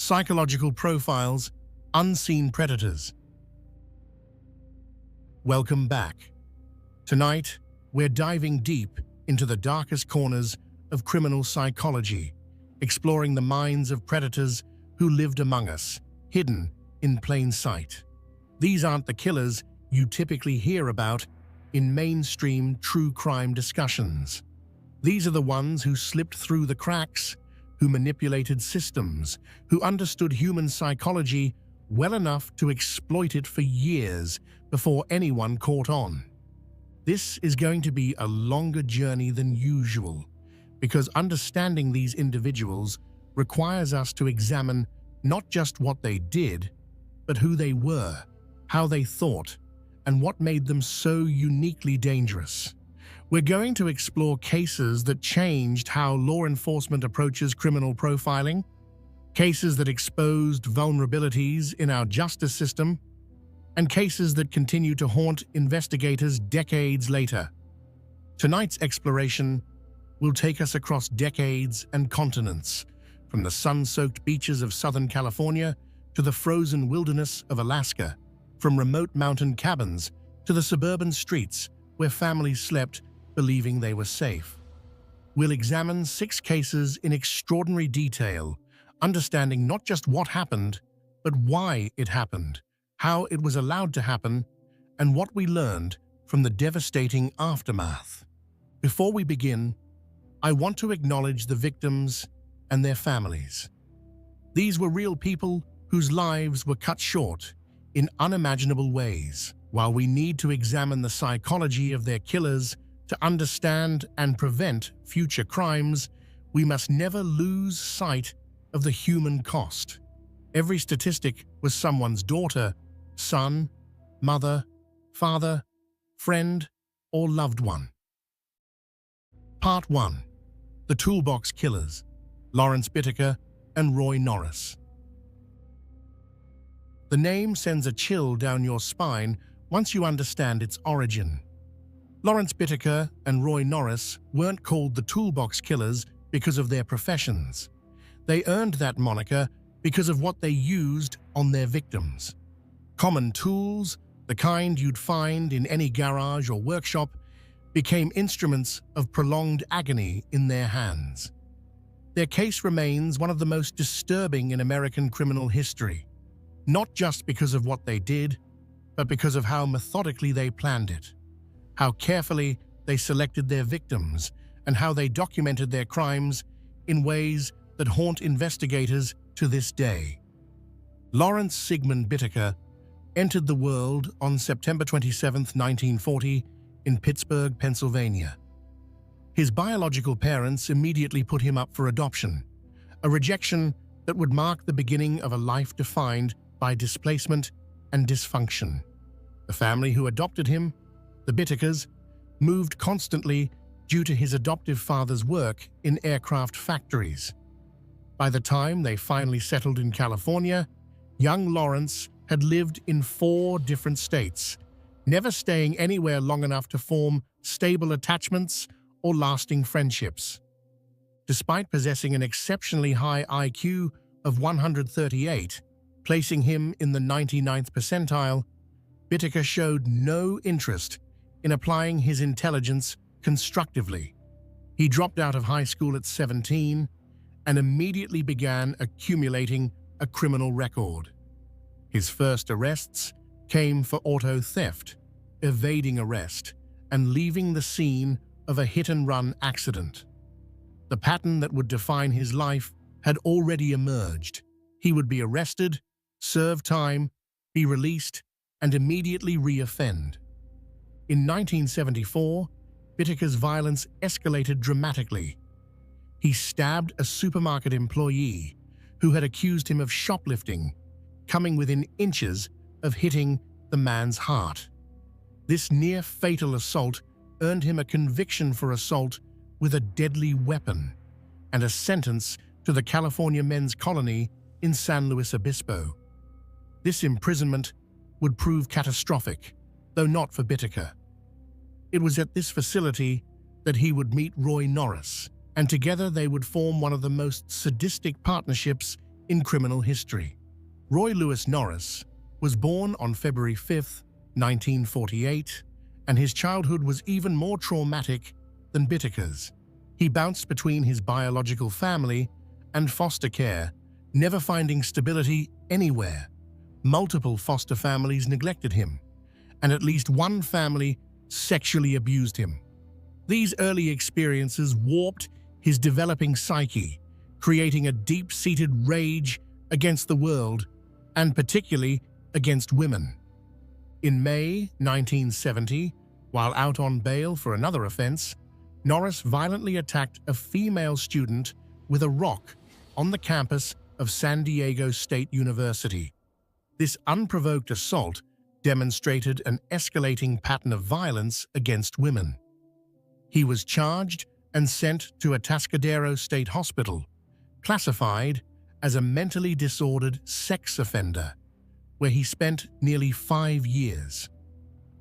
Psychological Profiles, Unseen Predators. Welcome back. Tonight, we're diving deep into the darkest corners of criminal psychology, exploring the minds of predators who lived among us, hidden in plain sight. These aren't the killers you typically hear about in mainstream true crime discussions. These are the ones who slipped through the cracks, who manipulated systems, who understood human psychology well enough to exploit it for years before anyone caught on. This is going to be a longer journey than usual, because understanding these individuals requires us to examine not just what they did, but who they were, how they thought, and what made them so uniquely dangerous. We're going to explore cases that changed how law enforcement approaches criminal profiling, cases that exposed vulnerabilities in our justice system, and cases that continue to haunt investigators decades later. Tonight's exploration will take us across decades and continents, from the sun-soaked beaches of Southern California to the frozen wilderness of Alaska, from remote mountain cabins to the suburban streets where families slept believing they were safe. We'll examine 6 cases in extraordinary detail, understanding not just what happened, but why it happened, how it was allowed to happen, and what we learned from the devastating aftermath. Before we begin, I want to acknowledge the victims and their families. These were real people whose lives were cut short in unimaginable ways. While we need to examine the psychology of their killers to understand and prevent future crimes, we must never lose sight of the human cost. Every statistic was someone's daughter, son, mother, father, friend, or loved one. Part 1. The Toolbox Killers, Lawrence Bittaker and Roy Norris. The name sends a chill down your spine once you understand its origin. Lawrence Bittaker and Roy Norris weren't called the Toolbox Killers because of their professions. They earned that moniker because of what they used on their victims. Common tools, the kind you'd find in any garage or workshop, became instruments of prolonged agony in their hands. Their case remains one of the most disturbing in American criminal history, not just because of what they did, but because of how methodically they planned it, how carefully they selected their victims, and how they documented their crimes in ways that haunt investigators to this day. Lawrence Sigmund Bittaker entered the world on September 27, 1940, in Pittsburgh, Pennsylvania. His biological parents immediately put him up for adoption, a rejection that would mark the beginning of a life defined by displacement and dysfunction. The family who adopted him, the Bittakers, moved constantly due to his adoptive father's work in aircraft factories. By the time they finally settled in California, young Lawrence had lived in 4 different states, never staying anywhere long enough to form stable attachments or lasting friendships. Despite possessing an exceptionally high IQ of 138, placing him in the 99th percentile, Bittaker showed no interest in applying his intelligence constructively. He dropped out of high school at 17 and immediately began accumulating a criminal record. His first arrests came for auto theft, evading arrest, and leaving the scene of a hit-and-run accident. The pattern that would define his life had already emerged. He would be arrested, serve time, be released, and immediately re-offend. In 1974, Bittaker's violence escalated dramatically. He stabbed a supermarket employee who had accused him of shoplifting, coming within inches of hitting the man's heart. This near-fatal assault earned him a conviction for assault with a deadly weapon and a sentence to the California Men's Colony in San Luis Obispo. This imprisonment would prove catastrophic, though not for Bittaker. It was at this facility that he would meet Roy Norris, and together they would form one of the most sadistic partnerships in criminal history. Roy Lewis Norris was born on February 5, 1948, and his childhood was even more traumatic than Bittaker's. He bounced between his biological family and foster care, never finding stability anywhere. Multiple foster families neglected him, and at least one family sexually abused him. These early experiences warped his developing psyche, creating a deep-seated rage against the world, and particularly against women. In May 1970, while out on bail for another offense, Norris violently attacked a female student with a rock on the campus of San Diego State University. This unprovoked assault demonstrated an escalating pattern of violence against women. He was charged and sent to Atascadero State Hospital, classified as a mentally disordered sex offender, where he spent nearly 5 years.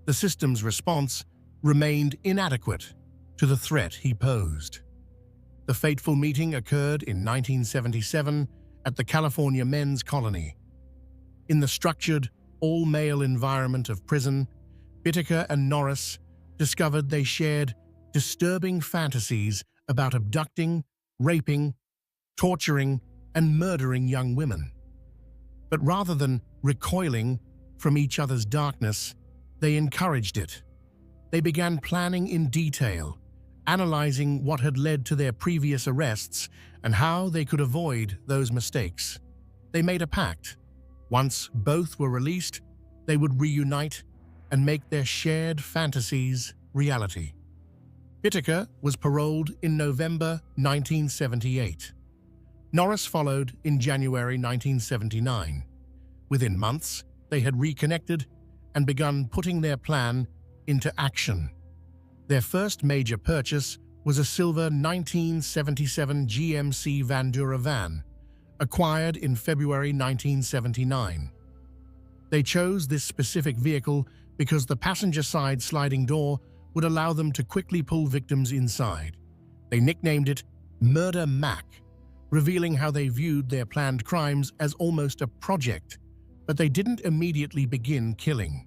The system's response remained inadequate to the threat he posed. The fateful meeting occurred in 1977 at the California Men's Colony. In the structured, all-male environment of prison, Bittaker and Norris discovered they shared disturbing fantasies about abducting, raping, torturing, and murdering young women. But rather than recoiling from each other's darkness, they encouraged it. They began planning in detail, analyzing what had led to their previous arrests and how they could avoid those mistakes. They made a pact. Once both were released, they would reunite and make their shared fantasies reality. Bittaker was paroled in November 1978. Norris followed in January 1979. Within months, they had reconnected and begun putting their plan into action. Their first major purchase was a silver 1977 GMC Vandura van, acquired in February 1979. They chose this specific vehicle because the passenger-side sliding door would allow them to quickly pull victims inside. They nicknamed it Murder Mac, revealing how they viewed their planned crimes as almost a project, but they didn't immediately begin killing.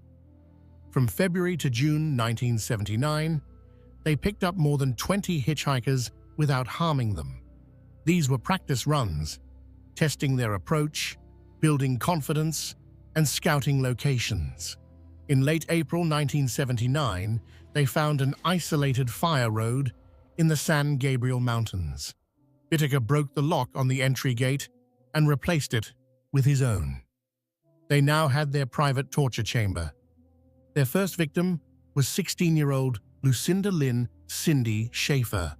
From February to June 1979, they picked up more than 20 hitchhikers without harming them. These were practice runs, testing their approach, building confidence, and scouting locations. In late April 1979, they found an isolated fire road in the San Gabriel Mountains. Bittaker broke the lock on the entry gate and replaced it with his own. They now had their private torture chamber. Their first victim was 16-year-old Lucinda Lynn Cindy Schaefer.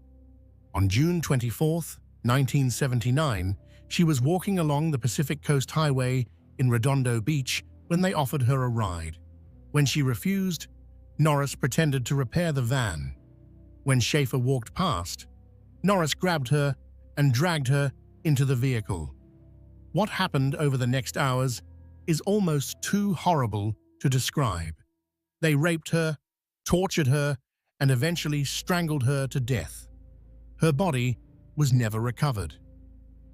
On June 24, 1979, she was walking along the Pacific Coast Highway in Redondo Beach when they offered her a ride. When she refused, Norris pretended to repair the van. When Schaefer walked past, Norris grabbed her and dragged her into the vehicle. What happened over the next hours is almost too horrible to describe. They raped her, tortured her, and eventually strangled her to death. Her body was never recovered.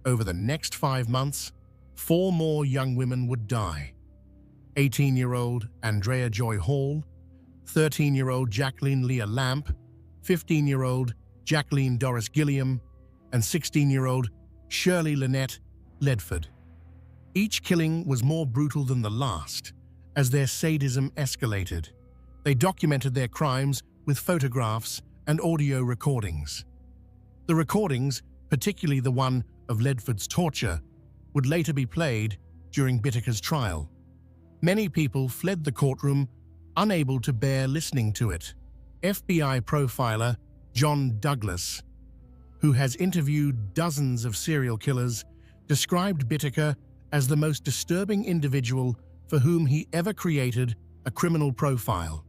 Over the next 5 months, 4 more young women would die. 18-year-old Andrea Joy Hall, 13-year-old Jacqueline Leah Lamp, 15-year-old Jacqueline Doris Gilliam, and 16-year-old Shirley Lynette Ledford. Each killing was more brutal than the last, as their sadism escalated. They documented their crimes with photographs and audio recordings. The recordings, particularly the one of Ledford's torture, would later be played during Bittaker's trial. Many people fled the courtroom, unable to bear listening to it. FBI profiler John Douglas, who has interviewed dozens of serial killers, described Bittaker as the most disturbing individual for whom he ever created a criminal profile.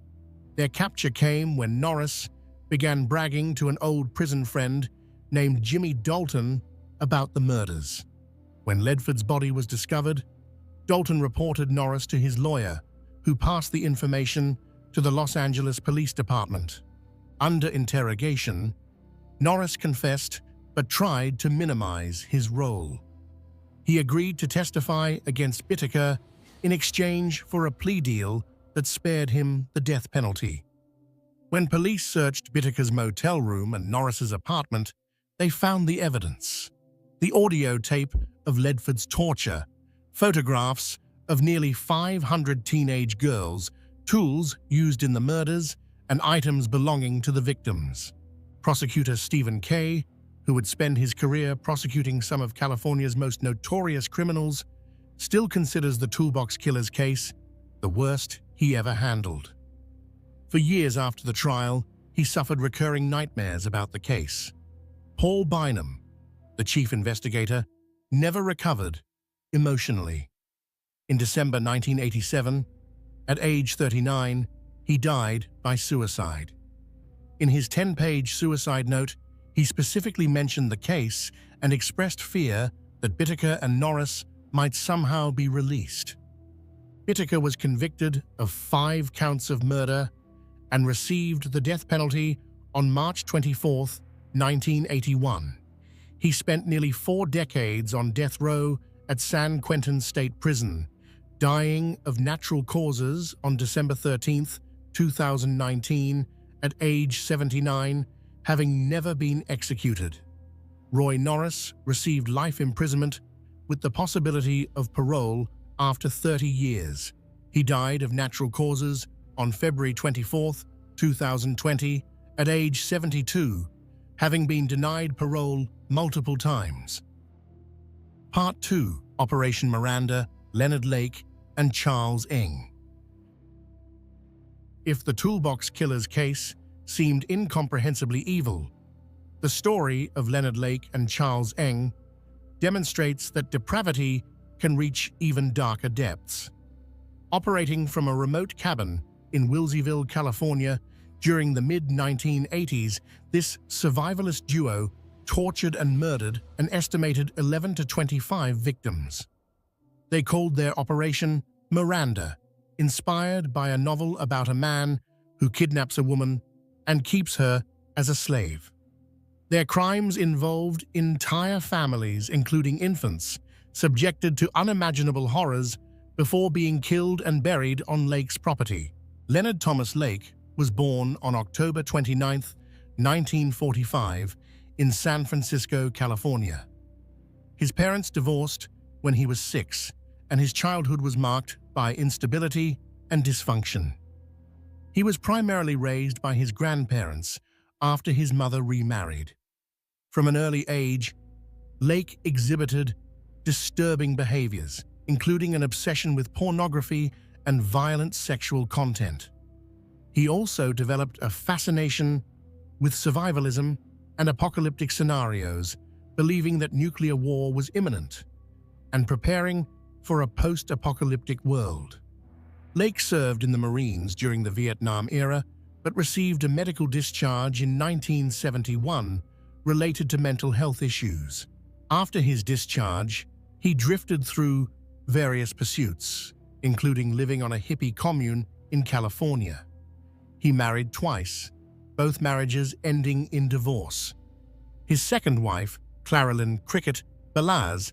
Their capture came when Norris began bragging to an old prison friend named Jimmy Dalton about the murders. When Ledford's body was discovered, Dalton reported Norris to his lawyer, who passed the information to the Los Angeles Police Department. Under interrogation, Norris confessed but tried to minimize his role. He agreed to testify against Bittaker in exchange for a plea deal that spared him the death penalty. When police searched Bittaker's motel room and Norris's apartment, they found the evidence: the audio tape of Ledford's torture, photographs of nearly 500 teenage girls, tools used in the murders, and items belonging to the victims. Prosecutor Stephen Kay, who would spend his career prosecuting some of California's most notorious criminals, still considers the Toolbox Killers case the worst he ever handled. For years after the trial, he suffered recurring nightmares about the case. Paul Bynum, the chief investigator, never recovered emotionally. In December 1987, at age 39, he died by suicide. In his 10-page suicide note, he specifically mentioned the case and expressed fear that Bittaker and Norris might somehow be released. Bittaker was convicted of 5 counts of murder and received the death penalty on March 24, 1981. He spent nearly 4 decades on death row at San Quentin State Prison, dying of natural causes on December 13, 2019, at age 79, having never been executed. Roy Norris received life imprisonment with the possibility of parole after 30 years. He died of natural causes on February 24, 2020, at age 72, having been denied parole multiple times. Part 2: Operation Miranda, Leonard Lake, and Charles Ng. If the Toolbox Killers case seemed incomprehensibly evil, the story of Leonard Lake and Charles Ng demonstrates that depravity can reach even darker depths. Operating from a remote cabin in Wilseyville, California, during the mid-1980s, this survivalist duo tortured and murdered an estimated 11 to 25 victims. They called their operation Miranda, inspired by a novel about a man who kidnaps a woman and keeps her as a slave. Their crimes involved entire families, including infants, subjected to unimaginable horrors before being killed and buried on Lake's property. Leonard Thomas Lake was born on October 29, 1945, in San Francisco, California. His parents divorced when he was 6, and his childhood was marked by instability and dysfunction. He was primarily raised by his grandparents after his mother remarried. From an early age, Lake exhibited disturbing behaviors, including an obsession with pornography and violent sexual content. He also developed a fascination with survivalism and apocalyptic scenarios, believing that nuclear war was imminent and preparing for a post-apocalyptic world. Lake served in the Marines during the Vietnam era, but received a medical discharge in 1971 related to mental health issues. After his discharge, he drifted through various pursuits, including living on a hippie commune in California. He married twice, both marriages ending in divorce. His second wife, Claralyn Cricket Balaz,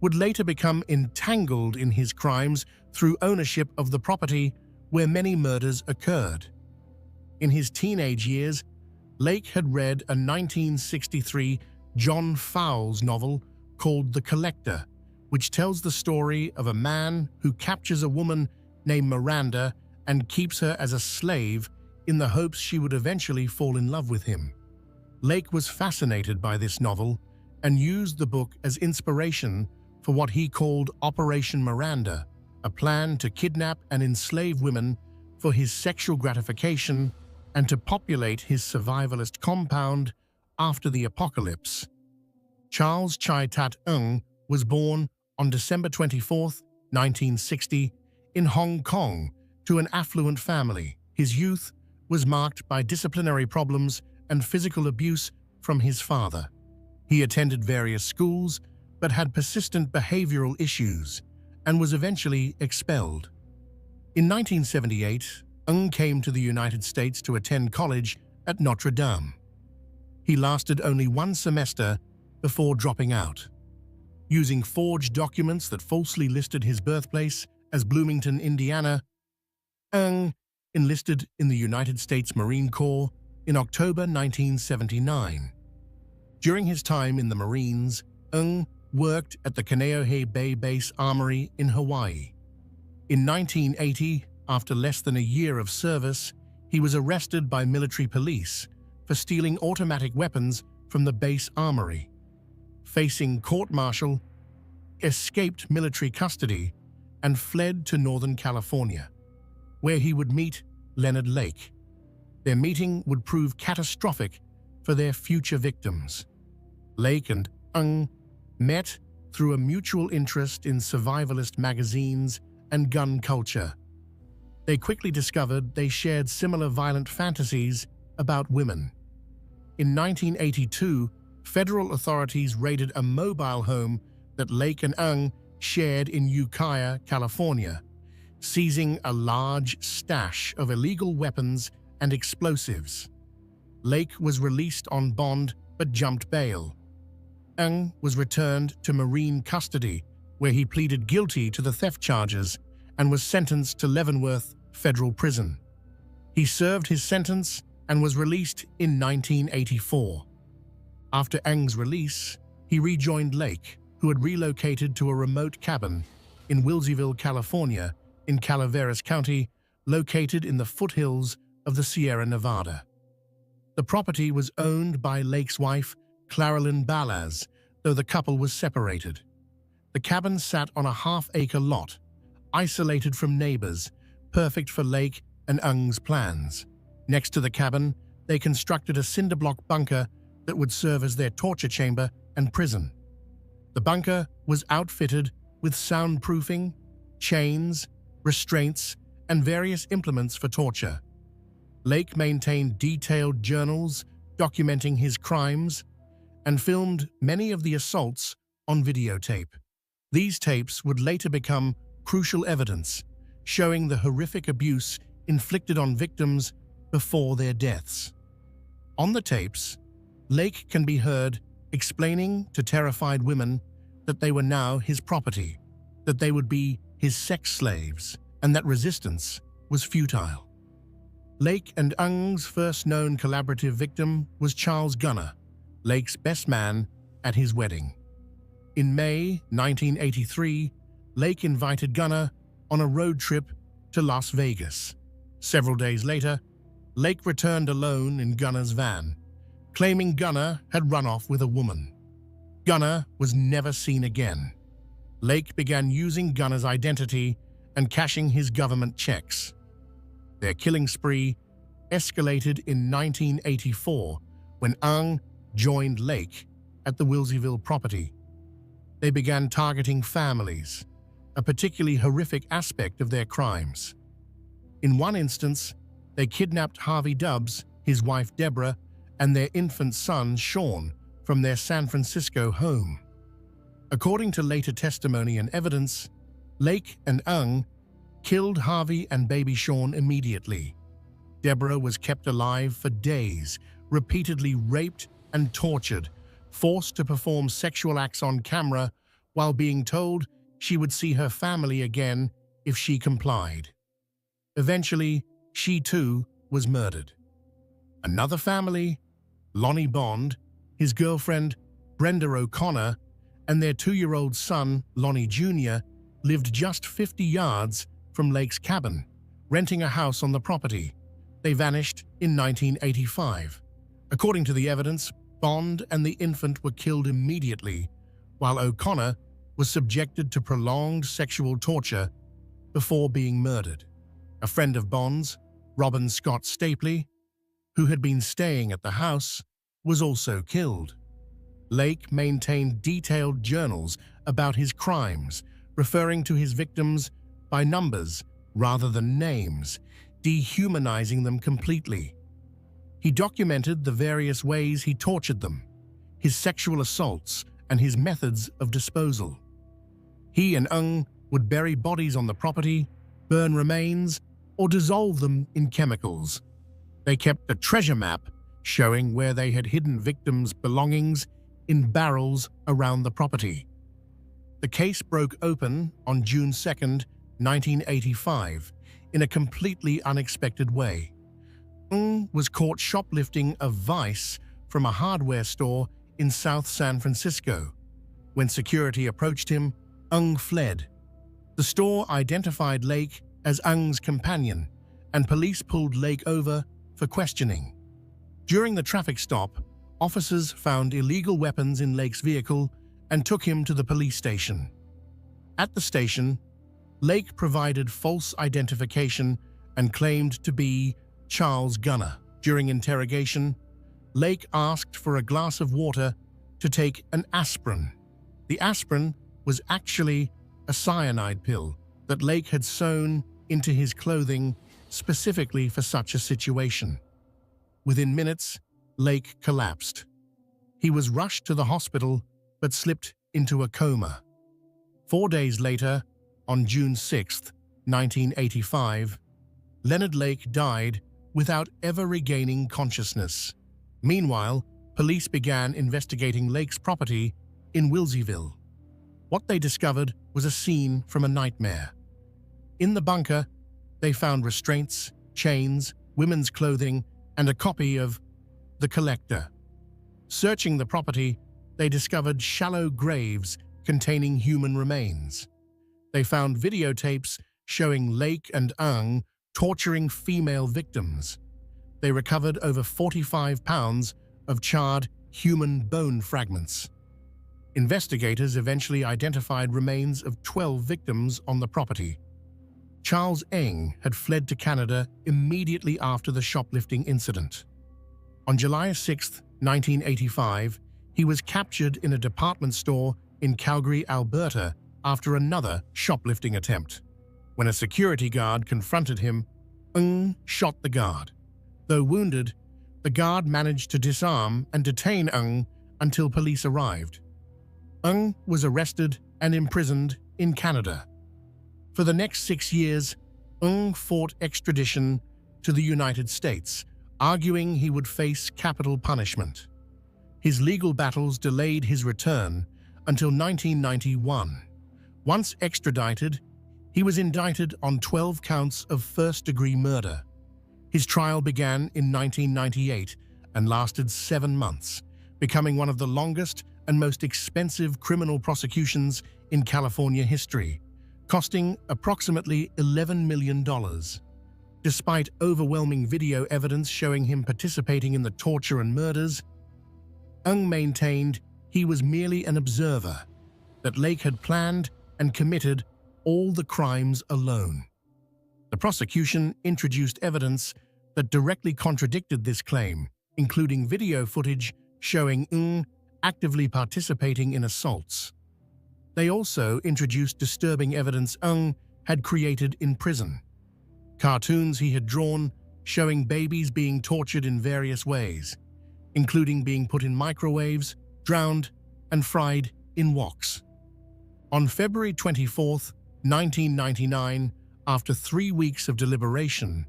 would later become entangled in his crimes through ownership of the property where many murders occurred. In his teenage years, Lake had read a 1963 John Fowles novel called The Collector, which tells the story of a man who captures a woman named Miranda and keeps her as a slave in the hopes she would eventually fall in love with him. Lake was fascinated by this novel and used the book as inspiration for what he called Operation Miranda, a plan to kidnap and enslave women for his sexual gratification and to populate his survivalist compound after the apocalypse. Charles Chai Tat Ng was born on December 24, 1960, in Hong Kong to an affluent family. His youth was marked by disciplinary problems and physical abuse from his father. He attended various schools but had persistent behavioral issues and was eventually expelled. In 1978, Ng came to the United States to attend college at Notre Dame. He lasted only 1 semester before dropping out. Using forged documents that falsely listed his birthplace as Bloomington, Indiana, Ng enlisted in the United States Marine Corps in October 1979. During his time in the Marines, Ng worked at the Kaneohe Bay Base Armory in Hawaii. In 1980, after less than a year of service, he was arrested by military police for stealing automatic weapons from the base armory. Facing court-martial, escaped military custody and fled to Northern California, where he would meet Leonard Lake. Their meeting would prove catastrophic for their future victims. Lake and Ng met through a mutual interest in survivalist magazines and gun culture. They quickly discovered they shared similar violent fantasies about women. In 1982, federal authorities raided a mobile home that Lake and Ng shared in Ukiah, California, seizing a large stash of illegal weapons and explosives. Lake was released on bond but jumped bail. Ng was returned to Marine custody, where he pleaded guilty to the theft charges and was sentenced to Leavenworth Federal Prison. He served his sentence and was released in 1984. After Ng's release, he rejoined Lake, who had relocated to a remote cabin in Wilseyville, California, in Calaveras County, located in the foothills of the Sierra Nevada. The property was owned by Lake's wife, Claralyn Balaz, though the couple was separated. The cabin sat on a half-acre lot, isolated from neighbors, perfect for Lake and Ng's plans. Next to the cabin, they constructed a cinder-block bunker that would serve as their torture chamber and prison. The bunker was outfitted with soundproofing, chains, restraints, and various implements for torture. Lake maintained detailed journals documenting his crimes and filmed many of the assaults on videotape. These tapes would later become crucial evidence, showing the horrific abuse inflicted on victims before their deaths. On the tapes, Lake can be heard explaining to terrified women that they were now his property, that they would be his sex slaves, and that resistance was futile. Lake and Ng's first known collaborative victim was Charles Gunner, Lake's best man at his wedding. In May 1983, Lake invited Gunner on a road trip to Las Vegas. Several days later, Lake returned alone in Gunner's van, claiming Gunner had run off with a woman. Gunner was never seen again. Lake began using Gunner's identity and cashing his government checks. Their killing spree escalated in 1984 when Ng joined Lake at the Wilseyville property. They began targeting families, a particularly horrific aspect of their crimes. In one instance, they kidnapped Harvey Dubbs, his wife Deborah, and their infant son Sean from their San Francisco home. According to later testimony and evidence, Lake and Ng killed Harvey and baby Sean immediately. Deborah was kept alive for days, repeatedly raped and tortured, forced to perform sexual acts on camera while being told she would see her family again if she complied. Eventually, she too was murdered. Another family, Lonnie Bond, his girlfriend Brenda O'Connor, and their 2-year-old son, Lonnie Jr., lived just 50 yards from Lake's cabin, renting a house on the property. They vanished in 1985. According to the evidence, Bond and the infant were killed immediately, while O'Connor was subjected to prolonged sexual torture before being murdered. A friend of Bond's, Robin Scott Stapley, who had been staying at the house, was also killed. Lake maintained detailed journals about his crimes, referring to his victims by numbers rather than names, dehumanizing them completely. He documented the various ways he tortured them, his sexual assaults, and his methods of disposal. He and Ng would bury bodies on the property, burn remains, or dissolve them in chemicals. They kept a treasure map showing where they had hidden victims' belongings in barrels around the property. The case broke open on June 2, 1985, in a completely unexpected way. Ng was caught shoplifting a vice from a hardware store in South San Francisco. When security approached him, Ng fled. The store identified Lake as Ng's companion, and police pulled Lake over for questioning. During the traffic stop, officers found illegal weapons in Lake's vehicle and took him to the police station. At the station, Lake provided false identification and claimed to be Charles Gunner. During interrogation, Lake asked for a glass of water to take an aspirin. The aspirin was actually a cyanide pill that Lake had sewn into his clothing specifically for such a situation. Within minutes, Lake collapsed. He was rushed to the hospital but slipped into a coma. 4 days later, on June 6, 1985, Leonard Lake died without ever regaining consciousness. Meanwhile, police began investigating Lake's property in Wilseyville. What they discovered was a scene from a nightmare. In the bunker, they found restraints, chains, women's clothing, and a copy of The Collector. Searching the property, they discovered shallow graves containing human remains. They found videotapes showing Lake and Ng torturing female victims. They recovered over 45 pounds of charred human bone fragments. Investigators eventually identified remains of 12 victims on the property. Charles Ng had fled to Canada immediately after the shoplifting incident. On July 6, 1985, he was captured in a department store in Calgary, Alberta, after another shoplifting attempt. When a security guard confronted him, Ng shot the guard. Though wounded, the guard managed to disarm and detain Ng until police arrived. Ng was arrested and imprisoned in Canada. For the next 6 years, Ng fought extradition to the United States, arguing he would face capital punishment. His legal battles delayed his return until 1991. Once extradited, he was indicted on 12 counts of first-degree murder. His trial began in 1998 and lasted 7 months, becoming one of the longest and most expensive criminal prosecutions in California history, costing approximately $11 million. Despite overwhelming video evidence showing him participating in the torture and murders, Ng maintained he was merely an observer, that Lake had planned and committed all the crimes alone. The prosecution introduced evidence that directly contradicted this claim, including video footage showing Ng actively participating in assaults. They also introduced disturbing evidence Ng had created in prison. Cartoons he had drawn showing babies being tortured in various ways, including being put in microwaves, drowned, and fried in woks. On February 24, 1999, after 3 weeks of deliberation,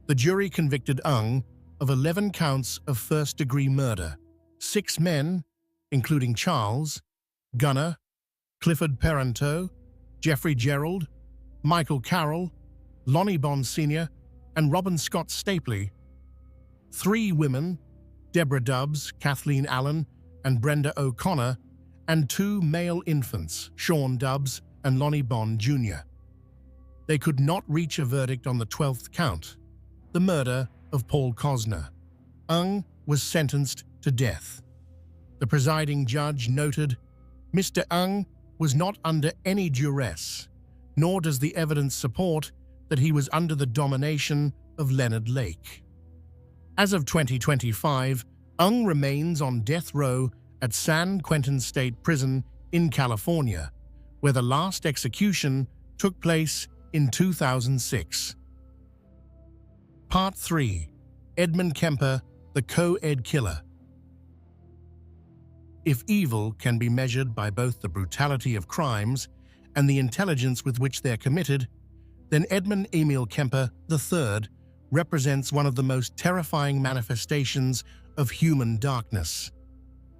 the jury convicted Ng of 11 counts of first-degree murder. 6 men, including Charles Gunner, Clifford Peranteau, Jeffrey Gerald, Michael Carroll, Lonnie Bond Sr., and Robin Scott Stapley. 3 women, Deborah Dubbs, Kathleen Allen, and Brenda O'Connor, and 2 male infants, Sean Dubbs and Lonnie Bond Jr. They could not reach a verdict on the 12th count, the murder of Paul Cosner. Ng was sentenced to death. The presiding judge noted, "Mr. Ng was not under any duress, nor does the evidence support that he was under the domination of Leonard Lake." As of 2025, Ng remains on death row at San Quentin State Prison in California, where the last execution took place in 2006. Part 3. Edmund Kemper, the Co-Ed Killer. If evil can be measured by both the brutality of crimes and the intelligence with which they're committed, then Edmund Emil Kemper III represents one of the most terrifying manifestations of human darkness.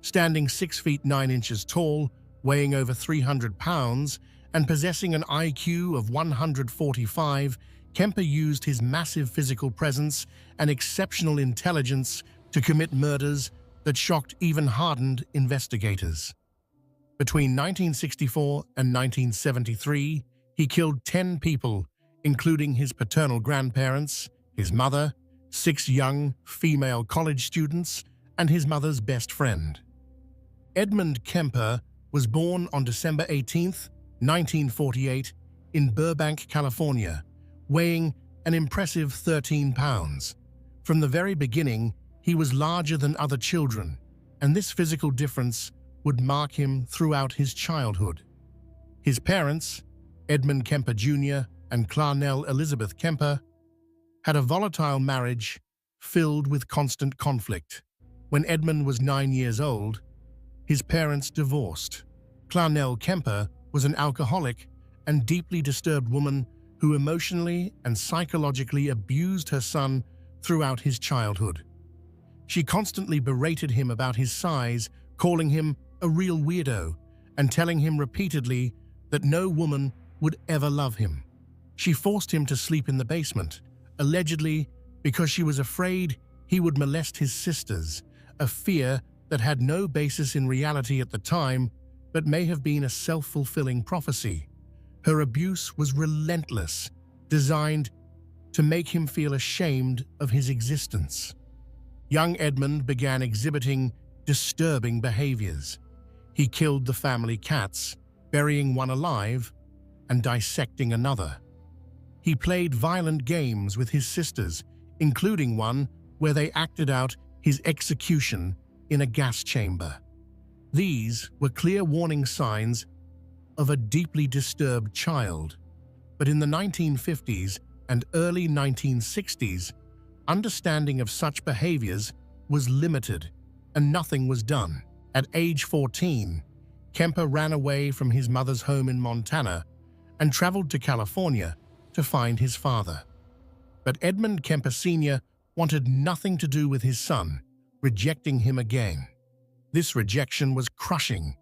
Standing 6 feet 9 inches tall, Weighing over 300 pounds and possessing an IQ of 145, Kemper used his massive physical presence and exceptional intelligence to commit murders that shocked even hardened investigators. Between 1964 and 1973, he killed 10 people, including his paternal grandparents, his mother, 6 young female college students, and his mother's best friend. Edmund Kemper was born on December 18, 1948, in Burbank, California, weighing an impressive 13 pounds. From the very beginning, he was larger than other children, and this physical difference would mark him throughout his childhood. His parents, Edmund Kemper Jr. and Clarnell Elizabeth Kemper, had a volatile marriage filled with constant conflict. When Edmund was 9 years old, his parents divorced. Clarnell Kemper was an alcoholic and deeply disturbed woman who emotionally and psychologically abused her son throughout his childhood. She constantly berated him about his size, calling him a real weirdo and telling him repeatedly that no woman would ever love him. She forced him to sleep in the basement, allegedly because she was afraid he would molest his sisters, a fear that had no basis in reality at the time, but may have been a self-fulfilling prophecy. Her abuse was relentless, designed to make him feel ashamed of his existence. Young Edmund began exhibiting disturbing behaviors. He killed the family cats, burying one alive and dissecting another. He played violent games with his sisters, including one where they acted out his execution in a gas chamber. These were clear warning signs of a deeply disturbed child. But in the 1950s and early 1960s, understanding of such behaviors was limited and nothing was done. At age 14, Kemper ran away from his mother's home in Montana and traveled to California to find his father. But Edmund Kemper Sr. wanted nothing to do with his son, rejecting him again. This rejection was crushing.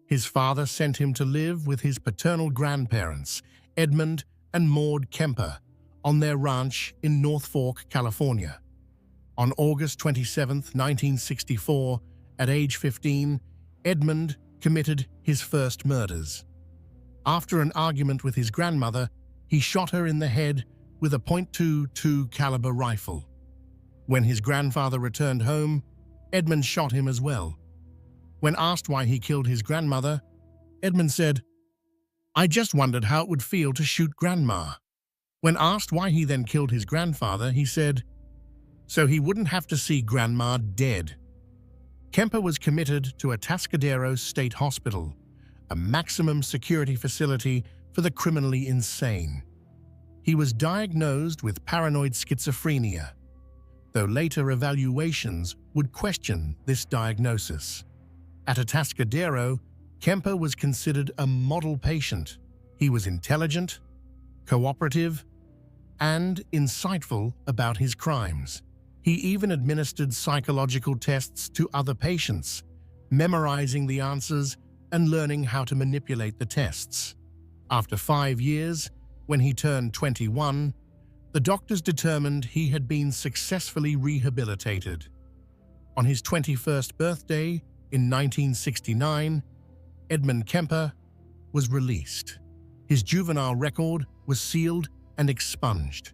His father sent him to live with his paternal grandparents, Edmund and Maud Kemper, on their ranch in North Fork, California. On August 27, 1964, at age 15, Edmund committed his first murders. After an argument with his grandmother, he shot her in the head with a .22 caliber rifle. When his grandfather returned home, Edmund shot him as well. When asked why he killed his grandmother, Edmund said, "I just wondered how it would feel to shoot Grandma." When asked why he then killed his grandfather, he said, "So he wouldn't have to see Grandma dead." Kemper was committed to Atascadero State Hospital, a maximum security facility for the criminally insane. He was diagnosed with paranoid schizophrenia, though later evaluations would question this diagnosis. At Atascadero, Kemper was considered a model patient. He was intelligent, cooperative, and insightful about his crimes. He even administered psychological tests to other patients, memorizing the answers and learning how to manipulate the tests. After 5 years, when he turned 21, the doctors determined he had been successfully rehabilitated. On his 21st birthday in 1969, Edmund Kemper was released. His juvenile record was sealed and expunged.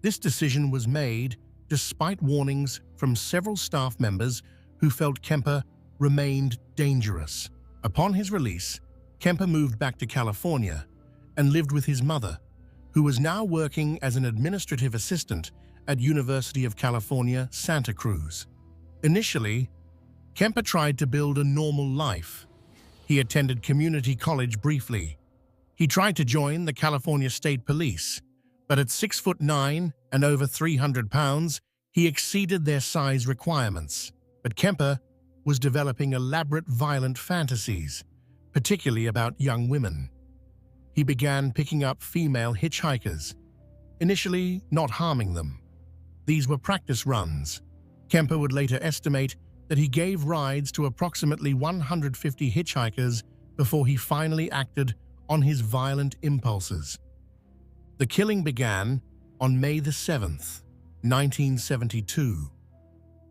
This decision was made despite warnings from several staff members who felt Kemper remained dangerous. Upon his release, Kemper moved back to California and lived with his mother, who was now working as an administrative assistant at University of California, Santa Cruz. Initially, Kemper tried to build a normal life. He attended community college briefly. He tried to join the California State Police, but at 6'9" and over 300 pounds, he exceeded their size requirements. But Kemper was developing elaborate violent fantasies, particularly about young women. He began picking up female hitchhikers, initially not harming them. These were practice runs. Kemper would later estimate that he gave rides to approximately 150 hitchhikers before he finally acted on his violent impulses. The killing began on May the 7th, 1972.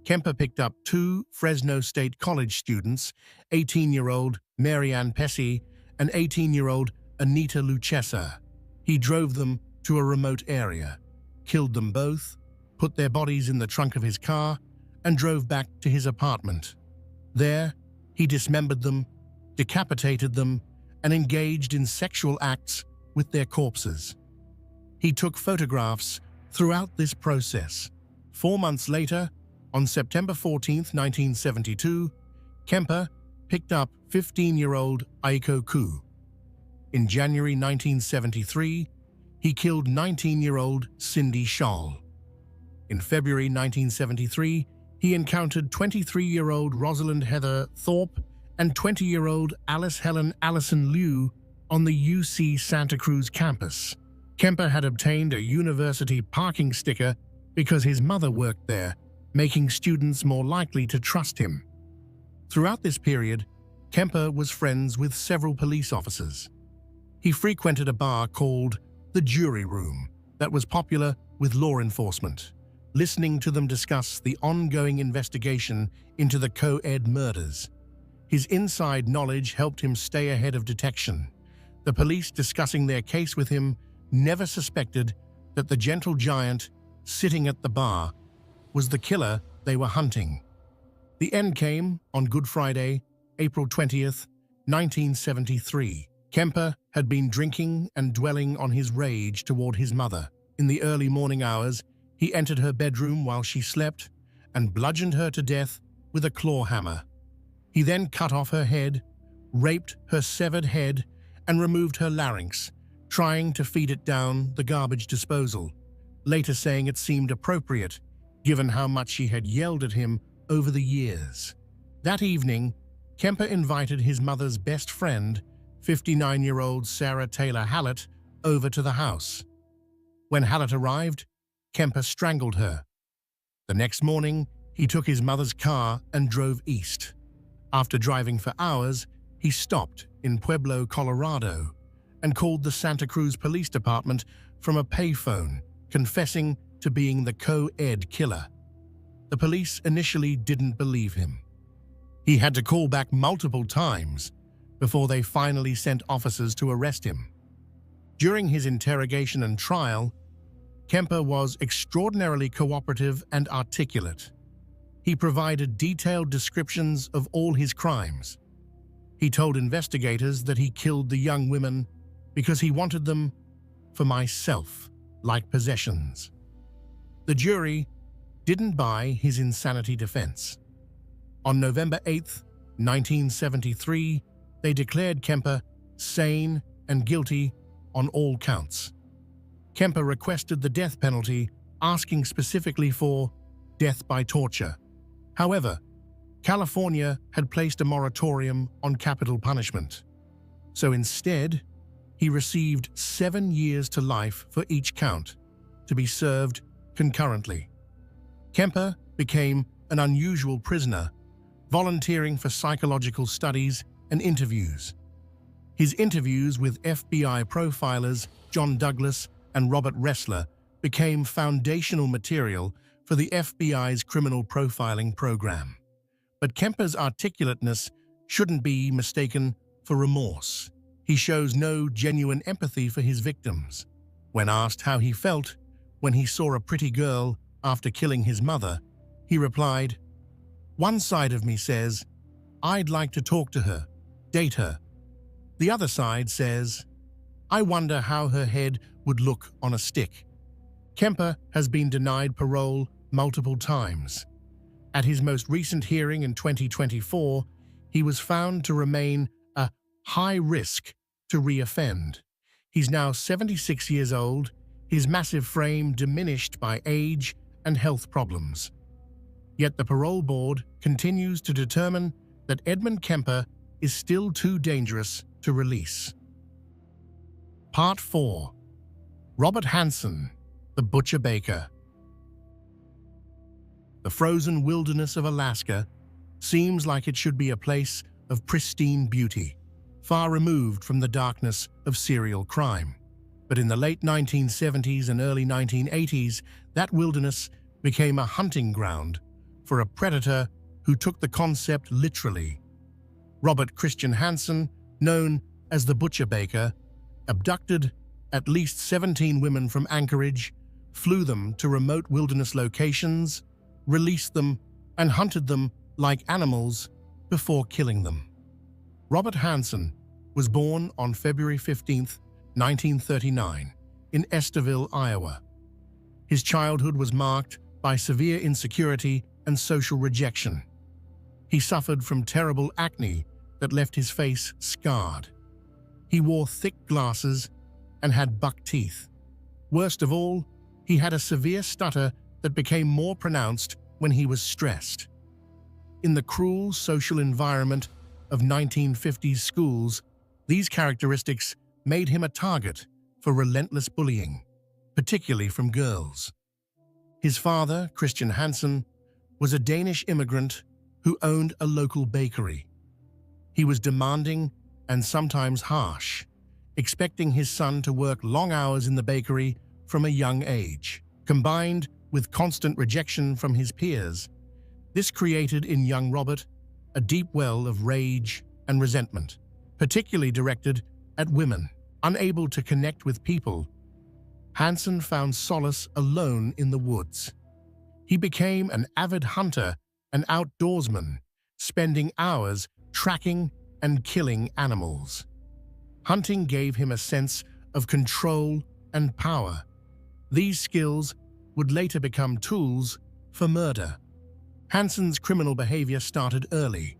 Kemper picked up two Fresno State College students, 18-year-old Marianne Pesce and 18-year-old Anita Luchessa. He drove them to a remote area, killed them both, put their bodies in the trunk of his car, and drove back to his apartment. There, he dismembered them, decapitated them, and engaged in sexual acts with their corpses. He took photographs throughout this process. 4 months later, on September 14, 1972, Kemper picked up 15-year-old Aiko Koo. In January 1973, he killed 19-year-old Cindy Scholl. In February 1973, he encountered 23-year-old Rosalind Heather Thorpe and 20-year-old Alice Helen Allison Liu on the UC Santa Cruz campus. Kemper had obtained a university parking sticker because his mother worked there, making students more likely to trust him. Throughout this period, Kemper was friends with several police officers. He frequented a bar called the Jury Room that was popular with law enforcement, listening to them discuss the ongoing investigation into the co-ed murders. His inside knowledge helped him stay ahead of detection. The police discussing their case with him never suspected that the gentle giant sitting at the bar was the killer they were hunting. The end came on Good Friday, April 20th, 1973. Kemper had been drinking and dwelling on his rage toward his mother. In the early morning hours, he entered her bedroom while she slept and bludgeoned her to death with a claw hammer. He then cut off her head, raped her severed head, and removed her larynx, trying to feed it down the garbage disposal, later saying it seemed appropriate given how much she had yelled at him over the years. That evening, Kemper invited his mother's best friend, 59-year-old Sarah Taylor Hallett, over to the house. When Hallett arrived, Kemper strangled her. The next morning, he took his mother's car and drove east. After driving for hours, he stopped in Pueblo, Colorado, and called the Santa Cruz Police Department from a payphone, confessing to being the co-ed killer. The police initially didn't believe him. He had to call back multiple times before they finally sent officers to arrest him. During his interrogation and trial, Kemper was extraordinarily cooperative and articulate. He provided detailed descriptions of all his crimes. He told investigators that he killed the young women because he wanted them for myself, like possessions. The jury didn't buy his insanity defense. On November 8, 1973, they declared Kemper sane and guilty on all counts. Kemper requested the death penalty, asking specifically for death by torture. However, California had placed a moratorium on capital punishment. So instead, he received 7 years to life for each count, to be served concurrently. Kemper became an unusual prisoner, volunteering for psychological studies and interviews. His interviews with FBI profilers John Douglas and Robert Ressler became foundational material for the FBI's criminal profiling program. But Kemper's articulateness shouldn't be mistaken for remorse. He shows no genuine empathy for his victims. When asked how he felt when he saw a pretty girl after killing his mother, he replied, "One side of me says, I'd like to talk to her, date her. The other side says, I wonder how her head would look on a stick." Kemper has been denied parole multiple times. At his most recent hearing in 2024, he was found to remain a high risk to reoffend. He's now 76 years old, his massive frame diminished by age and health problems. Yet the parole board continues to determine that Edmund Kemper is still too dangerous to release. Part 4. Robert Hansen, the Butcher Baker. The frozen wilderness of Alaska seems like it should be a place of pristine beauty, far removed from the darkness of serial crime. But in the late 1970s and early 1980s, that wilderness became a hunting ground for a predator who took the concept literally. Robert Christian Hansen, known as the Butcher Baker, abducted at least 17 women from Anchorage, flew them to remote wilderness locations, released them, and hunted them like animals before killing them. Robert Hansen was born on February 15, 1939, in Estherville, Iowa. His childhood was marked by severe insecurity and social rejection. He suffered from terrible acne that left his face scarred. He wore thick glasses and had buck teeth. Worst of all, he had a severe stutter that became more pronounced when he was stressed. In the cruel social environment of 1950s schools, these characteristics made him a target for relentless bullying, particularly from girls. His father, Christian Hansen, was a Danish immigrant who owned a local bakery. He was demanding and sometimes harsh, expecting his son to work long hours in the bakery from a young age. Combined with constant rejection from his peers, this created in young Robert a deep well of rage and resentment, particularly directed at women. Unable to connect with people, Hansen found solace alone in the woods. He became an avid hunter and outdoorsman, spending hours tracking and killing animals. Hunting gave him a sense of control and power. These skills would later become tools for murder. Hansen's criminal behavior started early.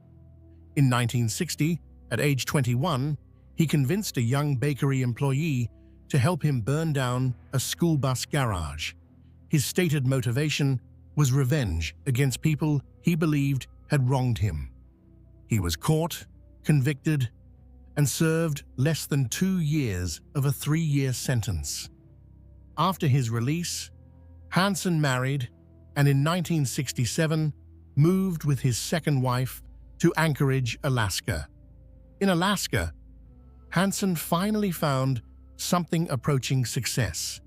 In 1960, at age 21, he convinced a young bakery employee to help him burn down a school bus garage. His stated motivation was revenge against people he believed had wronged him. He was caught, convicted, and served less than 2 years of a 3-year sentence. After his release, Hansen married and in 1967 moved with his second wife to Anchorage, Alaska. In Alaska, Hansen finally found something approaching success.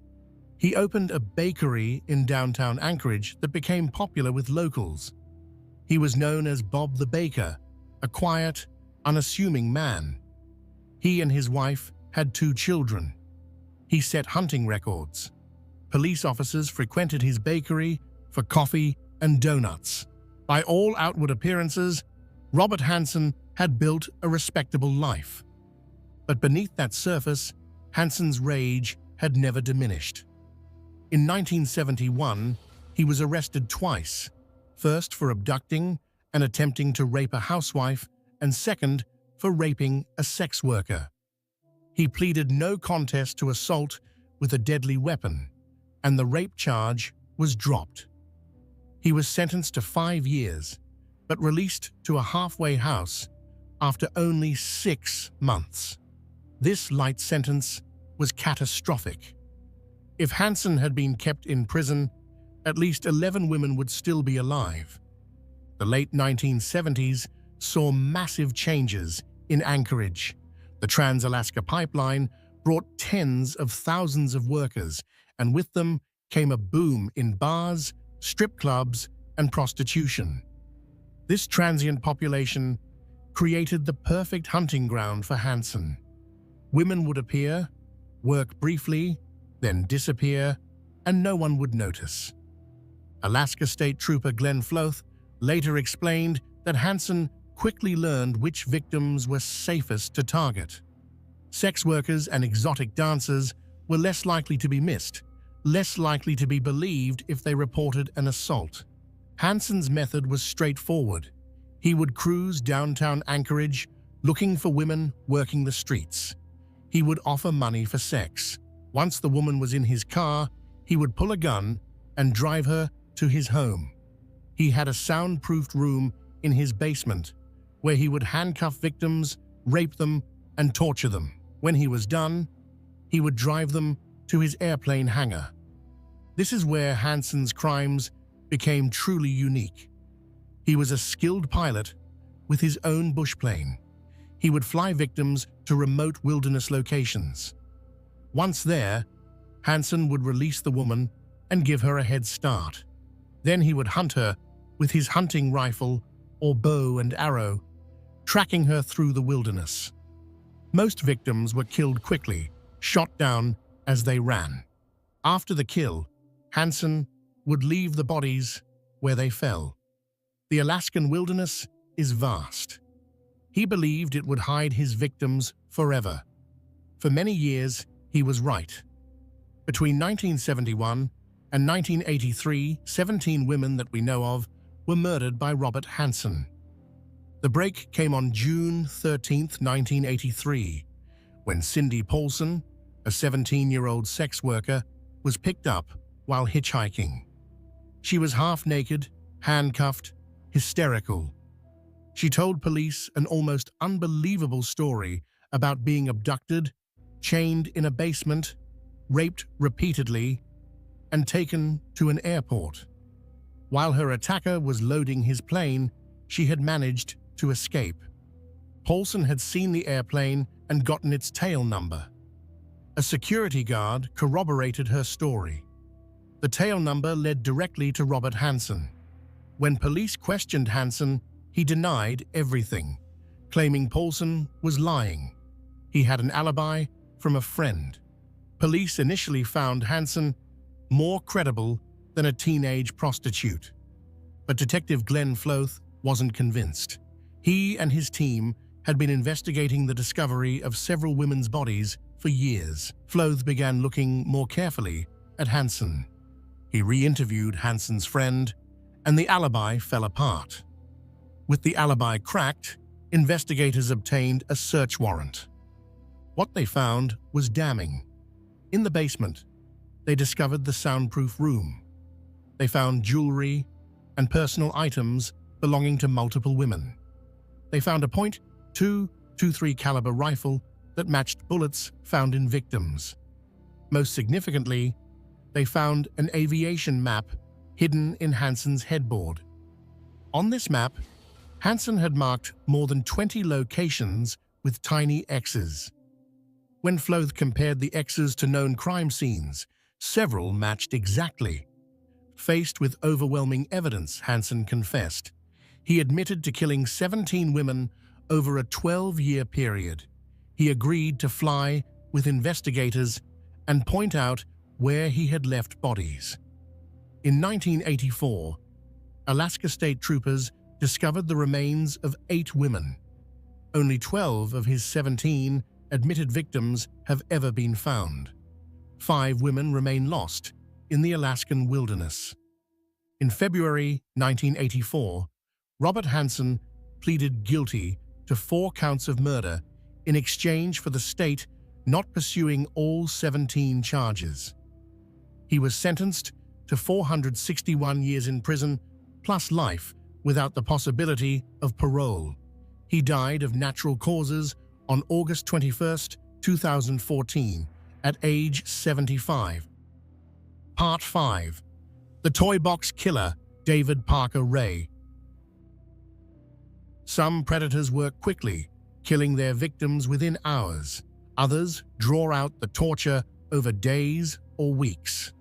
He opened a bakery in downtown Anchorage that became popular with locals. He was known as Bob the Baker, a quiet, unassuming man. He and his wife had 2 children. He set hunting records. Police officers frequented his bakery for coffee and donuts. By all outward appearances, Robert Hansen had built a respectable life. But beneath that surface, Hansen's rage had never diminished. In 1971, he was arrested twice, first for abducting and attempting to rape a housewife, and second for raping a sex worker. He pleaded no contest to assault with a deadly weapon, and the rape charge was dropped. He was sentenced to 5 years, but released to a halfway house after only 6 months. This light sentence was catastrophic. If Hansen had been kept in prison, at least 11 women would still be alive. The late 1970s saw massive changes in Anchorage. The Trans-Alaska Pipeline brought tens of thousands of workers, and with them came a boom in bars, strip clubs, and prostitution. This transient population created the perfect hunting ground for Hansen. Women would appear, work briefly, then disappear, and no one would notice. Alaska State Trooper Glenn Floth later explained that Hansen quickly learned which victims were safest to target. Sex workers and exotic dancers were less likely to be missed, less likely to be believed if they reported an assault. Hansen's method was straightforward. He would cruise downtown Anchorage looking for women working the streets. He would offer money for sex. Once the woman was in his car, he would pull a gun and drive her to his home. He had a soundproofed room in his basement where he would handcuff victims, rape them, and torture them. When he was done, he would drive them to his airplane hangar. This is where Hansen's crimes became truly unique. He was a skilled pilot with his own bushplane. He would fly victims to remote wilderness locations. Once there, Hansen would release the woman and give her a head start. Then he would hunt her with his hunting rifle or bow and arrow, tracking her through the wilderness. Most victims were killed quickly, shot down as they ran. After the kill, Hansen would leave the bodies where they fell. The Alaskan wilderness is vast. He believed it would hide his victims forever. For many years, he was right. Between 1971 and 1983, 17 women that we know of were murdered by Robert Hansen. The break came on June 13, 1983, when Cindy Paulson, a 17-year-old sex worker, was picked up while hitchhiking. She was half-naked, handcuffed, hysterical. She told police an almost unbelievable story about being abducted, chained in a basement, raped repeatedly, and taken to an airport. While her attacker was loading his plane, she had managed to escape. Paulson had seen the airplane and gotten its tail number. A security guard corroborated her story. The tail number led directly to Robert Hansen. When police questioned Hansen, he denied everything, claiming Paulson was lying. He had an alibi from a friend. Police initially found Hansen more credible than a teenage prostitute. But Detective Glenn Floth wasn't convinced. He and his team had been investigating the discovery of several women's bodies for years. Floth began looking more carefully at Hansen. He re-interviewed Hansen's friend, and the alibi fell apart. With the alibi cracked, investigators obtained a search warrant. What they found was damning. In the basement, they discovered the soundproof room. They found jewelry and personal items belonging to multiple women. They found a .223 caliber rifle that matched bullets found in victims. Most significantly, they found an aviation map hidden in Hansen's headboard. On this map, Hansen had marked more than 20 locations with tiny X's. When Floth compared the X's to known crime scenes, several matched exactly. Faced with overwhelming evidence, Hansen confessed. He admitted to killing 17 women over a 12-year period. He agreed to fly with investigators and point out where he had left bodies. In 1984, Alaska State Troopers discovered the remains of 8 women. Only 12 of his 17 admitted victims have ever been found. 5 women remain lost in the Alaskan wilderness. In February 1984, Robert Hansen pleaded guilty to 4 counts of murder in exchange for the state not pursuing all 17 charges. He was sentenced to 461 years in prison plus life without the possibility of parole. He died of natural causes on August 21, 2014, at age 75. Part 5. The Toy Box Killer, David Parker Ray. Some predators work quickly, killing their victims within hours. Others draw out the torture over days or weeks.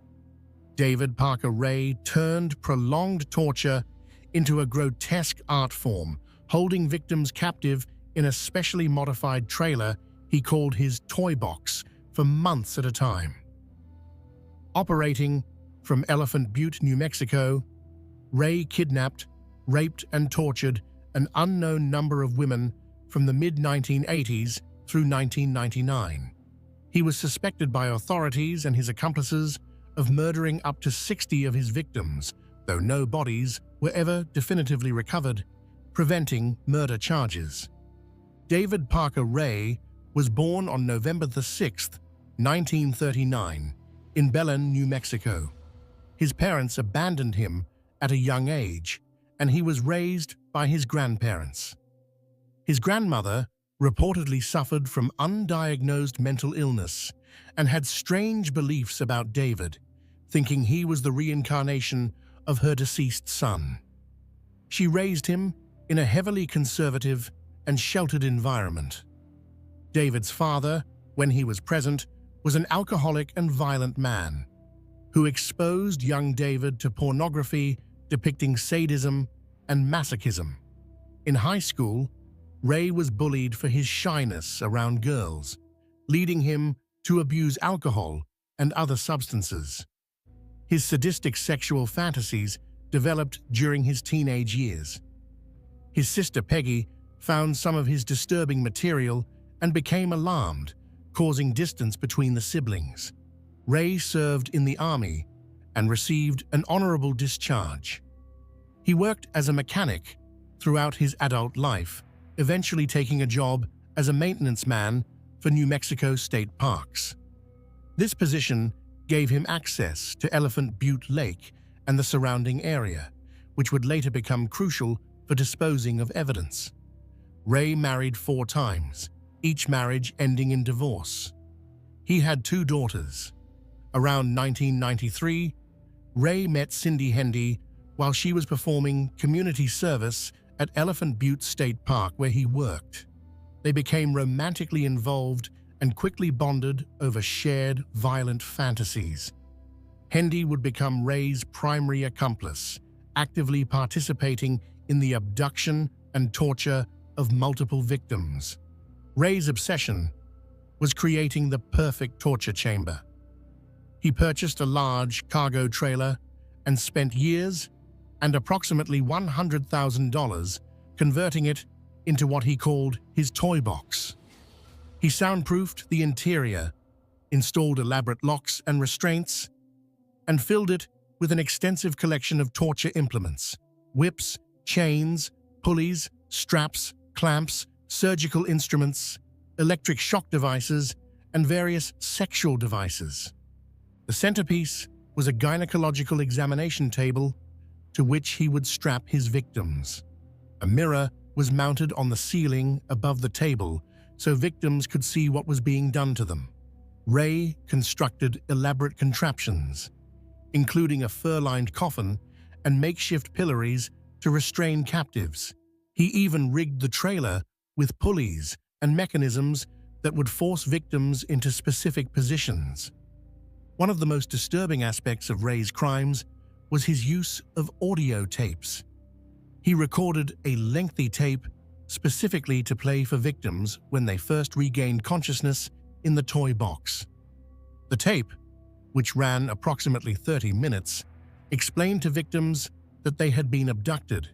David Parker Ray turned prolonged torture into a grotesque art form, holding victims captive in a specially modified trailer he called his toy box for months at a time. Operating from Elephant Butte, New Mexico, Ray kidnapped, raped, and tortured an unknown number of women from the mid-1980s through 1999. He was suspected by authorities and his accomplices of murdering up to 60 of his victims, though no bodies were ever definitively recovered, preventing murder charges. David Parker Ray was born on November 6, 1939, in Belen, New Mexico. His parents abandoned him at a young age, and he was raised by his grandparents. His grandmother reportedly suffered from undiagnosed mental illness and had strange beliefs about David, thinking he was the reincarnation of her deceased son. She raised him in a heavily conservative and sheltered environment. David's father, when he was present, was an alcoholic and violent man who exposed young David to pornography depicting sadism and masochism. In high school, Ray was bullied for his shyness around girls, leading him to abuse alcohol and other substances. His sadistic sexual fantasies developed during his teenage years. His sister Peggy found some of his disturbing material and became alarmed, causing distance between the siblings. Ray served in the army and received an honorable discharge. He worked as a mechanic throughout his adult life, eventually taking a job as a maintenance man for New Mexico state parks. This position gave him access to Elephant Butte Lake and the surrounding area, which would later become crucial for disposing of evidence. Ray married 4 times, each marriage ending in divorce. He had 2 daughters. Around 1993, Ray met Cindy Hendy while she was performing community service at Elephant Butte State Park where he worked. They became romantically involved and quickly bonded over shared violent fantasies. Hendy would become Ray's primary accomplice, actively participating in the abduction and torture of multiple victims. Ray's obsession was creating the perfect torture chamber. He purchased a large cargo trailer and spent years and approximately $100,000 converting it into what he called his toy box. He soundproofed the interior, installed elaborate locks and restraints, and filled it with an extensive collection of torture implements: whips, chains, pulleys, straps, clamps, surgical instruments, electric shock devices, and various sexual devices. The centerpiece was a gynecological examination table to which he would strap his victims. A mirror was mounted on the ceiling above the table so victims could see what was being done to them. Ray constructed elaborate contraptions, including a fur-lined coffin and makeshift pillories to restrain captives. He even rigged the trailer with pulleys and mechanisms that would force victims into specific positions. One of the most disturbing aspects of Ray's crimes was his use of audio tapes. He recorded a lengthy tape specifically to play for victims when they first regained consciousness in the toy box. The tape, which ran approximately 30 minutes, explained to victims that they had been abducted,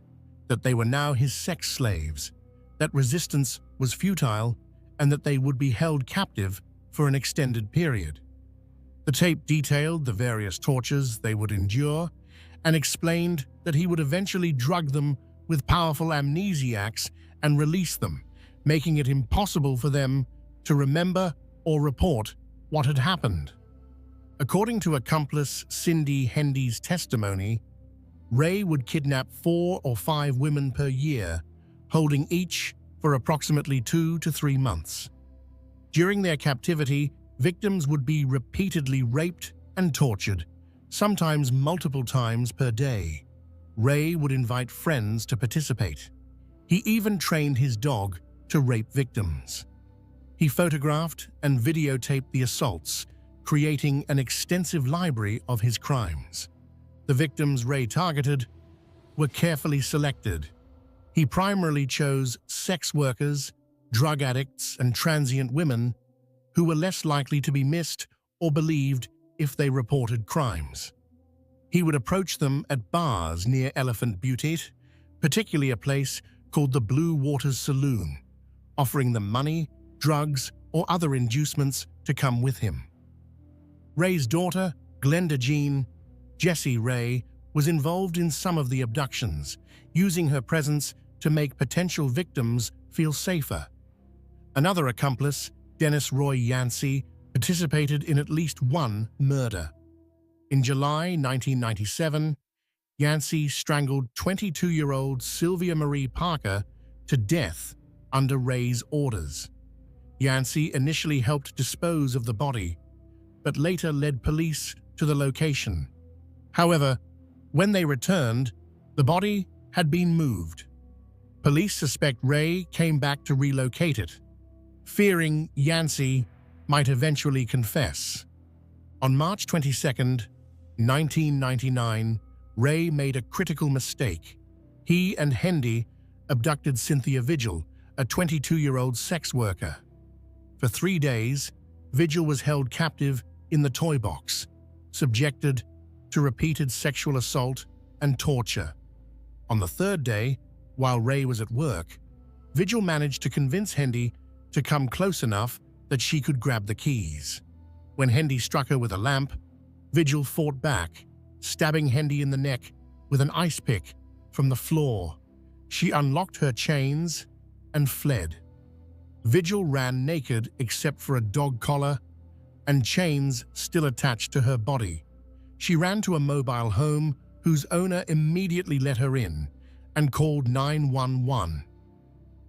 that they were now his sex slaves, that resistance was futile, and that they would be held captive for an extended period. The tape detailed the various tortures they would endure and explained that he would eventually drug them with powerful amnesiacs and release them, making it impossible for them to remember or report what had happened. According to accomplice Cindy Hendy's testimony, Ray would kidnap 4 or 5 women per year, holding each for approximately 2 to 3 months. During their captivity, victims would be repeatedly raped and tortured, sometimes multiple times per day. Ray would invite friends to participate. He even trained his dog to rape victims. He photographed and videotaped the assaults, creating an extensive library of his crimes. The victims Ray targeted were carefully selected. He primarily chose sex workers, drug addicts, and transient women who were less likely to be missed or believed if they reported crimes. He would approach them at bars near Elephant Butte, particularly a place called the Blue Waters Saloon, offering them money, drugs, or other inducements to come with him. Ray's daughter, Glenda Jean Jessie Ray, was involved in some of the abductions, using her presence to make potential victims feel safer. Another accomplice, Dennis Roy Yancey, participated in at least one murder. In July 1997, Yancey strangled 22-year-old Sylvia Marie Parker to death under Ray's orders. Yancey initially helped dispose of the body, but later led police to the location. However, when they returned, the body had been moved. Police suspect Ray came back to relocate it, fearing Yancey might eventually confess. On March 22, 1999, Ray made a critical mistake. He and Hendy abducted Cynthia Vigil, a 22-year-old sex worker. For 3 days, Vigil was held captive in the toy box, subjected to repeated sexual assault and torture. On the third day, while Ray was at work, Vigil managed to convince Hendy to come close enough that she could grab the keys. When Hendy struck her with a lamp, Vigil fought back, stabbing Hendy in the neck with an ice pick from the floor. She unlocked her chains and fled. Vigil ran naked except for a dog collar and chains still attached to her body. She ran to a mobile home whose owner immediately let her in and called 911.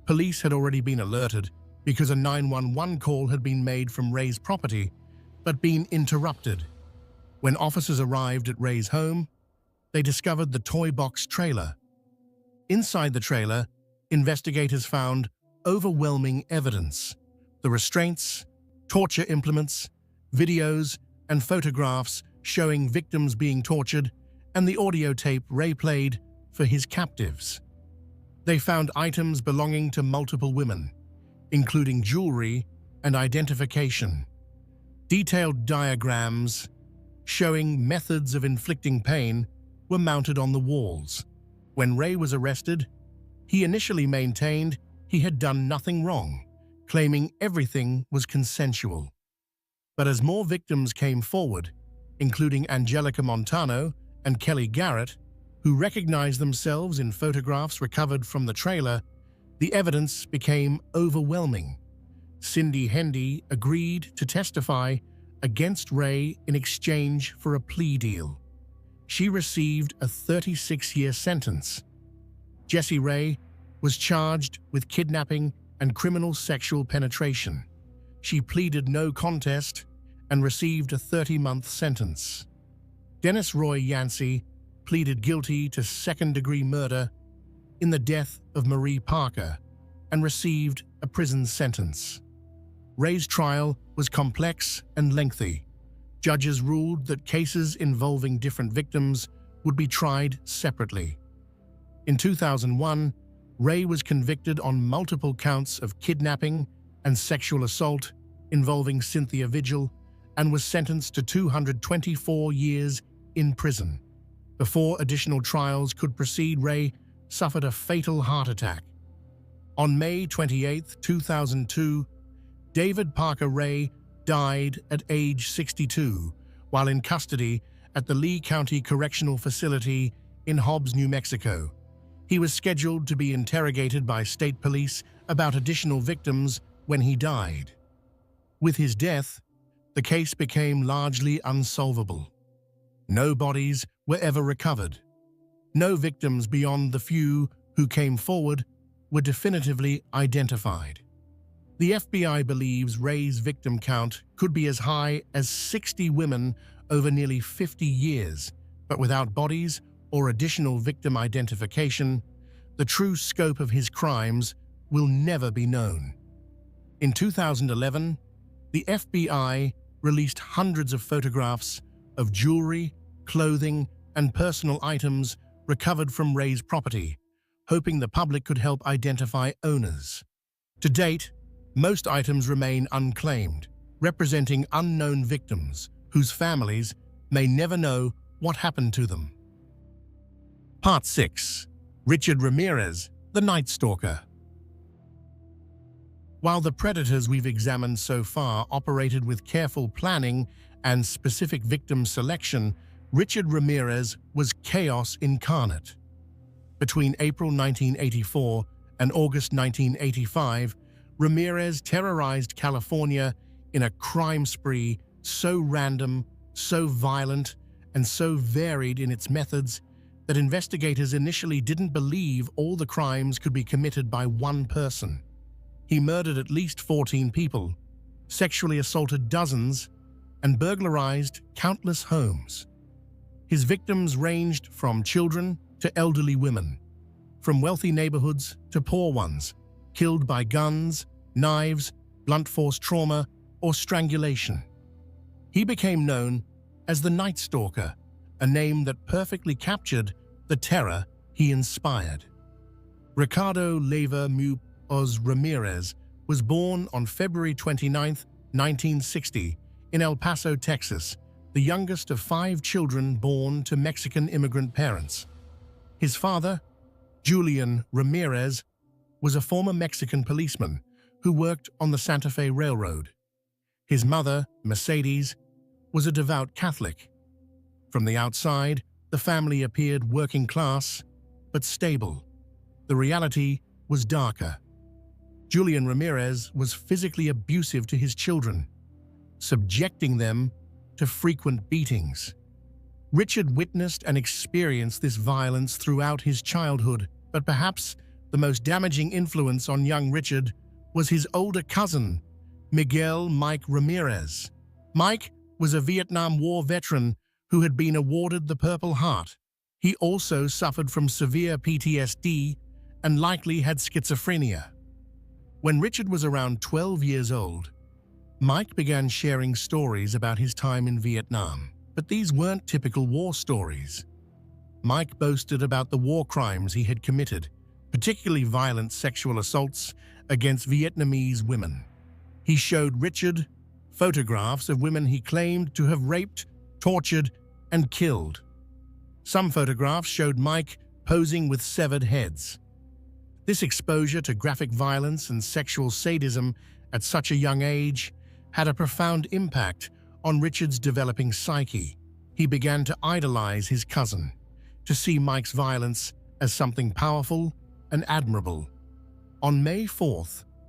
Police had already been alerted because a 911 call had been made from Ray's property but been interrupted. When officers arrived at Ray's home, they discovered the toy box trailer. Inside the trailer, investigators found overwhelming evidence: the restraints, torture implements, videos, and photographs showing victims being tortured, and the audio tape Ray played for his captives. They found items belonging to multiple women, including jewelry and identification. Detailed diagrams showing methods of inflicting pain were mounted on the walls. When Ray was arrested, he initially maintained he had done nothing wrong, claiming everything was consensual. But as more victims came forward, including Angelica Montano and Kelly Garrett, who recognized themselves in photographs recovered from the trailer, the evidence became overwhelming. Cindy Hendy agreed to testify against Ray in exchange for a plea deal. She received a 36-year sentence. Jessie Ray was charged with kidnapping and criminal sexual penetration. She pleaded no contest and received a 30-month sentence. Dennis Roy Yancey pleaded guilty to second-degree murder in the death of Marie Parker and received a prison sentence. Ray's trial was complex and lengthy. Judges ruled that cases involving different victims would be tried separately. In 2001, Ray was convicted on multiple counts of kidnapping and sexual assault involving Cynthia Vigil and was sentenced to 224 years in prison. Before additional trials could proceed, Ray suffered a fatal heart attack. On May 28, 2002, David Parker Ray died at age 62 while in custody at the Lee County Correctional Facility in Hobbs, New Mexico. He was scheduled to be interrogated by state police about additional victims when he died. With his death, the case became largely unsolvable. No bodies were ever recovered. No victims beyond the few who came forward were definitively identified. The FBI believes Ray's victim count could be as high as 60 women over nearly 50 years, but without bodies or additional victim identification, the true scope of his crimes will never be known. In 2011, the FBI released hundreds of photographs of jewelry, clothing, and personal items recovered from Ray's property, hoping the public could help identify owners. To date, most items remain unclaimed, representing unknown victims whose families may never know what happened to them. Part 6. Richard Ramirez, the Night Stalker. While the predators we've examined so far operated with careful planning and specific victim selection, Richard Ramirez was chaos incarnate. Between April 1984 and August 1985, Ramirez terrorized California in a crime spree so random, so violent, and so varied in its methods that investigators initially didn't believe all the crimes could be committed by one person. He murdered at least 14 people, sexually assaulted dozens, and burglarized countless homes. His victims ranged from children to elderly women. from wealthy neighborhoods to poor ones, killed by guns, knives, blunt force trauma, or strangulation. He became known as the Night Stalker, a name that perfectly captured the terror he inspired. Ricardo Leyva Muñoz Ramirez was born on February 29, 1960, in El Paso, Texas, the youngest of 5 children born to Mexican immigrant parents. His father, Julian Ramirez, was a former Mexican policeman who worked on the Santa Fe Railroad. His mother, Mercedes, was a devout Catholic. From the outside, the family appeared working class, but stable. The reality was darker. Julian Ramirez was physically abusive to his children, subjecting them to frequent beatings. Richard witnessed and experienced this violence throughout his childhood, but perhaps the most damaging influence on young Richard was his older cousin, Miguel Mike Ramirez. Mike was a Vietnam War veteran who had been awarded the Purple Heart. He also suffered from severe PTSD and likely had schizophrenia. When Richard was around 12 years old, Mike began sharing stories about his time in Vietnam. But these weren't typical war stories. Mike boasted about the war crimes he had committed, particularly violent sexual assaults against Vietnamese women. He showed Richard photographs of women he claimed to have raped, tortured, and killed. Some photographs showed Mike posing with severed heads. This exposure to graphic violence and sexual sadism at such a young age had a profound impact on Richard's developing psyche. He began to idolize his cousin, to see Mike's violence as something powerful and admirable. On May 4,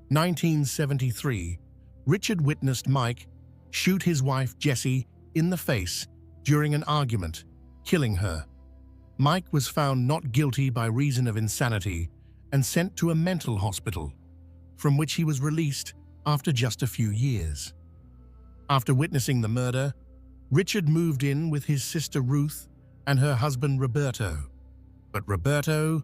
1973, Richard witnessed Mike shoot his wife Jessie in the face during an argument, killing her. Mike was found not guilty by reason of insanity and sent to a mental hospital, from which he was released after just a few years. After witnessing the murder, Richard moved in with his sister Ruth and her husband Roberto. But Roberto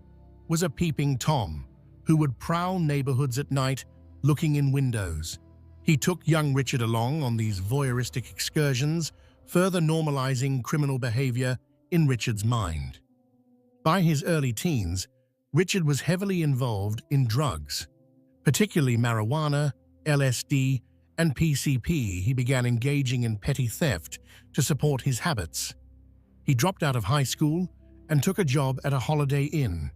was a peeping Tom who would prowl neighborhoods at night looking in windows. He took young Richard along on these voyeuristic excursions, further normalizing criminal behavior in Richard's mind. By his early teens, Richard was heavily involved in drugs, particularly marijuana, LSD, and PCP. He began engaging in petty theft to support his habits. He dropped out of high school and took a job at a Holiday Inn,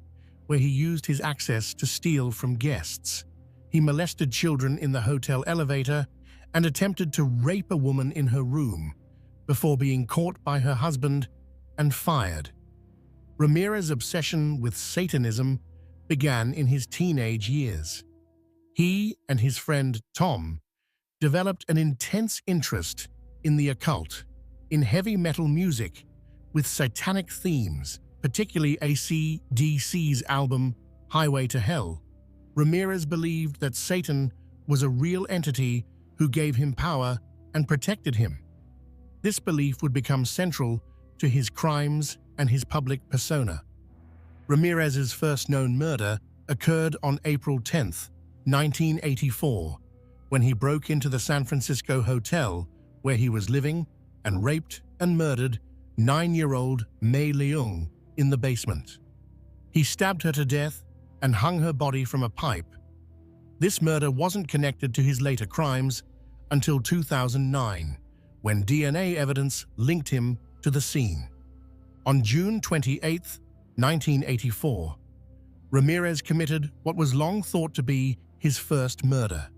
where he used his access to steal from guests. He molested children in the hotel elevator and attempted to rape a woman in her room before being caught by her husband and fired. Ramirez's obsession with Satanism began in his teenage years. He and his friend Tom developed an intense interest in the occult, in heavy metal music with satanic themes, particularly AC/DC's album Highway to Hell. Ramirez believed that Satan was a real entity who gave him power and protected him. This belief would become central to his crimes and his public persona. Ramirez's first known murder occurred on April 10, 1984, when he broke into the San Francisco hotel where he was living and raped and murdered 9-year-old Mei Leung in the basement. He stabbed her to death and hung her body from a pipe. This murder wasn't connected to his later crimes until 2009, when DNA evidence linked him to the scene. On June 28, 1984, Ramirez committed what was long thought to be his first murder.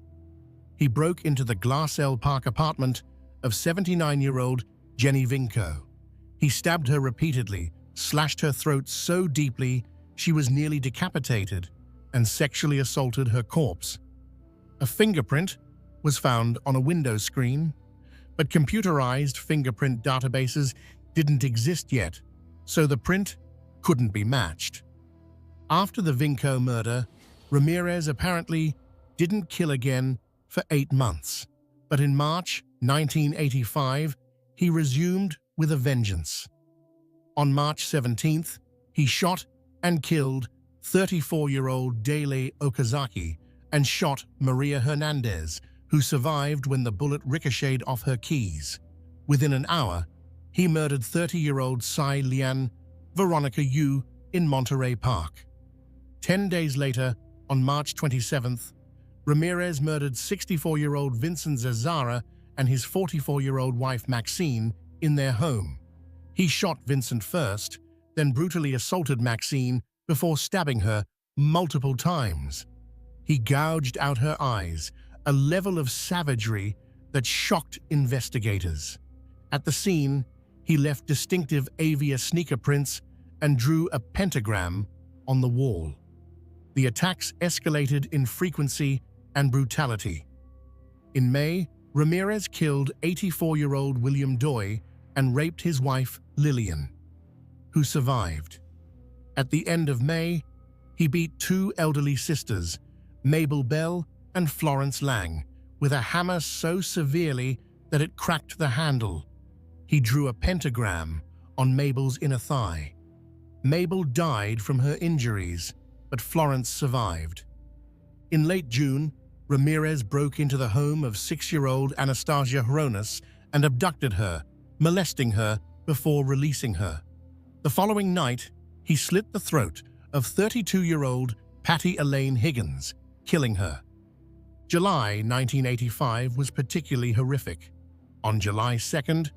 He broke into the Glassell Park apartment of 79-year-old Jenny Vinco. He stabbed her repeatedly, slashed her throat so deeply she was nearly decapitated, and sexually assaulted her corpse. A fingerprint was found on a window screen, but computerized fingerprint databases didn't exist yet, so the print couldn't be matched. After the Vinco murder, Ramirez apparently didn't kill again for 8 months, but in March 1985, he resumed with a vengeance. On March 17th, he shot and killed 34-year-old Dele Okazaki, and shot Maria Hernandez, who survived when the bullet ricocheted off her keys. Within an hour, he murdered 30-year-old Tsai Lian Veronica Yu in Monterey Park. 10 days later, on March 27th, Ramirez murdered 64-year-old Vincent Zazara and his 44-year-old wife Maxine in their home. He shot Vincent first, then brutally assaulted Maxine before stabbing her multiple times. He gouged out her eyes, a level of savagery that shocked investigators. At the scene, he left distinctive Avia sneaker prints and drew a pentagram on the wall. The attacks escalated in frequency and brutality. In May, Ramirez killed 84-year-old William Doi and raped his wife, Lillian, who survived. At the end of May, he beat two elderly sisters, Mabel Bell and Florence Lang, with a hammer so severely that it cracked the handle. He drew a pentagram on Mabel's inner thigh. Mabel died from her injuries, but Florence survived. In late June, Ramirez broke into the home of 6-year-old Anastasia Hronis and abducted her, molesting her before releasing her. The following night, he slit the throat of 32-year-old Patty Elaine Higgins, killing her. July 1985 was particularly horrific. On July 2nd,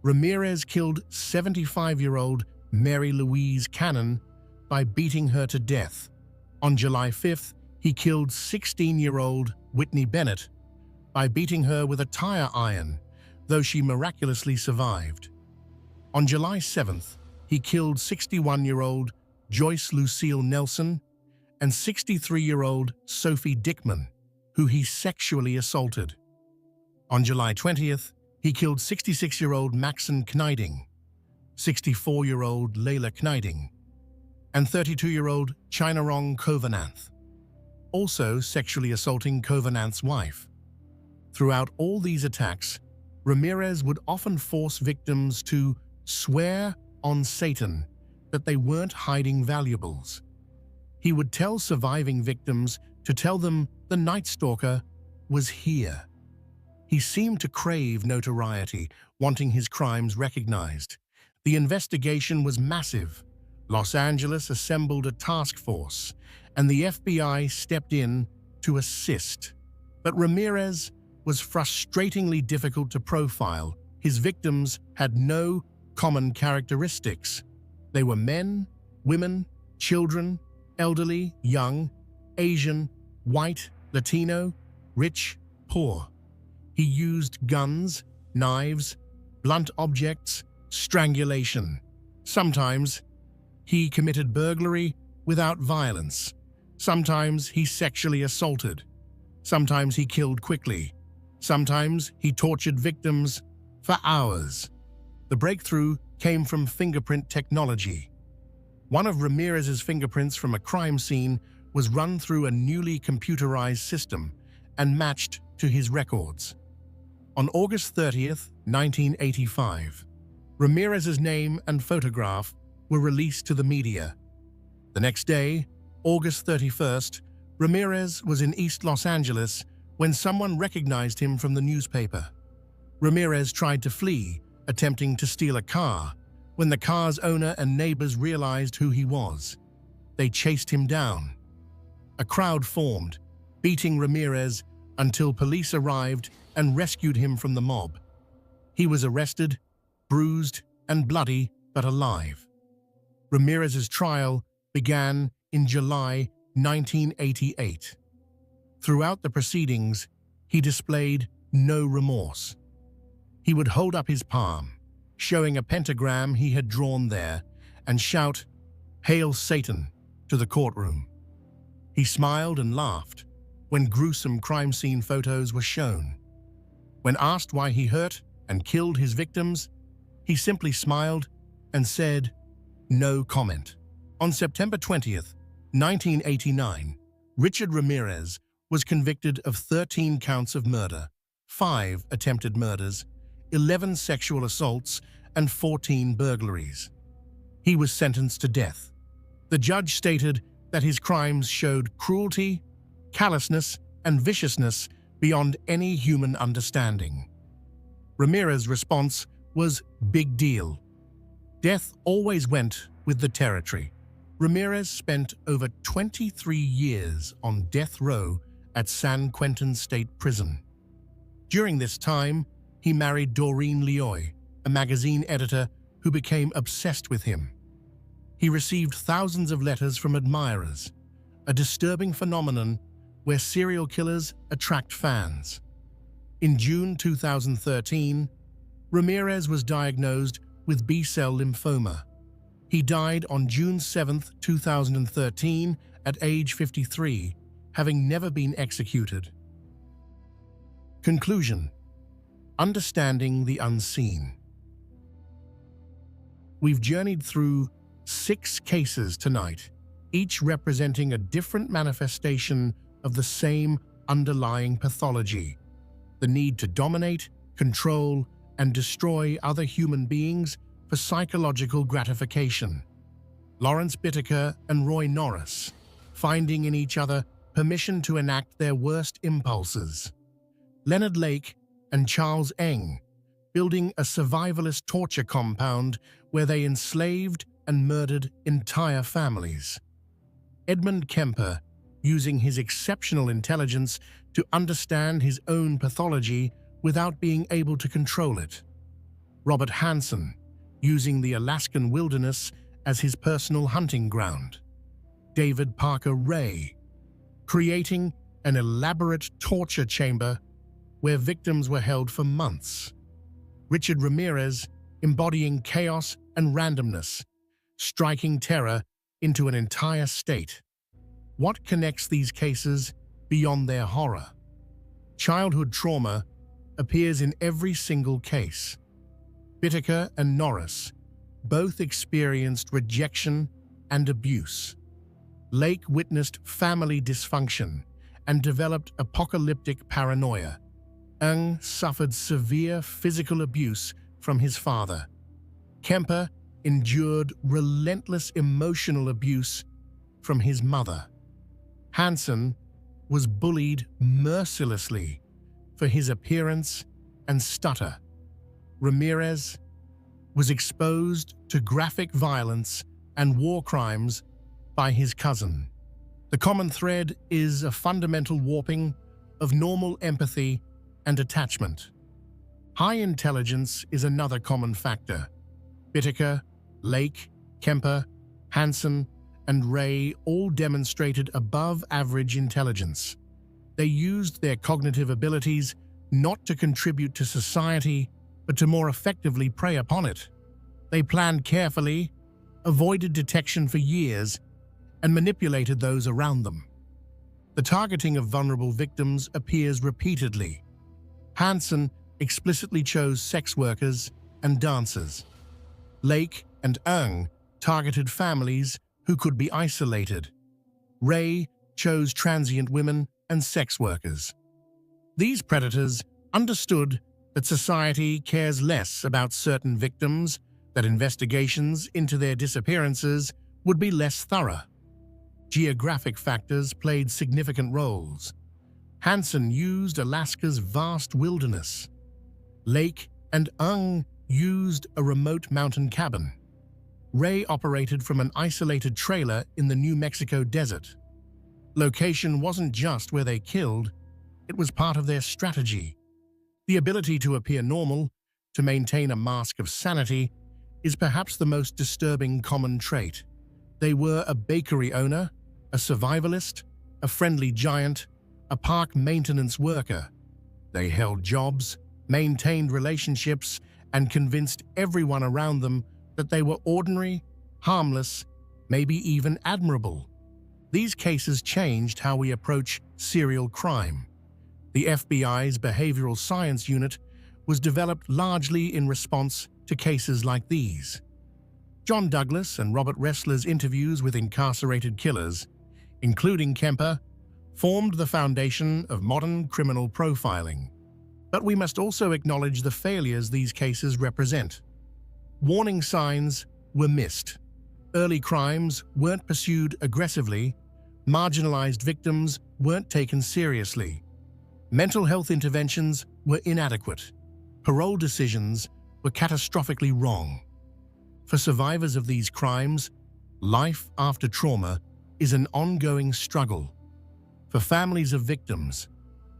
Ramirez killed 75-year-old Mary Louise Cannon by beating her to death. On July 5th, he killed 16-year-old Whitney Bennett by beating her with a tire iron, though she miraculously survived. On July 7th, he killed 61-year-old Joyce Lucille Nelson and 63-year-old Sophie Dickman, who he sexually assaulted. On July 20th, he killed 66-year-old Maxine Kneiding, 64-year-old Layla Kneiding, and 32-year-old Chinarong Kovananth, also sexually assaulting Kovananth's wife. Throughout all these attacks, Ramirez would often force victims to swear on Satan that they weren't hiding valuables. He would tell surviving victims to tell them the Night Stalker was here. He seemed to crave notoriety, wanting his crimes recognized. The investigation was massive. Los Angeles assembled a task force, and the FBI stepped in to assist. But Ramirez was frustratingly difficult to profile. His victims had no common characteristics. They were men, women, children, elderly, young, Asian, white, Latino, rich, poor. He used guns, knives, blunt objects, strangulation. Sometimes he committed burglary without violence. Sometimes he sexually assaulted. Sometimes he killed quickly. Sometimes he tortured victims for hours. The breakthrough came from fingerprint technology. One of Ramirez's fingerprints from a crime scene was run through a newly computerized system and matched to his records. On August 30th, 1985, Ramirez's name and photograph were released to the media. The next day, August 31st, Ramirez was in East Los Angeles when someone recognized him from the newspaper. Ramirez tried to flee, attempting to steal a car, when the car's owner and neighbors realized who he was. They chased him down. A crowd formed, beating Ramirez until police arrived and rescued him from the mob. He was arrested, bruised and bloody, but alive. Ramirez's trial began in July 1988. Throughout the proceedings, he displayed no remorse. He would hold up his palm, showing a pentagram he had drawn there, and shout, "Hail Satan," to the courtroom. He smiled and laughed when gruesome crime scene photos were shown. When asked why he hurt and killed his victims, he simply smiled and said, "No comment." On September 20th, 1989, Richard Ramirez was convicted of 13 counts of murder, 5 attempted murders, 11 sexual assaults, and 14 burglaries. He was sentenced to death. The judge stated that his crimes showed cruelty, callousness, and viciousness beyond any human understanding. Ramirez's response was big deal. Death always went with the territory. Ramirez spent over 23 years on death row at San Quentin State Prison. During this time, he married Doreen Lioy, a magazine editor who became obsessed with him. He received thousands of letters from admirers, a disturbing phenomenon where serial killers attract fans. In June 2013, Ramirez was diagnosed with B-cell lymphoma. He died on June 7, 2013, at age 53, having never been executed. Conclusion: understanding the unseen. We've journeyed through 6 cases tonight, each representing a different manifestation of the same underlying pathology: the need to dominate, control, and destroy other human beings for psychological gratification. Lawrence Bittaker and Roy Norris, finding in each other permission to enact their worst impulses. Leonard Lake and Charles Ng, building a survivalist torture compound where they enslaved and murdered entire families. Edmund Kemper, using his exceptional intelligence to understand his own pathology without being able to control it. Robert Hansen, using the Alaskan wilderness as his personal hunting ground. David Parker Ray, creating an elaborate torture chamber where victims were held for months. Richard Ramirez, embodying chaos and randomness, striking terror into an entire state. What connects these cases beyond their horror? Childhood trauma appears in every single case. Bittaker and Norris both experienced rejection and abuse. Lake witnessed family dysfunction and developed apocalyptic paranoia. Ng suffered severe physical abuse from his father. Kemper endured relentless emotional abuse from his mother. Hansen was bullied mercilessly for his appearance and stutter. Ramirez was exposed to graphic violence and war crimes by his cousin. The common thread is a fundamental warping of normal empathy and attachment. High intelligence is another common factor. Bittaker, Lake, Kemper, Hansen, and Ray all demonstrated above-average intelligence. They used their cognitive abilities not to contribute to society, but to more effectively prey upon it. They planned carefully, avoided detection for years, and manipulated those around them. The targeting of vulnerable victims appears repeatedly. Hansen explicitly chose sex workers and dancers. Lake and Ng targeted families who could be isolated. Ray chose transient women and sex workers. These predators understood that society cares less about certain victims, that investigations into their disappearances would be less thorough. Geographic factors played significant roles. Hansen used Alaska's vast wilderness. Lake and Ng used a remote mountain cabin. Ray operated from an isolated trailer in the New Mexico desert. Location wasn't just where they killed, it was part of their strategy. The ability to appear normal, to maintain a mask of sanity, is perhaps the most disturbing common trait. They were a bakery owner, a survivalist, a friendly giant, a park maintenance worker. They held jobs, maintained relationships, and convinced everyone around them that they were ordinary, harmless, maybe even admirable. These cases changed how we approach serial crime. The FBI's Behavioral Science Unit was developed largely in response to cases like these. John Douglas and Robert Ressler's interviews with incarcerated killers, including Kemper, formed the foundation of modern criminal profiling. But we must also acknowledge the failures these cases represent. Warning signs were missed. Early crimes weren't pursued aggressively, marginalized victims weren't taken seriously. Mental health interventions were inadequate. Parole decisions were catastrophically wrong. For survivors of these crimes, life after trauma is an ongoing struggle. For families of victims,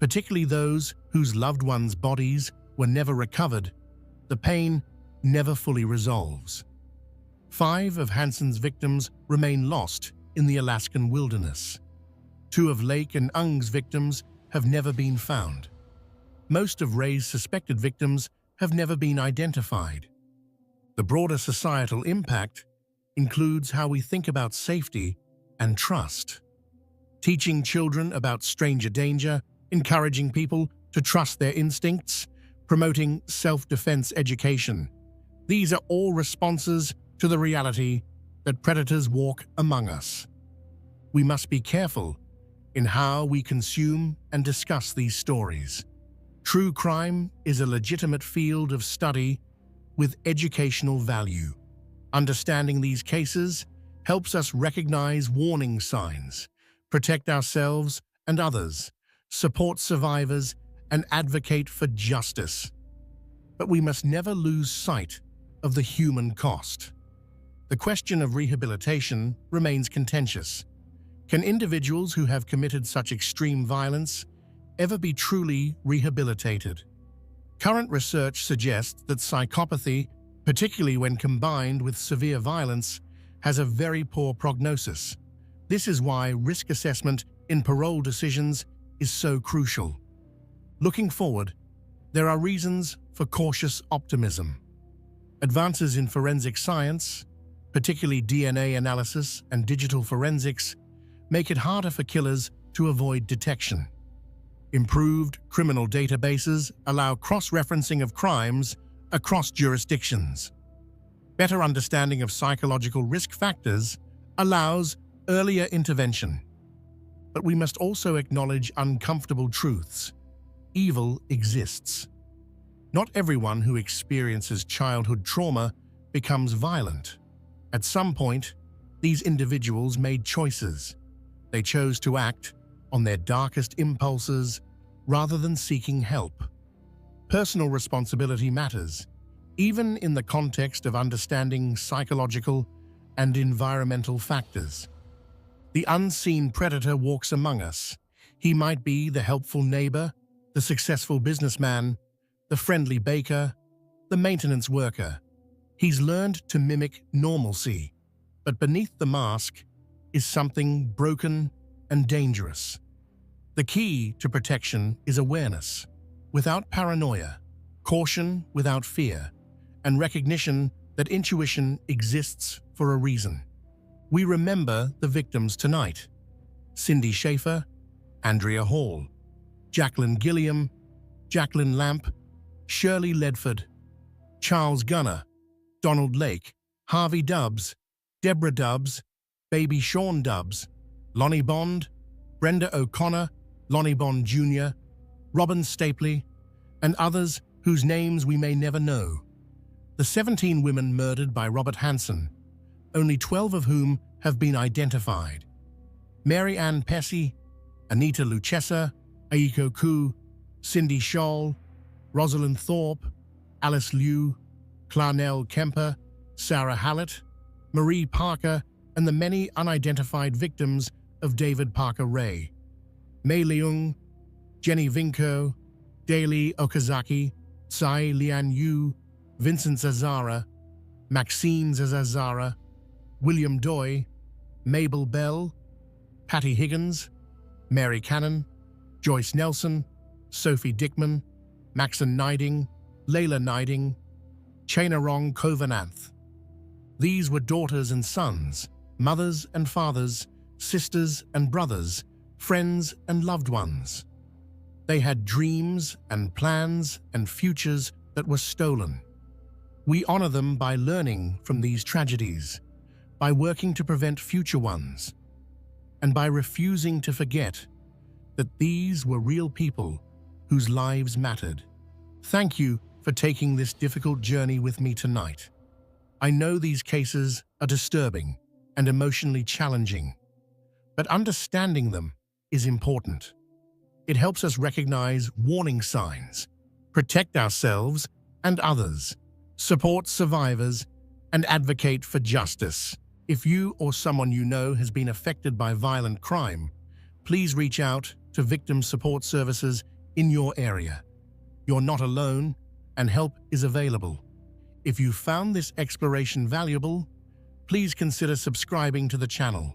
particularly those whose loved ones' bodies were never recovered, the pain never fully resolves. 5 of Hanson's victims remain lost in the Alaskan wilderness. 2 of Lake and Ung's victims have never been found. Most of Ray's suspected victims have never been identified. The broader societal impact includes how we think about safety and trust. Teaching children about stranger danger, encouraging people to trust their instincts, promoting self-defense education. These are all responses to the reality that predators walk among us. We must be careful in how we consume and discuss these stories. True crime is a legitimate field of study with educational value. Understanding these cases helps us recognize warning signs, protect ourselves and others, support survivors, and advocate for justice. But we must never lose sight of the human cost. The question of rehabilitation remains contentious. Can individuals who have committed such extreme violence ever be truly rehabilitated? Current research suggests that psychopathy, particularly when combined with severe violence, has a very poor prognosis. This is why risk assessment in parole decisions is so crucial. Looking forward, there are reasons for cautious optimism. Advances in forensic science, particularly DNA analysis and digital forensics, make it harder for killers to avoid detection. Improved criminal databases allow cross-referencing of crimes across jurisdictions. Better understanding of psychological risk factors allows earlier intervention. But we must also acknowledge uncomfortable truths. Evil exists. Not everyone who experiences childhood trauma becomes violent. At some point, these individuals made choices. They chose to act on their darkest impulses rather than seeking help. Personal responsibility matters, even in the context of understanding psychological and environmental factors. The unseen predator walks among us. He might be the helpful neighbor, the successful businessman, the friendly baker, the maintenance worker. He's learned to mimic normalcy, but beneath the mask is something broken and dangerous. The key to protection is awareness, without paranoia, caution without fear, and recognition that intuition exists for a reason. We remember the victims tonight: Cindy Schaefer, Andrea Hall, Jacqueline Gilliam, Jacqueline Lamp, Shirley Ledford, Charles Gunner, Donald Lake, Harvey Dubbs, Deborah Dubbs, Baby Sean Dubbs, Lonnie Bond, Brenda O'Connor, Lonnie Bond Jr., Robin Stapley, and others whose names we may never know. The 17 women murdered by Robert Hanson, only 12 of whom have been identified. Mary Ann Pesce, Anita Luchessa, Aiko Koo, Cindy Scholl, Rosalind Thorpe, Alice Liu, Clarnell Kemper, Sarah Hallett, Marie Parker, and the many unidentified victims of David Parker Ray. Mei Leung, Jenny Vinko, Daly Okazaki, Tsai Lian Yu, Vincent Zazara, Maxine Zazara, William Doi, Mabel Bell, Patty Higgins, Mary Cannon, Joyce Nelson, Sophie Dickman, Maxon Niding, Layla Niding, Chainarong Kovananth. These were daughters and sons, mothers and fathers, sisters and brothers, friends and loved ones. They had dreams and plans and futures that were stolen. We honor them by learning from these tragedies, by working to prevent future ones, and by refusing to forget that these were real people whose lives mattered. Thank you for taking this difficult journey with me tonight. I know these cases are disturbing, and emotionally challenging. But understanding them is important. It helps us recognize warning signs, protect ourselves and others, support survivors, and advocate for justice. If you or someone you know has been affected by violent crime, please reach out to victim support services in your area. You're not alone, and help is available. If you found this exploration valuable, please consider subscribing to the channel.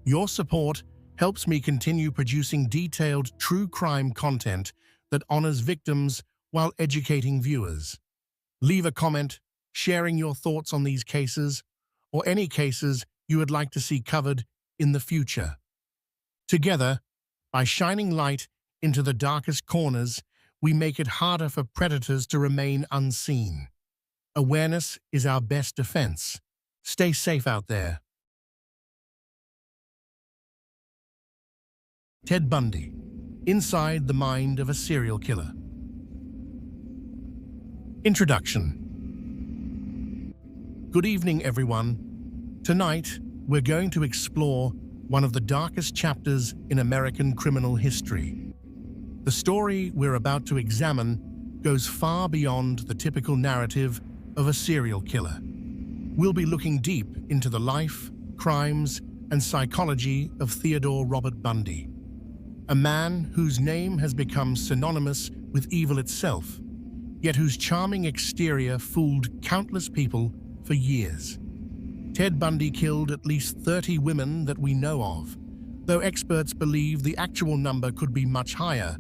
Your support helps me continue producing detailed true crime content that honors victims while educating viewers. Leave a comment sharing your thoughts on these cases or any cases you would like to see covered in the future. Together, by shining light into the darkest corners, we make it harder for predators to remain unseen. Awareness is our best defense. Stay safe out there. Ted Bundy, inside the mind of a serial killer. Introduction. Good evening, everyone. Tonight, we're going to explore one of the darkest chapters in American criminal history. The story we're about to examine goes far beyond the typical narrative of a serial killer. We'll be looking deep into the life, crimes, and psychology of Theodore Robert Bundy, a man whose name has become synonymous with evil itself, yet whose charming exterior fooled countless people for years. Ted Bundy killed at least 30 women that we know of, though experts believe the actual number could be much higher,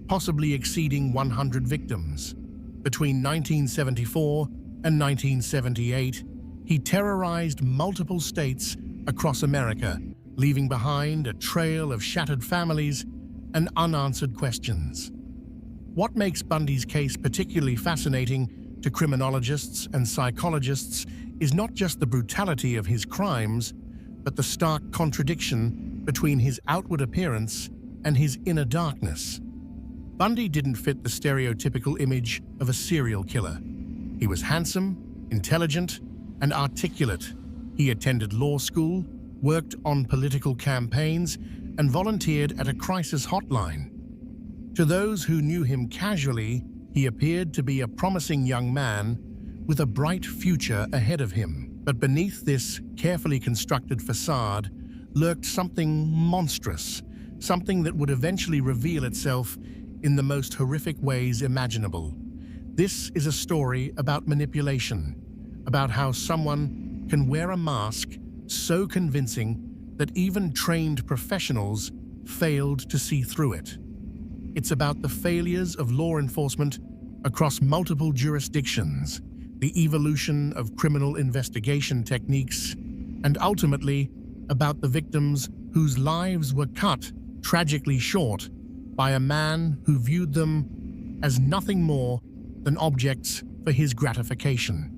possibly exceeding 100 victims. Between 1974 and 1978, he terrorized multiple states across America, leaving behind a trail of shattered families and unanswered questions. What makes Bundy's case particularly fascinating to criminologists and psychologists is not just the brutality of his crimes, but the stark contradiction between his outward appearance and his inner darkness. Bundy didn't fit the stereotypical image of a serial killer. He was handsome, intelligent, and articulate. He attended law school, worked on political campaigns, and volunteered at a crisis hotline. To those who knew him casually, he appeared to be a promising young man with a bright future ahead of him. But beneath this carefully constructed facade lurked something monstrous, something that would eventually reveal itself in the most horrific ways imaginable. This is a story about manipulation, about how someone can wear a mask so convincing that even trained professionals failed to see through it. It's about the failures of law enforcement across multiple jurisdictions, the evolution of criminal investigation techniques, and ultimately about the victims whose lives were cut tragically short by a man who viewed them as nothing more than objects for his gratification.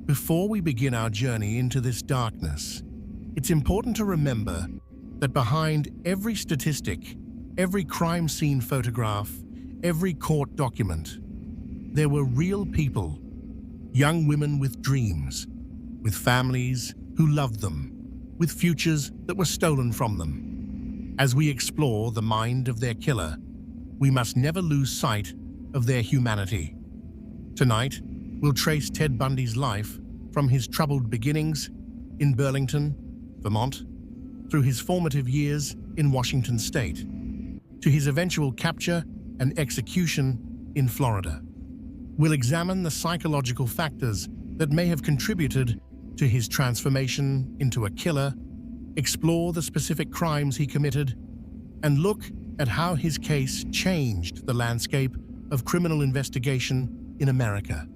Before we begin our journey into this darkness, it's important to remember that behind every statistic, every crime scene photograph, every court document, there were real people, young women with dreams, with families who loved them, with futures that were stolen from them. As we explore the mind of their killer, we must never lose sight of their humanity. Tonight, we'll trace Ted Bundy's life from his troubled beginnings in Burlington, Vermont, through his formative years in Washington State, to his eventual capture and execution in Florida. We'll examine the psychological factors that may have contributed to his transformation into a killer, explore the specific crimes he committed, and look at how his case changed the landscape of criminal investigation in America.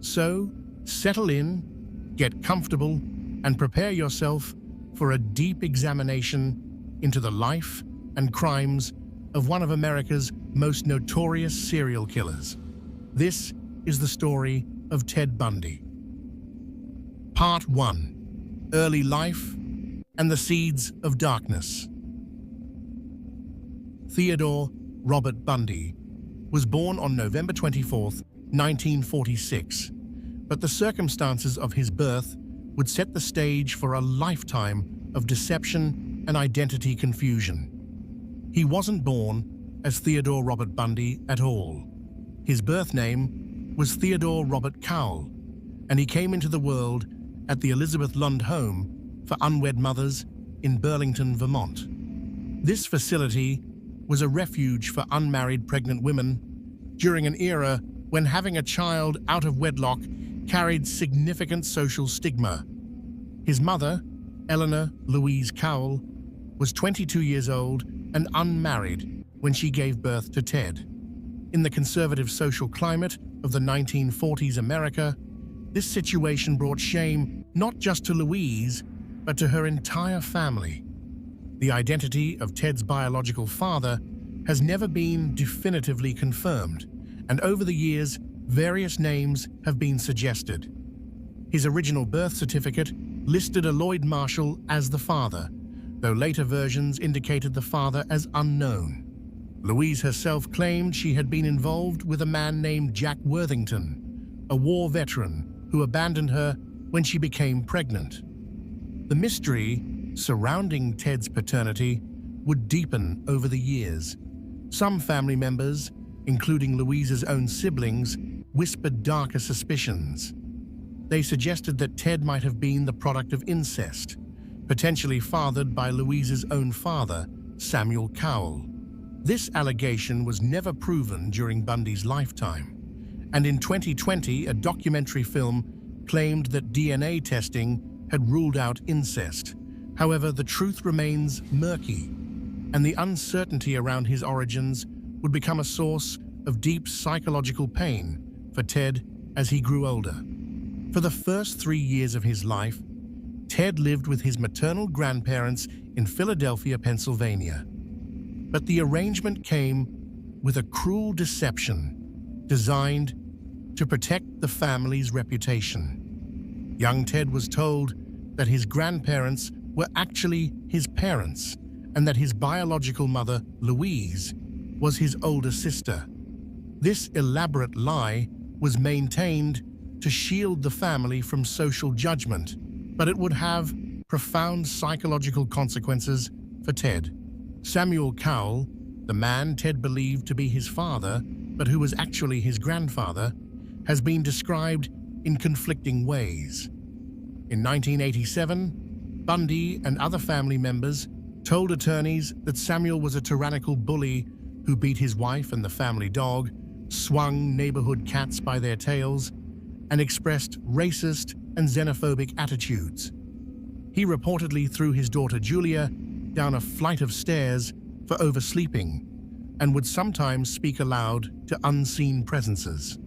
So, settle in, get comfortable, and prepare yourself for a deep examination into the life and crimes of one of America's most notorious serial killers. This is the story of Ted Bundy. Part 1: Early Life and the Seeds of Darkness. Theodore Robert Bundy was born on November 24, 1946, but the circumstances of his birth would set the stage for a lifetime of deception and identity confusion. He wasn't born as Theodore Robert Bundy at all. His birth name was Theodore Robert Cowell, and he came into the world at the Elizabeth Lund Home for Unwed Mothers in Burlington, Vermont. This facility was a refuge for unmarried pregnant women during an era when having a child out of wedlock carried significant social stigma. His mother, Eleanor Louise Cowell, was 22 years old and unmarried when she gave birth to Ted. In the conservative social climate of the 1940s America, this situation brought shame not just to Louise, but to her entire family. The identity of Ted's biological father has never been definitively confirmed, and over the years, various names have been suggested. His original birth certificate listed a Lloyd Marshall as the father, though later versions indicated the father as unknown. Louise herself claimed she had been involved with a man named Jack Worthington, a war veteran who abandoned her when she became pregnant. The mystery surrounding Ted's paternity would deepen over the years. Some family members, including Louise's own siblings, whispered darker suspicions. They suggested that Ted might have been the product of incest, potentially fathered by Louise's own father, Samuel Cowell. This allegation was never proven during Bundy's lifetime, and in 2020, a documentary film claimed that DNA testing had ruled out incest. However, the truth remains murky, and the uncertainty around his origins would become a source of deep psychological pain for Ted as he grew older. For the first 3 years of his life, Ted lived with his maternal grandparents in Philadelphia, Pennsylvania. But the arrangement came with a cruel deception designed to protect the family's reputation. Young Ted was told that his grandparents were actually his parents and that his biological mother, Louise, was his older sister. This elaborate lie was maintained to shield the family from social judgment, but it would have profound psychological consequences for Ted. Samuel Cowell, the man Ted believed to be his father, but who was actually his grandfather, has been described in conflicting ways. In 1987, Bundy and other family members told attorneys that Samuel was a tyrannical bully who beat his wife and the family dog, swung neighborhood cats by their tails, and expressed racist and xenophobic attitudes. He reportedly threw his daughter Julia down a flight of stairs for oversleeping and would sometimes speak aloud to unseen presences.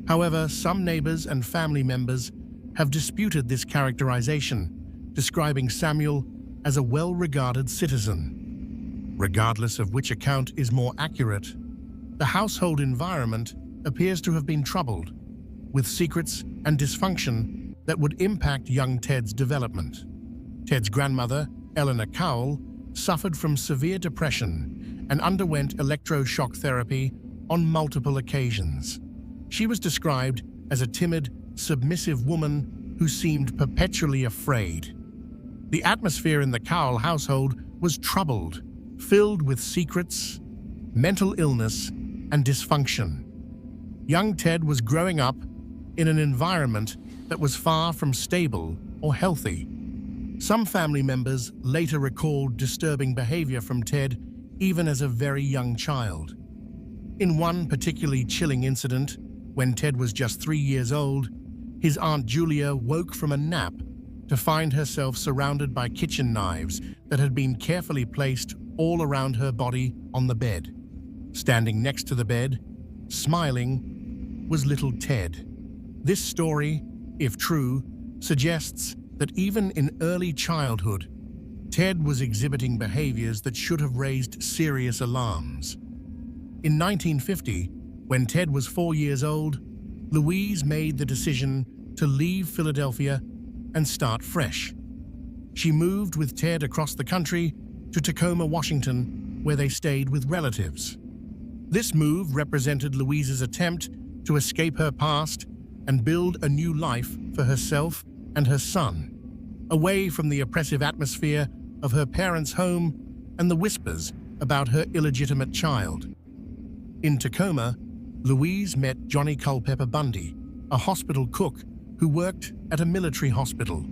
However, some neighbors and family members have disputed this characterization, describing Samuel as a well-regarded citizen. Regardless of which account is more accurate, the household environment appears to have been troubled, with secrets and dysfunction that would impact young Ted's development. Ted's grandmother, Eleanor Cowell, suffered from severe depression and underwent electroshock therapy on multiple occasions. She was described as a timid, submissive woman who seemed perpetually afraid. The atmosphere in the Cowell household was troubled, filled with secrets, mental illness, and dysfunction. Young Ted was growing up in an environment that was far from stable or healthy. Some family members later recalled disturbing behavior from Ted even as a very young child. In one particularly chilling incident, when Ted was just 3 years old, his Aunt Julia woke from a nap to find herself surrounded by kitchen knives that had been carefully placed all around her body on the bed. Standing next to the bed, smiling, was little Ted. This story, if true, suggests that even in early childhood, Ted was exhibiting behaviors that should have raised serious alarms. In 1950, when Ted was 4 years old, Louise made the decision to leave Philadelphia and start fresh. She moved with Ted across the country to Tacoma, Washington, where they stayed with relatives. This move represented Louise's attempt to escape her past and build a new life for herself and her son, away from the oppressive atmosphere of her parents' home and the whispers about her illegitimate child. In Tacoma, Louise met Johnny Culpepper Bundy, a hospital cook who worked at a military hospital.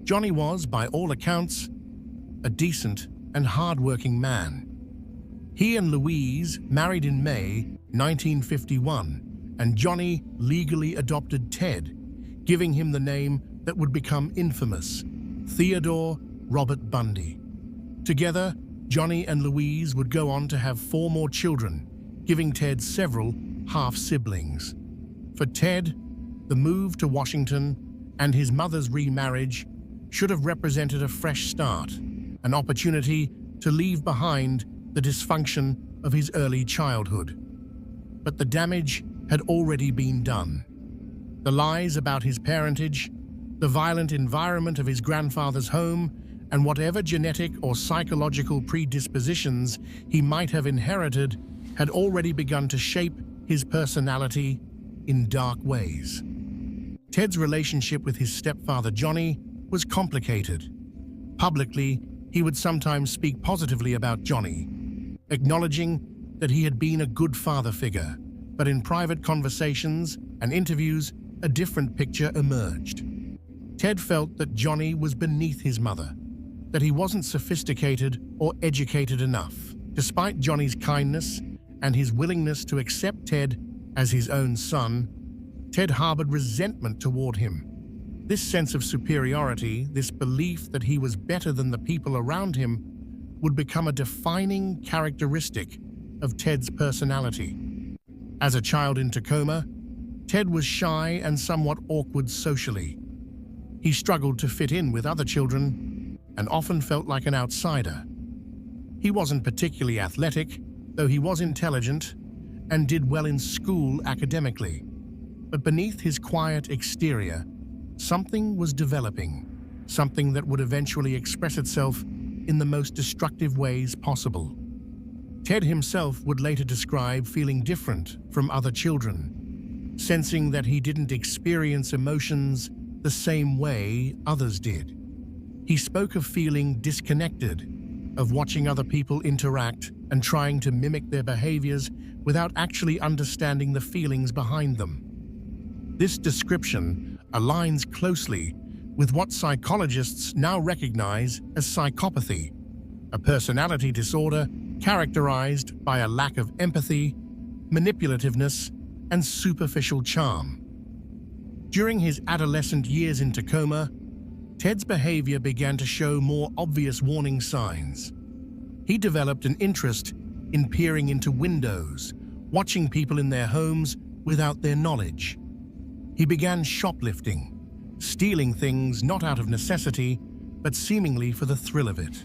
Johnny was, by all accounts, a decent and hard-working man. He and Louise married in May 1951, and Johnny legally adopted Ted, giving him the name that would become infamous, Theodore Robert Bundy. Together, Johnny and Louise would go on to have 4 more children, giving Ted several half-siblings. For Ted, the move to Washington and his mother's remarriage should have represented a fresh start, an opportunity to leave behind the dysfunction of his early childhood. But the damage had already been done. The lies about his parentage, the violent environment of his grandfather's home, and whatever genetic or psychological predispositions he might have inherited had already begun to shape his personality in dark ways. Ted's relationship with his stepfather Johnny was complicated. Publicly, he would sometimes speak positively about Johnny, acknowledging that he had been a good father figure, but in private conversations and interviews, a different picture emerged. Ted felt that Johnny was beneath his mother, that he wasn't sophisticated or educated enough. Despite Johnny's kindness and his willingness to accept Ted as his own son, Ted harbored resentment toward him. This sense of superiority, this belief that he was better than the people around him, would become a defining characteristic of Ted's personality. As a child in Tacoma, Ted was shy and somewhat awkward socially. He struggled to fit in with other children and often felt like an outsider. He wasn't particularly athletic, though he was intelligent and did well in school academically. But beneath his quiet exterior, something was developing, something that would eventually express itself in the most destructive ways possible. Ted himself would later describe feeling different from other children, sensing that he didn't experience emotions the same way others did. He spoke of feeling disconnected, of watching other people interact and trying to mimic their behaviors without actually understanding the feelings behind them. This description aligns closely with what psychologists now recognize as psychopathy, a personality disorder characterized by a lack of empathy, manipulativeness, and superficial charm. During his adolescent years in Tacoma, Ted's behavior began to show more obvious warning signs. He developed an interest in peering into windows, watching people in their homes without their knowledge. He began shoplifting, stealing things not out of necessity, but seemingly for the thrill of it.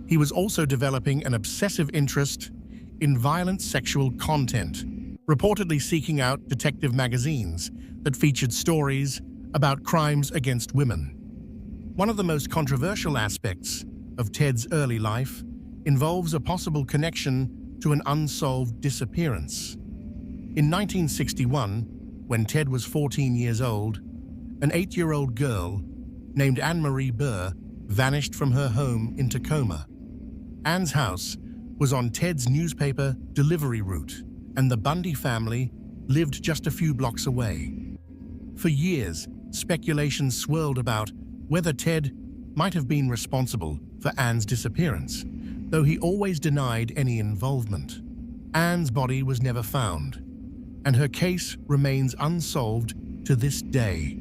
He was also developing an obsessive interest in violent sexual content, reportedly seeking out detective magazines that featured stories about crimes against women. One of the most controversial aspects of Ted's early life involves a possible connection to an unsolved disappearance. In 1961, when Ted was 14 years old, an 8-year-old girl named Anne Marie Burr vanished from her home in Tacoma. Anne's house was on Ted's newspaper delivery route, and the Bundy family lived just a few blocks away. For years, speculation swirled about whether Ted might have been responsible for Anne's disappearance, though he always denied any involvement. Anne's body was never found, and her case remains unsolved to this day.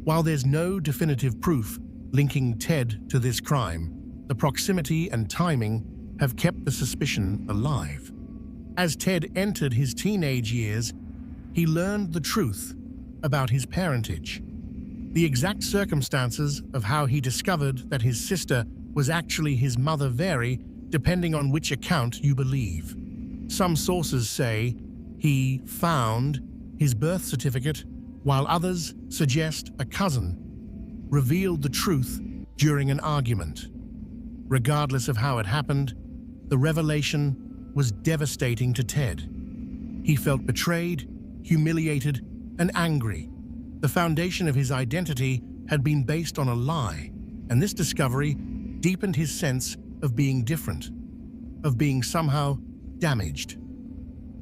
While there's no definitive proof linking Ted to this crime, the proximity and timing have kept the suspicion alive. As Ted entered his teenage years, he learned the truth about his parentage. The exact circumstances of how he discovered that his sister was actually his mother vary depending on which account you believe. Some sources say he found his birth certificate, while others suggest a cousin revealed the truth during an argument. Regardless of how it happened, the revelation was devastating to Ted. He felt betrayed, humiliated, and angry. The foundation of his identity had been based on a lie, and this discovery deepened his sense of being different, of being somehow damaged.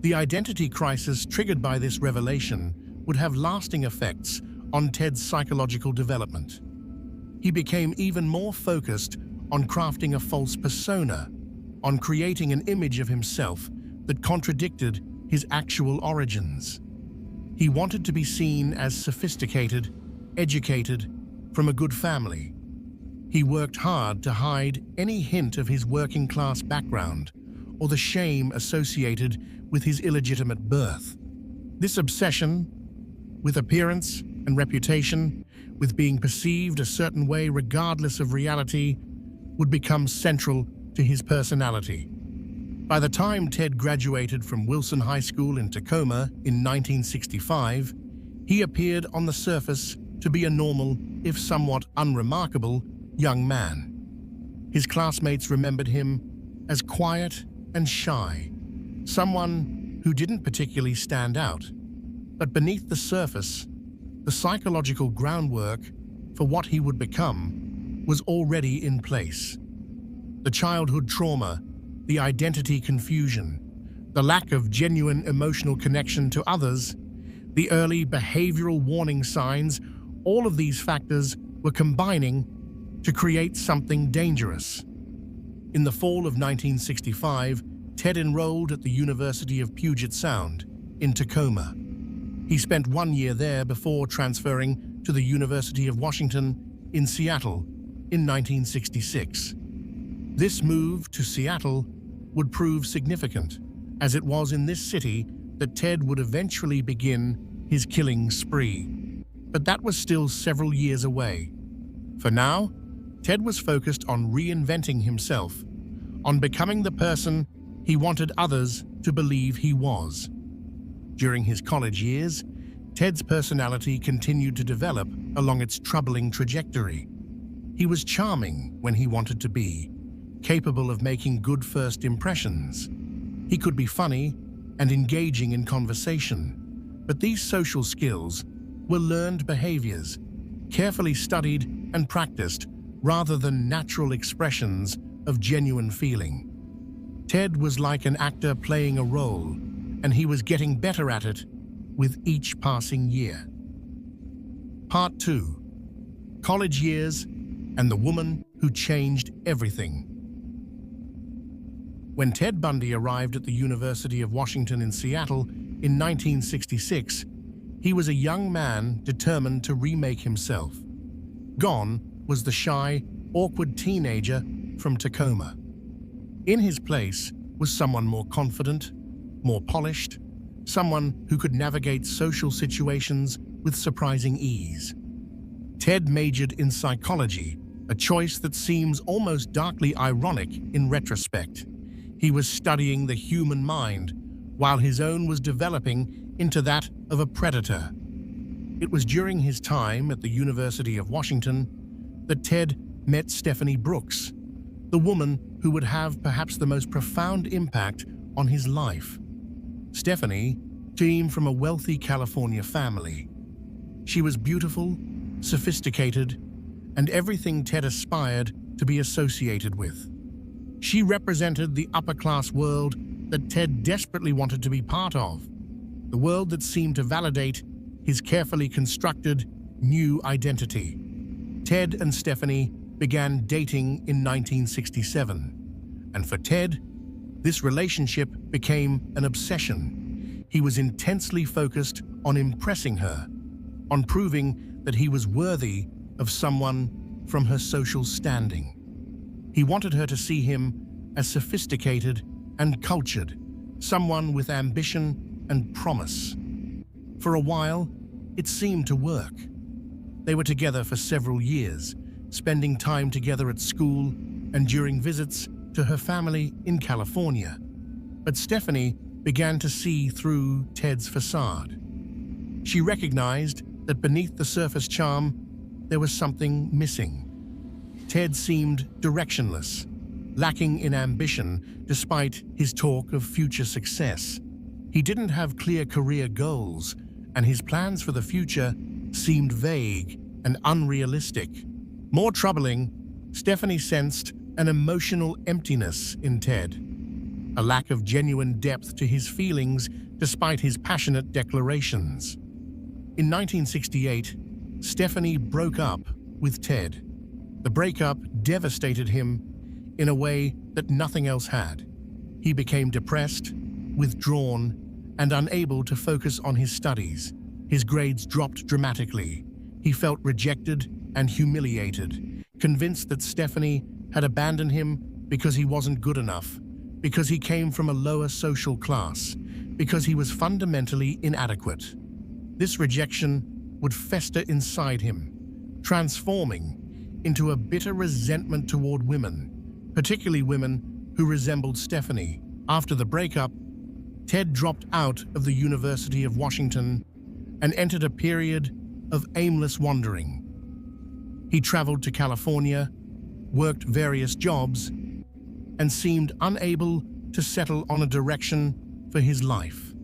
The identity crisis triggered by this revelation would have lasting effects on Ted's psychological development. He became even more focused on crafting a false persona, on creating an image of himself that contradicted his actual origins. He wanted to be seen as sophisticated, educated, from a good family. He worked hard to hide any hint of his working-class background or the shame associated with his illegitimate birth. This obsession with appearance and reputation, with being perceived a certain way regardless of reality, would become central to his personality. By the time Ted graduated from Wilson High School in Tacoma in 1965, he appeared on the surface to be a normal, if somewhat unremarkable, young man. His classmates remembered him as quiet and shy, someone who didn't particularly stand out. But beneath the surface, the psychological groundwork for what he would become was already in place. The childhood trauma, the identity confusion, the lack of genuine emotional connection to others, the early behavioral warning signs, all of these factors were combining to create something dangerous. In the fall of 1965, Ted enrolled at the University of Puget Sound in Tacoma. He spent 1 year there before transferring to the University of Washington in Seattle in 1966. This move to Seattle would prove significant, as it was in this city that Ted would eventually begin his killing spree. But that was still several years away. For now, Ted was focused on reinventing himself, on becoming the person he wanted others to believe he was. During his college years, Ted's personality continued to develop along its troubling trajectory. He was charming when he wanted to be, capable of making good first impressions. He could be funny and engaging in conversation, but these social skills were learned behaviors, carefully studied and practiced rather than natural expressions of genuine feeling. Ted was like an actor playing a role, and he was getting better at it with each passing year. Part 2. College Years and the Woman Who Changed Everything. When Ted Bundy arrived at the University of Washington in Seattle in 1966, he was a young man determined to remake himself. Gone was the shy, awkward teenager from Tacoma. In his place was someone more confident, more polished, someone who could navigate social situations with surprising ease. Ted majored in psychology, a choice that seems almost darkly ironic in retrospect. He was studying the human mind, while his own was developing into that of a predator. It was during his time at the University of Washington that Ted met Stephanie Brooks, the woman who would have perhaps the most profound impact on his life. Stephanie came from a wealthy California family. She was beautiful, sophisticated, and everything Ted aspired to be associated with. She represented the upper-class world that Ted desperately wanted to be part of, the world that seemed to validate his carefully constructed new identity. Ted and Stephanie began dating in 1967, and for Ted, this relationship became an obsession. He was intensely focused on impressing her, on proving that he was worthy of someone from her social standing. He wanted her to see him as sophisticated and cultured, someone with ambition and promise. For a while, it seemed to work. They were together for several years, spending time together at school and during visits to her family in California. But Stephanie began to see through Ted's facade. She recognized that beneath the surface charm, there was something missing. Ted seemed directionless, lacking in ambition despite his talk of future success. He didn't have clear career goals, and his plans for the future seemed vague and unrealistic. More troubling, Stephanie sensed an emotional emptiness in Ted, a lack of genuine depth to his feelings despite his passionate declarations. In 1968, Stephanie broke up with Ted. The breakup devastated him in a way that nothing else had. He became depressed, withdrawn, and unable to focus on his studies. His grades dropped dramatically. He felt rejected and humiliated, convinced that Stephanie had abandoned him because he wasn't good enough, because he came from a lower social class, because he was fundamentally inadequate. This rejection would fester inside him, transforming into a bitter resentment toward women, particularly women who resembled Stephanie. After the breakup, Ted dropped out of the University of Washington and entered a period of aimless wandering. He traveled to California, worked various jobs, and seemed unable to settle on a direction for his life.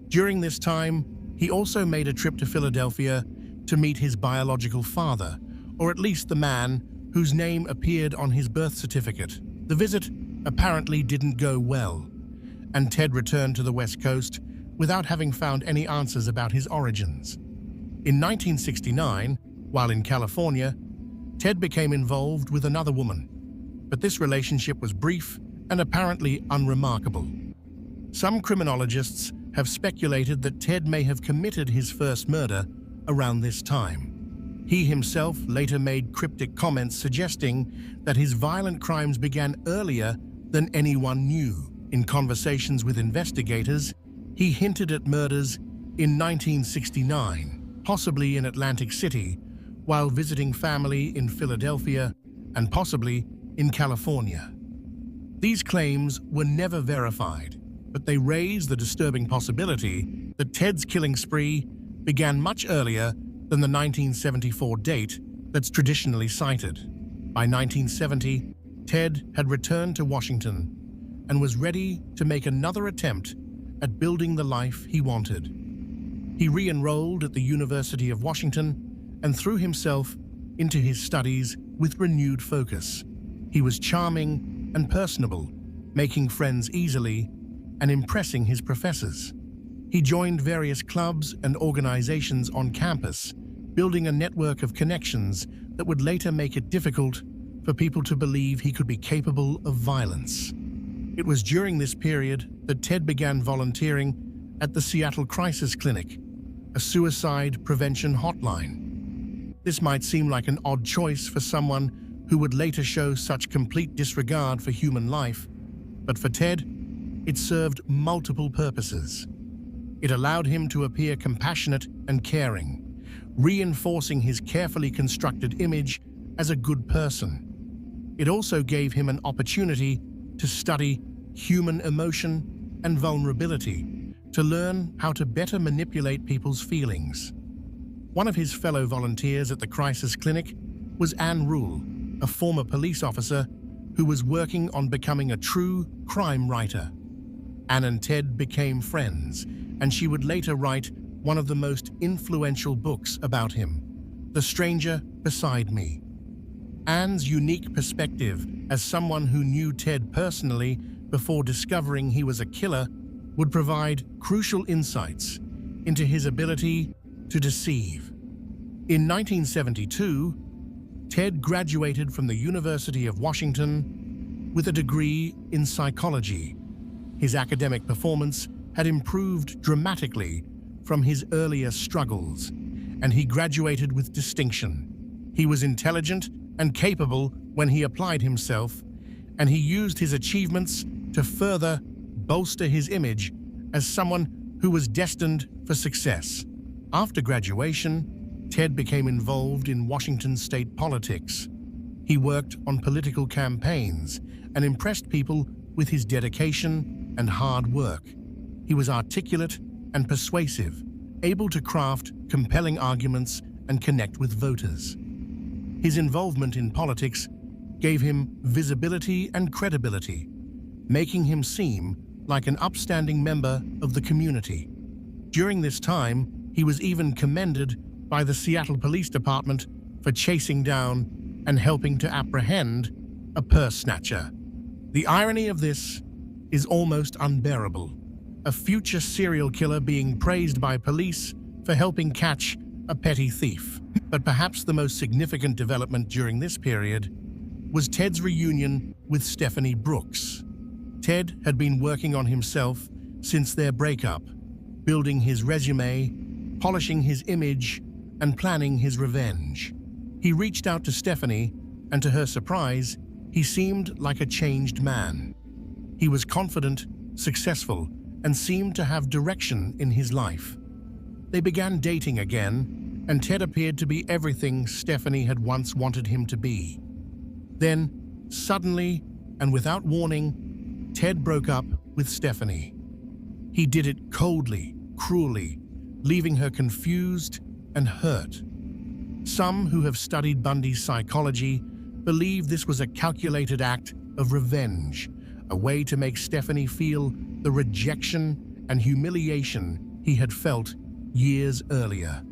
During this time, he also made a trip to Philadelphia to meet his biological father, or at least the man whose name appeared on his birth certificate. The visit apparently didn't go well, and Ted returned to the West Coast without having found any answers about his origins. In 1969, while in California, Ted became involved with another woman, but this relationship was brief and apparently unremarkable. Some criminologists have speculated that Ted may have committed his first murder around this time. He himself later made cryptic comments suggesting that his violent crimes began earlier than anyone knew. In conversations with investigators, he hinted at murders in 1969, possibly in Atlantic City, while visiting family in Philadelphia and possibly in California. These claims were never verified, but they raise the disturbing possibility that Ted's killing spree began much earlier than the 1974 date that's traditionally cited. By 1970, Ted had returned to Washington and was ready to make another attempt at building the life he wanted. He re-enrolled at the University of Washington and threw himself into his studies with renewed focus. He was charming and personable, making friends easily and impressing his professors. He joined various clubs and organizations on campus, building a network of connections that would later make it difficult for people to believe he could be capable of violence. It was during this period that Ted began volunteering at the Seattle Crisis Clinic, a suicide prevention hotline. This might seem like an odd choice for someone who would later show such complete disregard for human life, but for Ted, it served multiple purposes. It allowed him to appear compassionate and caring, reinforcing his carefully constructed image as a good person. It also gave him an opportunity to study human emotion and vulnerability, to learn how to better manipulate people's feelings. One of his fellow volunteers at the crisis clinic was Anne Rule, a former police officer who was working on becoming a true crime writer. Anne and Ted became friends, and she would later write one of the most influential books about him, The Stranger Beside Me. Anne's unique perspective as someone who knew Ted personally before discovering he was a killer would provide crucial insights into his ability to deceive. In 1972, Ted graduated from the University of Washington with a degree in psychology. His academic performance had improved dramatically from his earlier struggles, and he graduated with distinction. He was intelligent and capable when he applied himself, and he used his achievements to further bolster his image as someone who was destined for success. After graduation, Ted became involved in Washington state politics. He worked on political campaigns and impressed people with his dedication and hard work. He was articulate and persuasive, able to craft compelling arguments and connect with voters. His involvement in politics gave him visibility and credibility, making him seem like an upstanding member of the community. During this time, he was even commended by the Seattle Police Department for chasing down and helping to apprehend a purse snatcher. The irony of this is almost unbearable. A future serial killer being praised by police for helping catch a petty thief. But perhaps the most significant development during this period was Ted's reunion with Stephanie Brooks. Ted had been working on himself since their breakup, building his resume, polishing his image, and planning his revenge. He reached out to Stephanie, and to her surprise, he seemed like a changed man. He was confident, successful, and seemed to have direction in his life. They began dating again, and Ted appeared to be everything Stephanie had once wanted him to be. Then, suddenly, and without warning, Ted broke up with Stephanie. He did it coldly, cruelly, leaving her confused and hurt. Some who have studied Bundy's psychology believe this was a calculated act of revenge, a way to make Stephanie feel the rejection and humiliation he had felt years earlier.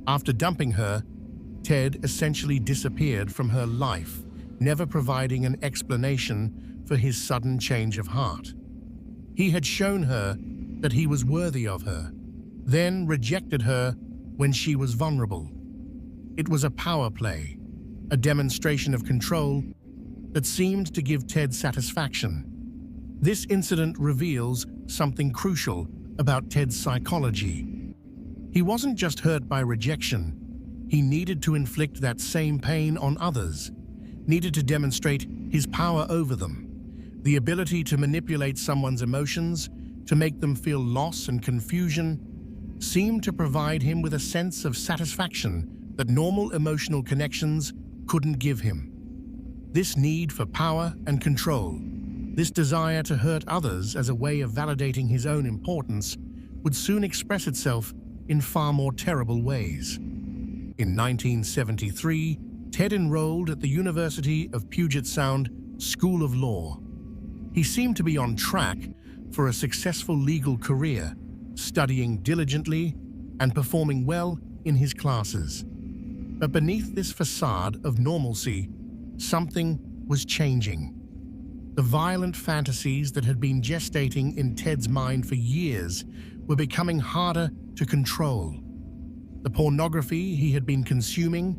After dumping her, Ted essentially disappeared from her life, never providing an explanation for his sudden change of heart. He had shown her that he was worthy of her, then rejected her when she was vulnerable. It was a power play, a demonstration of control that seemed to give Ted satisfaction. This incident reveals something crucial about Ted's psychology. He wasn't just hurt by rejection. He needed to inflict that same pain on others, needed to demonstrate his power over them. The ability to manipulate someone's emotions, to make them feel loss and confusion, seemed to provide him with a sense of satisfaction that normal emotional connections couldn't give him. This need for power and control, this desire to hurt others as a way of validating his own importance, would soon express itself in far more terrible ways. In 1973, Ted enrolled at the University of Puget Sound School of Law. He seemed to be on track for a successful legal career, studying diligently and performing well in his classes. But beneath this facade of normalcy, something was changing. The violent fantasies that had been gestating in Ted's mind for years were becoming harder to control. The pornography he had been consuming,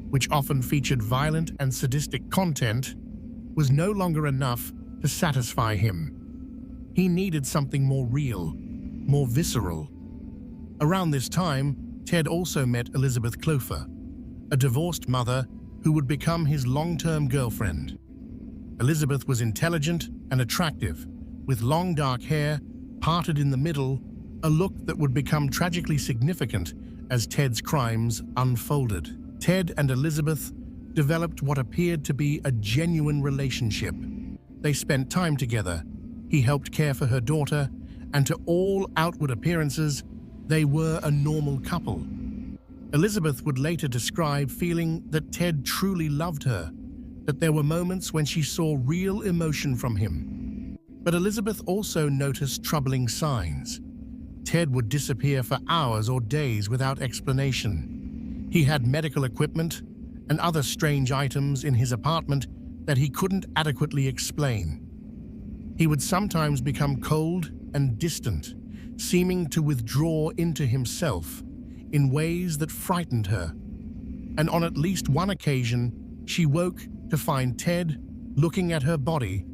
which often featured violent and sadistic content, was no longer enough to satisfy him. He needed something more real, more visceral. Around this time, Ted also met Elizabeth Clofer, a divorced mother who would become his long-term girlfriend. Elizabeth was intelligent and attractive, with long dark hair, parted in the middle, a look that would become tragically significant as Ted's crimes unfolded. Ted and Elizabeth developed what appeared to be a genuine relationship. They spent time together. He helped care for her daughter, and to all outward appearances, they were a normal couple. Elizabeth would later describe feeling that Ted truly loved her, that there were moments when she saw real emotion from him. But Elizabeth also noticed troubling signs. Ted would disappear for hours or days without explanation. He had medical equipment and other strange items in his apartment that he couldn't adequately explain. He would sometimes become cold and distant, seeming to withdraw into himself in ways that frightened her. And on at least one occasion, she woke to find Ted looking at her body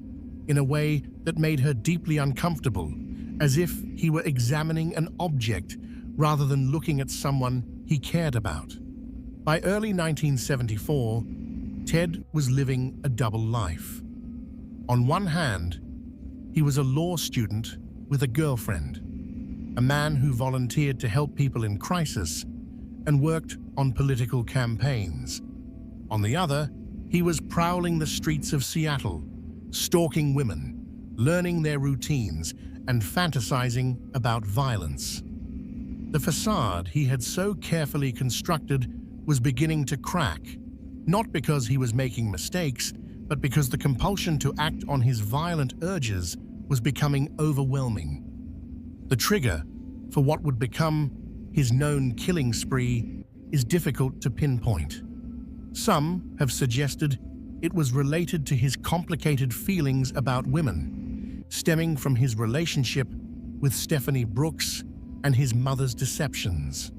in a way that made her deeply uncomfortable, as if he were examining an object rather than looking at someone he cared about. By early 1974, Ted was living a double life. On one hand, he was a law student with a girlfriend, a man who volunteered to help people in crisis and worked on political campaigns. On the other, he was prowling the streets of Seattle, stalking women, learning their routines, and fantasizing about violence. The facade he had so carefully constructed was beginning to crack, not because he was making mistakes, but because the compulsion to act on his violent urges was becoming overwhelming. The trigger for what would become his known killing spree is difficult to pinpoint. Some have suggested it was related to his complicated feelings about women, stemming from his relationship with Stephanie Brooks and his mother's deceptions.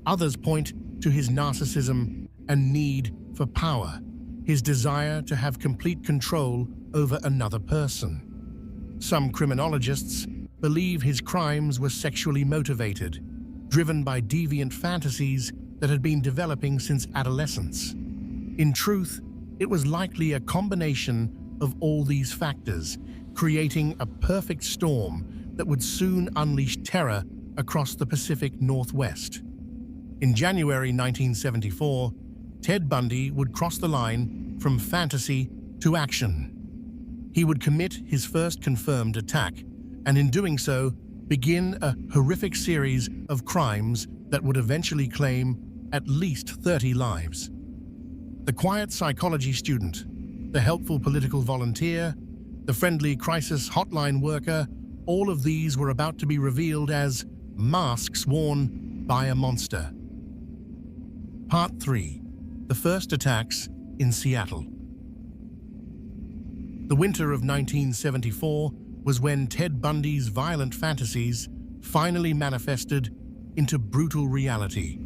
Others point to his narcissism and need for power, his desire to have complete control over another person. Some criminologists believe his crimes were sexually motivated, driven by deviant fantasies that had been developing since adolescence. In truth, it was likely a combination of all these factors, creating a perfect storm that would soon unleash terror across the Pacific Northwest. In January 1974, Ted Bundy would cross the line from fantasy to action. He would commit his first confirmed attack, and in doing so, begin a horrific series of crimes that would eventually claim at least 30 lives. The quiet psychology student, the helpful political volunteer, the friendly crisis hotline worker, all of these were about to be revealed as masks worn by a monster. Part 3. The first attacks in Seattle. The winter of 1974 was when Ted Bundy's violent fantasies finally manifested into brutal reality.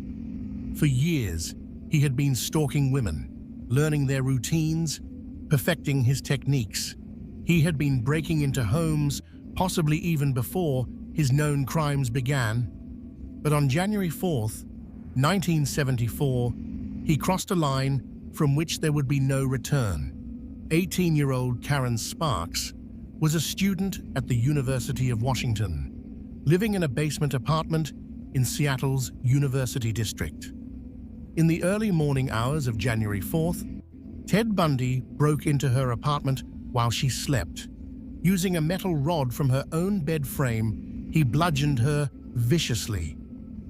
For years, he had been stalking women, learning their routines, perfecting his techniques. He had been breaking into homes, possibly even before his known crimes began. But on January 4th, 1974, he crossed a line from which there would be no return. 18-year-old Karen Sparks was a student at the University of Washington, living in a basement apartment in Seattle's University District. In the early morning hours of January 4th, Ted Bundy broke into her apartment while she slept. Using a metal rod from her own bed frame, he bludgeoned her viciously.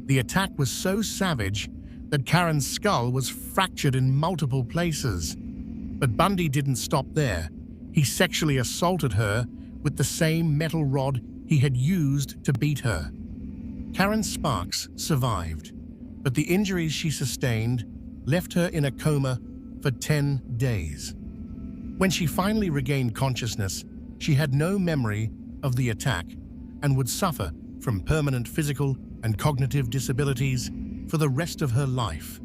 The attack was so savage that Karen's skull was fractured in multiple places. But Bundy didn't stop there. He sexually assaulted her with the same metal rod he had used to beat her. Karen Sparks survived, but the injuries she sustained left her in a coma for 10 days. When she finally regained consciousness, she had no memory of the attack and would suffer from permanent physical and cognitive disabilities for the rest of her life.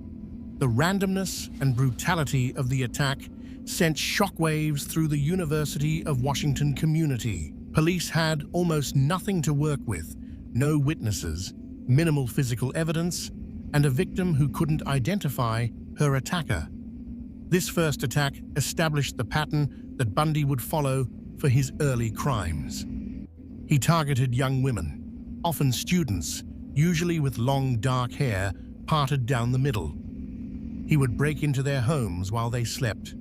The randomness and brutality of the attack sent shockwaves through the University of Washington community. Police had almost nothing to work with, no witnesses, minimal physical evidence, and a victim who couldn't identify her attacker. This first attack established the pattern that Bundy would follow for his early crimes. He targeted young women, often students, usually with long dark hair parted down the middle. He would break into their homes while they slept,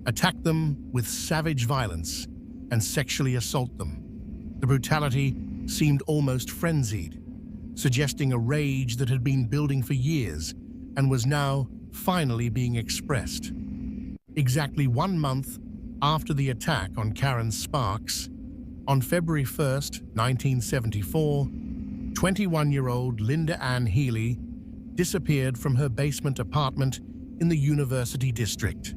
attack them with savage violence, and sexually assault them. The brutality seemed almost frenzied, suggesting a rage that had been building for years and was now finally being expressed. Exactly 1 month after the attack on Karen Sparks, on February 1st, 1974, 21-year-old Linda Ann Healy disappeared from her basement apartment in the University District.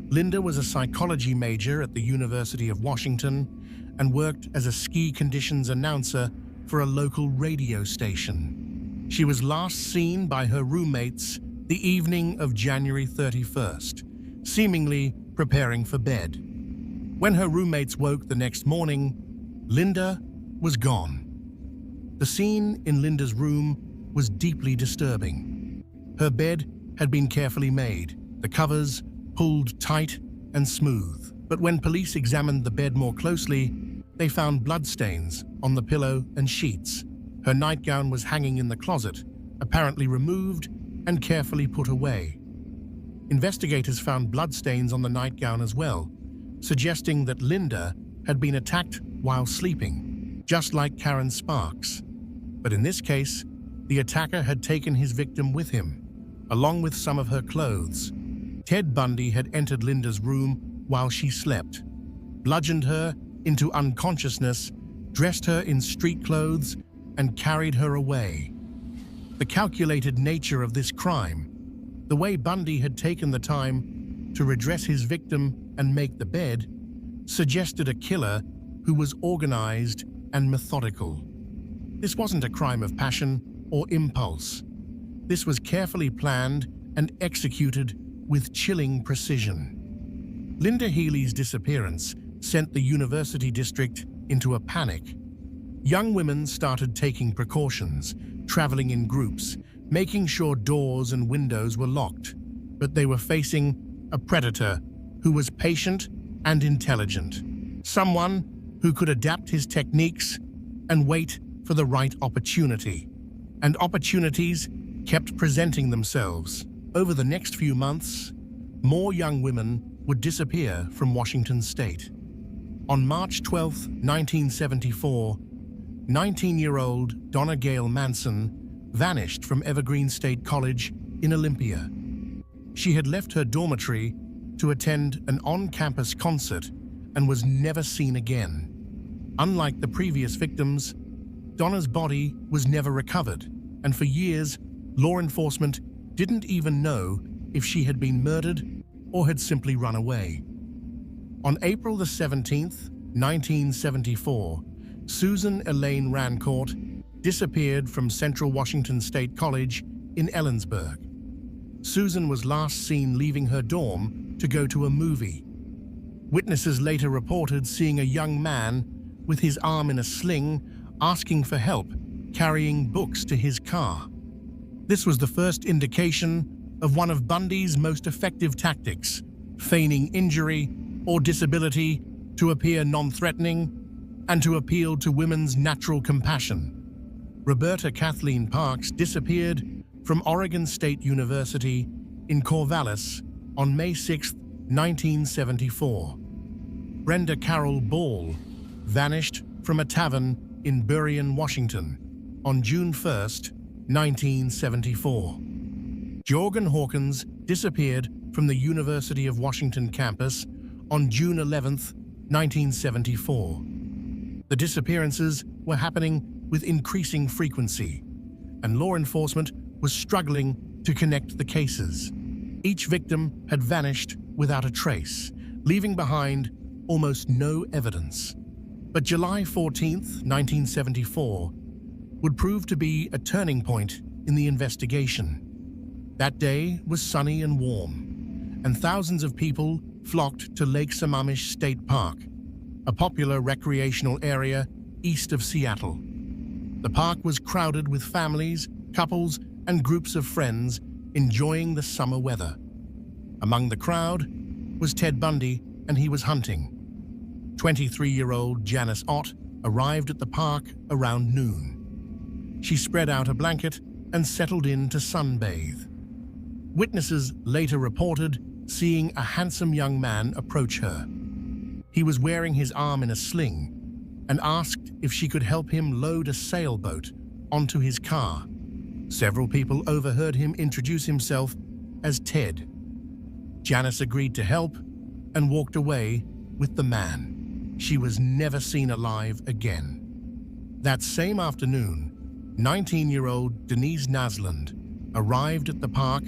Linda was a psychology major at the University of Washington and worked as a ski conditions announcer for a local radio station. She was last seen by her roommates the evening of January 31st, seemingly preparing for bed. When her roommates woke the next morning, Linda was gone. The scene in Linda's room was deeply disturbing. Her bed had been carefully made, the covers pulled tight and smooth. But when police examined the bed more closely, they found bloodstains on the pillow and sheets. Her nightgown was hanging in the closet, apparently removed and carefully put away. Investigators found bloodstains on the nightgown as well, suggesting that Linda had been attacked while sleeping, just like Karen Sparks. But in this case, the attacker had taken his victim with him, along with some of her clothes. Ted Bundy had entered Linda's room while she slept, bludgeoned her into unconsciousness, dressed her in street clothes, and carried her away. The calculated nature of this crime, the way Bundy had taken the time to redress his victim and make the bed suggested a killer who was organized and methodical. This wasn't a crime of passion or impulse. This was carefully planned and executed with chilling precision. Linda Healy's disappearance sent the university district into a panic. Young women started taking precautions, traveling in groups, making sure doors and windows were locked. But they were facing a predator who was patient and intelligent. Someone who could adapt his techniques and wait for the right opportunity. And opportunities kept presenting themselves. Over the next few months, more young women would disappear from Washington state. On March 12, 1974, 19-year-old Donna Gail Manson vanished from Evergreen State College in Olympia. She had left her dormitory to attend an on-campus concert and was never seen again. Unlike the previous victims, Donna's body was never recovered, and for years, law enforcement didn't even know if she had been murdered or had simply run away. On April the 17th, 1974, Susan Elaine Rancourt disappeared from Central Washington State College in Ellensburg. Susan was last seen leaving her dorm to go to a movie. Witnesses later reported seeing a young man with his arm in a sling asking for help carrying books to his car. This was the first indication of one of Bundy's most effective tactics, feigning injury or disability to appear non-threatening and to appeal to women's natural compassion. Roberta Kathleen Parks disappeared from Oregon State University in Corvallis on May 6, 1974. Brenda Carroll Ball vanished from a tavern in Burien, Washington on June 1, 1974. Jorgen Hawkins disappeared from the University of Washington campus on June 11, 1974. The disappearances were happening with increasing frequency, and law enforcement was struggling to connect the cases. Each victim had vanished without a trace, leaving behind almost no evidence. But July 14, 1974, would prove to be a turning point in the investigation. That day was sunny and warm, and thousands of people flocked to Lake Sammamish State Park, a popular recreational area east of Seattle. The park was crowded with families, couples, and groups of friends enjoying the summer weather. Among the crowd was Ted Bundy, and he was hunting. 23-year-old Janice Ott arrived at the park around noon. She spread out a blanket and settled in to sunbathe. Witnesses later reported seeing a handsome young man approach her. He was wearing his arm in a sling and asked if she could help him load a sailboat onto his car. Several people overheard him introduce himself as Ted. Janice agreed to help and walked away with the man. She was never seen alive again. That same afternoon, 19-year-old Denise Nasland arrived at the park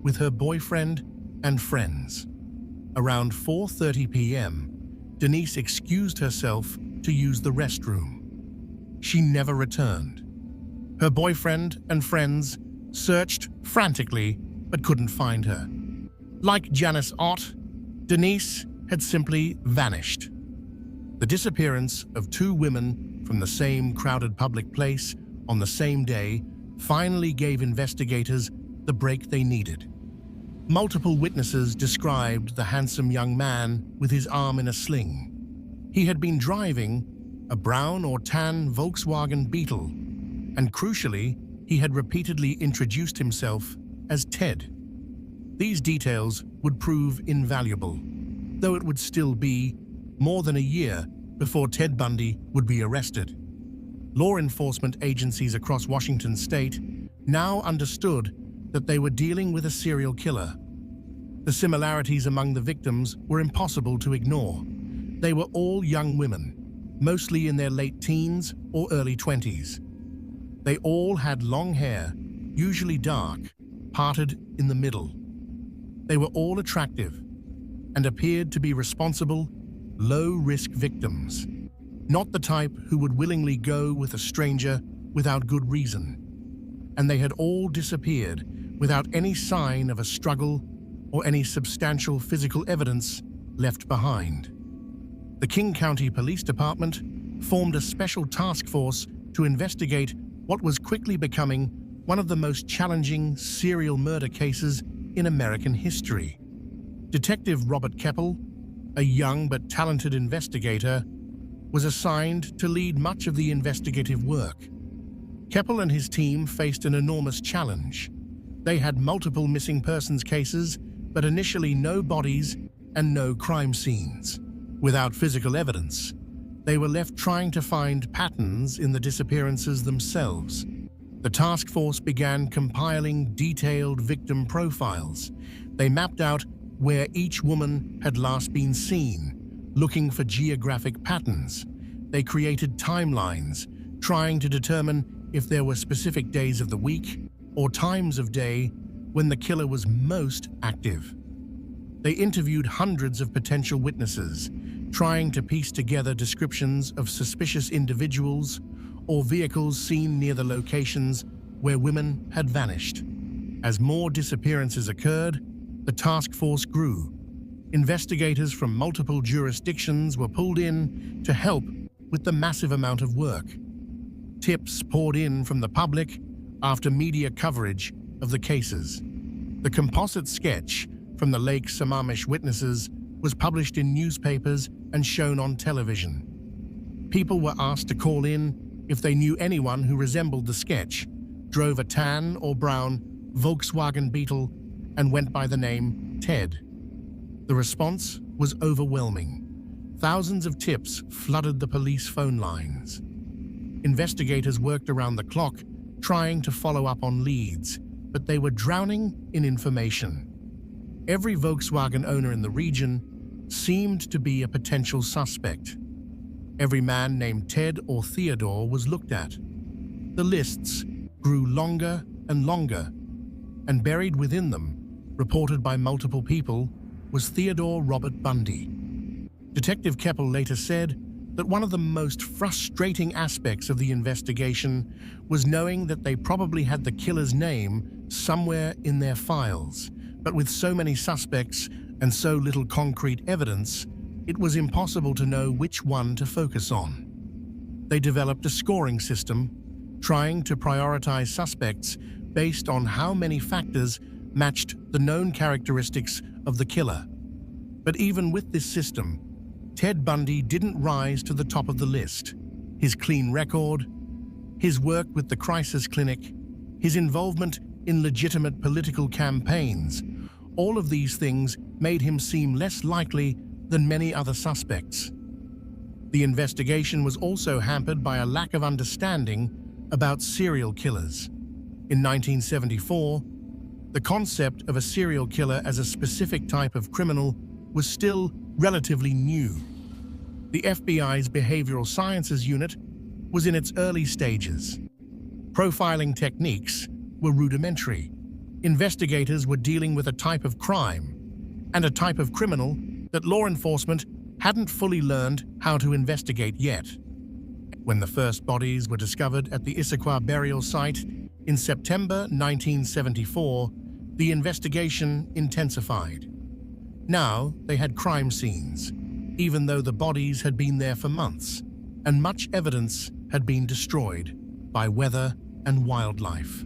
with her boyfriend and friends. Around 4:30 p.m., Denise excused herself to use the restroom. She never returned. Her boyfriend and friends searched frantically but couldn't find her. Like Janice Ott, Denise had simply vanished. The disappearance of two women from the same crowded public place on the same day finally gave investigators the break they needed. Multiple witnesses described the handsome young man with his arm in a sling. He had been driving a brown or tan Volkswagen Beetle, and crucially, he had repeatedly introduced himself as Ted. These details would prove invaluable, though it would still be more than a year before Ted Bundy would be arrested. Law enforcement agencies across Washington state now understood that they were dealing with a serial killer. The similarities among the victims were impossible to ignore. They were all young women, mostly in their late teens or early 20s. They all had long hair, usually dark, parted in the middle. They were all attractive, and appeared to be responsible, low-risk victims, not the type who would willingly go with a stranger without good reason. And they had all disappeared without any sign of a struggle or any substantial physical evidence left behind. The King County Police Department formed a special task force to investigate what was quickly becoming one of the most challenging serial murder cases in American history. Detective Robert Keppel, a young but talented investigator, was assigned to lead much of the investigative work. Keppel and his team faced an enormous challenge. They had multiple missing persons cases, but initially no bodies and no crime scenes. Without physical evidence, they were left trying to find patterns in the disappearances themselves. The task force began compiling detailed victim profiles. They mapped out where each woman had last been seen, looking for geographic patterns. They created timelines, trying to determine if there were specific days of the week or times of day when the killer was most active. They interviewed hundreds of potential witnesses, trying to piece together descriptions of suspicious individuals or vehicles seen near the locations where women had vanished. As more disappearances occurred, the task force grew. Investigators from multiple jurisdictions were pulled in to help with the massive amount of work. Tips poured in from the public after media coverage of the cases. The composite sketch from the Lake Sammamish witnesses was published in newspapers and shown on television. People were asked to call in if they knew anyone who resembled the sketch, drove a tan or brown Volkswagen Beetle, and went by the name Ted. The response was overwhelming. Thousands of tips flooded the police phone lines. Investigators worked around the clock, trying to follow up on leads, but they were drowning in information. Every Volkswagen owner in the region seemed to be a potential suspect. Every man named Ted or Theodore was looked at. The lists grew longer and longer, and buried within them, reported by multiple people, was Theodore Robert Bundy. Detective Keppel later said that one of the most frustrating aspects of the investigation was knowing that they probably had the killer's name somewhere in their files, but with so many suspects and so little concrete evidence, it was impossible to know which one to focus on. They developed a scoring system, trying to prioritize suspects based on how many factors matched the known characteristics of the killer. But even with this system, Ted Bundy didn't rise to the top of the list. His clean record, his work with the crisis clinic, his involvement in legitimate political campaigns, all of these things made him seem less likely than many other suspects. The investigation was also hampered by a lack of understanding about serial killers. In 1974, the concept of a serial killer as a specific type of criminal was still relatively new. The FBI's Behavioral Sciences Unit was in its early stages. Profiling techniques were rudimentary. Investigators were dealing with a type of crime and a type of criminal that law enforcement hadn't fully learned how to investigate yet. When the first bodies were discovered at the Issaquah burial site in September 1974, the investigation intensified. Now they had crime scenes, even though the bodies had been there for months, and much evidence had been destroyed by weather and wildlife.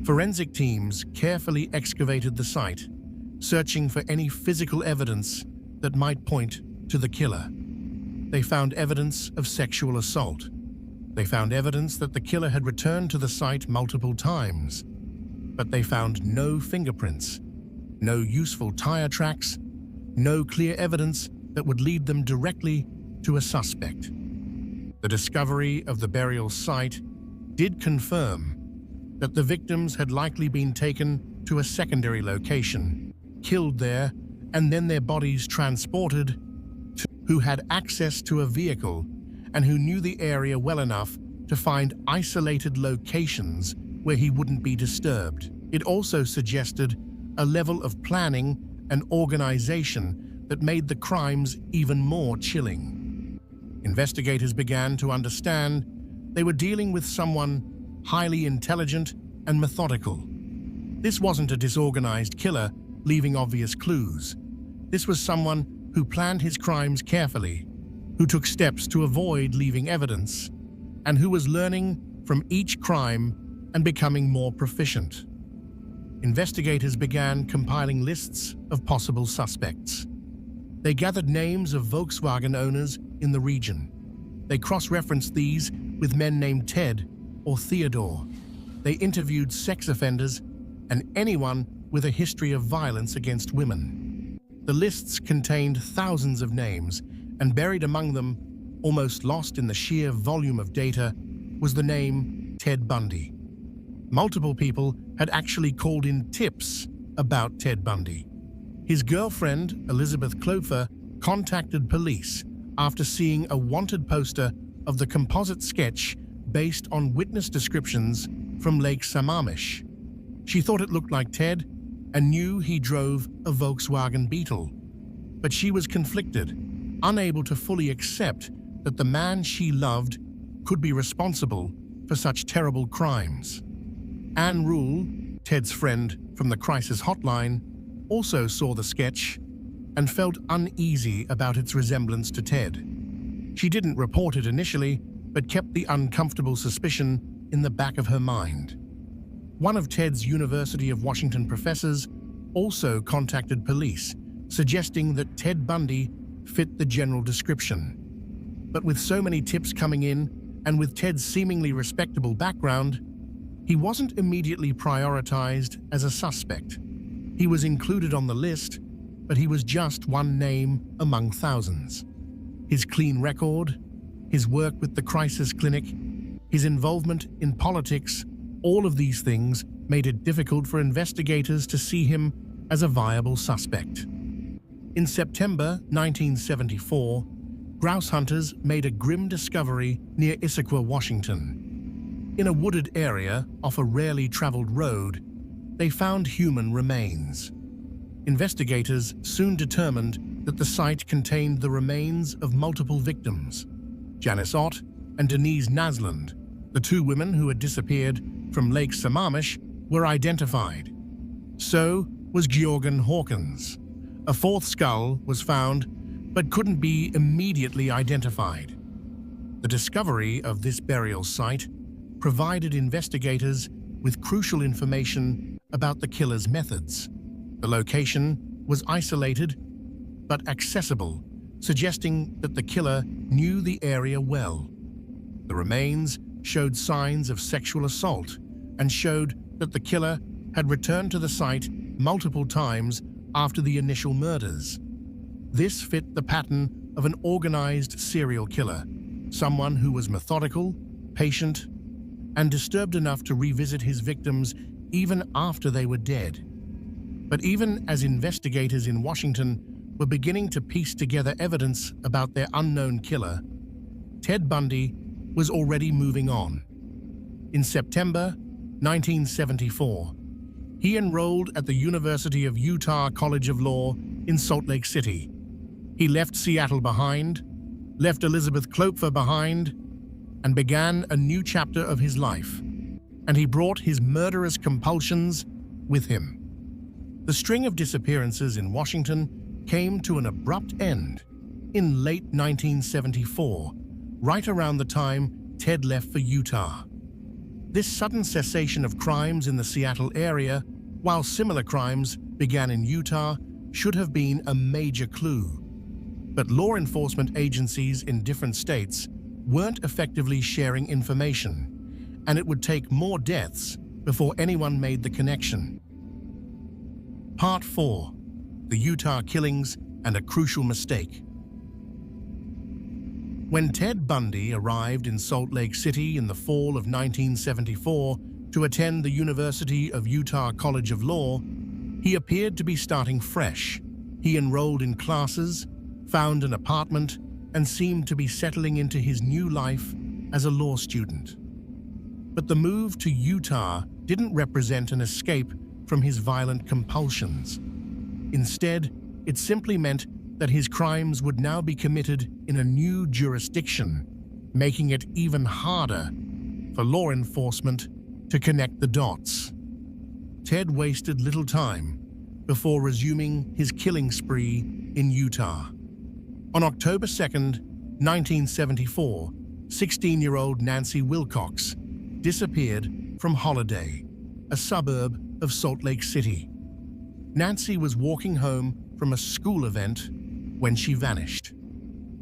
Forensic teams carefully excavated the site, searching for any physical evidence that might point to the killer. They found evidence of sexual assault. They found evidence that the killer had returned to the site multiple times, but they found no fingerprints, no useful tire tracks, no clear evidence that would lead them directly to a suspect. The discovery of the burial site did confirm that the victims had likely been taken to a secondary location, killed there, and then their bodies transported to who had access to a vehicle and who knew the area well enough to find isolated locations where he wouldn't be disturbed. It also suggested a level of planning and organization that made the crimes even more chilling. Investigators began to understand they were dealing with someone highly intelligent and methodical. This wasn't a disorganized killer leaving obvious clues. This was someone who planned his crimes carefully, who took steps to avoid leaving evidence, and who was learning from each crime and becoming more proficient. Investigators began compiling lists of possible suspects. They gathered names of Volkswagen owners in the region. They cross-referenced these with men named Ted or Theodore. They interviewed sex offenders and anyone with a history of violence against women. The lists contained thousands of names, and buried among them, almost lost in the sheer volume of data, was the name Ted Bundy. Multiple people had actually called in tips about Ted Bundy. His girlfriend, Elizabeth Klopfer, contacted police after seeing a wanted poster of the composite sketch based on witness descriptions from Lake Sammamish. She thought it looked like Ted and knew he drove a Volkswagen Beetle. But she was conflicted, unable to fully accept that the man she loved could be responsible for such terrible crimes. Anne Rule, Ted's friend from the crisis hotline, also saw the sketch and felt uneasy about its resemblance to Ted. She didn't report it initially, but kept the uncomfortable suspicion in the back of her mind. One of Ted's University of Washington professors also contacted police, suggesting that Ted Bundy fit the general description. But with so many tips coming in, and with Ted's seemingly respectable background, he wasn't immediately prioritized as a suspect. He was included on the list, but he was just one name among thousands. His clean record, his work with the crisis clinic, his involvement in politics, all of these things made it difficult for investigators to see him as a viable suspect. In September 1974, grouse hunters made a grim discovery near Issaquah, Washington. In a wooded area off a rarely traveled road, they found human remains. Investigators soon determined that the site contained the remains of multiple victims. Janice Ott and Denise Nasland, the two women who had disappeared from Lake Sammamish, were identified. So was Georgan Hawkins. A fourth skull was found, but couldn't be immediately identified. The discovery of this burial site provided investigators with crucial information about the killer's methods. The location was isolated but accessible, suggesting that the killer knew the area well. The remains showed signs of sexual assault and showed that the killer had returned to the site multiple times after the initial murders. This fit the pattern of an organized serial killer, someone who was methodical, patient, and disturbed enough to revisit his victims even after they were dead. But even as investigators in Washington were beginning to piece together evidence about their unknown killer, Ted Bundy was already moving on. In September 1974, he enrolled at the University of Utah College of Law in Salt Lake City. He left Seattle behind, left Elizabeth Klopfer behind, and began a new chapter of his life. And he brought his murderous compulsions with him. The string of disappearances in Washington came to an abrupt end in late 1974, right around the time Ted left for Utah. This sudden cessation of crimes in the Seattle area, while similar crimes began in Utah, should have been a major clue. But law enforcement agencies in different states weren't effectively sharing information, and it would take more deaths before anyone made the connection. Part 4: The Utah Killings and a Crucial Mistake. When Ted Bundy arrived in Salt Lake City in the fall of 1974 to attend the University of Utah College of Law, he appeared to be starting fresh. He enrolled in classes, found an apartment, and seemed to be settling into his new life as a law student. But the move to Utah didn't represent an escape from his violent compulsions. Instead, it simply meant that his crimes would now be committed in a new jurisdiction, making it even harder for law enforcement to connect the dots. Ted wasted little time before resuming his killing spree in Utah. On October 2nd, 1974, 16-year-old Nancy Wilcox disappeared from Holiday, a suburb of Salt Lake City. Nancy was walking home from a school event when she vanished.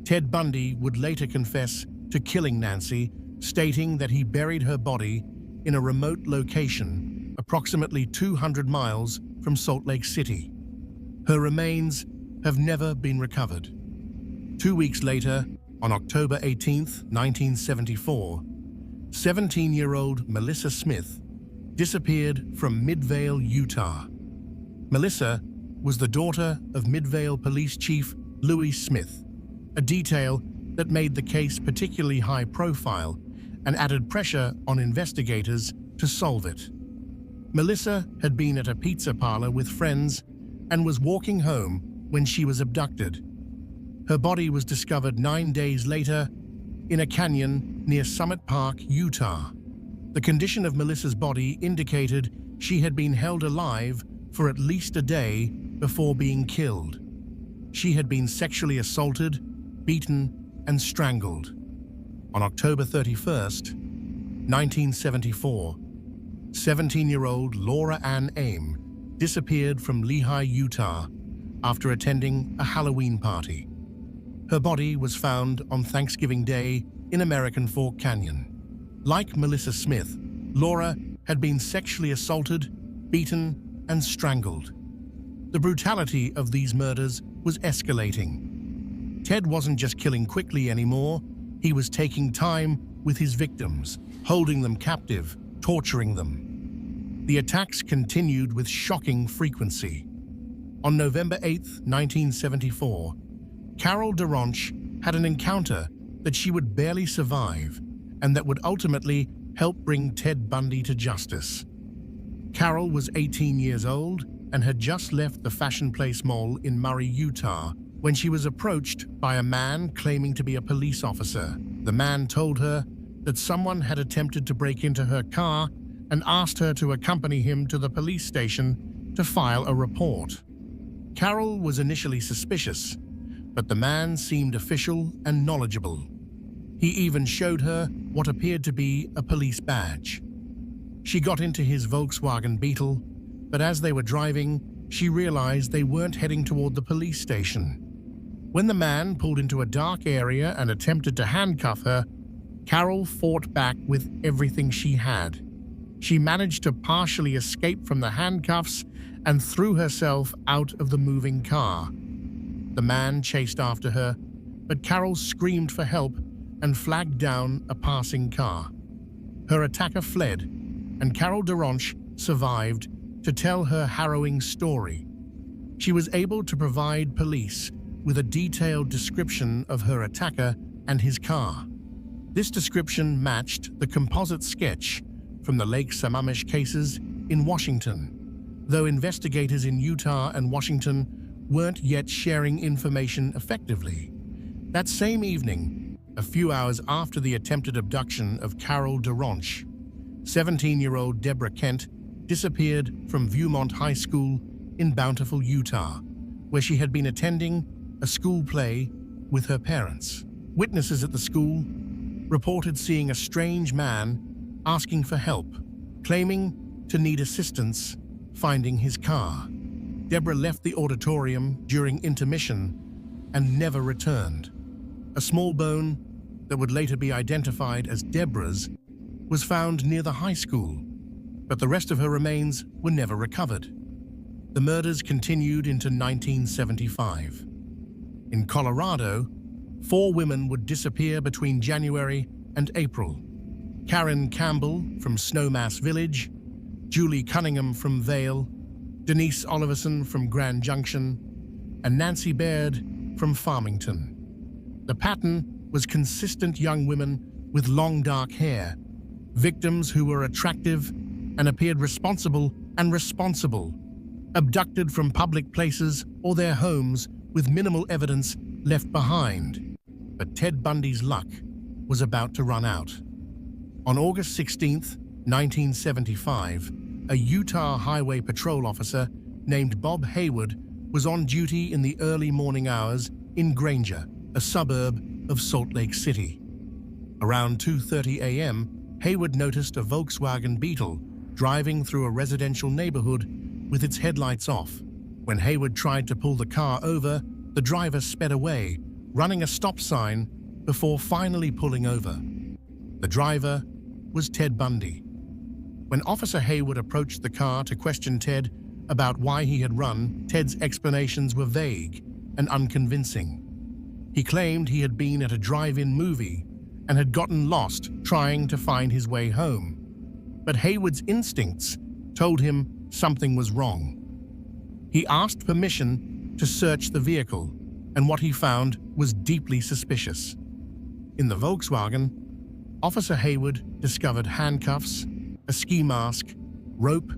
Ted Bundy would later confess to killing Nancy, stating that he buried her body in a remote location approximately 200 miles from Salt Lake City. Her remains have never been recovered. 2 weeks later, on October 18, 1974, 17-year-old Melissa Smith disappeared from Midvale, Utah. Melissa was the daughter of Midvale Police Chief Louis Smith, a detail that made the case particularly high profile and added pressure on investigators to solve it. Melissa had been at a pizza parlor with friends and was walking home when she was abducted. Her body was discovered 9 days later in a canyon near Summit Park, Utah. The condition of Melissa's body indicated she had been held alive for at least a day before being killed. She had been sexually assaulted, beaten, and strangled. On October 31st, 1974, 17-year-old Laura Ann Aim disappeared from Lehi, Utah, after attending a Halloween party. Her body was found on Thanksgiving Day in American Fork Canyon. Like Melissa Smith, Laura had been sexually assaulted, beaten, and strangled. The brutality of these murders was escalating. Ted wasn't just killing quickly anymore, he was taking time with his victims, holding them captive, torturing them. The attacks continued with shocking frequency. On November 8, 1974, Carol DaRonch had an encounter that she would barely survive and that would ultimately help bring Ted Bundy to justice. Carol was 18 years old and had just left the Fashion Place Mall in Murray, Utah, when she was approached by a man claiming to be a police officer. The man told her that someone had attempted to break into her car and asked her to accompany him to the police station to file a report. Carol was initially suspicious, but the man seemed official and knowledgeable. He even showed her what appeared to be a police badge. She got into his Volkswagen Beetle, but as they were driving, she realized they weren't heading toward the police station. When the man pulled into a dark area and attempted to handcuff her, Carol fought back with everything she had. She managed to partially escape from the handcuffs and threw herself out of the moving car. The man chased after her, but Carol screamed for help and flagged down a passing car. Her attacker fled, and Carol DaRonch survived to tell her harrowing story. She was able to provide police with a detailed description of her attacker and his car. This description matched the composite sketch from the Lake Sammamish cases in Washington, though investigators in Utah and Washington weren't yet sharing information effectively. That same evening, a few hours after the attempted abduction of Carol DaRonch, 17-year-old Deborah Kent disappeared from Viewmont High School in Bountiful, Utah, where she had been attending a school play with her parents. Witnesses at the school reported seeing a strange man asking for help, claiming to need assistance finding his car. Deborah left the auditorium during intermission and never returned. A small bone that would later be identified as Deborah's was found near the high school, but the rest of her remains were never recovered. The murders continued into 1975. In Colorado, 4 women would disappear between January and April. Karen Campbell from Snowmass Village, Julie Cunningham from Vail, Denise Oliverson from Grand Junction, and Nancy Baird from Farmington. The pattern was consistent young women with long dark hair, victims who were attractive and appeared responsible, abducted from public places or their homes with minimal evidence left behind. But Ted Bundy's luck was about to run out. On August 16, 1975, a Utah Highway Patrol officer named Bob Haywood was on duty in the early morning hours in Granger, a suburb of Salt Lake City. Around 2:30 a.m., Haywood noticed a Volkswagen Beetle driving through a residential neighborhood with its headlights off. When Haywood tried to pull the car over, the driver sped away, running a stop sign before finally pulling over. The driver was Ted Bundy. When Officer Haywood approached the car to question Ted about why he had run, Ted's explanations were vague and unconvincing. He claimed he had been at a drive-in movie and had gotten lost trying to find his way home. But Haywood's instincts told him something was wrong. He asked permission to search the vehicle, and what he found was deeply suspicious. In the Volkswagen, Officer Haywood discovered handcuffs, a ski mask, rope,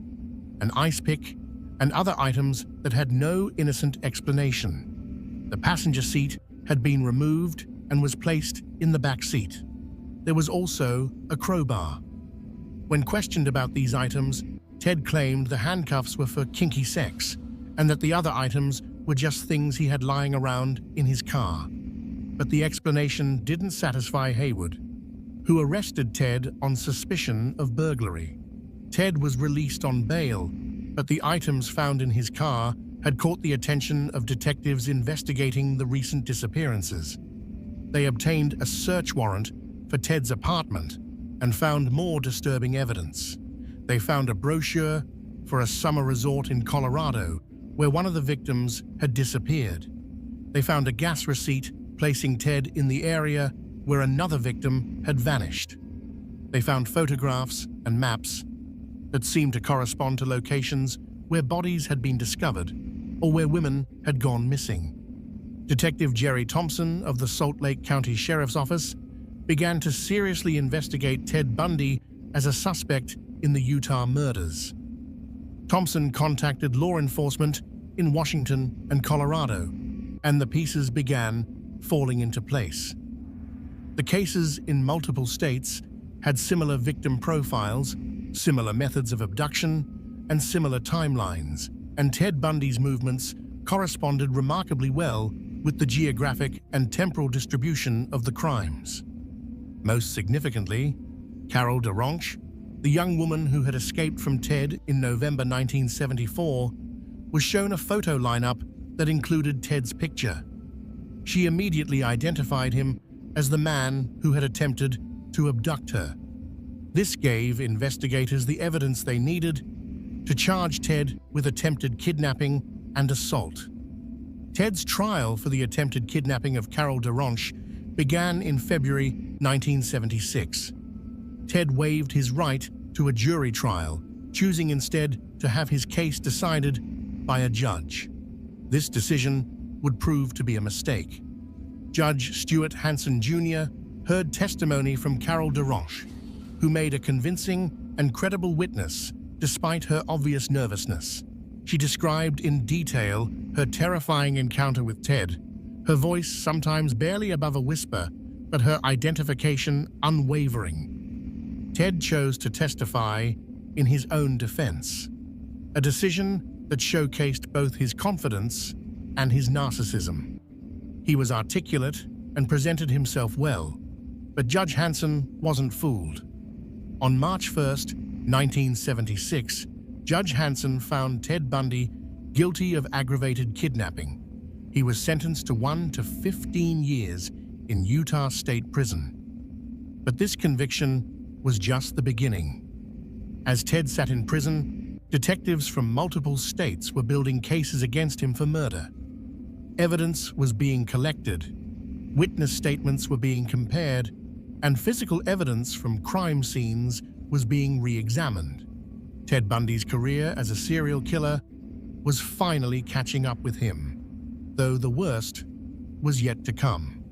an ice pick, and other items that had no innocent explanation. The passenger seat had been removed and was placed in the back seat. There was also a crowbar. When questioned about these items, Ted claimed the handcuffs were for kinky sex and that the other items were just things he had lying around in his car. But the explanation didn't satisfy Haywood, who arrested Ted on suspicion of burglary. Ted was released on bail, but the items found in his car had caught the attention of detectives investigating the recent disappearances. They obtained a search warrant for Ted's apartment and found more disturbing evidence. They found a brochure for a summer resort in Colorado where one of the victims had disappeared. They found a gas receipt placing Ted in the area where another victim had vanished. They found photographs and maps that seemed to correspond to locations where bodies had been discovered or where women had gone missing. Detective Jerry Thompson of the Salt Lake County Sheriff's Office began to seriously investigate Ted Bundy as a suspect in the Utah murders. Thompson contacted law enforcement in Washington and Colorado, and the pieces began falling into place. The cases in multiple states had similar victim profiles, similar methods of abduction, and similar timelines, and Ted Bundy's movements corresponded remarkably well with the geographic and temporal distribution of the crimes. Most significantly, Carol DaRonch, the young woman who had escaped from Ted in November 1974, was shown a photo lineup that included Ted's picture. She immediately identified him as the man who had attempted to abduct her. This gave investigators the evidence they needed to charge Ted with attempted kidnapping and assault. Ted's trial for the attempted kidnapping of Carol DaRonch began in February 1976. Ted waived his right to a jury trial, choosing instead to have his case decided by a judge. This decision would prove to be a mistake. Judge Stuart Hansen Jr. heard testimony from Carol DaRonch, who made a convincing and credible witness despite her obvious nervousness. She described in detail her terrifying encounter with Ted, her voice sometimes barely above a whisper, but her identification unwavering. Ted chose to testify in his own defense, a decision that showcased both his confidence and his narcissism. He was articulate and presented himself well, but Judge Hansen wasn't fooled. On March 1, 1976, Judge Hansen found Ted Bundy guilty of aggravated kidnapping. He was sentenced to 1 to 15 years in Utah State Prison. But this conviction was just the beginning. As Ted sat in prison, detectives from multiple states were building cases against him for murder. Evidence was being collected, witness statements were being compared, and physical evidence from crime scenes was being re-examined. Ted Bundy's career as a serial killer was finally catching up with him, though the worst was yet to come.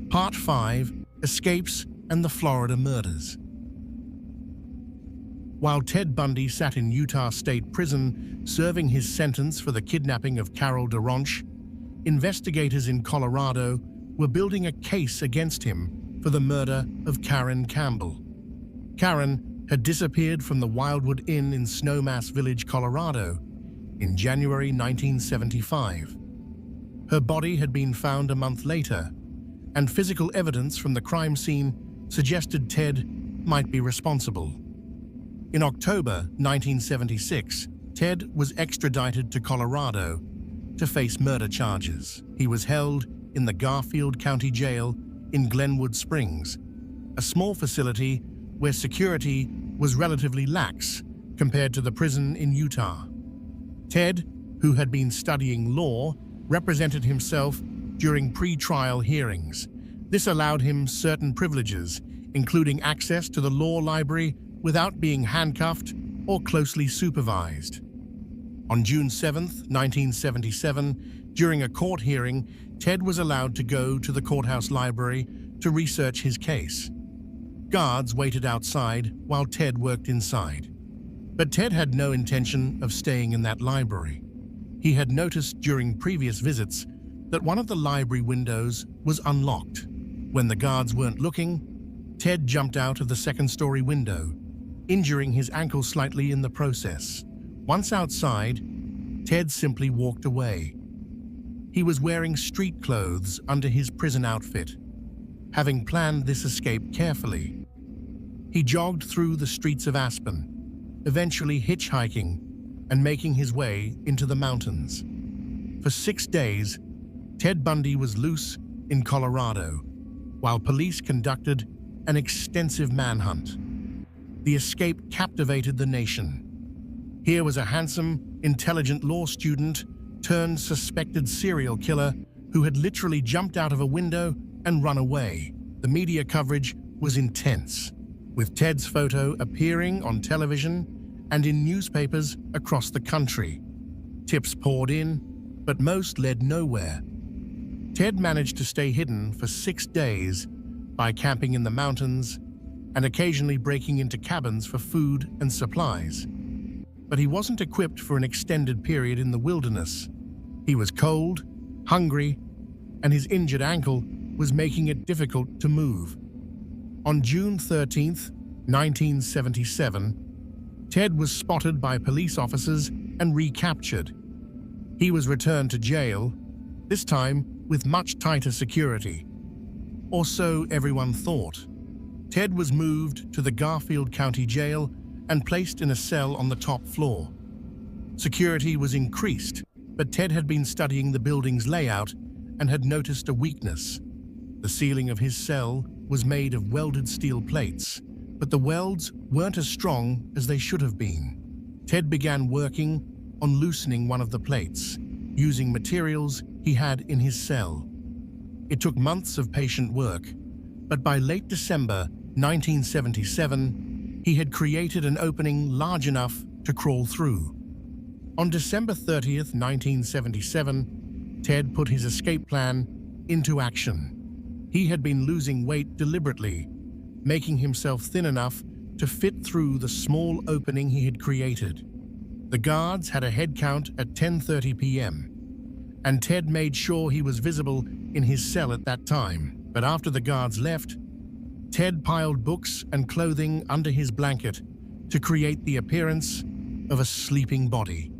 Part 5: Escapes and the Florida Murders. While Ted Bundy sat in Utah State Prison serving his sentence for the kidnapping of Carol DaRonch, investigators in Colorado were building a case against him for the murder of Karen Campbell. Karen had disappeared from the Wildwood Inn in Snowmass Village, Colorado, in January 1975. Her body had been found a month later, and physical evidence from the crime scene suggested Ted might be responsible. In October 1976, Ted was extradited to Colorado to face murder charges. He was held in the Garfield County Jail in Glenwood Springs, a small facility where security was relatively lax compared to the prison in Utah. Ted, who had been studying law, represented himself during pre-trial hearings. This allowed him certain privileges, including access to the law library without being handcuffed or closely supervised. On June 7, 1977, during a court hearing, Ted was allowed to go to the courthouse library to research his case. Guards waited outside while Ted worked inside. But Ted had no intention of staying in that library. He had noticed during previous visits that one of the library windows was unlocked. When the guards weren't looking, Ted jumped out of the second-story window, injuring his ankle slightly in the process. Once outside, Ted simply walked away. He was wearing street clothes under his prison outfit, having planned this escape carefully. He jogged through the streets of Aspen, eventually hitchhiking and making his way into the mountains. For 6 days, Ted Bundy was loose in Colorado, while police conducted an extensive manhunt. The escape captivated the nation. Here was a handsome, intelligent law student turned suspected serial killer who had literally jumped out of a window and run away. The media coverage was intense, with Ted's photo appearing on television and in newspapers across the country. Tips poured in, but most led nowhere. Ted managed to stay hidden for 6 days by camping in the mountains and occasionally breaking into cabins for food and supplies. But he wasn't equipped for an extended period in the wilderness. He was cold, hungry, and his injured ankle was making it difficult to move. On June 13, 1977, Ted was spotted by police officers and recaptured. He was returned to jail, this time with much tighter security. Or so everyone thought. Ted was moved to the Garfield County Jail and placed in a cell on the top floor. Security was increased, but Ted had been studying the building's layout and had noticed a weakness. The ceiling of his cell was made of welded steel plates, but the welds weren't as strong as they should have been. Ted began working on loosening one of the plates, using materials he had in his cell. It took months of patient work, but by late December 1977, he had created an opening large enough to crawl through. On December 30, 1977, Ted put his escape plan into action. He had been losing weight deliberately, making himself thin enough to fit through the small opening he had created. The guards had a head count at 10:30 p.m., and Ted made sure he was visible in his cell at that time. But after the guards left, Ted piled books and clothing under his blanket to create the appearance of a sleeping body.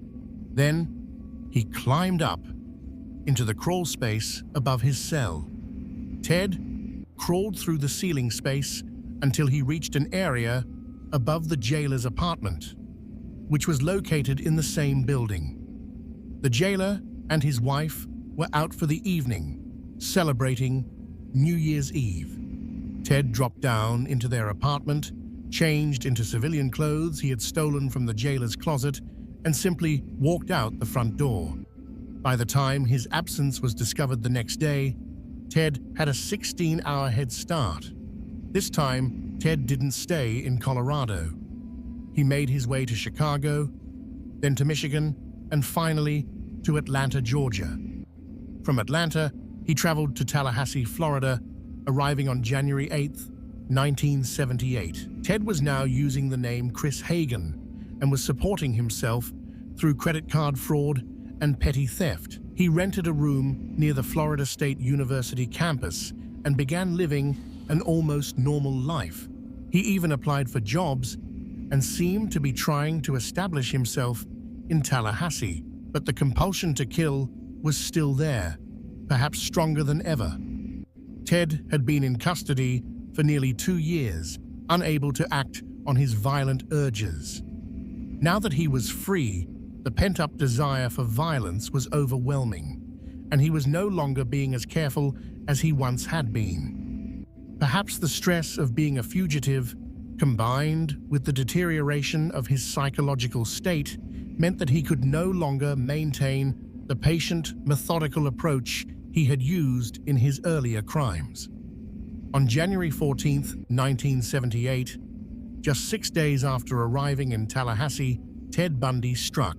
Then, he climbed up into the crawl space above his cell. Ted crawled through the ceiling space until he reached an area above the jailer's apartment, which was located in the same building. The jailer and his wife were out for the evening, celebrating New Year's Eve. Ted dropped down into their apartment, changed into civilian clothes he had stolen from the jailer's closet, and simply walked out the front door. By the time his absence was discovered the next day, Ted had a 16-hour head start. This time, Ted didn't stay in Colorado. He made his way to Chicago, then to Michigan, and finally to Atlanta, Georgia. From Atlanta, he traveled to Tallahassee, Florida, arriving on January 8, 1978. Ted was now using the name Chris Hagen and was supporting himself through credit card fraud and petty theft. He rented a room near the Florida State University campus and began living an almost normal life. He even applied for jobs and seemed to be trying to establish himself in Tallahassee, but the compulsion to kill was still there, perhaps stronger than ever. Ted had been in custody for nearly 2 years, unable to act on his violent urges. Now that he was free, the pent-up desire for violence was overwhelming, and he was no longer being as careful as he once had been. Perhaps the stress of being a fugitive, combined with the deterioration of his psychological state, meant that he could no longer maintain the patient, methodical approach he had used in his earlier crimes. On January 14, 1978, just 6 days after arriving in Tallahassee, Ted Bundy struck.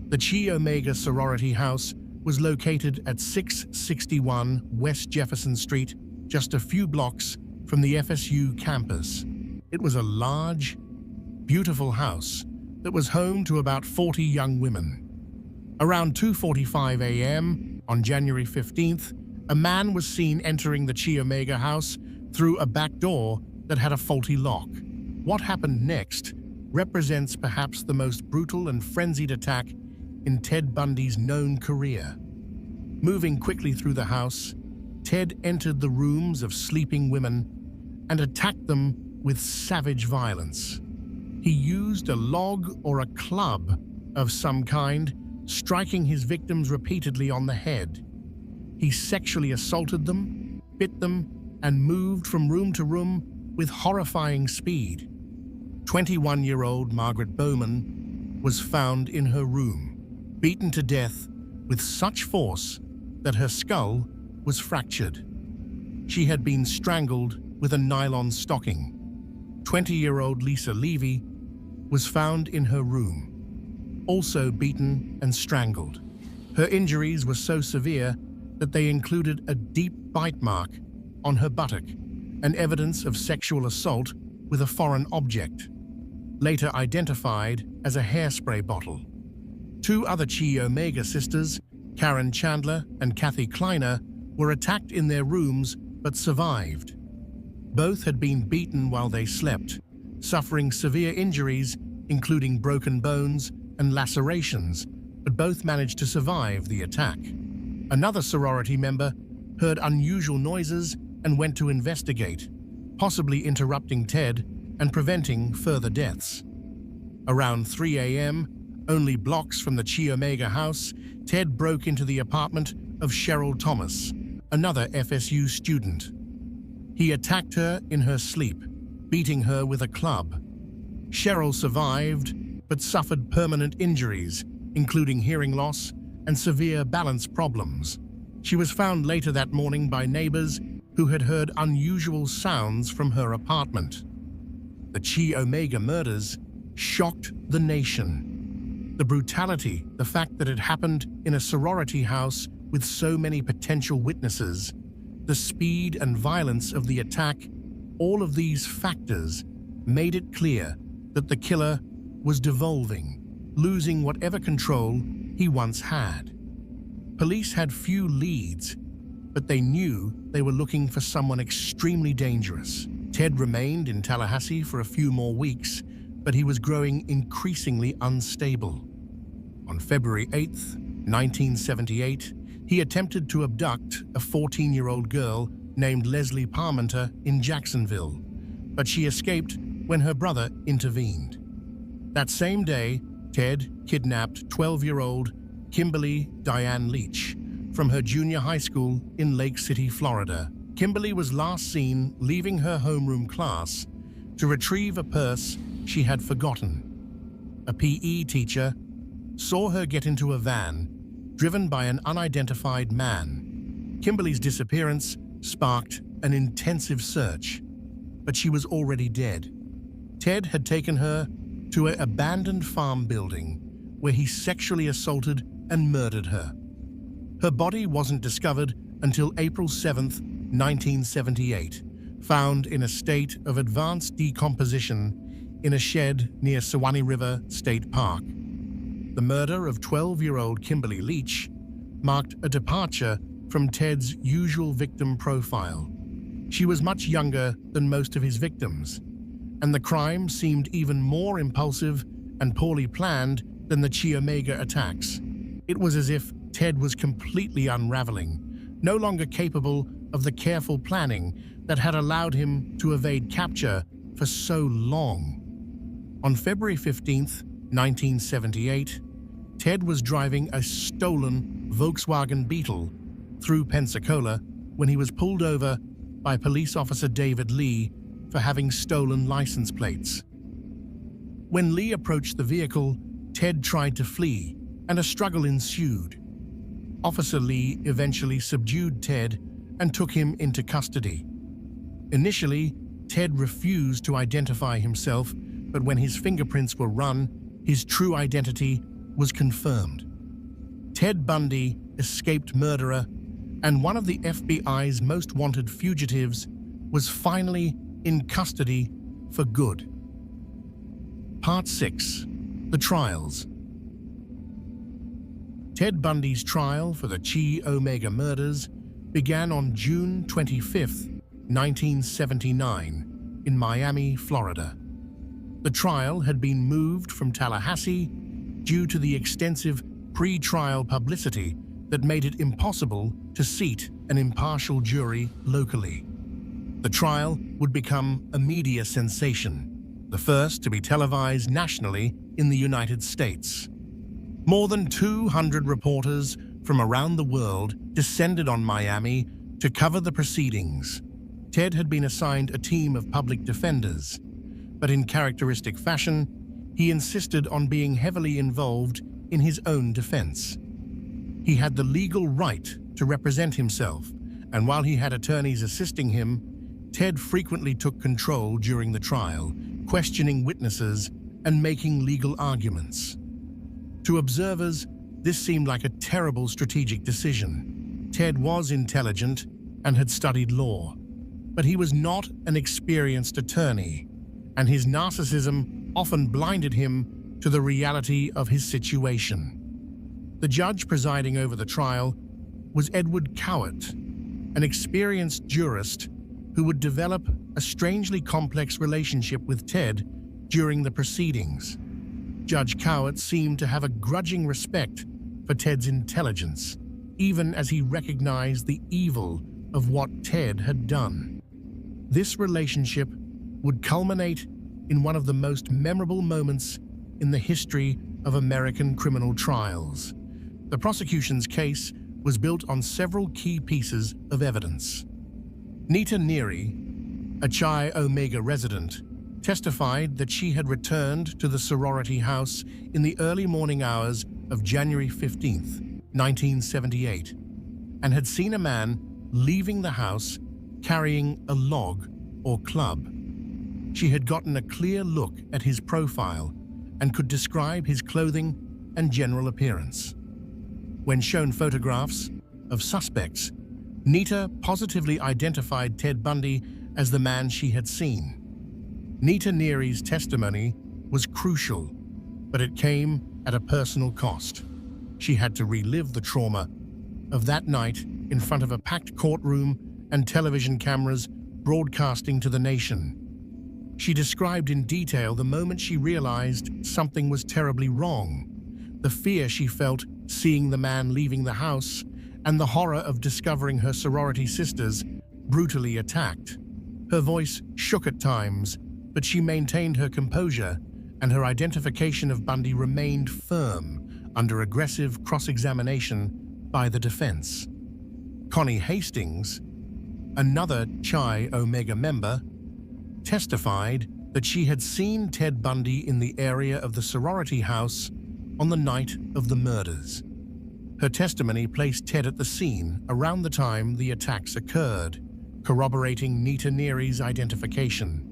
The Chi Omega sorority house was located at 661 West Jefferson Street, just a few blocks from the FSU campus. It was a large, beautiful house that was home to about 40 young women. Around 2:45 a.m. on January 15th, a man was seen entering the Chi Omega house through a back door that had a faulty lock. What happened next represents perhaps the most brutal and frenzied attack in Ted Bundy's known career. Moving quickly through the house, Ted entered the rooms of sleeping women and attacked them with savage violence. He used a log or a club of some kind, striking his victims repeatedly on the head. He sexually assaulted them, bit them, and moved from room to room with horrifying speed. 21-year-old Margaret Bowman was found in her room, beaten to death with such force that her skull was fractured. She had been strangled with a nylon stocking. 20-year-old Lisa Levy was found in her room, also beaten and strangled. Her injuries were so severe that they included a deep bite mark on her buttock and evidence of sexual assault with a foreign object, later identified as a hairspray bottle. 2 other Chi Omega sisters, Karen Chandler and Kathy Kleiner, were attacked in their rooms but survived. Both had been beaten while they slept, suffering severe injuries including broken bones and lacerations, but both managed to survive the attack. Another sorority member heard unusual noises and went to investigate, possibly interrupting Ted and preventing further deaths. Around 3 a.m., only blocks from the Chi Omega house, Ted broke into the apartment of Cheryl Thomas, another FSU student. He attacked her in her sleep, beating her with a club. Cheryl survived, but suffered permanent injuries, including hearing loss and severe balance problems. She was found later that morning by neighbors who had heard unusual sounds from her apartment. The Chi Omega murders shocked the nation. The brutality, the fact that it happened in a sorority house with so many potential witnesses, the speed and violence of the attack, all of these factors made it clear that the killer was devolving, losing whatever control he once had. Police had few leads, but they knew they were looking for someone extremely dangerous. Ted remained in Tallahassee for a few more weeks, but he was growing increasingly unstable. On February 8, 1978, he attempted to abduct a 14-year-old girl named Leslie Parmenter in Jacksonville, but she escaped when her brother intervened. That same day, Ted kidnapped 12-year-old Kimberly Diane Leach from her junior high school in Lake City, Florida. Kimberly was last seen leaving her homeroom class to retrieve a purse she had forgotten. A PE teacher saw her get into a van driven by an unidentified man. Kimberly's disappearance sparked an intensive search, but she was already dead. Ted had taken her to an abandoned farm building where he sexually assaulted and murdered her. Her body wasn't discovered until April 7, 1978, found in a state of advanced decomposition in a shed near Suwannee River State Park. The murder of 12-year-old Kimberly Leach marked a departure from Ted's usual victim profile. She was much younger than most of his victims, and the crime seemed even more impulsive and poorly planned than the Chi Omega attacks. It was as if Ted was completely unraveling, no longer capable of the careful planning that had allowed him to evade capture for so long. On February 15th, 1978, Ted was driving a stolen Volkswagen Beetle through Pensacola when he was pulled over by police officer David Lee for having stolen license plates. When Lee approached the vehicle, Ted tried to flee, and a struggle ensued. Officer Lee eventually subdued Ted and took him into custody. Initially, Ted refused to identify himself, but when his fingerprints were run, his true identity was confirmed. Ted Bundy, escaped murderer, and one of the FBI's most wanted fugitives, was finally in custody for good. Part 6. The Trials. Ted Bundy's trial for the Chi Omega murders began on June 25, 1979, in Miami, Florida. The trial had been moved from Tallahassee due to the extensive pre-trial publicity that made it impossible to seat an impartial jury locally. The trial would become a media sensation, the first to be televised nationally in the United States. More than 200 reporters from around the world descended on Miami to cover the proceedings. Ted had been assigned a team of public defenders, but in characteristic fashion, he insisted on being heavily involved in his own defense. He had the legal right to represent himself, and while he had attorneys assisting him, Ted frequently took control during the trial, questioning witnesses and making legal arguments. To observers, this seemed like a terrible strategic decision. Ted was intelligent and had studied law, but he was not an experienced attorney, and his narcissism often blinded him to the reality of his situation. The judge presiding over the trial was Edward Cowart, an experienced jurist who would develop a strangely complex relationship with Ted during the proceedings. Judge Cowart seemed to have a grudging respect for Ted's intelligence, even as he recognized the evil of what Ted had done. This relationship would culminate in one of the most memorable moments in the history of American criminal trials. The prosecution's case was built on several key pieces of evidence. Nita Neary, a Chi Omega resident, testified that she had returned to the sorority house in the early morning hours of January 15, 1978, and had seen a man leaving the house carrying a log or club. She had gotten a clear look at his profile and could describe his clothing and general appearance. When shown photographs of suspects, Nita positively identified Ted Bundy as the man she had seen. Nita Neary's testimony was crucial, but it came at a personal cost. She had to relive the trauma of that night in front of a packed courtroom and television cameras broadcasting to the nation. She described in detail the moment she realized something was terribly wrong, the fear she felt seeing the man leaving the house, and the horror of discovering her sorority sisters brutally attacked. Her voice shook at times, but she maintained her composure, and her identification of Bundy remained firm under aggressive cross-examination by the defense. Connie Hastings, another Chi Omega member, testified that she had seen Ted Bundy in the area of the sorority house on the night of the murders. Her testimony placed Ted at the scene around the time the attacks occurred, corroborating Nita Neary's identification.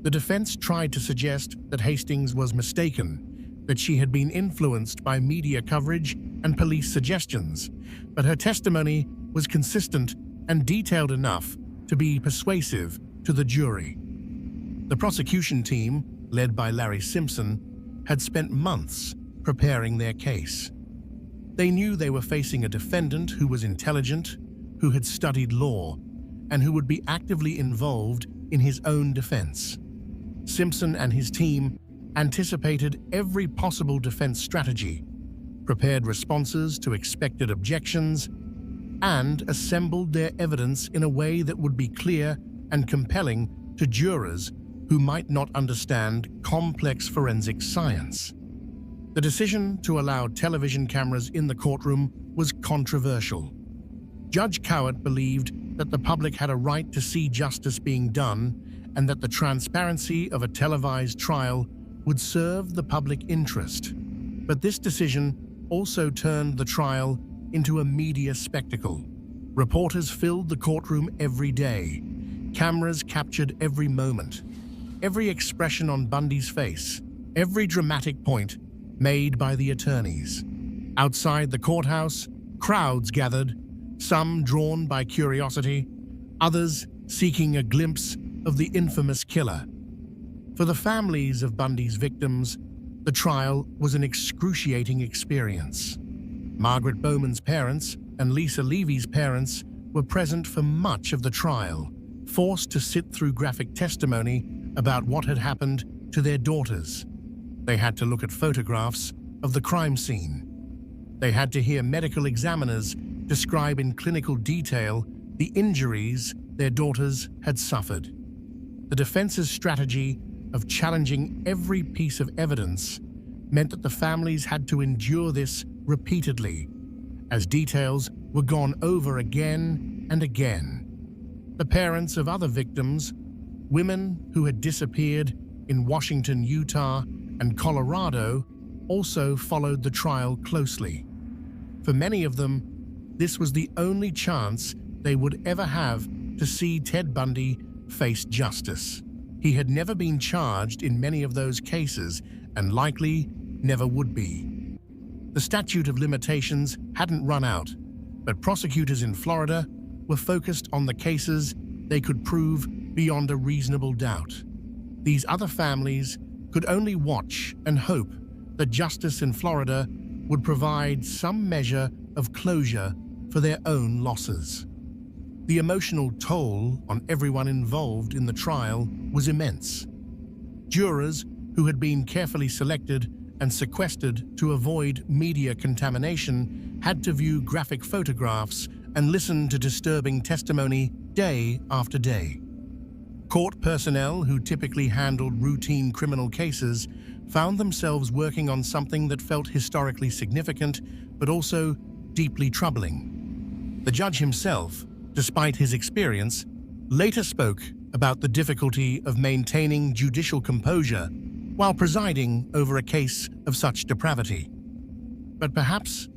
The defense tried to suggest that Hastings was mistaken, that she had been influenced by media coverage and police suggestions, but her testimony was consistent and detailed enough to be persuasive to the jury. The prosecution team, led by Larry Simpson, had spent months preparing their case. They knew they were facing a defendant who was intelligent, who had studied law, and who would be actively involved in his own defense. Simpson and his team anticipated every possible defense strategy, prepared responses to expected objections, and assembled their evidence in a way that would be clear and compelling to jurors who might not understand complex forensic science. The decision to allow television cameras in the courtroom was controversial. Judge Cowart believed that the public had a right to see justice being done and that the transparency of a televised trial would serve the public interest. But this decision also turned the trial into a media spectacle. Reporters filled the courtroom every day. Cameras captured every moment, every expression on Bundy's face, every dramatic point made by the attorneys. Outside the courthouse, crowds gathered, some drawn by curiosity, others seeking a glimpse of the infamous killer. For the families of Bundy's victims, the trial was an excruciating experience. Margaret Bowman's parents and Lisa Levy's parents were present for much of the trial, forced to sit through graphic testimony about what had happened to their daughters. They had to look at photographs of the crime scene. They had to hear medical examiners describe in clinical detail the injuries their daughters had suffered. The defense's strategy of challenging every piece of evidence meant that the families had to endure this repeatedly, as details were gone over again and again. The parents of other victims, women who had disappeared in Washington, Utah, and Colorado, also followed the trial closely. For many of them, this was the only chance they would ever have to see Ted Bundy face justice. He had never been charged in many of those cases and likely never would be. The statute of limitations hadn't run out, but prosecutors in Florida were focused on the cases they could prove beyond a reasonable doubt. These other families could only watch and hope that justice in Florida would provide some measure of closure for their own losses. The emotional toll on everyone involved in the trial was immense. Jurors who had been carefully selected and sequestered to avoid media contamination had to view graphic photographs and listen to disturbing testimony day after day. Court personnel who typically handled routine criminal cases found themselves working on something that felt historically significant but also deeply troubling. The judge himself, despite his experience, later spoke about the difficulty of maintaining judicial composure while presiding over a case of such depravity. But perhaps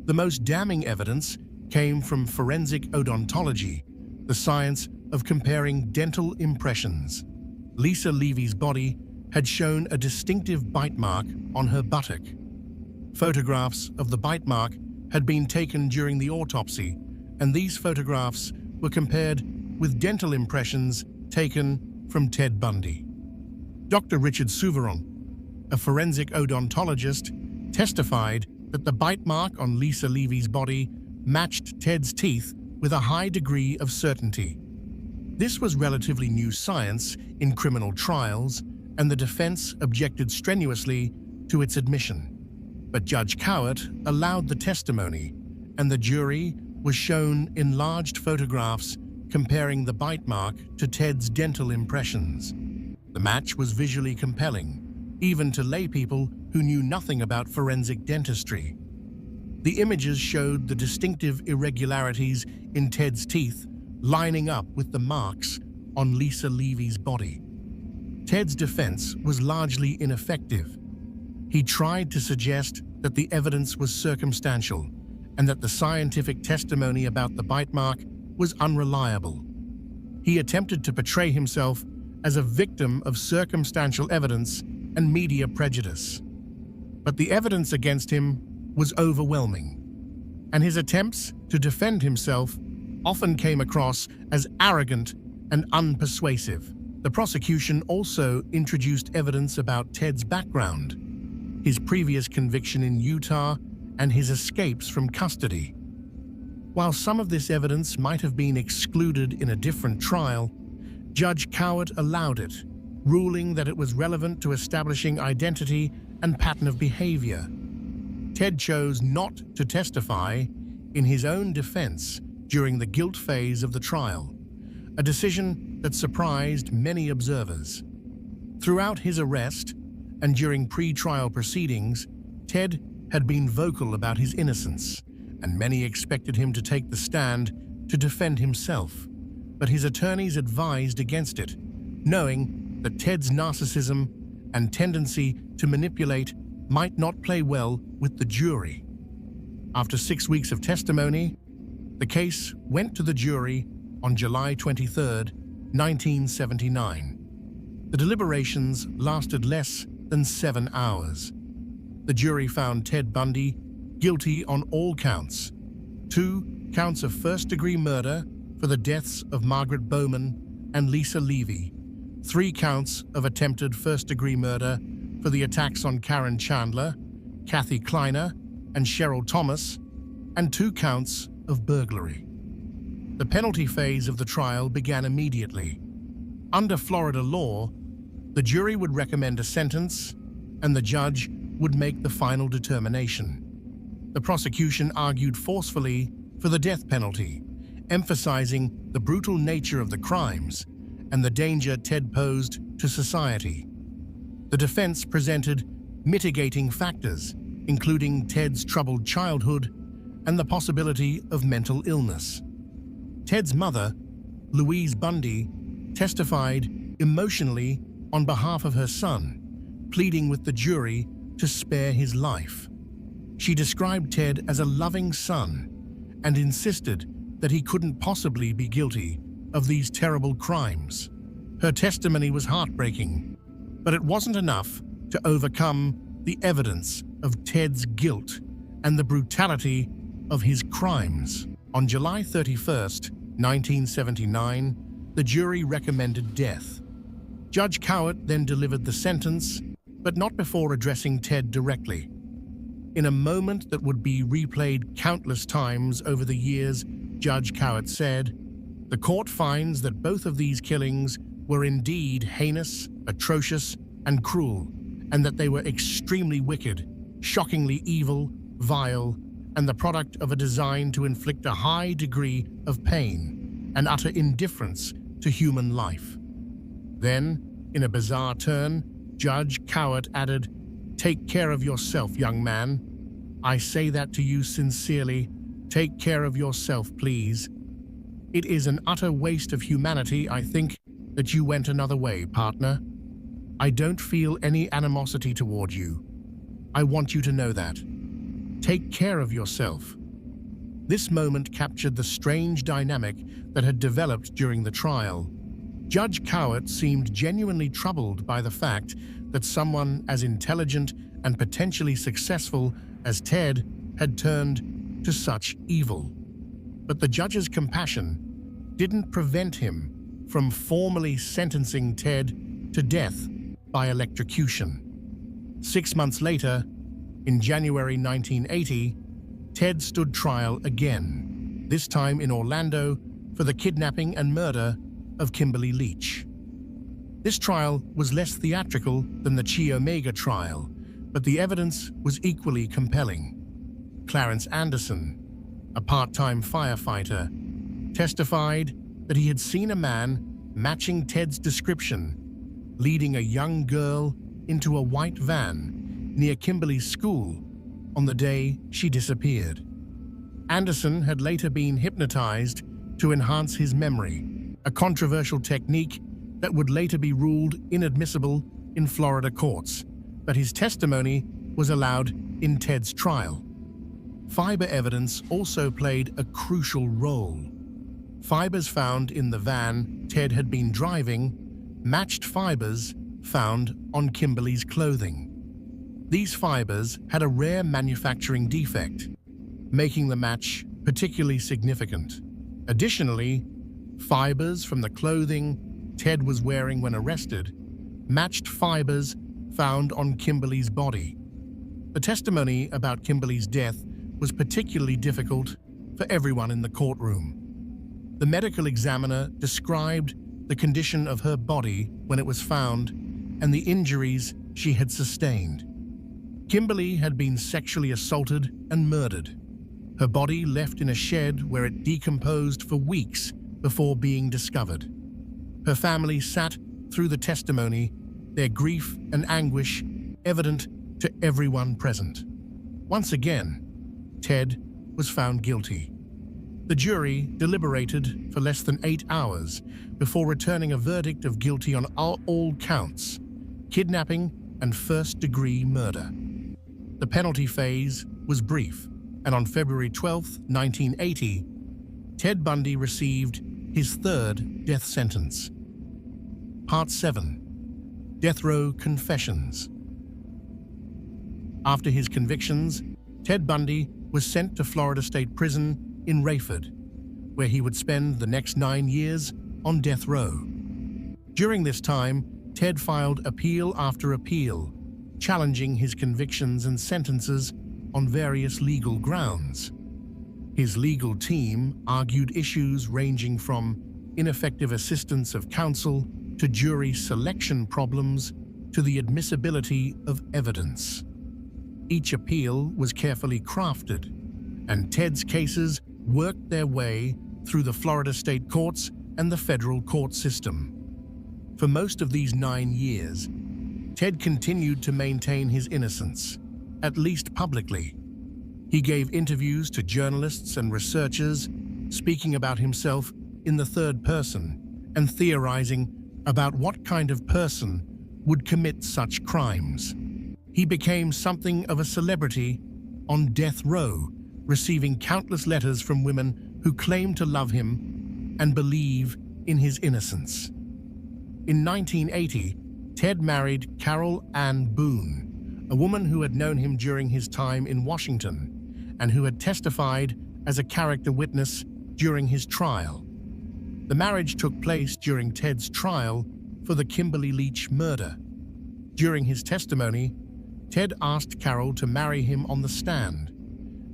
the most damning evidence came from forensic odontology, the science of comparing dental impressions. Lisa Levy's body had shown a distinctive bite mark on her buttock. Photographs of the bite mark had been taken during the autopsy, and these photographs were compared with dental impressions taken from Ted Bundy. Dr. Richard Souveron, a forensic odontologist, testified that the bite mark on Lisa Levy's body matched Ted's teeth with a high degree of certainty. This was relatively new science in criminal trials, and the defense objected strenuously to its admission. But Judge Cowart allowed the testimony, and the jury was shown enlarged photographs comparing the bite mark to Ted's dental impressions. The match was visually compelling, even to laypeople who knew nothing about forensic dentistry. The images showed the distinctive irregularities in Ted's teeth lining up with the marks on Lisa Levy's body. Ted's defense was largely ineffective. He tried to suggest that the evidence was circumstantial and that the scientific testimony about the bite mark was unreliable. He attempted to portray himself as a victim of circumstantial evidence and media prejudice. But the evidence against him was overwhelming, and his attempts to defend himself often came across as arrogant and unpersuasive. The prosecution also introduced evidence about Ted's background. his previous conviction in Utah, and his escapes from custody. While some of this evidence might have been excluded in a different trial, Judge Cowart allowed it, ruling that it was relevant to establishing identity and pattern of behavior. Ted chose not to testify in his own defense during the guilt phase of the trial, a decision that surprised many observers. Throughout his arrest and during pre-trial proceedings, Ted had been vocal about his innocence, and many expected him to take the stand to defend himself. But his attorneys advised against it, knowing that Ted's narcissism and tendency to manipulate might not play well with the jury. After 6 weeks of testimony, the case went to the jury on July 23, 1979. The deliberations lasted less than 7 hours. The jury found Ted Bundy guilty on all counts: 2 counts of first-degree murder for the deaths of Margaret Bowman and Lisa Levy, 3 counts of attempted first-degree murder for the attacks on Karen Chandler, Kathy Kleiner, and Cheryl Thomas, and 2 counts of burglary. The penalty phase of the trial began immediately. Under Florida law, the jury would recommend a sentence, and the judge would make the final determination. The prosecution argued forcefully for the death penalty, emphasizing the brutal nature of the crimes and the danger Ted posed to society. The defense presented mitigating factors, including Ted's troubled childhood and the possibility of mental illness. Ted's mother, Louise Bundy, testified emotionally on behalf of her son, pleading with the jury to spare his life. She described Ted as a loving son and insisted that he couldn't possibly be guilty of these terrible crimes. Her testimony was heartbreaking, but it wasn't enough to overcome the evidence of Ted's guilt and the brutality of his crimes. On July 31, 1979, the jury recommended death. Judge Cowart then delivered the sentence, but not before addressing Ted directly. In a moment that would be replayed countless times over the years, Judge Cowart said, "The court finds that both of these killings were indeed heinous, atrocious, and cruel, and that they were extremely wicked, shockingly evil, vile, and the product of a design to inflict a high degree of pain and utter indifference to human life." Then, in a bizarre turn, Judge Cowart added, "Take care of yourself, young man. I say that to you sincerely. Take care of yourself, please. It is an utter waste of humanity, I think, that you went another way, partner. I don't feel any animosity toward you. I want you to know that. Take care of yourself." This moment captured the strange dynamic that had developed during the trial. Judge Cowart seemed genuinely troubled by the fact that someone as intelligent and potentially successful as Ted had turned to such evil. But the judge's compassion didn't prevent him from formally sentencing Ted to death by electrocution. 6 months later, in January 1980, Ted stood trial again, this time in Orlando for the kidnapping and murder of Kimberly Leach. This trial was less theatrical than the Chi Omega trial, but the evidence was equally compelling. Clarence Anderson, a part-time firefighter, testified that he had seen a man matching Ted's description, leading a young girl into a white van near Kimberly's school on the day she disappeared. Anderson had later been hypnotized to enhance his memory, a controversial technique that would later be ruled inadmissible in Florida courts, but his testimony was allowed in Ted's trial. Fiber evidence also played a crucial role. Fibers found in the van Ted had been driving matched fibers found on Kimberly's clothing. These fibers had a rare manufacturing defect, making the match particularly significant. Additionally, fibers from the clothing Ted was wearing when arrested matched fibers found on Kimberly's body, The testimony about Kimberly's death was particularly difficult for everyone in the courtroom. The medical examiner described the condition of her body when it was found and the injuries she had sustained. Kimberly had been sexually assaulted and murdered. Her body left in a shed where it decomposed for weeks before being discovered. Her family sat through the testimony, their grief and anguish evident to everyone present. Once again, Ted was found guilty. The jury deliberated for less than 8 hours before returning a verdict of guilty on all counts, kidnapping and first-degree murder. The penalty phase was brief, and on February 12, 1980, Ted Bundy received his third death sentence. Part 7. Death Row Confessions. After his convictions, Ted Bundy was sent to Florida State Prison in Rayford, where he would spend the next 9 years on death row. During this time, Ted filed appeal after appeal, challenging his convictions and sentences on various legal grounds. His legal team argued issues ranging from ineffective assistance of counsel to jury selection problems to the admissibility of evidence. Each appeal was carefully crafted, and Ted's cases worked their way through the Florida state courts and the federal court system. For most of these 9 years, Ted continued to maintain his innocence, at least publicly. He gave interviews to journalists and researchers, speaking about himself in the third person and theorizing about what kind of person would commit such crimes. He became something of a celebrity on death row, receiving countless letters from women who claimed to love him and believe in his innocence. In 1980, Ted married Carol Ann Boone, a woman who had known him during his time in Washington and who had testified as a character witness during his trial. The marriage took place during Ted's trial for the Kimberly Leach murder. During his testimony, Ted asked Carol to marry him on the stand,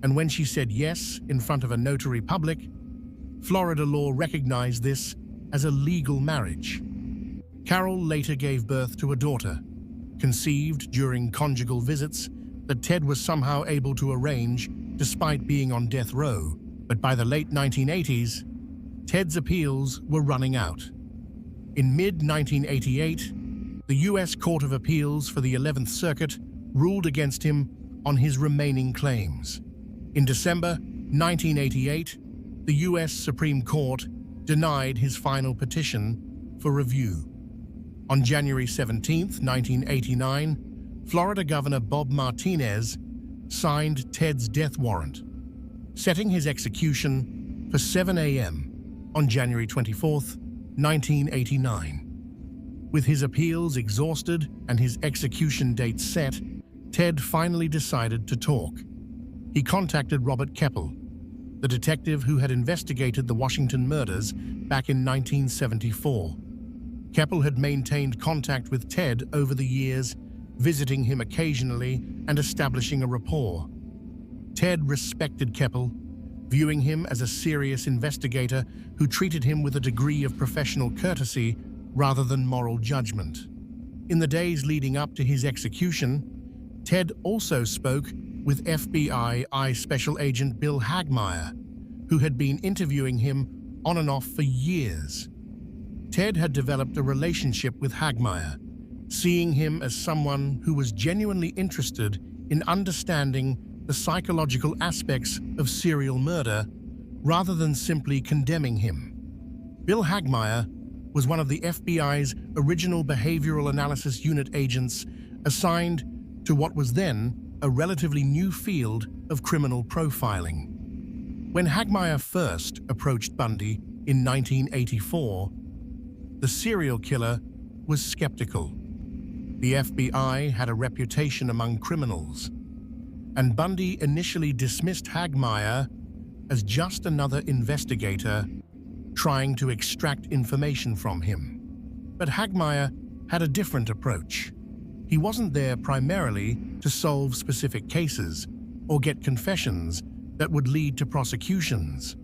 and when she said yes in front of a notary public, Florida law recognized this as a legal marriage. Carol later gave birth to a daughter, conceived during conjugal visits that Ted was somehow able to arrange despite being on death row. But by the late 1980s, Ted's appeals were running out. In mid-1988, the U.S. Court of Appeals for the 11th Circuit ruled against him on his remaining claims. In December 1988, the U.S. Supreme Court denied his final petition for review. On January 17, 1989, Florida Governor Bob Martinez signed Ted's death warrant, setting his execution for 7 a.m. on January 24, 1989. With his appeals exhausted and his execution date set, Ted finally decided to talk. He contacted Robert Keppel, the detective who had investigated the Washington murders back in 1974. Keppel had maintained contact with Ted over the years, visiting him occasionally and establishing a rapport. Ted respected Keppel, viewing him as a serious investigator who treated him with a degree of professional courtesy rather than moral judgment. In the days leading up to his execution, Ted also spoke with FBI Special Agent Bill Hagmaier, who had been interviewing him on and off for years. Ted had developed a relationship with Hagmaier, seeing him as someone who was genuinely interested in understanding the psychological aspects of serial murder rather than simply condemning him. Bill Hagmaier was one of the FBI's original Behavioral Analysis Unit agents assigned to what was then a relatively new field of criminal profiling. When Hagmaier first approached Bundy in 1984, the serial killer was skeptical. The FBI had a reputation among criminals, and Bundy initially dismissed Hagmaier as just another investigator trying to extract information from him. But Hagmaier had a different approach. He wasn't there primarily to solve specific cases or get confessions that would lead to prosecutions.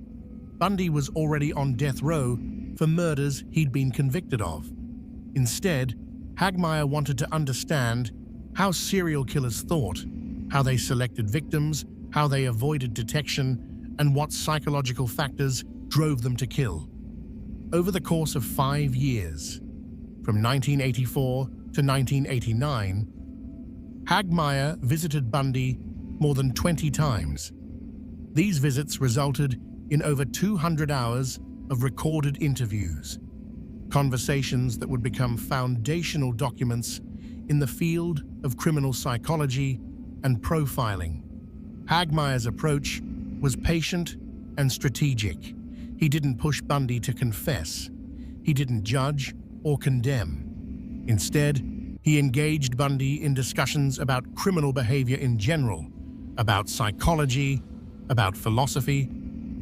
Bundy was already on death row for murders he'd been convicted of. Instead, Hagmaier wanted to understand how serial killers thought, how they selected victims, how they avoided detection, and what psychological factors drove them to kill. Over the course of 5 years, from 1984 to 1989, Hagmaier visited Bundy more than 20 times. These visits resulted in over 200 hours of recorded interviews, conversations that would become foundational documents in the field of criminal psychology and profiling. Hagmaier's approach was patient and strategic. He didn't push Bundy to confess. He didn't judge or condemn. Instead, he engaged Bundy in discussions about criminal behavior in general, about psychology, about philosophy,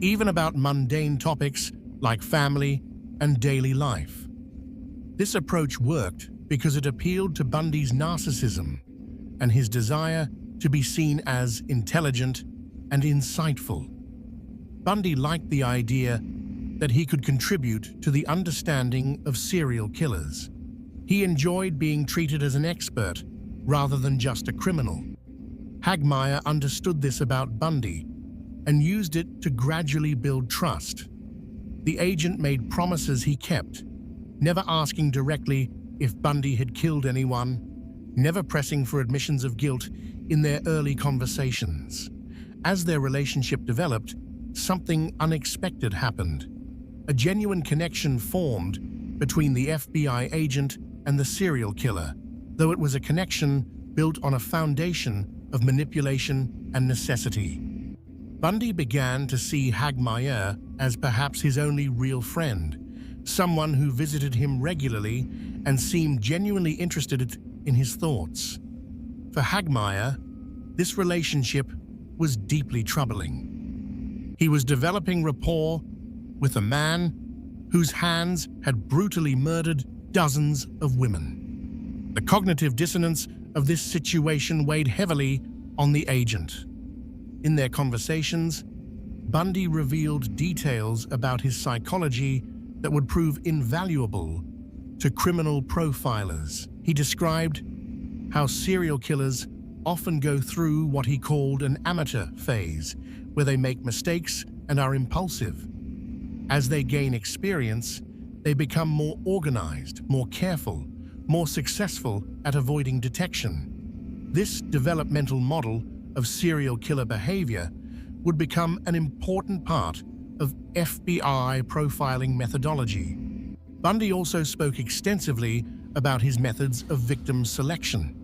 even about mundane topics like family and daily life. This approach worked because it appealed to Bundy's narcissism and his desire to be seen as intelligent and insightful. Bundy liked the idea that he could contribute to the understanding of serial killers. He enjoyed being treated as an expert rather than just a criminal. Hagmaier understood this about Bundy and used it to gradually build trust. The agent made promises he kept, never asking directly if Bundy had killed anyone, never pressing for admissions of guilt in their early conversations. As their relationship developed, something unexpected happened. A genuine connection formed between the FBI agent and the serial killer, though it was a connection built on a foundation of manipulation and necessity. Bundy began to see Hagmaier as perhaps his only real friend, someone who visited him regularly and seemed genuinely interested in his thoughts. For Hagmaier, this relationship was deeply troubling. He was developing rapport with a man whose hands had brutally murdered dozens of women. The cognitive dissonance of this situation weighed heavily on the agent. In their conversations, Bundy revealed details about his psychology that would prove invaluable to criminal profilers. He described how serial killers often go through what he called an amateur phase, where they make mistakes and are impulsive. As they gain experience, they become more organized, more careful, more successful at avoiding detection. This developmental model of serial killer behavior would become an important part of FBI profiling methodology. Bundy also spoke extensively about his methods of victim selection.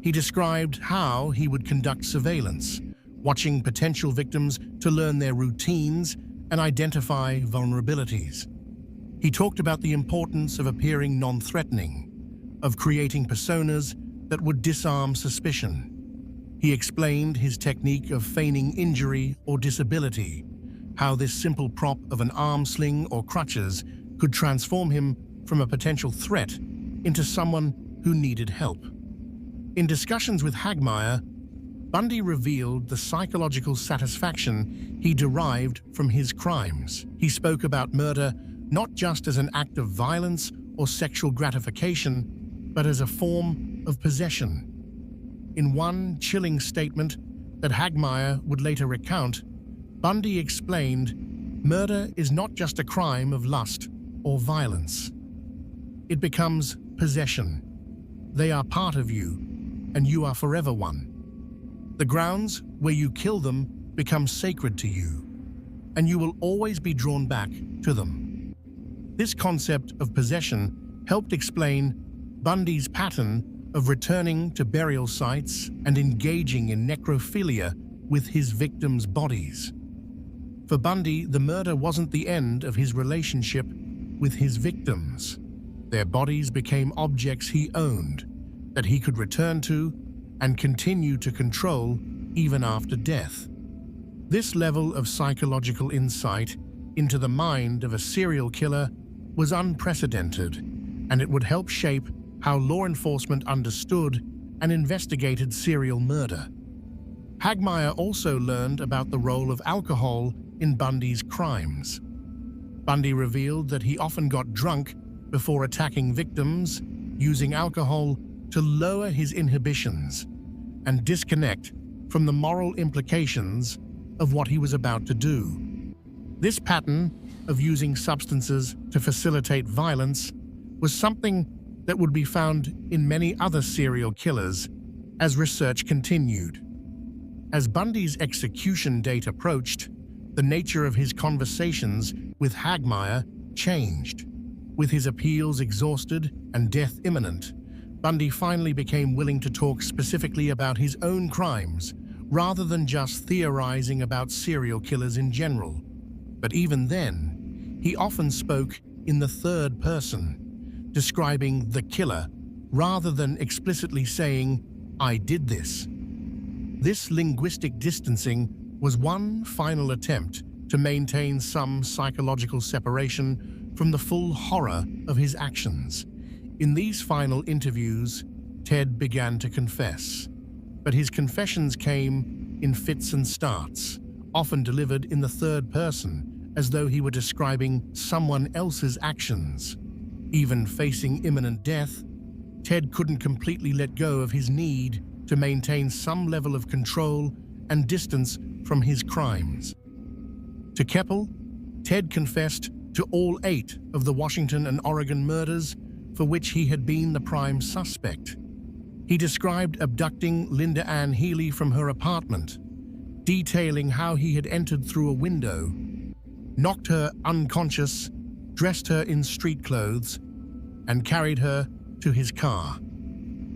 He described how he would conduct surveillance, watching potential victims to learn their routines and identify vulnerabilities. He talked about the importance of appearing non-threatening, of creating personas that would disarm suspicion. He explained his technique of feigning injury or disability, how this simple prop of an arm sling or crutches could transform him from a potential threat into someone who needed help. In discussions with Hagmaier, Bundy revealed the psychological satisfaction he derived from his crimes. He spoke about murder not just as an act of violence or sexual gratification, but as a form of possession. In one chilling statement that Hagmaier would later recount, Bundy explained, "Murder is not just a crime of lust or violence. It becomes possession. They are part of you, and you are forever one. The grounds where you kill them become sacred to you, and you will always be drawn back to them." This concept of possession helped explain Bundy's pattern of returning to burial sites and engaging in necrophilia with his victims' bodies. For Bundy, the murder wasn't the end of his relationship with his victims. Their bodies became objects he owned, that he could return to and continue to control even after death. This level of psychological insight into the mind of a serial killer was unprecedented, and it would help shape how law enforcement understood and investigated serial murder. Hagmaier also learned about the role of alcohol in Bundy's crimes. Bundy revealed that he often got drunk before attacking victims, using alcohol to lower his inhibitions and disconnect from the moral implications of what he was about to do. This pattern of using substances to facilitate violence was something that would be found in many other serial killers as research continued. As Bundy's execution date approached, the nature of his conversations with Hagmaier changed. With his appeals exhausted and death imminent, Bundy finally became willing to talk specifically about his own crimes, rather than just theorizing about serial killers in general. But even then, he often spoke in the third person, describing the killer, rather than explicitly saying, "I did this." This linguistic distancing was one final attempt to maintain some psychological separation from the full horror of his actions. In these final interviews, Ted began to confess, but his confessions came in fits and starts, often delivered in the third person, as though he were describing someone else's actions. Even facing imminent death, Ted couldn't completely let go of his need to maintain some level of control and distance from his crimes. To Keppel, Ted confessed to all 8 of the Washington and Oregon murders for which he had been the prime suspect. He described abducting Linda Ann Healy from her apartment, detailing how he had entered through a window, knocked her unconscious, dressed her in street clothes, and carried her to his car.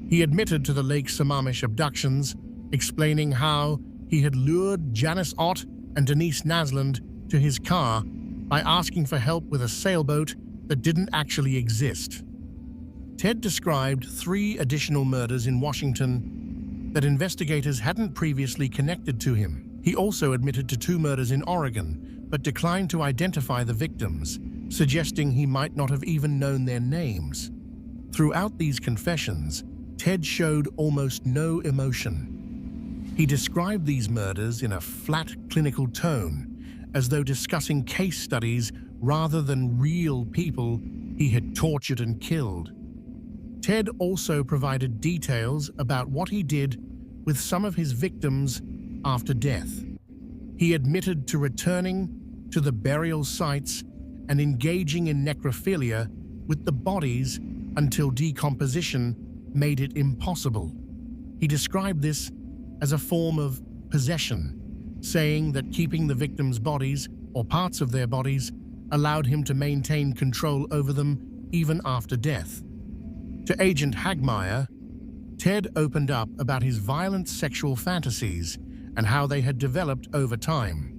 He admitted to the Lake Sammamish abductions, explaining how he had lured Janice Ott and Denise Nasland to his car by asking for help with a sailboat that didn't actually exist. Ted described 3 additional murders in Washington that investigators hadn't previously connected to him. He also admitted to 2 murders in Oregon, but declined to identify the victims, suggesting he might not have even known their names. Throughout these confessions, Ted showed almost no emotion. He described these murders in a flat, clinical tone, as though discussing case studies rather than real people he had tortured and killed. Ted also provided details about what he did with some of his victims after death. He admitted to returning to the burial sites and engaging in necrophilia with the bodies until decomposition made it impossible. He described this as a form of possession, saying that keeping the victims' bodies, or parts of their bodies, allowed him to maintain control over them even after death. To Agent Hagmaier, Ted opened up about his violent sexual fantasies and how they had developed over time.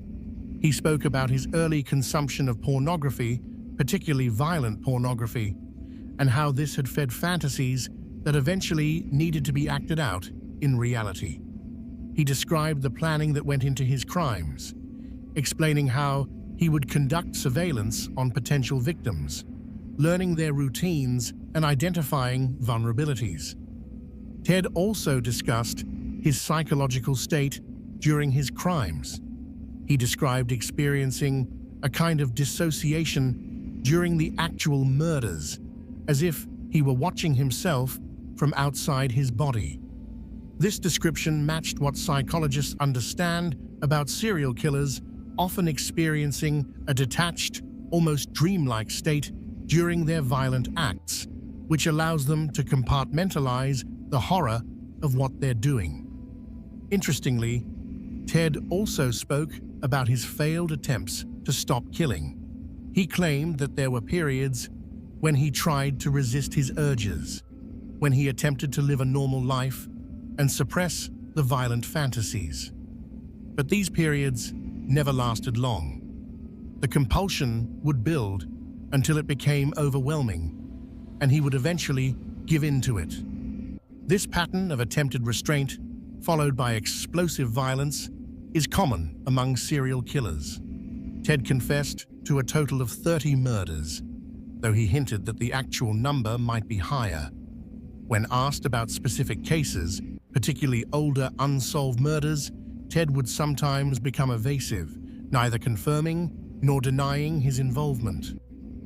He spoke about his early consumption of pornography, particularly violent pornography, and how this had fed fantasies that eventually needed to be acted out in reality. He described the planning that went into his crimes, explaining how he would conduct surveillance on potential victims, learning their routines and identifying vulnerabilities. Ted also discussed his psychological state during his crimes. He described experiencing a kind of dissociation during the actual murders, as if he were watching himself from outside his body. This description matched what psychologists understand about serial killers, often experiencing a detached, almost dreamlike state during their violent acts, which allows them to compartmentalize the horror of what they're doing. Interestingly, Ted also spoke about his failed attempts to stop killing. He claimed that there were periods when he tried to resist his urges, when he attempted to live a normal life and suppress the violent fantasies. But these periods never lasted long. The compulsion would build until it became overwhelming, and he would eventually give in to it. This pattern of attempted restraint, followed by explosive violence, is common among serial killers. Ted confessed to a total of 30 murders, though he hinted that the actual number might be higher. When asked about specific cases, particularly older unsolved murders, Ted would sometimes become evasive, neither confirming nor denying his involvement.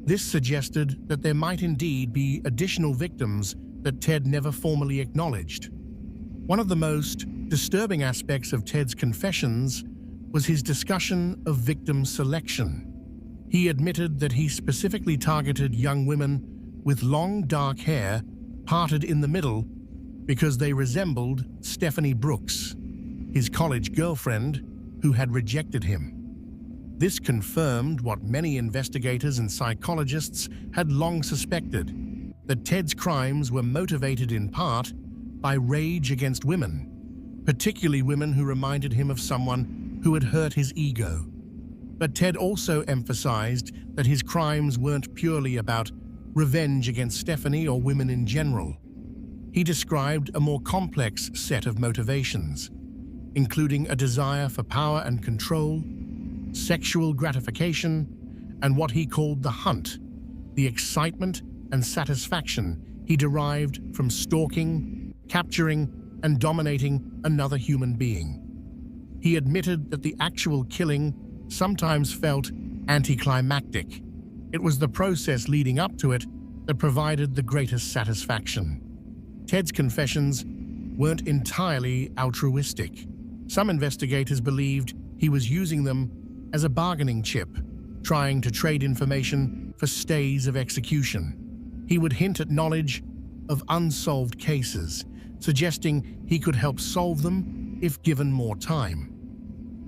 This suggested that there might indeed be additional victims that Ted never formally acknowledged. One of the most disturbing aspects of Ted's confessions was his discussion of victim selection. He admitted that he specifically targeted young women with long dark hair parted in the middle because they resembled Stephanie Brooks, his college girlfriend who had rejected him. This confirmed what many investigators and psychologists had long suspected, that Ted's crimes were motivated in part by rage against women, particularly women who reminded him of someone who had hurt his ego. But Ted also emphasized that his crimes weren't purely about revenge against Stephanie or women in general. He described a more complex set of motivations, including a desire for power and control, sexual gratification, and what he called the hunt, the excitement and satisfaction he derived from stalking, capturing, and dominating another human being. He admitted that the actual killing sometimes felt anticlimactic. It was the process leading up to it that provided the greatest satisfaction. Ted's confessions weren't entirely altruistic. Some investigators believed he was using them as a bargaining chip, trying to trade information for stays of execution. He would hint at knowledge of unsolved cases, suggesting he could help solve them if given more time.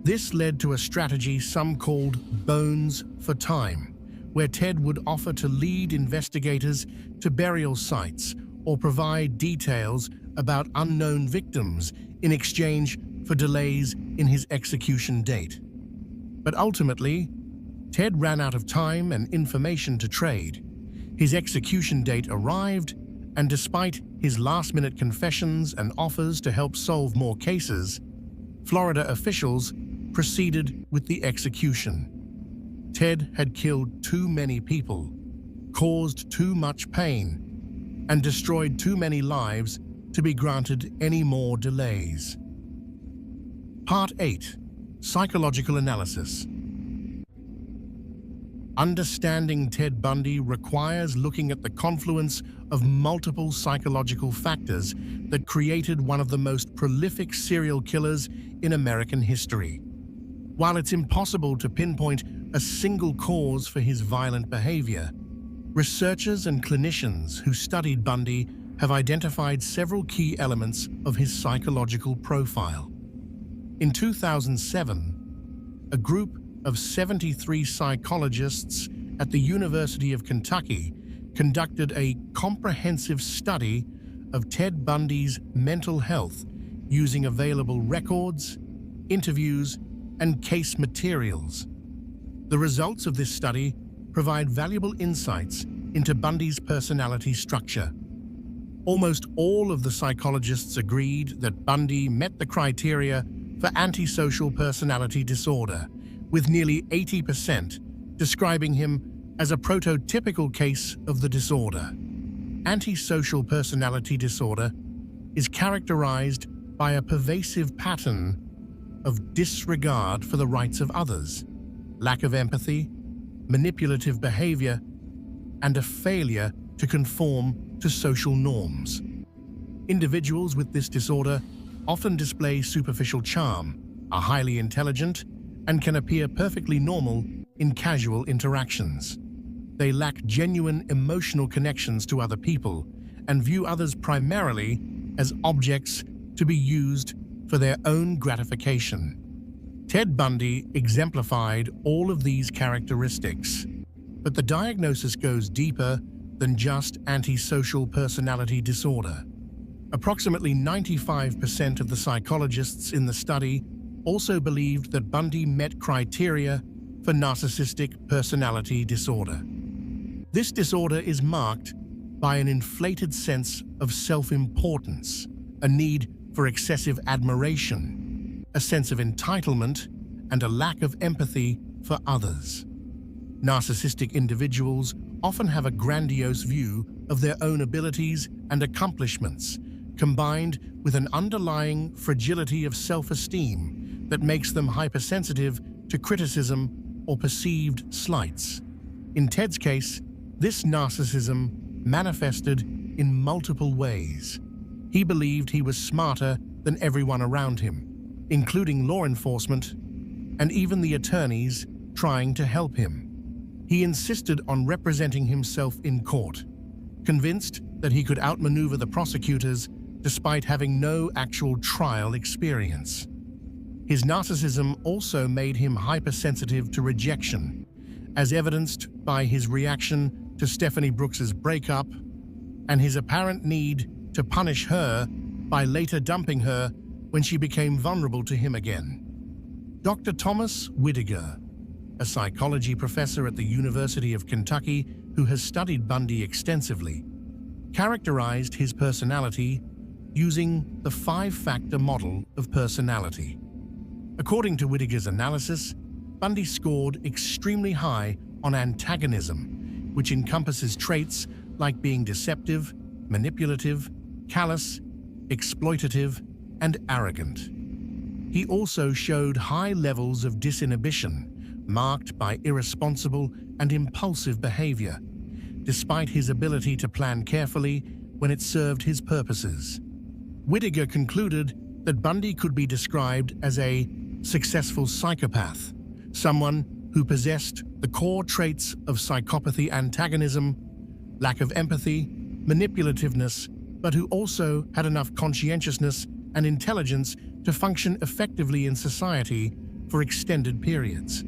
This led to a strategy some called bones for time, where Ted would offer to lead investigators to burial sites or provide details about unknown victims in exchange for delays in his execution date. But ultimately, Ted ran out of time and information to trade. His execution date arrived, and despite his last-minute confessions and offers to help solve more cases, Florida officials proceeded with the execution. Ted had killed too many people, caused too much pain, and destroyed too many lives to be granted any more delays. Part 8. Psychological Analysis. Understanding Ted Bundy requires looking at the confluence of multiple psychological factors that created one of the most prolific serial killers in American history. While it's impossible to pinpoint a single cause for his violent behavior, researchers and clinicians who studied Bundy have identified several key elements of his psychological profile. In 2007, a group of 73 psychologists at the University of Kentucky conducted a comprehensive study of Ted Bundy's mental health using available records, interviews, and case materials. The results of this study provide valuable insights into Bundy's personality structure. Almost all of the psychologists agreed that Bundy met the criteria for antisocial personality disorder, with nearly 80% describing him as a prototypical case of the disorder. Antisocial personality disorder is characterized by a pervasive pattern of disregard for the rights of others, lack of empathy, manipulative behavior, and a failure to conform to social norms. Individuals with this disorder often display superficial charm, are highly intelligent, and can appear perfectly normal in casual interactions. They lack genuine emotional connections to other people and view others primarily as objects to be used for their own gratification. Ted Bundy exemplified all of these characteristics, but the diagnosis goes deeper than just antisocial personality disorder. Approximately 95% of the psychologists in the study also believed that Bundy met criteria for narcissistic personality disorder. This disorder is marked by an inflated sense of self-importance, a need for excessive admiration, a sense of entitlement, and a lack of empathy for others. Narcissistic individuals often have a grandiose view of their own abilities and accomplishments, combined with an underlying fragility of self-esteem that makes them hypersensitive to criticism or perceived slights. In Ted's case, this narcissism manifested in multiple ways. He believed he was smarter than everyone around him, including law enforcement and even the attorneys trying to help him. He insisted on representing himself in court, convinced that he could outmaneuver the prosecutors despite having no actual trial experience. His narcissism also made him hypersensitive to rejection, as evidenced by his reaction to Stephanie Brooks's breakup and his apparent need to punish her by later dumping her when she became vulnerable to him again. Dr. Thomas Whittaker, a psychology professor at the University of Kentucky who has studied Bundy extensively, characterized his personality using the 5-factor model of personality. According to Whittaker's analysis, Bundy scored extremely high on antagonism, which encompasses traits like being deceptive, manipulative, callous, exploitative, and arrogant. He also showed high levels of disinhibition, marked by irresponsible and impulsive behavior, despite his ability to plan carefully when it served his purposes. Whittaker concluded that Bundy could be described as a successful psychopath, someone who possessed the core traits of psychopathy: antagonism, lack of empathy, manipulativeness, but who also had enough conscientiousness and intelligence to function effectively in society for extended periods.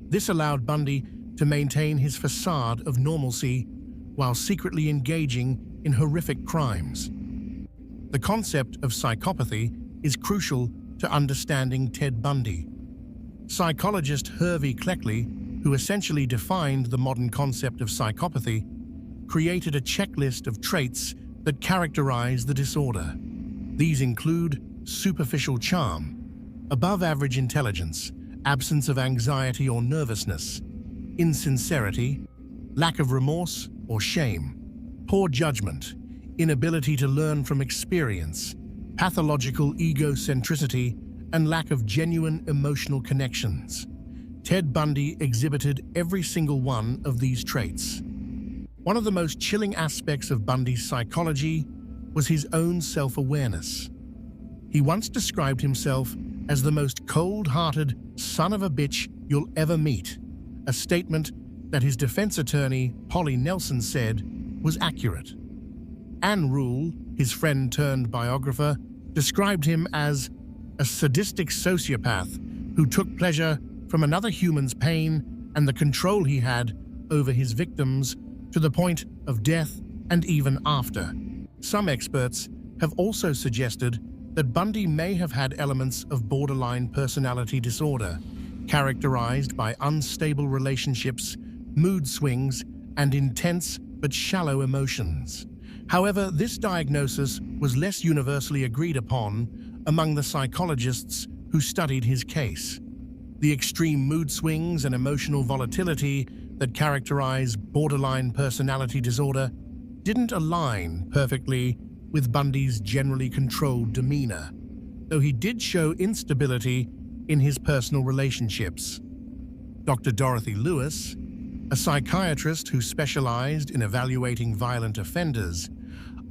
This allowed Bundy to maintain his facade of normalcy while secretly engaging in horrific crimes. The concept of psychopathy is crucial to understanding Ted Bundy. Psychologist Hervey Cleckley, who essentially defined the modern concept of psychopathy, created a checklist of traits that characterize the disorder. These include superficial charm, above-average intelligence, absence of anxiety or nervousness, insincerity, lack of remorse or shame, poor judgment, inability to learn from experience, pathological egocentricity, and lack of genuine emotional connections. Ted Bundy exhibited every single one of these traits. One of the most chilling aspects of Bundy's psychology was his own self-awareness. He once described himself as the most cold-hearted son of a bitch you'll ever meet, a statement that his defense attorney, Polly Nelson, said was accurate. Ann Rule, his friend-turned-biographer, described him as a sadistic sociopath who took pleasure from another human's pain and the control he had over his victims to the point of death and even after. Some experts have also suggested that Bundy may have had elements of borderline personality disorder, characterized by unstable relationships, mood swings, and intense but shallow emotions. However, this diagnosis was less universally agreed upon among the psychologists who studied his case. The extreme mood swings and emotional volatility that characterize borderline personality disorder didn't align perfectly with Bundy's generally controlled demeanor, though he did show instability in his personal relationships. Dr. Dorothy Lewis, a psychiatrist who specialized in evaluating violent offenders,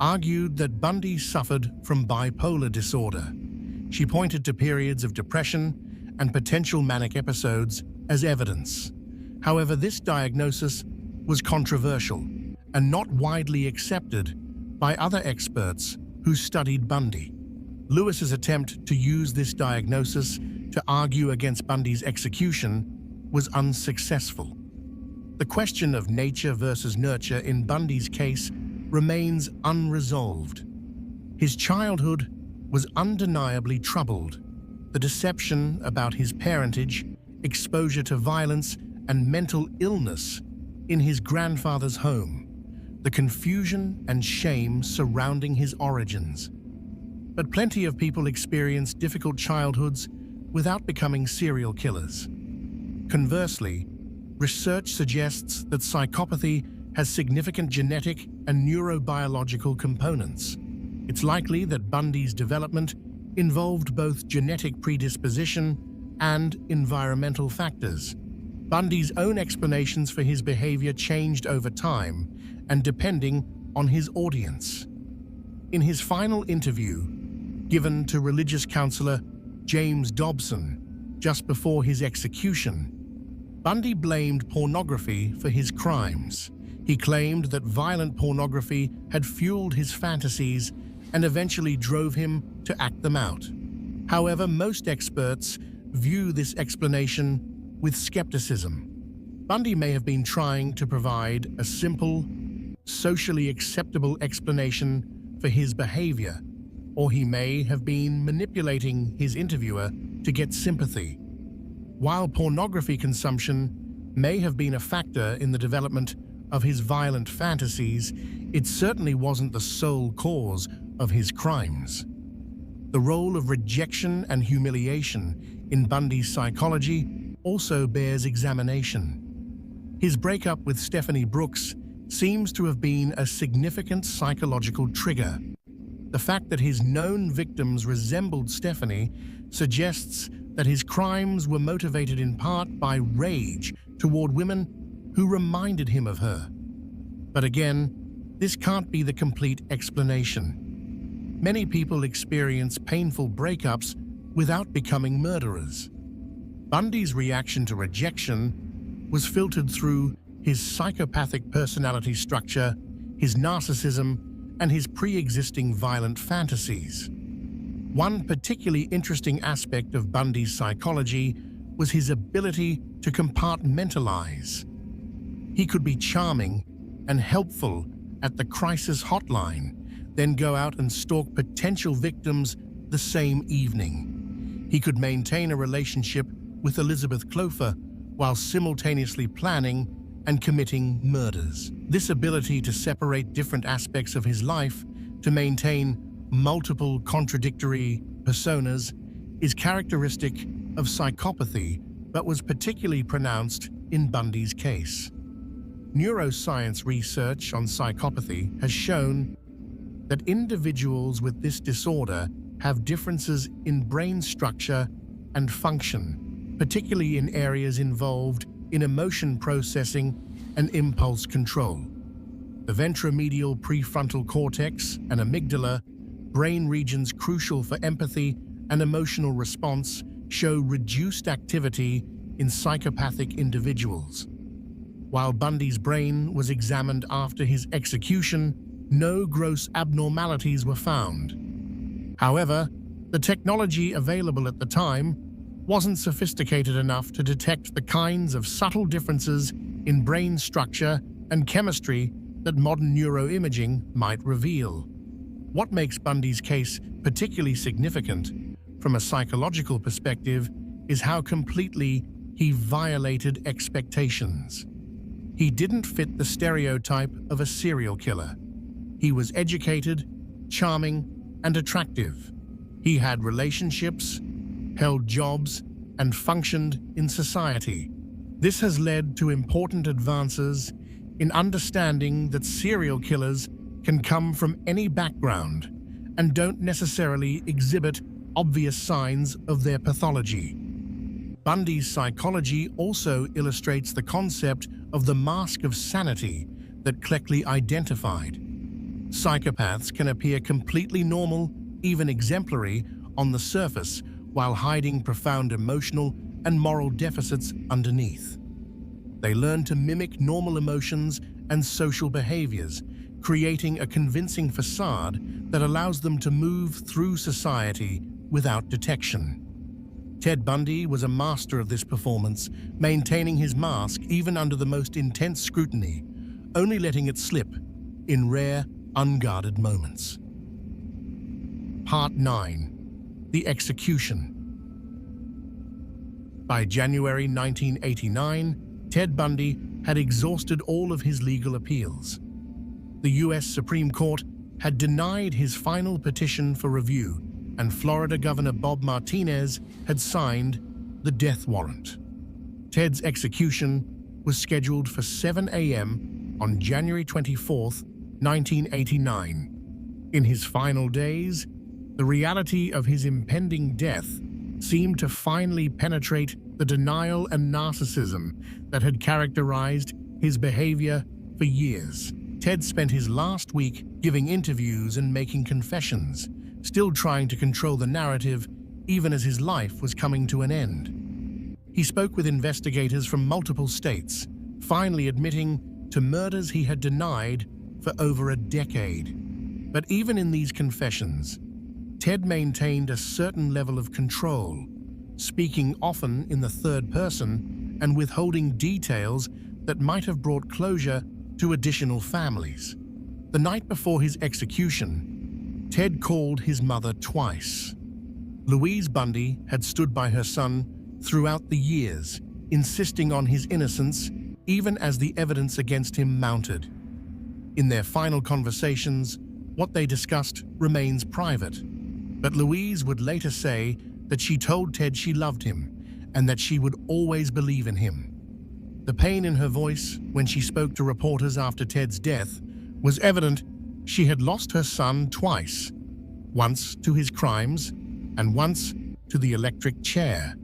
argued that Bundy suffered from bipolar disorder. She pointed to periods of depression and potential manic episodes as evidence. However, this diagnosis was controversial and not widely accepted by other experts who studied Bundy. Lewis's attempt to use this diagnosis to argue against Bundy's execution was unsuccessful. The question of nature versus nurture in Bundy's case remains unresolved. His childhood was undeniably troubled. The deception about his parentage, exposure to violence, and mental illness in his grandfather's home, the confusion and shame surrounding his origins. But plenty of people experience difficult childhoods without becoming serial killers. Conversely, research suggests that psychopathy has significant genetic and neurobiological components. It's likely that Bundy's development involved both genetic predisposition and environmental factors. Bundy's own explanations for his behavior changed over time and depending on his audience. In his final interview, given to religious counselor James Dobson just before his execution, Bundy blamed pornography for his crimes. He claimed that violent pornography had fueled his fantasies and eventually drove him to act them out. However, most experts view this explanation with skepticism. Bundy may have been trying to provide a simple, socially acceptable explanation for his behavior, or he may have been manipulating his interviewer to get sympathy. While pornography consumption may have been a factor in the development of his violent fantasies, it certainly wasn't the sole cause of his crimes. The role of rejection and humiliation in Bundy's psychology also bears examination. His breakup with Stephanie Brooks seems to have been a significant psychological trigger. The fact that his known victims resembled Stephanie suggests that his crimes were motivated in part by rage toward women who reminded him of her. But again, this can't be the complete explanation. Many people experience painful breakups without becoming murderers. Bundy's reaction to rejection was filtered through his psychopathic personality structure, his narcissism, and his pre-existing violent fantasies. One particularly interesting aspect of Bundy's psychology was his ability to compartmentalize. He could be charming and helpful at the crisis hotline, then go out and stalk potential victims the same evening. He could maintain a relationship with Elizabeth Clover while simultaneously planning and committing murders. This ability to separate different aspects of his life to maintain multiple contradictory personas is characteristic of psychopathy, but was particularly pronounced in Bundy's case. Neuroscience research on psychopathy has shown that individuals with this disorder have differences in brain structure and function, particularly in areas involved in emotion processing and impulse control. The ventromedial prefrontal cortex and amygdala, brain regions crucial for empathy and emotional response, show reduced activity in psychopathic individuals. While Bundy's brain was examined after his execution, no gross abnormalities were found. However, the technology available at the time wasn't sophisticated enough to detect the kinds of subtle differences in brain structure and chemistry that modern neuroimaging might reveal. What makes Bundy's case particularly significant from a psychological perspective is how completely he violated expectations. He didn't fit the stereotype of a serial killer. He was educated, charming, and attractive. He had relationships, held jobs, and functioned in society. This has led to important advances in understanding that serial killers can come from any background and don't necessarily exhibit obvious signs of their pathology. Bundy's psychology also illustrates the concept of the mask of sanity that Cleckley identified. Psychopaths can appear completely normal, even exemplary, on the surface, while hiding profound emotional and moral deficits underneath. They learn to mimic normal emotions and social behaviors, creating a convincing facade that allows them to move through society without detection. Ted Bundy was a master of this performance, maintaining his mask even under the most intense scrutiny, only letting it slip in rare, unguarded moments. Part 9. The Execution. By January 1989, Ted Bundy had exhausted all of his legal appeals. The U.S. Supreme Court had denied his final petition for review, and Florida Governor Bob Martinez had signed the death warrant. Ted's execution was scheduled for 7 a.m. on January 24, 1989. In his final days, the reality of his impending death seemed to finally penetrate the denial and narcissism that had characterized his behavior for years. Ted spent his last week giving interviews and making confessions, still trying to control the narrative even as his life was coming to an end. He spoke with investigators from multiple states, finally admitting to murders he had denied for over a decade. But even in these confessions, Ted maintained a certain level of control, speaking often in the third person and withholding details that might have brought closure to additional families. The night before his execution, Ted called his mother twice. Louise Bundy had stood by her son throughout the years, insisting on his innocence even as the evidence against him mounted. In their final conversations, what they discussed remains private, but Louise would later say that she told Ted she loved him and that she would always believe in him. The pain in her voice when she spoke to reporters after Ted's death was evident. She had lost her son twice, once to his crimes and once to the electric chair.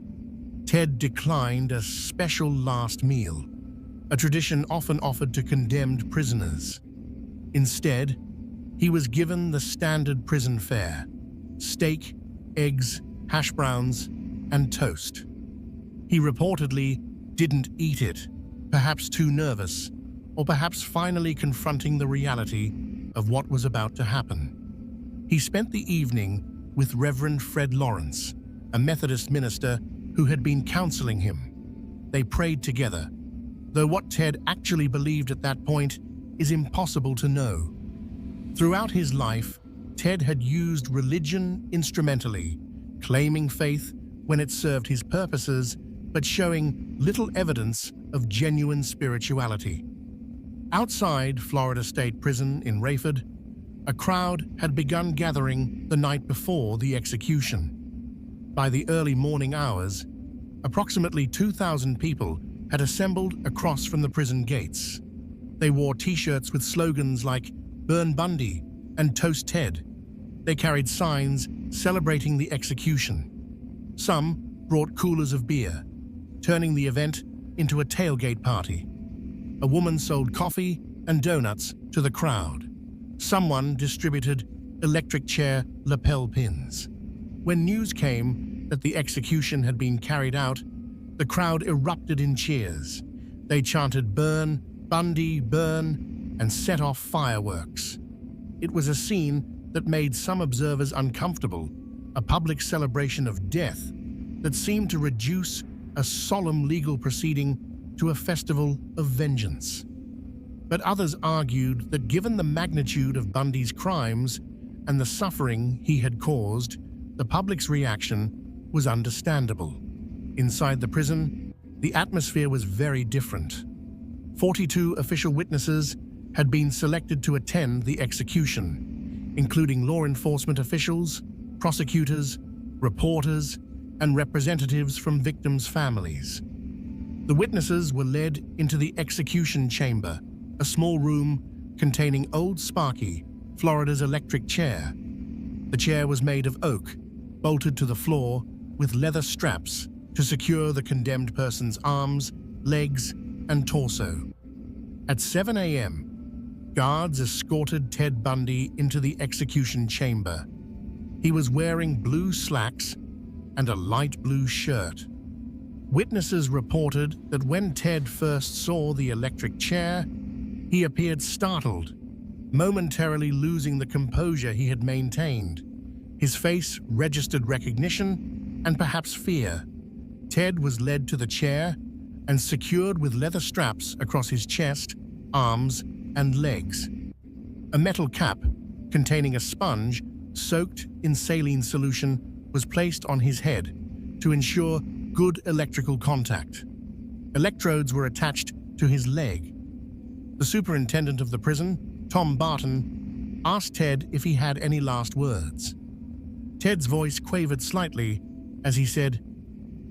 Ted declined a special last meal, a tradition often offered to condemned prisoners. Instead, he was given the standard prison fare: steak, eggs, hash browns, and toast. He reportedly didn't eat it, perhaps too nervous, or perhaps finally confronting the reality of what was about to happen. He spent the evening with Reverend Fred Lawrence, a Methodist minister who had been counseling him. They prayed together, though what Ted actually believed at that point is impossible to know. Throughout his life, Ted had used religion instrumentally, claiming faith when it served his purposes, but showing little evidence of genuine spirituality. Outside Florida State Prison in Rayford, a crowd had begun gathering the night before the execution. By the early morning hours, approximately 2,000 people had assembled across from the prison gates. They wore T-shirts with slogans like "Burn Bundy" and "Toast Ted." They carried signs celebrating the execution. Some brought coolers of beer, turning the event into a tailgate party. A woman sold coffee and donuts to the crowd. Someone distributed electric chair lapel pins. When news came that the execution had been carried out, the crowd erupted in cheers. They chanted "Burn, Bundy, burn," and set off fireworks. It was a scene that made some observers uncomfortable, a public celebration of death that seemed to reduce a solemn legal proceeding to a festival of vengeance. But others argued that given the magnitude of Bundy's crimes and the suffering he had caused, the public's reaction was understandable. Inside the prison, the atmosphere was very different. 42 official witnesses had been selected to attend the execution, including law enforcement officials, prosecutors, reporters, and representatives from victims' families. The witnesses were led into the execution chamber, a small room containing Old Sparky, Florida's electric chair. The chair was made of oak, bolted to the floor with leather straps to secure the condemned person's arms, legs, and torso. At 7 a.m., guards escorted Ted Bundy into the execution chamber. He was wearing blue slacks and a light blue shirt. Witnesses reported that when Ted first saw the electric chair, he appeared startled, momentarily losing the composure he had maintained. His face registered recognition and perhaps fear. Ted was led to the chair and secured with leather straps across his chest, arms, and legs. A metal cap containing a sponge soaked in saline solution was placed on his head to ensure good electrical contact. Electrodes were attached to his leg. The superintendent of the prison, Tom Barton, asked Ted if he had any last words. Ted's voice quavered slightly as he said,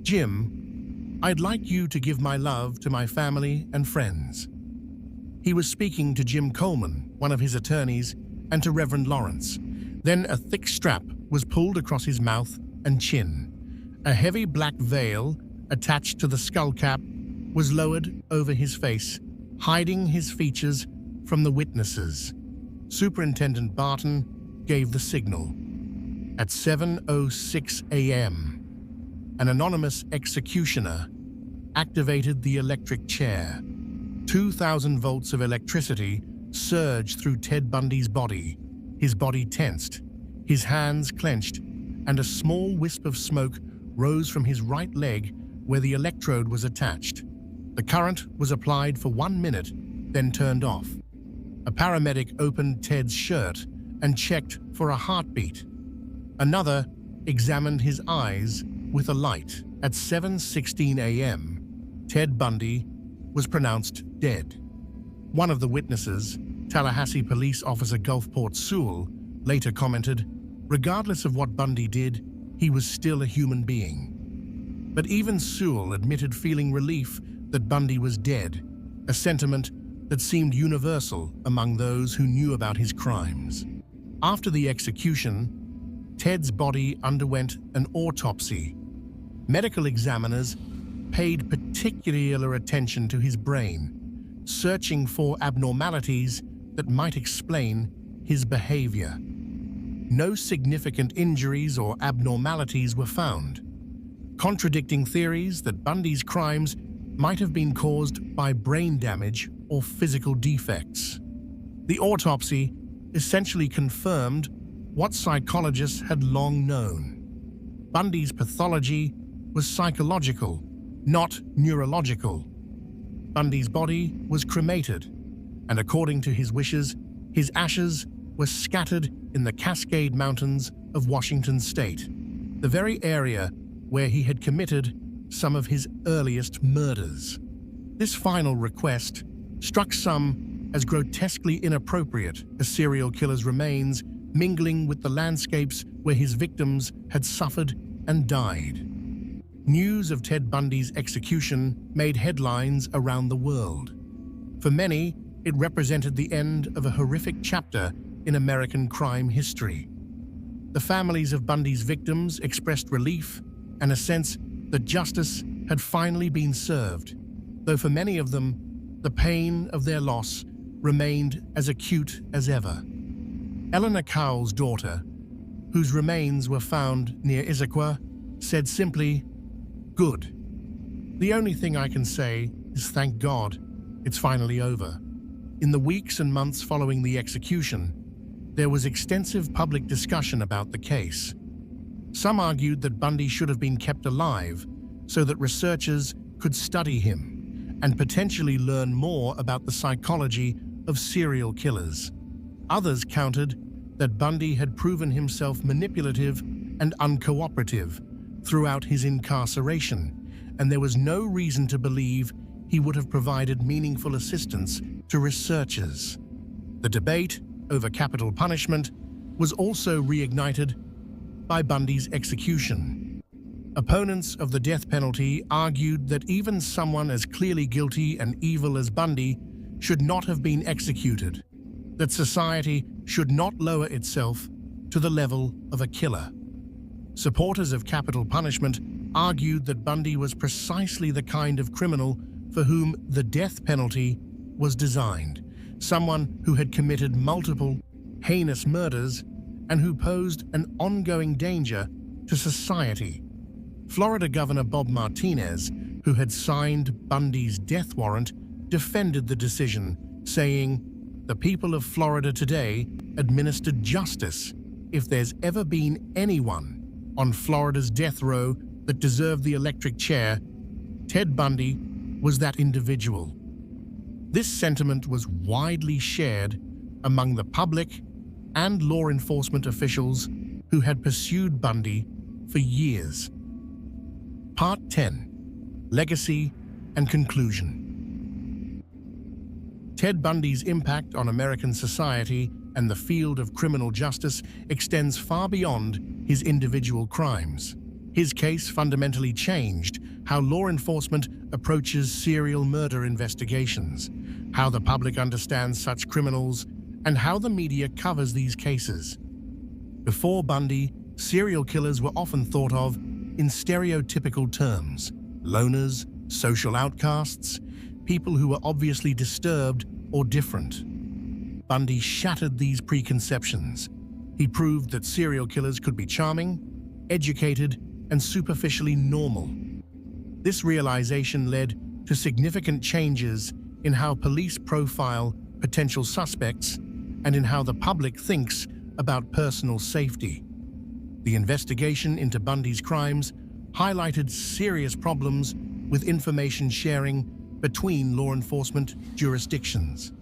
"Jim, I'd like you to give my love to my family and friends." He was speaking to Jim Coleman, one of his attorneys, and to Reverend Lawrence. Then a thick strap was pulled across his mouth and chin. A heavy black veil, attached to the skull cap, was lowered over his face, hiding his features from the witnesses. Superintendent Barton gave the signal. At 7:06 a.m., an anonymous executioner activated the electric chair. 2,000 volts of electricity surged through Ted Bundy's body. His body tensed, his hands clenched, and a small wisp of smoke rose from his right leg where the electrode was attached. The current was applied for 1 minute, then turned off. A paramedic opened Ted's shirt and checked for a heartbeat. Another examined his eyes with a light. At 7:16 a.m., Ted Bundy was pronounced dead. One of the witnesses, Tallahassee Police Officer Gulfport Sewell, later commented, "Regardless of what Bundy did, he was still a human being." But even Sewell admitted feeling relief that Bundy was dead, a sentiment that seemed universal among those who knew about his crimes. After the execution, Ted's body underwent an autopsy. Medical examiners paid particular attention to his brain, searching for abnormalities that might explain his behavior. No significant injuries or abnormalities were found, contradicting theories that Bundy's crimes might have been caused by brain damage or physical defects. The autopsy essentially confirmed what psychologists had long known. Bundy's pathology was psychological, not neurological. Bundy's body was cremated, and according to his wishes, his ashes were scattered in the Cascade Mountains of Washington state, the very area where he had committed some of his earliest murders. This final request struck some as grotesquely inappropriate, a serial killer's remains mingling with the landscapes where his victims had suffered and died. News of Ted Bundy's execution made headlines around the world. For many, it represented the end of a horrific chapter in American crime history. The families of Bundy's victims expressed relief and a sense that justice had finally been served, though for many of them, the pain of their loss remained as acute as ever. Eleanor Cowell's daughter, whose remains were found near Issaquah, said simply, "Good. The only thing I can say is thank God it's finally over." In the weeks and months following the execution, there was extensive public discussion about the case. Some argued that Bundy should have been kept alive so that researchers could study him and potentially learn more about the psychology of serial killers. Others countered that Bundy had proven himself manipulative and uncooperative throughout his incarceration, and there was no reason to believe he would have provided meaningful assistance to researchers. The debate over capital punishment was also reignited by Bundy's execution. Opponents of the death penalty argued that even someone as clearly guilty and evil as Bundy should not have been executed, that society should not lower itself to the level of a killer. Supporters of capital punishment argued that Bundy was precisely the kind of criminal for whom the death penalty was designed, someone who had committed multiple heinous murders and who posed an ongoing danger to society. Florida Governor Bob Martinez, who had signed Bundy's death warrant, defended the decision, saying, "The people of Florida today administered justice. If there's ever been anyone on Florida's death row that deserved the electric chair, Ted Bundy was that individual." This sentiment was widely shared among the public and law enforcement officials who had pursued Bundy for years. Part 10. Legacy and Conclusion. Ted Bundy's impact on American society and the field of criminal justice extends far beyond his individual crimes. His case fundamentally changed how law enforcement approaches serial murder investigations, how the public understands such criminals, and how the media covers these cases. Before Bundy, serial killers were often thought of in stereotypical terms: loners, social outcasts, people who were obviously disturbed or different. Bundy shattered these preconceptions. He proved that serial killers could be charming, educated, and superficially normal. This realization led to significant changes in how police profile potential suspects and in how the public thinks about personal safety. The investigation into Bundy's crimes highlighted serious problems with information sharing between law enforcement jurisdictions.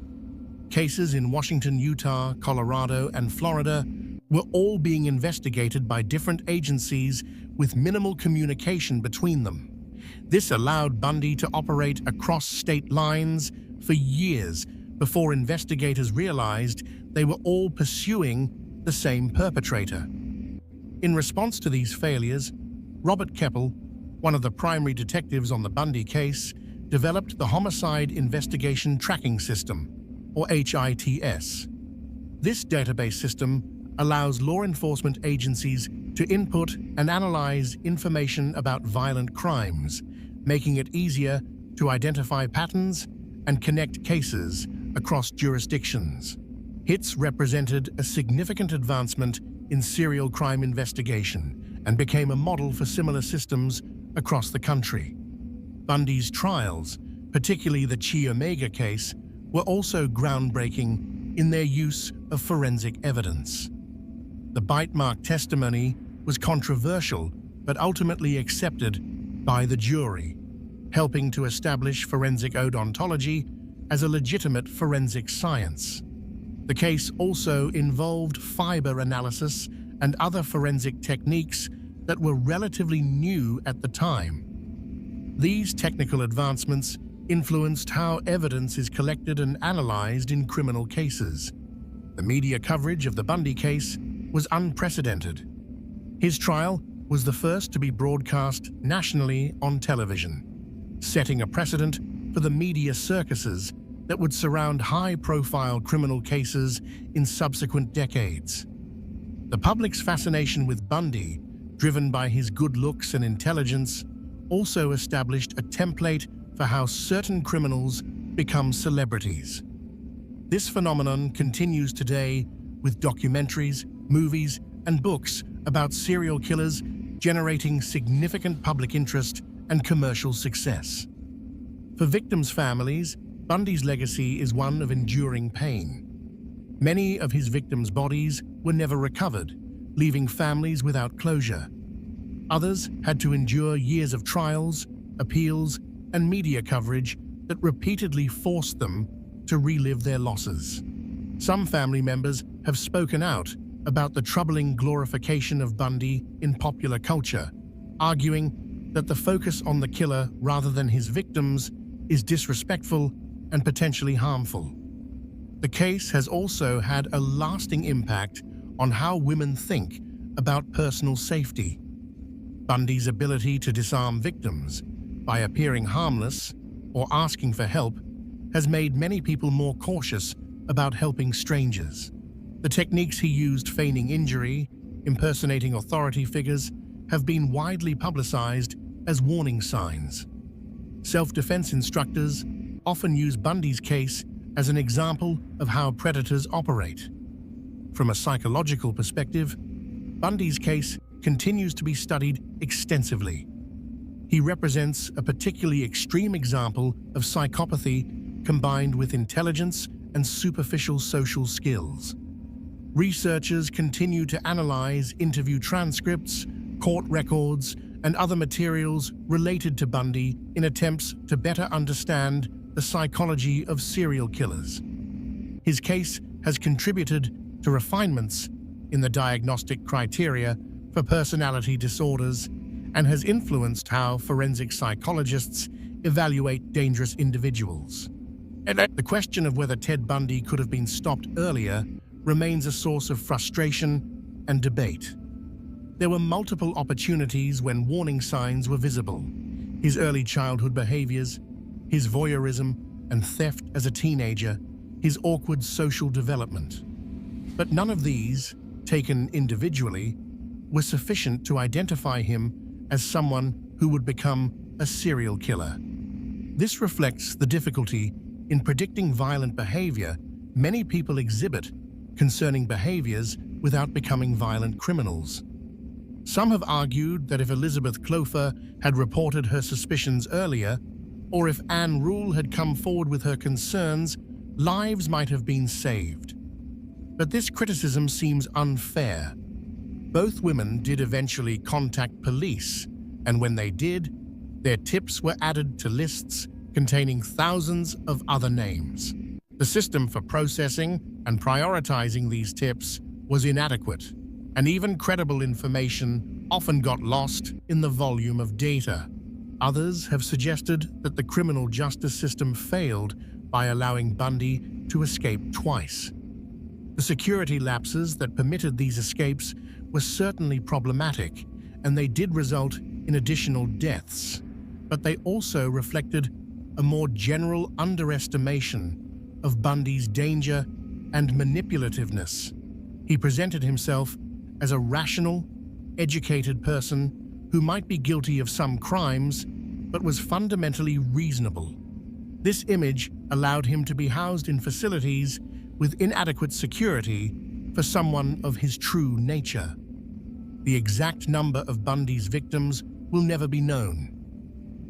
Cases in Washington, Utah, Colorado, and Florida were all being investigated by different agencies with minimal communication between them. This allowed Bundy to operate across state lines for years before investigators realized they were all pursuing the same perpetrator. In response to these failures, Robert Keppel, one of the primary detectives on the Bundy case, developed the Homicide Investigation Tracking System, or HITS. This database system allows law enforcement agencies to input and analyze information about violent crimes, making it easier to identify patterns and connect cases across jurisdictions. HITS represented a significant advancement in serial crime investigation and became a model for similar systems across the country. Bundy's trials, particularly the Chi Omega case, were also groundbreaking in their use of forensic evidence. The bite mark testimony was controversial but ultimately accepted by the jury, helping to establish forensic odontology as a legitimate forensic science. The case also involved fiber analysis and other forensic techniques that were relatively new at the time. These technical advancements influenced how evidence is collected and analyzed in criminal cases. The media coverage of the Bundy case was unprecedented. His trial was the first to be broadcast nationally on television, setting a precedent for the media circuses that would surround high-profile criminal cases in subsequent decades. The public's fascination with Bundy, driven by his good looks and intelligence, also established a template for how certain criminals become celebrities. This phenomenon continues today with documentaries, movies, and books about serial killers generating significant public interest and commercial success. For victims' families, Bundy's legacy is one of enduring pain. Many of his victims' bodies were never recovered, leaving families without closure. Others had to endure years of trials, appeals, and media coverage that repeatedly forced them to relive their losses. Some family members have spoken out about the troubling glorification of Bundy in popular culture, arguing that the focus on the killer rather than his victims is disrespectful and potentially harmful. The case has also had a lasting impact on how women think about personal safety. Bundy's ability to disarm victims by appearing harmless or asking for help has made many people more cautious about helping strangers. The techniques he used, feigning injury, impersonating authority figures, have been widely publicized as warning signs. Self-defense instructors often use Bundy's case as an example of how predators operate. From a psychological perspective, Bundy's case continues to be studied extensively. He represents a particularly extreme example of psychopathy combined with intelligence and superficial social skills. Researchers continue to analyze interview transcripts, court records, and other materials related to Bundy in attempts to better understand the psychology of serial killers. His case has contributed to refinements in the diagnostic criteria for personality disorders and has influenced how forensic psychologists evaluate dangerous individuals. The question of whether Ted Bundy could have been stopped earlier remains a source of frustration and debate. There were multiple opportunities when warning signs were visible. His early childhood behaviors, his voyeurism, and theft as a teenager, his awkward social development. But none of these, taken individually, were sufficient to identify him as someone who would become a serial killer. This reflects the difficulty in predicting violent behavior many people exhibit concerning behaviors without becoming violent criminals. Some have argued that if Elizabeth Clover had reported her suspicions earlier, or if Anne Rule had come forward with her concerns, lives might have been saved. But this criticism seems unfair. Both women did eventually contact police, and when they did, their tips were added to lists containing thousands of other names. The system for processing and prioritizing these tips was inadequate, and even credible information often got lost in the volume of data. Others have suggested that the criminal justice system failed by allowing Bundy to escape twice. The security lapses that permitted these escapes were certainly problematic, and they did result in additional deaths, but they also reflected a more general underestimation of Bundy's danger and manipulativeness. He presented himself as a rational, educated person who might be guilty of some crimes, but was fundamentally reasonable. This image allowed him to be housed in facilities with inadequate security for someone of his true nature. The exact number of Bundy's victims will never be known.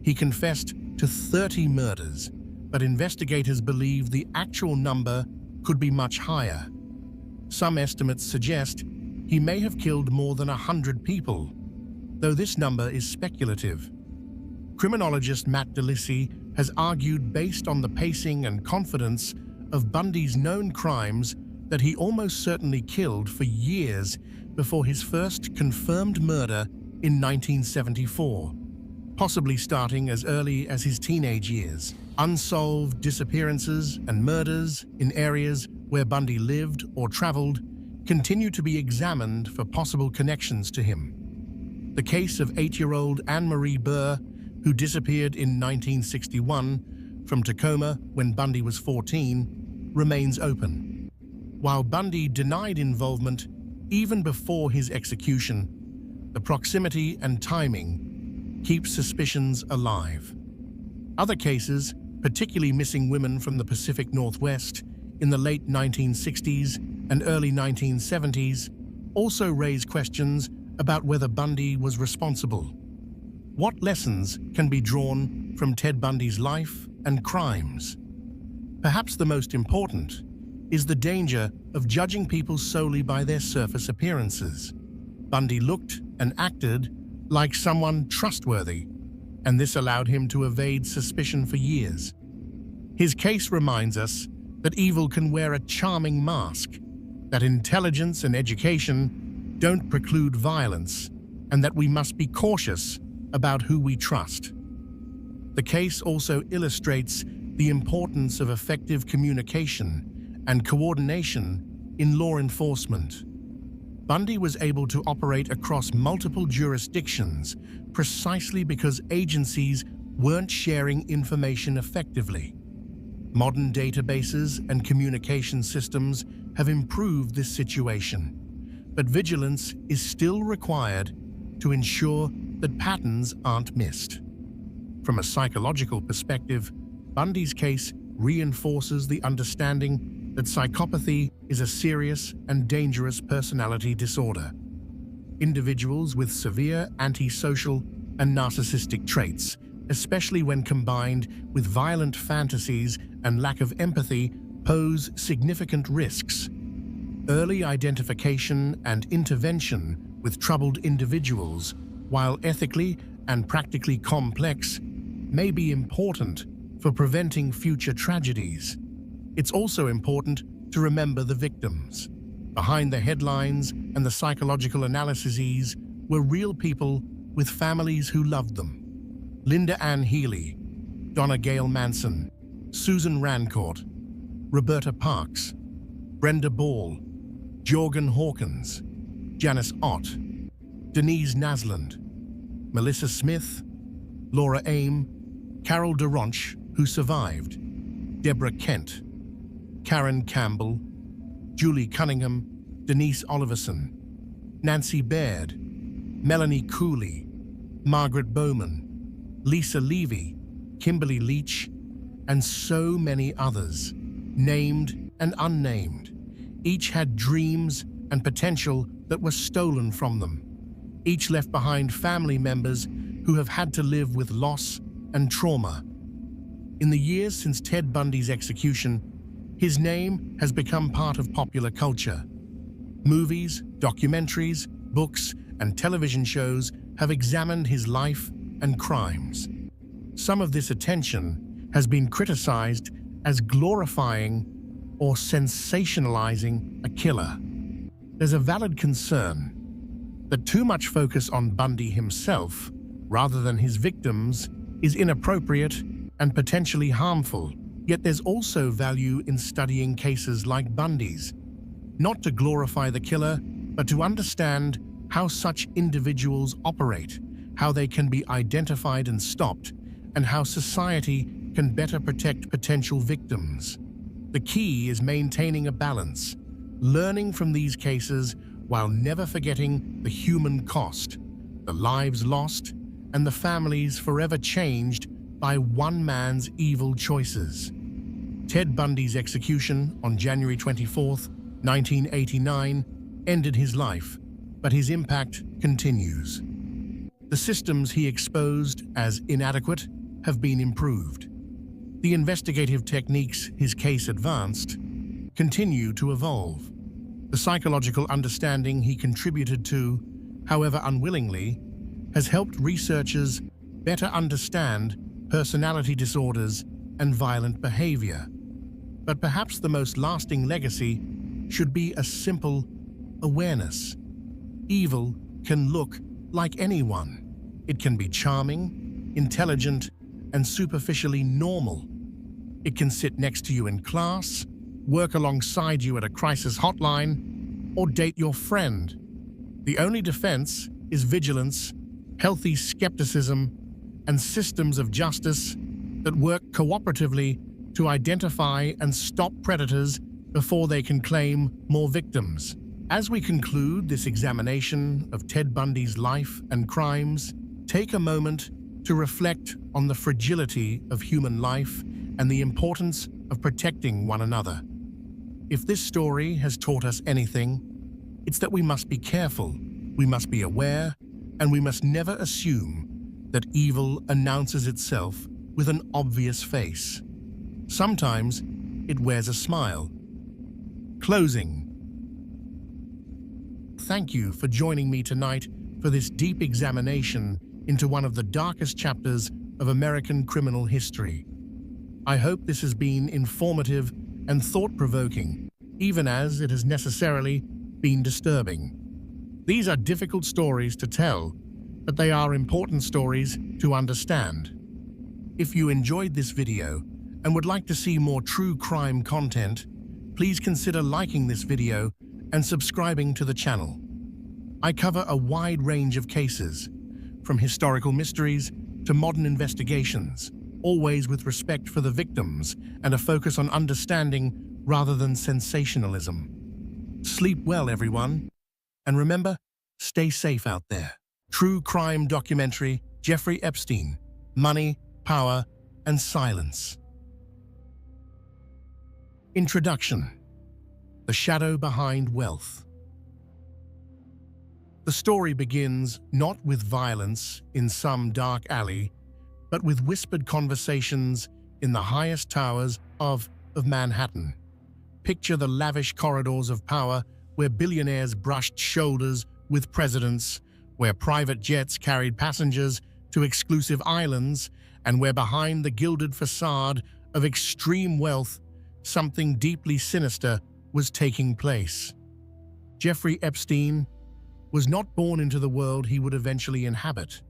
He confessed to 30 murders, but investigators believe the actual number could be much higher. Some estimates suggest he may have killed more than 100 people, though this number is speculative. Criminologist Matt DeLisi has argued, based on the pacing and confidence of Bundy's known crimes, that he almost certainly killed for years before his first confirmed murder in 1974, possibly starting as early as his teenage years. Unsolved disappearances and murders in areas where Bundy lived or traveled continue to be examined for possible connections to him. The case of 8-year-old Anne-Marie Burr, who disappeared in 1961 from Tacoma when Bundy was 14, remains open. While Bundy denied involvement even before his execution, the proximity and timing keep suspicions alive. Other cases, particularly missing women from the Pacific Northwest in the late 1960s and early 1970s, also raise questions about whether Bundy was responsible. What lessons can be drawn from Ted Bundy's life and crimes? Perhaps the most important is the danger of judging people solely by their surface appearances. Bundy looked and acted like someone trustworthy, and this allowed him to evade suspicion for years. His case reminds us that evil can wear a charming mask, that intelligence and education don't preclude violence, and that we must be cautious about who we trust. The case also illustrates the importance of effective communication and coordination in law enforcement. Bundy was able to operate across multiple jurisdictions precisely because agencies weren't sharing information effectively. Modern databases and communication systems have improved this situation, but vigilance is still required to ensure that patterns aren't missed. From a psychological perspective, Bundy's case reinforces the understanding that psychopathy is a serious and dangerous personality disorder. Individuals with severe antisocial and narcissistic traits, especially when combined with violent fantasies and lack of empathy, pose significant risks. Early identification and intervention with troubled individuals, while ethically and practically complex, may be important for preventing future tragedies. It's also important to remember the victims. Behind the headlines and the psychological analyses were real people with families who loved them. Linda Ann Healy, Donna Gail Manson, Susan Rancourt, Roberta Parks, Brenda Ball, Jorgen Hawkins, Janice Ott, Denise Nasland, Melissa Smith, Laura Aim, Carol Duronch, who survived, Deborah Kent, Karen Campbell, Julie Cunningham, Denise Oliverson, Nancy Baird, Melanie Cooley, Margaret Bowman, Lisa Levy, Kimberly Leach, and so many others, named and unnamed. Each had dreams and potential that were stolen from them. Each left behind family members who have had to live with loss and trauma. In the years since Ted Bundy's execution, his name has become part of popular culture. Movies, documentaries, books, and television shows have examined his life and crimes. Some of this attention has been criticized as glorifying or sensationalizing a killer. There's a valid concern that too much focus on Bundy himself, rather than his victims, is inappropriate and potentially harmful. Yet there's also value in studying cases like Bundy's, not to glorify the killer, but to understand how such individuals operate, how they can be identified and stopped, and how society can better protect potential victims. The key is maintaining a balance, learning from these cases while never forgetting the human cost, the lives lost, and the families forever changed by one man's evil choices. Ted Bundy's execution on January 24, 1989, ended his life, but his impact continues. The systems he exposed as inadequate have been improved. The investigative techniques his case advanced continue to evolve. The psychological understanding he contributed to, however unwillingly, has helped researchers better understand personality disorders and violent behavior. But perhaps the most lasting legacy should be a simple awareness. Evil can look like anyone. It can be charming, intelligent, and superficially normal. It can sit next to you in class, work alongside you at a crisis hotline, or date your friend. The only defense is vigilance, healthy skepticism, and systems of justice that work cooperatively to identify and stop predators before they can claim more victims. As we conclude this examination of Ted Bundy's life and crimes, take a moment to reflect on the fragility of human life and the importance of protecting one another. If this story has taught us anything, it's that we must be careful, we must be aware, and we must never assume that evil announces itself with an obvious face. Sometimes it wears a smile. Closing. Thank you for joining me tonight for this deep examination into one of the darkest chapters of American criminal history. I hope this has been informative and thought-provoking, even as it has necessarily been disturbing. These are difficult stories to tell, but they are important stories to understand. If you enjoyed this video and would like to see more true crime content, please consider liking this video and subscribing to the channel. I cover a wide range of cases, from historical mysteries to modern investigations, always with respect for the victims and a focus on understanding rather than sensationalism. Sleep well, everyone. And remember, stay safe out there. True crime documentary, Jeffrey Epstein, Money, Power, and Silence. Introduction. The Shadow Behind Wealth. The story begins not with violence in some dark alley, but with whispered conversations in the highest towers of Manhattan. Picture the lavish corridors of power where billionaires brushed shoulders with presidents, where private jets carried passengers to exclusive islands, and where behind the gilded facade of extreme wealth, something deeply sinister was taking place. Jeffrey Epstein was not born into the world he would eventually inhabit.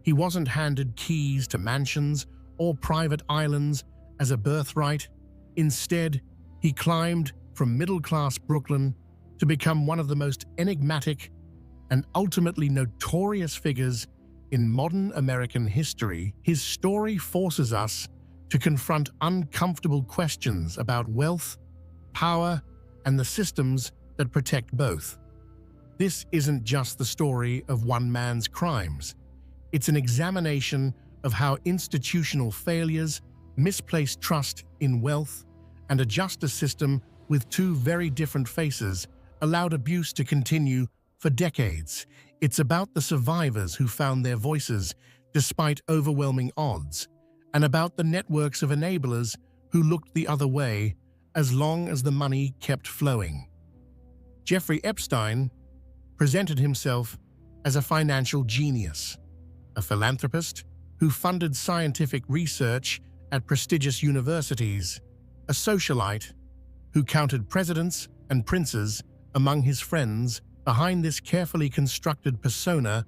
He wasn't handed keys to mansions or private islands as a birthright. Instead, he climbed from middle-class Brooklyn to become one of the most enigmatic and ultimately notorious figures in modern American history. His story forces us to confront uncomfortable questions about wealth, power, and the systems that protect both. This isn't just the story of one man's crimes. It's an examination of how institutional failures, misplaced trust in wealth, and a justice system with two very different faces allowed abuse to continue for decades. It's about the survivors who found their voices despite overwhelming odds, and about the networks of enablers who looked the other way as long as the money kept flowing. Jeffrey Epstein presented himself as a financial genius, a philanthropist who funded scientific research at prestigious universities, a socialite who counted presidents and princes among his friends. Behind this carefully constructed persona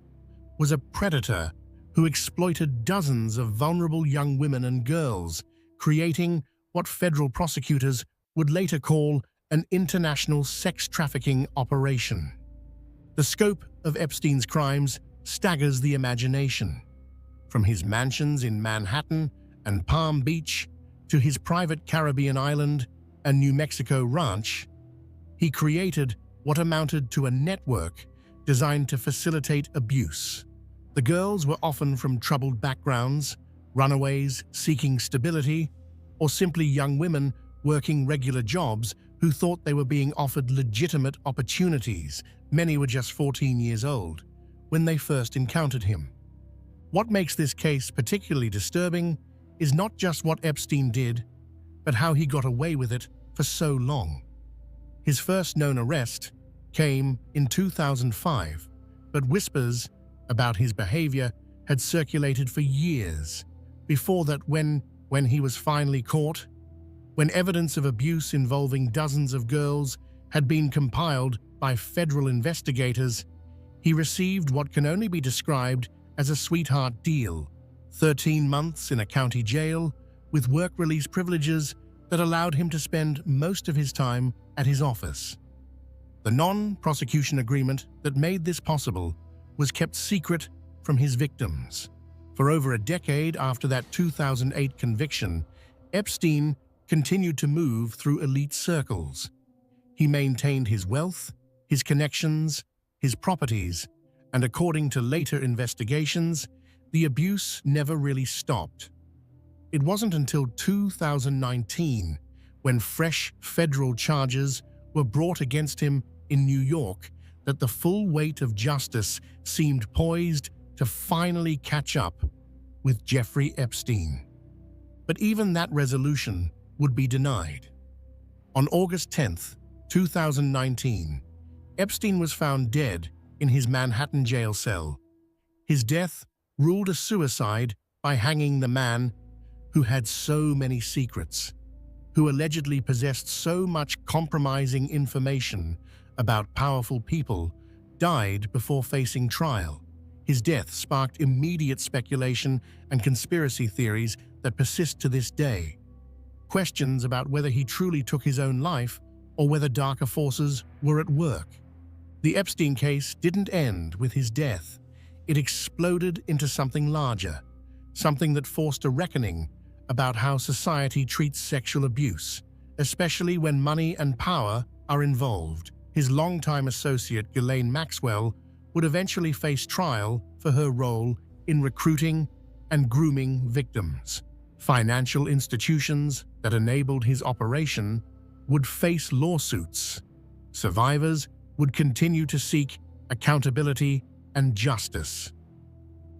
was a predator who exploited dozens of vulnerable young women and girls, creating what federal prosecutors would later call an international sex trafficking operation. The scope of Epstein's crimes staggers the imagination. From his mansions in Manhattan and Palm Beach to his private Caribbean island and New Mexico ranch, he created what amounted to a network designed to facilitate abuse. The girls were often from troubled backgrounds, runaways seeking stability, or simply young women working regular jobs who thought they were being offered legitimate opportunities. Many were just 14 years old when they first encountered him. What makes this case particularly disturbing is not just what Epstein did, but how he got away with it for so long. His first known arrest came in 2005, but whispers about his behavior had circulated for years. Before that, when he was finally caught, when evidence of abuse involving dozens of girls had been compiled by federal investigators, he received what can only be described as a sweetheart deal: 13 months in a county jail with work release privileges that allowed him to spend most of his time at his office. The non-prosecution agreement that made this possible was kept secret from his victims. For over a decade after that 2008 conviction, Epstein continued to move through elite circles. He maintained his wealth, his connections, his properties, and according to later investigations, the abuse never really stopped. It wasn't until 2019, when fresh federal charges were brought against him in New York, that the full weight of justice seemed poised to finally catch up with Jeffrey Epstein. But even that resolution would be denied. On August 10, 2019, Epstein was found dead in his Manhattan jail cell. His death ruled a suicide by hanging the man who had so many secrets, who allegedly possessed so much compromising information about powerful people, died before facing trial. His death sparked immediate speculation and conspiracy theories that persist to this day. Questions about whether he truly took his own life or whether darker forces were at work. The Epstein case didn't end with his death. It exploded into something larger, something that forced a reckoning about how society treats sexual abuse, especially when money and power are involved. His longtime associate, Ghislaine Maxwell, would eventually face trial for her role in recruiting and grooming victims. Financial institutions that enabled his operation would face lawsuits. Survivors would continue to seek accountability and justice.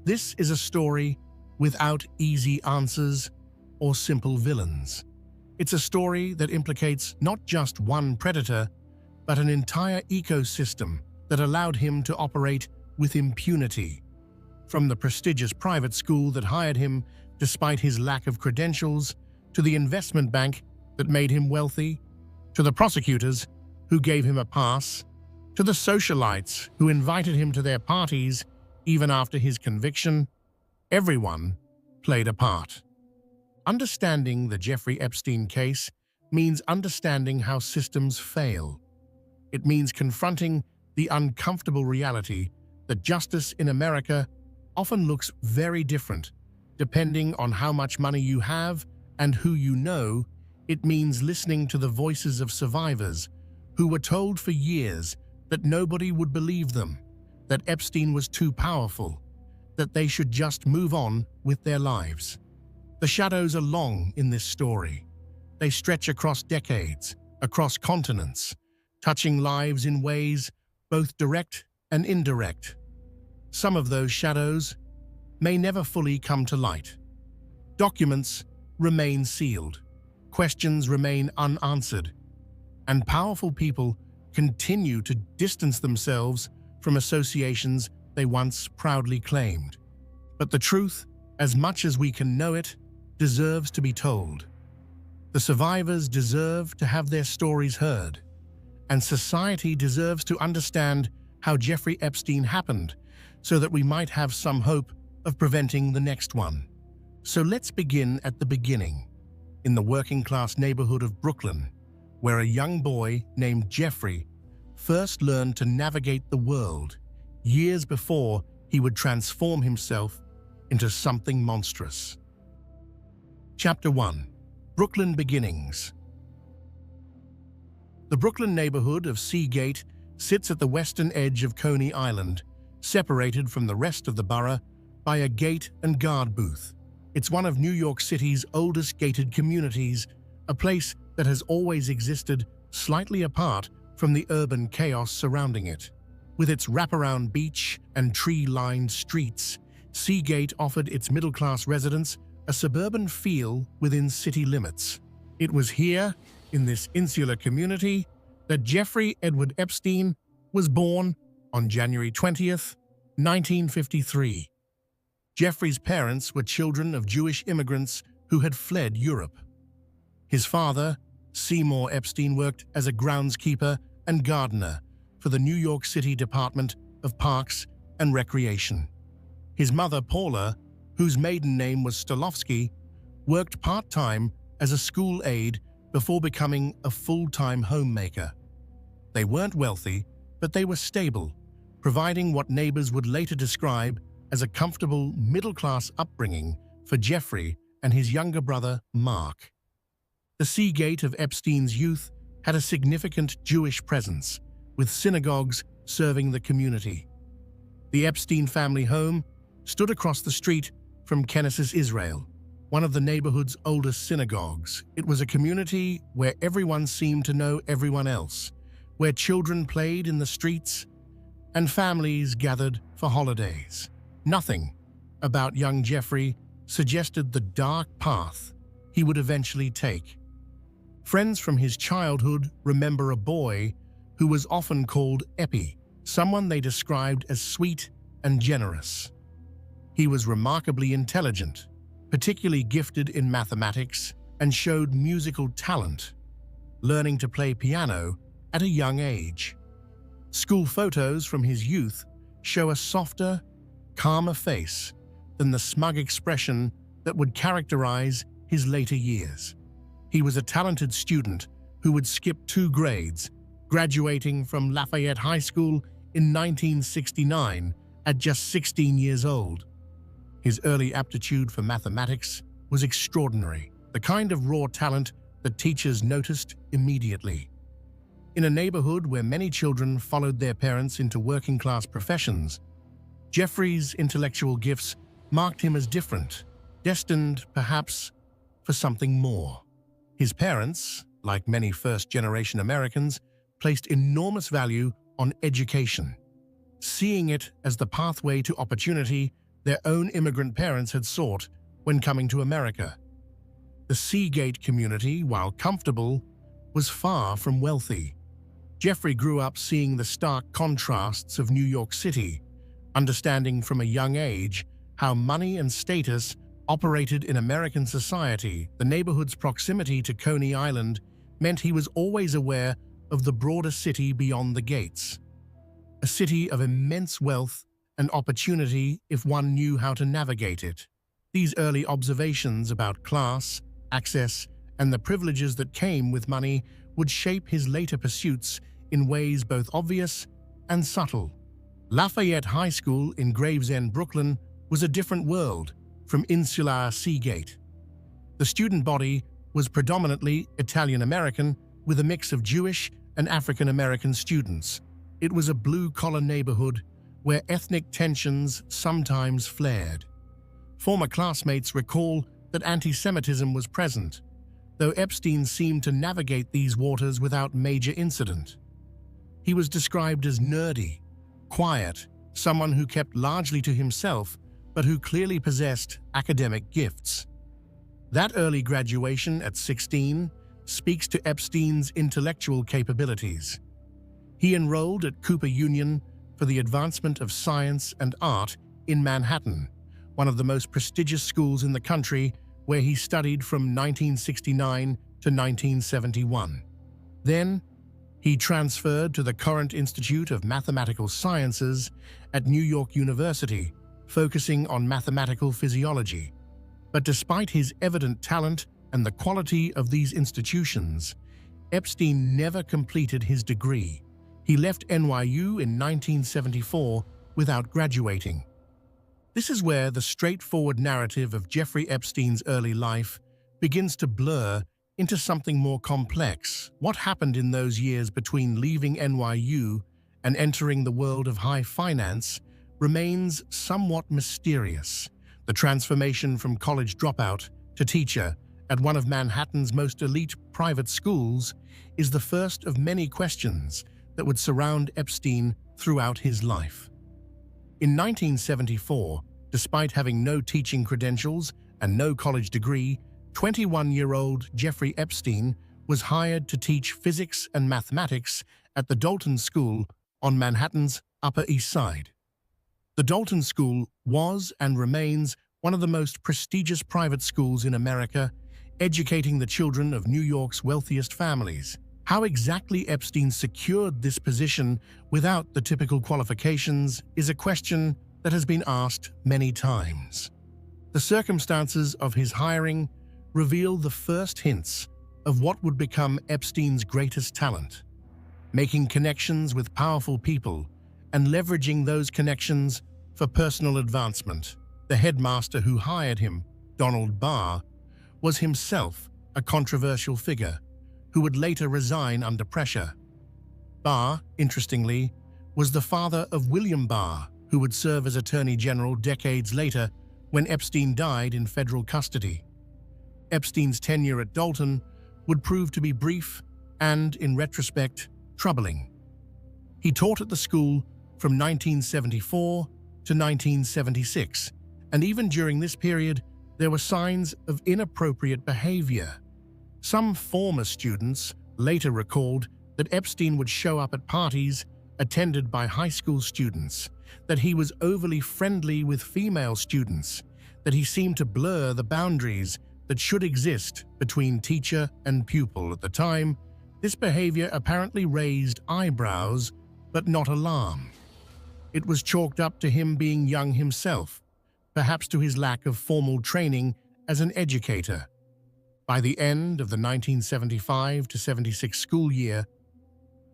This is a story without easy answers or simple villains. It's a story that implicates not just one predator, but an entire ecosystem that allowed him to operate with impunity. From the prestigious private school that hired him despite his lack of credentials, to the investment bank that made him wealthy, to the prosecutors who gave him a pass, to the socialites who invited him to their parties even after his conviction, everyone played a part. Understanding the Jeffrey Epstein case means understanding how systems fail. It means confronting the uncomfortable reality that justice in America often looks very different depending on how much money you have and who you know, it means listening to the voices of survivors who were told for years that nobody would believe them, that Epstein was too powerful, that they should just move on with their lives. The shadows are long in this story. They stretch across decades, across continents, touching lives in ways both direct and indirect. Some of those shadows may never fully come to light. Documents remain sealed, questions remain unanswered, and powerful people continue to distance themselves from associations they once proudly claimed. But the truth, as much as we can know it, deserves to be told. The survivors deserve to have their stories heard, and society deserves to understand how Jeffrey Epstein happened so that we might have some hope of preventing the next one. So let's begin at the beginning, in the working-class neighborhood of Brooklyn, where a young boy named Jeffrey first learned to navigate the world years before he would transform himself into something monstrous. Chapter 1. Brooklyn Beginnings. The Brooklyn neighborhood of Seagate sits at the western edge of Coney Island, separated from the rest of the borough by a gate and guard booth. It's one of New York City's oldest gated communities, a place that has always existed slightly apart from the urban chaos surrounding it. With its wraparound beach and tree-lined streets, Seagate offered its middle-class residents a suburban feel within city limits. It was here, in this insular community, that Jeffrey Edward Epstein was born on January 20th, 1953. Jeffrey's parents were children of Jewish immigrants who had fled Europe. His father, Seymour Epstein, worked as a groundskeeper and gardener for the New York City Department of Parks and Recreation. His mother, Paula, whose maiden name was Stolovsky, worked part-time as a school aide before becoming a full-time homemaker. They weren't wealthy, but they were stable, providing what neighbors would later describe as a comfortable middle-class upbringing for Jeffrey and his younger brother, Mark. The Seagate of Epstein's youth had a significant Jewish presence, with synagogues serving the community. The Epstein family home stood across the street from Knesset Israel, one of the neighborhood's oldest synagogues. It was a community where everyone seemed to know everyone else, where children played in the streets and families gathered for holidays. Nothing about young Jeffrey suggested the dark path he would eventually take. Friends from his childhood remember a boy who was often called Epi, someone they described as sweet and generous. He was remarkably intelligent, particularly gifted in mathematics, and showed musical talent, learning to play piano at a young age. School photos from his youth show a softer, calmer face than the smug expression that would characterize his later years. He was a talented student who would skip 2 grades, graduating from Lafayette High School in 1969 at just 16 years old. His early aptitude for mathematics was extraordinary, the kind of raw talent that teachers noticed immediately. In a neighborhood where many children followed their parents into working-class professions, Jeffrey's intellectual gifts marked him as different, destined, perhaps, for something more. His parents, like many first-generation Americans, placed enormous value on education, seeing it as the pathway to opportunity their own immigrant parents had sought when coming to America. The Seagate community, while comfortable, was far from wealthy. Jeffrey grew up seeing the stark contrasts of New York City, understanding from a young age how money and status operated in American society. The neighborhood's proximity to Coney Island meant he was always aware of the broader city beyond the gates, a city of immense wealth and opportunity if one knew how to navigate it. These early observations about class, access, and the privileges that came with money would shape his later pursuits in ways both obvious and subtle. Lafayette High School in Gravesend, Brooklyn, was a different world from insular Seagate. The student body was predominantly Italian-American with a mix of Jewish and African-American students. It was a blue-collar neighborhood where ethnic tensions sometimes flared. Former classmates recall that anti-Semitism was present, though Epstein seemed to navigate these waters without major incident. He was described as nerdy, quiet, someone who kept largely to himself, but who clearly possessed academic gifts. That early graduation at 16 speaks to Epstein's intellectual capabilities. He enrolled at Cooper Union for the advancement of science and art in Manhattan, one of the most prestigious schools in the country, where he studied from 1969 to 1971. Then, he transferred to the Courant Institute of Mathematical Sciences at New York University, focusing on mathematical physiology. But despite his evident talent and the quality of these institutions, Epstein never completed his degree. He left NYU in 1974 without graduating. This is where the straightforward narrative of Jeffrey Epstein's early life begins to blur into something more complex. What happened in those years between leaving NYU and entering the world of high finance remains somewhat mysterious. The transformation from college dropout to teacher at one of Manhattan's most elite private schools is the first of many questions that would surround Epstein throughout his life. In 1974, despite having no teaching credentials and no college degree, 21-year-old Jeffrey Epstein was hired to teach physics and mathematics at the Dalton School on Manhattan's Upper East Side. The Dalton School was and remains one of the most prestigious private schools in America, educating the children of New York's wealthiest families. How exactly Epstein secured this position without the typical qualifications is a question that has been asked many times. The circumstances of his hiring reveal the first hints of what would become Epstein's greatest talent: making connections with powerful people and leveraging those connections for personal advancement. The headmaster who hired him, Donald Barr, was himself a controversial figure who would later resign under pressure. Barr, interestingly, was the father of William Barr, who would serve as Attorney General decades later when Epstein died in federal custody. Epstein's tenure at Dalton would prove to be brief and, in retrospect, troubling. He taught at the school from 1974 to 1976, and even during this period, there were signs of inappropriate behavior. Some former students later recalled that Epstein would show up at parties attended by high school students, that he was overly friendly with female students, that he seemed to blur the boundaries that should exist between teacher and pupil. At the time, this behavior apparently raised eyebrows, but not alarm. It was chalked up to him being young himself, perhaps to his lack of formal training as an educator. By the end of the 1975 to 76 school year,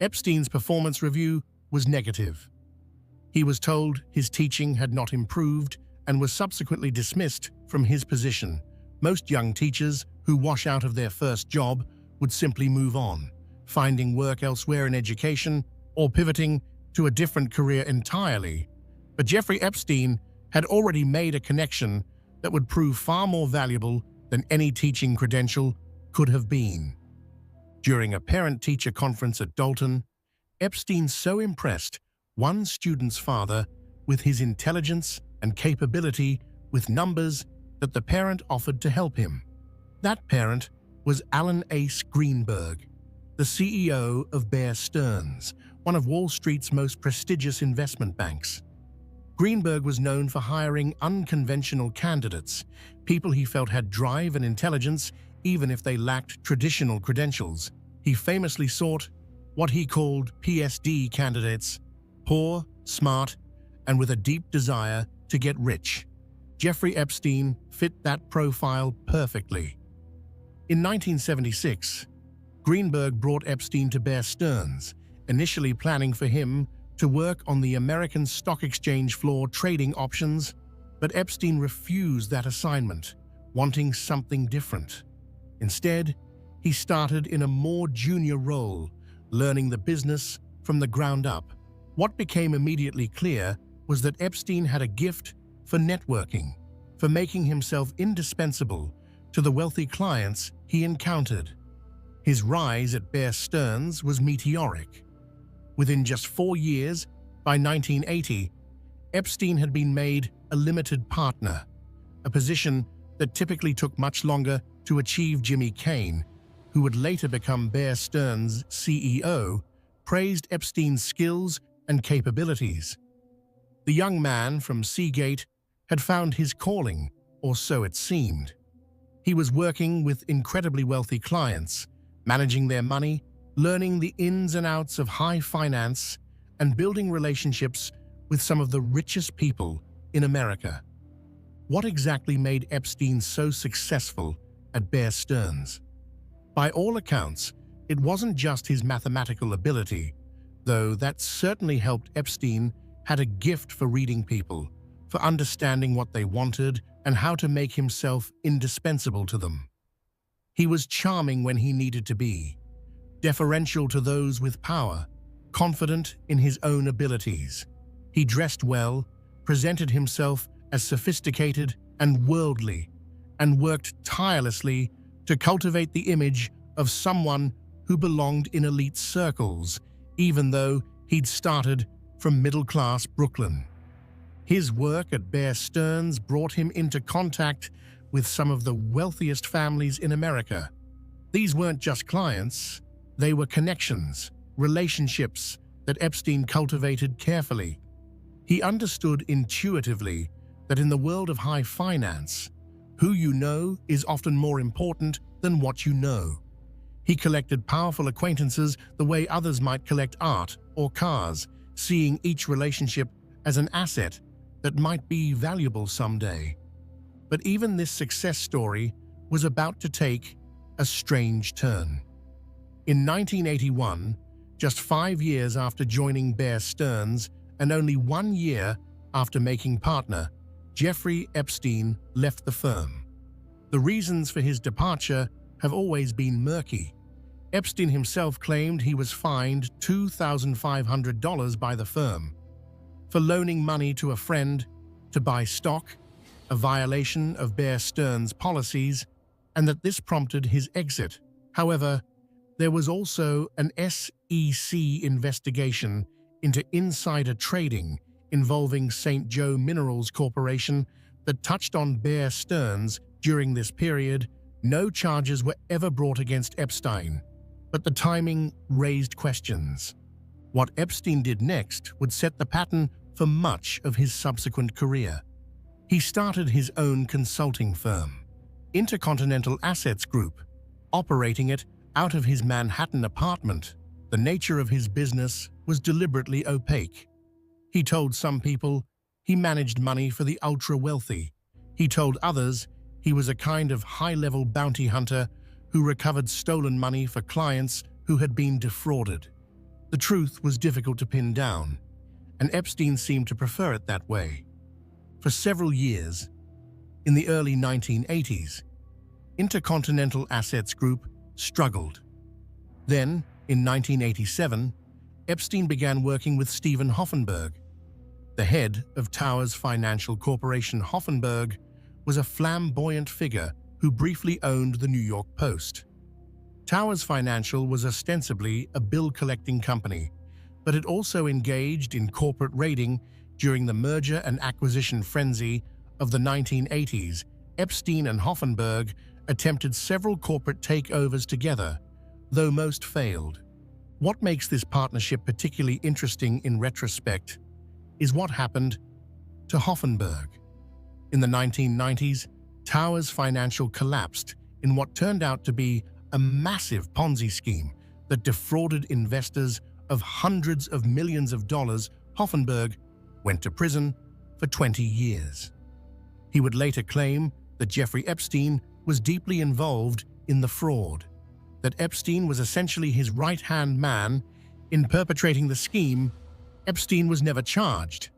Epstein's performance review was negative. He was told his teaching had not improved and was subsequently dismissed from his position. Most young teachers who wash out of their first job would simply move on, finding work elsewhere in education or pivoting to a different career entirely. But Jeffrey Epstein had already made a connection that would prove far more valuable than any teaching credential could have been. During a parent-teacher conference at Dalton, Epstein so impressed one student's father with his intelligence and capability with numbers that the parent offered to help him. That parent was Alan Ace Greenberg, the CEO of Bear Stearns, one of Wall Street's most prestigious investment banks. Greenberg was known for hiring unconventional candidates, people he felt had drive and intelligence even if they lacked traditional credentials. He famously sought what he called PSD candidates: poor, smart, and with a deep desire to get rich. Jeffrey Epstein fit that profile perfectly. In 1976, Greenberg brought Epstein to Bear Stearns, initially planning for him to work on the American Stock Exchange floor trading options, but Epstein refused that assignment, wanting something different. Instead, he started in a more junior role, learning the business from the ground up. What became immediately clear was that Epstein had a gift for networking, for making himself indispensable to the wealthy clients he encountered. His rise at Bear Stearns was meteoric. Within just 4 years, by 1980, Epstein had been made a limited partner, a position that typically took much longer to achieve. Jimmy Kane, who would later become Bear Stearns' CEO, praised Epstein's skills and capabilities. The young man from Seagate had found his calling, or so it seemed. He was working with incredibly wealthy clients, managing their money, learning the ins and outs of high finance, and building relationships with some of the richest people in America. What exactly made Epstein so successful at Bear Stearns? By all accounts, it wasn't just his mathematical ability, though that certainly helped. Epstein had a gift for reading people, for understanding what they wanted and how to make himself indispensable to them. He was charming when he needed to be, deferential to those with power, confident in his own abilities. He dressed well, presented himself as sophisticated and worldly, and worked tirelessly to cultivate the image of someone who belonged in elite circles, even though he'd started from middle-class Brooklyn. His work at Bear Stearns brought him into contact with some of the wealthiest families in America. These weren't just clients, they were connections, relationships that Epstein cultivated carefully. He understood intuitively that in the world of high finance, who you know is often more important than what you know. He collected powerful acquaintances the way others might collect art or cars, seeing each relationship as an asset that might be valuable someday. But even this success story was about to take a strange turn. In 1981, just 5 years after joining Bear Stearns and only 1 year after making partner, Jeffrey Epstein left the firm. The reasons for his departure have always been murky. Epstein himself claimed he was fined $2,500 by the firm for loaning money to a friend to buy stock, a violation of Bear Stearns' policies, and that this prompted his exit. However, there was also an SEC investigation into insider trading involving St. Joe Minerals Corporation that touched on Bear Stearns. During this period, no charges were ever brought against Epstein, but the timing raised questions. What Epstein did next would set the pattern for much of his subsequent career. He started his own consulting firm, Intercontinental Assets Group, operating it out of his Manhattan apartment. The nature of his business was deliberately opaque. He told some people he managed money for the ultra-wealthy. He told others he was a kind of high-level bounty hunter who recovered stolen money for clients who had been defrauded. The truth was difficult to pin down, and Epstein seemed to prefer it that way. For several years, in the early 1980s, Intercontinental Assets Group struggled. Then, in 1987, Epstein began working with Steven Hoffenberg. The head of Towers Financial Corporation. Hoffenberg was a flamboyant figure who briefly owned the New York Post. Towers Financial was ostensibly a bill-collecting company, but it also engaged in corporate raiding during the merger and acquisition frenzy of the 1980s. Epstein and Hoffenberg attempted several corporate takeovers together, though most failed. What makes this partnership particularly interesting in retrospect is what happened to Hoffenberg. In the 1990s, Towers Financial collapsed in what turned out to be a massive Ponzi scheme that defrauded investors of hundreds of millions of dollars. Hoffenberg went to prison for 20 years. He would later claim that Jeffrey Epstein was deeply involved in the fraud, that Epstein was essentially his right-hand man in perpetrating the scheme. Epstein was never charged,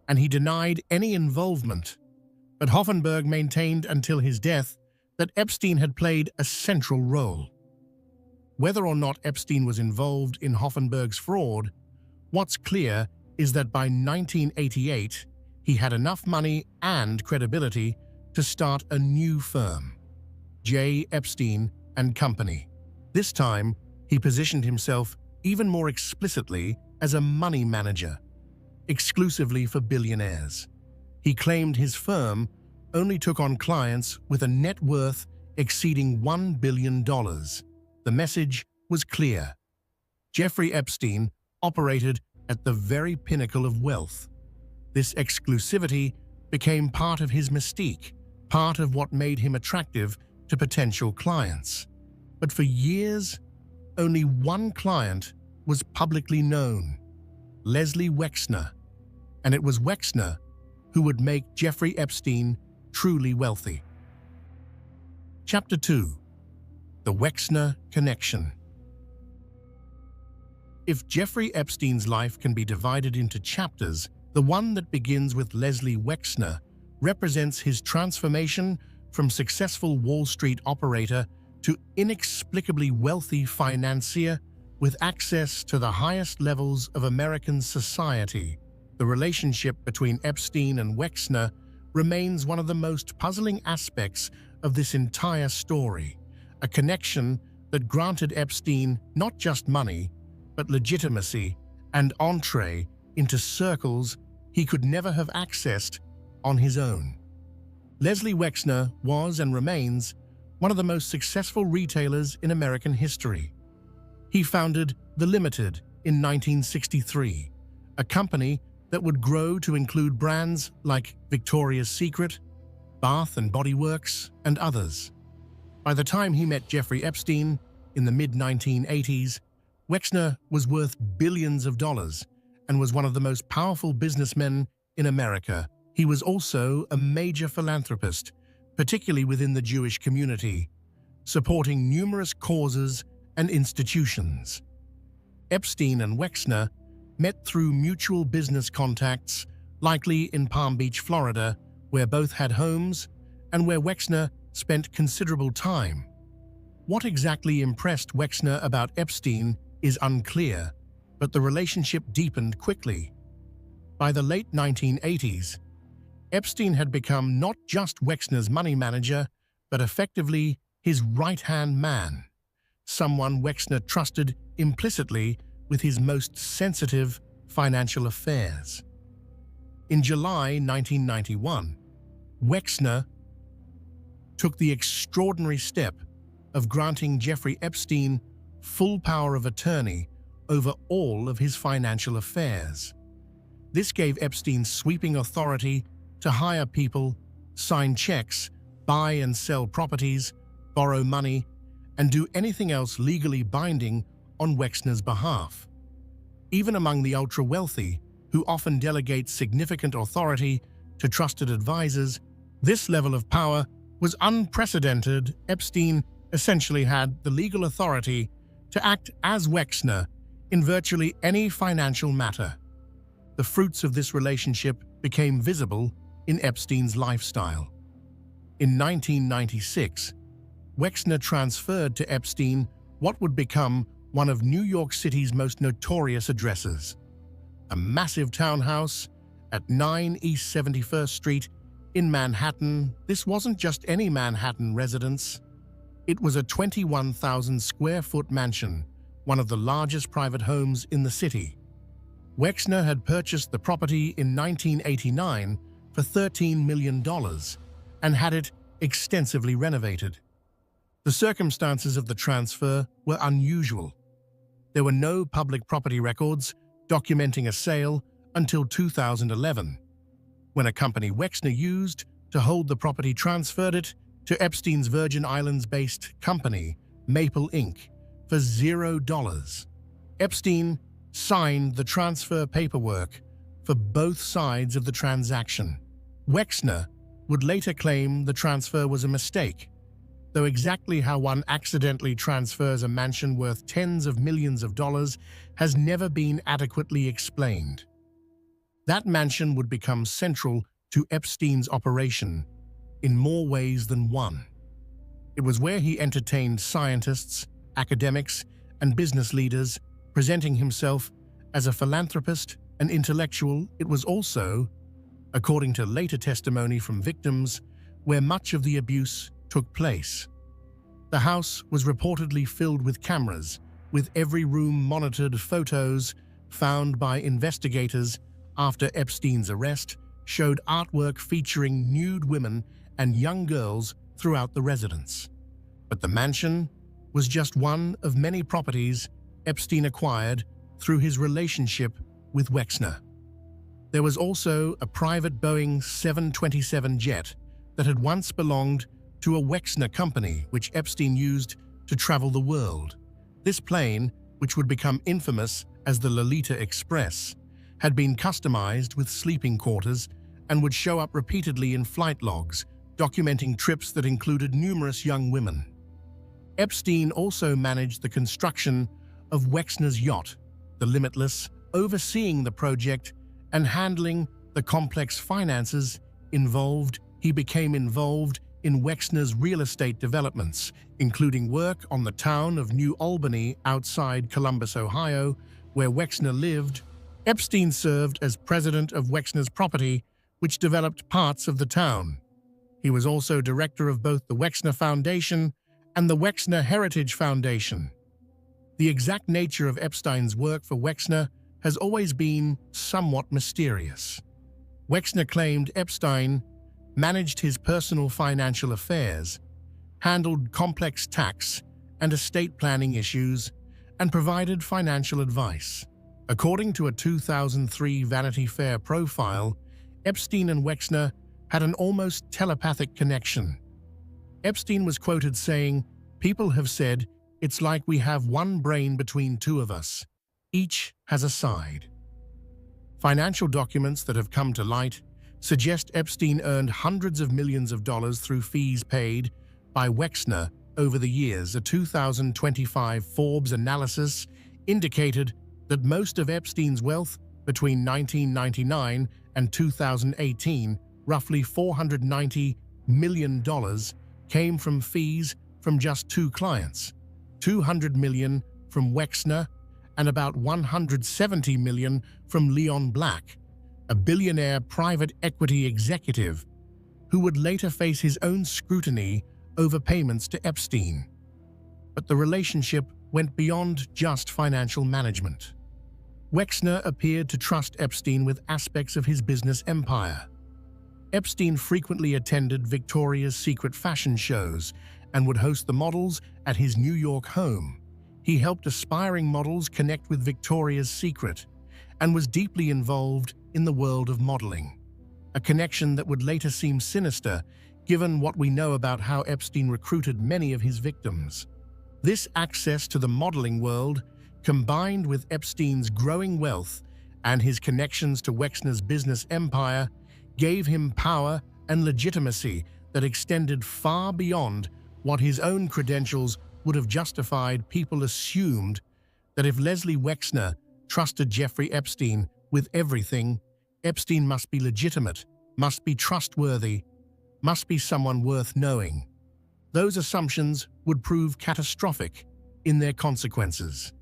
and he denied any involvement. But Hoffenberg maintained until his death that Epstein had played a central role. Whether or not Epstein was involved in Hoffenberg's fraud, what's clear is that by 1988, he had enough money and credibility to start a new firm, J. Epstein and Company. This time, he positioned himself even more explicitly as a money manager, exclusively for billionaires. He claimed his firm only took on clients with a net worth exceeding $1 billion. The message was clear. Jeffrey Epstein operated at the very pinnacle of wealth. This exclusivity became part of his mystique, part of what made him attractive to potential clients. But for years, only one client was publicly known, Leslie Wexner, and it was Wexner who would make Jeffrey Epstein truly wealthy. Chapter 2: The Wexner Connection. If Jeffrey Epstein's life can be divided into chapters, the one that begins with Leslie Wexner represents his transformation from successful Wall Street operator to inexplicably wealthy financier with access to the highest levels of American society. The relationship between Epstein and Wexner remains one of the most puzzling aspects of this entire story, a connection that granted Epstein not just money, but legitimacy and entree into circles he could never have accessed on his own. Leslie Wexner was and remains one of the most successful retailers in American history. He founded The Limited in 1963, a company that would grow to include brands like Victoria's Secret, Bath and Body Works, and others. By the time he met Jeffrey Epstein in the mid-1980s, Wexner was worth billions of dollars and was one of the most powerful businessmen in America. He was also a major philanthropist, particularly within the Jewish community, supporting numerous causes and institutions. Epstein and Wexner met through mutual business contacts, likely in Palm Beach, Florida, where both had homes and where Wexner spent considerable time. What exactly impressed Wexner about Epstein is unclear, but the relationship deepened quickly. By the late 1980s, Epstein had become not just Wexner's money manager, but effectively his right-hand man, someone Wexner trusted implicitly with his most sensitive financial affairs. In July 1991, Wexner took the extraordinary step of granting Jeffrey Epstein full power of attorney over all of his financial affairs. This gave Epstein sweeping authority to hire people, sign checks, buy and sell properties, borrow money, and do anything else legally binding on Wexner's behalf. Even among the ultra-wealthy, who often delegate significant authority to trusted advisors, this level of power was unprecedented. Epstein essentially had the legal authority to act as Wexner in virtually any financial matter. The fruits of this relationship became visible in Epstein's lifestyle. In 1996, Wexner transferred to Epstein what would become one of New York City's most notorious addresses, a massive townhouse at 9 East 71st Street in Manhattan. This wasn't just any Manhattan residence. It was a 21,000-square-foot mansion, one of the largest private homes in the city. Wexner had purchased the property in 1989 for $13 million and had it extensively renovated. The circumstances of the transfer were unusual. There were no public property records documenting a sale until 2011, when a company Wexner used to hold the property transferred it to Epstein's Virgin Islands-based company, Maple Inc., for $0. Epstein signed the transfer paperwork for both sides of the transaction. Wexner would later claim the transfer was a mistake, though exactly how one accidentally transfers a mansion worth tens of millions of dollars has never been adequately explained. That mansion would become central to Epstein's operation in more ways than one. It was where he entertained scientists, academics, and business leaders, presenting himself as a philanthropist and intellectual. It was also, according to later testimony from victims, where much of the abuse took place. The house was reportedly filled with cameras, with every room monitored. Photos found by investigators after Epstein's arrest showed artwork featuring nude women and young girls throughout the residence. But the mansion was just one of many properties Epstein acquired through his relationship with Wexner. There was also a private Boeing 727 jet that had once belonged to a Wexner company, which Epstein used to travel the world. This plane, which would become infamous as the Lolita Express, had been customized with sleeping quarters and would show up repeatedly in flight logs, documenting trips that included numerous young women. Epstein also managed the construction of Wexner's yacht, the Limitless, overseeing the project and handling the complex finances involved. He became involved in Wexner's real estate developments, including work on the town of New Albany outside Columbus, Ohio, where Wexner lived. Epstein served as president of Wexner's property, which developed parts of the town. He was also director of both the Wexner Foundation and the Wexner Heritage Foundation. The exact nature of Epstein's work for Wexner has always been somewhat mysterious. Wexner claimed Epstein managed his personal financial affairs, handled complex tax and estate planning issues, and provided financial advice. According to a 2003 Vanity Fair profile, Epstein and Wexner had an almost telepathic connection. Epstein was quoted saying, "People have said, it's like we have one brain between two of us. Each has a side." Financial documents that have come to light suggest Epstein earned hundreds of millions of dollars through fees paid by Wexner over the years. A 2025 Forbes analysis indicated that most of Epstein's wealth between 1999 and 2018, roughly $490 million, came from fees from just two clients, $200 million from Wexner and about $170 million from Leon Black, a billionaire private equity executive who would later face his own scrutiny over payments to Epstein. But the relationship went beyond just financial management. Wexner appeared to trust Epstein with aspects of his business empire. Epstein frequently attended Victoria's Secret fashion shows and would host the models at his New York home. He helped aspiring models connect with Victoria's Secret and was deeply involved in the world of modeling, a connection that would later seem sinister given what we know about how Epstein recruited many of his victims. This access to the modeling world, combined with Epstein's growing wealth and his connections to Wexner's business empire, gave him power and legitimacy that extended far beyond what his own credentials would have justified. People assumed that if Leslie Wexner trusted Jeffrey Epstein with everything, Epstein must be legitimate, must be trustworthy, must be someone worth knowing. Those assumptions would prove catastrophic in their consequences.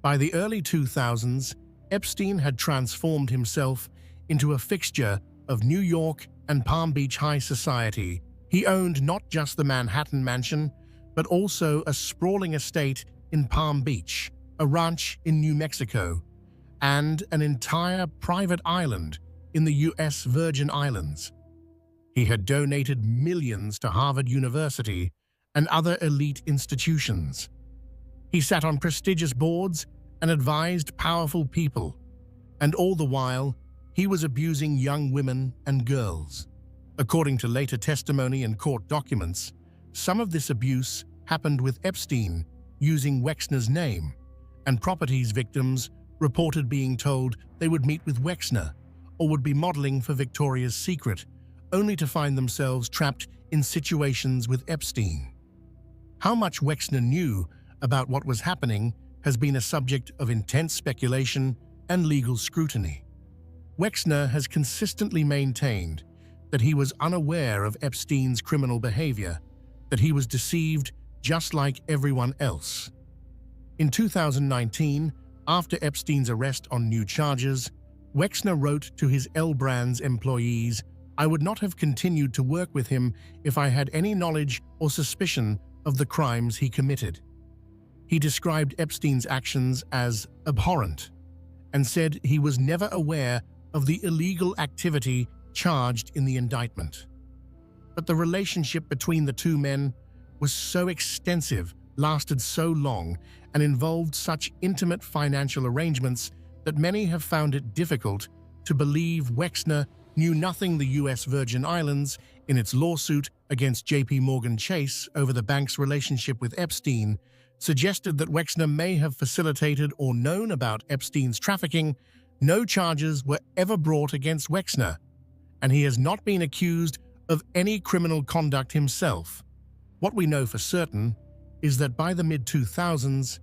By the early 2000s, Epstein had transformed himself into a fixture of New York and Palm Beach high society. He owned not just the Manhattan Mansion, but also a sprawling estate in Palm Beach, a ranch in New Mexico, and an entire private island in the U.S. Virgin Islands. He had donated millions to Harvard University and other elite institutions. He sat on prestigious boards and advised powerful people, and all the while, he was abusing young women and girls. According to later testimony and court documents, some of this abuse happened with Epstein using Wexner's name, and properties victims reported being told they would meet with Wexner or would be modeling for Victoria's Secret, only to find themselves trapped in situations with Epstein. How much Wexner knew about what was happening has been a subject of intense speculation and legal scrutiny. Wexner has consistently maintained that he was unaware of Epstein's criminal behavior, that he was deceived just like everyone else. In 2019, after Epstein's arrest on new charges, Wexner wrote to his L Brands employees, "I would not have continued to work with him if I had any knowledge or suspicion of the crimes he committed." He described Epstein's actions as abhorrent and said he was never aware of the illegal activity charged in the indictment. But the relationship between the two men was so extensive, lasted so long, and involved such intimate financial arrangements that many have found it difficult to believe Wexner knew nothing. The U.S. Virgin Islands, in its lawsuit against J.P. Morgan Chase over the bank's relationship with Epstein, suggested that Wexner may have facilitated or known about Epstein's trafficking. No charges were ever brought against Wexner, and he has not been accused of any criminal conduct himself. What we know for certain is that by the mid-2000s,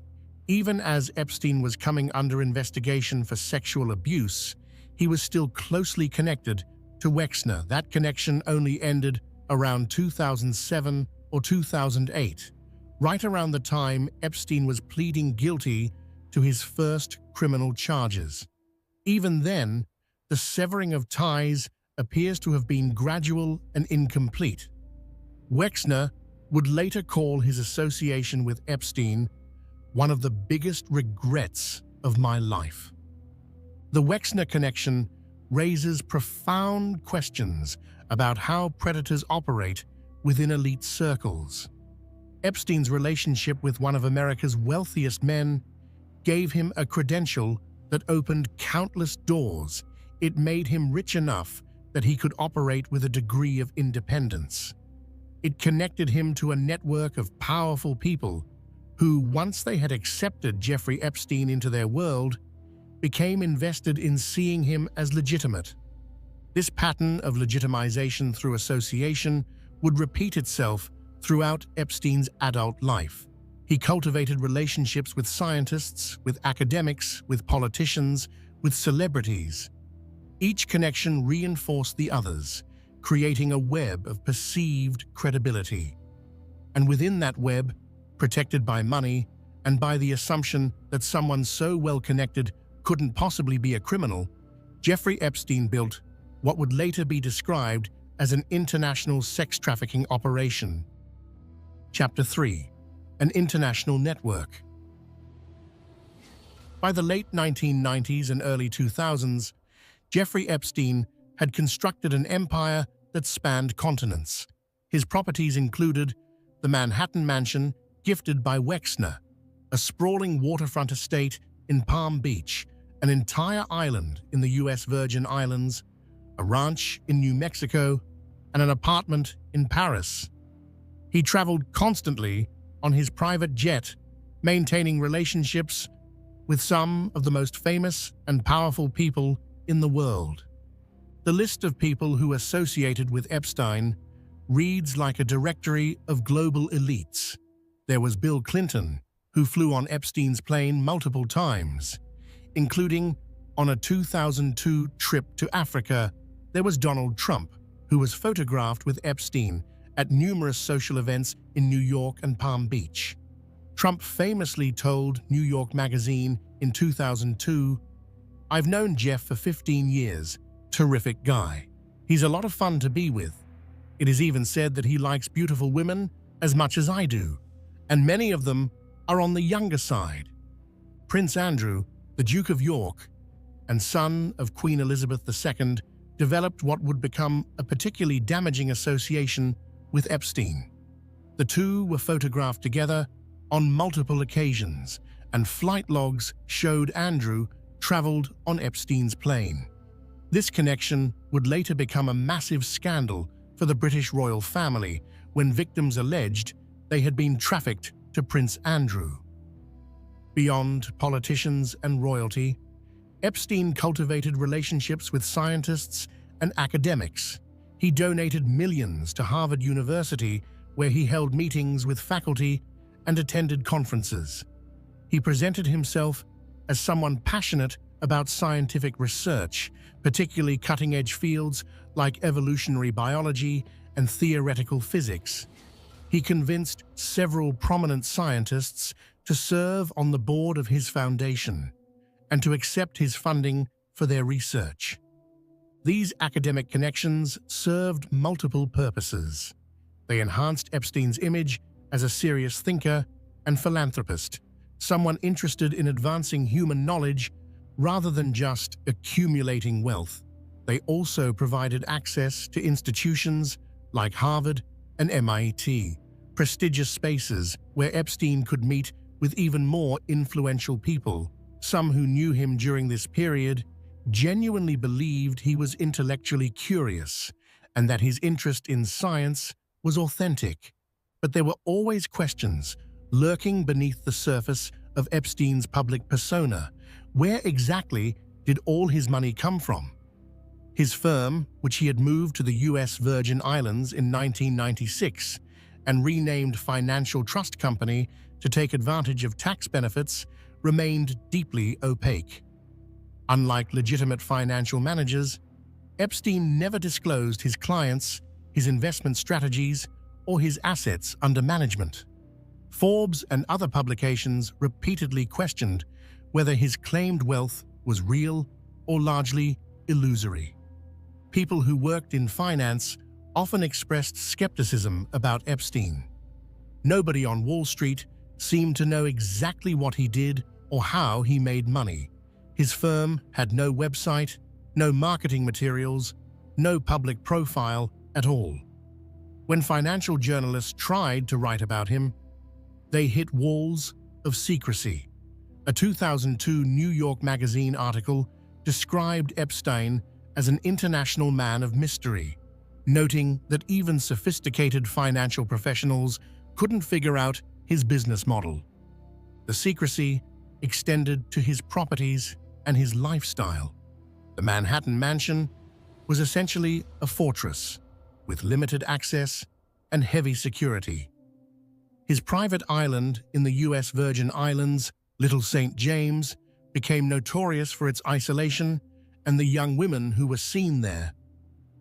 even as Epstein was coming under investigation for sexual abuse, he was still closely connected to Wexner. That connection only ended around 2007 or 2008, right around the time Epstein was pleading guilty to his first criminal charges. Even then, the severing of ties appears to have been gradual and incomplete. Wexner would later call his association with Epstein one of the biggest regrets of my life. The Wexner connection raises profound questions about how predators operate within elite circles. Epstein's relationship with one of America's wealthiest men gave him a credential that opened countless doors. It made him rich enough that he could operate with a degree of independence. It connected him to a network of powerful people who, once they had accepted Jeffrey Epstein into their world, became invested in seeing him as legitimate. This pattern of legitimization through association would repeat itself throughout Epstein's adult life. He cultivated relationships with scientists, with academics, with politicians, with celebrities. Each connection reinforced the others, creating a web of perceived credibility. And within that web, protected by money and by the assumption that someone so well connected couldn't possibly be a criminal, Jeffrey Epstein built what would later be described as an international sex trafficking operation. Chapter 3: An International Network. By the late 1990s and early 2000s, Jeffrey Epstein had constructed an empire that spanned continents. His properties included the Manhattan Mansion, gifted by Wexner, a sprawling waterfront estate in Palm Beach, an entire island in the U.S. Virgin Islands, a ranch in New Mexico, and an apartment in Paris. He traveled constantly on his private jet, maintaining relationships with some of the most famous and powerful people in the world. The list of people who associated with Epstein reads like a directory of global elites. There was Bill Clinton, who flew on Epstein's plane multiple times, including on a 2002 trip to Africa. There was Donald Trump, who was photographed with Epstein at numerous social events in New York and Palm Beach. Trump famously told New York Magazine in 2002, "I've known Jeff for 15 years. Terrific guy. He's a lot of fun to be with. It is even said that he likes beautiful women as much as I do, and many of them are on the younger side." Prince Andrew, the Duke of York, and son of Queen Elizabeth II, developed what would become a particularly damaging association with Epstein. The two were photographed together on multiple occasions, and flight logs showed Andrew traveled on Epstein's plane. This connection would later become a massive scandal for the British royal family when victims alleged they had been trafficked to Prince Andrew. Beyond politicians and royalty, Epstein cultivated relationships with scientists and academics. He donated millions to Harvard University, where he held meetings with faculty and attended conferences. He presented himself as someone passionate about scientific research, particularly cutting-edge fields like evolutionary biology and theoretical physics. He convinced several prominent scientists to serve on the board of his foundation and to accept his funding for their research. These academic connections served multiple purposes. They enhanced Epstein's image as a serious thinker and philanthropist, someone interested in advancing human knowledge rather than just accumulating wealth. They also provided access to institutions like Harvard and MIT, prestigious spaces where Epstein could meet with even more influential people. Some who knew him during this period genuinely believed he was intellectually curious and that his interest in science was authentic. But there were always questions lurking beneath the surface of Epstein's public persona. Where exactly did all his money come from? His firm, which he had moved to the US Virgin Islands in 1996 and renamed Financial Trust Company to take advantage of tax benefits, remained deeply opaque. Unlike legitimate financial managers, Epstein never disclosed his clients, his investment strategies, or his assets under management. Forbes and other publications repeatedly questioned whether his claimed wealth was real or largely illusory. People who worked in finance often expressed skepticism about Epstein. Nobody on Wall Street seemed to know exactly what he did or how he made money. His firm had no website, no marketing materials, no public profile at all. When financial journalists tried to write about him, they hit walls of secrecy. A 2002 New York Magazine article described Epstein as an international man of mystery, noting that even sophisticated financial professionals couldn't figure out his business model. The secrecy extended to his properties and his lifestyle. The Manhattan Mansion was essentially a fortress with limited access and heavy security. His private island in the US Virgin Islands, Little St. James, became notorious for its isolation and the young women who were seen there.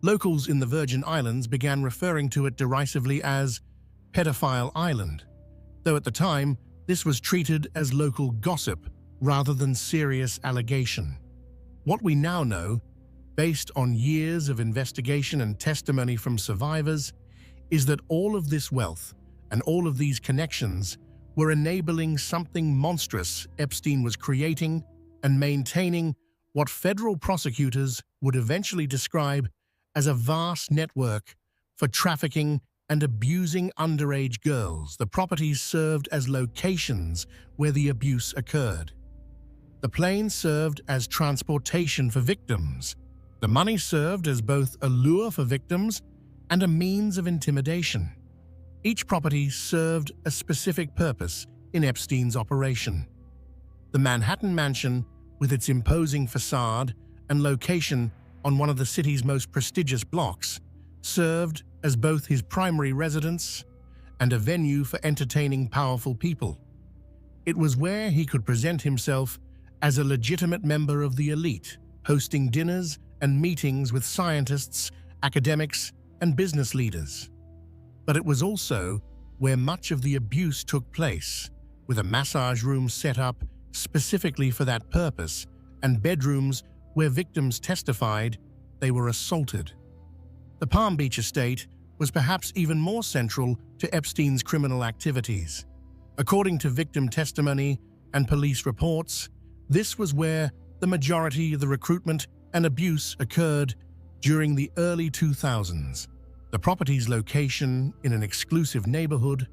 Locals in the Virgin Islands began referring to it derisively as Pedophile Island, though at the time this was treated as local gossip rather than serious allegation. What we now know, based on years of investigation and testimony from survivors, is that all of this wealth and all of these connections were enabling something monstrous Epstein was creating and maintaining what federal prosecutors would eventually describe as a vast network for trafficking and abusing underage girls. The properties served as locations where the abuse occurred. The plane served as transportation for victims. The money served as both a lure for victims and a means of intimidation. Each property served a specific purpose in Epstein's operation. The Manhattan Mansion, with its imposing facade and location on one of the city's most prestigious blocks, served as both his primary residence and a venue for entertaining powerful people. It was where he could present himself as a legitimate member of the elite, hosting dinners and meetings with scientists, academics, and business leaders. But it was also where much of the abuse took place, with a massage room set up specifically for that purpose and bedrooms where victims testified they were assaulted. The Palm Beach estate was perhaps even more central to Epstein's criminal activities. According to victim testimony and police reports, this was where the majority of the recruitment and abuse occurred during the early 2000s. The property's location in an exclusive neighborhood,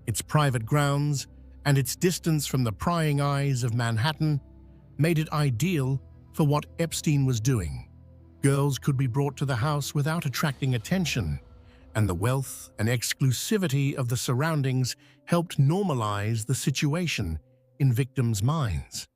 its private grounds, and its distance from the prying eyes of Manhattan made it ideal for what Epstein was doing. Girls could be brought to the house without attracting attention, and the wealth and exclusivity of the surroundings helped normalize the situation in victims' minds.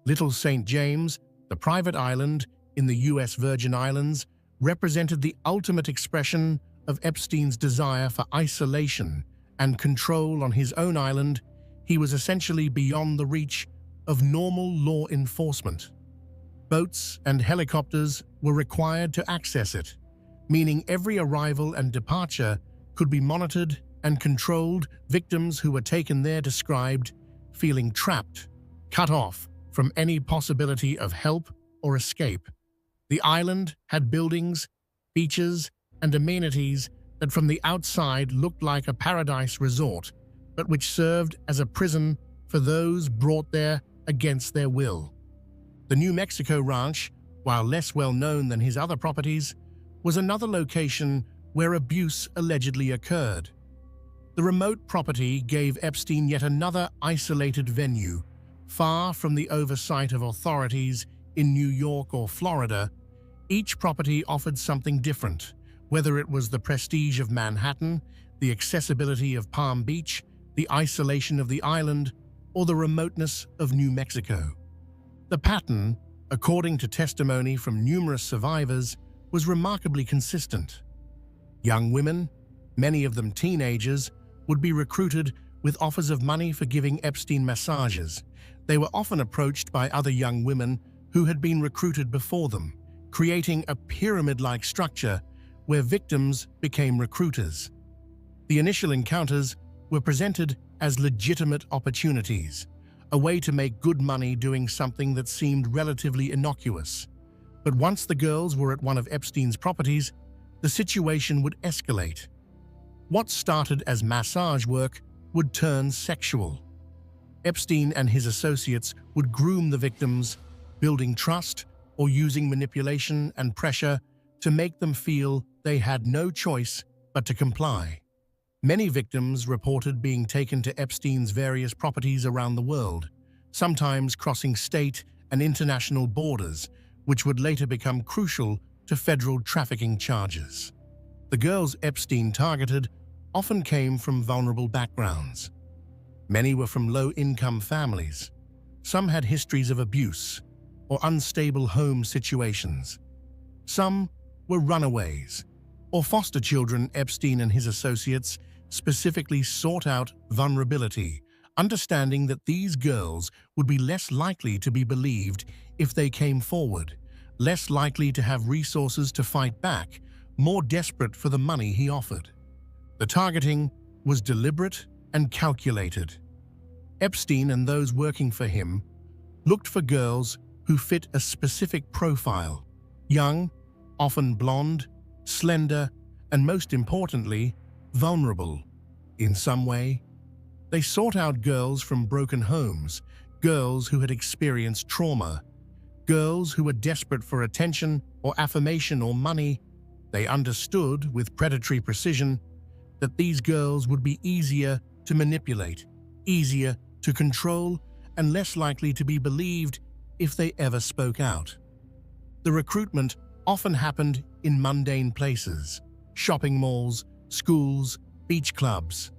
Little St. James, the private island in the US Virgin Islands, represented the ultimate expression of Epstein's desire for isolation and control on his own island. He was essentially beyond the reach of normal law enforcement. Boats and helicopters were required to access it, meaning every arrival and departure could be monitored and controlled. Victims who were taken there described feeling trapped, cut off from any possibility of help or escape. The island had buildings, beaches, and amenities that from the outside looked like a paradise resort, but which served as a prison for those brought there against their will. The New Mexico Ranch, while less well known than his other properties, was another location where abuse allegedly occurred. The remote property gave Epstein yet another isolated venue, far from the oversight of authorities in New York or Florida. Each property offered something different, whether it was the prestige of Manhattan, the accessibility of Palm Beach, the isolation of the island, or the remoteness of New Mexico. The pattern, according to testimony from numerous survivors, was remarkably consistent. Young women, many of them teenagers, would be recruited with offers of money for giving Epstein massages. They were often approached by other young women who had been recruited before them, creating a pyramid-like structure where victims became recruiters. The initial encounters were presented as legitimate opportunities, a way to make good money doing something that seemed relatively innocuous. But once the girls were at one of Epstein's properties, the situation would escalate. What started as massage work would turn sexual. Epstein and his associates would groom the victims, building trust or using manipulation and pressure to make them feel they had no choice but to comply. Many victims reported being taken to Epstein's various properties around the world, sometimes crossing state and international borders, which would later become crucial to federal trafficking charges. The girls Epstein targeted often came from vulnerable backgrounds. Many were from low-income families. Some had histories of abuse or unstable home situations. Some were runaways or foster children. Epstein and his associates specifically sought out vulnerability, understanding that these girls would be less likely to be believed if they came forward, less likely to have resources to fight back, more desperate for the money he offered. The targeting was deliberate and calculated. Epstein and those working for him looked for girls who fit a specific profile: young, often blonde, slender, and most importantly, vulnerable. In some way, they sought out girls from broken homes, girls who had experienced trauma, girls who were desperate for attention or affirmation or money. They understood with predatory precision that these girls would be easier to manipulate, easier to control, and less likely to be believed if they ever spoke out. The recruitment often happened in mundane places: shopping malls, schools, beach clubs.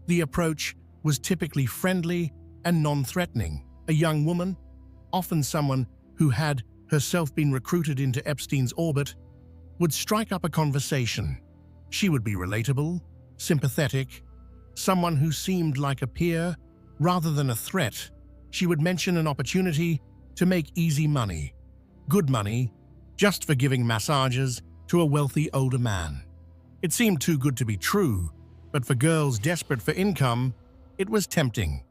The approach was typically friendly and non-threatening. A young woman, often someone who had herself been recruited into Epstein's orbit, would strike up a conversation. She would be relatable, sympathetic, someone who seemed like a peer rather than a threat. She would mention an opportunity to make easy money, good money, just for giving massages to a wealthy older man. It seemed too good to be true, but for girls desperate for income, it was tempting.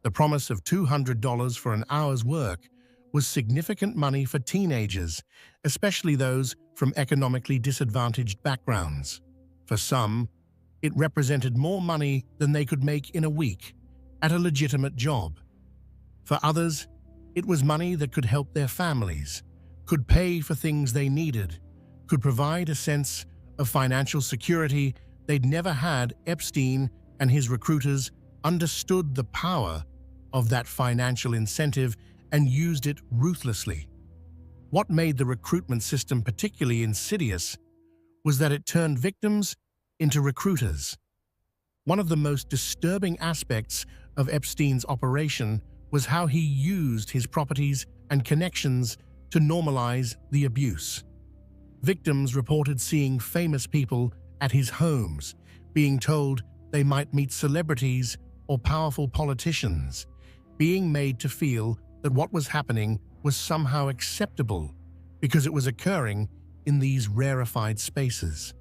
The promise of $200 for an hour's work was significant money for teenagers, especially those from economically disadvantaged backgrounds. For some, it represented more money than they could make in a week at a legitimate job. For others, it was money that could help their families, could pay for things they needed, could provide a sense of financial security they'd never had. Epstein and his recruiters understood the power of that financial incentive and used it ruthlessly. What made the recruitment system particularly insidious was that it turned victims into recruiters. One of the most disturbing aspects of Epstein's operation was how he used his properties and connections to normalize the abuse. Victims reported seeing famous people at his homes, being told they might meet celebrities or powerful politicians, being made to feel that what was happening was somehow acceptable because it was occurring in these rarefied spaces.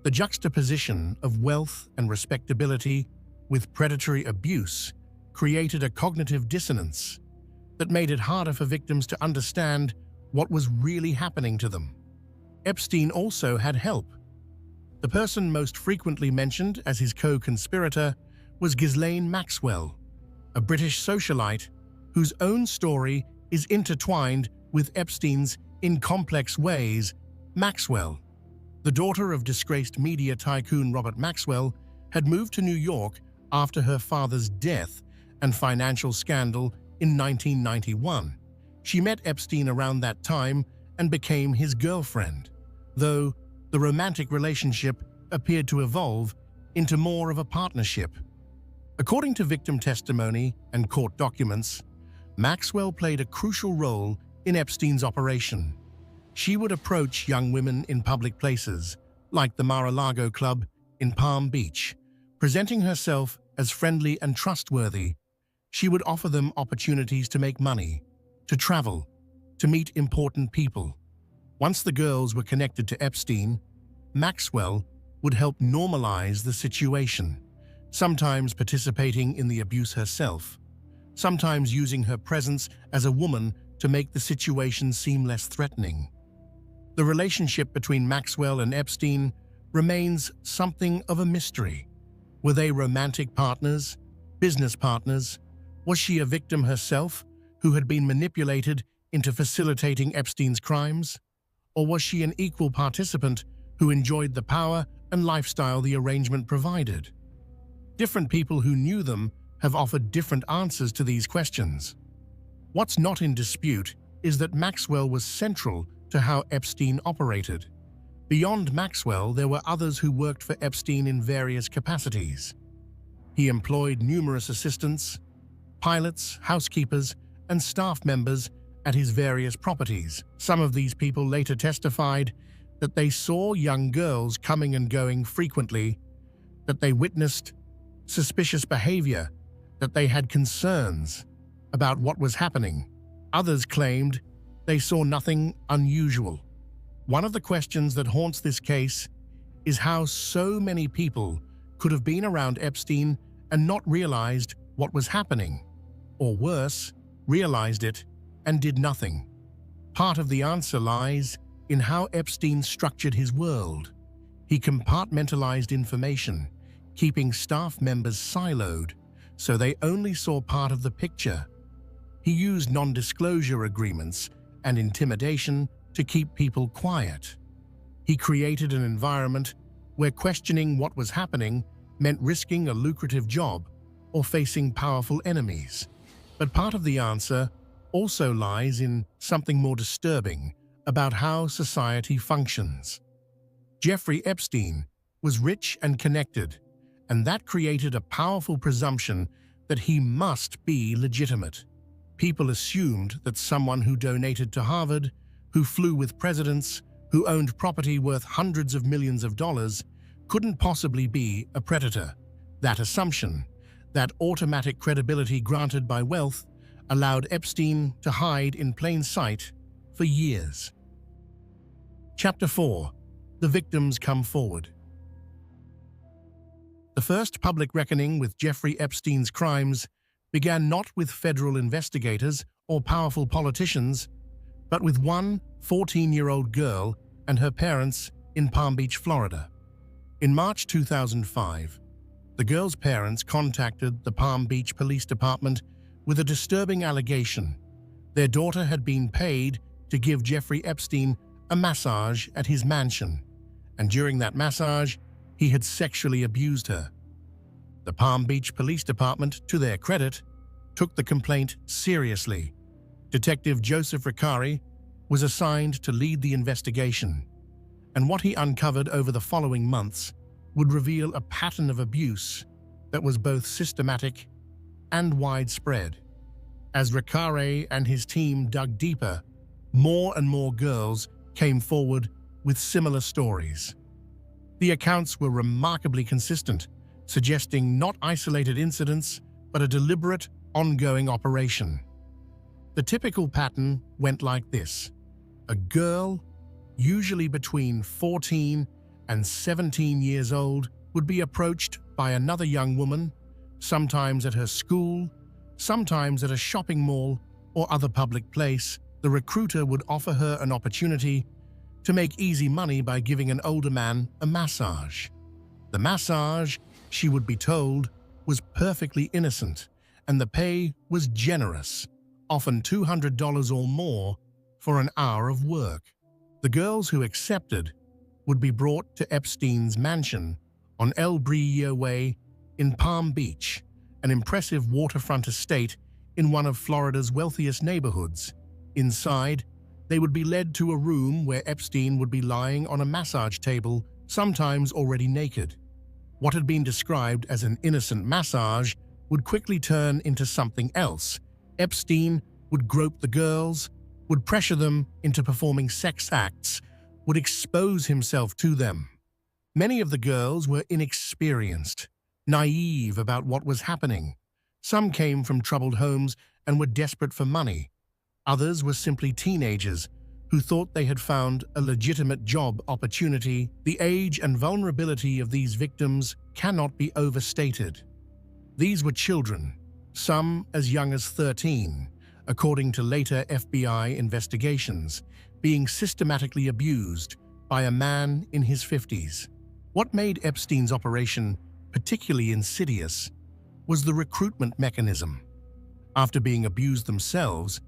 The juxtaposition of wealth and respectability with predatory abuse created a cognitive dissonance that made it harder for victims to understand what was really happening to them. Epstein also had help. The person most frequently mentioned as his co-conspirator was Ghislaine Maxwell, a British socialite whose own story is intertwined with Epstein's in complex ways. Maxwell, the daughter of disgraced media tycoon Robert Maxwell, had moved to New York after her father's death and financial scandal in 1991. She met Epstein around that time and became his girlfriend, though the romantic relationship appeared to evolve into more of a partnership. According to victim testimony and court documents, Maxwell played a crucial role in Epstein's operation. She would approach young women in public places, like the Mar-a-Lago Club in Palm Beach, presenting herself as friendly and trustworthy. She would offer them opportunities to make money, to travel, to meet important people. Once the girls were connected to Epstein, Maxwell would help normalize the situation, sometimes participating in the abuse herself, sometimes using her presence as a woman to make the situation seem less threatening. The relationship between Maxwell and Epstein remains something of a mystery. Were they romantic partners, business partners? Was she a victim herself who had been manipulated into facilitating Epstein's crimes? Or was she an equal participant who enjoyed the power and lifestyle the arrangement provided? Different people who knew them have offered different answers to these questions. What's not in dispute is that Maxwell was central to how Epstein operated. Beyond Maxwell, there were others who worked for Epstein in various capacities. He employed numerous assistants, pilots, housekeepers, and staff members at his various properties. Some of these people later testified that they saw young girls coming and going frequently, that they witnessed suspicious behavior, that they had concerns about what was happening. Others claimed they saw nothing unusual. One of the questions that haunts this case is how so many people could have been around Epstein and not realized what was happening, or worse, realized it and did nothing. Part of the answer lies in how Epstein structured his world. He compartmentalized information, keeping staff members siloed so they only saw part of the picture. He used non-disclosure agreements and intimidation to keep people quiet. He created an environment where questioning what was happening meant risking a lucrative job or facing powerful enemies. But part of the answer also lies in something more disturbing about how society functions. Jeffrey Epstein was rich and connected, and that created a powerful presumption that he must be legitimate. People assumed that someone who donated to Harvard, who flew with presidents, who owned property worth hundreds of millions of dollars, couldn't possibly be a predator. That assumption, that automatic credibility granted by wealth, allowed Epstein to hide in plain sight for years. Chapter 4. The victims come forward. The first public reckoning with Jeffrey Epstein's crimes began not with federal investigators or powerful politicians, but with one 14-year-old girl and her parents in Palm Beach, Florida. In March 2005, the girl's parents contacted the Palm Beach Police Department with a disturbing allegation. Their daughter had been paid to give Jeffrey Epstein a massage at his mansion, and during that massage, he had sexually abused her. The Palm Beach Police Department, to their credit, took the complaint seriously. Detective Joseph Ricari was assigned to lead the investigation, and what he uncovered over the following months would reveal a pattern of abuse that was both systematic and widespread. As Ricari and his team dug deeper, more and more girls came forward with similar stories. The accounts were remarkably consistent, suggesting not isolated incidents, but a deliberate, ongoing operation. The typical pattern went like this. A girl, usually between 14 and 17 years old, would be approached by another young woman, sometimes at her school, sometimes at a shopping mall or other public place. The recruiter would offer her an opportunity to make easy money by giving an older man a massage. The massage, she would be told, was perfectly innocent, and the pay was generous, often $200 or more for an hour of work. The girls who accepted would be brought to Epstein's mansion on El Brillo Way in Palm Beach, an impressive waterfront estate in one of Florida's wealthiest neighborhoods. Inside, they would be led to a room where Epstein would be lying on a massage table, sometimes already naked. What had been described as an innocent massage would quickly turn into something else. Epstein would grope the girls, would pressure them into performing sex acts, would expose himself to them. Many of the girls were inexperienced, naive about what was happening. Some came from troubled homes and were desperate for money. Others were simply teenagers who thought they had found a legitimate job opportunity. The age and vulnerability of these victims cannot be overstated. These were children, some as young as 13, according to later FBI investigations, being systematically abused by a man in his 50s. What made Epstein's operation particularly insidious was the recruitment mechanism. After being abused themselves,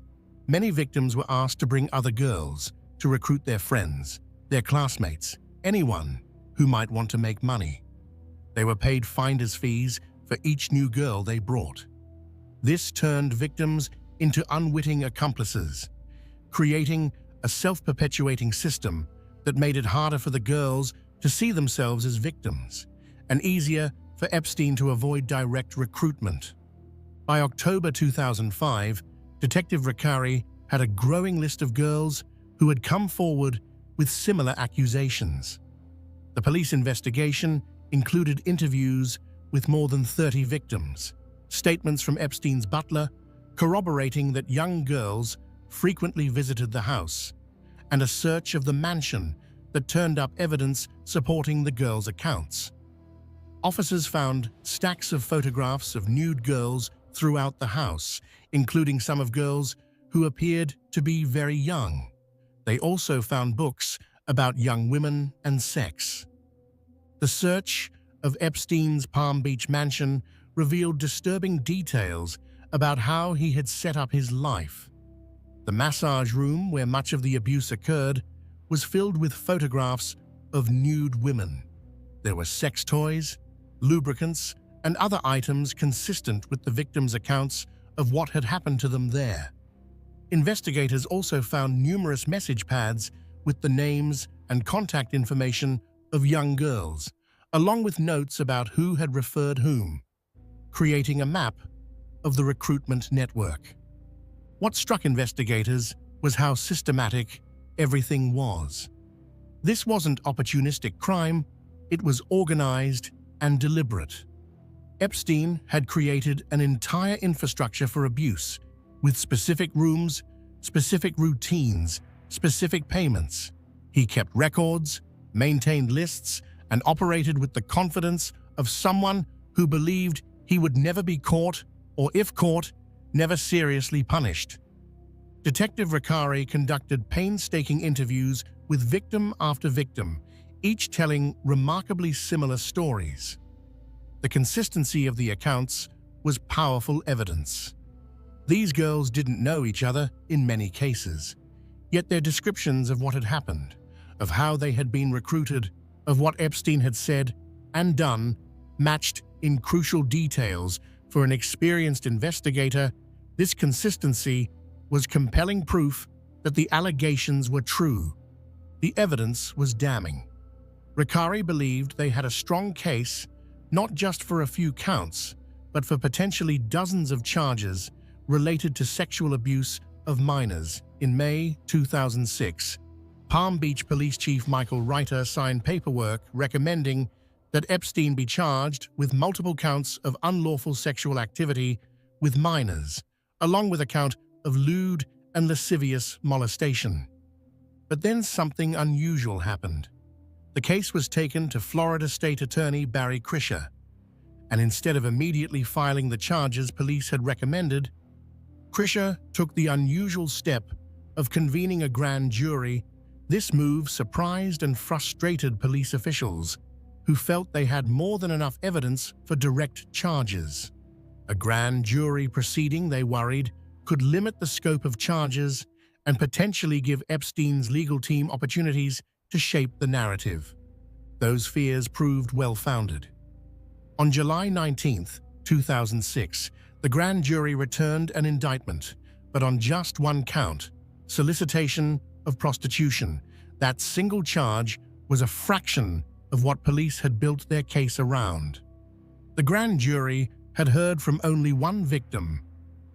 many victims were asked to bring other girls to recruit their friends, their classmates, anyone who might want to make money. They were paid finder's fees for each new girl they brought. This turned victims into unwitting accomplices, creating a self-perpetuating system that made it harder for the girls to see themselves as victims and easier for Epstein to avoid direct recruitment. By October 2005, Detective Reccari had a growing list of girls who had come forward with similar accusations. The police investigation included interviews with more than 30 victims, statements from Epstein's butler corroborating that young girls frequently visited the house, and a search of the mansion that turned up evidence supporting the girls' accounts. Officers found stacks of photographs of nude girls throughout the house, including some of girls who appeared to be very young. They also found books about young women and sex. The search of Epstein's Palm Beach mansion revealed disturbing details about how he had set up his life. The massage room where much of the abuse occurred was filled with photographs of nude women. There were sex toys, lubricants, and other items consistent with the victims' accounts of what had happened to them there. Investigators also found numerous message pads with the names and contact information of young girls, along with notes about who had referred whom, creating a map of the recruitment network. What struck investigators was how systematic everything was. This wasn't opportunistic crime, it was organized and deliberate. Epstein had created an entire infrastructure for abuse, with specific rooms, specific routines, specific payments. He kept records, maintained lists, and operated with the confidence of someone who believed he would never be caught, or if caught, never seriously punished. Detective Reccari conducted painstaking interviews with victim after victim, each telling remarkably similar stories. The consistency of the accounts was powerful evidence. These girls didn't know each other in many cases, yet their descriptions of what had happened, of how they had been recruited, of what Epstein had said and done, matched in crucial details. For an experienced investigator, this consistency was compelling proof that the allegations were true. The evidence was damning. Reccari believed they had a strong case, not just for a few counts, but for potentially dozens of charges related to sexual abuse of minors. In May 2006, Palm Beach Police Chief Michael Reiter signed paperwork recommending that Epstein be charged with multiple counts of unlawful sexual activity with minors, along with a count of lewd and lascivious molestation. But then something unusual happened. The The case was taken to Florida State Attorney Barry Krischer, and instead of immediately filing the charges police had recommended, Krischer took the unusual step of convening a grand jury. This move surprised and frustrated police officials, who felt they had more than enough evidence for direct charges. A grand jury proceeding, they worried, could limit the scope of charges and potentially give Epstein's legal team opportunities to shape the narrative. Those fears proved well-founded. On July 19, 2006, the grand jury returned an indictment, but on just one count: solicitation of prostitution. That single charge was a fraction of what police had built their case around. The grand jury had heard from only one victim,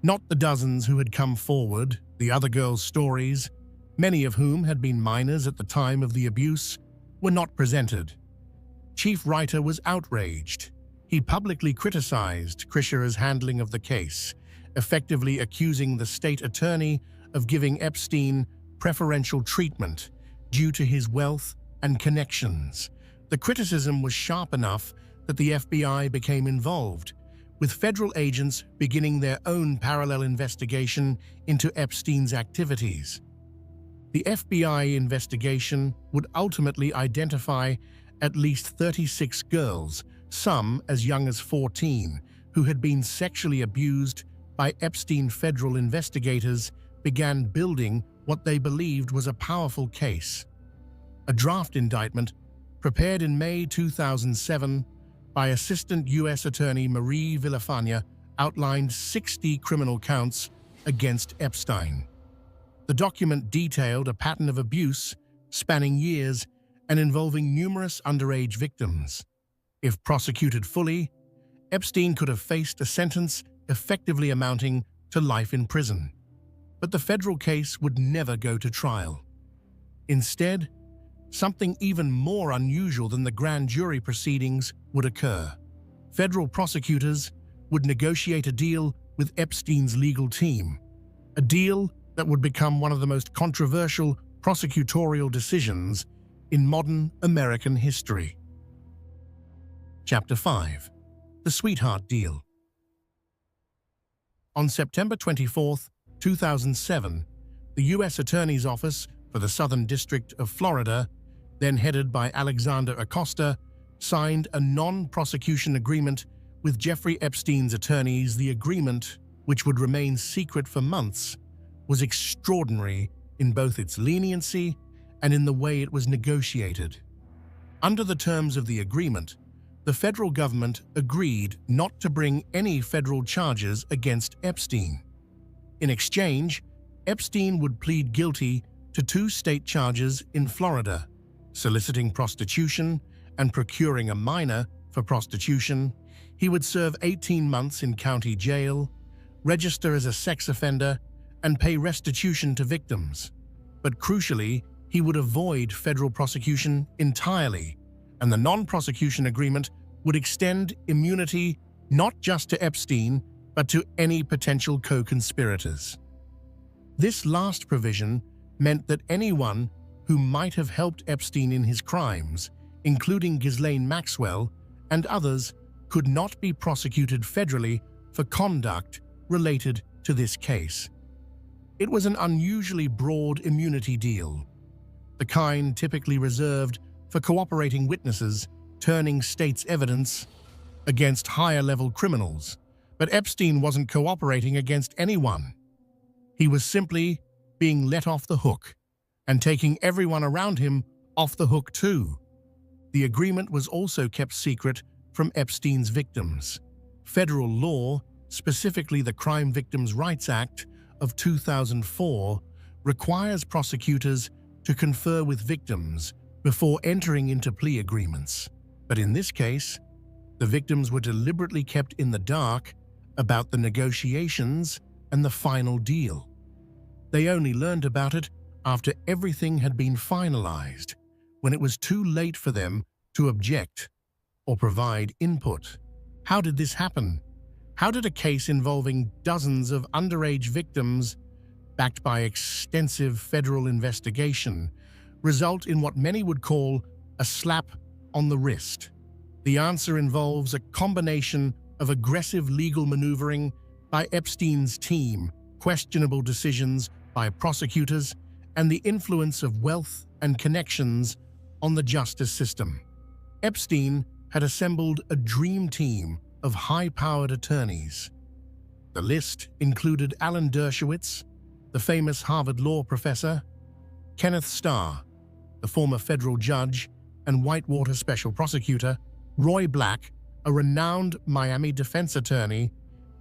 not the dozens who had come forward. The other girls' stories, many of whom had been minors at the time of the abuse, were not presented. Chief Reiter was outraged. He publicly criticized Krischer's handling of the case, effectively accusing the state attorney of giving Epstein preferential treatment due to his wealth and connections. The criticism was sharp enough that the FBI became involved, with federal agents beginning their own parallel investigation into Epstein's activities. The FBI investigation would ultimately identify at least 36 girls, some as young as 14, who had been sexually abused by Epstein. Federal investigators began building what they believed was a powerful case. A draft indictment, prepared in May 2007 by Assistant U.S. Attorney Marie Villafaña, outlined 60 criminal counts against Epstein. The document detailed a pattern of abuse spanning years and involving numerous underage victims. If prosecuted fully, Epstein could have faced a sentence effectively amounting to life in prison. But the federal case would never go to trial. Instead, something even more unusual than the grand jury proceedings would occur. Federal prosecutors would negotiate a deal with Epstein's legal team, a deal that would become one of the most controversial prosecutorial decisions in modern American history. Chapter 5. The Sweetheart Deal. On September 24, 2007, the U.S. Attorney's Office for the Southern District of Florida, then headed by Alexander Acosta, signed a non-prosecution agreement with Jeffrey Epstein's attorneys. The agreement, which would remain secret for months, was extraordinary in both its leniency and in the way it was negotiated. Under the terms of the agreement, the federal government agreed not to bring any federal charges against Epstein. In exchange, Epstein would plead guilty to 2 state charges in Florida: soliciting prostitution and procuring a minor for prostitution. He would serve 18 months in county jail, register as a sex offender, and pay restitution to victims. But crucially, he would avoid federal prosecution entirely, and the non-prosecution agreement would extend immunity not just to Epstein, but to any potential co-conspirators. This last provision meant that anyone who might have helped Epstein in his crimes, including Ghislaine Maxwell and others, could not be prosecuted federally for conduct related to this case. It was an unusually broad immunity deal, the kind typically reserved for cooperating witnesses turning state's evidence against higher-level criminals. But Epstein wasn't cooperating against anyone. He was simply being let off the hook and taking everyone around him off the hook too. The agreement was also kept secret from Epstein's victims. Federal law, specifically the Crime Victims' Rights Act of 2004, requires prosecutors to confer with victims before entering into plea agreements. But in this case, the victims were deliberately kept in the dark about the negotiations and the final deal. They only learned about it after everything had been finalized, when it was too late for them to object or provide input. How did this happen? How did a case involving dozens of underage victims, backed by extensive federal investigation, result in what many would call a slap on the wrist. The answer involves a combination of aggressive legal maneuvering by Epstein's team, questionable decisions by prosecutors, and the influence of wealth and connections on the justice system. Epstein had assembled a dream team of high-powered attorneys. The list included Alan Dershowitz, the famous Harvard law professor, Kenneth Starr, the former federal judge and Whitewater special prosecutor, Roy Black, a renowned Miami defense attorney,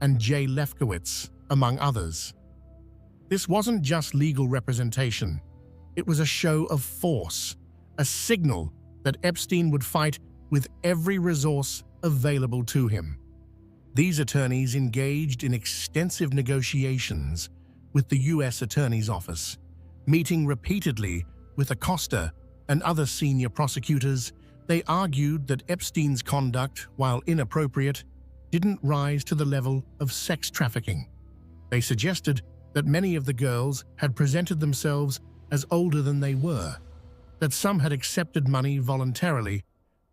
and Jay Lefkowitz, among others. This wasn't just legal representation. It was a show of force, a signal that Epstein would fight with every resource available to him. These attorneys engaged in extensive negotiations with the U.S. Attorney's Office, meeting repeatedly with Acosta and other senior prosecutors. They argued that Epstein's conduct, while inappropriate, didn't rise to the level of sex trafficking. They suggested that many of the girls had presented themselves as older than they were, that some had accepted money voluntarily,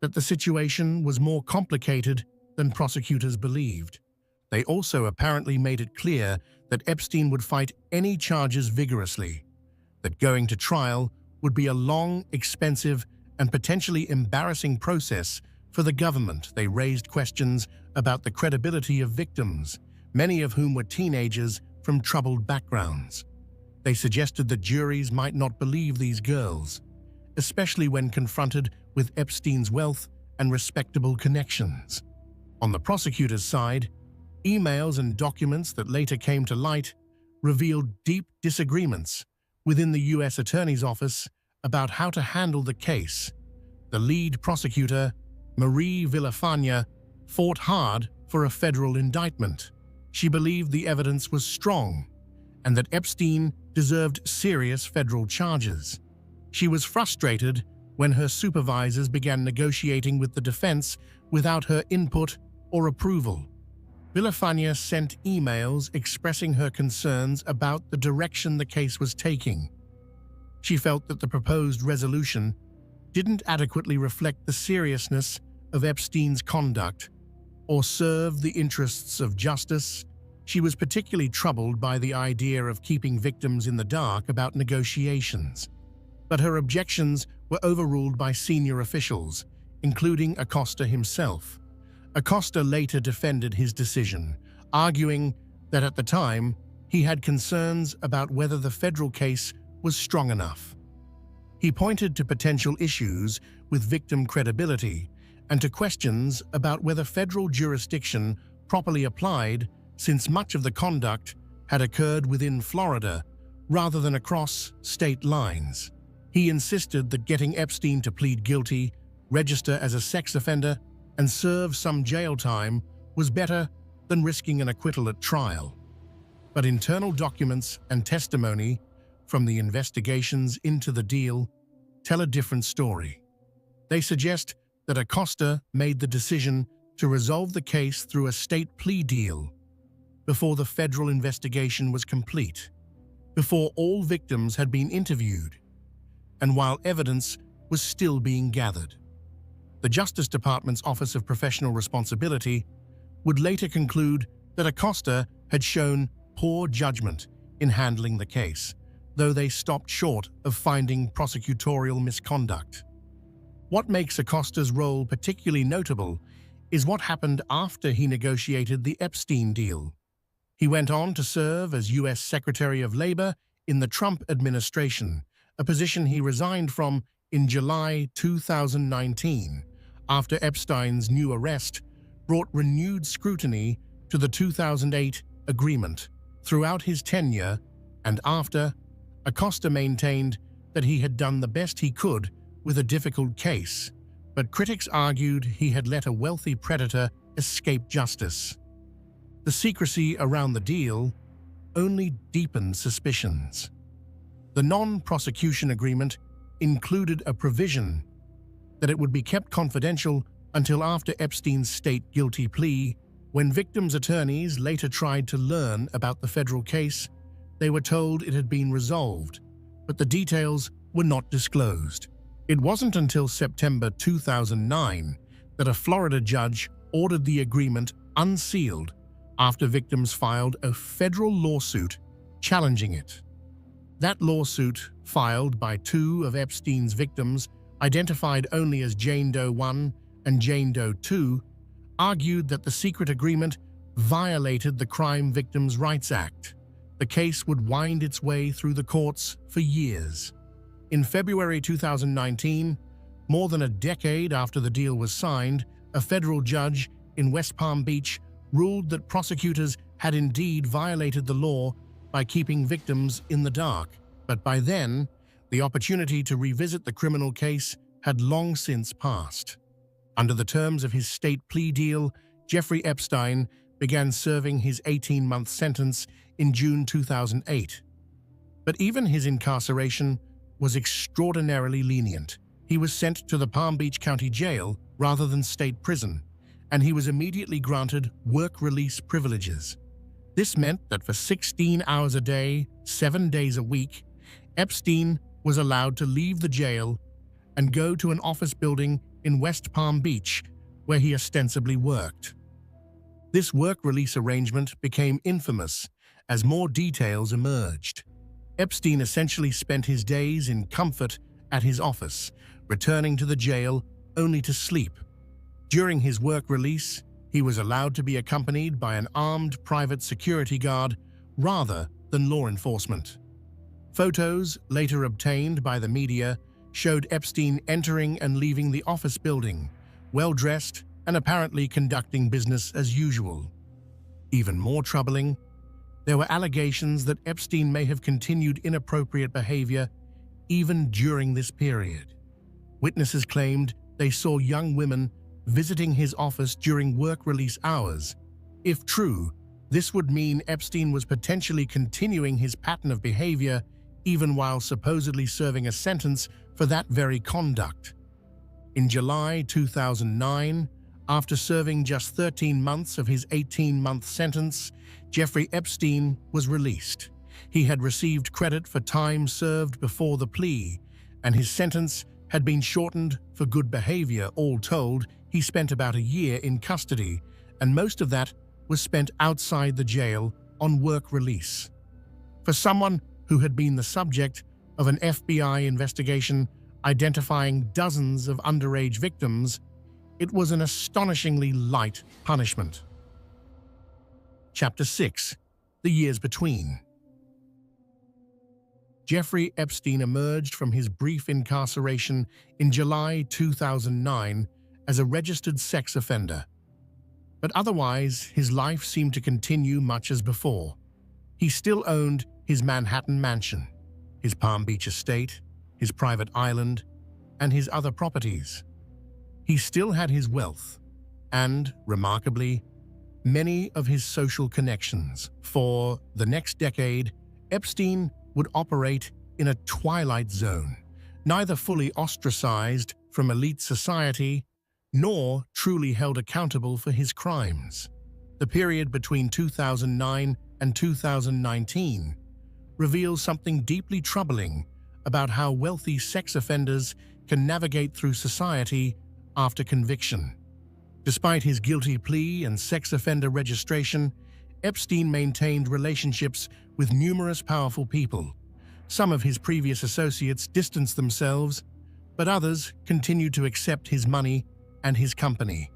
that the situation was more complicated than prosecutors believed. They also apparently made it clear that Epstein would fight any charges vigorously, that going to trial would be a long, expensive, and potentially embarrassing process for the government. They raised questions about the credibility of victims, many of whom were teenagers from troubled backgrounds. They suggested that juries might not believe these girls, especially when confronted with Epstein's wealth and respectable connections. On the prosecutor's side, emails and documents that later came to light revealed deep disagreements within the U.S. Attorney's Office about how to handle the case. The lead prosecutor, Marie Villafaña, fought hard for a federal indictment. She believed the evidence was strong and that Epstein deserved serious federal charges. She was frustrated when her supervisors began negotiating with the defense without her input or approval. Villafaña sent emails expressing her concerns about the direction the case was taking. She felt that the proposed resolution didn't adequately reflect the seriousness of Epstein's conduct or serve the interests of justice. She was particularly troubled by the idea of keeping victims in the dark about negotiations. But her objections were overruled by senior officials, including Acosta himself. Acosta later defended his decision, arguing that at the time he had concerns about whether the federal case was strong enough. He pointed to potential issues with victim credibility and to questions about whether federal jurisdiction properly applied, since much of the conduct had occurred within Florida rather than across state lines. He insisted that getting Epstein to plead guilty, register as a sex offender, and serve some jail time was better than risking an acquittal at trial. But internal documents and testimony from the investigations into the deal tell a different story. They suggest that Acosta made the decision to resolve the case through a state plea deal before the federal investigation was complete, before all victims had been interviewed, and while evidence was still being gathered. The Justice Department's Office of Professional Responsibility would later conclude that Acosta had shown poor judgment in handling the case, though they stopped short of finding prosecutorial misconduct. What makes Acosta's role particularly notable is what happened after he negotiated the Epstein deal. He went on to serve as U.S. Secretary of Labor in the Trump administration, a position he resigned from in July 2019, after Epstein's new arrest brought renewed scrutiny to the 2008 agreement. Throughout his tenure and after, Acosta maintained that he had done the best he could with a difficult case, but critics argued he had let a wealthy predator escape justice. The secrecy around the deal only deepened suspicions. The non-prosecution agreement included a provision that it would be kept confidential until after Epstein's state guilty plea. When victims' attorneys later tried to learn about the federal case, they were told it had been resolved, but the details were not disclosed. It wasn't until September 2009 that a Florida judge ordered the agreement unsealed after victims filed a federal lawsuit challenging it. That lawsuit, filed by two of Epstein's victims, identified only as Jane Doe 1 and Jane Doe 2, argued that the secret agreement violated the Crime Victims' Rights Act. The case would wind its way through the courts for years. In February 2019, more than a decade after the deal was signed, a federal judge in West Palm Beach ruled that prosecutors had indeed violated the law by keeping victims in the dark. But by then, the opportunity to revisit the criminal case had long since passed. Under the terms of his state plea deal, Jeffrey Epstein began serving his 18-month sentence in June 2008. But even his incarceration was extraordinarily lenient. He was sent to the Palm Beach County Jail rather than state prison, and he was immediately granted work release privileges. This meant that for 16 hours a day, 7 days a week, Epstein was allowed to leave the jail and go to an office building in West Palm Beach, where he ostensibly worked. This work release arrangement became infamous as more details emerged. Epstein essentially spent his days in comfort at his office, returning to the jail only to sleep. During his work release, he was allowed to be accompanied by an armed private security guard rather than law enforcement. Photos, later obtained by the media, showed Epstein entering and leaving the office building, well-dressed and apparently conducting business as usual. Even more troubling, there were allegations that Epstein may have continued inappropriate behavior even during this period. Witnesses claimed they saw young women visiting his office during work release hours. If true, this would mean Epstein was potentially continuing his pattern of behavior even while supposedly serving a sentence for that very conduct. In July 2009, after serving just 13 months of his 18-month sentence, Jeffrey Epstein was released. He had received credit for time served before the plea, and his sentence had been shortened for good behavior. All told, he spent about a year in custody, and most of that was spent outside the jail on work release. For someone who had been the subject of an FBI investigation identifying dozens of underage victims, it was an astonishingly light punishment. Chapter 6. The Years Between. Jeffrey Epstein emerged from his brief incarceration in July 2009 as a registered sex offender. But otherwise, his life seemed to continue much as before. He still owned his Manhattan mansion, his Palm Beach estate, his private island, and his other properties. He still had his wealth and, remarkably, many of his social connections. For the next decade, Epstein would operate in a twilight zone, neither fully ostracized from elite society nor truly held accountable for his crimes. The period between 2009 and 2019 reveals something deeply troubling about how wealthy sex offenders can navigate through society after conviction. Despite his guilty plea and sex offender registration, Epstein maintained relationships with numerous powerful people. Some of his previous associates distanced themselves, but others continued to accept his money and his company.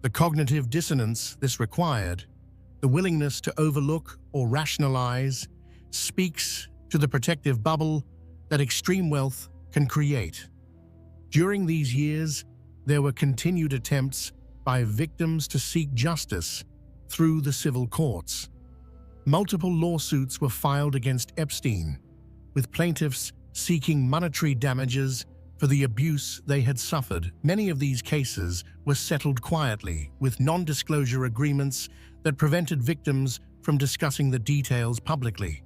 The cognitive dissonance this required, the willingness to overlook or rationalize, speaks to the protective bubble that extreme wealth can create. During these years, there were continued attempts by victims to seek justice through the civil courts. Multiple lawsuits were filed against Epstein, with plaintiffs seeking monetary damages for the abuse they had suffered. Many of these cases were settled quietly, with non-disclosure agreements that prevented victims from discussing the details publicly.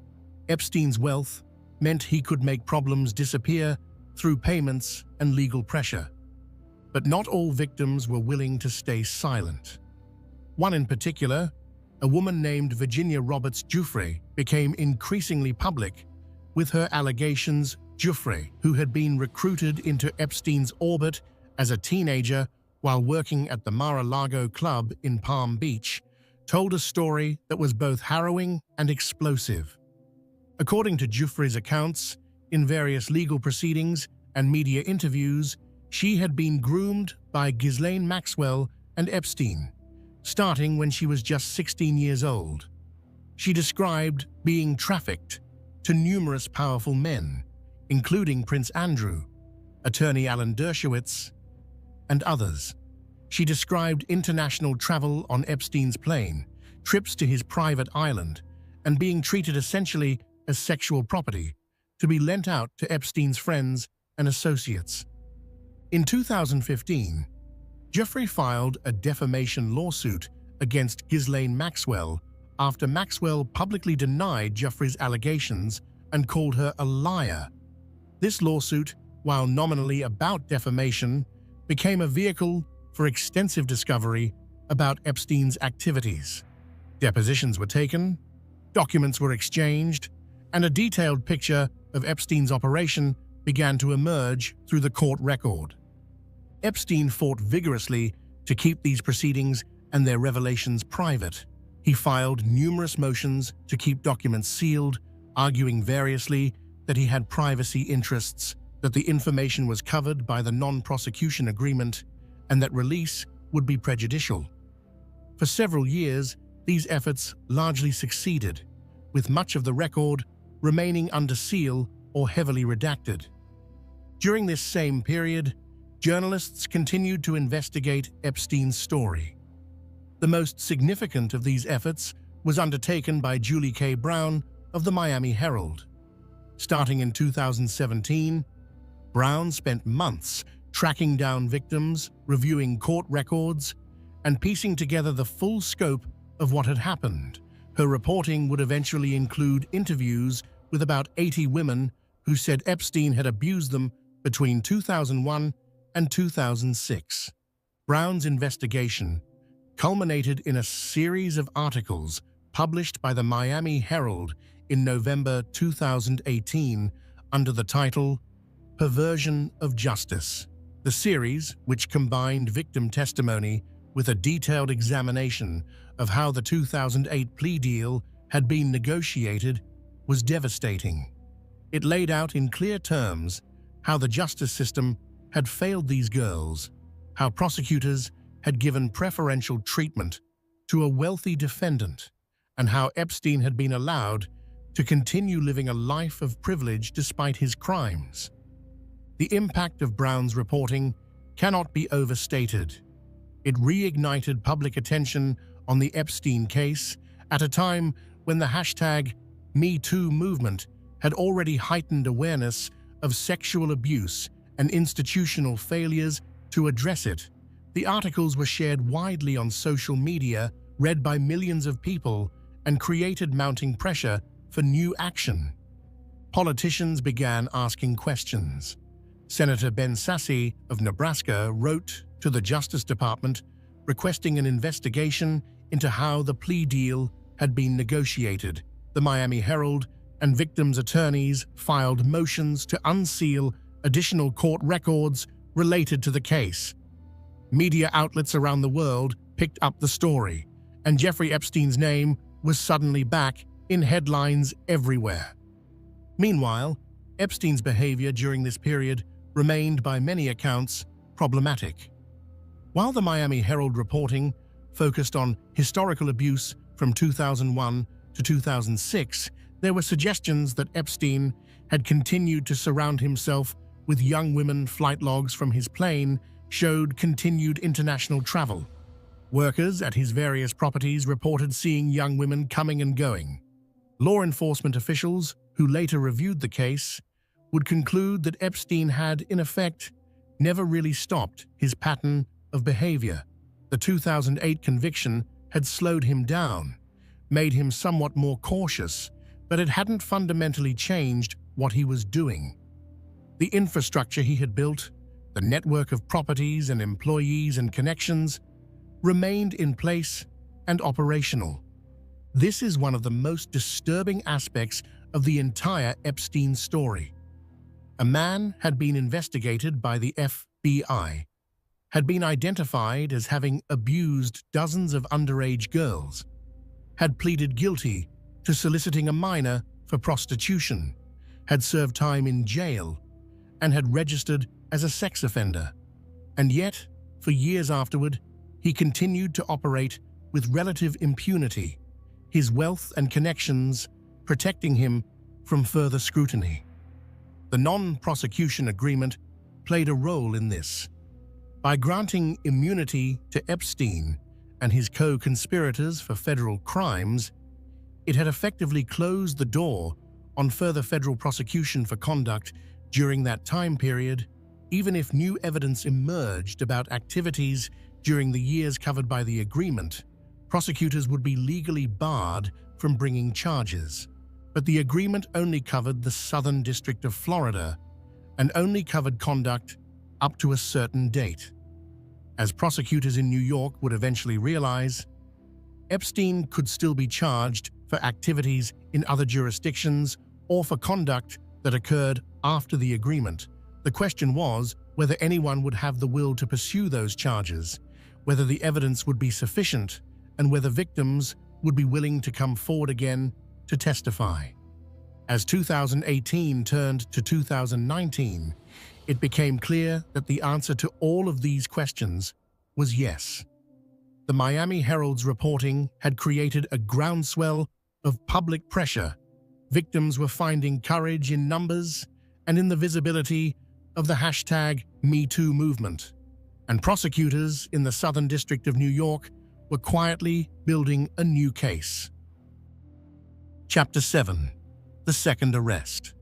Epstein's wealth meant he could make problems disappear through payments and legal pressure. But not all victims were willing to stay silent. One in particular, a woman named Virginia Roberts Giuffre, became increasingly public with her allegations Giuffre, who had been recruited into Epstein's orbit as a teenager while working at the Mar-a-Lago Club in Palm Beach, told a story that was both harrowing and explosive. According to Giuffre's accounts, in various legal proceedings and media interviews, she had been groomed by Ghislaine Maxwell and Epstein, starting when she was just 16 years old. She described being trafficked to numerous powerful men, including Prince Andrew, attorney Alan Dershowitz, and others. She described international travel on Epstein's plane, trips to his private island, and being treated essentially as sexual property to be lent out to Epstein's friends and associates. In 2015, Giuffre filed a defamation lawsuit against Ghislaine Maxwell after Maxwell publicly denied Giuffre's allegations and called her a liar. This lawsuit, while nominally about defamation, became a vehicle for extensive discovery about Epstein's activities. Depositions were taken, documents were exchanged, and a detailed picture of Epstein's operation began to emerge through the court record. Epstein fought vigorously to keep these proceedings and their revelations private. He filed numerous motions to keep documents sealed, arguing variously that he had privacy interests, that the information was covered by the non-prosecution agreement, and that release would be prejudicial. For several years, these efforts largely succeeded, with much of the record remaining under seal or heavily redacted. During this same period, journalists continued to investigate Epstein's story. The most significant of these efforts was undertaken by Julie K. Brown of the Miami Herald. Starting in 2017, Brown spent months tracking down victims, reviewing court records, and piecing together the full scope of what had happened. Her reporting would eventually include interviews with about 80 women who said Epstein had abused them between 2001 and 2006. Brown's investigation culminated in a series of articles published by the Miami Herald in November 2018 under the title Perversion of Justice. The series, which combined victim testimony with a detailed examination of how the 2008 plea deal had been negotiated, was devastating. It laid out in clear terms how the justice system had failed these girls, how prosecutors had given preferential treatment to a wealthy defendant, and how Epstein had been allowed to continue living a life of privilege despite his crimes. The impact of Brown's reporting cannot be overstated. It reignited public attention on the Epstein case at a time when the hashtag #MeToo movement had already heightened awareness of sexual abuse and institutional failures to address it. The articles were shared widely on social media, read by millions of people, and created mounting pressure for new action. Politicians began asking questions. Senator Ben Sasse of Nebraska wrote to the Justice Department requesting an investigation into how the plea deal had been negotiated. The Miami Herald and victims' attorneys filed motions to unseal additional court records related to the case. Media outlets around the world picked up the story, and Jeffrey Epstein's name was suddenly back in headlines everywhere. Meanwhile, Epstein's behavior during this period remained, by many accounts, problematic. While the Miami Herald reporting focused on historical abuse from 2001 to 2006, there were suggestions that Epstein had continued to surround himself with young women. Flight logs from his plane showed continued international travel. Workers at his various properties reported seeing young women coming and going. Law enforcement officials, who later reviewed the case, would conclude that Epstein had, in effect, never really stopped his pattern of behavior. The 2008 conviction had slowed him down, made him somewhat more cautious, but it hadn't fundamentally changed what he was doing. The infrastructure he had built, the network of properties and employees and connections, remained in place and operational. This is one of the most disturbing aspects of the entire Epstein story. A man had been investigated by the FBI, had been identified as having abused dozens of underage girls, had pleaded guilty to soliciting a minor for prostitution, had served time in jail, and had registered as a sex offender. And yet, for years afterward, he continued to operate with relative impunity, his wealth and connections protecting him from further scrutiny. The non-prosecution agreement played a role in this. By granting immunity to Epstein and his co-conspirators for federal crimes, it had effectively closed the door on further federal prosecution for conduct during that time period, even if new evidence emerged about activities during the years covered by the agreement. Prosecutors would be legally barred from bringing charges. But the agreement only covered the Southern District of Florida and only covered conduct up to a certain date. As prosecutors in New York would eventually realize, Epstein could still be charged for activities in other jurisdictions or for conduct that occurred after the agreement. The question was whether anyone would have the will to pursue those charges, whether the evidence would be sufficient, and whether victims would be willing to come forward again to testify. As 2018 turned to 2019, it became clear that the answer to all of these questions was yes. The Miami Herald's reporting had created a groundswell of public pressure. Victims were finding courage in numbers and in the visibility of the hashtag #MeToo movement. And prosecutors in the Southern District of New York were quietly building a new case. Chapter 7. The Second Arrest.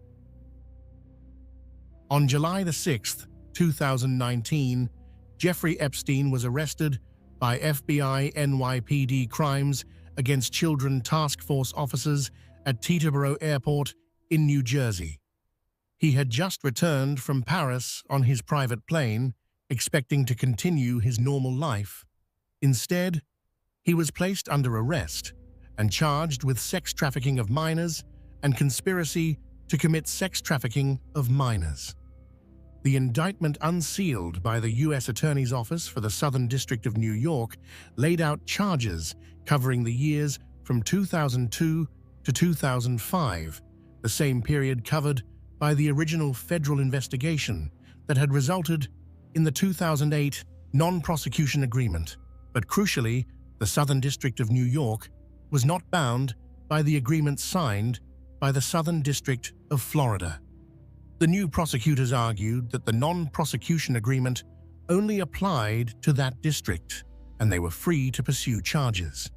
On July 6, 2019, Jeffrey Epstein was arrested by FBI NYPD Crimes Against Children Task Force officers at Teterboro Airport in New Jersey. He had just returned from Paris on his private plane, expecting to continue his normal life. Instead, he was placed under arrest and charged with sex trafficking of minors and conspiracy to commit sex trafficking of minors. The indictment unsealed by the U.S. Attorney's Office for the Southern District of New York laid out charges covering the years from 2002 to 2005, the same period covered by the original federal investigation that had resulted in the 2008 non-prosecution agreement. But crucially, the Southern District of New York was not bound by the agreement signed by the Southern District of Florida. The new prosecutors argued that the non-prosecution agreement only applied to that district, and they were free to pursue charges.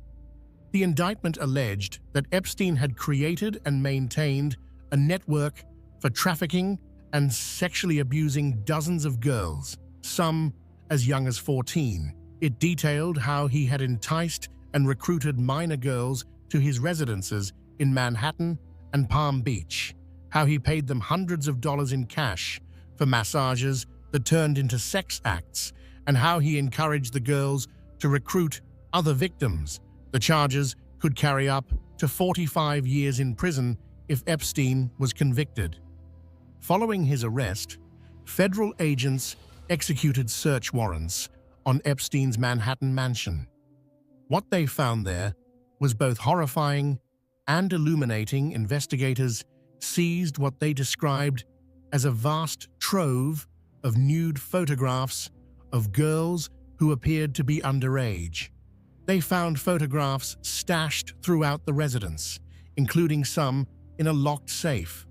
The indictment alleged that Epstein had created and maintained a network for trafficking and sexually abusing dozens of girls, some as young as 14. It detailed how he had enticed and recruited minor girls to his residences in Manhattan and Palm Beach, how he paid them hundreds of dollars in cash for massages that turned into sex acts, and how he encouraged the girls to recruit other victims. The charges could carry up to 45 years in prison if Epstein was convicted. Following his arrest, federal agents executed search warrants on Epstein's Manhattan mansion. What they found there was both horrifying and illuminating. Investigators seized what they described as a vast trove of nude photographs of girls who appeared to be underage. They found photographs stashed throughout the residence, including some in a locked safe.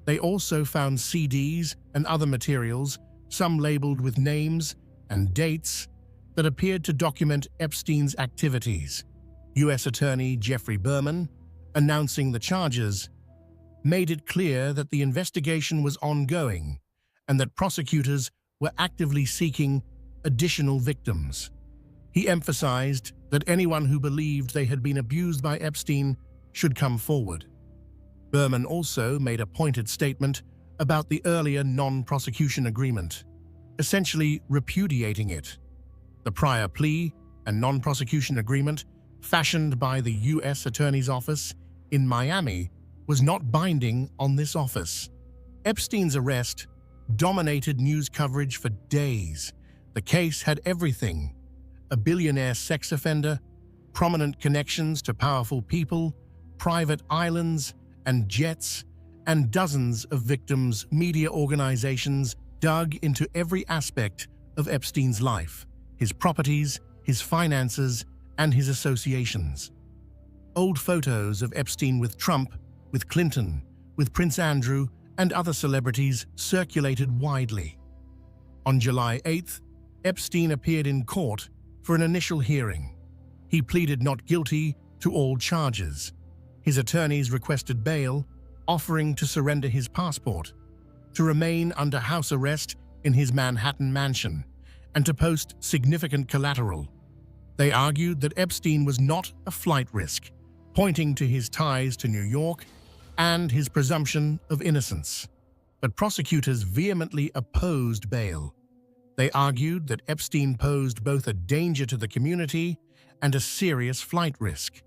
They also found CDs and other materials, some labeled with names and dates, that appeared to document Epstein's activities. U.S. Attorney Geoffrey Berman, announcing the charges, made it clear that the investigation was ongoing and that prosecutors were actively seeking additional victims. He emphasized that anyone who believed they had been abused by Epstein should come forward. Berman also made a pointed statement about the earlier non-prosecution agreement, essentially repudiating it. The prior plea and non-prosecution agreement, fashioned by the U.S. Attorney's Office in Miami, was not binding on this office. Epstein's arrest dominated news coverage for days. The case had everything: a billionaire sex offender, prominent connections to powerful people, private islands and jets, and dozens of victims. Media organizations dug into every aspect of Epstein's life: his properties, his finances, and his associations. Old photos of Epstein with Trump, with Clinton, with Prince Andrew, and other celebrities circulated widely. On July 8th, Epstein appeared in court for an initial hearing. He pleaded not guilty to all charges. His attorneys requested bail, offering to surrender his passport, to remain under house arrest in his Manhattan mansion, and to post significant collateral. They argued that Epstein was not a flight risk, pointing to his ties to New York and his presumption of innocence. But prosecutors vehemently opposed bail. They argued that Epstein posed both a danger to the community and a serious flight risk.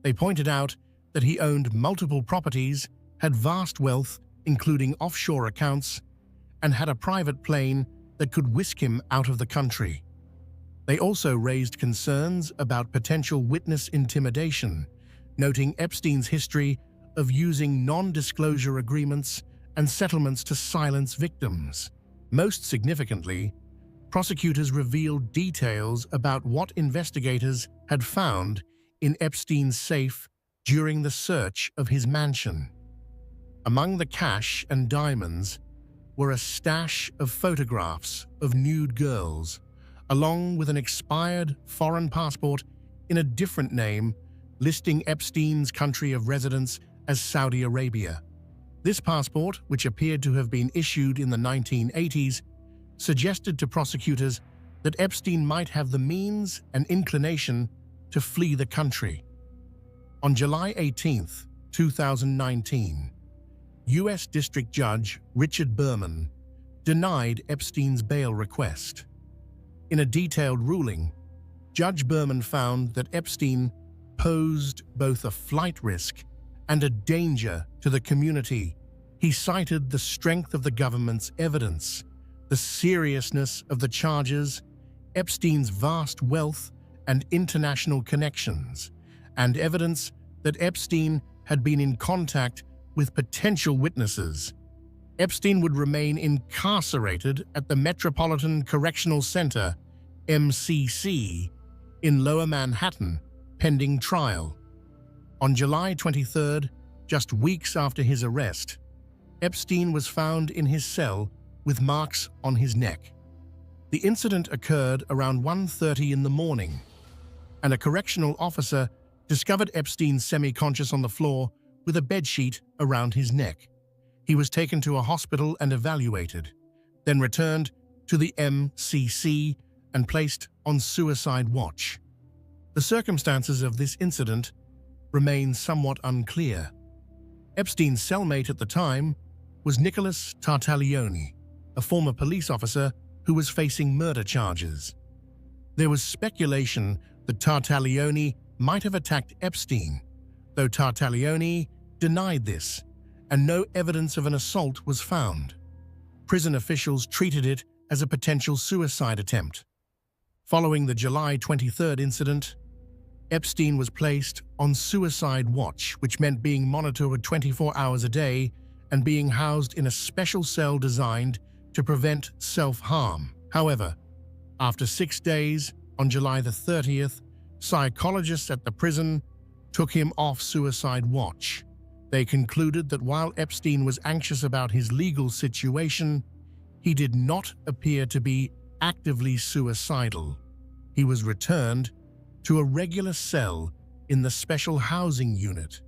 They pointed out that he owned multiple properties, had vast wealth, including offshore accounts, and had a private plane that could whisk him out of the country. They also raised concerns about potential witness intimidation, noting Epstein's history of using non-disclosure agreements and settlements to silence victims. Most significantly, prosecutors revealed details about what investigators had found in Epstein's safe during the search of his mansion. Among the cash and diamonds were a stash of photographs of nude girls, along with an expired foreign passport in a different name, listing Epstein's country of residence as Saudi Arabia. This passport, which appeared to have been issued in the 1980s, suggested to prosecutors that Epstein might have the means and inclination to flee the country. On July 18, 2019, U.S. District Judge Richard Berman denied Epstein's bail request. In a detailed ruling, Judge Berman found that Epstein posed both a flight risk and a danger to the community. He cited the strength of the government's evidence, the seriousness of the charges, Epstein's vast wealth and international connections, and evidence that Epstein had been in contact with potential witnesses. Epstein would remain incarcerated at the Metropolitan Correctional Center, MCC, in Lower Manhattan, pending trial. On July 23rd, just weeks after his arrest, Epstein was found in his cell with marks on his neck. The incident occurred around 1:30 in the morning, and a correctional officer discovered Epstein semi-conscious on the floor with a bedsheet around his neck. He was taken to a hospital and evaluated, then returned to the MCC and placed on suicide watch. The circumstances of this incident remain somewhat unclear. Epstein's cellmate at the time was Nicholas Tartaglione, a former police officer who was facing murder charges. There was speculation that Tartaglione might have attacked Epstein, though Tartaglione denied this, and no evidence of an assault was found. Prison officials treated it as a potential suicide attempt. Following the July 23rd incident, Epstein was placed on suicide watch, which meant being monitored 24 hours a day and being housed in a special cell designed to prevent self-harm. However, after 6 days, on July the 30th, psychologists at the prison took him off suicide watch. They concluded that while Epstein was anxious about his legal situation, he did not appear to be actively suicidal. He was returned to a regular cell in the special housing unit,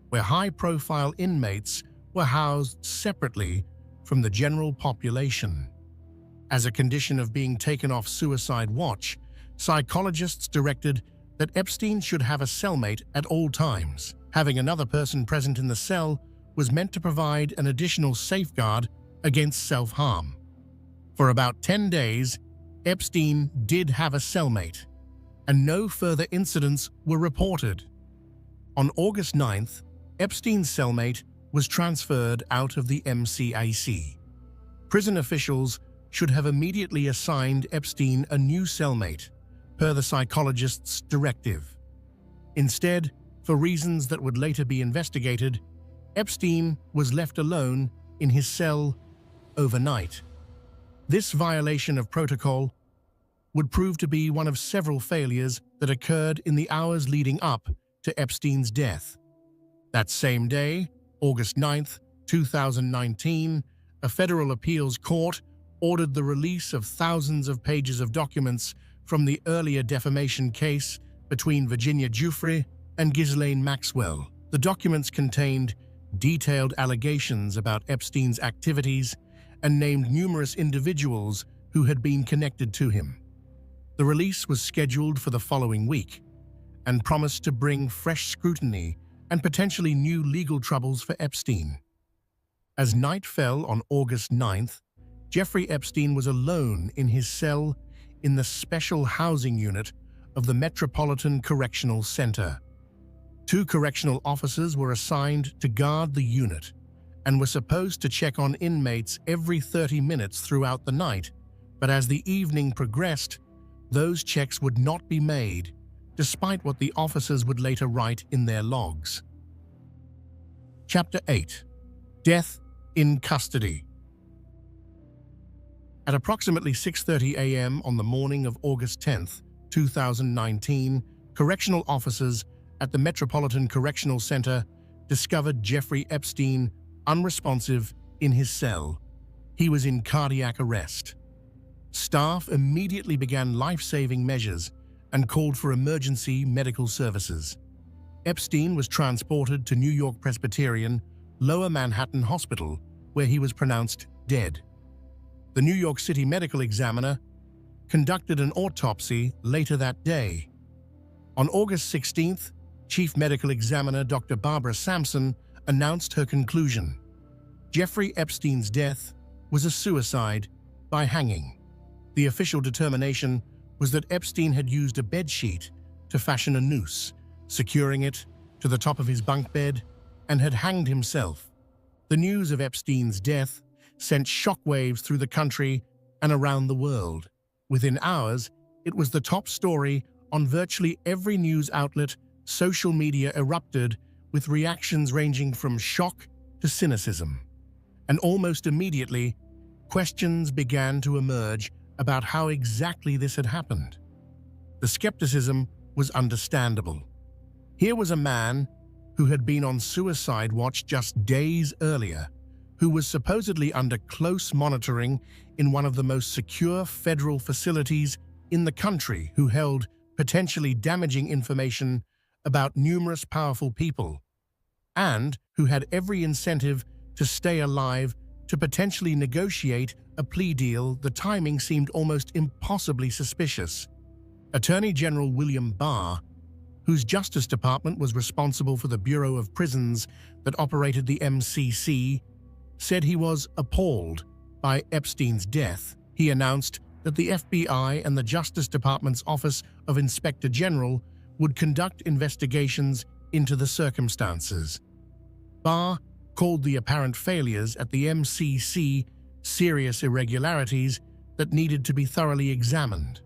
where high-profile inmates were housed separately from the general population. As a condition of being taken off suicide watch, psychologists directed that Epstein should have a cellmate at all times. Having another person present in the cell was meant to provide an additional safeguard against self-harm. For about 10 days, Epstein did have a cellmate, and no further incidents were reported. On August 9th, Epstein's cellmate was transferred out of the MCAC. Prison officials should have immediately assigned Epstein a new cellmate, per the psychologist's directive. Instead, for reasons that would later be investigated, Epstein was left alone in his cell overnight. This violation of protocol would prove to be one of several failures that occurred in the hours leading up to Epstein's death. That same day, August 9, 2019, a federal appeals court ordered the release of thousands of pages of documents from the earlier defamation case between Virginia Giuffre and Ghislaine Maxwell. The documents contained detailed allegations about Epstein's activities and named numerous individuals who had been connected to him. The release was scheduled for the following week and promised to bring fresh scrutiny and potentially new legal troubles for Epstein. As night fell on August 9th, Jeffrey Epstein was alone in his cell in the special housing unit of the Metropolitan Correctional Center. 2 correctional officers were assigned to guard the unit and were supposed to check on inmates every 30 minutes throughout the night, but as the evening progressed, those checks would not be made, despite what the officers would later write in their logs. Chapter 8. Death in Custody. At approximately 6:30 a.m. on the morning of August 10, 2019, correctional officers at the Metropolitan Correctional Center discovered Jeffrey Epstein unresponsive in his cell. He was in cardiac arrest. Staff immediately began life-saving measures and called for emergency medical services. Epstein was transported to New York Presbyterian Lower Manhattan Hospital, where he was pronounced dead. The New York City medical examiner conducted an autopsy later that day. On August 16th, Chief Medical Examiner Dr. Barbara Sampson announced her conclusion. Jeffrey Epstein's death was a suicide by hanging. The official determination was that Epstein had used a bedsheet to fashion a noose, securing it to the top of his bunk bed, and had hanged himself. The news of Epstein's death sent shockwaves through the country and around the world. Within hours, it was the top story on virtually every news outlet. Social media erupted with reactions ranging from shock to cynicism. And almost immediately, questions began to emerge about how exactly this had happened. The skepticism was understandable. Here was a man who had been on suicide watch just days earlier, who was supposedly under close monitoring in one of the most secure federal facilities in the country, who held potentially damaging information about numerous powerful people, and who had every incentive to stay alive to potentially negotiate a plea deal. The timing seemed almost impossibly suspicious. Attorney General William Barr, whose Justice Department was responsible for the Bureau of Prisons that operated the MCC, said he was appalled by Epstein's death. He announced that the FBI and the Justice Department's Office of Inspector General would conduct investigations into the circumstances. Barr called the apparent failures at the MCC serious irregularities that needed to be thoroughly examined.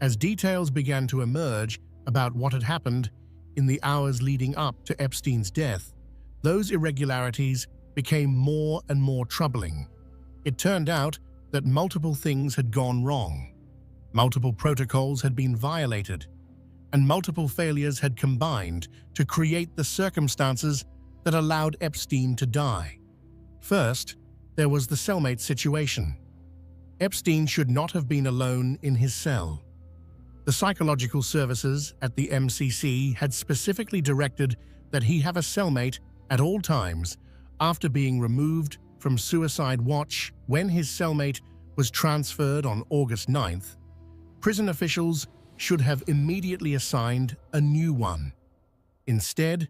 As details began to emerge about what had happened in the hours leading up to Epstein's death, those irregularities became more and more troubling. It turned out that multiple things had gone wrong. Multiple protocols had been violated, and multiple failures had combined to create the circumstances that allowed Epstein to die. First, there was the cellmate situation. Epstein should not have been alone in his cell. The psychological services at the MCC had specifically directed that he have a cellmate at all times after being removed from suicide watch. When his cellmate was transferred on August 9th, prison officials should have immediately assigned a new one. Instead,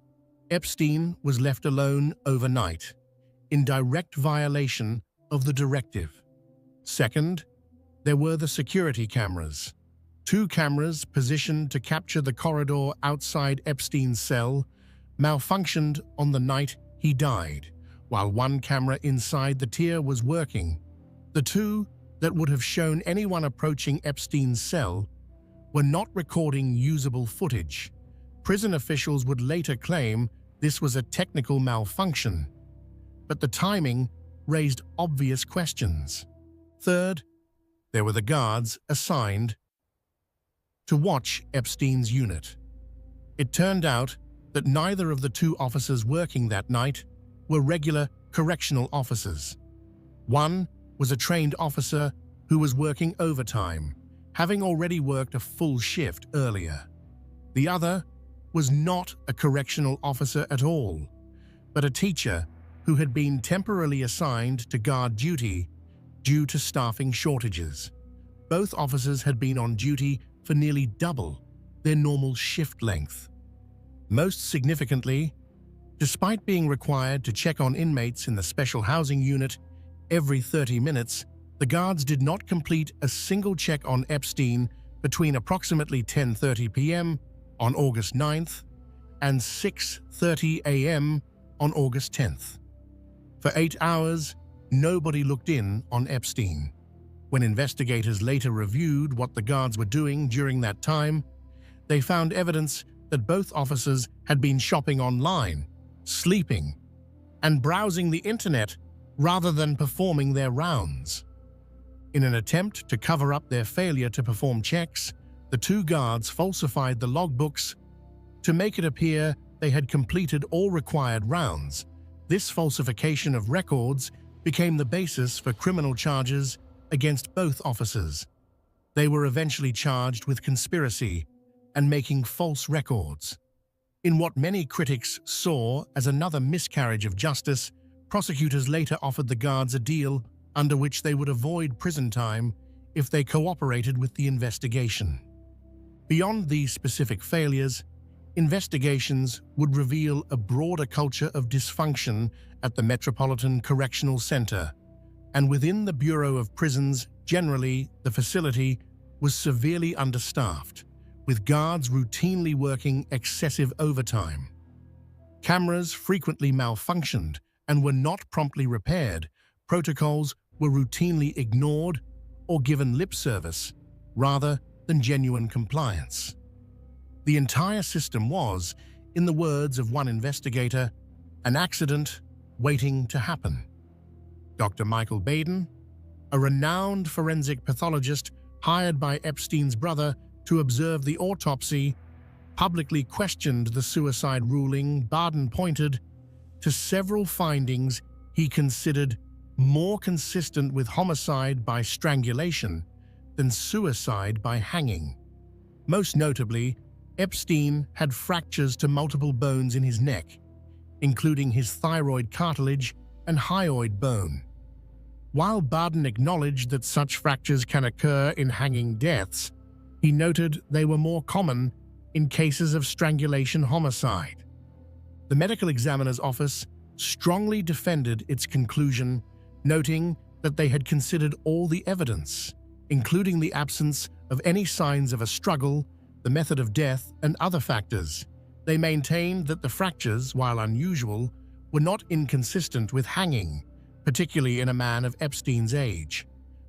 Epstein was left alone overnight, in direct violation of the directive. Second, there were the security cameras. 2 cameras positioned to capture the corridor outside Epstein's cell malfunctioned on the night he died, while one camera inside the tier was working. The two that would have shown anyone approaching Epstein's cell were not recording usable footage. Prison officials would later claim this was a technical malfunction, but the timing raised obvious questions. Third, there were the guards assigned to watch Epstein's unit. It turned out that neither of the two officers working that night were regular correctional officers. One was a trained officer who was working overtime, having already worked a full shift earlier. The other was not a correctional officer at all, but a teacher who had been temporarily assigned to guard duty due to staffing shortages. Both officers had been on duty for nearly double their normal shift length. Most significantly, despite being required to check on inmates in the special housing unit every 30 minutes, the guards did not complete a single check on Epstein between approximately 10:30 p.m. on August 9th and 6:30 a.m. on August 10th. For 8 hours, nobody looked in on Epstein. When investigators later reviewed what the guards were doing during that time, they found evidence that both officers had been shopping online, sleeping, and browsing the internet rather than performing their rounds. In an attempt to cover up their failure to perform checks, the two guards falsified the logbooks to make it appear they had completed all required rounds. This falsification of records became the basis for criminal charges against both officers. They were eventually charged with conspiracy and making false records. In what many critics saw as another miscarriage of justice, prosecutors later offered the guards a deal under which they would avoid prison time if they cooperated with the investigation. Beyond these specific failures, investigations would reveal a broader culture of dysfunction at the Metropolitan Correctional Center, and within the Bureau of Prisons generally, the facility was severely understaffed, with guards routinely working excessive overtime. Cameras frequently malfunctioned and were not promptly repaired. Protocols were routinely ignored or given lip service rather than genuine compliance. The entire system was, in the words of one investigator, an accident waiting to happen. Dr. Michael Baden, a renowned forensic pathologist hired by Epstein's brother to observe the autopsy, publicly questioned the suicide ruling. Baden pointed to several findings he considered more consistent with homicide by strangulation than suicide by hanging. Most notably, Epstein had fractures to multiple bones in his neck, including his thyroid cartilage and hyoid bone. While Baden acknowledged that such fractures can occur in hanging deaths, he noted they were more common in cases of strangulation homicide. The medical examiner's office strongly defended its conclusion, noting that they had considered all the evidence, including the absence of any signs of a struggle, the method of death, and other factors. They maintained that the fractures, while unusual, were not inconsistent with hanging, particularly in a man of Epstein's age.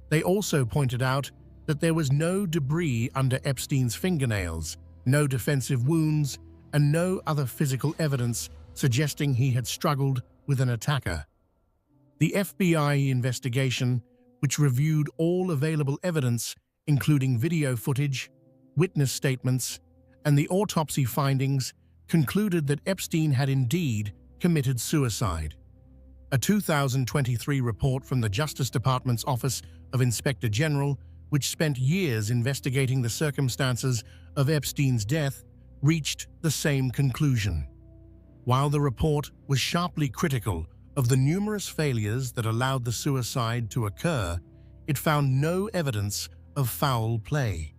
They also pointed out that there was no debris under Epstein's fingernails, no defensive wounds, and no other physical evidence suggesting he had struggled with an attacker. The FBI investigation, which reviewed all available evidence, including video footage, witness statements, and the autopsy findings, concluded that Epstein had indeed committed suicide. A 2023 report from the Justice Department's Office of Inspector General, which spent years investigating the circumstances of Epstein's death, reached the same conclusion. While the report was sharply critical of the numerous failures that allowed the suicide to occur, it found no evidence of foul play.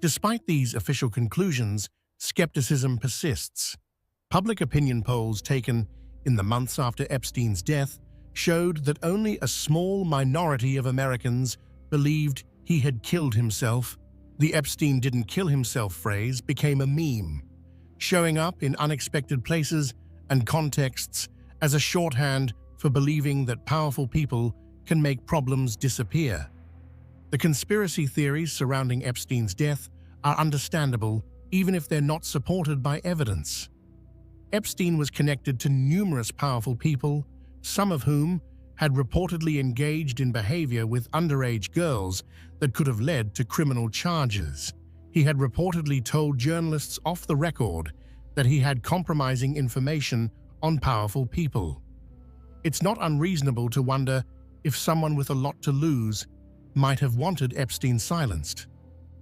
Despite these official conclusions, skepticism persists. Public opinion polls taken in the months after Epstein's death showed that only a small minority of Americans believed he had killed himself. The "Epstein didn't kill himself" phrase became a meme, showing up in unexpected places and contexts as a shorthand for believing that powerful people can make problems disappear. The conspiracy theories surrounding Epstein's death are understandable even if they're not supported by evidence. Epstein was connected to numerous powerful people, some of whom had reportedly engaged in behavior with underage girls that could have led to criminal charges. He had reportedly told journalists off the record that he had compromising information on powerful people. It's not unreasonable to wonder if someone with a lot to lose might have wanted Epstein silenced.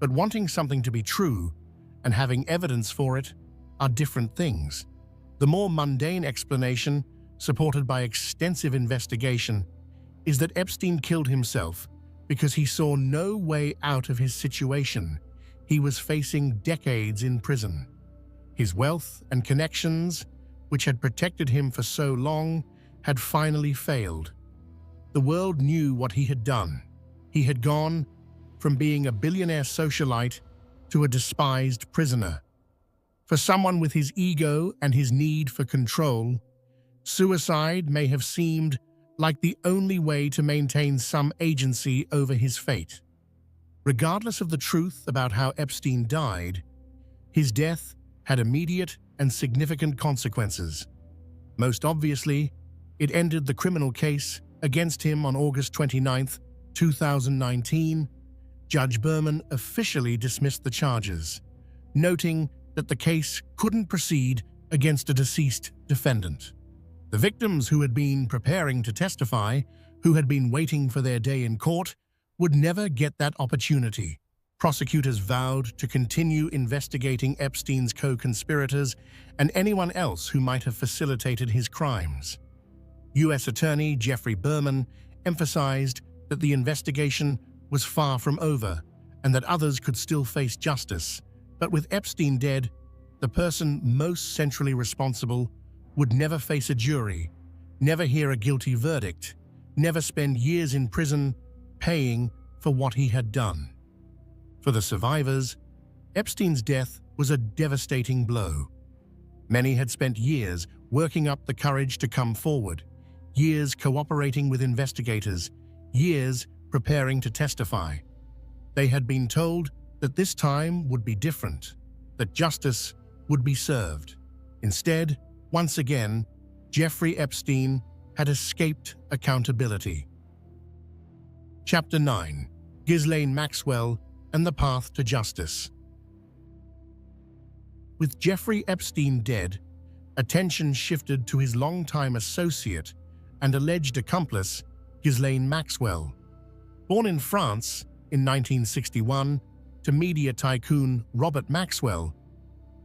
But wanting something to be true and having evidence for it are different things. The more mundane explanation, supported by extensive investigation, is that Epstein killed himself because he saw no way out of his situation. He was facing decades in prison. His wealth and connections, which had protected him for so long, had finally failed. The world knew what he had done. He had gone from being a billionaire socialite to a despised prisoner. For someone with his ego and his need for control, suicide may have seemed like the only way to maintain some agency over his fate. Regardless of the truth about how Epstein died, his death had immediate and significant consequences. Most obviously, it ended the criminal case against him on August 29, 2019. Judge Berman officially dismissed the charges, noting that the case couldn't proceed against a deceased defendant. The victims who had been preparing to testify, who had been waiting for their day in court, would never get that opportunity. Prosecutors vowed to continue investigating Epstein's co-conspirators and anyone else who might have facilitated his crimes. U.S. Attorney Geoffrey Berman emphasized that the investigation was far from over and that others could still face justice. But with Epstein dead, the person most centrally responsible would never face a jury, never hear a guilty verdict, never spend years in prison paying for what he had done. For the survivors, Epstein's death was a devastating blow. Many had spent years working up the courage to come forward, years cooperating with investigators, years preparing to testify. They had been told that this time would be different, that justice would be served. Instead, once again, Jeffrey Epstein had escaped accountability. Chapter 9: Ghislaine Maxwell and the Path to Justice. With Jeffrey Epstein dead, attention shifted to his longtime associate and alleged accomplice, Ghislaine Maxwell. Born in France in 1961 to media tycoon Robert Maxwell,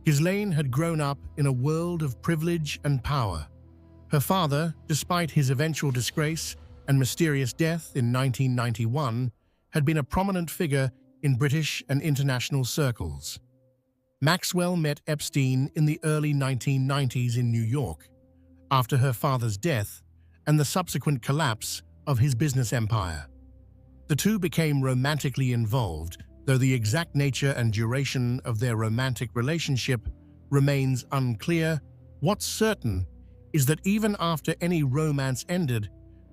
Ghislaine had grown up in a world of privilege and power. Her father, despite his eventual disgrace and mysterious death in 1991, had been a prominent figure in British and international circles. Maxwell met Epstein in the early 1990s in New York, after her father's death and the subsequent collapse of his business empire. The two became romantically involved, though the exact nature and duration of their romantic relationship remains unclear. What's certain is that even after any romance ended,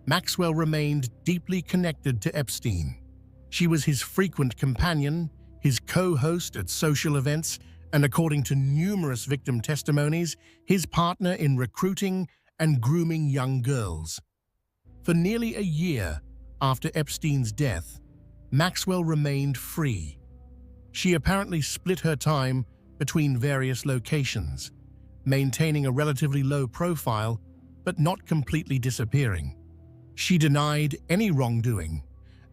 Maxwell remained deeply connected to Epstein. She was his frequent companion, his co-host at social events, and according to numerous victim testimonies, his partner in recruiting and grooming young girls. For nearly a year after Epstein's death, Maxwell remained free. She apparently split her time between various locations, maintaining a relatively low profile but not completely disappearing. She denied any wrongdoing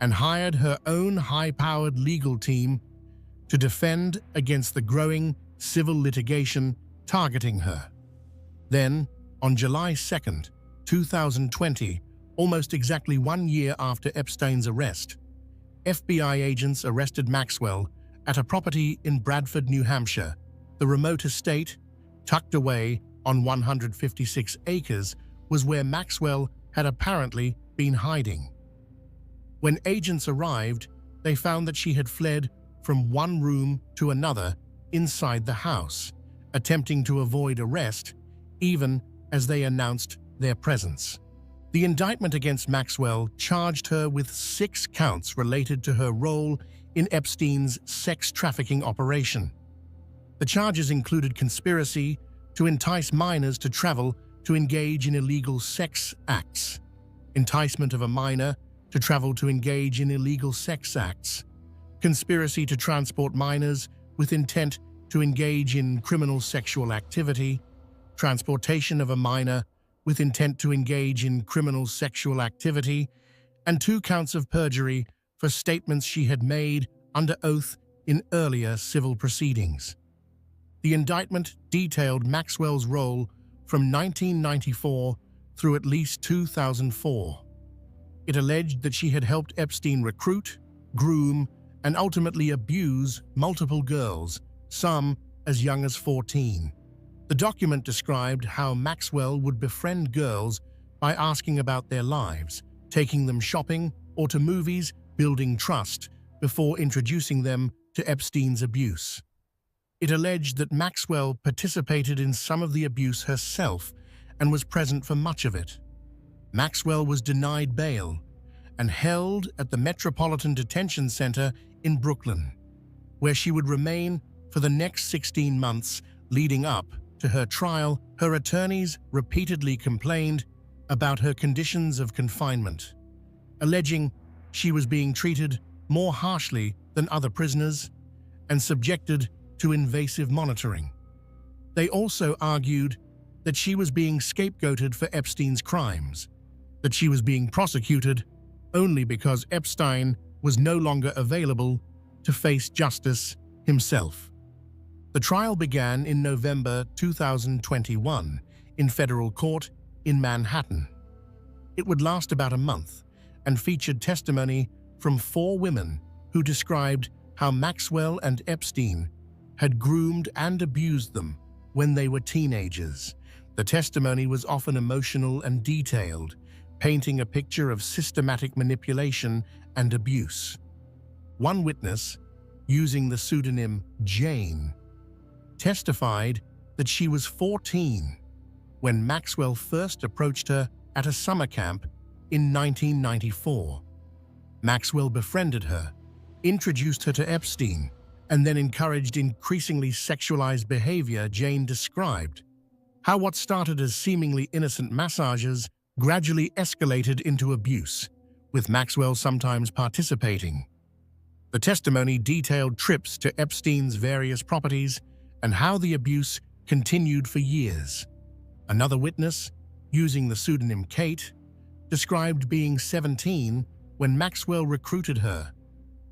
and hired her own high-powered legal team to defend against the growing civil litigation targeting her. Then, on July 2, 2020, almost exactly 1 year after Epstein's arrest, FBI agents arrested Maxwell at a property in Bradford, New Hampshire. The remote estate, tucked away on 156 acres, was where Maxwell had apparently been hiding. When agents arrived, they found that she had fled from one room to another inside the house, attempting to avoid arrest, even as they announced their presence. The indictment against Maxwell charged her with 6 counts related to her role in Epstein's sex trafficking operation. The charges included conspiracy to entice minors to travel to engage in illegal sex acts, enticement of a minor to travel to engage in illegal sex acts, conspiracy to transport minors with intent to engage in criminal sexual activity, transportation of a minor with intent to engage in criminal sexual activity, and 2 counts of perjury for statements she had made under oath in earlier civil proceedings. The indictment detailed Maxwell's role from 1994 through at least 2004. It alleged that she had helped Epstein recruit, groom, and ultimately abuse multiple girls, some as young as 14. The document described how Maxwell would befriend girls by asking about their lives, taking them shopping or to movies, building trust, before introducing them to Epstein's abuse. It alleged that Maxwell participated in some of the abuse herself and was present for much of it. Maxwell was denied bail and held at the Metropolitan Detention Center in Brooklyn, where she would remain for the next 16 months leading up to her trial. Her attorneys repeatedly complained about her conditions of confinement, alleging she was being treated more harshly than other prisoners and subjected to invasive monitoring. They also argued that she was being scapegoated for Epstein's crimes, that she was being prosecuted only because Epstein was no longer available to face justice himself. The trial began in November 2021 in federal court in Manhattan. It would last about a month and featured testimony from 4 women who described how Maxwell and Epstein had groomed and abused them when they were teenagers. The testimony was often emotional and detailed, painting a picture of systematic manipulation and abuse. One witness, using the pseudonym Jane, testified that she was 14 when Maxwell first approached her at a summer camp in 1994. Maxwell befriended her, introduced her to Epstein, and then encouraged increasingly sexualized behavior. Jane described how what started as seemingly innocent massages gradually escalated into abuse, with Maxwell sometimes participating. The testimony detailed trips to Epstein's various properties and how the abuse continued for years. Another witness, using the pseudonym Kate, described being 17 when Maxwell recruited her.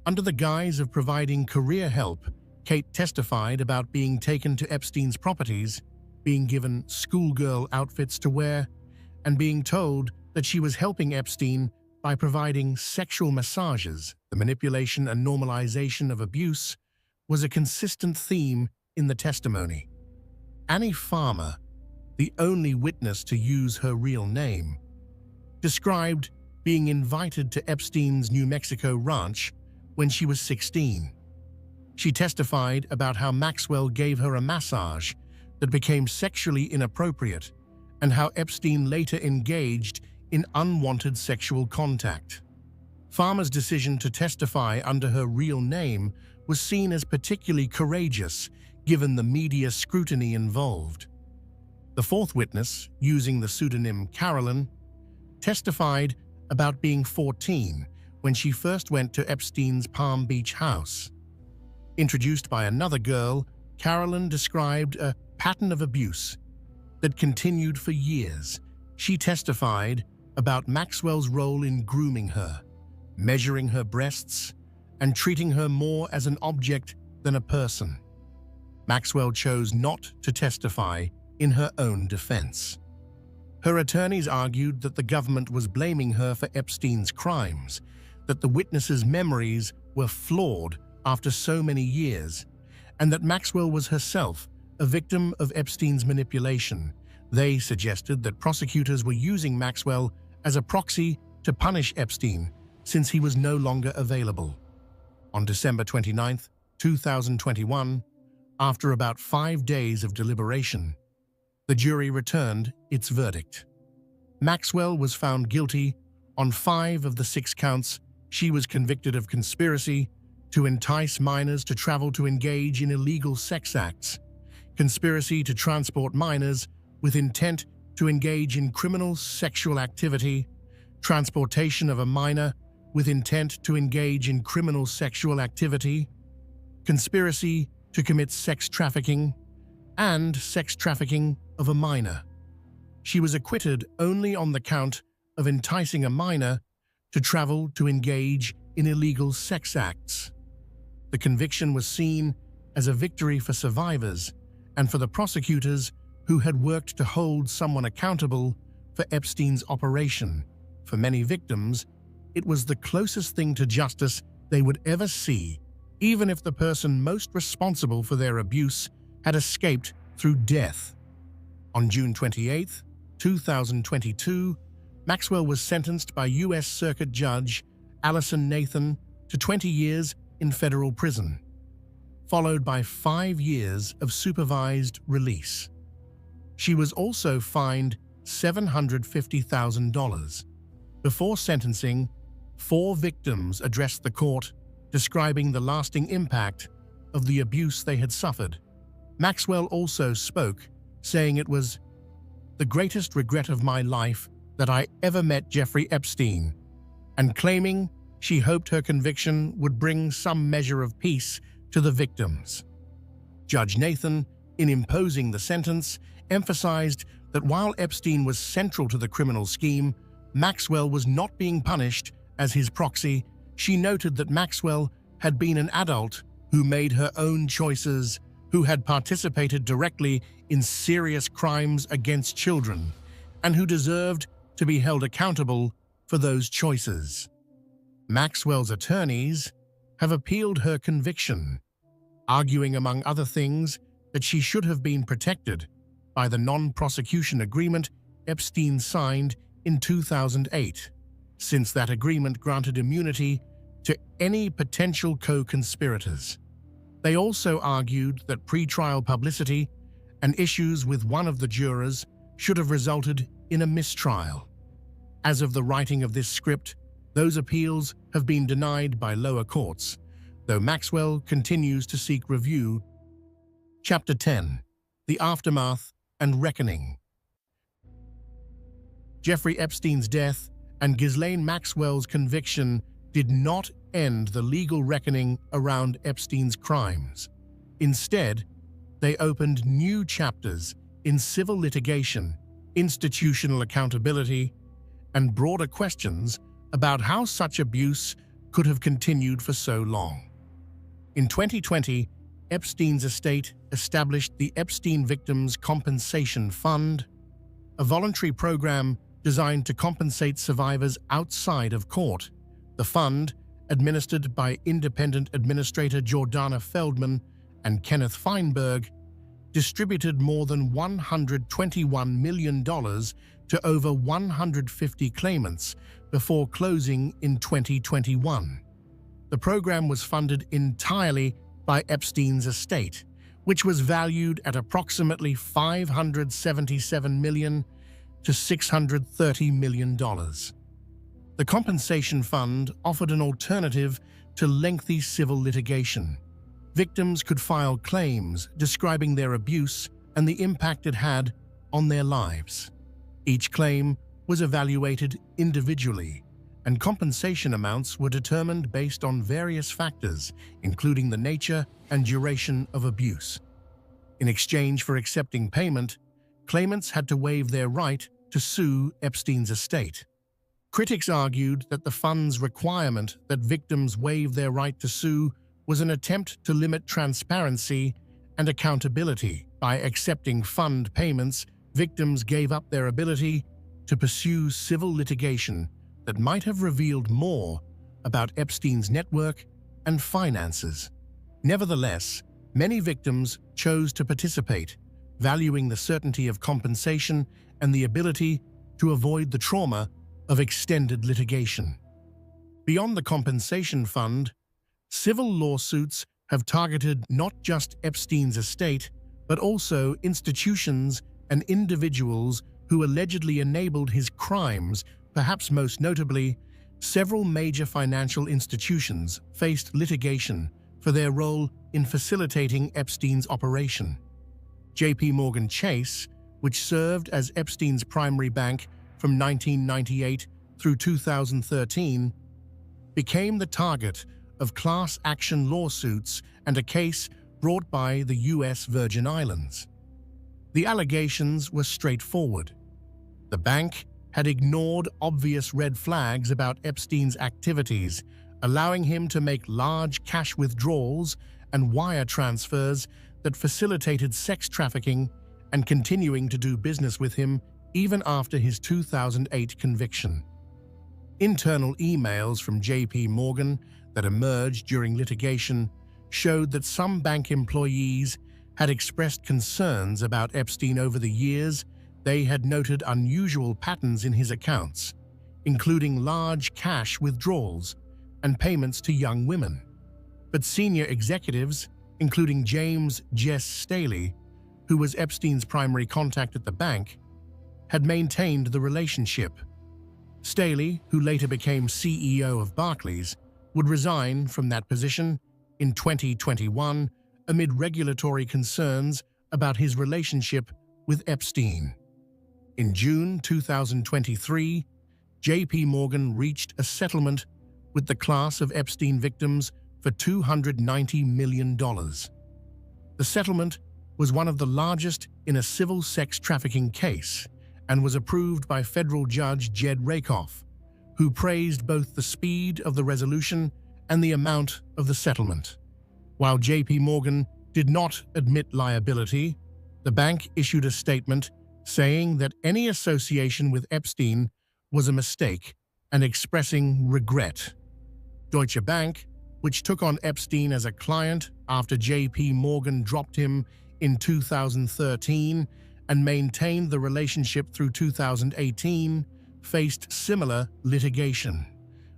Under the guise of providing career help, Kate testified about being taken to Epstein's properties, being given schoolgirl outfits to wear, and being told that she was helping Epstein by providing sexual massages. The manipulation and normalization of abuse was a consistent theme in the testimony. Annie Farmer, the only witness to use her real name, described being invited to Epstein's New Mexico ranch when she was 16. She testified about how Maxwell gave her a massage that became sexually inappropriate and how Epstein later engaged in unwanted sexual contact. Farmer's decision to testify under her real name was seen as particularly courageous given the media scrutiny involved. The 4th witness, using the pseudonym Carolyn, testified about being 14 when she first went to Epstein's Palm Beach house. Introduced by another girl, Carolyn described a pattern of abuse that continued for years. She testified about Maxwell's role in grooming her, measuring her breasts, and treating her more as an object than a person. Maxwell chose not to testify in her own defense. Her attorneys argued that the government was blaming her for Epstein's crimes, that the witnesses' memories were flawed after so many years, and that Maxwell was herself a victim of Epstein's manipulation. They suggested that prosecutors were using Maxwell as a proxy to punish Epstein since he was no longer available. On December 29, 2021, after about 5 days of deliberation, the jury returned its verdict. Maxwell was found guilty on 5 of the 6 counts. She was convicted of conspiracy to entice minors to travel to engage in illegal sex acts, conspiracy to transport minors with intent to engage in criminal sexual activity, transportation of a minor with intent to engage in criminal sexual activity, conspiracy to commit sex trafficking, and sex trafficking of a minor. She was acquitted only on the count of enticing a minor to travel to engage in illegal sex acts. The conviction was seen as a victory for survivors and for the prosecutors who had worked to hold someone accountable for Epstein's operation. For many victims, it was the closest thing to justice they would ever see, even if the person most responsible for their abuse had escaped through death. On June 28, 2022, Maxwell was sentenced by U.S. Circuit Judge Allison Nathan to 20 years in federal prison, followed by 5 years of supervised release. She was also fined $750,000. Before sentencing, 4 victims addressed the court, describing the lasting impact of the abuse they had suffered. Maxwell also spoke, saying it was the greatest regret of my life that I ever met Jeffrey Epstein, and claiming she hoped her conviction would bring some measure of peace to the victims. Judge Nathan, in imposing the sentence, emphasized that while Epstein was central to the criminal scheme, Maxwell was not being punished as his proxy. She noted that Maxwell had been an adult who made her own choices, who had participated directly in serious crimes against children, and who deserved to be held accountable for those choices. Maxwell's attorneys have appealed her conviction, arguing, among other things, that she should have been protected by the non-prosecution agreement Epstein signed in 2008, since that agreement granted immunity to any potential co-conspirators. They also argued that pretrial publicity and issues with one of the jurors should have resulted in a mistrial. As of the writing of this script, those appeals have been denied by lower courts, though Maxwell continues to seek review. Chapter 10: The Aftermath and Reckoning. Jeffrey Epstein's death and Ghislaine Maxwell's conviction did not end the legal reckoning around Epstein's crimes. Instead, they opened new chapters in civil litigation, institutional accountability, and broader questions about how such abuse could have continued for so long. In 2020, Epstein's estate established the Epstein Victims Compensation Fund, a voluntary program designed to compensate survivors outside of court. The fund, administered by independent administrator Jordana Feldman and Kenneth Feinberg, distributed more than $121 million to over 150 claimants before closing in 2021. The program was funded entirely by Epstein's estate, which was valued at approximately $577 million to $630 million. The compensation fund offered an alternative to lengthy civil litigation. Victims could file claims describing their abuse and the impact it had on their lives. Each claim was evaluated individually, and compensation amounts were determined based on various factors, including the nature and duration of abuse. In exchange for accepting payment, claimants had to waive their right to sue Epstein's estate. Critics argued that the fund's requirement that victims waive their right to sue was an attempt to limit transparency and accountability. By accepting fund payments, victims gave up their ability to pursue civil litigation that might have revealed more about Epstein's network and finances. Nevertheless, many victims chose to participate, valuing the certainty of compensation and the ability to avoid the trauma of extended litigation. Beyond the compensation fund, civil lawsuits have targeted not just Epstein's estate, but also institutions and individuals who allegedly enabled his crimes. Perhaps most notably, several major financial institutions faced litigation for their role in facilitating Epstein's operation. J.P. Morgan Chase, which served as Epstein's primary bank from 1998 through 2013, became the target of class action lawsuits and a case brought by the U.S. Virgin Islands. The allegations were straightforward. The bank had ignored obvious red flags about Epstein's activities, allowing him to make large cash withdrawals and wire transfers that facilitated sex trafficking, and continuing to do business with him even after his 2008 conviction. Internal emails from J.P. Morgan that emerged during litigation showed that some bank employees had expressed concerns about Epstein over the years. They had noted unusual patterns in his accounts, including large cash withdrawals and payments to young women. But senior executives, including James Jess Staley, who was Epstein's primary contact at the bank, had maintained the relationship. Staley, who later became CEO of Barclays, would resign from that position in 2021 amid regulatory concerns about his relationship with Epstein. In June 2023, J.P. Morgan reached a settlement with the class of Epstein victims for $290 million. The settlement was one of the largest in a civil sex trafficking case and was approved by federal judge Jed Rakoff, who praised both the speed of the resolution and the amount of the settlement. While J.P. Morgan did not admit liability, the bank issued a statement saying that any association with Epstein was a mistake and expressing regret. Deutsche Bank, which took on Epstein as a client after J.P. Morgan dropped him in 2013 and maintained the relationship through 2018, faced similar litigation.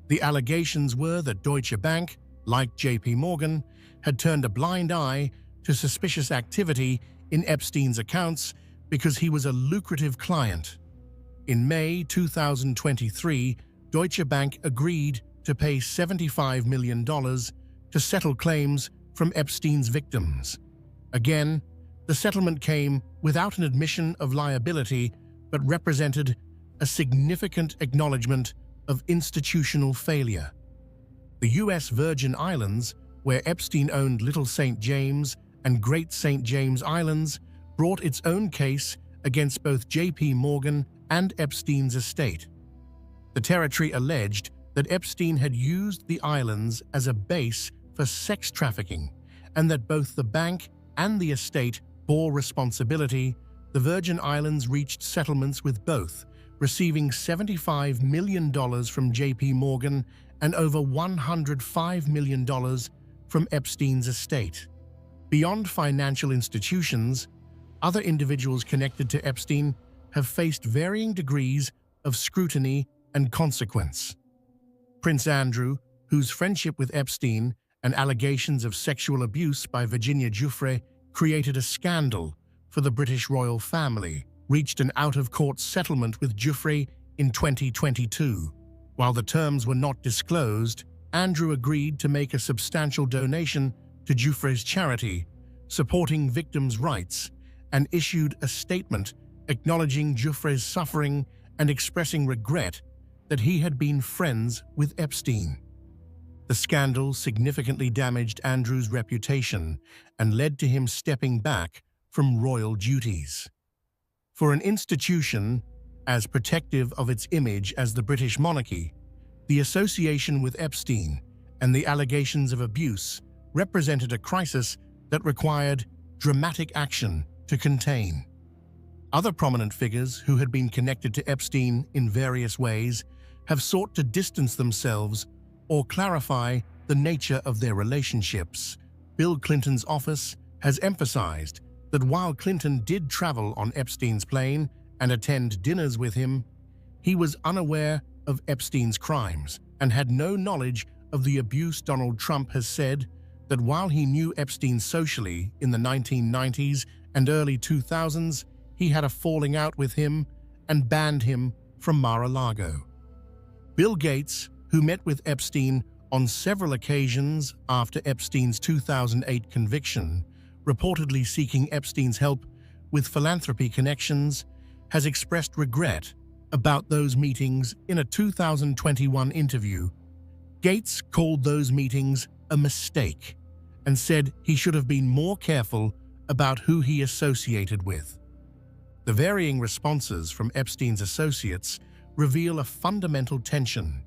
The allegations were that Deutsche Bank, like J.P. Morgan, had turned a blind eye to suspicious activity in Epstein's accounts because he was a lucrative client. In May 2023, Deutsche Bank agreed to pay $75 million to settle claims from Epstein's victims. Again, the settlement came without an admission of liability, but represented a significant acknowledgement of institutional failure. The U.S. Virgin Islands, where Epstein owned Little St. James and Great St. James Islands, brought its own case against both J.P. Morgan and Epstein's estate. The territory alleged that Epstein had used the islands as a base for sex trafficking and that both the bank and the estate bore responsibility. The Virgin Islands reached settlements with both, receiving $75 million from J.P. Morgan and over $105 million from Epstein's estate. Beyond financial institutions, other individuals connected to Epstein have faced varying degrees of scrutiny and consequence. Prince Andrew, whose friendship with Epstein and allegations of sexual abuse by Virginia Giuffre created a scandal for the British royal family, reached an out-of-court settlement with Giuffre in 2022. While the terms were not disclosed, Andrew agreed to make a substantial donation to Giuffre's charity, supporting victims' rights, and issued a statement acknowledging Giuffre's suffering and expressing regret that he had been friends with Epstein. The scandal significantly damaged Andrew's reputation and led to him stepping back from royal duties. For an institution as protective of its image as the British monarchy, the association with Epstein and the allegations of abuse represented a crisis that required dramatic action to contain. Other prominent figures who had been connected to Epstein in various ways have sought to distance themselves or clarify the nature of their relationships. Bill Clinton's office has emphasized that while Clinton did travel on Epstein's plane and attend dinners with him, he was unaware of Epstein's crimes and had no knowledge of the abuse. Donald Trump has said that while he knew Epstein socially in the 1990s and early 2000s, he had a falling out with him and banned him from Mar-a-Lago. Bill Gates, who met with Epstein on several occasions after Epstein's 2008 conviction, reportedly seeking Epstein's help with philanthropy connections, has expressed regret about those meetings in a 2021 interview. Gates called those meetings a mistake and said he should have been more careful about who he associated with. The varying responses from Epstein's associates reveal a fundamental tension.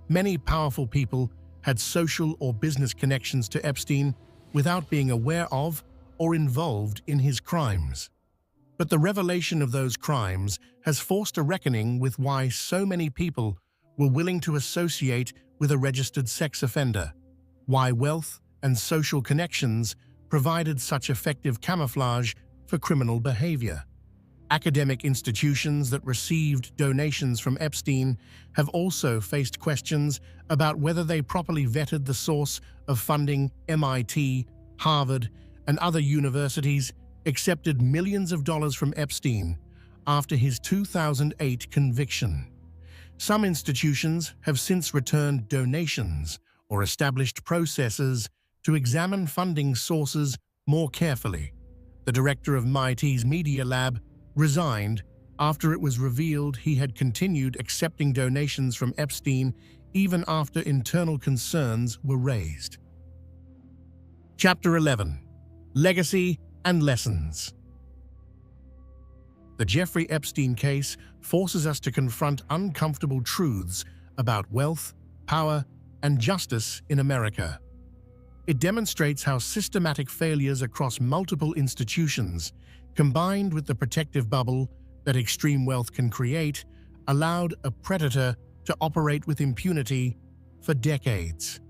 Many powerful people had social or business connections to Epstein without being aware of or involved in his crimes. But the revelation of those crimes has forced a reckoning with why so many people were willing to associate with a registered sex offender, why wealth and social connections provided such effective camouflage for criminal behavior. Academic institutions that received donations from Epstein have also faced questions about whether they properly vetted the source of funding. MIT, Harvard, and other universities accepted millions of dollars from Epstein after his 2008 conviction. Some institutions have since returned donations or established processes to examine funding sources more carefully. The director of MIT's Media Lab resigned after it was revealed he had continued accepting donations from Epstein even after internal concerns were raised. Chapter 11. Legacy and Lessons. The Jeffrey Epstein case forces us to confront uncomfortable truths about wealth, power, and justice in America. It demonstrates how systematic failures across multiple institutions, combined with the protective bubble that extreme wealth can create, allowed a predator to operate with impunity for decades.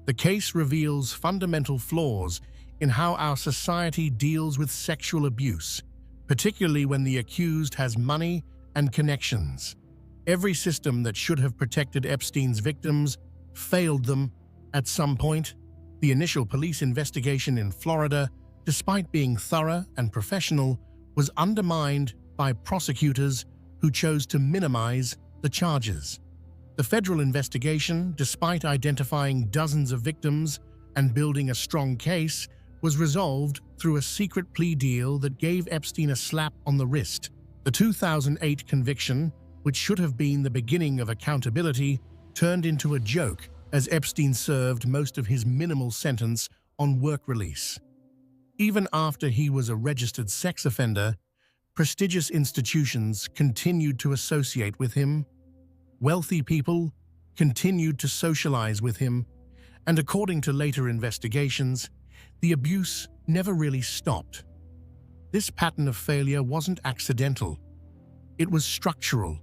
The case reveals fundamental flaws in how our society deals with sexual abuse, particularly when the accused has money and connections. Every system that should have protected Epstein's victims failed them at some point. The initial police investigation in Florida, despite being thorough and professional, was undermined by prosecutors who chose to minimize the charges. The federal investigation, despite identifying dozens of victims and building a strong case, was resolved through a secret plea deal that gave Epstein a slap on the wrist. The 2008 conviction, which should have been the beginning of accountability, turned into a joke as Epstein served most of his minimal sentence on work release. Even after he was a registered sex offender, prestigious institutions continued to associate with him. Wealthy people continued to socialize with him, and according to later investigations, the abuse never really stopped. This pattern of failure wasn't accidental. It was structural,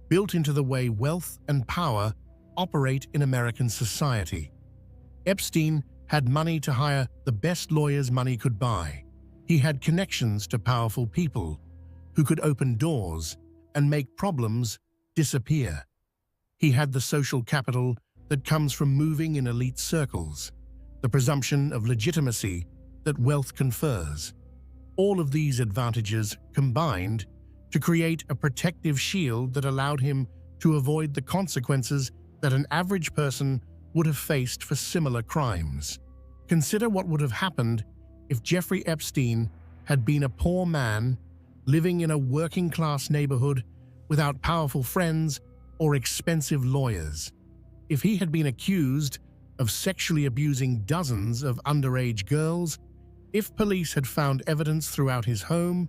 built into the way wealth and power operate in American society. Epstein had money to hire the best lawyers money could buy. He had connections to powerful people who could open doors and make problems disappear. He had the social capital that comes from moving in elite circles, the presumption of legitimacy that wealth confers. All of these advantages combined to create a protective shield that allowed him to avoid the consequences that an average person would have faced for similar crimes. Consider what would have happened if Jeffrey Epstein had been a poor man living in a working-class neighborhood without powerful friends or expensive lawyers. If he had been accused of sexually abusing dozens of underage girls, if police had found evidence throughout his home,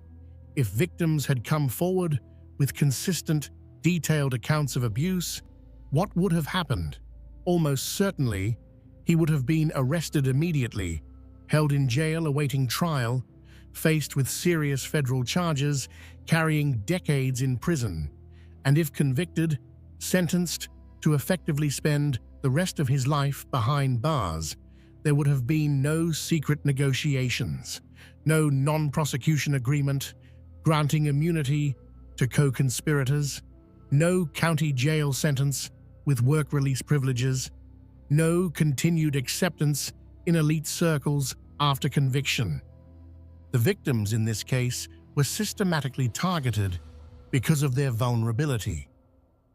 if victims had come forward with consistent, detailed accounts of abuse, what would have happened? Almost certainly, he would have been arrested immediately, held in jail awaiting trial, faced with serious federal charges, carrying decades in prison, and if convicted, sentenced to effectively spend the rest of his life behind bars. There would have been no secret negotiations, no non-prosecution agreement granting immunity to co-conspirators, no county jail sentence with work release privileges, no continued acceptance in elite circles after conviction. The victims in this case were systematically targeted because of their vulnerability.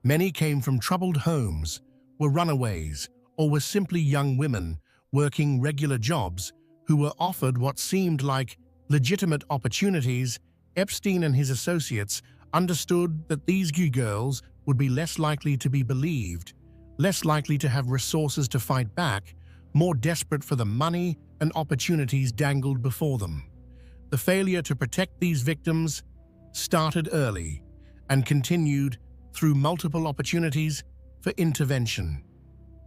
Many came from troubled homes, were runaways, or were simply young women working regular jobs who were offered what seemed like legitimate opportunities. Epstein and his associates understood that these girls would be less likely to be believed, less likely to have resources to fight back, more desperate for the money and opportunities dangled before them. The failure to protect these victims started early and continued through multiple opportunities for intervention.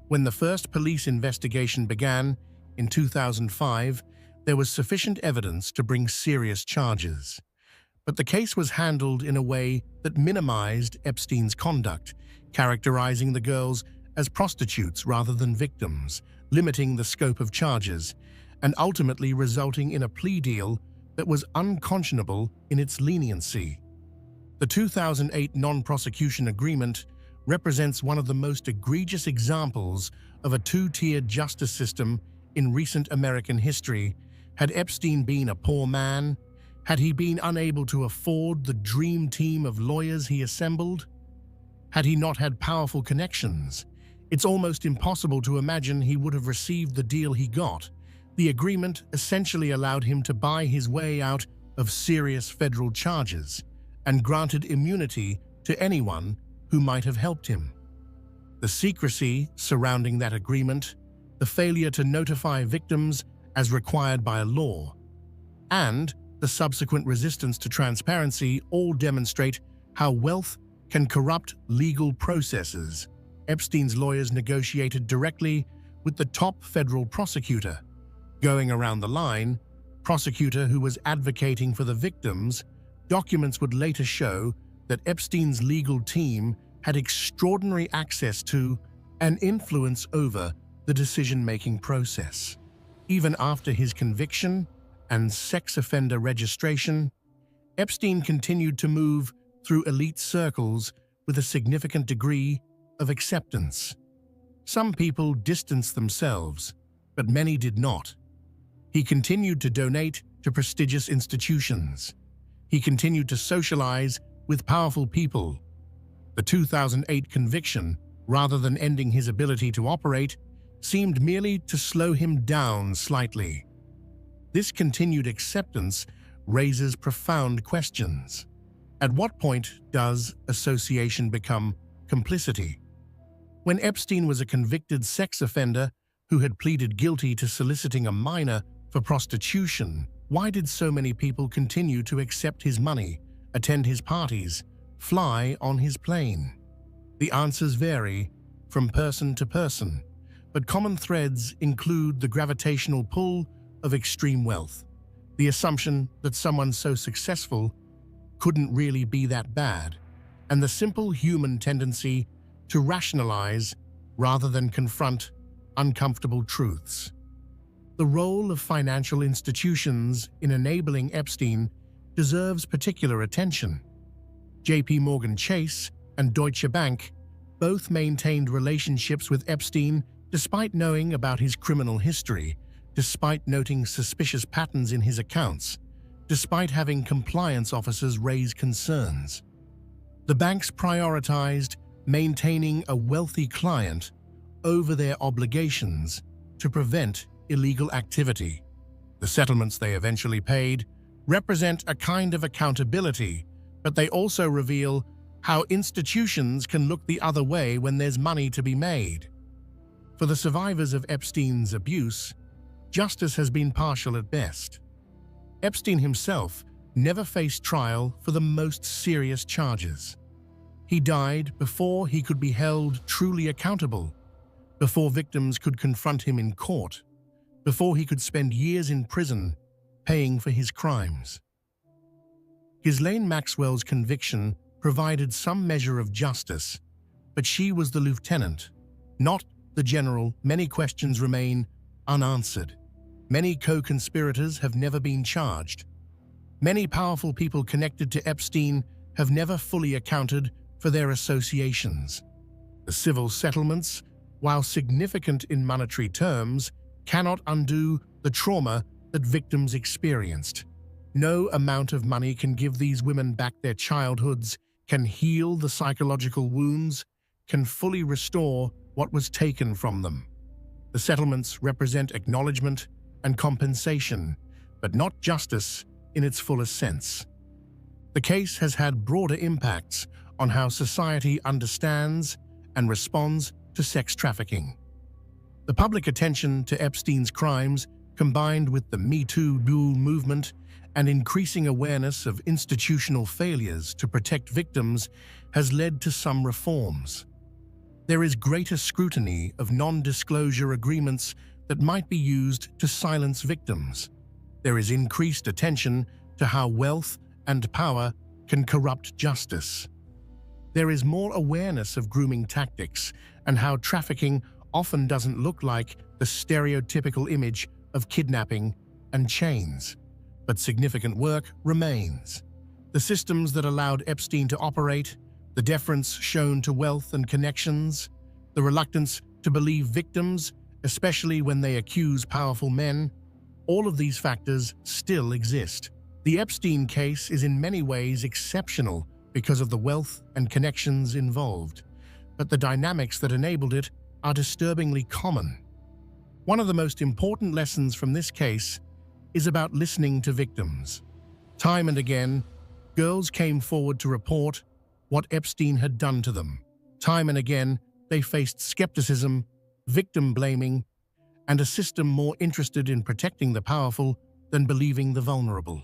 When the first police investigation began in 2005, there was sufficient evidence to bring serious charges. But the case was handled in a way that minimized Epstein's conduct, characterizing the girls as prostitutes rather than victims, limiting the scope of charges, and ultimately resulting in a plea deal that was unconscionable in its leniency. The 2008 non-prosecution agreement represents one of the most egregious examples of a two-tiered justice system in recent American history. Had Epstein been a poor man? Had he been unable to afford the dream team of lawyers he assembled? Had he not had powerful connections? It's almost impossible to imagine he would have received the deal he got. The agreement essentially allowed him to buy his way out of serious federal charges and granted immunity to anyone who might have helped him. The secrecy surrounding that agreement, the failure to notify victims as required by law, and the subsequent resistance to transparency all demonstrate how wealth can corrupt legal processes. Epstein's lawyers negotiated directly with the top federal prosecutor. Going around the line, prosecutor who was advocating for the victims, documents would later show that Epstein's legal team had extraordinary access to and influence over the decision-making process. Even after his conviction and sex offender registration, Epstein continued to move through elite circles with a significant degree of acceptance. Some people distanced themselves, but many did not. He continued to donate to prestigious institutions. He continued to socialize with powerful people. The 2008 conviction, rather than ending his ability to operate, seemed merely to slow him down slightly. This continued acceptance raises profound questions. At what point does association become complicity? When Epstein was a convicted sex offender who had pleaded guilty to soliciting a minor for prostitution, why did so many people continue to accept his money, attend his parties, fly on his plane? The answers vary from person to person, but common threads include the gravitational pull of extreme wealth, the assumption that someone so successful couldn't really be that bad, and the simple human tendency to rationalize rather than confront uncomfortable truths. The role of financial institutions in enabling Epstein deserves particular attention. J.P. Morgan Chase and Deutsche Bank both maintained relationships with Epstein despite knowing about his criminal history, despite noting suspicious patterns in his accounts, despite having compliance officers raise concerns. The banks prioritized maintaining a wealthy client over their obligations to prevent illegal activity. The settlements they eventually paid represent a kind of accountability, but they also reveal how institutions can look the other way when there's money to be made. For the survivors of Epstein's abuse, justice has been partial at best. Epstein himself never faced trial for the most serious charges. He died before he could be held truly accountable, before victims could confront him in court, before he could spend years in prison paying for his crimes. Ghislaine Maxwell's conviction provided some measure of justice, but she was the lieutenant, not the general. Many questions remain unanswered. Many co-conspirators have never been charged. Many powerful people connected to Epstein have never fully accounted for their associations. The civil settlements, while significant in monetary terms, cannot undo the trauma that victims experienced. No amount of money can give these women back their childhoods, can heal the psychological wounds, can fully restore what was taken from them. The settlements represent acknowledgement and compensation, but not justice in its fullest sense. The case has had broader impacts on how society understands and responds to sex trafficking. The public attention to Epstein's crimes, combined with the Me Too movement and increasing awareness of institutional failures to protect victims, has led to some reforms. There is greater scrutiny of non-disclosure agreements that might be used to silence victims. There is increased attention to how wealth and power can corrupt justice. There is more awareness of grooming tactics and how trafficking often doesn't look like the stereotypical image of kidnapping and chains. But significant work remains. The systems that allowed Epstein to operate, the deference shown to wealth and connections, the reluctance to believe victims, especially when they accuse powerful men, all of these factors still exist. The Epstein case is in many ways exceptional because of the wealth and connections involved, but the dynamics that enabled it are disturbingly common. One of the most important lessons from this case is about listening to victims. Time and again, girls came forward to report what Epstein had done to them. Time and again, they faced skepticism, victim blaming, and a system more interested in protecting the powerful than believing the vulnerable.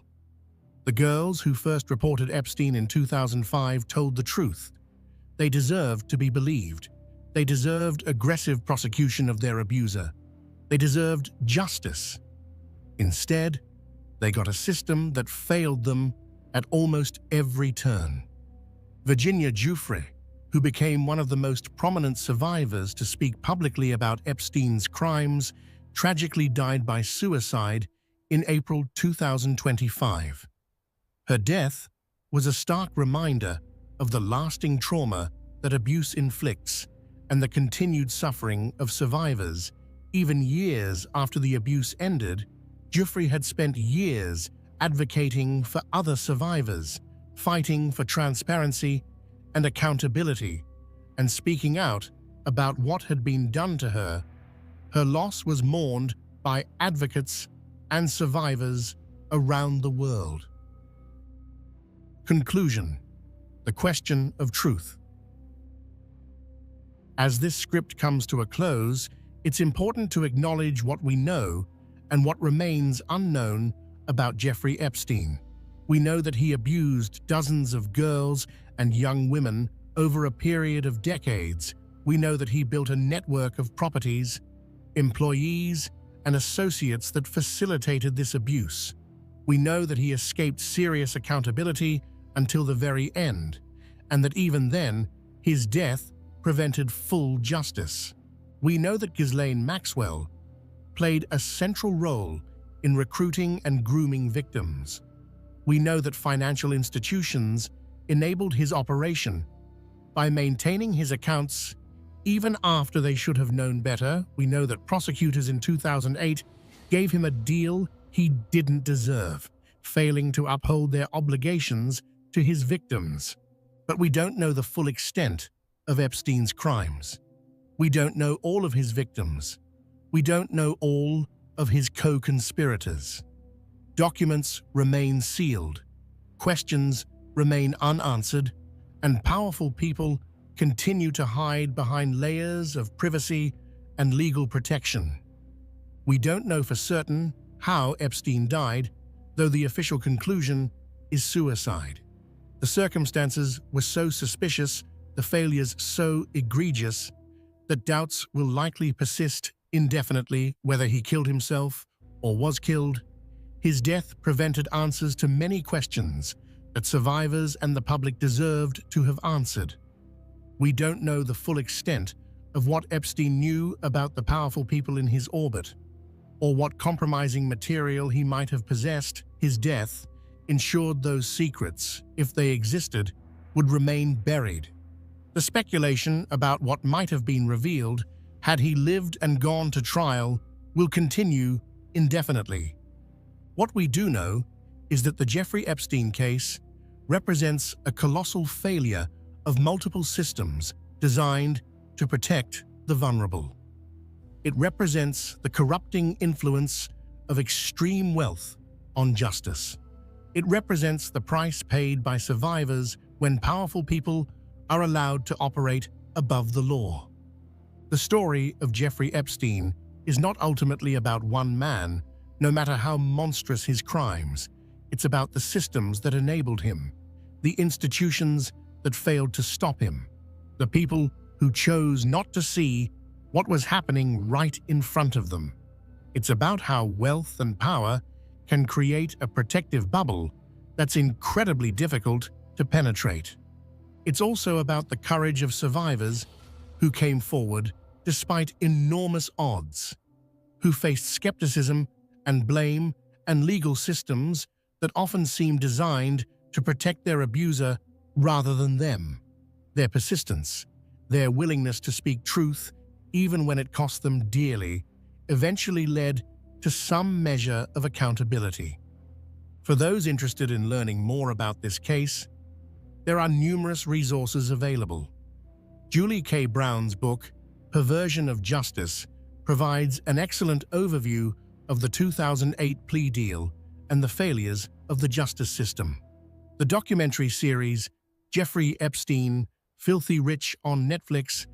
The girls who first reported Epstein in 2005 told the truth. They deserved to be believed. They deserved aggressive prosecution of their abuser. They deserved justice. Instead, they got a system that failed them at almost every turn. Virginia Giuffre, who became one of the most prominent survivors to speak publicly about Epstein's crimes, tragically died by suicide in April 2025. Her death was a stark reminder of the lasting trauma that abuse inflicts and the continued suffering of survivors. Even years after the abuse ended, Giuffre had spent years advocating for other survivors, fighting for transparency and accountability, and speaking out about what had been done to her. Her loss was mourned by advocates and survivors around the world. Conclusion: the question of truth. As this script comes to a close, it's important to acknowledge what we know and what remains unknown about Jeffrey Epstein. We know that he abused dozens of girls and young women over a period of decades. We know that he built a network of properties, employees, and associates that facilitated this abuse. We know that he escaped serious accountability until the very end, and that even then, his death prevented full justice. We know that Ghislaine Maxwell played a central role in recruiting and grooming victims. We know that financial institutions enabled his operation by maintaining his accounts even after they should have known better. We know that prosecutors in 2008 gave him a deal he didn't deserve, failing to uphold their obligations to his victims. But we don't know the full extent of Epstein's crimes. We don't know all of his victims. We don't know all of his co-conspirators. Documents remain sealed, questions remain unanswered, and powerful people continue to hide behind layers of privacy and legal protection. We don't know for certain how Epstein died, though the official conclusion is suicide. The circumstances were so suspicious, the failures so egregious, that doubts will likely persist indefinitely whether he killed himself or was killed. His death prevented answers to many questions that survivors and the public deserved to have answered. We don't know the full extent of what Epstein knew about the powerful people in his orbit, or what compromising material he might have possessed. His death ensured those secrets, if they existed, would remain buried. The speculation about what might have been revealed had he lived and gone to trial will continue indefinitely. What we do know is that the Jeffrey Epstein case represents a colossal failure of multiple systems designed to protect the vulnerable. It represents the corrupting influence of extreme wealth on justice. It represents the price paid by survivors when powerful people are allowed to operate above the law. The story of Jeffrey Epstein is not ultimately about one man, no matter how monstrous his crimes. It's about the systems that enabled him, the institutions that failed to stop him, the people who chose not to see what was happening right in front of them. It's about how wealth and power can create a protective bubble that's incredibly difficult to penetrate. It's also about the courage of survivors who came forward despite enormous odds, who faced skepticism and blame and legal systems that often seem designed to protect their abuser rather than them. Their persistence, their willingness to speak truth, even when it cost them dearly, eventually led to some measure of accountability. For those interested in learning more about this case, there are numerous resources available. Julie K. Brown's book, Perversion of Justice, provides an excellent overview of the 2008 plea deal and the failures of the justice system. The documentary series, Jeffrey Epstein, Filthy Rich on Netflix,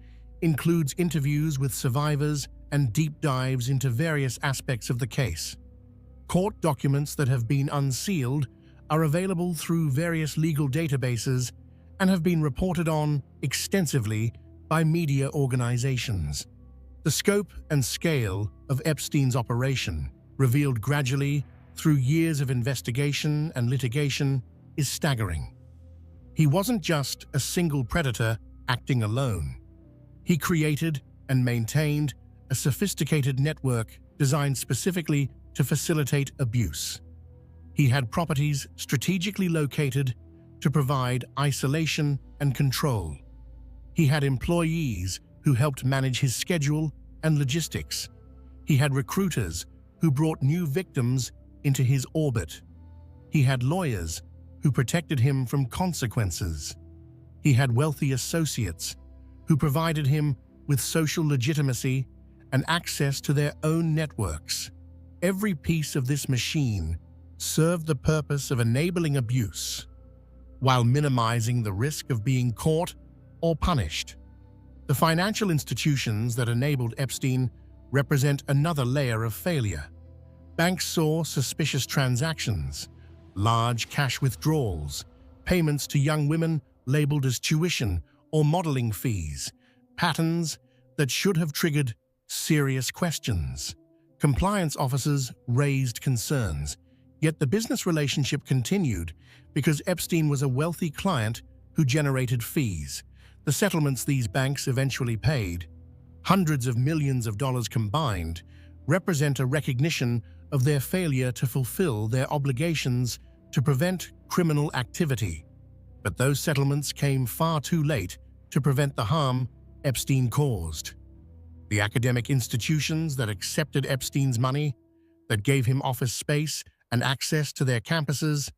includes interviews with survivors and deep dives into various aspects of the case. Court documents that have been unsealed are available through various legal databases and have been reported on extensively by media organizations. The scope and scale of Epstein's operation, revealed gradually through years of investigation and litigation, is staggering. He wasn't just a single predator acting alone. He created and maintained a sophisticated network designed specifically to facilitate abuse. He had properties strategically located to provide isolation and control. He had employees who helped manage his schedule and logistics. He had recruiters who brought new victims into his orbit. He had lawyers who protected him from consequences. He had wealthy associates who provided him with social legitimacy and access to their own networks. Every piece of this machine served the purpose of enabling abuse, while minimizing the risk of being caught or punished. The financial institutions that enabled Epstein represent another layer of failure. Banks saw suspicious transactions, large cash withdrawals, payments to young women labeled as tuition or modeling fees, patterns that should have triggered serious questions. Compliance officers raised concerns, yet the business relationship continued because Epstein was a wealthy client who generated fees. The settlements these banks eventually paid, hundreds of millions of dollars combined, represent a recognition of their failure to fulfill their obligations to prevent criminal activity. But those settlements came far too late to prevent the harm Epstein caused. The academic institutions that accepted Epstein's money, that gave him office space and access to their campuses,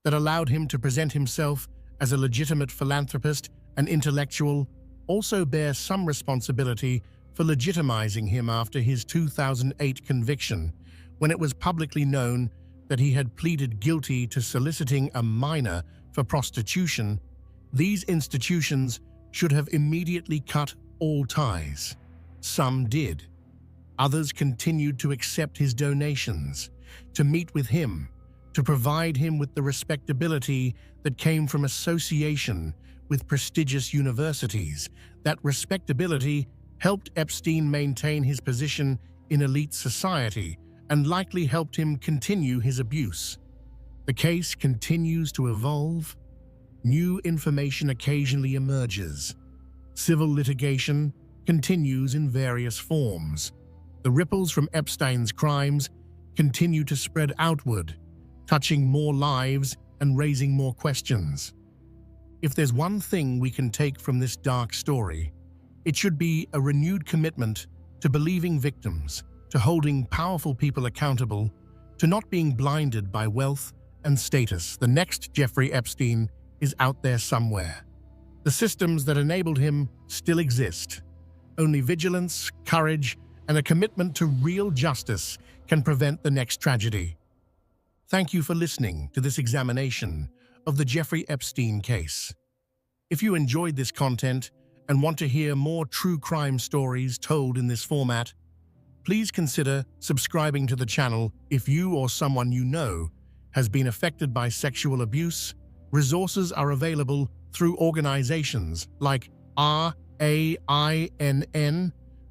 that allowed him to present himself as a legitimate philanthropist and intellectual, also bear some responsibility for legitimizing him after his 2008 conviction, when it was publicly known that he had pleaded guilty to soliciting a minor for prostitution. These institutions should have immediately cut all ties. Some did. Others continued to accept his donations, to meet with him, to provide him with the respectability that came from association with prestigious universities. That respectability helped Epstein maintain his position in elite society and likely helped him continue his abuse. The case continues to evolve. New information occasionally emerges. Civil litigation continues in various forms. The ripples from Epstein's crimes continue to spread outward, touching more lives and raising more questions. If there's one thing we can take from this dark story, it should be a renewed commitment to believing victims, to holding powerful people accountable, to not being blinded by wealth and status. The next Jeffrey Epstein is out there somewhere. The systems that enabled him still exist. Only vigilance, courage, and a commitment to real justice can prevent the next tragedy. Thank you for listening to this examination of the Jeffrey Epstein case. If you enjoyed this content and want to hear more true crime stories told in this format, please consider subscribing to the channel if you or someone you know has been affected by sexual abuse. Resources are available through organizations like RAINN,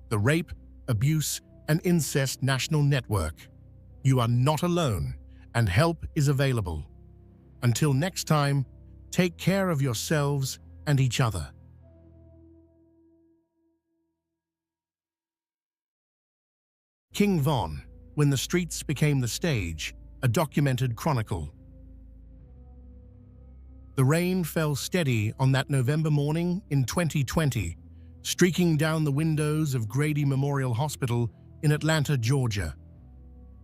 the Rape, Abuse, and Incest National Network. You are not alone, and help is available. Until next time, take care of yourselves and each other. King Von, When the Streets Became the Stage, a documented chronicle. The rain fell steady on that November morning in 2020, streaking down the windows of Grady Memorial Hospital in Atlanta, Georgia.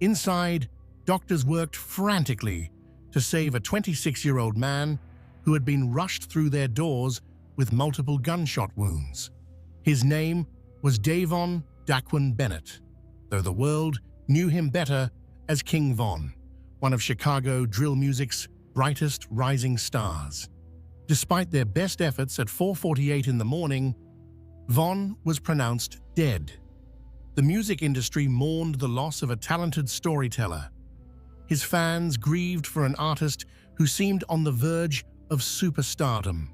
Inside, doctors worked frantically to save a 26-year-old man who had been rushed through their doors with multiple gunshot wounds. His name was Davon Daquan Bennett, though the world knew him better as King Von, one of Chicago drill music's brightest rising stars. Despite their best efforts at 4:48 in the morning, Von was pronounced dead. The music industry mourned the loss of a talented storyteller. His fans grieved for an artist who seemed on the verge of superstardom.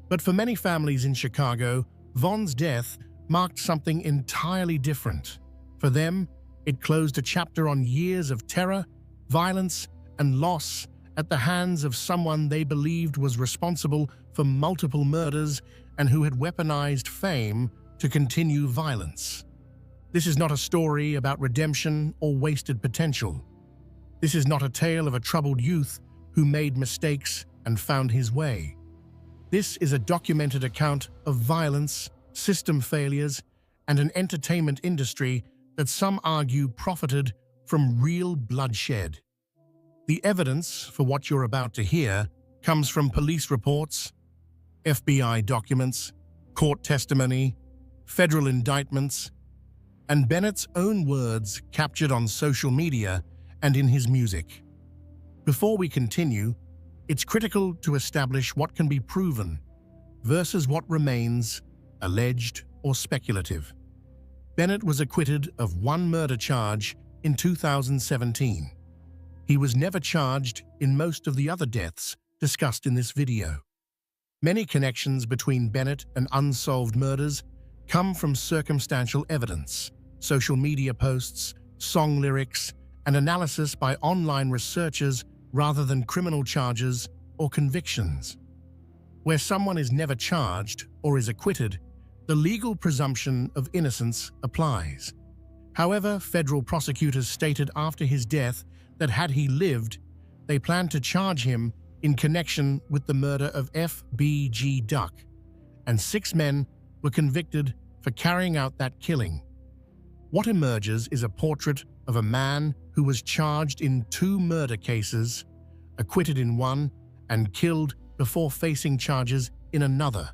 But for many families in Chicago, Von's death marked something entirely different. For them, it closed a chapter on years of terror, violence, and loss at the hands of someone they believed was responsible for multiple murders and who had weaponized fame to continue violence. This is not a story about redemption or wasted potential. This is not a tale of a troubled youth who made mistakes and found his way. This is a documented account of violence, system failures, and an entertainment industry that some argue profited from real bloodshed. The evidence for what you're about to hear comes from police reports, FBI documents, court testimony, federal indictments, and Bennett's own words captured on social media and in his music. Before we continue, it's critical to establish what can be proven versus what remains alleged or speculative. Bennett was acquitted of one murder charge in 2017. He was never charged in most of the other deaths discussed in this video. Many connections between Bennett and unsolved murders come from circumstantial evidence, social media posts, song lyrics, and analysis by online researchers rather than criminal charges or convictions. Where someone is never charged or is acquitted, the legal presumption of innocence applies. However, federal prosecutors stated after his death that had he lived, they planned to charge him in connection with the murder of F.B.G. Duck, and 6 men were convicted for carrying out that killing. What emerges is a portrait of a man who was charged in 2 murder cases, acquitted in one, and killed before facing charges in another,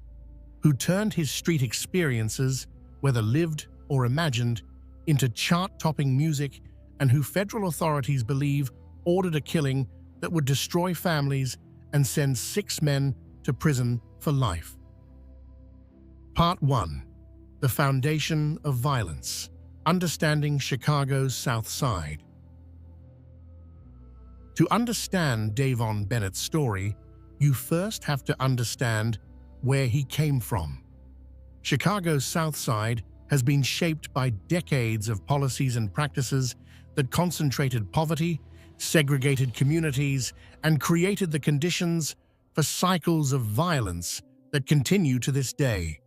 who turned his street experiences, whether lived or imagined, into chart-topping music, and who federal authorities believe ordered a killing that would destroy families and send 6 men to prison for life. Part 1. The Foundation of Violence: Understanding Chicago's South Side. To understand Davon Bennett's story, you first have to understand where he came from. Chicago's South Side has been shaped by decades of policies and practices that concentrated poverty, segregated communities, and created the conditions for cycles of violence that continue to this day.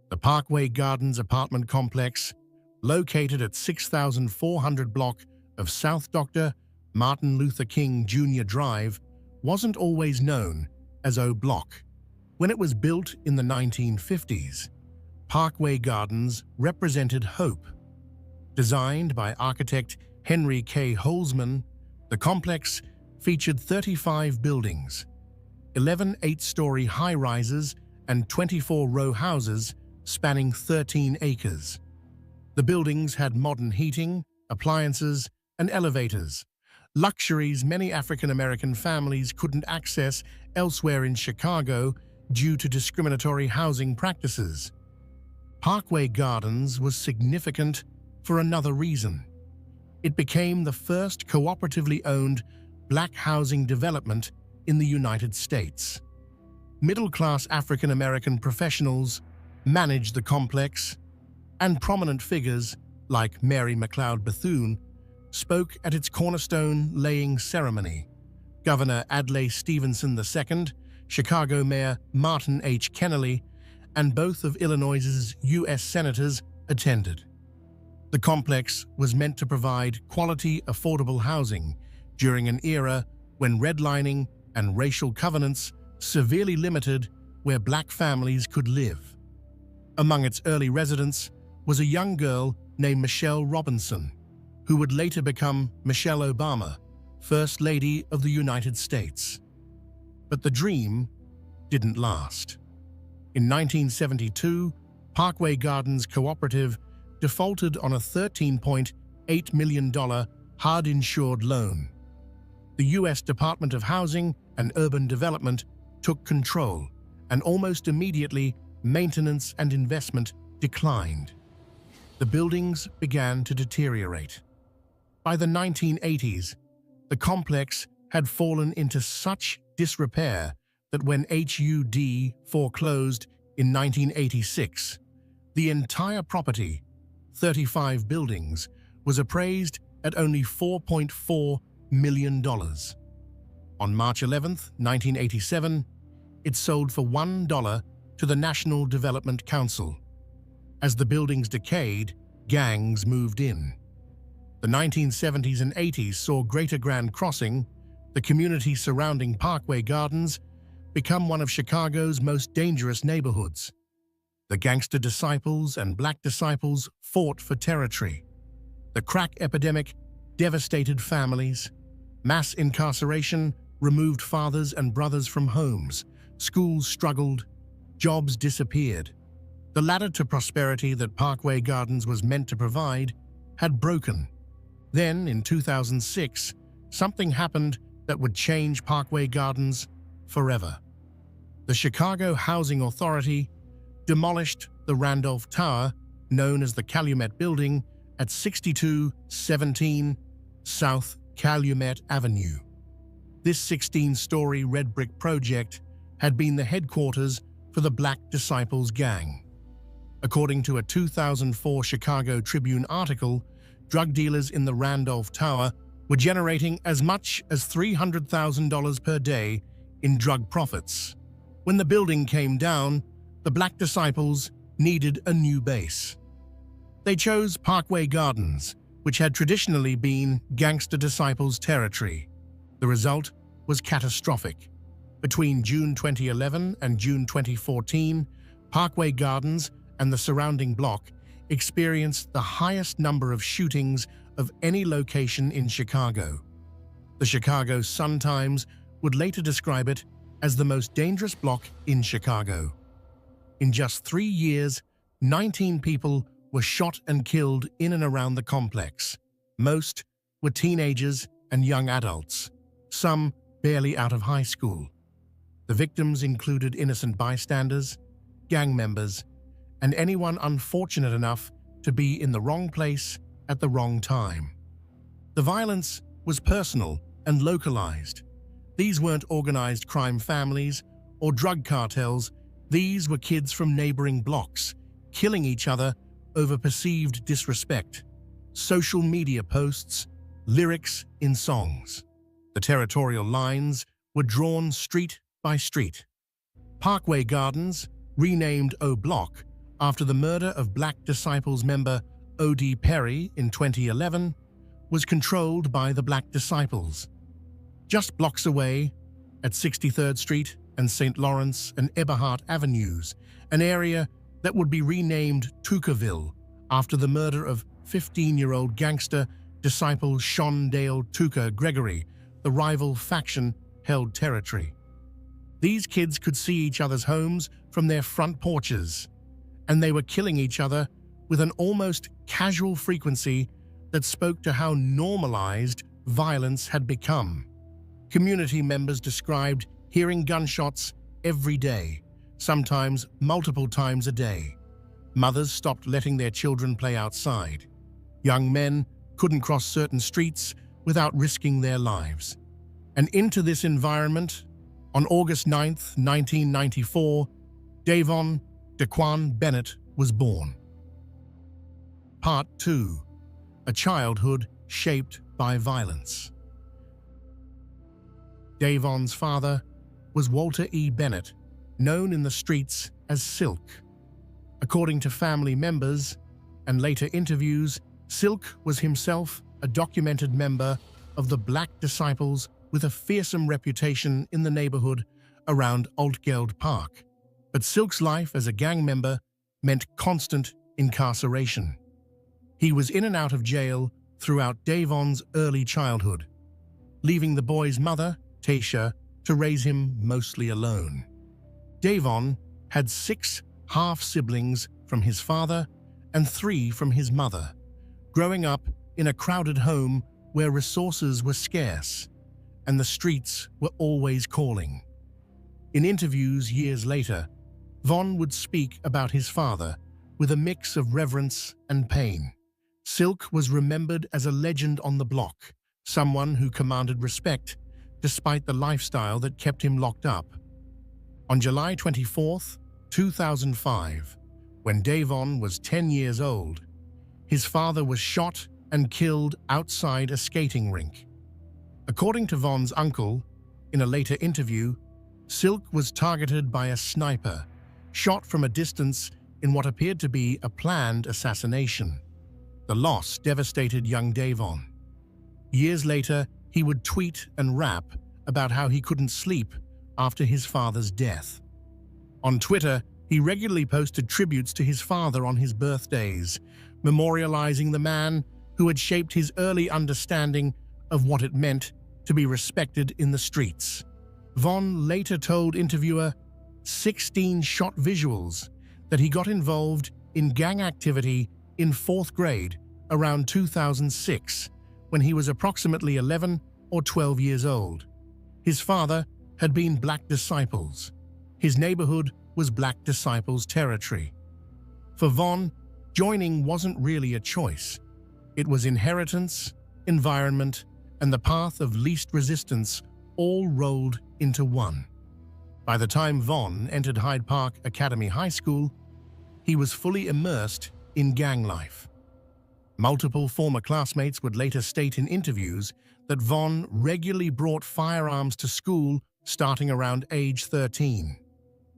The Parkway Gardens apartment complex, located at 6400 block of South Dr. Martin Luther King Jr. Drive, wasn't always known as O Block. When it was built in the 1950s, Parkway Gardens represented hope. Designed by architect Henry K. Holzman, the complex featured 35 buildings, 11 eight-story high-rises and 24 row houses spanning 13 acres. The buildings had modern heating, appliances, and elevators, luxuries many African-American families couldn't access elsewhere in Chicago due to discriminatory housing practices. Parkway Gardens was significant for another reason. It became the first cooperatively owned black housing development in the United States. Middle-class African-American professionals managed the complex, and prominent figures like Mary McLeod Bethune spoke at its cornerstone-laying ceremony. Governor Adlai Stevenson II, Chicago Mayor Martin H. Kennelly, and both of Illinois's U.S. senators attended. The complex was meant to provide quality, affordable housing during an era when redlining and racial covenants severely limited where black families could live. Among its early residents was a young girl named Michelle Robinson, who would later become Michelle Obama, First Lady of the United States. But the dream didn't last. In 1972, Parkway Gardens Cooperative defaulted on a $13.8 million hard-insured loan. The U.S. Department of Housing and Urban Development took control, and almost immediately, maintenance and investment declined. The buildings began to deteriorate. By the 1980s, the complex had fallen into such disrepair that when HUD foreclosed in 1986, the entire property, 35 buildings, was appraised at only $4.4 million. On March 11, 1987, it sold for $1 to the National Development Council. As the buildings decayed, gangs moved in. The 1970s and 80s saw Greater Grand Crossing, the community surrounding Parkway Gardens, become one of Chicago's most dangerous neighborhoods. The gangster disciples and black disciples fought for territory. The crack epidemic devastated families. Mass incarceration removed fathers and brothers from homes. Schools struggled. Jobs disappeared. The ladder to prosperity that Parkway Gardens was meant to provide had broken. Then, in 2006, something happened that would change Parkway Gardens forever. The Chicago Housing Authority demolished the Randolph Tower, known as the Calumet Building, at 6217 South Calumet Avenue. This 16-story red brick project had been the headquarters for the Black Disciples Gang. According to a 2004 Chicago Tribune article, drug dealers in the Randolph Tower were generating as much as $300,000 per day in drug profits. When the building came down, the Black Disciples needed a new base. They chose Parkway Gardens, which had traditionally been gangster disciples' territory. The result was catastrophic. Between June 2011 and June 2014, Parkway Gardens and the surrounding block experienced the highest number of shootings of any location in Chicago. The Chicago Sun-Times would later describe it as the most dangerous block in Chicago. In just 3 years, 19 people were shot and killed in and around the complex. Most were teenagers and young adults, some barely out of high school. The victims included innocent bystanders, gang members, and anyone unfortunate enough to be in the wrong place at the wrong time. The violence was personal and localized. These weren't organized crime families or drug cartels. These were kids from neighboring blocks, killing each other over perceived disrespect. Social media posts, lyrics in songs. The territorial lines were drawn street by street. Parkway Gardens, renamed O Block after the murder of Black Disciples member O.D. Perry in 2011, was controlled by the Black Disciples. Just blocks away, at 63rd Street and St. Lawrence and Eberhart Avenues, an area that would be renamed Tuckerville after the murder of 15-year-old gangster disciple Shondale Tucker Gregory, the rival faction held territory. These kids could see each other's homes from their front porches, and they were killing each other with an almost casual frequency that spoke to how normalized violence had become. Community members described hearing gunshots every day, sometimes multiple times a day. Mothers stopped letting their children play outside. Young men couldn't cross certain streets without risking their lives. And into this environment, on August 9, 1994, Davon Daquan Bennett was born. Part 2. A childhood shaped by violence. Davon's father was Walter E. Bennett, known in the streets as Silk. According to family members and later interviews, Silk was himself a documented member of the Black Disciples with a fearsome reputation in the neighborhood around Altgeld Park. But Silk's life as a gang member meant constant incarceration. He was in and out of jail throughout Davon's early childhood, leaving the boy's mother, Tasha, to raise him mostly alone. Davon had 6 half-siblings from his father and 3 from his mother, growing up in a crowded home where resources were scarce and the streets were always calling. In interviews years later, Von would speak about his father with a mix of reverence and pain. Silk was remembered as a legend on the block, someone who commanded respect despite the lifestyle that kept him locked up. On July 24, 2005, when Davon was 10 years old, his father was shot and killed outside a skating rink. According to Von's uncle, in a later interview, Silk was targeted by a sniper, shot from a distance in what appeared to be a planned assassination. The loss devastated young Davon. Years later, he would tweet and rap about how he couldn't sleep after his father's death. On Twitter, he regularly posted tributes to his father on his birthdays, memorializing the man who had shaped his early understanding of what it meant to be respected in the streets. Von later told interviewer 16 shot visuals that he got involved in gang activity in 4th grade around 2006, when he was approximately 11 or 12 years old. His father had been Black Disciples. His neighborhood was Black Disciples territory. For Von, joining wasn't really a choice. It was inheritance, environment, and the path of least resistance all rolled into one. By the time Von entered Hyde Park Academy High School, he was fully immersed in gang life. Multiple former classmates would later state in interviews that Von regularly brought firearms to school starting around age 13.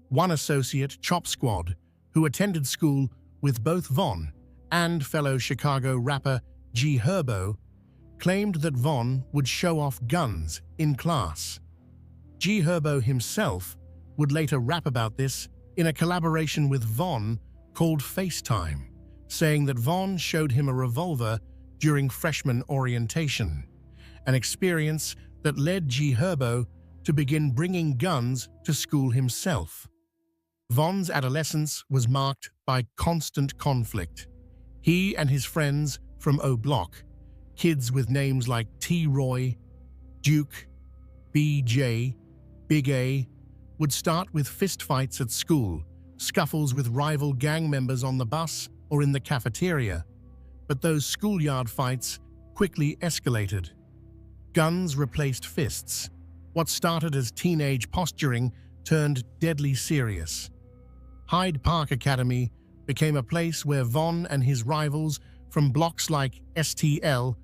One associate, Chop Squad, who attended school with both Von and fellow Chicago rapper G Herbo, claimed that Von would show off guns in class. G Herbo himself would later rap about this in a collaboration with Von called FaceTime, saying that Von showed him a revolver during freshman orientation, an experience that led G Herbo to begin bringing guns to school himself. Von's adolescence was marked by constant conflict. He and his friends from O Block, kids with names like T-Roy, Duke, BJ, Big A, would start with fistfights at school, scuffles with rival gang members on the bus or in the cafeteria. But those schoolyard fights quickly escalated. Guns replaced fists. What started as teenage posturing turned deadly serious. Hyde Park Academy became a place where Von and his rivals from blocks like STL/EBT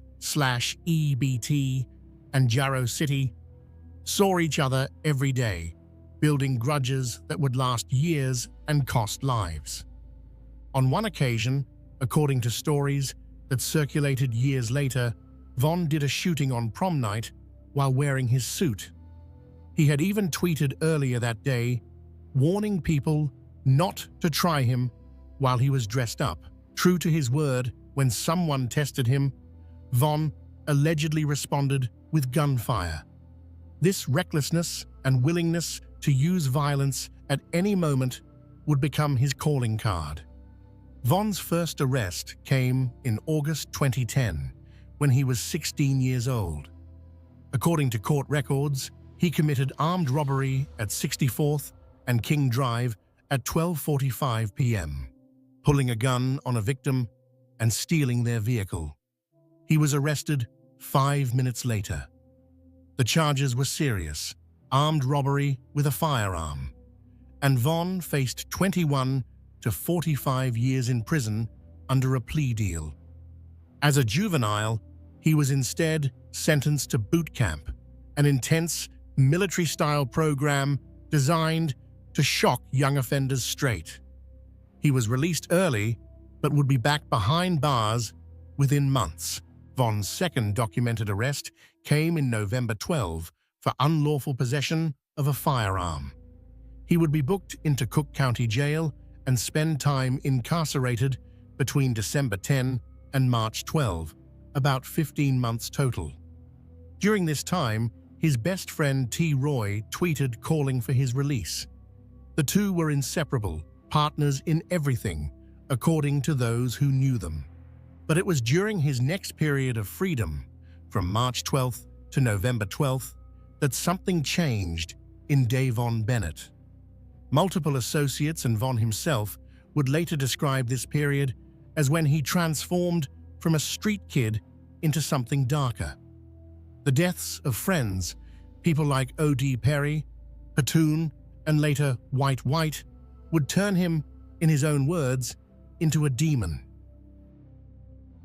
and Jarrow City saw each other every day, building grudges that would last years and cost lives. On one occasion, according to stories that circulated years later, Von did a shooting on prom night while wearing his suit. He had even tweeted earlier that day, warning people not to try him while he was dressed up. True to his word, when someone tested him, Von allegedly responded with gunfire. This recklessness and willingness to use violence at any moment would become his calling card. Von's first arrest came in August 2010, when he was 16 years old. According to court records, he committed armed robbery at 64th and King Drive at 12:45 p.m., pulling a gun on a victim and stealing their vehicle. He was arrested 5 minutes later. The charges were serious: armed robbery with a firearm, and Von faced 21 to 45 years in prison under a plea deal. As a juvenile, he was instead sentenced to boot camp, an intense military-style program designed to shock young offenders straight. He was released early, but would be back behind bars within months. Von's second documented arrest came in November 12 for unlawful possession of a firearm. He would be booked into Cook County Jail and spend time incarcerated between December 10 and March 12, about 15 months total. During this time, his best friend T. Roy tweeted calling for his release. The two were inseparable, partners in everything, according to those who knew them. But it was during his next period of freedom, from March 12th to November 12th, that something changed in Davon Bennett. Multiple associates and Von himself would later describe this period as when he transformed from a street kid into something darker. The deaths of friends, people like O.D. Perry, Patoon, and later White White, would turn him, in his own words, into a demon.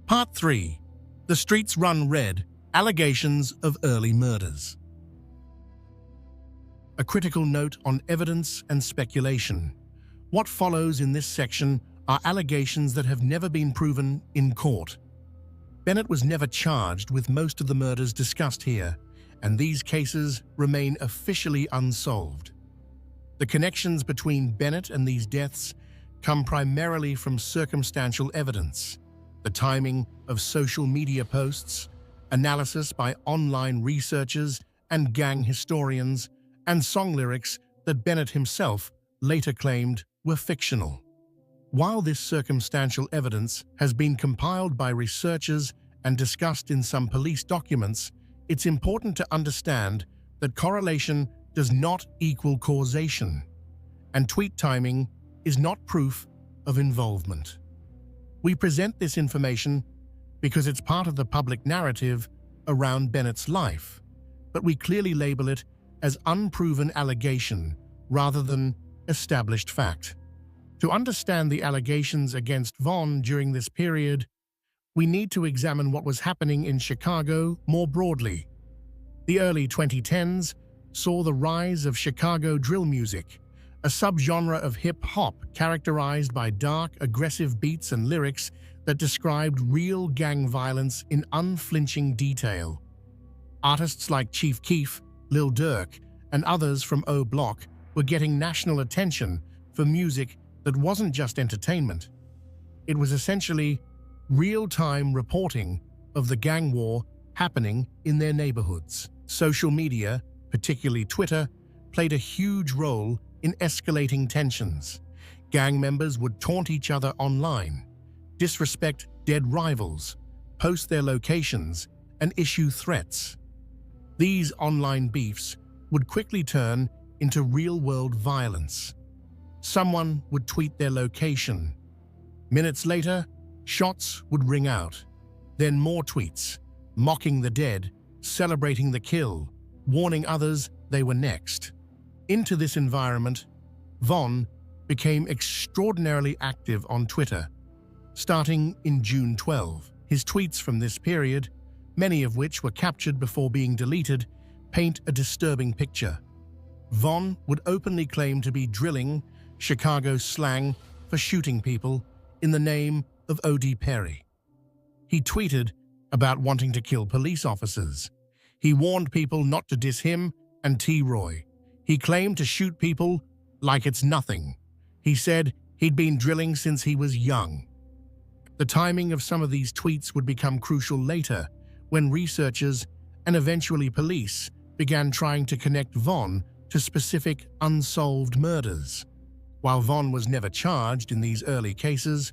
Part 3. The Streets Run Red: Allegations of Early Murders. A critical note on evidence and speculation. What follows in this section are allegations that have never been proven in court. Bennett was never charged with most of the murders discussed here, and these cases remain officially unsolved. The connections between Bennett and these deaths come primarily from circumstantial evidence, the timing of social media posts, analysis by online researchers and gang historians, and song lyrics that Bennett himself later claimed were fictional. While this circumstantial evidence has been compiled by researchers and discussed in some police documents, it's important to understand that correlation does not equal causation, and tweet timing is not proof of involvement. We present this information because it's part of the public narrative around Bennett's life, but we clearly label it as unproven allegation rather than established fact. To understand the allegations against Von during this period, we need to examine what was happening in Chicago more broadly. The early 2010s saw the rise of Chicago drill music, a subgenre of hip-hop characterized by dark, aggressive beats and lyrics that described real gang violence in unflinching detail. Artists like Chief Keef, Lil Durk, and others from O Block were getting national attention for music that wasn't just entertainment. It was essentially real-time reporting of the gang war happening in their neighborhoods. Social media, particularly Twitter, played a huge role in escalating tensions. Gang members would taunt each other online, disrespect dead rivals, post their locations, and issue threats. These online beefs would quickly turn into real-world violence. Someone would tweet their location. Minutes later, shots would ring out. Then more tweets, mocking the dead, celebrating the kill, warning others they were next. Into this environment, Von became extraordinarily active on Twitter. Starting in June 12, his tweets from this period, many of which were captured before being deleted, paint a disturbing picture. Von would openly claim to be drilling, Chicago slang for shooting people, in the name of O.D. Perry. He tweeted about wanting to kill police officers. He warned people not to diss him and T. Roy. He claimed to shoot people like it's nothing. He said he'd been drilling since he was young. The timing of some of these tweets would become crucial later, when researchers and eventually police began trying to connect Von to specific unsolved murders. While Von was never charged in these early cases,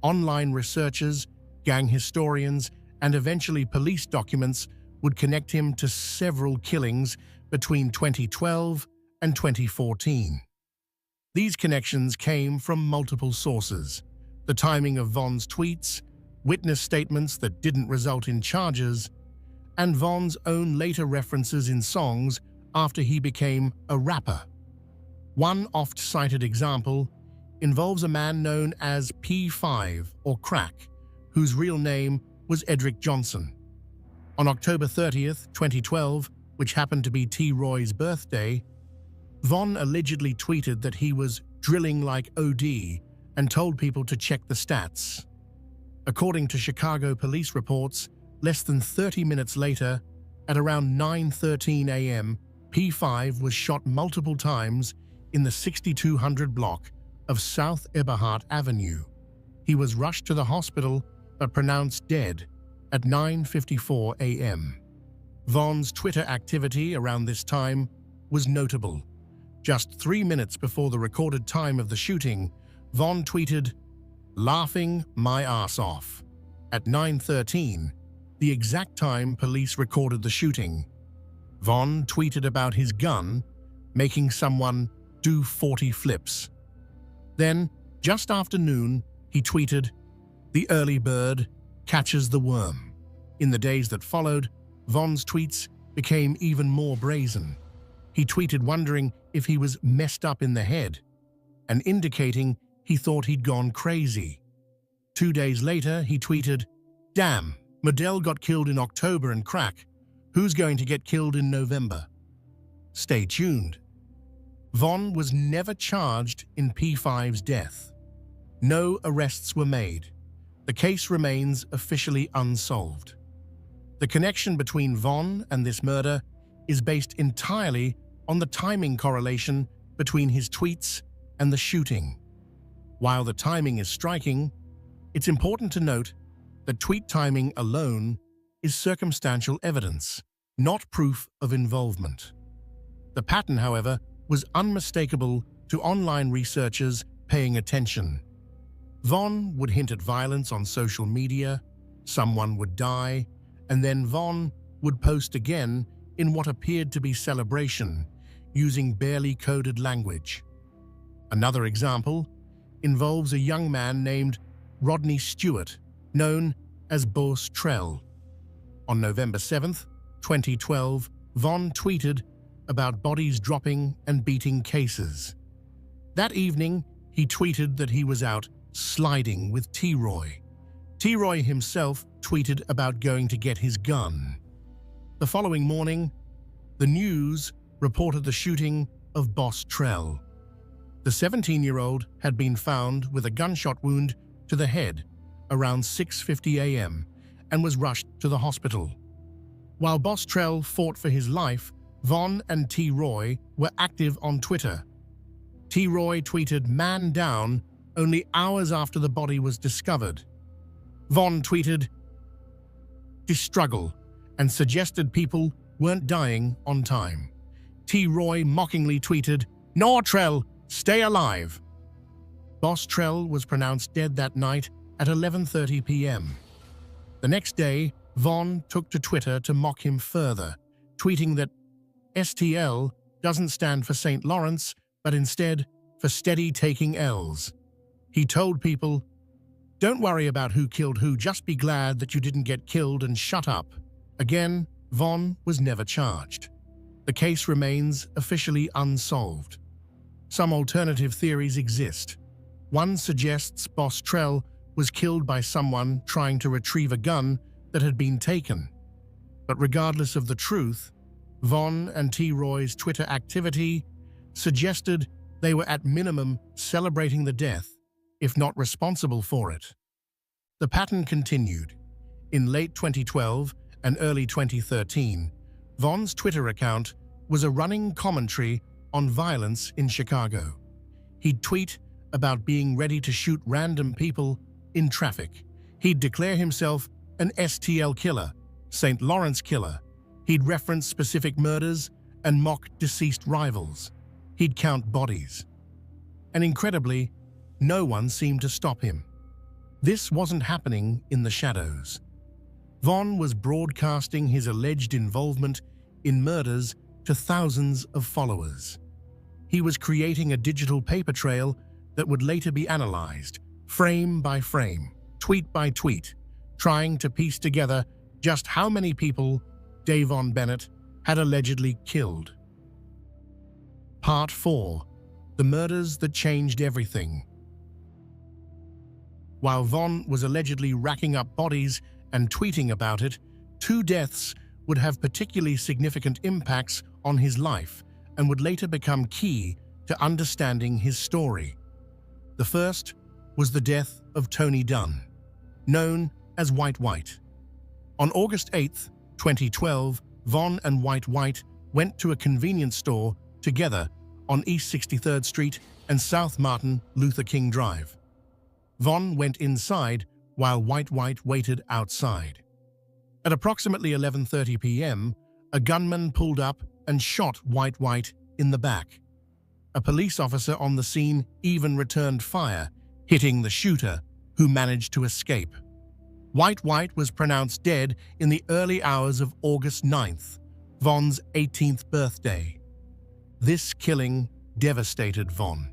online researchers, gang historians, and eventually police documents would connect him to several killings between 2012 and 2014. These connections came from multiple sources: the timing of Von's tweets, witness statements that didn't result in charges, and Von's own later references in songs after he became a rapper. One oft-cited example involves a man known as P5 or Crack, whose real name was Edric Johnson. On October 30th, 2012, which happened to be T. Roy's birthday, Von allegedly tweeted that he was drilling like OD and told people to check the stats. According to Chicago police reports, less than 30 minutes later, at around 9:13 a.m., P5 was shot multiple times in the 6200 block of South Eberhart Avenue. He was rushed to the hospital but pronounced dead at 9:54 a.m. Von's Twitter activity around this time was notable. Just 3 minutes before the recorded time of the shooting, Von tweeted, "Laughing my ass off." At 9:13, the exact time police recorded the shooting, Von tweeted about his gun making someone do 40 flips. Then, just after noon, he tweeted, "The early bird catches the worm." In the days that followed, Von's tweets became even more brazen. He tweeted wondering if he was messed up in the head and indicating he thought he'd gone crazy. 2 days later, he tweeted, "Damn, Modell got killed in October and Crack. Who's going to get killed in November?" Stay tuned. Von was never charged in P5's death. No arrests were made. The case remains officially unsolved. The connection between Von and this murder is based entirely on the timing correlation between his tweets and the shooting. While the timing is striking, it's important to note that tweet timing alone is circumstantial evidence, not proof of involvement. The pattern, however, was unmistakable to online researchers paying attention. Von would hint at violence on social media, someone would die, and then Von would post again in what appeared to be celebration, using barely coded language. Another example involves a young man named Rodney Stewart, known as Boss Trell. On November 7th, 2012, Von tweeted about bodies dropping and beating cases. That evening, he tweeted that he was out sliding with T-Roy. T-Roy himself tweeted about going to get his gun. The following morning, the news reported the shooting of Boss Trell. The 17-year-old had been found with a gunshot wound to the head around 6:50 a.m. and was rushed to the hospital. While Boss Trell fought for his life, Von and T-Roy were active on Twitter. T-Roy tweeted "man down" only hours after the body was discovered. Von tweeted "struggle" and suggested people weren't dying on time. T-Roy mockingly tweeted, "No, Trell, stay alive." Boss Trell was pronounced dead that night at 11:30 p.m. The next day, Von took to Twitter to mock him further, tweeting that STL doesn't stand for St. Lawrence, but instead for steady taking L's. He told people, "Don't worry about who killed who, just be glad that you didn't get killed and shut up." Again, Von was never charged. The case remains officially unsolved. Some alternative theories exist. One suggests Boss Trell was killed by someone trying to retrieve a gun that had been taken. But regardless of the truth, Von and T-Roy's Twitter activity suggested they were at minimum celebrating the death, if not responsible for it. The pattern continued. In late 2012 and early 2013, Von's Twitter account was a running commentary on violence in Chicago. He'd tweet about being ready to shoot random people in traffic. He'd declare himself an STL killer, St. Lawrence killer. He'd reference specific murders and mock deceased rivals. He'd count bodies. And incredibly, no one seemed to stop him. This wasn't happening in the shadows. Von was broadcasting his alleged involvement in murders to thousands of followers. He was creating a digital paper trail that would later be analyzed, frame by frame, tweet by tweet, trying to piece together just how many people Davon Bennett had allegedly killed. Part 4. The Murders That Changed Everything. While Von was allegedly racking up bodies and tweeting about it, 2 deaths would have particularly significant impacts on his life and would later become key to understanding his story. The first was the death of Tony Dunn, known as White White. On August 8, 2012, Von and White White went to a convenience store together on East 63rd Street and South Martin Luther King Drive. Von went inside while White White waited outside. At approximately 11:30 p.m., a gunman pulled up and shot White White in the back. A police officer on the scene even returned fire, hitting the shooter, who managed to escape. White White was pronounced dead in the early hours of August 9th, Von's 18th birthday. This killing devastated Von.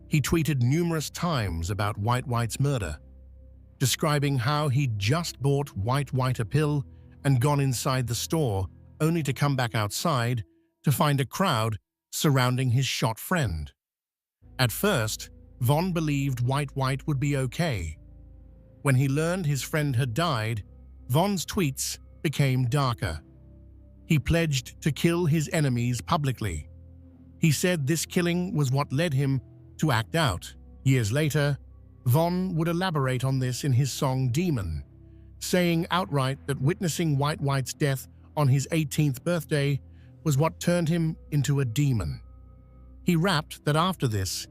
He tweeted numerous times about White White's murder, describing how he'd just bought White White a pill and gone inside the store only to come back outside to find a crowd surrounding his shot friend. At first, Von believed White White would be okay. When he learned his friend had died, Von's tweets became darker. He pledged to kill his enemies publicly. He said this killing was what led him to act out. Years later, Von would elaborate on this in his song Demon, saying outright that witnessing White White's death on his 18th birthday was what turned him into a demon. He rapped that after this,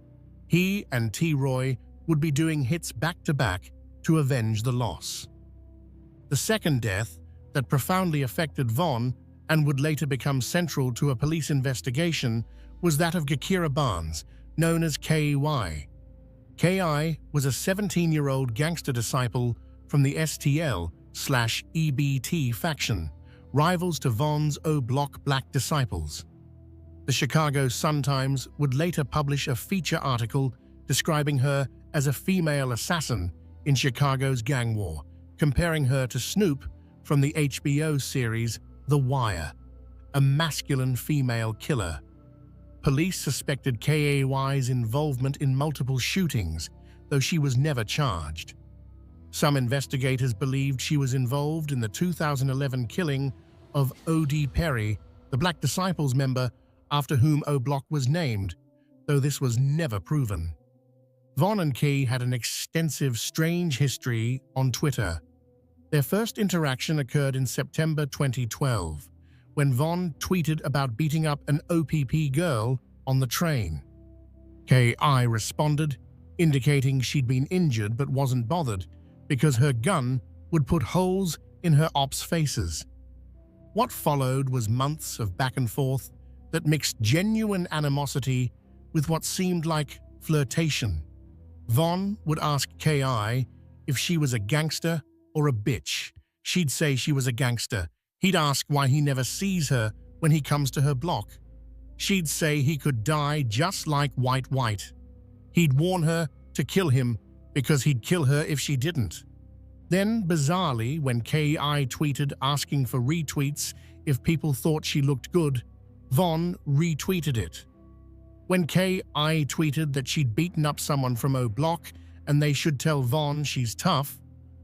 he and T-Roy would be doing hits back-to-back to avenge the loss. The second death that profoundly affected Von and would later become central to a police investigation was that of Gakira Barnes, known as K.I. K.I. was a 17-year-old gangster disciple from the STL/EBT faction, rivals to Von's O Block Black Disciples. The Chicago Sun-Times would later publish a feature article describing her as a female assassin in Chicago's gang war, comparing her to Snoop from the HBO series The Wire, a masculine female killer. Police suspected K.A.Y.'s involvement in multiple shootings, though she was never charged. Some investigators believed she was involved in the 2011 killing of O.D. Perry, the Black Disciples member after whom O Block was named, though this was never proven. Von and Key had an extensive, strange history on Twitter. Their first interaction occurred in September 2012, when Von tweeted about beating up an OPP girl on the train. K.I. responded, indicating she'd been injured but wasn't bothered because her gun would put holes in her ops' faces. What followed was months of back and forth that mixed genuine animosity with what seemed like flirtation. Von would ask K.I. if she was a gangster or a bitch. She'd say she was a gangster. He'd ask why he never sees her when he comes to her block. She'd say he could die just like White White. He'd warn her to kill him because he'd kill her if she didn't. Then, bizarrely, when K.I. tweeted asking for retweets if people thought she looked good, Von retweeted it. When K.I. tweeted that she'd beaten up someone from O Block and they should tell Von she's tough,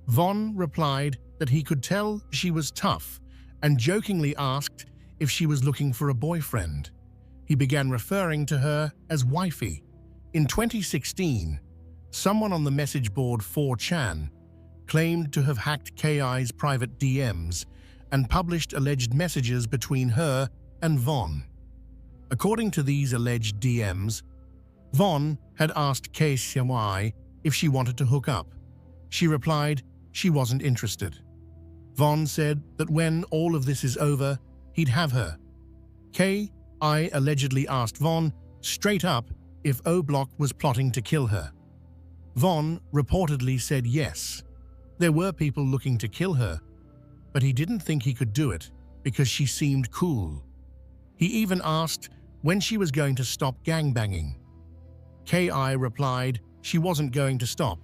Von replied that he could tell she was tough and jokingly asked if she was looking for a boyfriend. He began referring to her as wifey. In 2016, someone on the message board 4chan claimed to have hacked K.I.'s private DMs and published alleged messages between her and Von. According to these alleged DMs, Von had asked K.I. if she wanted to hook up. She replied she wasn't interested. Von said that when all of this is over, he'd have her. K I allegedly asked Von straight up if O-Block was plotting to kill her. Von reportedly said yes. There were people looking to kill her, but he didn't think he could do it because she seemed cool. He even asked when she was going to stop gangbanging. K.I. replied she wasn't going to stop,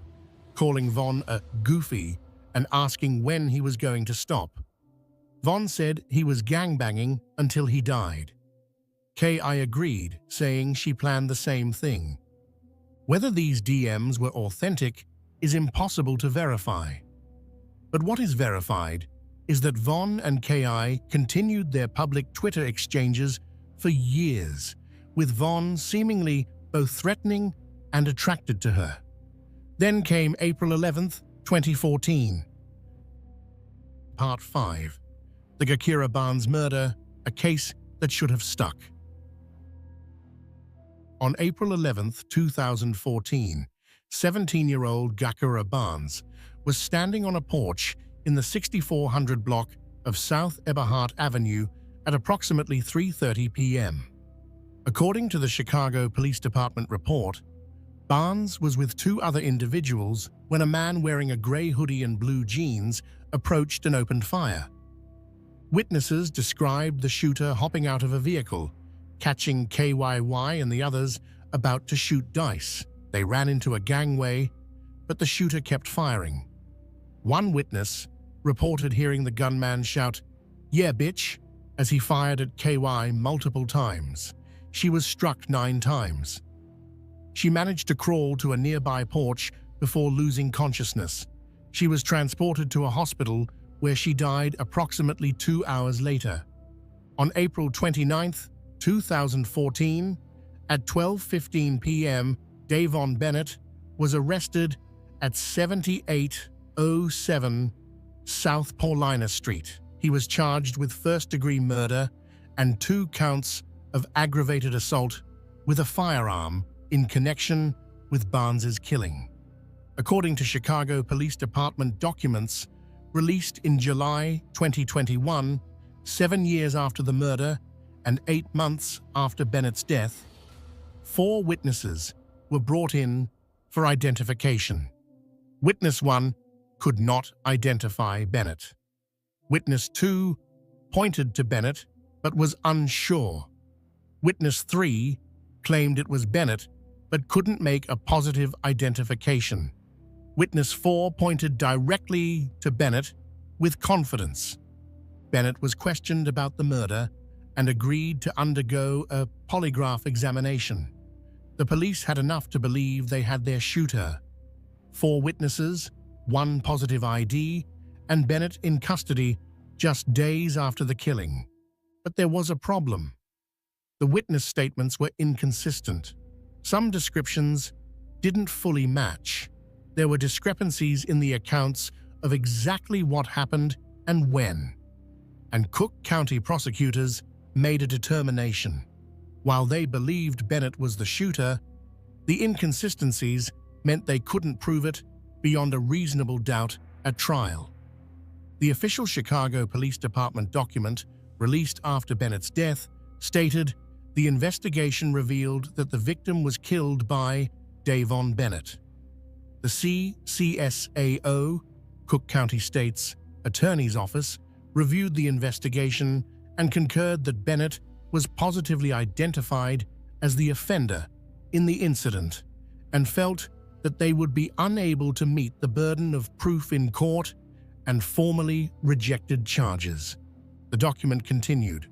calling Von a goofy and asking when he was going to stop. Von said he was gangbanging until he died. K.I. agreed, saying she planned the same thing. Whether these DMs were authentic is impossible to verify. But what is verified is that Von and K.I. continued their public Twitter exchanges for years, with Von seemingly both threatening and attracted to her. Then came April 11th, 2014. Part 5. The Gakira Barnes murder, a case that should have stuck. On April 11, 2014, 17-year-old Gakira Barnes was standing on a porch in the 6400 block of South Eberhart Avenue at approximately 3:30 p.m. According to the Chicago Police Department report, Barnes was with two other individuals when a man wearing a gray hoodie and blue jeans approached and opened fire. Witnesses described the shooter hopping out of a vehicle, catching KYY and the others about to shoot dice. They ran into a gangway, but the shooter kept firing. One witness reported hearing the gunman shout, "Yeah, bitch," as he fired at KY multiple times. She was struck 9 times. She managed to crawl to a nearby porch before losing consciousness. She was transported to a hospital where she died approximately 2 hours later. On April 29, 2014, at 12:15 p.m., Davon Bennett was arrested at 7807 South Paulina Street. He was charged with first-degree murder and 2 counts of aggravated assault with a firearm in connection with Barnes's killing. According to Chicago Police Department documents released in July 2021, 7 years after the murder and 8 months after Bennett's death, 4 witnesses were brought in for identification. Witness 1 could not identify Bennett. Witness 2 pointed to Bennett but was unsure. Witness 3 claimed it was Bennett but couldn't make a positive identification. Witness 4 pointed directly to Bennett with confidence. Bennett was questioned about the murder and agreed to undergo a polygraph examination. The police had enough to believe they had their shooter. 4 witnesses, 1 positive ID, and Bennett in custody just days after the killing. But there was a problem. The witness statements were inconsistent. Some descriptions didn't fully match. There were discrepancies in the accounts of exactly what happened and when. And Cook County prosecutors made a determination. While they believed Bennett was the shooter, the inconsistencies meant they couldn't prove it beyond a reasonable doubt at trial. The official Chicago Police Department document, released after Bennett's death, stated the investigation revealed that the victim was killed by Davon Bennett. The CCSAO, Cook County State's Attorney's Office, reviewed the investigation and concurred that Bennett was positively identified as the offender in the incident and felt that they would be unable to meet the burden of proof in court and formally rejected charges. The document continued.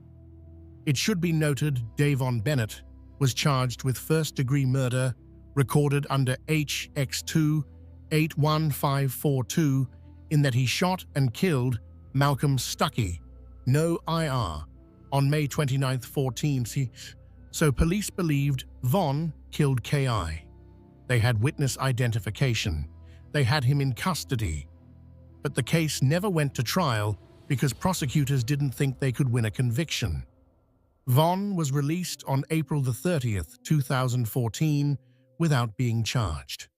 It should be noted Davon Bennett was charged with first-degree murder recorded under HX2 81542 in that he shot and killed Malcolm Stuckey, no IR, on May 29, 14. So police believed Von killed KI. They had witness identification. They had him in custody. But the case never went to trial because prosecutors didn't think they could win a conviction. Von was released on April 30, 2014, without being charged.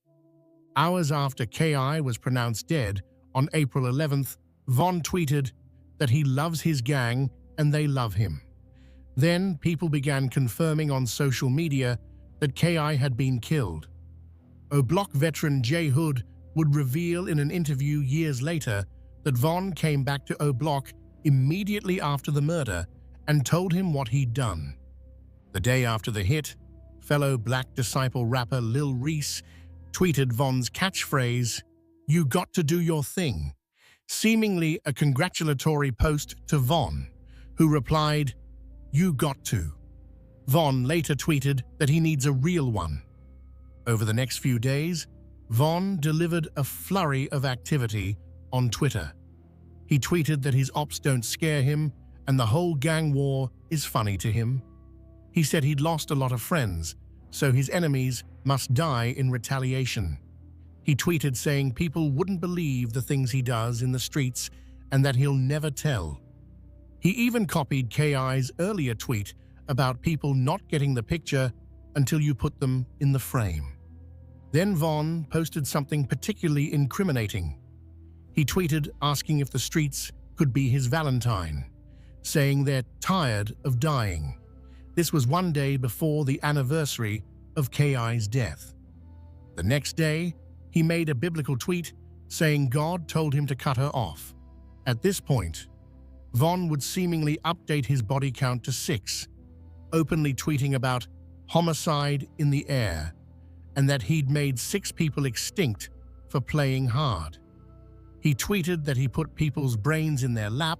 Hours after KI was pronounced dead, on April 11th, Von tweeted that he loves his gang and they love him. Then people began confirming on social media that KI had been killed. O'Block veteran Jay Hood would reveal in an interview years later that Von came back to O'Block immediately after the murder and told him what he'd done. The day after the hit, fellow Black Disciple rapper Lil Reese tweeted Von's catchphrase, "You got to do your thing," seemingly a congratulatory post to Von, who replied, "You got to." Von later tweeted that he needs a real one. Over the next few days, Von delivered a flurry of activity on Twitter. He tweeted that his ops don't scare him and the whole gang war is funny to him. He said he'd lost a lot of friends, so his enemies must die in retaliation. He tweeted saying people wouldn't believe the things he does in the streets and that he'll never tell. He even copied KI's earlier tweet about people not getting the picture until you put them in the frame. Then Von posted something particularly incriminating. He tweeted asking if the streets could be his Valentine, saying they're tired of dying. This was one day before the anniversary of KI's death. The next day, he made a biblical tweet saying God told him to cut her off. At this point, Von would seemingly update his body count to 6, openly tweeting about homicide in the air and that he'd made 6 people extinct for playing hard. He tweeted that he put people's brains in their lap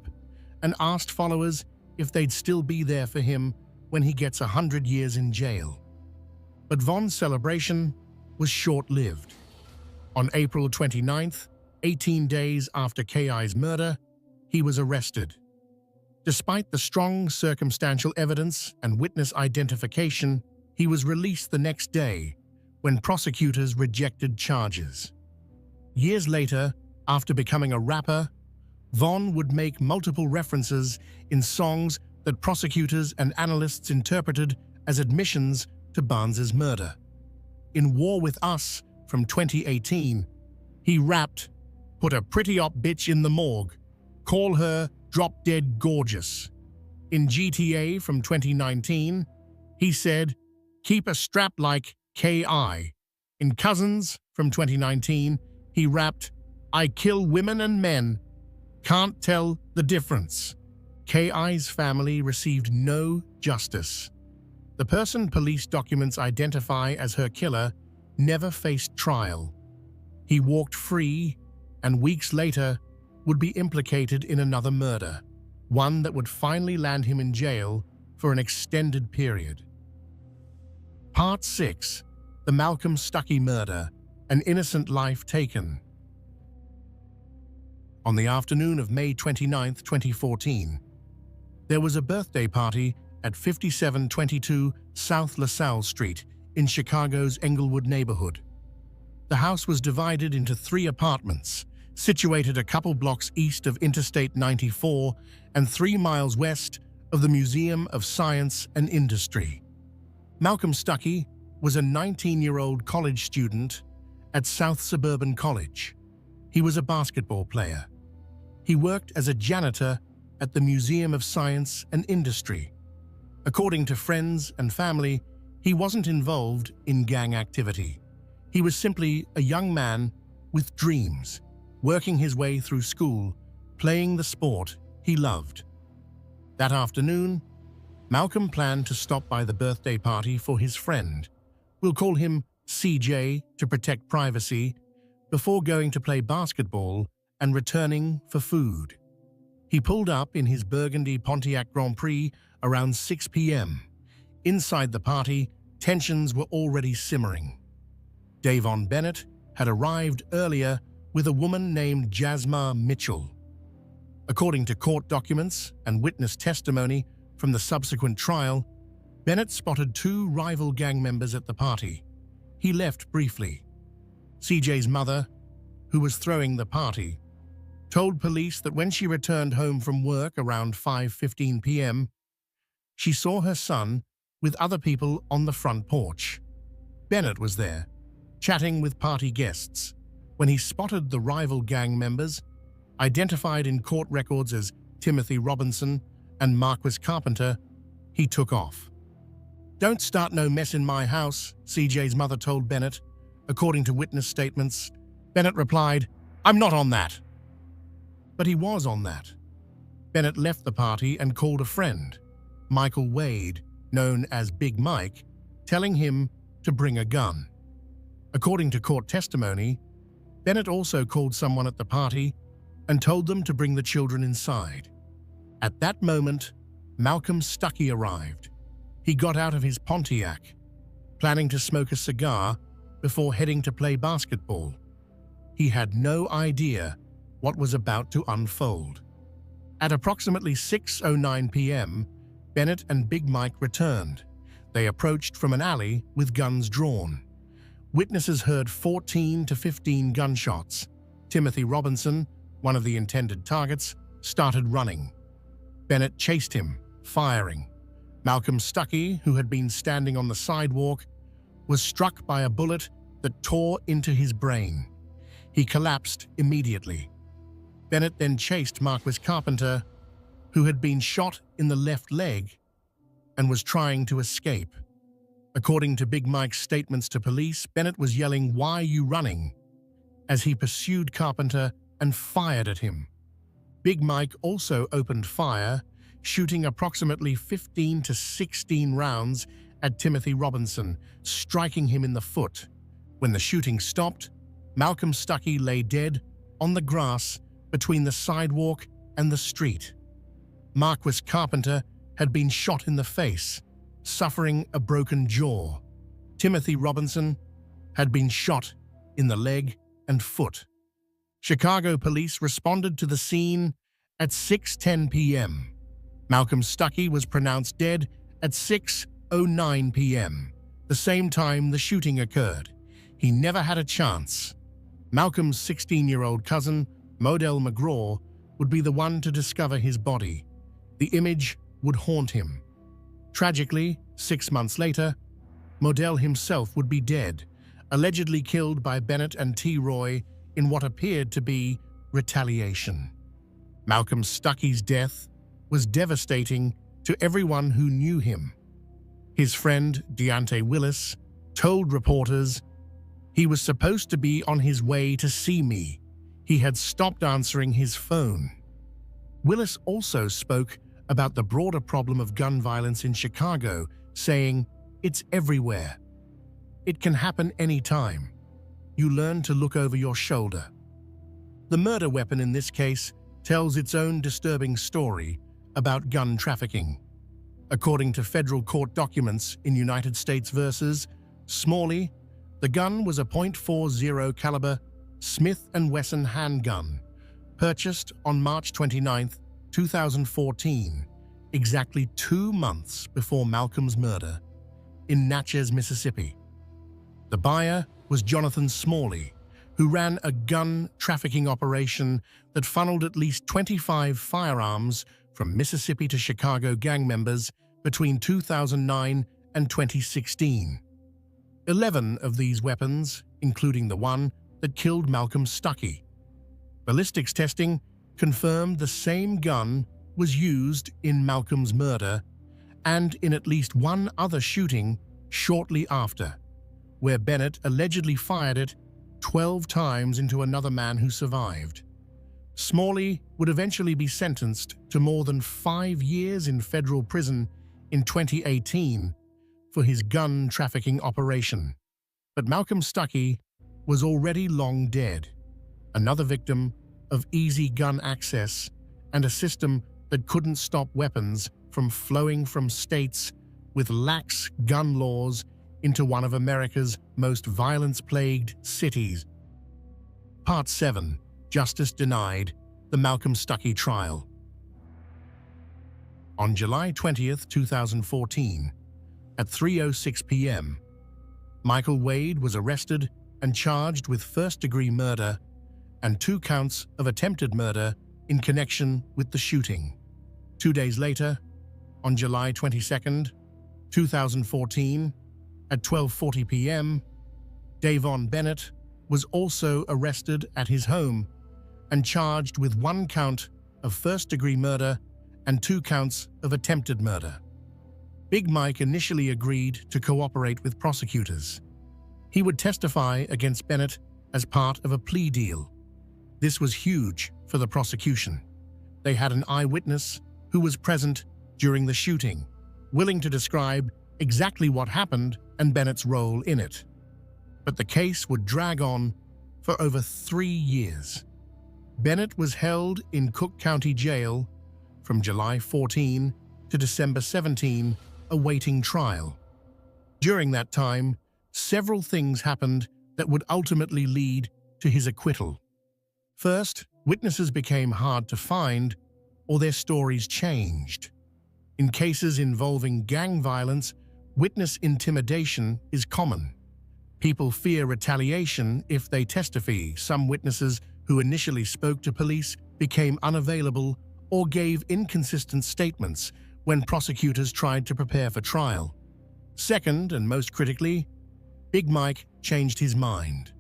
and asked followers if they'd still be there for him when he gets 100 years in jail. But Von's celebration was short-lived. On April 29th, 18 days after KI's murder, he was arrested. Despite the strong circumstantial evidence and witness identification, he was released the next day when prosecutors rejected charges. Years later, after becoming a rapper, Von would make multiple references in songs that prosecutors and analysts interpreted as admissions to Barnes's murder. In War With Us from 2018, he rapped, "Put a pretty op bitch in the morgue, call her drop dead gorgeous." In GTA from 2019, he said, "Keep a strap like KI." In Cousins from 2019, he rapped, "I kill women and men, can't tell the difference." KI's family received no justice. The person police documents identify as her killer never faced trial. He walked free and weeks later would be implicated in another murder, one that would finally land him in jail for an extended period. Part 6. The Malcolm Stuckey Murder, An Innocent Life Taken. On the afternoon of May 29, 2014, there was a birthday party at 5722 South LaSalle Street in Chicago's Englewood neighborhood. The house was divided into 3 apartments, situated a couple blocks east of Interstate 94 and 3 miles west of the Museum of Science and Industry. Malcolm Stuckey was a 19-year-old college student at South Suburban College. He was a basketball player. He worked as a janitor at the Museum of Science and Industry. According to friends and family, he wasn't involved in gang activity. He was simply a young man with dreams, working his way through school, playing the sport he loved. That afternoon, Malcolm planned to stop by the birthday party for his friend, we'll call him CJ to protect privacy, before going to play basketball and returning for food. He pulled up in his burgundy Pontiac Grand Prix around 6 p.m. Inside the party, tensions were already simmering. Davon Bennett had arrived earlier with a woman named Jasmine Mitchell. According to court documents and witness testimony from the subsequent trial, Bennett spotted 2 rival gang members at the party. He left briefly. CJ's mother, who was throwing the party, told police that when she returned home from work around 5:15 p.m., she saw her son with other people on the front porch. Bennett was there, chatting with party guests, when he spotted the rival gang members, identified in court records as Timothy Robinson and Marquis Carpenter, he took off. "Don't start no mess in my house," CJ's mother told Bennett. According to witness statements, Bennett replied, "I'm not on that." But he was on that. Bennett left the party and called a friend, Michael Wade, known as Big Mike, telling him to bring a gun. According to court testimony, Bennett also called someone at the party and told them to bring the children inside. At that moment, Malcolm Stuckey arrived. He got out of his Pontiac, planning to smoke a cigar before heading to play basketball. He had no idea what was about to unfold. At approximately 6:09 p.m., Bennett and Big Mike returned. They approached from an alley with guns drawn. Witnesses heard 14 to 15 gunshots. Timothy Robinson, one of the intended targets, started running. Bennett chased him, firing. Malcolm Stuckey, who had been standing on the sidewalk, was struck by a bullet that tore into his brain. He collapsed immediately. Bennett then chased Marquis Carpenter, who had been shot in the left leg and was trying to escape. According to Big Mike's statements to police, Bennett was yelling, "Why are you running?" as he pursued Carpenter and fired at him. Big Mike also opened fire, shooting approximately 15 to 16 rounds at Timothy Robinson, striking him in the foot. When the shooting stopped, Malcolm Stuckey lay dead on the grass between the sidewalk and the street. Marquis Carpenter had been shot in the face, suffering a broken jaw. Timothy Robinson had been shot in the leg and foot. Chicago police responded to the scene at 6:10 p.m. Malcolm Stuckey was pronounced dead at 6:09 p.m., the same time the shooting occurred. He never had a chance. Malcolm's 16-year-old cousin, Modell McGraw, would be the one to discover his body. The image would haunt him. Tragically, 6 months later, Modell himself would be dead, allegedly killed by Bennett and T. Roy in what appeared to be retaliation. Malcolm Stuckey's death was devastating to everyone who knew him. His friend, Deontay Willis, told reporters, "He was supposed to be on his way to see me. He had stopped answering his phone." Willis also spoke about the broader problem of gun violence in Chicago, saying, "It's everywhere. It can happen anytime. You learn to look over your shoulder." The murder weapon in this case tells its own disturbing story about gun trafficking. According to federal court documents in United States v. Smalley, the gun was a .40 caliber Smith & Wesson handgun, purchased on March 29, 2014, exactly 2 months before Malcolm's murder, in Natchez, Mississippi. The buyer was Jonathan Smalley, who ran a gun trafficking operation that funneled at least 25 firearms from Mississippi to Chicago gang members between 2009 and 2016. 11 of these weapons, including the one that killed Malcolm Stuckey. Ballistics testing confirmed the same gun was used in Malcolm's murder and in at least one other shooting shortly after, where Bennett allegedly fired it 12 times into another man who survived. Smalley would eventually be sentenced to more than 5 years in federal prison in 2018 for his gun trafficking operation. But Malcolm Stuckey was already long dead, another victim of easy gun access and a system that couldn't stop weapons from flowing from states with lax gun laws into one of America's most violence-plagued cities. Part 7. Justice Denied, the Malcolm Stuckey Trial. On July 20, 2014, at 3:06 p.m., Michael Wade was arrested and charged with first-degree murder and 2 counts of attempted murder in connection with the shooting. 2 days later, on July 22, 2014, at 12:40 p.m., Davon Bennett was also arrested at his home and charged with 1 count of first-degree murder and 2 counts of attempted murder. Big Mike initially agreed to cooperate with prosecutors. He would testify against Bennett as part of a plea deal. This was huge for the prosecution. They had an eyewitness who was present during the shooting, willing to describe exactly what happened and Bennett's role in it. But the case would drag on for over 3 years. Bennett was held in Cook County Jail from July 14 to December 17, awaiting trial. During that time, several things happened that would ultimately lead to his acquittal. First, witnesses became hard to find or their stories changed. In cases involving gang violence, witness intimidation is common. People fear retaliation if they testify. Some witnesses who initially spoke to police became unavailable or gave inconsistent statements when prosecutors tried to prepare for trial. Second, and most critically, Big Mike changed his mind.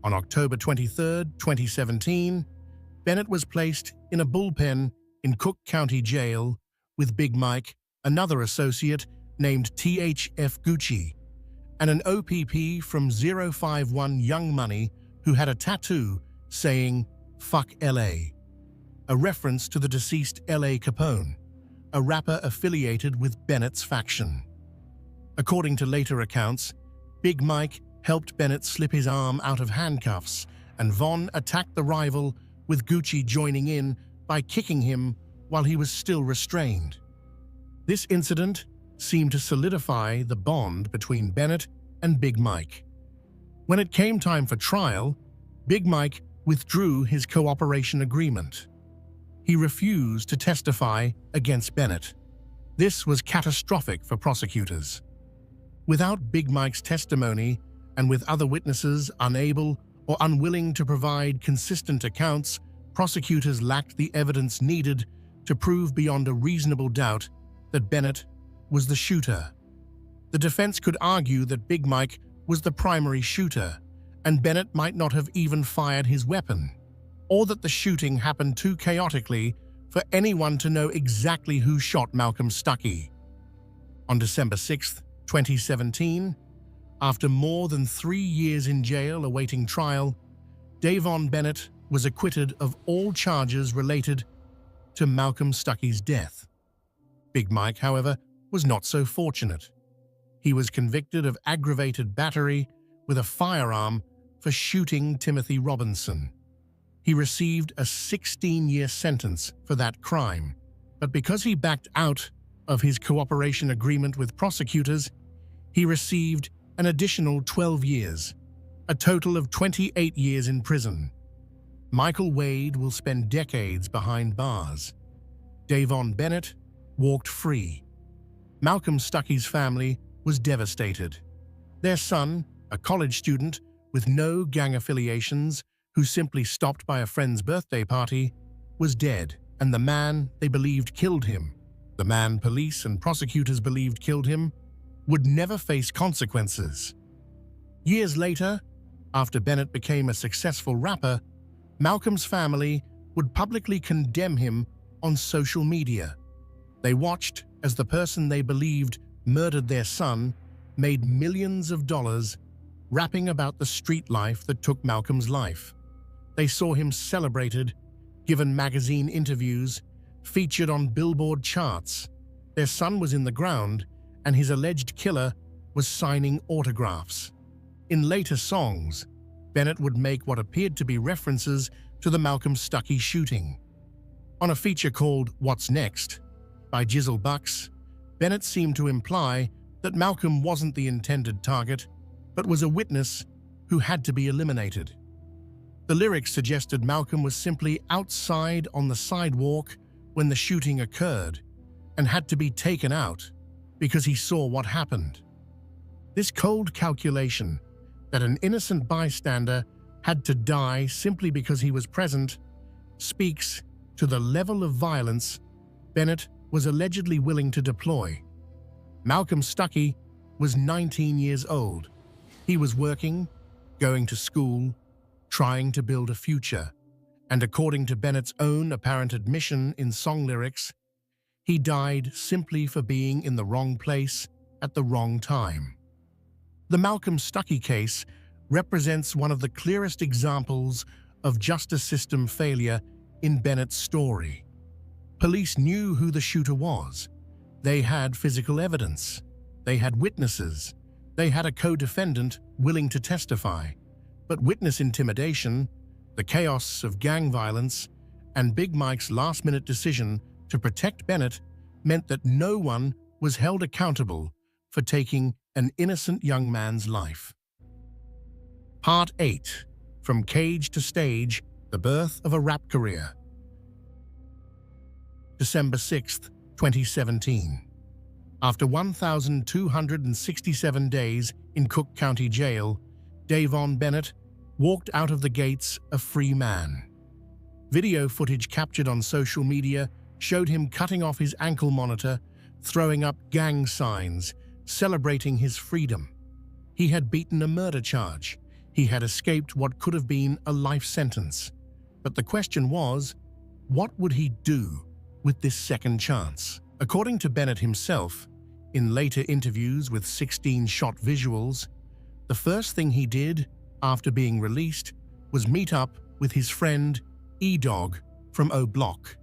On October 23, 2017, Bennett was placed in a bullpen in Cook County Jail with Big Mike, another associate named THF Gucci, and an OPP from 051 Young Money who had a tattoo saying, "Fuck LA," a reference to the deceased L.A. Capone, a rapper affiliated with Bennett's faction. According to later accounts, Big Mike helped Bennett slip his arm out of handcuffs, and Von attacked the rival, with Gucci joining in by kicking him while he was still restrained. This incident seemed to solidify the bond between Bennett and Big Mike. When it came time for trial, Big Mike withdrew his cooperation agreement. He refused to testify against Bennett. This was catastrophic for prosecutors. Without Big Mike's testimony, and with other witnesses unable or unwilling to provide consistent accounts, prosecutors lacked the evidence needed to prove beyond a reasonable doubt that Bennett was the shooter. The defense could argue that Big Mike was the primary shooter, and Bennett might not have even fired his weapon, or that the shooting happened too chaotically for anyone to know exactly who shot Malcolm Stuckey. On December 6, 2017, after more than 3 years in jail awaiting trial, Davon Bennett was acquitted of all charges related to Malcolm Stuckey's death. Big Mike, however, was not so fortunate. He was convicted of aggravated battery with a firearm for shooting Timothy Robinson. He received a 16-year sentence for that crime, but because he backed out of his cooperation agreement with prosecutors, he received an additional 12 years, a total of 28 years in prison. Michael Wade will spend decades behind bars. Davon Bennett walked free. Malcolm Stuckey's family was devastated. Their son, a college student with no gang affiliations who simply stopped by a friend's birthday party, was dead, and the man they believed killed him, the man police and prosecutors believed killed him, would never face consequences. Years later, after Bennett became a successful rapper, Malcolm's family would publicly condemn him on social media. They watched as the person they believed murdered their son made millions of dollars rapping about the street life that took Malcolm's life. They saw him celebrated, given magazine interviews, featured on Billboard charts. Their son was in the ground, and his alleged killer was signing autographs. In later songs, Bennett would make what appeared to be references to the Malcolm Stuckey shooting. On a feature called What's Next by Jizzle Bucks, Bennett seemed to imply that Malcolm wasn't the intended target, but was a witness who had to be eliminated. The lyrics suggested Malcolm was simply outside on the sidewalk when the shooting occurred and had to be taken out because he saw what happened. This cold calculation that an innocent bystander had to die simply because he was present speaks to the level of violence Bennett was allegedly willing to deploy. Malcolm Stuckey was 19 years old. He was working, going to school, trying to build a future, and according to Bennett's own apparent admission in song lyrics, He died simply for being in the wrong place at the wrong time. The Malcolm Stuckey case represents one of the clearest examples of justice system failure in Bennett's story. Police knew who the shooter was. They had physical evidence. They had witnesses. They had a co-defendant willing to testify. But witness intimidation, the chaos of gang violence, and Big Mike's last-minute decision to protect Bennett meant that no one was held accountable for taking an innocent young man's life. Part 8. From Cage to Stage, The Birth of a Rap Career. December 6, 2017. After 1,267 days in Cook County Jail, Davon Bennett walked out of the gates a free man. Video footage captured on social media showed him cutting off his ankle monitor, throwing up gang signs, celebrating his freedom. He had beaten a murder charge. He had escaped what could have been a life sentence. But the question was, what would he do with this second chance? According to Bennett himself, in later interviews with 16-shot visuals, the first thing he did after being released was meet up with his friend E-Dog from O Block.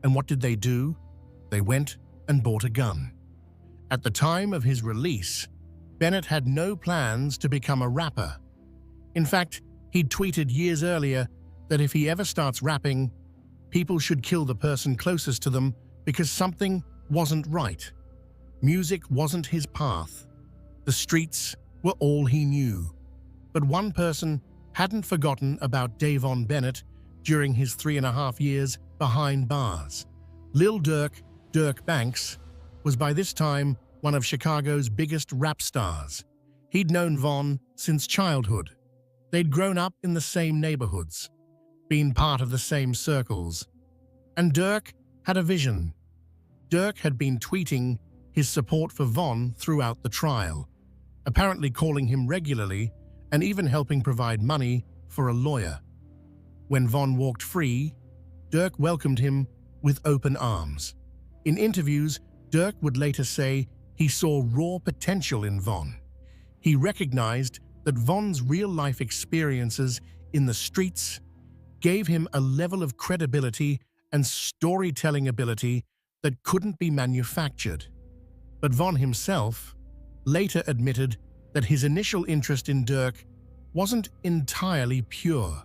And what did they do? They went and bought a gun. At the time of his release, Bennett had no plans to become a rapper. In fact, he'd tweeted years earlier that if he ever starts rapping, people should kill the person closest to them because something wasn't right. Music wasn't his path. The streets were all he knew. But one person hadn't forgotten about Davon Bennett during his 3.5 years behind bars. Lil Durk, Dirk Banks, was by this time one of Chicago's biggest rap stars. He'd known Von since childhood. They'd grown up in the same neighborhoods, been part of the same circles. And Dirk had a vision. Dirk had been tweeting his support for Von throughout the trial, apparently calling him regularly and even helping provide money for a lawyer. When Von walked free, Dirk welcomed him with open arms. In interviews, Dirk would later say he saw raw potential in Von. He recognized that Von's real-life experiences in the streets gave him a level of credibility and storytelling ability that couldn't be manufactured. But Von himself later admitted that his initial interest in Dirk wasn't entirely pure.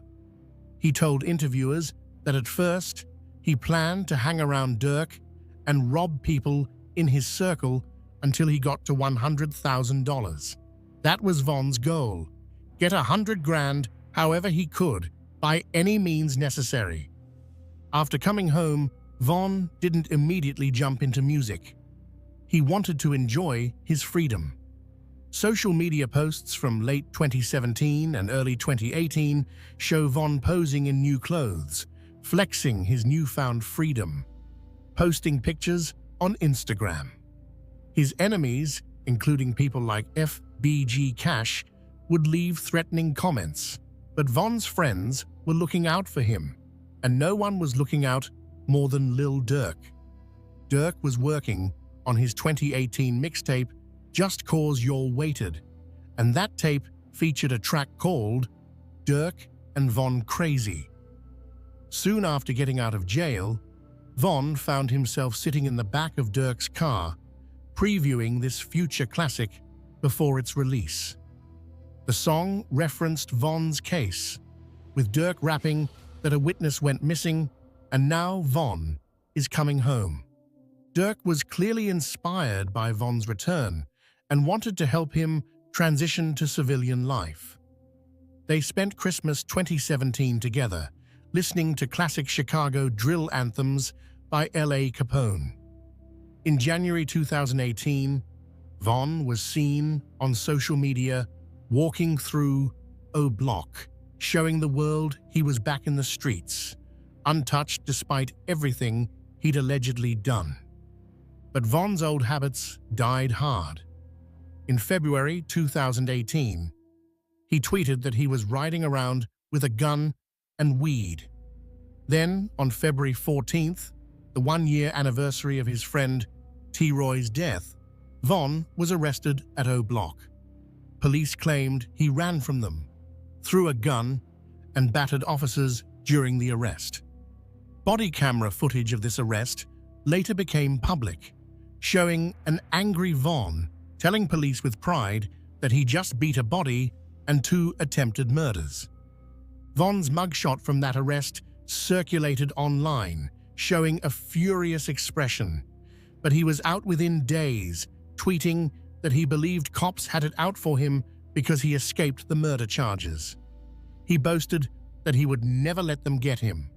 He told interviewers that at first he planned to hang around Dirk and rob people in his circle until he got to $100,000. That was Von's goal. Get $100,000 however he could, by any means necessary. After coming home, Von didn't immediately jump into music. He wanted to enjoy his freedom. Social media posts from late 2017 and early 2018 show Von posing in new clothes, flexing his newfound freedom, posting pictures on Instagram. His enemies, including people like FBG Cash, would leave threatening comments. But Von's friends were looking out for him, and no one was looking out more than Lil Durk. Durk was working on his 2018 mixtape, Just Cause You're Weighted, and that tape featured a track called Durk and Von Crazy. Soon after getting out of jail, Von found himself sitting in the back of Durk's car, previewing this future classic before its release. The song referenced Von's case, with Durk rapping that a witness went missing and now Von is coming home. Durk was clearly inspired by Von's return and wanted to help him transition to civilian life. They spent Christmas 2017 together, listening to classic Chicago drill anthems by L.A. Capone. In January 2018, Von was seen on social media walking through O Block, showing the world he was back in the streets, untouched despite everything he'd allegedly done. But Von's old habits died hard. In February 2018, he tweeted that he was riding around with a gun and weed. Then, on February 14th, the one-year anniversary of his friend T. Roy's death, Von was arrested at O Block. Police claimed he ran from them, threw a gun, and battered officers during the arrest. Body camera footage of this arrest later became public, showing an angry Von telling police with pride that he just beat a body and 2 attempted murders. Von's mugshot from that arrest circulated online, showing a furious expression, but he was out within days, tweeting that he believed cops had it out for him because he escaped the murder charges. He boasted that he would never let them get him.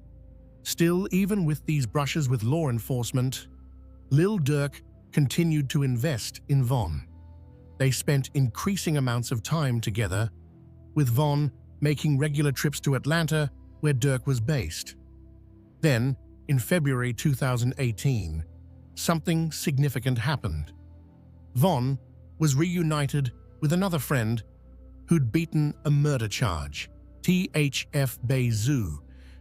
Still, even with these brushes with law enforcement, Lil Durk continued to invest in Von. They spent increasing amounts of time together, with Von making regular trips to Atlanta, where Durk was based. Then, in February 2018, something significant happened. Von was reunited with another friend who'd beaten a murder charge, THF Beizou,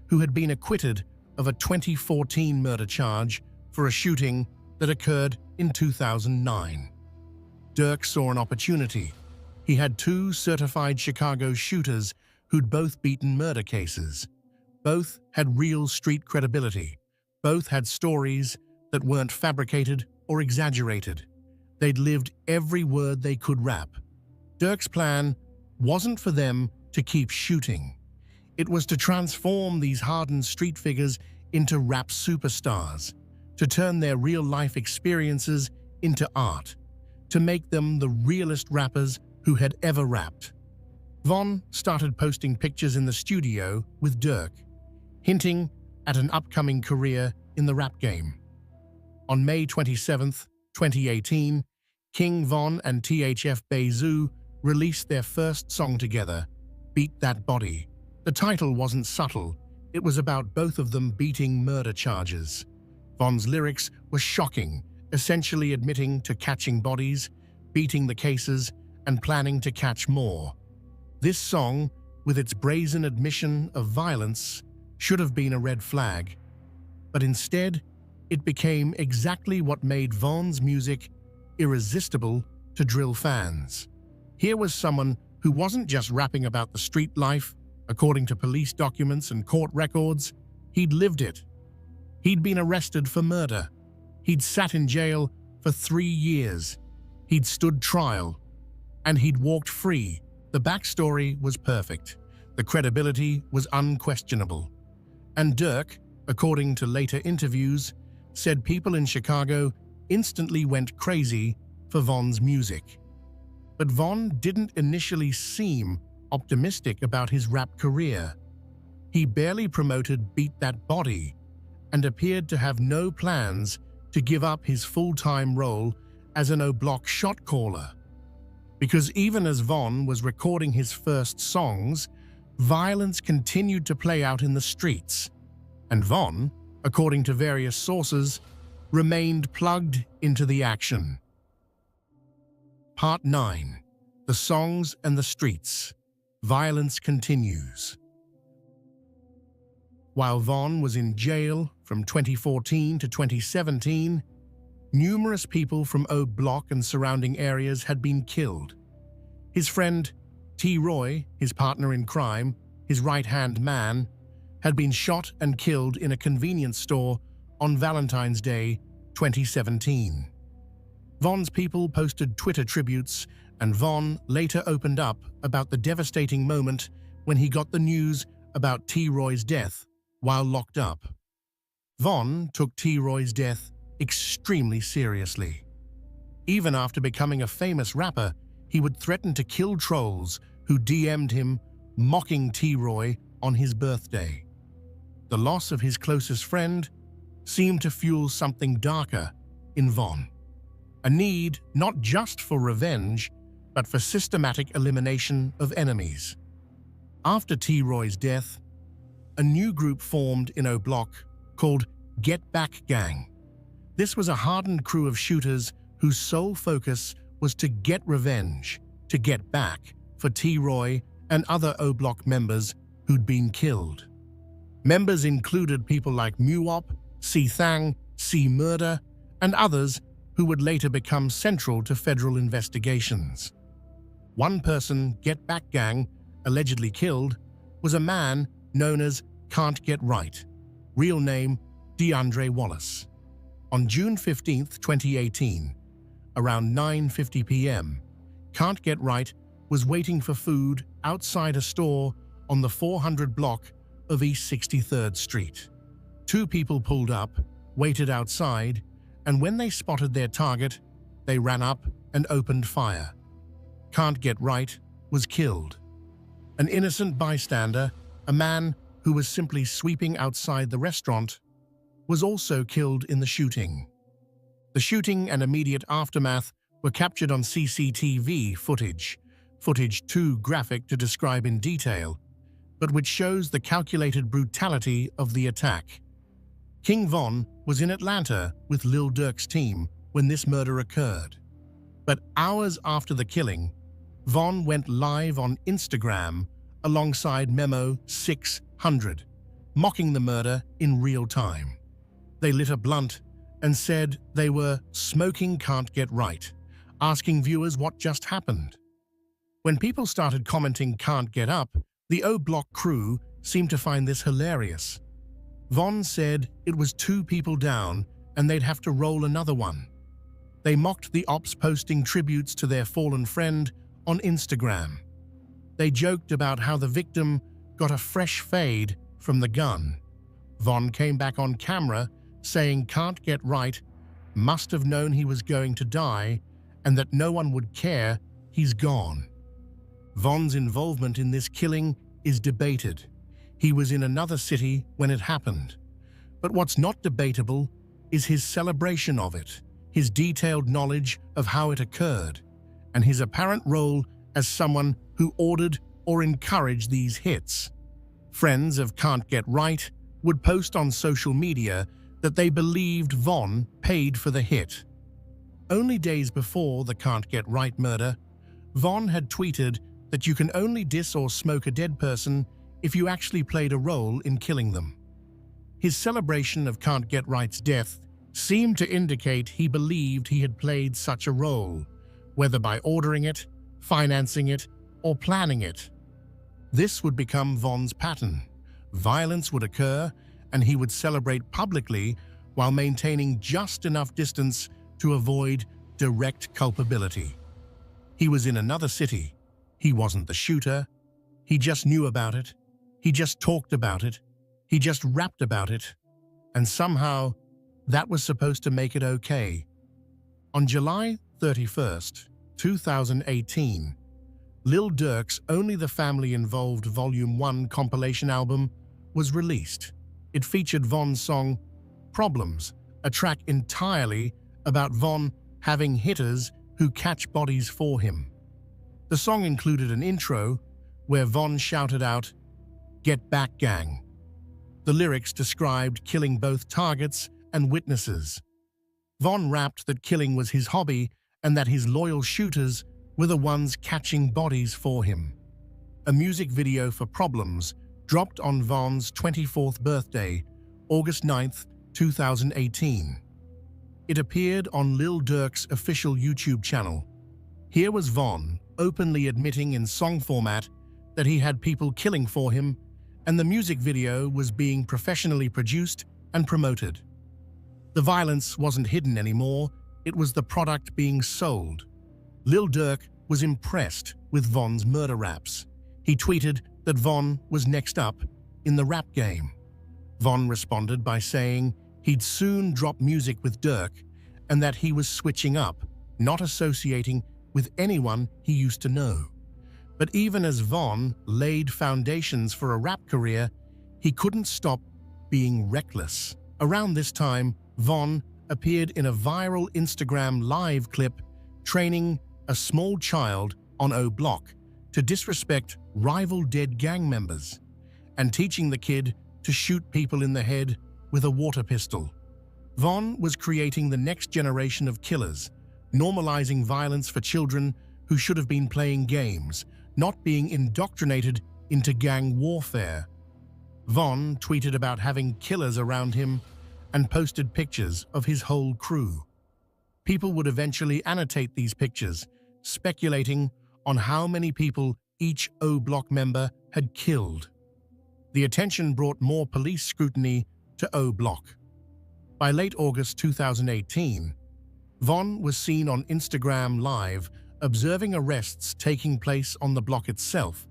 who had been acquitted of a 2014 murder charge for a shooting that occurred in 2009. Durk saw an opportunity. He had 2 certified Chicago shooters who'd both beaten murder cases. Both had real street credibility. Both had stories that weren't fabricated or exaggerated. They'd lived every word they could rap. Durk's plan wasn't for them to keep shooting. It was to transform these hardened street figures into rap superstars, to turn their real-life experiences into art, to make them the realest rappers who had ever rapped. Von started posting pictures in the studio with Durk, hinting at an upcoming career in the rap game. On May 27, 2018, King Von and THF Beizou released their first song together, Beat That Body. The title wasn't subtle. It was about both of them beating murder charges. Von's lyrics were shocking, essentially admitting to catching bodies, beating the cases, and planning to catch more. This song, with its brazen admission of violence, should have been a red flag, but instead, it became exactly what made Von's music irresistible to drill fans. Here was someone who wasn't just rapping about the street life. According to police documents and court records, he'd lived it. He'd been arrested for murder. He'd sat in jail for 3 years. He'd stood trial. And he'd walked free. The backstory was perfect. The credibility was unquestionable. And Durk, according to later interviews, said people in Chicago instantly went crazy for Von's music. But Von didn't initially seem optimistic about his rap career. He barely promoted Beat That Body and appeared to have no plans to give up his full-time role as an O Block shot caller. Because even as Von was recording his first songs, violence continued to play out in the streets, and Von, according to various sources, remained plugged into the action. Part 9. The Songs and the Streets. Violence continues. While Von was in jail from 2014 to 2017, numerous people from O Block and surrounding areas had been killed. His friend T. Roy, his partner in crime, his right-hand man, had been shot and killed in a convenience store on Valentine's Day 2017. Von's people posted Twitter tributes, and Von later opened up about the devastating moment when he got the news about T. Roy's death while locked up. Von took T. Roy's death extremely seriously. Even after becoming a famous rapper, he would threaten to kill trolls who DM'd him mocking T. Roy on his birthday. The loss of his closest friend seemed to fuel something darker in Von. A need not just for revenge, but for systematic elimination of enemies. After T. Roy's death, a new group formed in O Block called Get Back Gang. This was a hardened crew of shooters whose sole focus was to get revenge, to get back for T. Roy and other O Block members who'd been killed. Members included people like Muwop, C. Thang, C Murder, and others who would later become central to federal investigations. One person Get Back Gang allegedly killed was a man known as Can't Get Right, real name DeAndre Wallace. On June 15, 2018, around 9:50 p.m., Can't Get Right was waiting for food outside a store on the 400 block of East 63rd Street. Two people pulled up, waited outside, and when they spotted their target, they ran up and opened fire. Can't Get Right was killed. An innocent bystander, a man who was simply sweeping outside the restaurant, was also killed in the shooting. The shooting and immediate aftermath were captured on CCTV footage too graphic to describe in detail, but which shows the calculated brutality of the attack. King Von was in Atlanta with Lil Durk's team when this murder occurred. But hours after the killing, Von went live on Instagram alongside Memo 600, mocking the murder in real time. They lit a blunt and said they were smoking Can't Get Right, asking viewers what just happened. When people started commenting Can't Get Up, the O Block crew seemed to find this hilarious. Von said it was two people down and they'd have to roll another one. They mocked the ops posting tributes to their fallen friend on Instagram. They joked about how the victim got a fresh fade from the gun. Von came back on camera saying Can't Get Right must have known he was going to die and that no one would care, he's gone. Von's involvement in this killing is debated. He was in another city when it happened. But what's not debatable is his celebration of it, his detailed knowledge of how it occurred, and his apparent role as someone who ordered or encouraged these hits. Friends of Can't Get Right would post on social media that they believed Von paid for the hit. Only days before the Can't Get Right murder, Von had tweeted that you can only diss or smoke a dead person if you actually played a role in killing them. His celebration of Can't Get Right's death seemed to indicate he believed he had played such a role, whether by ordering it, financing it, or planning it. This would become Von's pattern. Violence would occur, and he would celebrate publicly while maintaining just enough distance to avoid direct culpability. He was in another city. He wasn't the shooter. He just knew about it. He just talked about it. He just rapped about it. And somehow, that was supposed to make it okay. On July 31st, 2018, Lil Durk's Only the Family Involved Volume 1 compilation album was released. It featured Von's song, Problems, a track entirely about Von having hitters who catch bodies for him. The song included an intro where Von shouted out, "Get Back Gang." The lyrics described killing both targets and witnesses. Von rapped that killing was his hobby and that his loyal shooters were the ones catching bodies for him. A music video for Problems dropped on Von's 24th birthday, August 9th, 2018. It appeared on Lil Durk's official YouTube channel. Here was Von openly admitting in song format that he had people killing for him, and the music video was being professionally produced and promoted. The violence wasn't hidden anymore, it was the product being sold. Lil Durk was impressed with Von's murder raps. He tweeted that Von was next up in the rap game. Von responded by saying he'd soon drop music with Durk and that he was switching up, not associating with anyone he used to know. But even as Von laid foundations for a rap career, he couldn't stop being reckless. Around this time, Von appeared in a viral Instagram live clip training a small child on O Block to disrespect rival dead gang members and teaching the kid to shoot people in the head with a water pistol. Von was creating the next generation of killers, normalizing violence for children who should have been playing games, not being indoctrinated into gang warfare. Von tweeted about having killers around him and posted pictures of his whole crew. People would eventually annotate these pictures, speculating on how many people each O Block member had killed. The attention brought more police scrutiny to O Block. By late August 2018, Von was seen on Instagram Live observing arrests taking place on the block itself,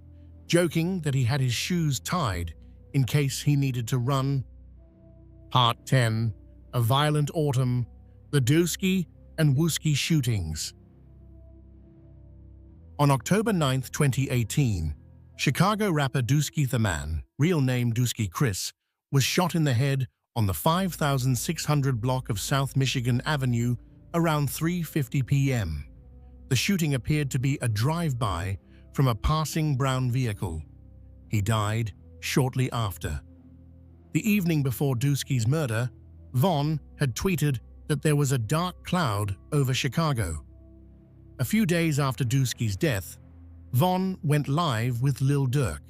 joking that he had his shoes tied in case he needed to run. Part 10. A Violent Autumn, the Dusky and Wooski Shootings. On October 9, 2018, Chicago rapper Dusky the Man, real name Dusky Chris, was shot in the head on the 5600 block of South Michigan Avenue around 3:50 p.m. The shooting appeared to be a drive-by from a passing brown vehicle. He died shortly after. The evening before Dusky's murder, Von had tweeted that there was a dark cloud over Chicago. A few days after Dusky's death, Von went live with Lil Durk,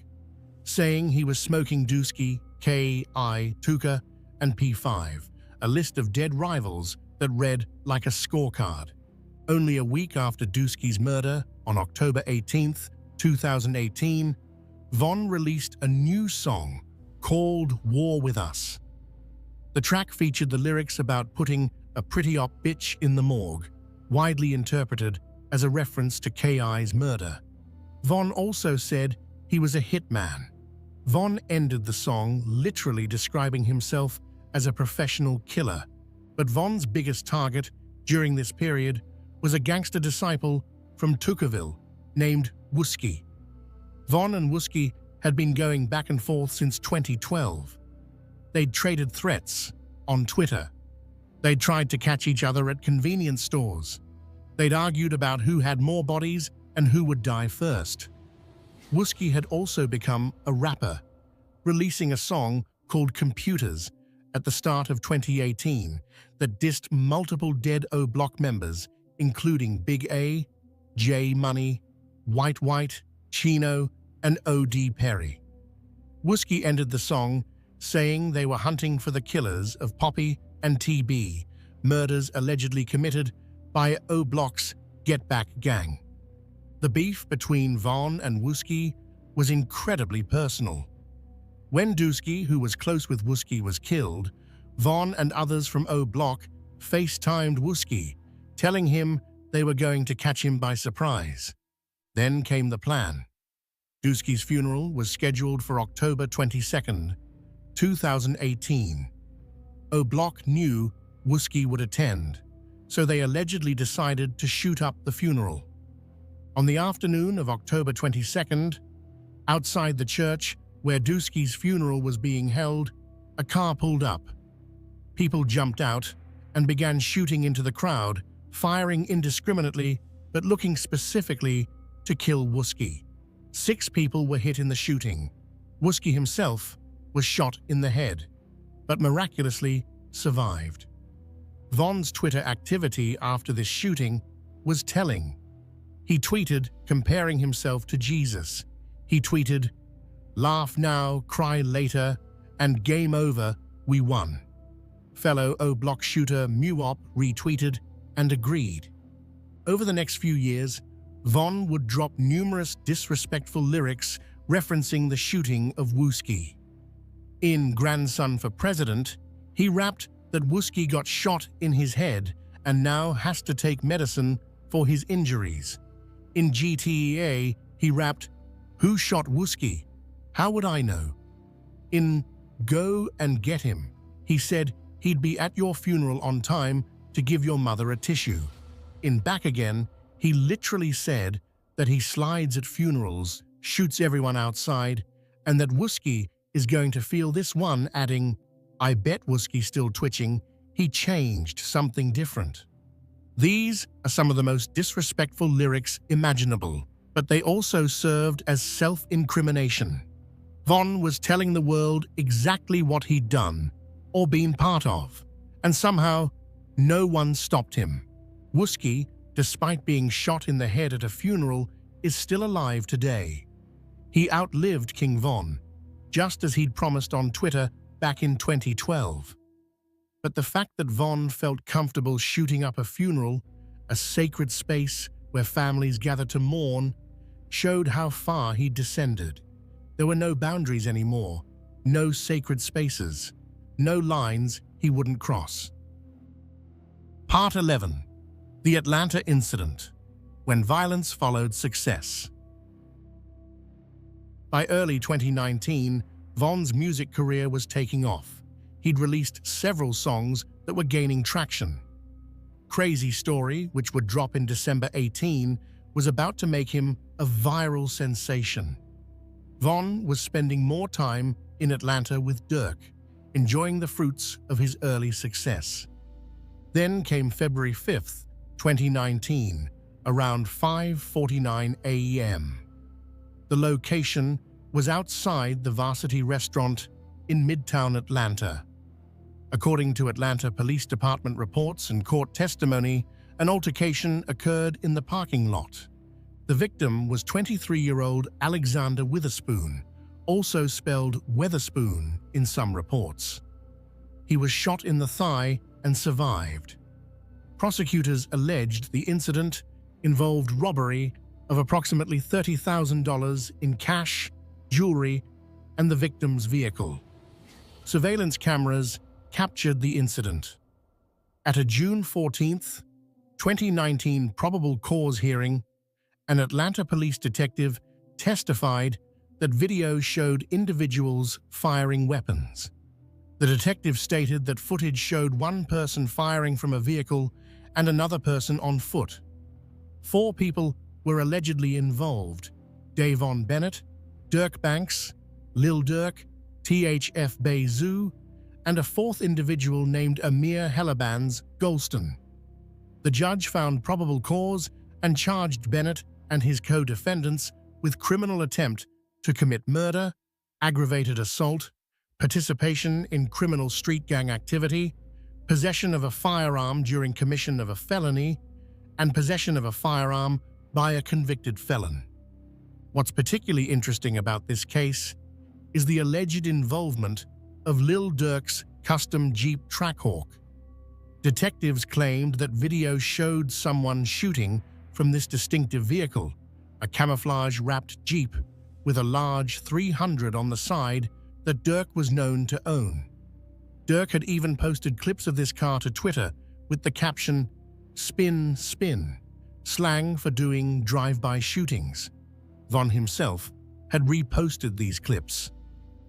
saying he was smoking Dusky, K.I., Tuka, and P5, a list of dead rivals that read like a scorecard. Only a week after Dusky's murder, on October 18, 2018, Von released a new song called War With Us. The track featured the lyrics about putting a pretty op bitch in the morgue, widely interpreted as a reference to K.I.'s murder. Von also said he was a hitman. Von ended the song literally describing himself as a professional killer, but Von's biggest target during this period was a gangster disciple from Tukaville named Wooski. Von and Wooski had been going back and forth since 2012. They'd traded threats on Twitter. They'd tried to catch each other at convenience stores. They'd argued about who had more bodies and who would die first. Wooski had also become a rapper, releasing a song called Computers at the start of 2018 that dissed multiple dead O Block members, including Big A, J Money, White White, Chino, and O.D. Perry. Wooski ended the song saying they were hunting for the killers of Poppy and TB, murders allegedly committed by O Block's Get Back gang. The beef between Von and Wooski was incredibly personal. When Dusky, who was close with Wooski, was killed, Von and others from O Block FaceTimed Wooski, telling him they were going to catch him by surprise. Then came the plan. Dusky's funeral was scheduled for October 22, 2018. O Block knew Wooski would attend, so they allegedly decided to shoot up the funeral. On the afternoon of October 22nd, outside the church where Dusky's funeral was being held, a car pulled up. People jumped out and began shooting into the crowd, firing indiscriminately but looking specifically to kill Wooski. 6 people were hit in the shooting. Wooski himself was shot in the head, but miraculously survived. Von's Twitter activity after this shooting was telling. He tweeted comparing himself to Jesus. He tweeted, "Laugh now, cry later, and game over, we won." Fellow O Block shooter Muop retweeted and agreed. Over the next few years, Von would drop numerous disrespectful lyrics referencing the shooting of Wooski. In Grandson for President, he rapped that Wooski got shot in his head and now has to take medicine for his injuries. In GTA, he rapped, "Who shot Wooski? How would I know?" In Go and Get Him, he said he'd be at your funeral on time to give your mother a tissue. In Back Again, he literally said that he slides at funerals, shoots everyone outside, and that Wooski is going to feel this one, adding, "I bet Wooski's still twitching, he changed something different." These are some of the most disrespectful lyrics imaginable, but they also served as self-incrimination. Von was telling the world exactly what he'd done or been part of, and somehow no one stopped him. Wooski, despite being shot in the head at a funeral, is still alive today. He outlived King Von, just as he'd promised on Twitter back in 2012. But the fact that Von felt comfortable shooting up a funeral, a sacred space where families gather to mourn, showed how far he'd descended. There were no boundaries anymore, no sacred spaces, no lines he wouldn't cross. Part 11. The Atlanta Incident, when violence followed success. By early 2019, Von's music career was taking off. He'd released several songs that were gaining traction. Crazy Story, which would drop in December 18, was about to make him a viral sensation. Von was spending more time in Atlanta with Durk, enjoying the fruits of his early success. Then came February 5th, 2019, around 5:49 a.m. The location was outside the Varsity Restaurant in Midtown Atlanta. According to Atlanta Police Department reports and court testimony, an altercation occurred in the parking lot. The victim was 23-year-old Alexander Witherspoon, also spelled Weatherspoon in some reports. He was shot in the thigh and survived. Prosecutors alleged the incident involved robbery of approximately $30,000 in cash, jewelry, and the victim's vehicle. Surveillance cameras captured the incident. At a June 14, 2019 probable cause hearing, an Atlanta police detective testified that video showed individuals firing weapons. The detective stated that footage showed one person firing from a vehicle and another person on foot. 4 people were allegedly involved: Davon Bennett, Durk Banks, Lil Durk, THF Bezu, and a 4th individual named Amir Hellerbands Golston. The judge found probable cause and charged Bennett and his co-defendants with criminal attempt to commit murder, aggravated assault, participation in criminal street gang activity, possession of a firearm during commission of a felony, and possession of a firearm by a convicted felon. What's particularly interesting about this case is the alleged involvement of Lil Durk's custom Jeep Trackhawk. Detectives claimed that video showed someone shooting from this distinctive vehicle, a camouflage-wrapped Jeep with a large 300 on the side that Durk was known to own. Durk had even posted clips of this car to Twitter with the caption, "Spin, spin," slang for doing drive-by shootings. Von himself had reposted these clips.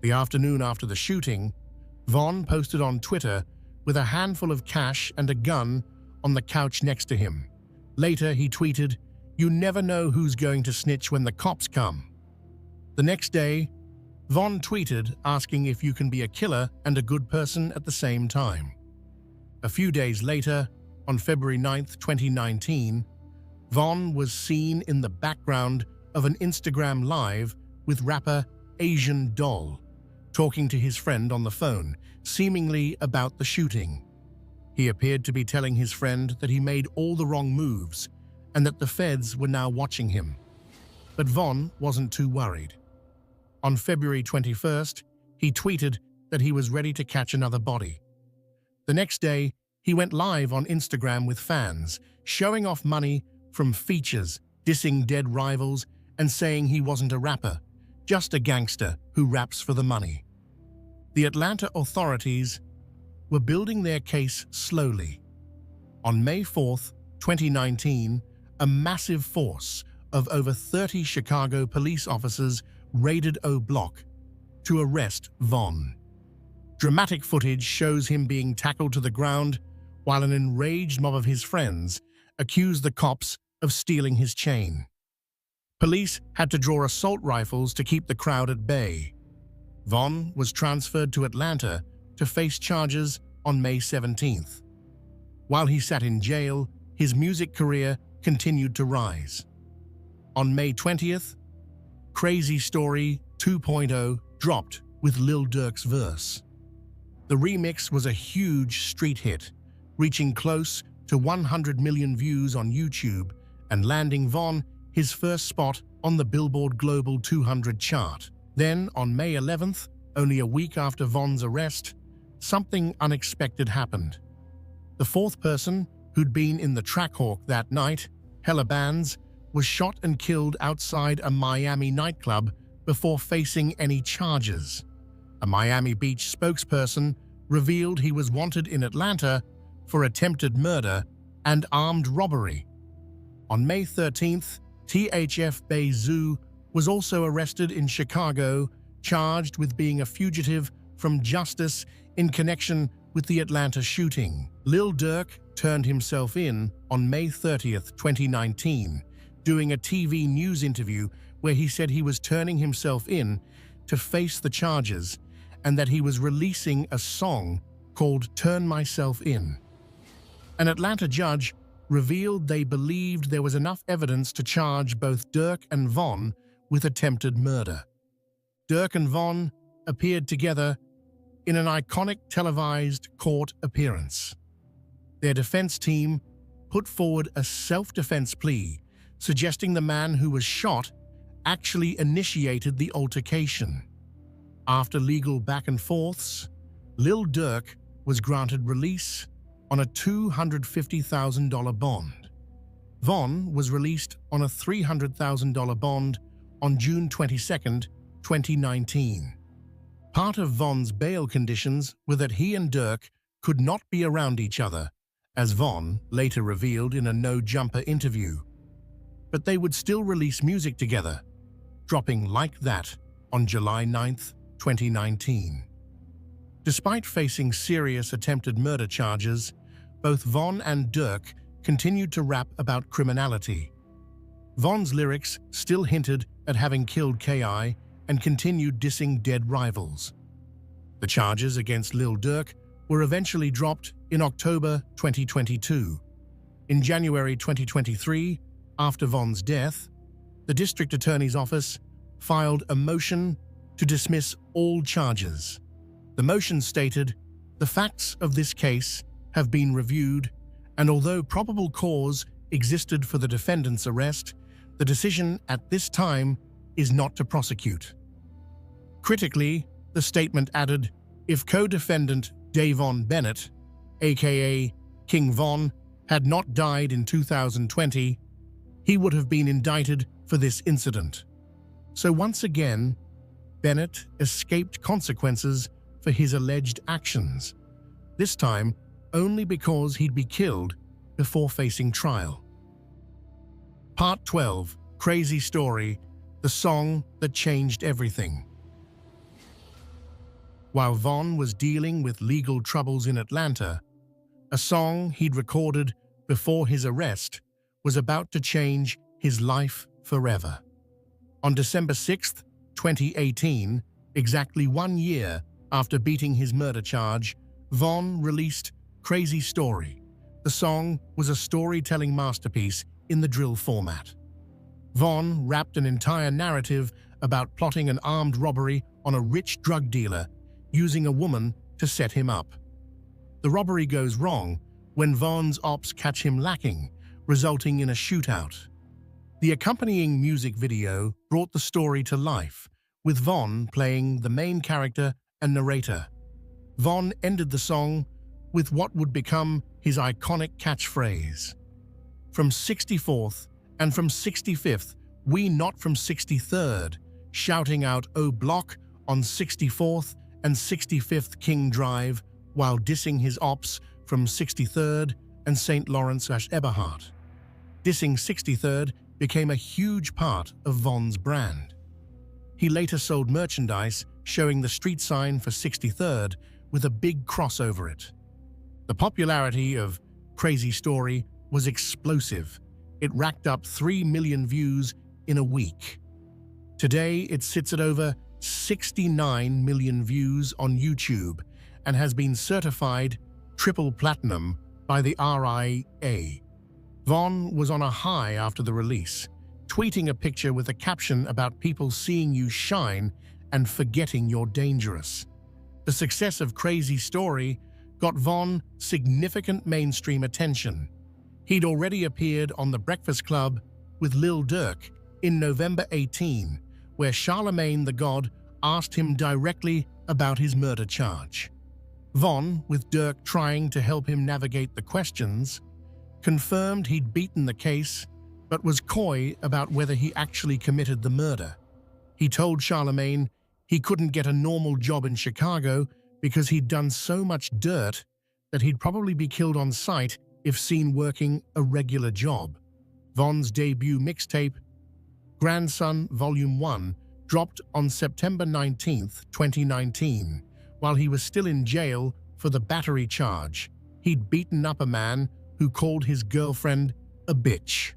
The afternoon after the shooting, Von posted on Twitter with a handful of cash and a gun on the couch next to him. Later, he tweeted, "You never know who's going to snitch when the cops come." The next day, Von tweeted asking if you can be a killer and a good person at the same time. A few days later, on February 9th, 2019, Von was seen in the background of an Instagram Live with rapper Asian Doll, talking to his friend on the phone, seemingly about the shooting. He appeared to be telling his friend that he made all the wrong moves and that the feds were now watching him. But Von wasn't too worried. On February 21st, he tweeted that he was ready to catch another body. The next day, he went live on Instagram with fans, showing off money from features, dissing dead rivals, and saying he wasn't a rapper, just a gangster who raps for the money. The Atlanta authorities were building their case slowly. On May 4th, 2019, a massive force of over 30 Chicago police officers raided O Block to arrest Von. Dramatic footage shows him being tackled to the ground while an enraged mob of his friends accused the cops of stealing his chain. Police had to draw assault rifles to keep the crowd at bay. Von was transferred to Atlanta to face charges on May 17th. While he sat in jail, his music career continued to rise. On May 20th, Crazy Story 2.0 dropped with Lil Durk's verse. The remix was a huge street hit, reaching close to 100 million views on YouTube and landing Von his first spot on the Billboard Global 200 chart. Then, on May 11th, only a week after Von's arrest, something unexpected happened. The fourth person, who'd been in the Trackhawk that night, Hella Bands, was shot and killed outside a Miami nightclub before facing any charges. A Miami Beach spokesperson revealed he was wanted in Atlanta for attempted murder and armed robbery. On May 13th, THF Bay Zoo was also arrested in Chicago, charged with being a fugitive from justice in connection with the Atlanta shooting. Lil Durk turned himself in on May 30th, 2019, doing a TV news interview where he said he was turning himself in to face the charges and that he was releasing a song called Turn Myself In. An Atlanta judge revealed they believed there was enough evidence to charge both Durk and Von with attempted murder. Durk and Von appeared together in an iconic televised court appearance. Their defense team put forward a self-defense plea, suggesting the man who was shot actually initiated the altercation. After legal back and forths, Lil Durk was granted release on a $250,000 bond. Von was released on a $300,000 bond on June 22, 2019. Part of Von's bail conditions were that he and Durk could not be around each other, as Von later revealed in a No Jumper interview. But they would still release music together, dropping Like That on July 9, 2019. Despite facing serious attempted murder charges, both Von and Durk continued to rap about criminality. Von's lyrics still hinted at having killed K.I. and continued dissing dead rivals. The charges against Lil Durk were eventually dropped in October 2022. In January 2023, after Von's death, the district attorney's office filed a motion to dismiss all charges. The motion stated, "The facts of this case have been reviewed, and although probable cause existed for the defendant's arrest, the decision at this time is not to prosecute." Critically, the statement added, if co-defendant Davon Bennett, aka King Von, had not died in 2020, he would have been indicted for this incident. So once again, Bennett escaped consequences for his alleged actions, this time only because he'd be killed before facing trial. Part 12, Crazy Story, the song that changed everything. While Von was dealing with legal troubles in Atlanta, a song he'd recorded before his arrest was about to change his life forever. On December 6, 2018, exactly 1 year after beating his murder charge, Von released Crazy Story. The song was a storytelling masterpiece in the drill format. Von rapped an entire narrative about plotting an armed robbery on a rich drug dealer using a woman to set him up. The robbery goes wrong when Von's ops catch him lacking, resulting in a shootout. The accompanying music video brought the story to life, with Von playing the main character and narrator. Von ended the song with what would become his iconic catchphrase. From 64th and from 65th, we not from 63rd, shouting out "O Block" on 64th and 65th King Drive while dissing his ops from 63rd and St. Lawrence/Eberhart. Dissing 63rd became a huge part of Von's brand. He later sold merchandise showing the street sign for 63rd with a big cross over it. The popularity of Crazy Story was explosive. It racked up 3 million views in a week. Today, it sits at over 69 million views on YouTube and has been certified triple platinum by the RIA. Von was on a high after the release, tweeting a picture with a caption about people seeing you shine and forgetting you're dangerous. The success of Crazy Story got Von significant mainstream attention. He'd already appeared on The Breakfast Club with Lil Durk in November 18, where Charlemagne the God asked him directly about his murder charge. Von, with Dirk trying to help him navigate the questions, confirmed he'd beaten the case but was coy about whether he actually committed the murder. He told Charlemagne he couldn't get a normal job in Chicago because he'd done so much dirt that he'd probably be killed on sight if seen working a regular job. Von's debut mixtape, Grandson Volume 1, dropped on September 19, 2019, while he was still in jail for the battery charge. He'd beaten up a man who called his girlfriend a bitch.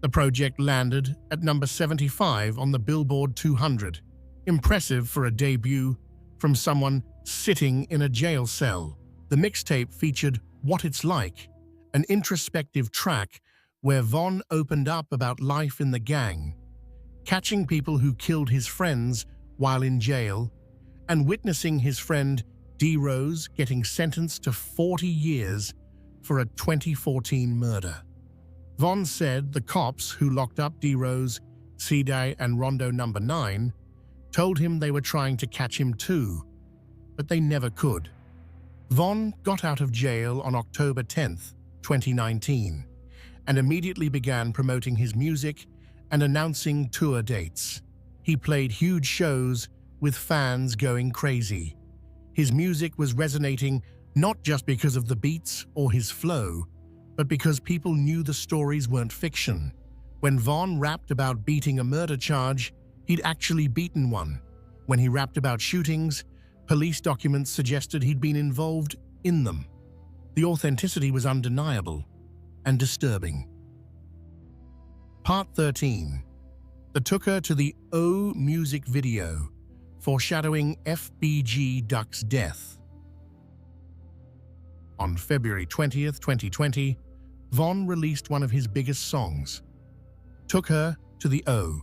The project landed at number 75 on the Billboard 200. Impressive for a debut from someone sitting in a jail cell. The mixtape featured What It's Like, an introspective track where Von opened up about life in the gang, catching people who killed his friends while in jail, and witnessing his friend D. Rose getting sentenced to 40 years for a 2014 murder. Von said the cops who locked up D. Rose, C-Day, and Rondo Number 9 told him they were trying to catch him too, but they never could. Von got out of jail on October 10, 2019, and immediately began promoting his music and announcing tour dates. He played huge shows with fans going crazy. His music was resonating not just because of the beats or his flow, but because people knew the stories weren't fiction. When Von rapped about beating a murder charge, he'd actually beaten one. When he rapped about shootings, police documents suggested he'd been involved in them. The authenticity was undeniable and disturbing. Part 13. The Took Her to the O music video, foreshadowing FBG Duck's death. On February 20, 2020, Von released one of his biggest songs, Took Her to the O.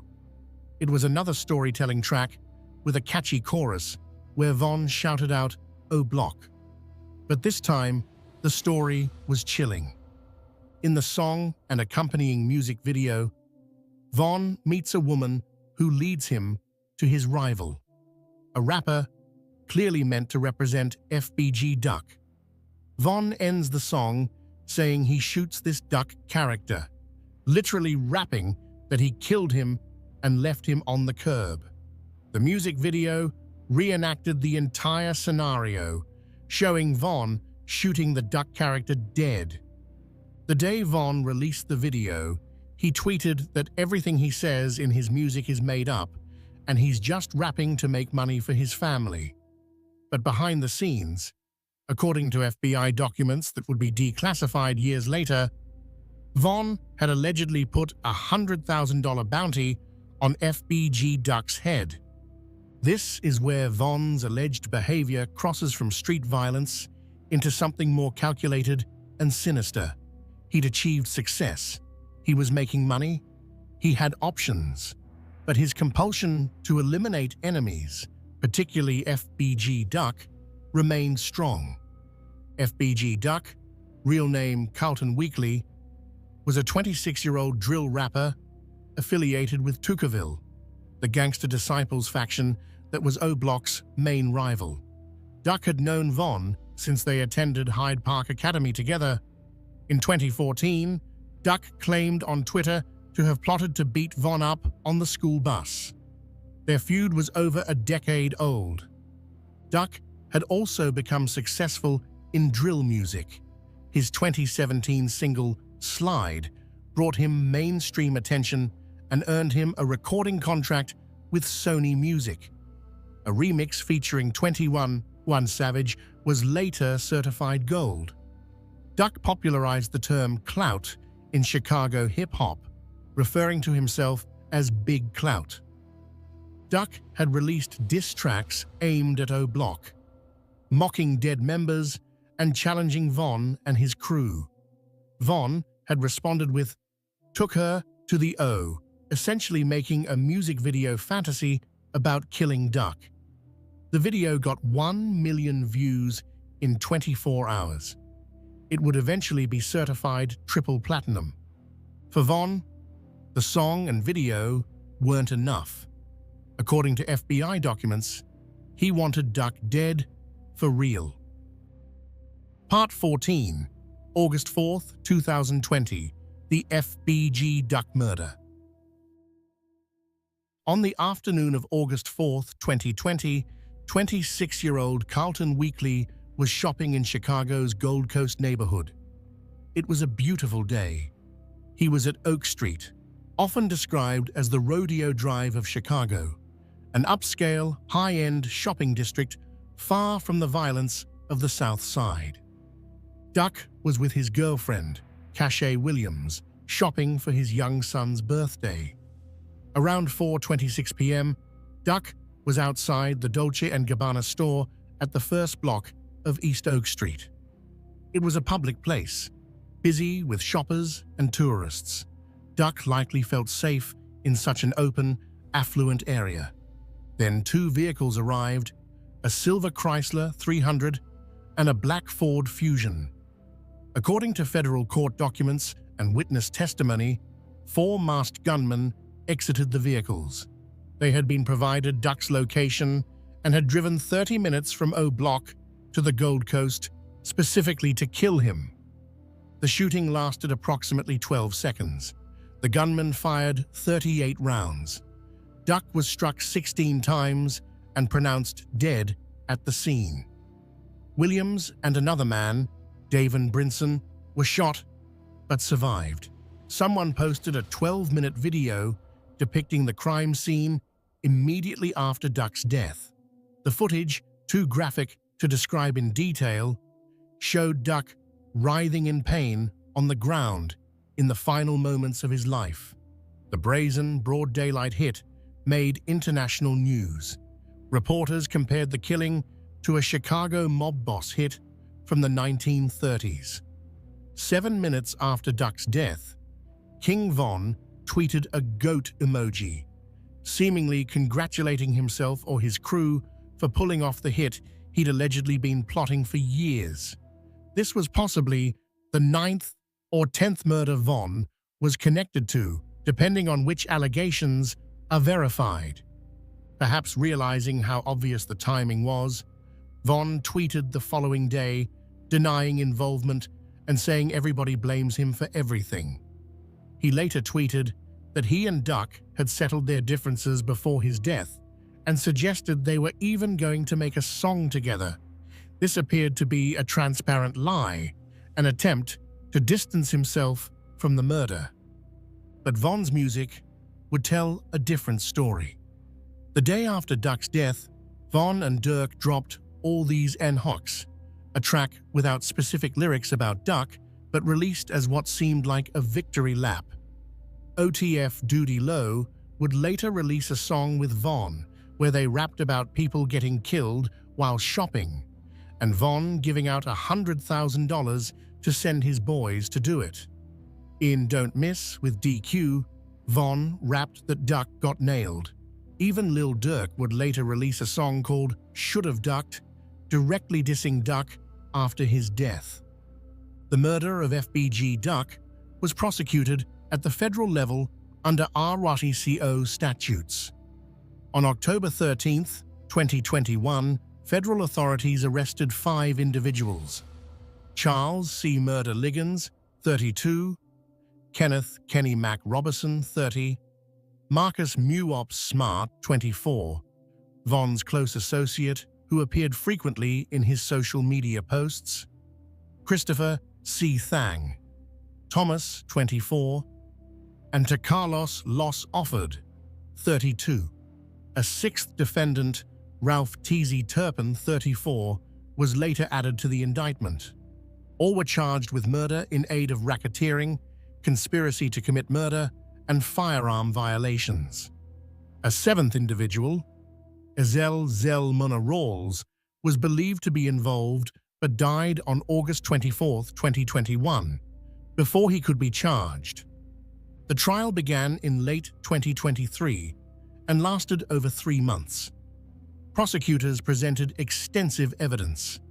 It was another storytelling track with a catchy chorus where Von shouted out, "O Block." But this time, the story was chilling. In the song and accompanying music video, Von meets a woman who leads him to his rival, a rapper clearly meant to represent FBG Duck. Von ends the song saying he shoots this Duck character, literally rapping that he killed him and left him on the curb. The music video reenacted the entire scenario, showing Von shooting the Duck character dead. The day Von released the video, he tweeted that everything he says in his music is made up and he's just rapping to make money for his family. But behind the scenes, according to FBI documents that would be declassified years later, Von had allegedly put a $100,000 bounty on FBG Duck's head. This is where Von's alleged behavior crosses from street violence into something more calculated and sinister. He'd achieved success. He was making money. He had options. But his compulsion to eliminate enemies, particularly FBG Duck, remained strong. FBG Duck, real name Carlton Weekly, was a 26-year-old drill rapper affiliated with Tuckerville, the Gangster Disciples faction that was O Block's main rival. Duck had known Von since they attended Hyde Park Academy together. In 2014, Duck claimed on Twitter to have plotted to beat Von up on the school bus. Their feud was over a decade old. Duck had also become successful in drill music. His 2017 single, Slide, brought him mainstream attention and earned him a recording contract with Sony Music. A remix featuring 21 Savage was later certified gold. Duck popularized the term clout in Chicago hip-hop, referring to himself as Big Clout. Duck had released diss tracks aimed at O Block, mocking dead members and challenging Von and his crew. Von had responded with Took Her to the O, essentially making a music video fantasy about killing Duck. The video got 1 million views in 24 hours. It would eventually be certified triple platinum. For Von, the song and video weren't enough. According to FBI documents, he wanted Duck dead for real. Part 14, August 4th, 2020, the FBG Duck Murder. On the afternoon of August 4th, 2020, 26-year-old Carlton Weekly was shopping in Chicago's Gold Coast neighborhood. It was a beautiful day. He was at Oak Street, often described as the Rodeo Drive of Chicago, an upscale, high-end shopping district far from the violence of the South Side. Duck was with his girlfriend, Cachet Williams, shopping for his young son's birthday. Around 4:26 p.m., Duck was outside the Dolce & Gabbana store at the first block of East Oak Street. It was a public place, busy with shoppers and tourists. Duck likely felt safe in such an open, affluent area. Then two vehicles arrived, a silver Chrysler 300 and a black Ford Fusion. According to federal court documents and witness testimony, 4 masked gunmen exited the vehicles. They had been provided Duck's location and had driven 30 minutes from O Block to the Gold Coast specifically to kill him. The shooting lasted approximately 12 seconds. The gunman fired 38 rounds. Duck was struck 16 times and pronounced dead at the scene. Williams and another man, Davin Brinson, were shot but survived. Someone posted a 12-minute video depicting the crime scene immediately after Duck's death. The footage, too graphic to describe in detail, showed Duck writhing in pain on the ground in the final moments of his life. The brazen, broad daylight hit made international news. Reporters compared the killing to a Chicago mob boss hit from the 1930s. 7 minutes after Duck's death, King Von tweeted a goat emoji, seemingly congratulating himself or his crew for pulling off the hit he'd allegedly been plotting for years. This was possibly the 9th or 10th murder Von was connected to, depending on which allegations are verified. Perhaps realizing how obvious the timing was, Von tweeted the following day, denying involvement and saying everybody blames him for everything. He later tweeted that he and Duck had settled their differences before his death and suggested they were even going to make a song together. This appeared to be a transparent lie, an attempt to distance himself from the murder. But Von's music would tell a different story. The day after Duck's death, Von and Dirk dropped All These N Hawks, a track without specific lyrics about Duck, but released as what seemed like a victory lap. OTF Duty Low would later release a song with Von, where they rapped about people getting killed while shopping, and Von giving out $100,000 to send his boys to do it. In Don't Miss with DQ, Von rapped that Duck got nailed. Even Lil Durk would later release a song called Should've Ducked, directly dissing Duck after his death. The murder of FBG Duck was prosecuted at the federal level under ROTCO statutes. On October 13, 2021, federal authorities arrested 5 individuals: Charles C. Murder Liggins, 32, Kenneth Kenny Mac Robertson, 30, Marcus Muops Smart, 24, Von's close associate, who appeared frequently in his social media posts, Christopher C. Thang, Thomas, 24, and to Carlos Los Offord, 32. A 6th defendant, Ralph Teasy Turpin, 34, was later added to the indictment. All were charged with murder in aid of racketeering, conspiracy to commit murder, and firearm violations. A 7th individual, Ezel Zel Mona Rawls, was believed to be involved but died on August 24, 2021, before he could be charged. The trial began in late 2023 and lasted over 3 months. Prosecutors presented extensive evidence.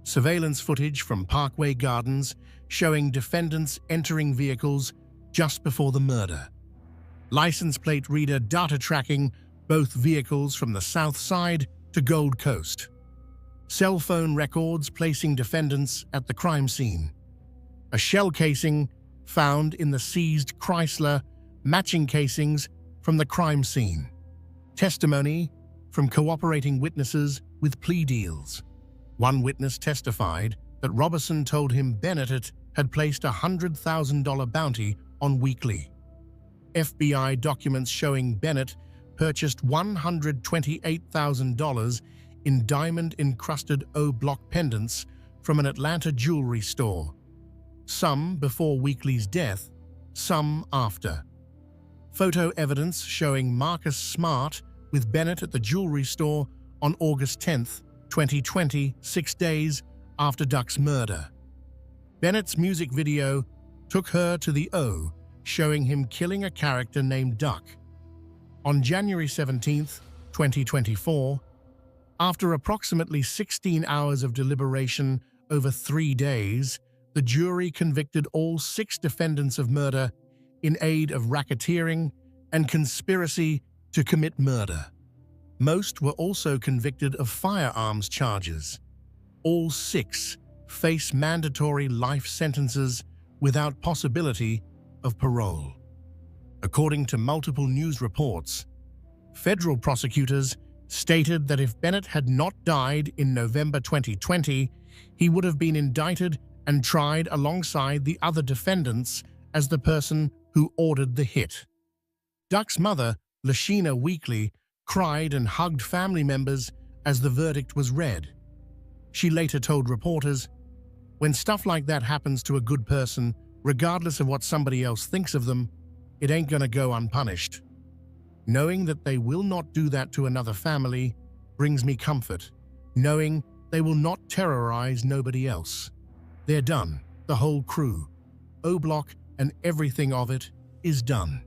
Surveillance footage from Parkway Gardens showing defendants entering vehicles just before the murder. License plate reader data tracking both vehicles from the South Side to Gold Coast. Cell phone records placing defendants at the crime scene. A shell casing found in the seized Chrysler, matching casings from the crime scene. Testimony from cooperating witnesses with plea deals. One witness testified that Roberson told him Bennett had placed a $100,000 bounty on Weekly. FBI documents showing Bennett purchased $128,000 in diamond-encrusted O-block pendants from an Atlanta jewelry store, some before Weekly's death, some after. Photo evidence showing Marcus Smart with Bennett at the jewelry store on August 10, 2020, 6 days after Duck's murder. Bennett's music video took her to the O, showing him killing a character named Duck. On January 17, 2024, after approximately 16 hours of deliberation over 3 days, the jury convicted all 6 defendants of murder in aid of racketeering and conspiracy to commit murder. Most were also convicted of firearms charges. All 6 face mandatory life sentences without possibility of parole. According to multiple news reports, federal prosecutors stated that if Bennett had not died in November 2020, he would have been indicted and tried alongside the other defendants as the person who ordered the hit. Duck's mother, Lashina Weekly, cried and hugged family members as the verdict was read. She later told reporters, "When stuff like that happens to a good person, regardless of what somebody else thinks of them, it ain't gonna go unpunished. Knowing that they will not do that to another family brings me comfort, knowing they will not terrorize nobody else. They're done, the whole crew. O-Block and everything of it is done."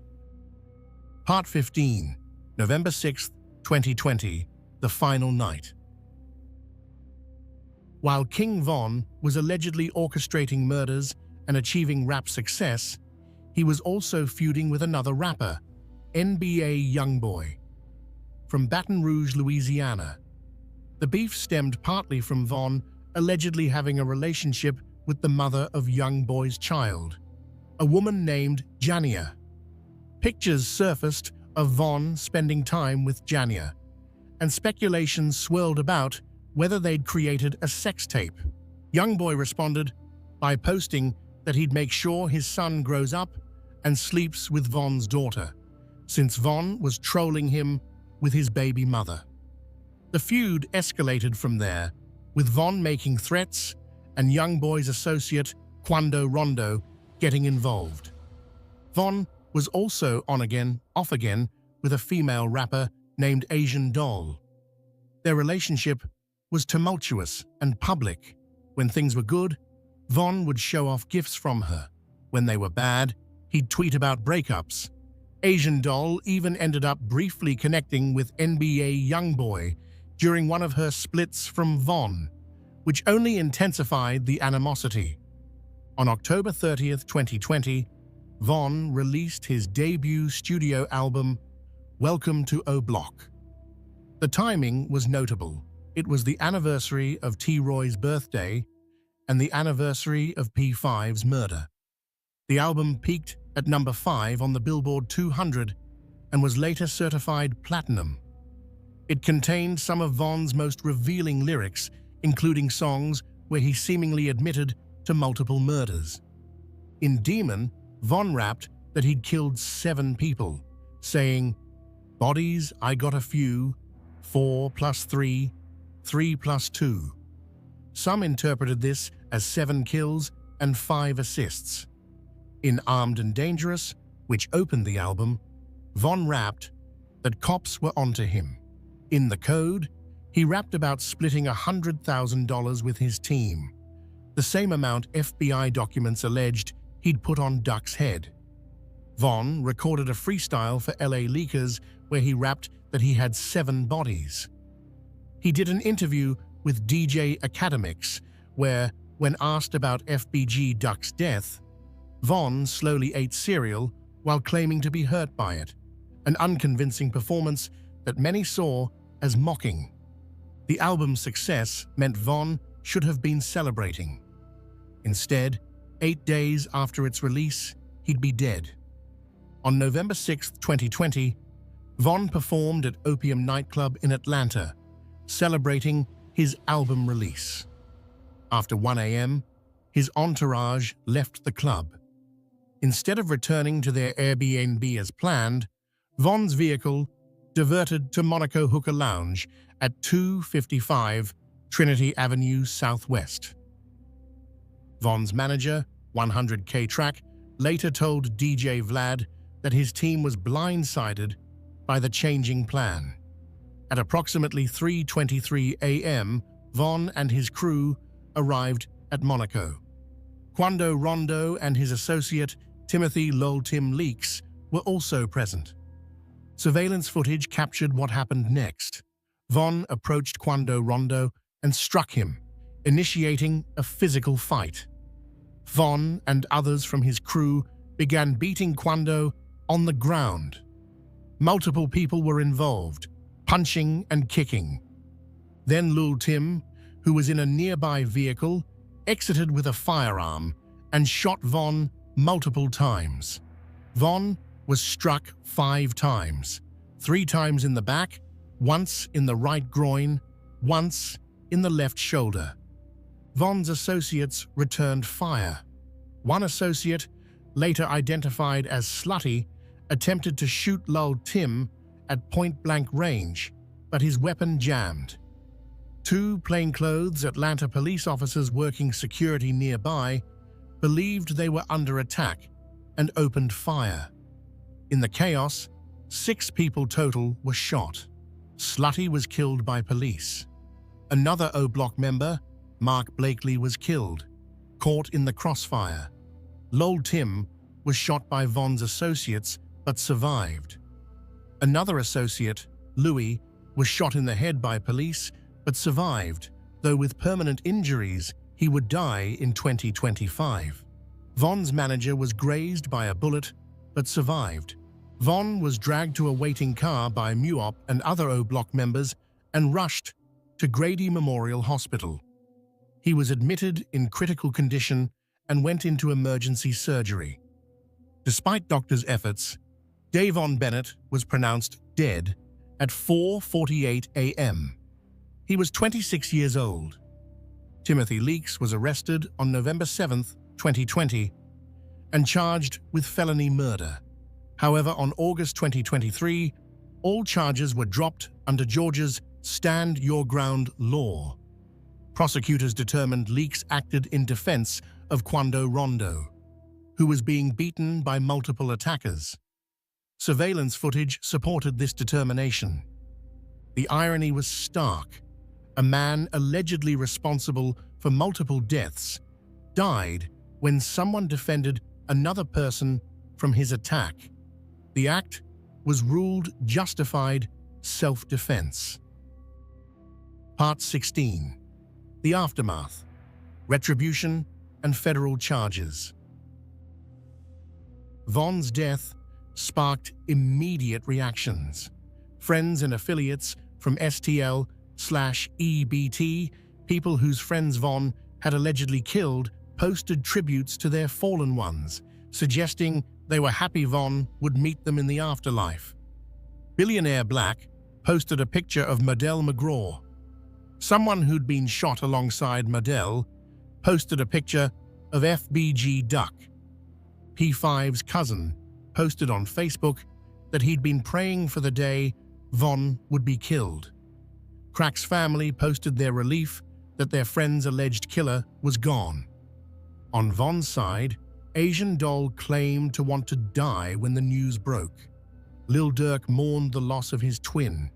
Part 15, November 6, 2020, the final night. While King Von was allegedly orchestrating murders and achieving rap success, he was also feuding with another rapper, NBA Youngboy, from Baton Rouge, Louisiana. The beef stemmed partly from Von allegedly having a relationship with the mother of Youngboy's child, a woman named Jania. Pictures surfaced of Von spending time with Jania, and speculations swirled about whether they'd created a sex tape. Youngboy responded by posting that he'd make sure his son grows up and sleeps with Von's daughter, since Von was trolling him with his baby mother. The feud escalated from there, with Von making threats and Youngboy's associate, Quando Rondo, getting involved. Von was also on again, off again with a female rapper named Asian Doll. Their relationship was tumultuous and public. When things were good, Von would show off gifts from her. When they were bad, he'd tweet about breakups. Asian Doll even ended up briefly connecting with NBA Youngboy during one of her splits from Von, which only intensified the animosity. On October 30th, 2020, Von released his debut studio album, Welcome to O-Block. The timing was notable. It was the anniversary of T-Roy's birthday and the anniversary of P5's murder. The album peaked at number 5 on the Billboard 200 and was later certified platinum. It contained some of Von's most revealing lyrics, including songs where he seemingly admitted to multiple murders. In Demon, Von rapped that he'd killed 7 people, saying, "Bodies, I got a few, 4 plus 3, 3 plus 2. Some interpreted this as 7 kills and 5 assists. In Armed and Dangerous, which opened the album, Von rapped that cops were onto him. In The Code, he rapped about splitting $100,000 with his team, the same amount FBI documents alleged he'd put on Duck's head. Von recorded a freestyle for LA Leakers where he rapped that he had 7 bodies. He did an interview with DJ Academics where, when asked about FBG Duck's death, Von slowly ate cereal while claiming to be hurt by it, an unconvincing performance that many saw as mocking. The album's success meant Vonn should have been celebrating. Instead, 8 days after its release, he'd be dead. On November 6, 2020, Vonn performed at Opium nightclub in Atlanta, celebrating his album release. After 1 a.m., his entourage left the club. Instead of returning to their Airbnb as planned, Vonn's vehicle diverted to Monaco Hookah Lounge at 255 Trinity Avenue Southwest. Vonn's manager, 100K Track, later told DJ Vlad that his team was blindsided by the changing plan. At approximately 3:23 a.m., Vonn and his crew arrived at Monaco. Quando Rondo and his associate, Timothy Lol Tim Leaks, were also present. Surveillance footage captured what happened next. Vonn approached Quando Rondo and struck him, initiating a physical fight. Vonn and others from his crew began beating Quando on the ground. Multiple people were involved, punching and kicking. Then Lul Tim, who was in a nearby vehicle, exited with a firearm and shot Vonn multiple times. Vonn was struck 5 times, 3 times in the back, once in the right groin, once in the left shoulder. Vonn's associates returned fire. One associate, later identified as Slutty, attempted to shoot Lul Tim at point-blank range, but his weapon jammed. 2 plainclothes Atlanta police officers working security nearby believed they were under attack and opened fire. In the chaos, 6 people total were shot. Slutty was killed by police. Another O Block member, Mark Blakely, was killed, caught in the crossfire. Lul Tim was shot by Vonn's associates but survived. Another associate, Louis, was shot in the head by police but survived, though with permanent injuries he would die in 2025. Vonn's manager was grazed by a bullet but survived. Vonn was dragged to a waiting car by MUOP and other O Block members and rushed to Grady Memorial Hospital. He was admitted in critical condition and went into emergency surgery. Despite doctors' efforts, Davon Bennett was pronounced dead at 4:48 a.m. He was 26 years old. Timothy Leaks was arrested on November 7, 2020, and charged with felony murder. However, on August 2023, all charges were dropped under Georgia's Stand Your Ground law. Prosecutors determined Leaks acted in defense of Quando Rondo, who was being beaten by multiple attackers. Surveillance footage supported this determination. The irony was stark. A man allegedly responsible for multiple deaths died when someone defended another person from his attack. The act was ruled justified self-defense. Part 16. The Aftermath, Retribution and Federal Charges. Vonn's death sparked immediate reactions. Friends and affiliates from STL/EBT, people whose friends Vonn had allegedly killed, posted tributes to their fallen ones, suggesting they were happy Vonn would meet them in the afterlife. Billionaire Black posted a picture of Modell McGraw. Someone who'd been shot alongside Modell posted a picture of FBG Duck. P5's cousin posted on Facebook that he'd been praying for the day Vonn would be killed. Crack's family posted their relief that their friend's alleged killer was gone. On Vonn's side, Asian Doll claimed to want to die when the news broke. Lil Durk mourned the loss of his twin.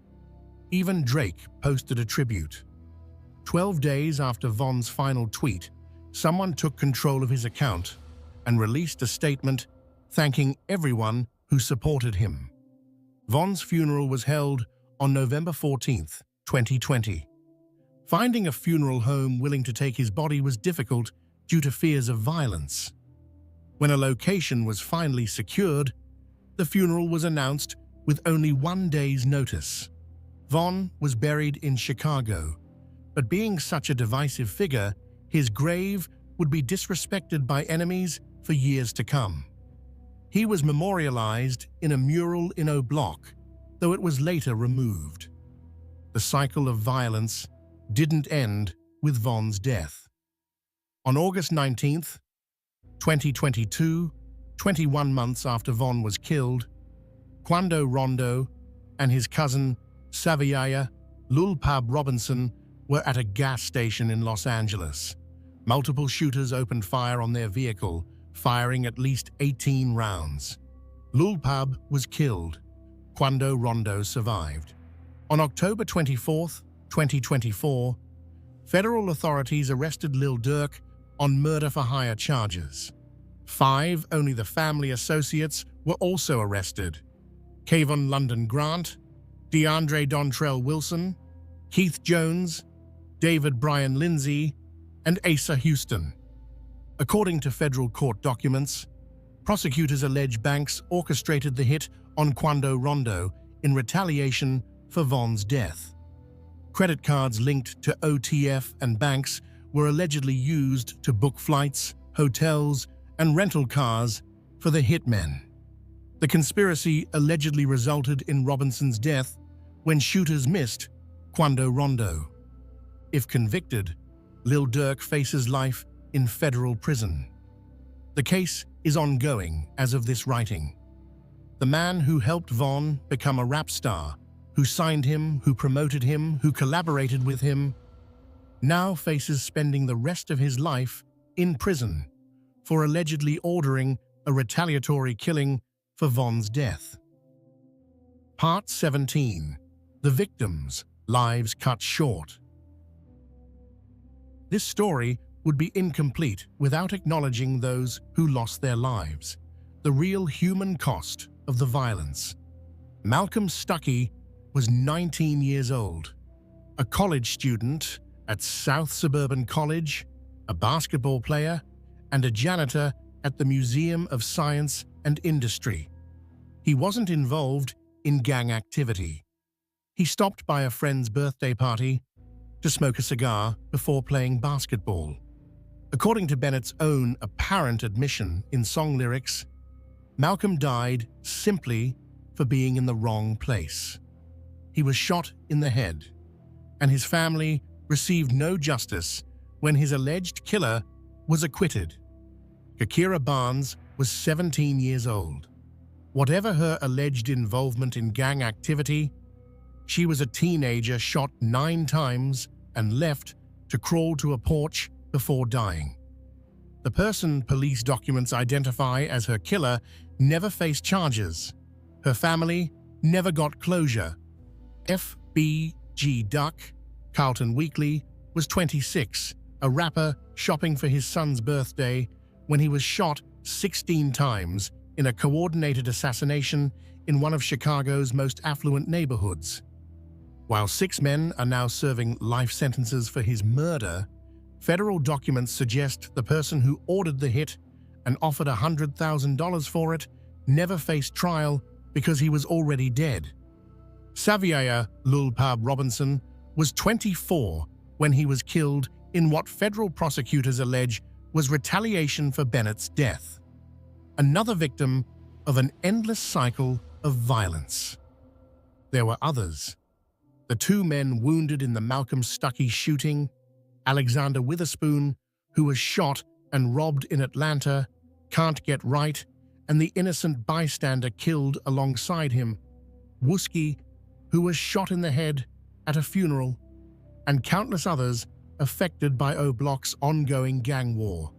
Even Drake posted a tribute. 12 days after Vonn's final tweet, someone took control of his account and released a statement thanking everyone who supported him. Vonn's funeral was held on November 14, 2020. Finding a funeral home willing to take his body was difficult due to fears of violence. When a location was finally secured, the funeral was announced with only 1 day's notice. Von was buried in Chicago, but being such a divisive figure, his grave would be disrespected by enemies for years to come. He was memorialized in a mural in O Block, though it was later removed. The cycle of violence didn't end with Von's death. On August 19, 2022, 21 months after Von was killed, Quando Rondo and his cousin Xavier Lulpab Robinson were at a gas station in Los Angeles. Multiple shooters opened fire on their vehicle, firing at least 18 rounds. Lulpab was killed. Quando Rondo survived. On October 24, 2024, federal authorities arrested Lil Durk on murder-for-hire charges. 5 only the family associates were also arrested: Kayvon London Grant, DeAndre Dontrell Wilson, Keith Jones, David Brian Lindsay, and Asa Houston. According to federal court documents, prosecutors allege Banks orchestrated the hit on Quando Rondo in retaliation for Von's death. Credit cards linked to OTF and Banks were allegedly used to book flights, hotels, and rental cars for the hitmen. The conspiracy allegedly resulted in Robinson's death when shooters missed Quando Rondo. If convicted, Lil Durk faces life in federal prison. The case is ongoing as of this writing. The man who helped Von become a rap star, who signed him, who promoted him, who collaborated with him, now faces spending the rest of his life in prison for allegedly ordering a retaliatory killing for Von's death. Part 17. The Victims' Lives Cut Short. This story would be incomplete without acknowledging those who lost their lives, the real human cost of the violence. Malcolm Stuckey was 19 years old, a college student at South Suburban College, a basketball player, and a janitor at the Museum of Science and Industry. He wasn't involved in gang activity. He stopped by a friend's birthday party to smoke a cigar before playing basketball. According to Bennett's own apparent admission in song lyrics, Malcolm died simply for being in the wrong place. He was shot in the head, and his family received no justice when his alleged killer was acquitted. Kakira Barnes was 17 years old. Whatever her alleged involvement in gang activity, she was a teenager shot 9 times and left to crawl to a porch before dying. The person police documents identify as her killer never faced charges. Her family never got closure. F.B.G. Duck, Carlton Weekly, was 26, a rapper shopping for his son's birthday when he was shot 16 times in a coordinated assassination in one of Chicago's most affluent neighborhoods. While 6 men are now serving life sentences for his murder, federal documents suggest the person who ordered the hit and offered $100,000 for it never faced trial because he was already dead. Xavier Lulpab Robinson was 24 when he was killed in what federal prosecutors allege was retaliation for Bennett's death. Another victim of an endless cycle of violence. There were others. The 2 men wounded in the Malcolm Stuckey shooting, Alexander Witherspoon, who was shot and robbed in Atlanta, Can't Get Right, and the innocent bystander killed alongside him, Wooski, who was shot in the head at a funeral, and countless others affected by O Block's ongoing gang war.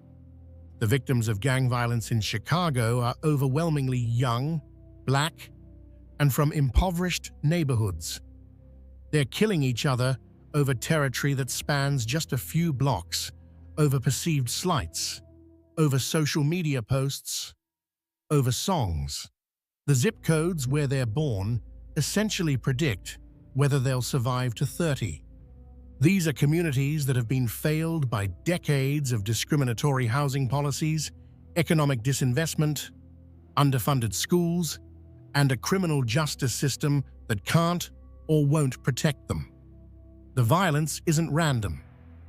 The victims of gang violence in Chicago are overwhelmingly young, black, and from impoverished neighborhoods. They're killing each other over territory that spans just a few blocks, over perceived slights, over social media posts, over songs. The zip codes where they're born essentially predict whether they'll survive to 30. These are communities that have been failed by decades of discriminatory housing policies, economic disinvestment, underfunded schools, and a criminal justice system that can't or won't protect them. The violence isn't random.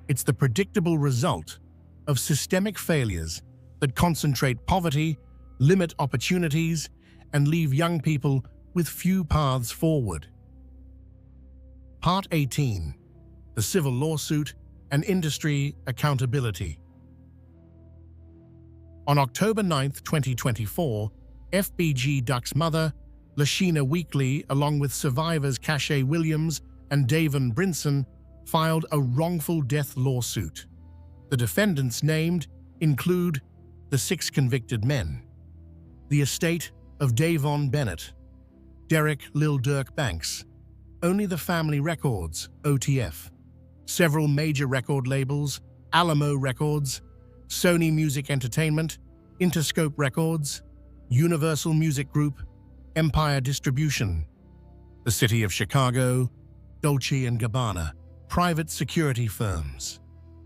It's the predictable result of systemic failures that concentrate poverty, limit opportunities, and leave young people with few paths forward. Part 18. The Civil Lawsuit and Industry Accountability. On October 9, 2024, FBG Duck's mother, Lashina Weekly, along with survivors Cache Williams and Davon Brinson, filed a wrongful death lawsuit. The defendants named include the 6 convicted men, the estate of Davon Bennett, Derek Lil Durk Banks, Only the Family Records, OTF, several major record labels, Alamo Records, Sony Music Entertainment, Interscope Records, Universal Music Group, Empire Distribution, the City of Chicago, Dolce & Gabbana, private security firms.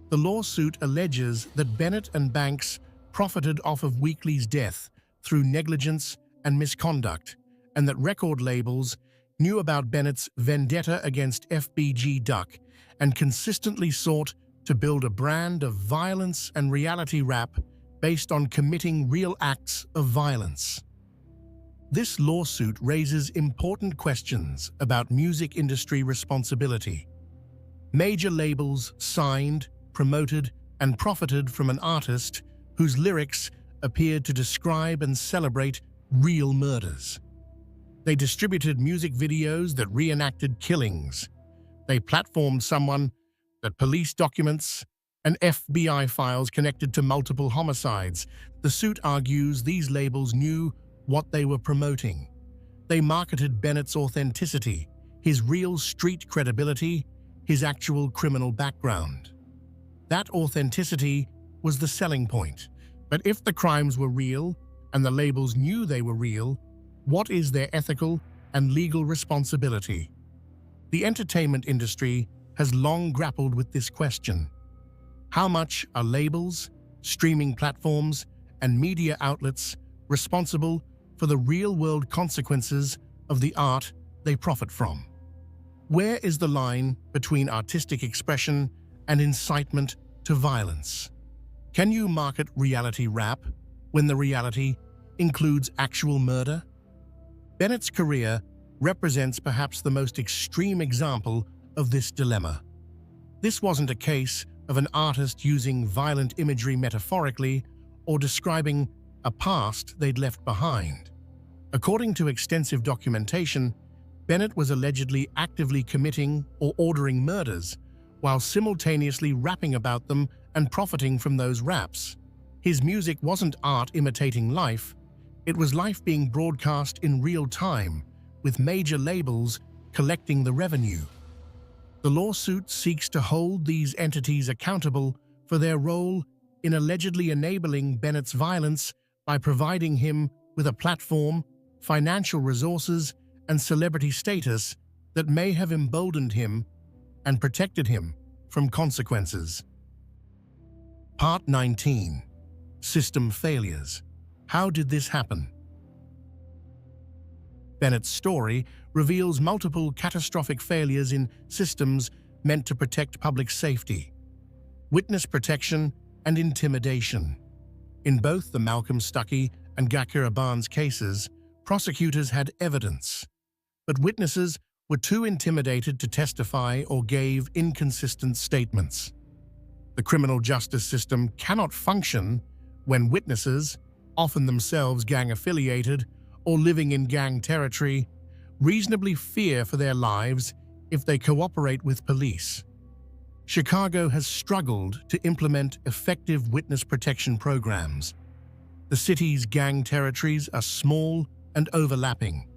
The lawsuit alleges that Bennett and Banks profited off of Weekly's death through negligence and misconduct, and that record labels knew about Bennett's vendetta against FBG Duck and consistently sought to build a brand of violence and reality rap based on committing real acts of violence. This lawsuit raises important questions about music industry responsibility. Major labels signed, promoted, and profited from an artist whose lyrics appeared to describe and celebrate real murders. They distributed music videos that reenacted killings. They platformed someone that police documents and FBI files connected to multiple homicides. The suit argues these labels knew what they were promoting. They marketed Bennett's authenticity, his real street credibility, his actual criminal background. That authenticity was the selling point. But if the crimes were real, and the labels knew they were real, what is their ethical and legal responsibility? The entertainment industry has long grappled with this question. How much are labels, streaming platforms, and media outlets responsible for the real-world consequences of the art they profit from? Where is the line between artistic expression and incitement to violence? Can you market reality rap when the reality includes actual murder? Bennett's career represents perhaps the most extreme example of this dilemma. This wasn't a case of an artist using violent imagery metaphorically or describing a past they'd left behind. According to extensive documentation, Bennett was allegedly actively committing or ordering murders while simultaneously rapping about them and profiting from those raps. His music wasn't art imitating life, it was life being broadcast in real time, with major labels collecting the revenue. The lawsuit seeks to hold these entities accountable for their role in allegedly enabling Bennett's violence by providing him with a platform, financial resources, and celebrity status that may have emboldened him and protected him from consequences. Part 19. System Failures. How did this happen? Bennett's story reveals multiple catastrophic failures in systems meant to protect public safety, witness protection, and intimidation. In both the Malcolm Stuckey and Gakira Barnes cases, prosecutors had evidence, but witnesses were too intimidated to testify or gave inconsistent statements. The criminal justice system cannot function when witnesses, often themselves gang-affiliated or living in gang territory, reasonably fear for their lives if they cooperate with police. Chicago has struggled to implement effective witness protection programs. The city's gang territories are small and overlapping.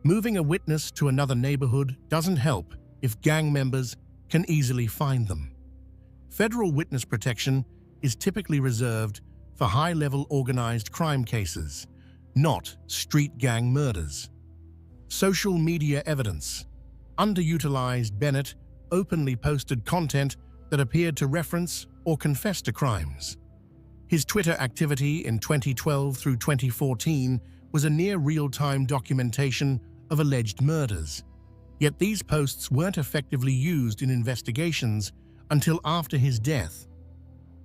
Moving a witness to another neighborhood doesn't help if gang members can easily find them. Federal witness protection is typically reserved for high-level organized crime cases, not street gang murders. Social media evidence. Underutilized. Bennett openly posted content that appeared to reference or confess to crimes. His Twitter activity in 2012 through 2014 was a near real-time documentation of alleged murders. Yet these posts weren't effectively used in investigations until after his death.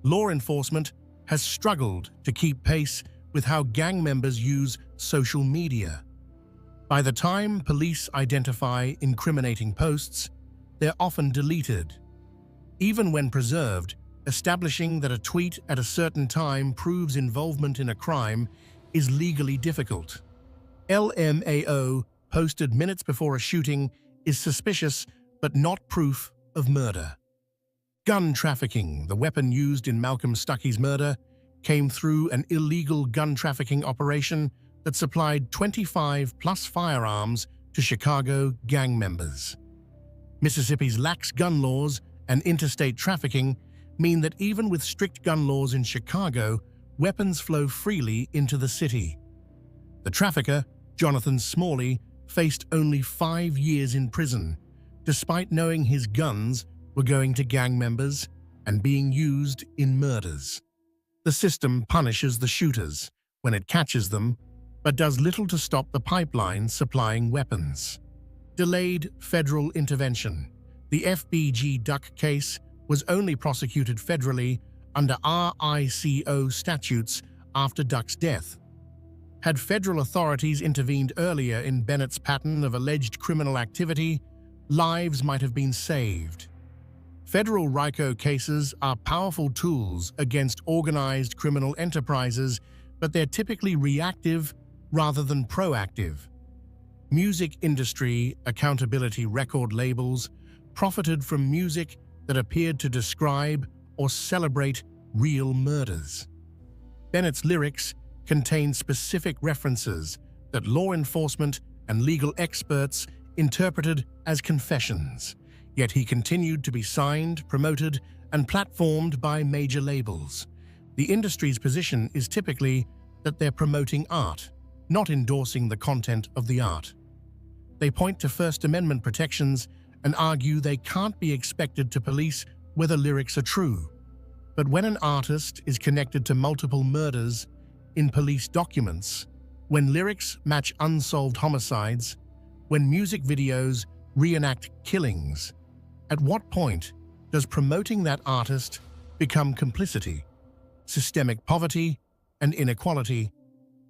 Law enforcement has struggled to keep pace with how gang members use social media. By the time police identify incriminating posts, they're often deleted. Even when preserved, establishing that a tweet at a certain time proves involvement in a crime is legally difficult. LMAO posted minutes before a shooting is suspicious but not proof of murder. Gun trafficking, the weapon used in Malcolm Stuckey's murder, came through an illegal gun trafficking operation that supplied 25+ firearms to Chicago gang members. Mississippi's lax gun laws and interstate trafficking mean that even with strict gun laws in Chicago, weapons flow freely into the city. The trafficker, Jonathan Smalley, faced only 5 years in prison, despite knowing his guns were going to gang members and being used in murders. The system punishes the shooters when it catches them, but does little to stop the pipeline supplying weapons. Delayed federal intervention. The FBG Duck case was only prosecuted federally under RICO statutes after Duck's death. Had federal authorities intervened earlier in Bennett's pattern of alleged criminal activity, lives might have been saved. Federal RICO cases are powerful tools against organized criminal enterprises, but they're typically reactive rather than proactive. Music industry accountability record labels profited from music that appeared to describe or celebrate real murders. Bennett's lyrics contain specific references that law enforcement and legal experts interpreted as confessions, yet he continued to be signed, promoted, and platformed by major labels. The industry's position is typically that they're promoting art, not endorsing the content of the art. They point to First Amendment protections and argue they can't be expected to police whether lyrics are true. But when an artist is connected to multiple murders in police documents, when lyrics match unsolved homicides, when music videos reenact killings, at what point does promoting that artist become complicity? Systemic poverty and inequality.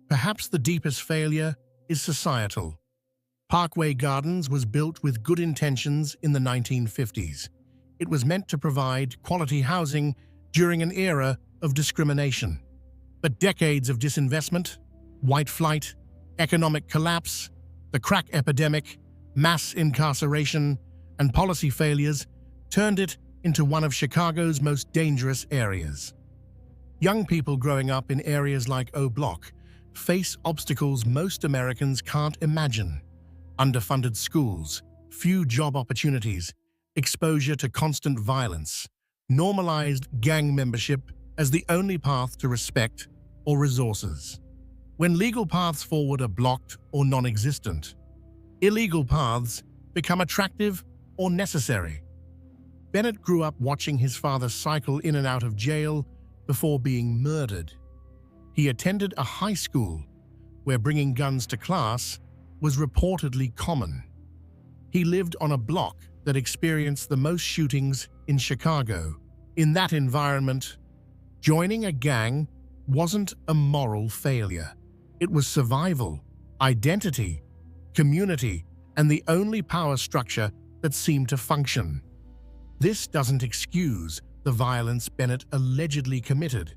Perhaps the deepest failure is societal. Parkway Gardens was built with good intentions in the 1950s. It was meant to provide quality housing during an era of discrimination. But decades of disinvestment, white flight, economic collapse, the crack epidemic, mass incarceration, and policy failures turned it into one of Chicago's most dangerous areas. Young people growing up in areas like O Block face obstacles most Americans can't imagine. Underfunded schools, few job opportunities, exposure to constant violence, normalized gang membership as the only path to respect or resources. When legal paths forward are blocked or non-existent, illegal paths become attractive or necessary. Bennett grew up watching his father cycle in and out of jail before being murdered. He attended a high school where bringing guns to class was reportedly common. He lived on a block that experienced the most shootings in Chicago. In that environment, joining a gang wasn't a moral failure. It was survival, identity, community, and the only power structure that seemed to function. This doesn't excuse the violence Bennett allegedly committed,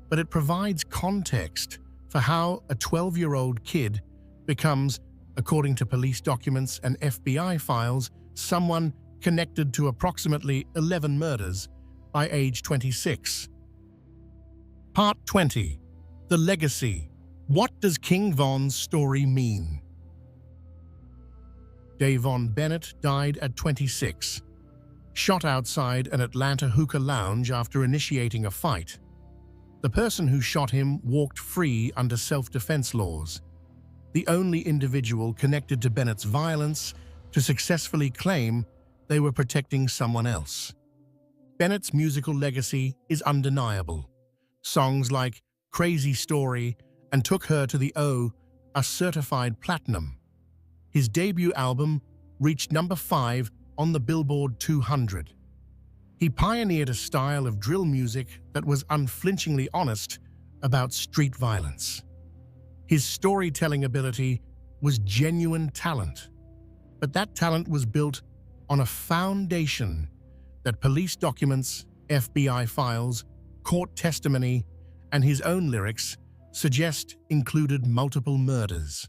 but it provides context for how a 12-year-old kid becomes, according to police documents and FBI files, someone connected to approximately 11 murders by age 26. Part 20. The Legacy. What does King Von's story mean? Davon Bennett died at 26, shot outside an Atlanta hookah lounge after initiating a fight. The person who shot him walked free under self-defense laws, the only individual connected to Bennett's violence to successfully claim they were protecting someone else. Bennett's musical legacy is undeniable. Songs like Crazy Story and Took Her to the O are certified platinum. His debut album, reached number 5 on the Billboard 200. He pioneered a style of drill music that was unflinchingly honest about street violence. His storytelling ability was genuine talent, but that talent was built on a foundation that police documents, FBI files, court testimony, and his own lyrics suggest included multiple murders.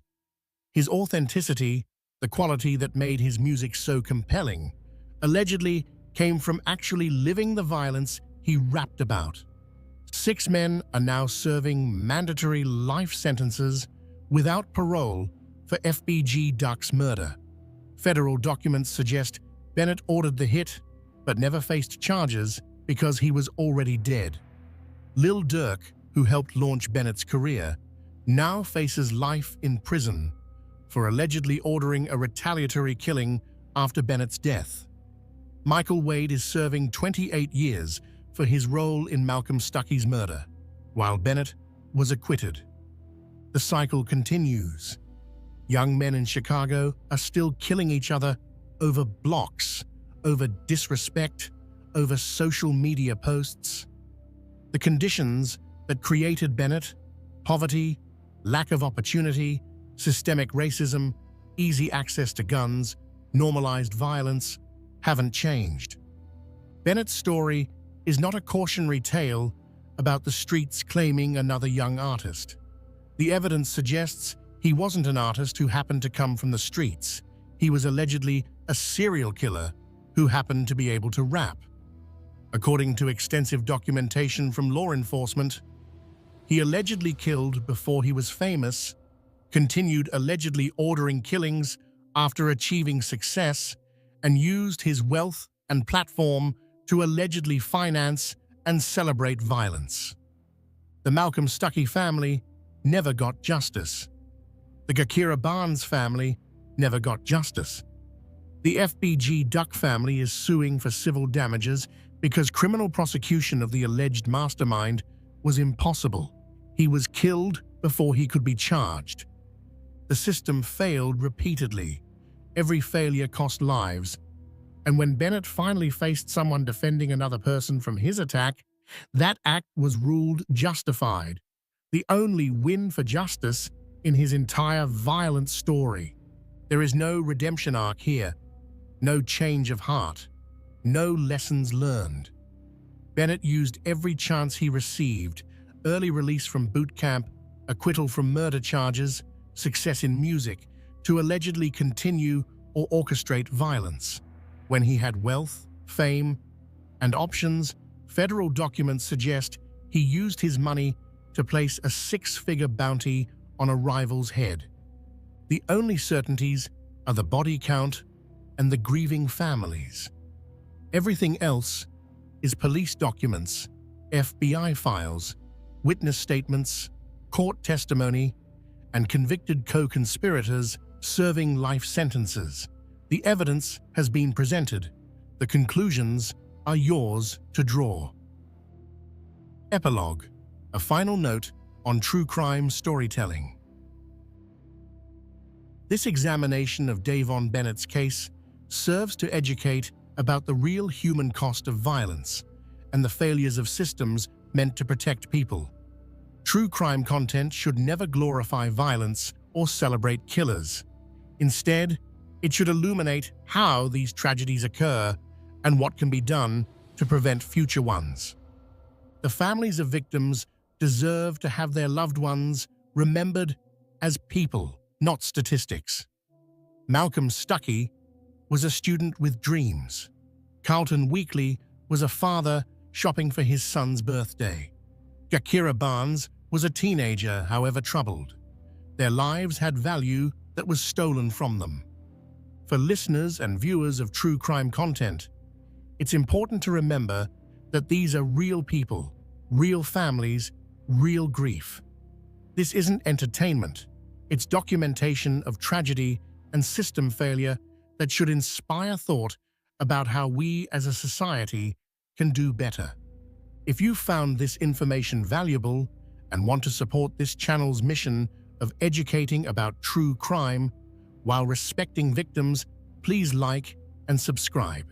His authenticity, the quality that made his music so compelling, allegedly came from actually living the violence he rapped about. 6 men are now serving mandatory life sentences without parole for FBG Duck's murder. Federal documents suggest Bennett ordered the hit, but never faced charges because he was already dead. Lil Durk, who helped launch Bennett's career, now faces life in prison for allegedly ordering a retaliatory killing after Bennett's death. Michael Wade is serving 28 years for his role in Malcolm Stuckey's murder, while Bennett was acquitted. The cycle continues. Young men in Chicago are still killing each other over blocks, over disrespect, over social media posts. The conditions that created Bennett, poverty, lack of opportunity, systemic racism, easy access to guns, normalized violence, haven't changed. Bennett's story is not a cautionary tale about the streets claiming another young artist. The evidence suggests he wasn't an artist who happened to come from the streets. He was allegedly a serial killer who happened to be able to rap. According to extensive documentation from law enforcement, he allegedly killed before he was famous, continued allegedly ordering killings after achieving success, and used his wealth and platform to allegedly finance and celebrate violence. The Malcolm Stuckey family never got justice. The Gakira Barnes family never got justice. The FBG Duck family is suing for civil damages because criminal prosecution of the alleged mastermind was impossible. He was killed before he could be charged. The system failed repeatedly. Every failure cost lives. And when Bennett finally faced someone defending another person from his attack, that act was ruled justified. The only win for justice in his entire violent story. There is no redemption arc here, no change of heart, no lessons learned. Bennett used every chance he received: early release from boot camp, acquittal from murder charges, success in music, to allegedly continue or orchestrate violence. When he had wealth, fame, and options, federal documents suggest he used his money to place a 6-figure bounty on a rival's head. The only certainties are the body count and the grieving families. Everything else is police documents, FBI files, witness statements, court testimony, and convicted co-conspirators serving life sentences. The evidence has been presented. The conclusions are yours to draw. Epilogue: a final note on true crime storytelling. This examination of Davon Bennett's case serves to educate about the real human cost of violence and the failures of systems meant to protect people. True crime content should never glorify violence or celebrate killers. Instead, it should illuminate how these tragedies occur and what can be done to prevent future ones. The families of victims deserve to have their loved ones remembered as people, not statistics. Malcolm Stuckey was a student with dreams. Carlton Weekly was a father shopping for his son's birthday. Gakira Barnes was a teenager, however troubled. Their lives had value that was stolen from them. For listeners and viewers of true crime content, it's important to remember that these are real people, real families, real grief. This isn't entertainment. It's documentation of tragedy and system failure that should inspire thought about how we as a society can do better. If you found this information valuable and want to support this channel's mission of educating about true crime while respecting victims, please like and subscribe.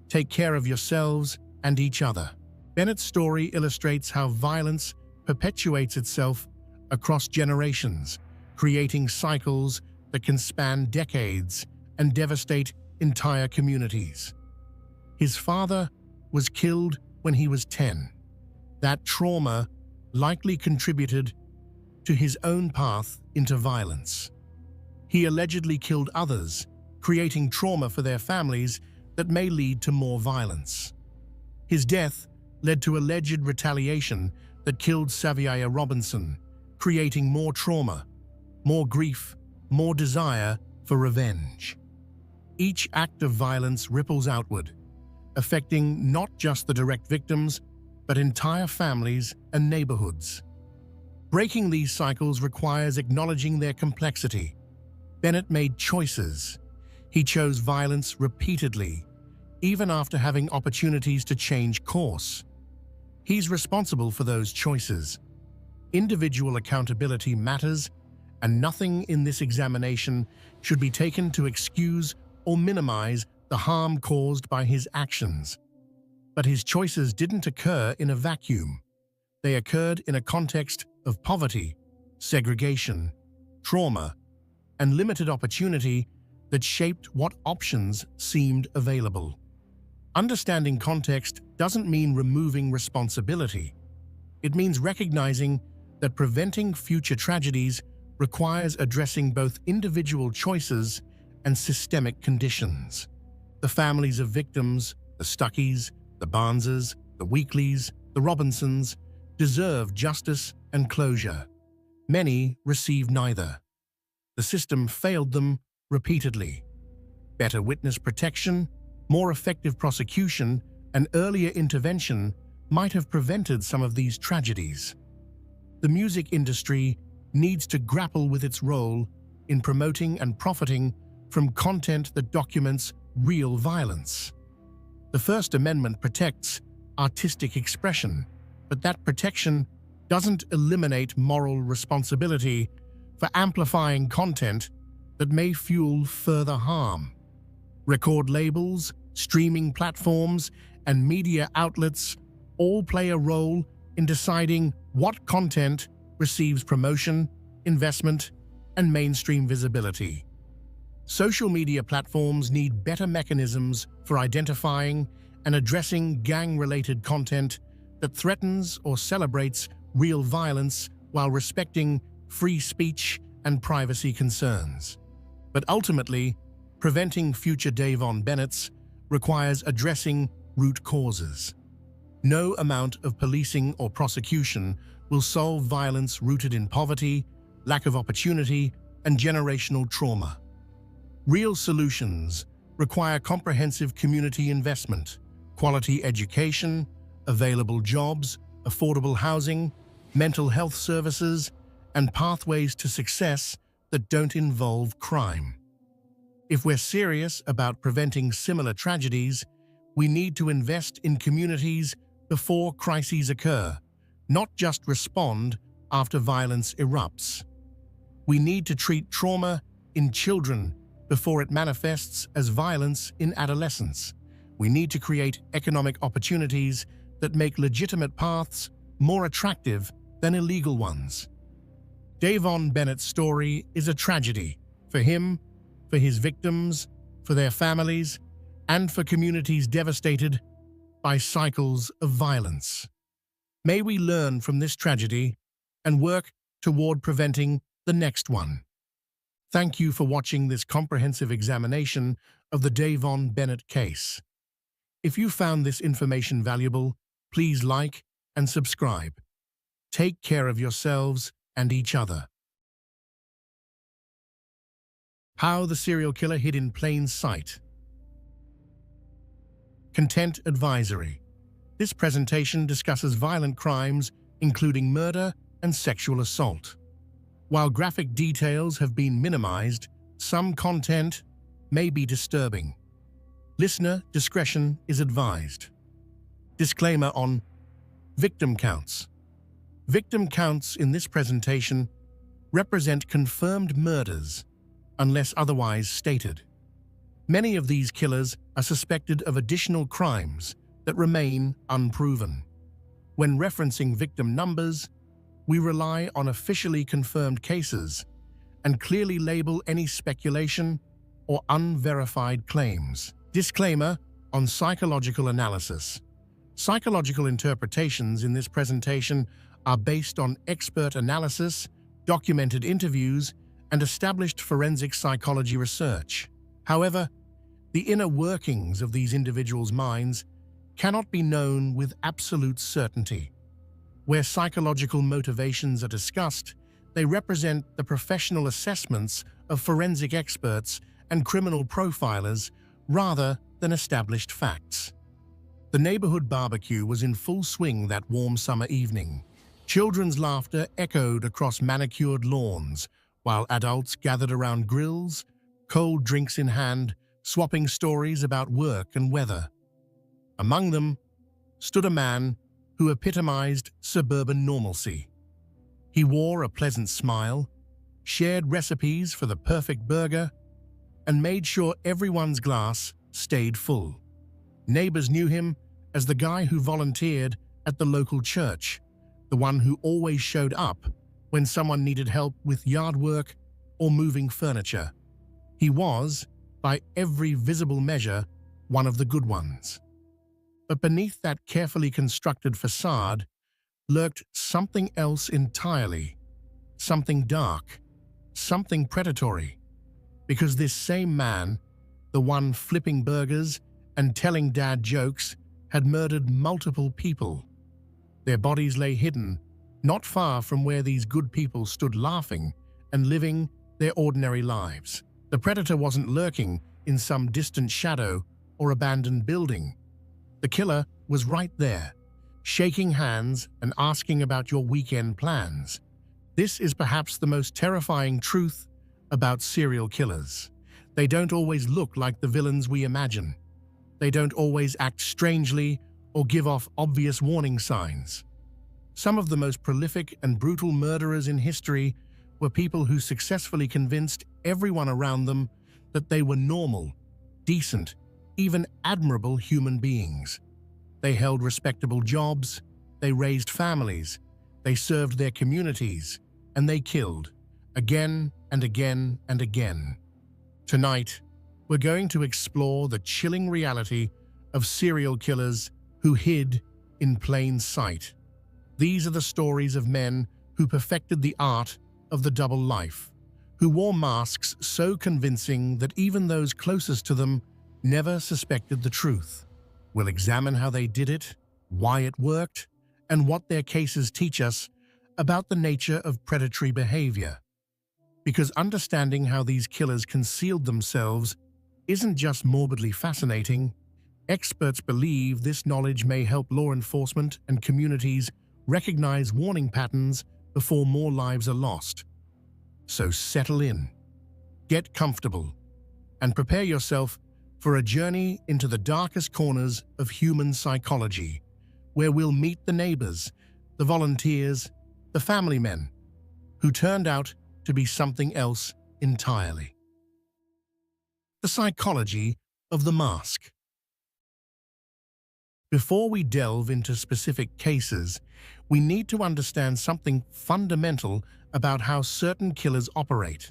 Take care of yourselves and each other. Bennett's story illustrates how violence perpetuates itself across generations, creating cycles that can span decades and devastate entire communities. His father was killed when he was 10. That trauma likely contributed to his own path into violence. He allegedly killed others, creating trauma for their families that may lead to more violence. His death led to alleged retaliation that killed Saviaya Robinson, creating more trauma, more grief, more desire for revenge. Each act of violence ripples outward, affecting not just the direct victims, but entire families and neighborhoods. Breaking these cycles requires acknowledging their complexity. Bennett made choices. He chose violence repeatedly, even after having opportunities to change course. He's responsible for those choices. Individual accountability matters, and nothing in this examination should be taken to excuse or minimize the harm caused by his actions. But his choices didn't occur in a vacuum. They occurred in a context of poverty, segregation, trauma, and limited opportunity that shaped what options seemed available. Understanding context doesn't mean removing responsibility. It means recognizing that preventing future tragedies requires addressing both individual choices and systemic conditions. The families of victims, the Stuckeys, the Barneses, the Weekleys, the Robinsons, deserve justice and closure. Many receive neither. The system failed them repeatedly. Better witness protection, more effective prosecution, and earlier intervention might have prevented some of these tragedies. The music industry needs to grapple with its role in promoting and profiting from content that documents real violence. The First Amendment protects artistic expression, but that protection doesn't eliminate moral responsibility for amplifying content that may fuel further harm. Record labels, streaming platforms, and media outlets all play a role in deciding what content receives promotion, investment, and mainstream visibility. Social media platforms need better mechanisms for identifying and addressing gang-related content that threatens or celebrates real violence while respecting free speech and privacy concerns. But ultimately, preventing future Davon Bennetts requires addressing root causes. No amount of policing or prosecution will solve violence rooted in poverty, lack of opportunity, and generational trauma. Real solutions require comprehensive community investment, quality education, available jobs, affordable housing, mental health services, and pathways to success that don't involve crime. If we're serious about preventing similar tragedies, we need to invest in communities before crises occur, not just respond after violence erupts. We need to treat trauma in children before it manifests as violence in adolescence. We need to create economic opportunities that make legitimate paths more attractive than illegal ones. Davon Bennett's story is a tragedy for him, for his victims, for their families, and for communities devastated by cycles of violence. May we learn from this tragedy and work toward preventing the next one. Thank you for watching this comprehensive examination of the Davon Bennett case. If you found this information valuable, please like and subscribe. Take care of yourselves and each other. How the serial killer hid in plain sight. Content Advisory. This presentation discusses violent crimes, including murder and sexual assault. While graphic details have been minimized, some content may be disturbing. Listener discretion is advised. Disclaimer on victim counts. Victim counts in this presentation represent confirmed murders, unless otherwise stated. Many of these killers are suspected of additional crimes that remain unproven. When referencing victim numbers, we rely on officially confirmed cases and clearly label any speculation or unverified claims. Disclaimer on psychological analysis. Psychological interpretations in this presentation are based on expert analysis, documented interviews, and established forensic psychology research. However, the inner workings of these individuals' minds cannot be known with absolute certainty. Where psychological motivations are discussed, they represent the professional assessments of forensic experts and criminal profilers rather than established facts. The neighborhood barbecue was in full swing that warm summer evening. Children's laughter echoed across manicured lawns, while adults gathered around grills, cold drinks in hand, swapping stories about work and weather. Among them stood a man who epitomized suburban normalcy. He wore a pleasant smile, shared recipes for the perfect burger, and made sure everyone's glass stayed full. Neighbors knew him as the guy who volunteered at the local church, the one who always showed up when someone needed help with yard work or moving furniture. He was, by every visible measure, one of the good ones. But beneath that carefully constructed facade lurked something else entirely, something dark, something predatory. Because this same man, the one flipping burgers and telling dad jokes, had murdered multiple people. Their bodies lay hidden, not far from where these good people stood laughing and living their ordinary lives. The predator wasn't lurking in some distant shadow or abandoned building. The killer was right there, shaking hands and asking about your weekend plans. This is perhaps the most terrifying truth about serial killers. They don't always look like the villains we imagine. They don't always act strangely or give off obvious warning signs. Some of the most prolific and brutal murderers in history were people who successfully convinced everyone around them that they were normal, decent, even admirable human beings. They held respectable jobs, they raised families, they served their communities, and they killed, again and again and again. Tonight, we're going to explore the chilling reality of serial killers who hid in plain sight. These are the stories of men who perfected the art of the double life, who wore masks so convincing that even those closest to them never suspected the truth. We'll examine how they did it, why it worked, and what their cases teach us about the nature of predatory behavior. Because understanding how these killers concealed themselves isn't just morbidly fascinating, experts believe this knowledge may help law enforcement and communities recognize warning patterns before more lives are lost. So settle in, get comfortable, and prepare yourself for a journey into the darkest corners of human psychology, where we'll meet the neighbors, the volunteers, the family men, who turned out to be something else entirely. The psychology of the mask. Before we delve into specific cases, we need to understand something fundamental about how certain killers operate.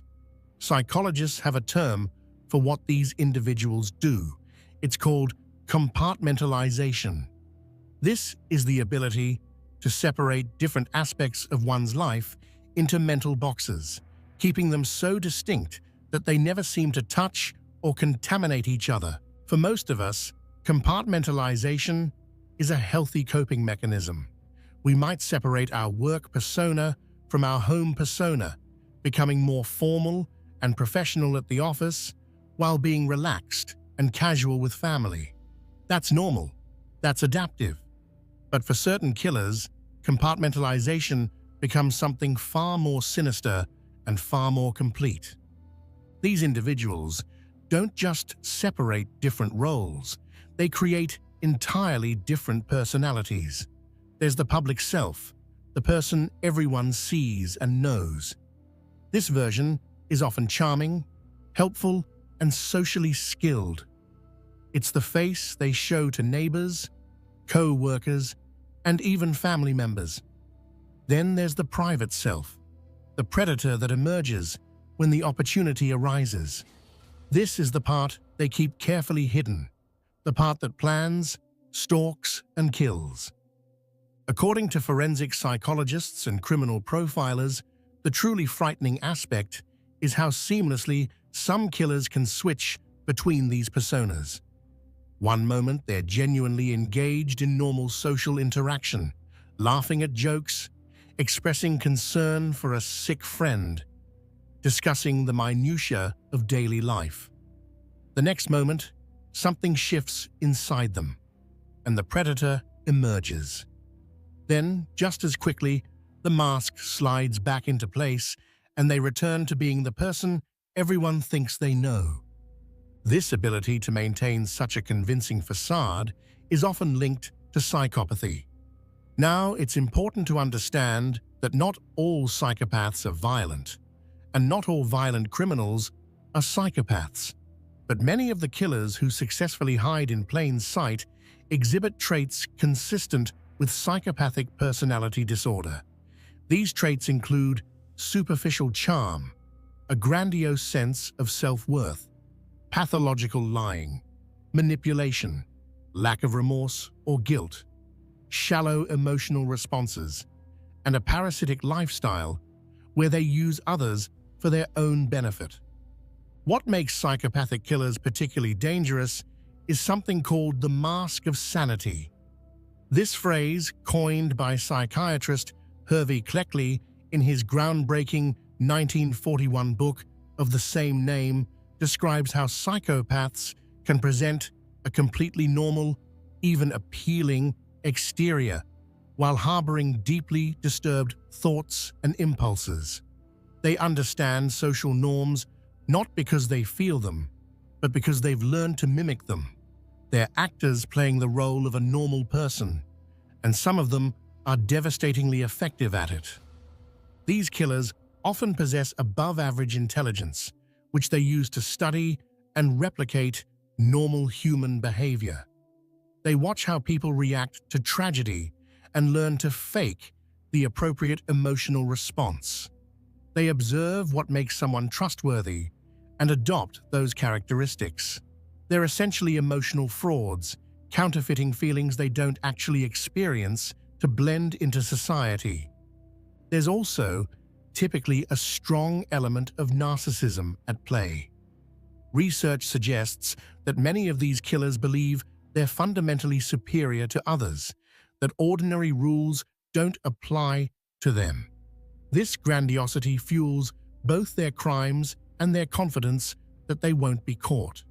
Psychologists have a term for what these individuals do. It's called compartmentalization. This is the ability to separate different aspects of one's life into mental boxes, keeping them so distinct that they never seem to touch or contaminate each other. For most of us, compartmentalization is a healthy coping mechanism. We might separate our work persona from our home persona, becoming more formal and professional at the office while being relaxed and casual with family. That's normal. That's adaptive. But for certain killers, compartmentalization becomes something far more sinister and far more complete. These individuals don't just separate different roles, they create entirely different personalities. There's the public self, the person everyone sees and knows. This version is often charming, helpful, and socially skilled. It's the face they show to neighbors, co-workers, and even family members. Then there's the private self, the predator that emerges when the opportunity arises. This is the part they keep carefully hidden, the part that plans, stalks, and kills. According to forensic psychologists and criminal profilers, the truly frightening aspect is how seamlessly some killers can switch between these personas. One moment they're genuinely engaged in normal social interaction, laughing at jokes, expressing concern for a sick friend, discussing the minutiae of daily life. The next moment, something shifts inside them, and the predator emerges. Then, just as quickly, the mask slides back into place and they return to being the person everyone thinks they know. This ability to maintain such a convincing facade is often linked to psychopathy. Now, it's important to understand that not all psychopaths are violent, and not all violent criminals are psychopaths. But many of the killers who successfully hide in plain sight exhibit traits consistent with psychopathic personality disorder. These traits include superficial charm, a grandiose sense of self-worth, pathological lying, manipulation, lack of remorse or guilt, shallow emotional responses, and a parasitic lifestyle where they use others for their own benefit. What makes psychopathic killers particularly dangerous is something called the mask of sanity. This phrase, coined by psychiatrist Hervey Cleckley in his groundbreaking 1941 book of the same name, describes how psychopaths can present a completely normal, even appealing exterior while harboring deeply disturbed thoughts and impulses. They understand social norms not because they feel them, but because they've learned to mimic them. They're actors playing the role of a normal person, and some of them are devastatingly effective at it. These killers often possess above-average intelligence, which they use to study and replicate normal human behavior. They watch how people react to tragedy and learn to fake the appropriate emotional response. They observe what makes someone trustworthy and adopt those characteristics. They're essentially emotional frauds, counterfeiting feelings they don't actually experience to blend into society. There's also typically a strong element of narcissism at play. Research suggests that many of these killers believe they're fundamentally superior to others, that ordinary rules don't apply to them. This grandiosity fuels both their crimes and their confidence that they won't be caught.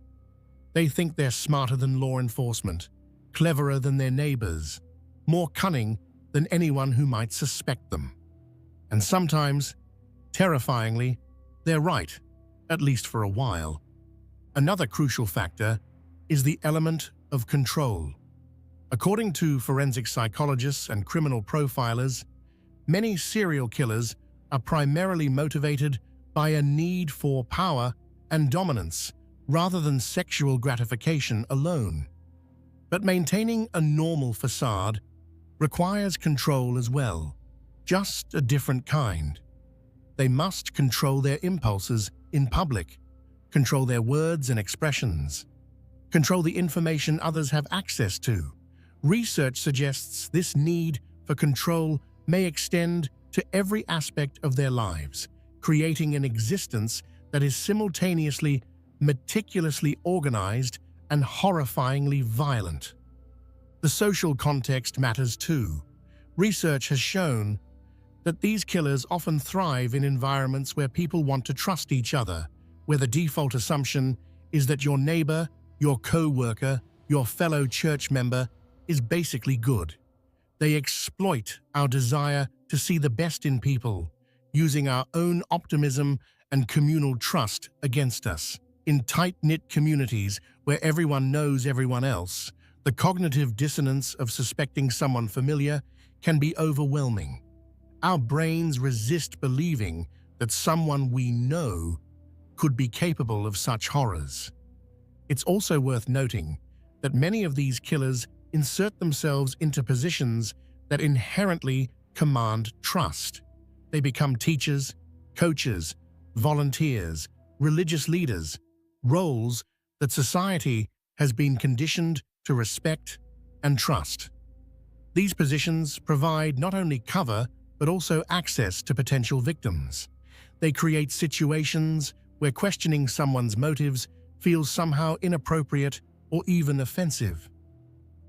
They think they're smarter than law enforcement, cleverer than their neighbors, more cunning than anyone who might suspect them. And sometimes, terrifyingly, they're right, at least for a while. Another crucial factor is the element of control. According to forensic psychologists and criminal profilers, many serial killers are primarily motivated by a need for power and dominance rather than sexual gratification alone. But maintaining a normal facade requires control as well, just a different kind. They must control their impulses in public, control their words and expressions, control the information others have access to. Research suggests this need for control may extend to every aspect of their lives, creating an existence that is simultaneously meticulously organized and horrifyingly violent. The social context matters too. Research has shown that these killers often thrive in environments where people want to trust each other, where the default assumption is that your neighbor, your co-worker, your fellow church member is basically good. They exploit our desire to see the best in people, using our own optimism and communal trust against us. In tight-knit communities where everyone knows everyone else, the cognitive dissonance of suspecting someone familiar can be overwhelming. Our brains resist believing that someone we know could be capable of such horrors. It's also worth noting that many of these killers insert themselves into positions that inherently command trust. They become teachers, coaches, volunteers, religious leaders, roles that society has been conditioned to respect and trust. These positions provide not only cover but also access to potential victims. They create situations where questioning someone's motives feels somehow inappropriate or even offensive.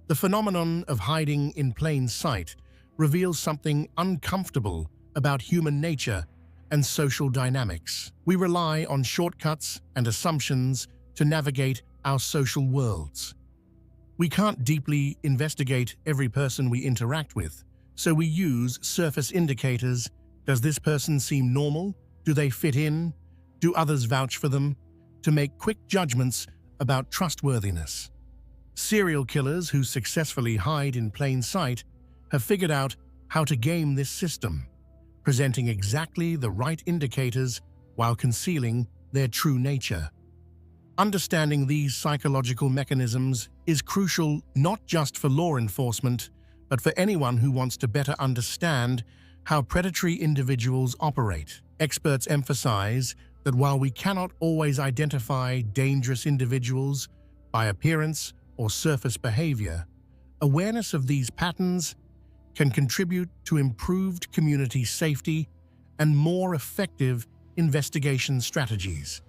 The phenomenon of hiding in plain sight reveals something uncomfortable about human nature and social dynamics. We rely on shortcuts and assumptions to navigate our social worlds. We can't deeply investigate every person we interact with, so we use surface indicators. Does this person seem normal? Do they fit in? Do others vouch for them? To make quick judgments about trustworthiness. Serial killers who successfully hide in plain sight have figured out how to game this system, presenting exactly the right indicators while concealing their true nature. Understanding these psychological mechanisms is crucial not just for law enforcement, but for anyone who wants to better understand how predatory individuals operate. Experts emphasize that while we cannot always identify dangerous individuals by appearance or surface behavior, awareness of these patterns can contribute to improved community safety and more effective investigation strategies.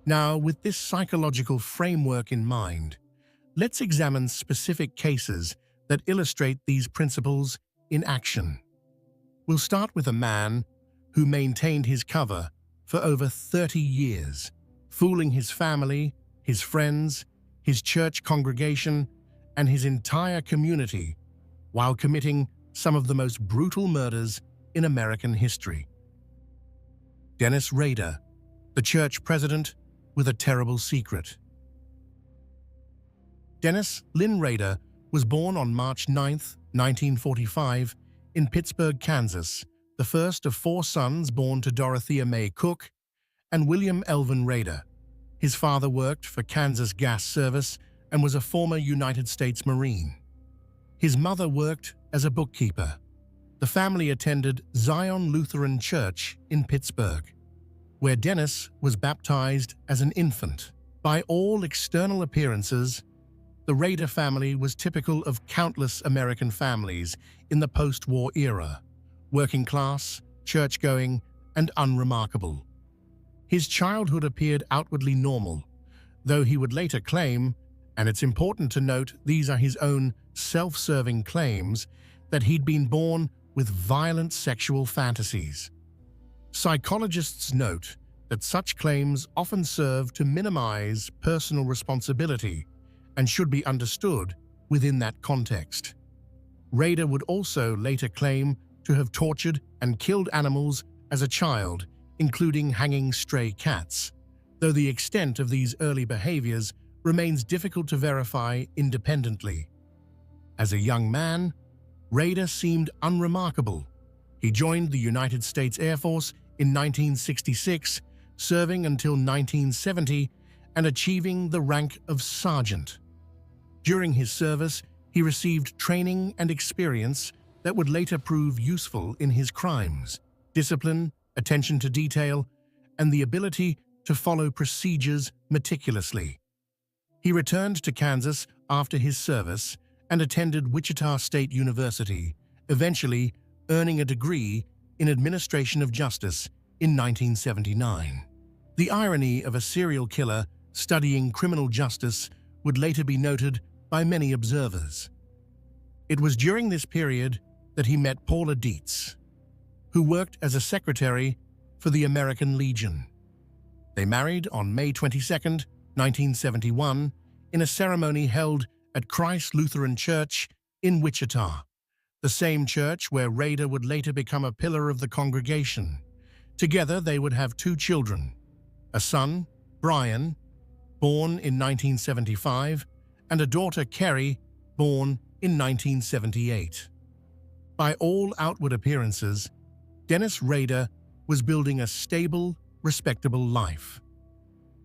Now, with this psychological framework in mind, let's examine specific cases that illustrate these principles in action. We'll start with a man who maintained his cover for over 30 years, fooling his family, his friends, his church congregation, and his entire community while committing some of the most brutal murders in American history. Dennis Rader, the church president with a terrible secret. Dennis Lynn Rader was born on March 9, 1945, in Pittsburgh, Kansas, the first of 4 sons born to Dorothea May Cook and William Elvin Rader. His father worked for Kansas Gas Service and was a former United States Marine. His mother worked as a bookkeeper. The family attended Zion Lutheran Church in Pittsburgh, where Dennis was baptized as an infant. By all external appearances, the Rader family was typical of countless American families in the post-war era, working class, church-going, and unremarkable. His childhood appeared outwardly normal, though he would later claim, and it's important to note these are his own self-serving claims, that he'd been born with violent sexual fantasies. Psychologists note that such claims often serve to minimize personal responsibility and should be understood within that context. Rader would also later claim to have tortured and killed animals as a child, including hanging stray cats, though the extent of these early behaviors remains difficult to verify independently. As a young man, Rader seemed unremarkable. He joined the United States Air Force in 1966, serving until 1970 and achieving the rank of sergeant. During his service, he received training and experience that would later prove useful in his crimes: discipline, attention to detail, and the ability to follow procedures meticulously. He returned to Kansas after his service and attended Wichita State University, eventually earning a degree in administration of justice in 1979. The irony of a serial killer studying criminal justice would later be noted by many observers. It was during this period that he met Paula Dietz, who worked as a secretary for the American Legion. They married on May 22, 1971, in a ceremony held at Christ Lutheran Church in Wichita, the same church where Rader would later become a pillar of the congregation. Together, they would have 2 children, a son, Brian, born in 1975, and a daughter, Kerry, born in 1978. By all outward appearances, Dennis Rader was building a stable, respectable life.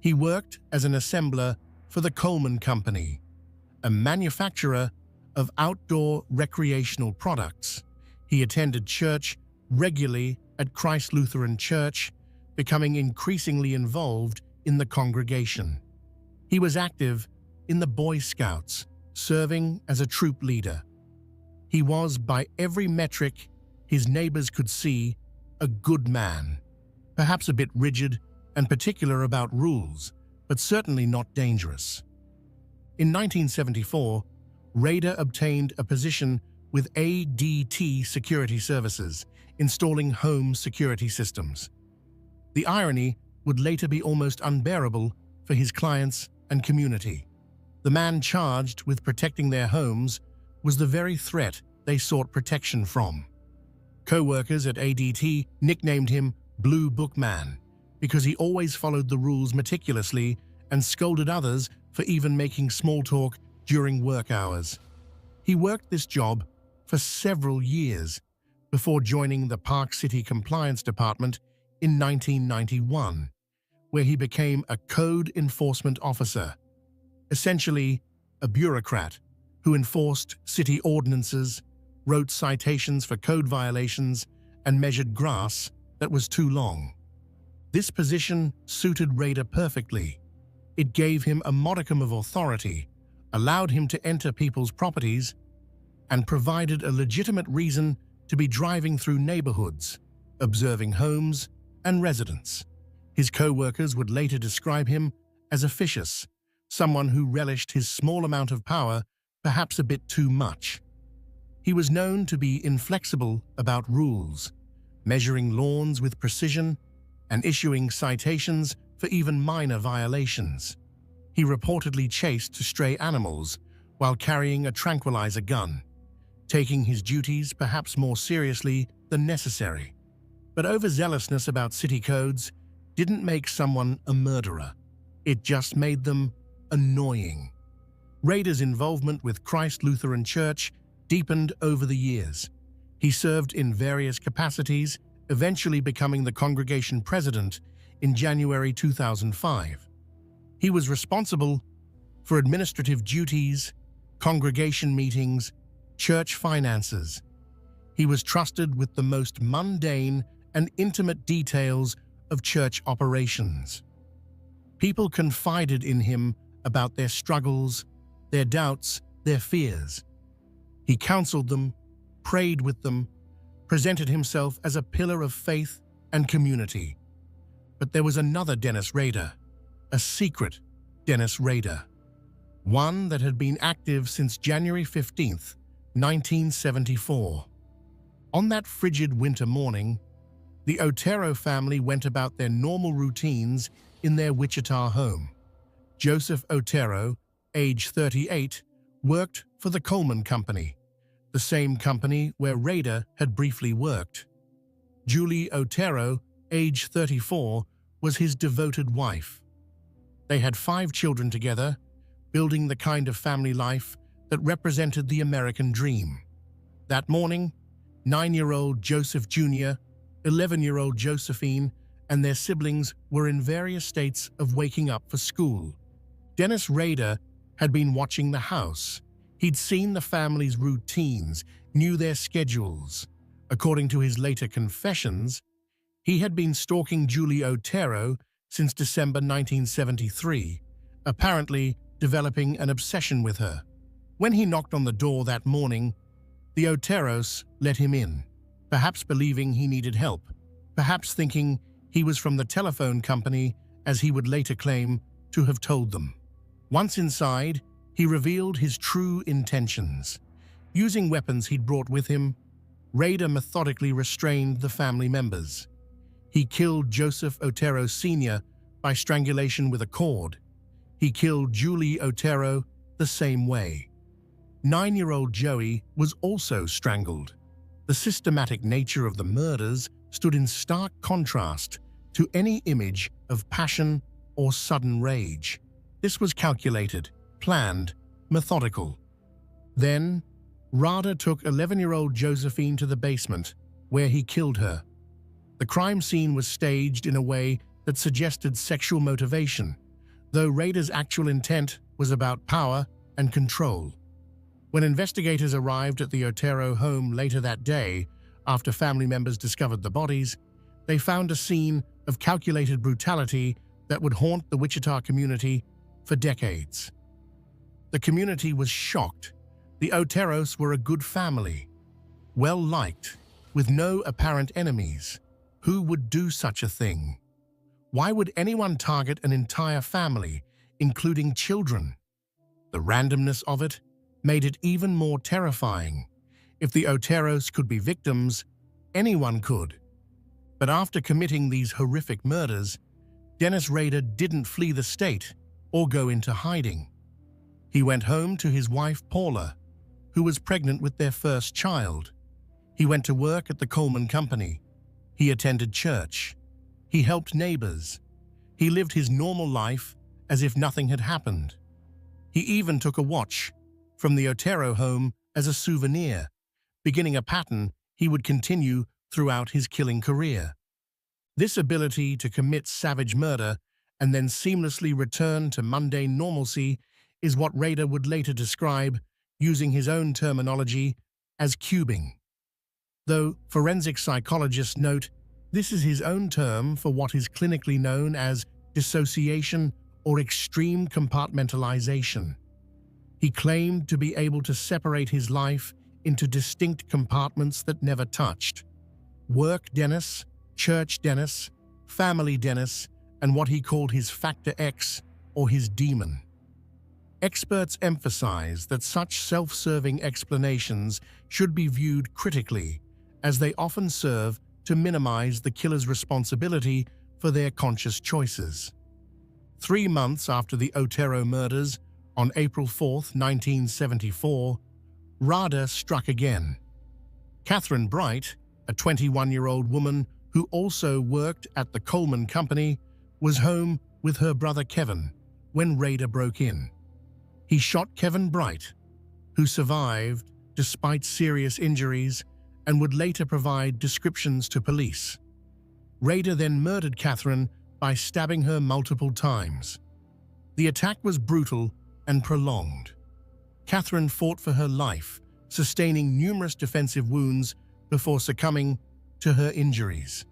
He worked as an assembler for the Coleman Company, a manufacturer of outdoor recreational products. He attended church regularly at Christ Lutheran Church, becoming increasingly involved in the congregation. He was active in the Boy Scouts, serving as a troop leader. He was, by every metric his neighbors could see, a good man, perhaps a bit rigid and particular about rules, but certainly not dangerous. In 1974, Rader obtained a position with ADT Security Services, installing home security systems. The irony would later be almost unbearable for his clients and community. The man charged with protecting their homes was the very threat they sought protection from. Co-workers at ADT nicknamed him Blue Book Man because he always followed the rules meticulously and scolded others for even making small talk during work hours. He worked this job for several years before joining the Park City Compliance Department in 1991, where he became a code enforcement officer, essentially a bureaucrat who enforced city ordinances, wrote citations for code violations, and measured grass that was too long. This position suited Rader perfectly. It gave him a modicum of authority, allowed him to enter people's properties, and provided a legitimate reason to be driving through neighborhoods, observing homes and residents. His co-workers would later describe him as officious, someone who relished his small amount of power, perhaps a bit too much. He was known to be inflexible about rules, measuring lawns with precision and issuing citations for even minor violations. He reportedly chased stray animals while carrying a tranquilizer gun, taking his duties perhaps more seriously than necessary. But overzealousness about city codes didn't make someone a murderer. It just made them annoying. Rader's involvement with Christ Lutheran Church deepened over the years. He served in various capacities, eventually becoming the congregation president in January 2005. He was responsible for administrative duties, congregation meetings, church finances. He was trusted with the most mundane and intimate details of church operations. People confided in him about their struggles, their doubts, their fears. He counseled them, prayed with them, presented himself as a pillar of faith and community. But there was another Dennis Rader, a secret Dennis Rader, one that had been active since January 15th, 1974. On that frigid winter morning, the Otero family went about their normal routines in their Wichita home. Joseph Otero, age 38, worked for the Coleman Company, the same company where Rader had briefly worked. Julie Otero, age 34, was his devoted wife. They had 5 children together, building the kind of family life that represented the American dream. That morning, 9-year-old Joseph Jr., 11-year-old Josephine, and their siblings were in various states of waking up for school. Dennis Rader had been watching the house. He'd seen the family's routines, knew their schedules. According to his later confessions, he had been stalking Julie Otero since December 1973, apparently developing an obsession with her. When he knocked on the door that morning, the Oteros let him in, perhaps believing he needed help, perhaps thinking he was from the telephone company, as he would later claim to have told them. Once inside, he revealed his true intentions. Using weapons he'd brought with him, Rader methodically restrained the family members. He killed Joseph Otero Sr. by strangulation with a cord. He killed Julie Otero the same way. 9-year-old Joey was also strangled. The systematic nature of the murders stood in stark contrast to any image of passion or sudden rage. This was calculated, planned, methodical. Then, Rader took 11-year-old Josephine to the basement, where he killed her. The crime scene was staged in a way that suggested sexual motivation, though Rader's actual intent was about power and control. When investigators arrived at the Otero home later that day, after family members discovered the bodies, they found a scene of calculated brutality that would haunt the Wichita community for decades. The community was shocked. The Oteros were a good family, well-liked, with no apparent enemies. Who would do such a thing? Why would anyone target an entire family, including children? The randomness of it made it even more terrifying. If the Oteros could be victims, anyone could. But after committing these horrific murders, Dennis Rader didn't flee the state or go into hiding. He went home to his wife Paula, who was pregnant with their first child. He went to work at the Coleman Company. He attended church. He helped neighbors. He lived his normal life as if nothing had happened. He even took a watch from the Otero home as a souvenir, beginning a pattern he would continue throughout his killing career. This ability to commit savage murder and then seamlessly return to mundane normalcy is what Rader would later describe, using his own terminology, as cubing. Though forensic psychologists note this is his own term for what is clinically known as dissociation or extreme compartmentalization. He claimed to be able to separate his life into distinct compartments that never touched: work Dennis, church Dennis, family Dennis, and what he called his Factor X, or his demon. Experts emphasize that such self-serving explanations should be viewed critically, as they often serve to minimize the killer's responsibility for their conscious choices. 3 months after the Otero murders, on April 4, 1974, Rader struck again. Catherine Bright, a 21-year-old woman who also worked at the Coleman Company, was home with her brother Kevin when Rader broke in. He shot Kevin Bright, who survived despite serious injuries and would later provide descriptions to police. Rader then murdered Catherine by stabbing her multiple times. The attack was brutal and prolonged. Catherine fought for her life, sustaining numerous defensive wounds before succumbing to her injuries.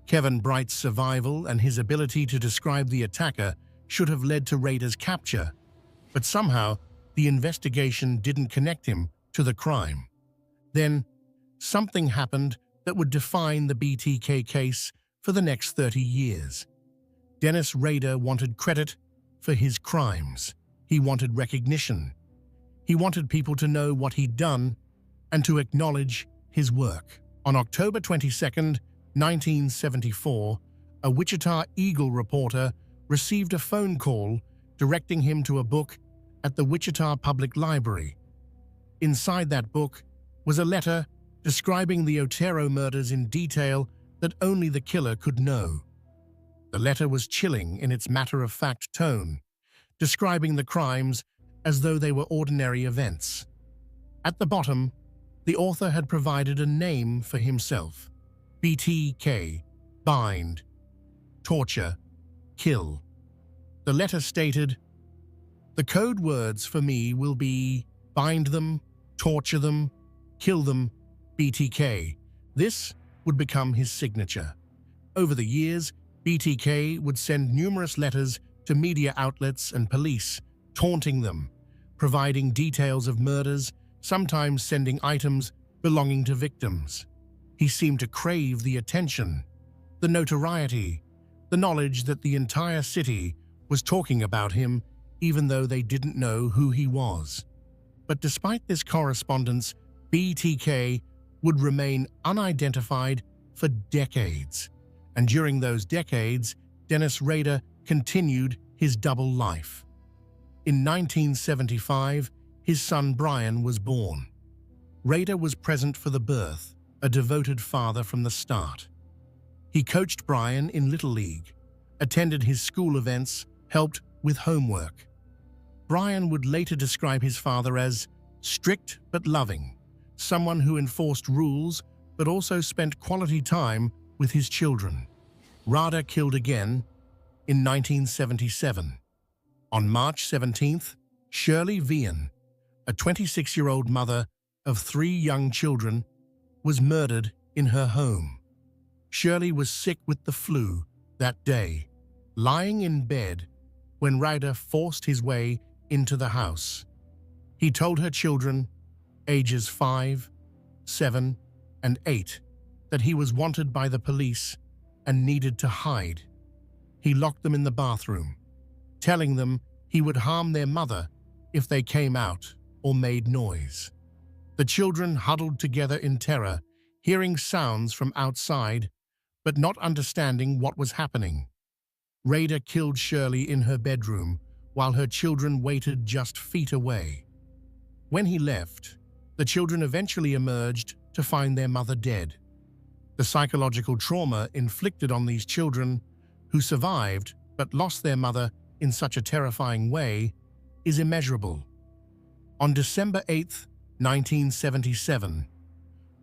Kevin Bright's survival and his ability to describe the attacker should have led to Rader's capture, but somehow the investigation didn't connect him to the crime. Then, something happened that would define the BTK case for the next 30 years. Dennis Rader wanted credit for his crimes. He wanted recognition. He wanted people to know what he'd done and to acknowledge his work. On October 22, 1974, a Wichita Eagle reporter received a phone call directing him to a book at the Wichita Public Library. Inside that book was a letter describing the Otero murders in detail that only the killer could know. The letter was chilling in its matter-of-fact tone, describing the crimes as though they were ordinary events. At the bottom, the author had provided a name for himself: BTK, bind, torture, kill. The letter stated, "The code words for me will be bind them, torture them, kill them, BTK." This would become his signature. Over the years, BTK would send numerous letters to media outlets and police, taunting them, providing details of murders, sometimes sending items belonging to victims. He seemed to crave the attention, the notoriety, the knowledge that the entire city was talking about him, even though they didn't know who he was. But despite this correspondence, BTK would remain unidentified for decades. And during those decades, Dennis Rader continued his double life. In 1975, his son Brian was born. Rader was present for the birth, a devoted father from the start. He coached Brian in Little League, attended his school events, helped with homework. Brian would later describe his father as strict but loving, someone who enforced rules but also spent quality time with his children. Rader killed again in 1977. On March 17th, Shirley Vian, a 26-year-old mother of 3 young children, was murdered in her home. Shirley was sick with the flu that day, lying in bed when Ryder forced his way into the house. He told her children, ages 5, 7, and 8, that he was wanted by the police and needed to hide. He locked them in the bathroom, telling them he would harm their mother if they came out or made noise. The children huddled together in terror, hearing sounds from outside, but not understanding what was happening. Ryder killed Shirley in her bedroom while her children waited just feet away. When he left, the children eventually emerged to find their mother dead. The psychological trauma inflicted on these children, who survived but lost their mother in such a terrifying way, is immeasurable. On December 8, 1977,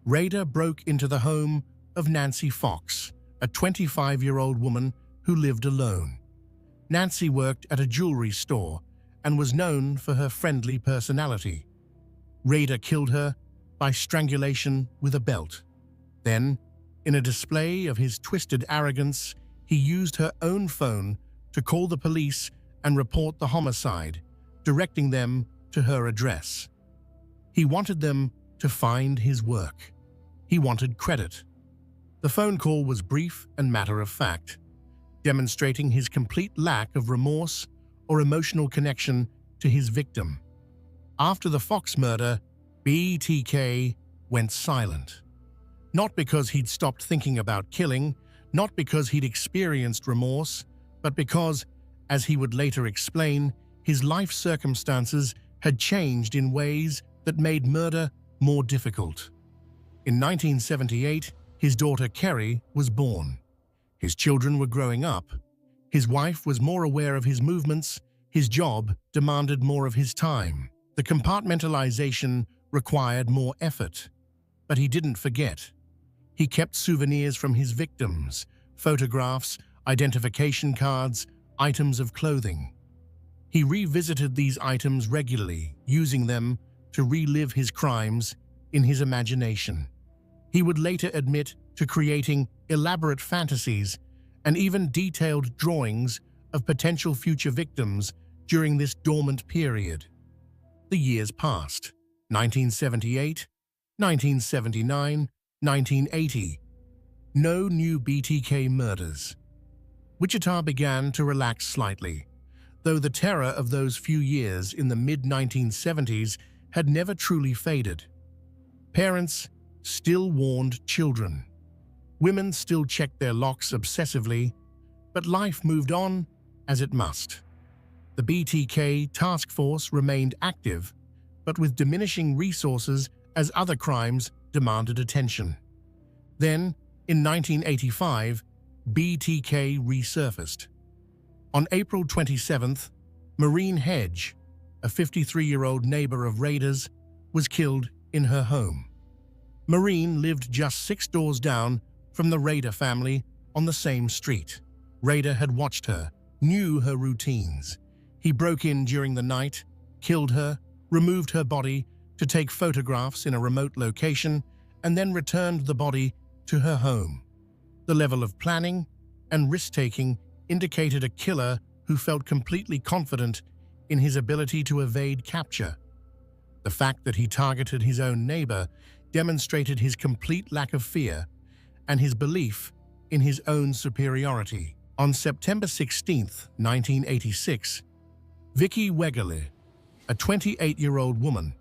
Ryder broke into the home of Nancy Fox, a 25-year-old woman who lived alone. Nancy worked at a jewelry store and was known for her friendly personality. Ryder killed her by strangulation with a belt. Then, in a display of his twisted arrogance, he used her own phone to call the police and report the homicide, directing them to her address. He wanted them to find his work. He wanted credit. The phone call was brief and matter-of-fact, demonstrating his complete lack of remorse or emotional connection to his victim. After the Fox murder, BTK went silent. Not because he'd stopped thinking about killing, not because he'd experienced remorse, but because, as he would later explain, his life circumstances had changed in ways that made murder more difficult. In 1978, his daughter Kerry was born. His children were growing up. His wife was more aware of his movements. His job demanded more of his time. The compartmentalization required more effort. But he didn't forget. He kept souvenirs from his victims, photographs, identification cards, items of clothing. He revisited these items regularly, using them to relive his crimes in his imagination. He would later admit to creating elaborate fantasies and even detailed drawings of potential future victims during this dormant period. The years passed. 1978, 1979, 1980. No new BTK murders. Wichita began to relax slightly, though the terror of those few years in the mid-1970s had never truly faded. Parents still warned children. Women still checked their locks obsessively, but life moved on as it must. The BTK task force remained active, but with diminishing resources as other crimes demanded attention. Then, in 1985, BTK resurfaced. On April 27th, Maureen Hedge, a 53-year-old neighbor of Ryder's, was killed in her home. Maureen lived just 6 doors down from the Ryder family on the same street. Ryder had watched her, knew her routines. He broke in during the night, killed her, removed her body to take photographs in a remote location, and then returned the body to her home. The level of planning and risk-taking indicated a killer who felt completely confident in his ability to evade capture. The fact that he targeted his own neighbor demonstrated his complete lack of fear and his belief in his own superiority. On September 16, 1986, Vicki Wegerle, a 28-year-old woman,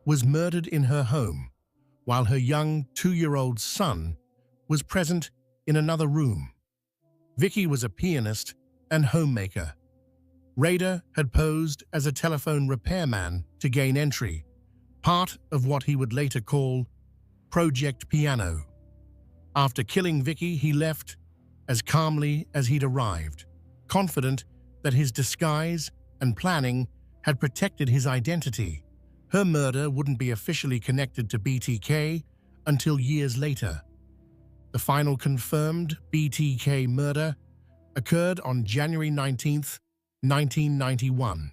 was murdered in her home, while her young 2-year-old son was present in another room. Vicki was a pianist and homemaker. Ryder had posed as a telephone repairman to gain entry, part of what he would later call Project Piano. After killing Vicki, he left as calmly as he'd arrived, confident that his disguise and planning had protected his identity. Her murder wouldn't be officially connected to BTK until years later. The final confirmed BTK murder occurred on January 19, 1991.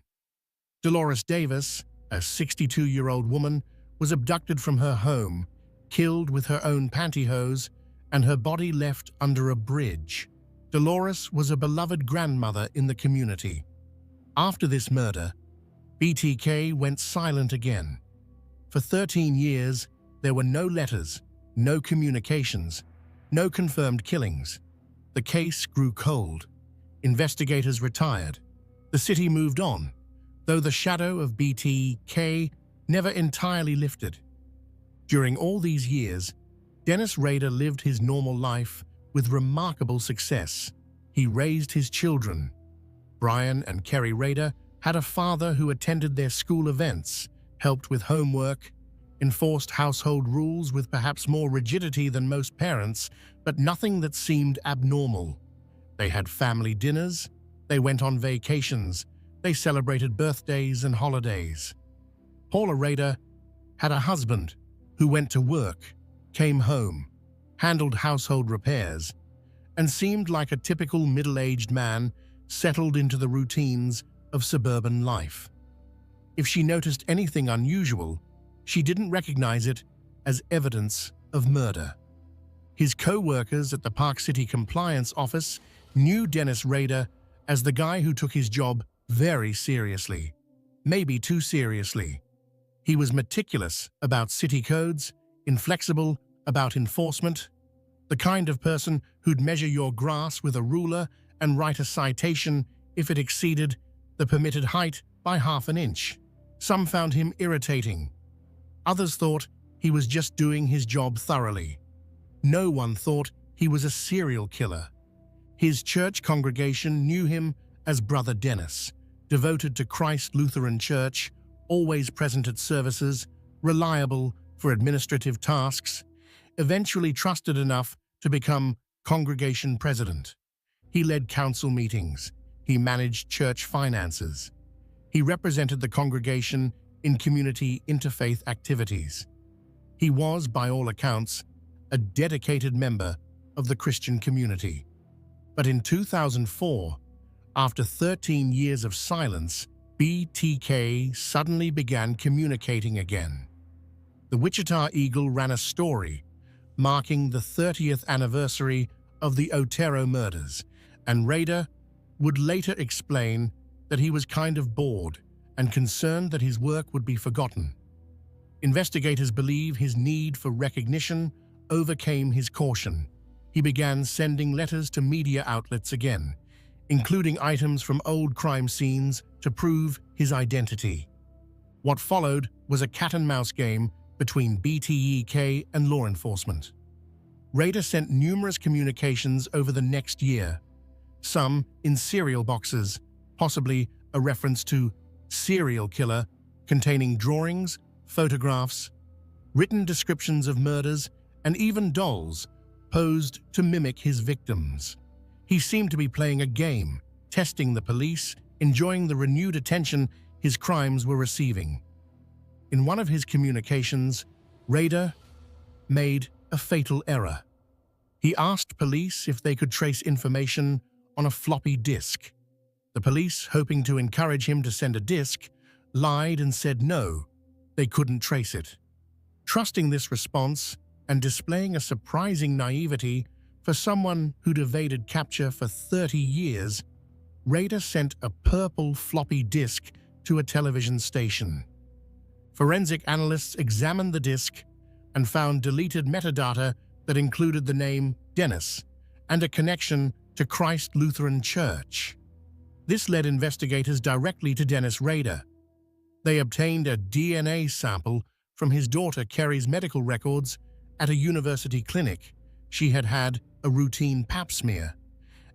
Dolores Davis, a 62-year-old woman, was abducted from her home, killed with her own pantyhose, and her body left under a bridge. Dolores was a beloved grandmother in the community. After this murder, BTK went silent again. For 13 years, there were no letters, no communications, no confirmed killings. The case grew cold. Investigators retired. The city moved on, though the shadow of BTK never entirely lifted. During all these years, Dennis Rader lived his normal life with remarkable success. He raised his children. Brian and Kerry Rader had a father who attended their school events, helped with homework, enforced household rules with perhaps more rigidity than most parents, but nothing that seemed abnormal. They had family dinners, they went on vacations, they celebrated birthdays and holidays. Paula Rader had a husband who went to work, came home, handled household repairs, and seemed like a typical middle-aged man settled into the routines of suburban life. If she noticed anything unusual, she didn't recognize it as evidence of murder. His co-workers at the Park City Compliance Office knew Dennis Rader as the guy who took his job very seriously, maybe too seriously. He was meticulous about city codes, inflexible about enforcement, the kind of person who'd measure your grass with a ruler and write a citation if it exceeded the permitted height by half an inch. Some found him irritating. Others thought he was just doing his job thoroughly. No one thought he was a serial killer. His church congregation knew him as Brother Dennis, devoted to Christ Lutheran Church, always present at services, reliable for administrative tasks, eventually trusted enough to become congregation president. He led council meetings. He managed church finances. He represented the congregation in community interfaith activities. He was, by all accounts, a dedicated member of the Christian community. But in 2004, after 13 years of silence, BTK suddenly began communicating again. The Wichita Eagle ran a story marking the 30th anniversary of the Otero murders, and Rader would later explain that he was kind of bored and concerned that his work would be forgotten. Investigators believe his need for recognition overcame his caution. He began sending letters to media outlets again, including items from old crime scenes to prove his identity. What followed was a cat-and-mouse game between BTK and law enforcement. Rader sent numerous communications over the next year, some in cereal boxes, possibly a reference to serial killer, containing drawings, photographs, written descriptions of murders, and even dolls posed to mimic his victims. He seemed to be playing a game, testing the police, enjoying the renewed attention his crimes were receiving. In one of his communications, Rader made a fatal error. He asked police if they could trace information on a floppy disk. The police, hoping to encourage him to send a disk, lied and said no, they couldn't trace it. Trusting this response and displaying a surprising naivety for someone who'd evaded capture for 30 years, Rader sent a purple floppy disk to a television station. Forensic analysts examined the disk and found deleted metadata that included the name Dennis and a connection to Christ Lutheran Church. This led investigators directly to Dennis Rader. They obtained a DNA sample from his daughter Kerry's medical records at a university clinic. She had had a routine pap smear,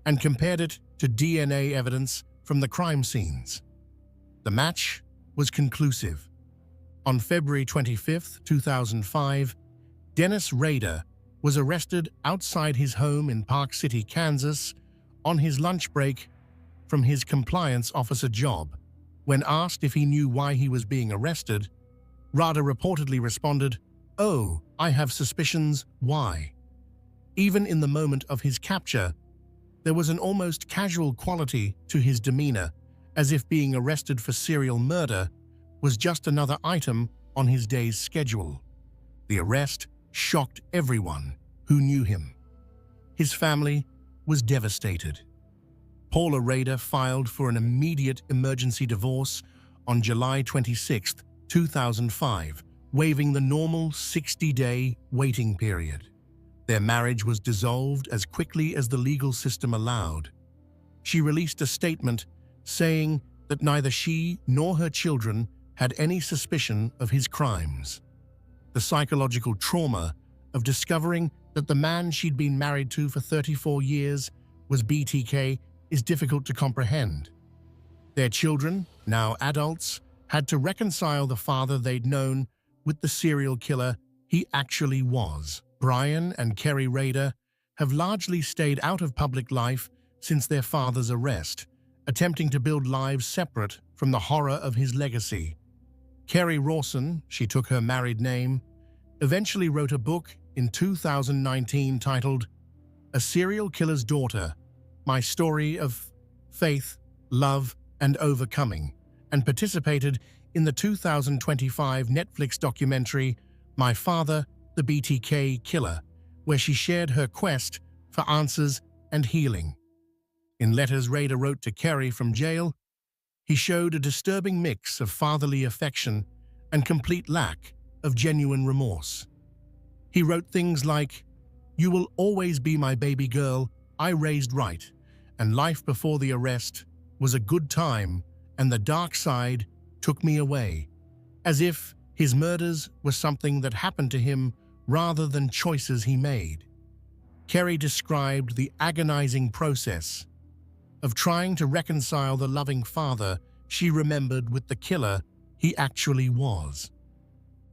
and compared it to DNA evidence from the crime scenes. The match was conclusive. On February 25, 2005, Dennis Rader was arrested outside his home in Park City, Kansas, on his lunch break from his compliance officer job. When asked if he knew why he was being arrested, Rader reportedly responded, "Oh, I have suspicions, why?" Even in the moment of his capture, there was an almost casual quality to his demeanor, as if being arrested for serial murder was just another item on his day's schedule. The arrest shocked everyone who knew him. His family was devastated. Paula Rader filed for an immediate emergency divorce on July 26, 2005, waiving the normal 60-day waiting period. Their marriage was dissolved as quickly as the legal system allowed. She released a statement saying that neither she nor her children had any suspicion of his crimes. The psychological trauma of discovering that the man she'd been married to for 34 years was BTK is difficult to comprehend. Their children, now adults, had to reconcile the father they'd known with the serial killer he actually was. Brian and Kerry Rader have largely stayed out of public life since their father's arrest, attempting to build lives separate from the horror of his legacy. Kerry Rawson, she took her married name, eventually wrote a book in 2019 titled A Serial Killer's Daughter, My Story of Faith, Love, and Overcoming, and participated in the 2025 Netflix documentary My Father, the BTK Killer, where she shared her quest for answers and healing. In letters Rader wrote to Kerry from jail, he showed a disturbing mix of fatherly affection and complete lack of genuine remorse. He wrote things like, "You will always be my baby girl, I raised right, and life before the arrest was a good time, and the dark side took me away," as if his murders were something that happened to him rather than choices he made. Kerry described the agonizing process of trying to reconcile the loving father she remembered with the killer he actually was.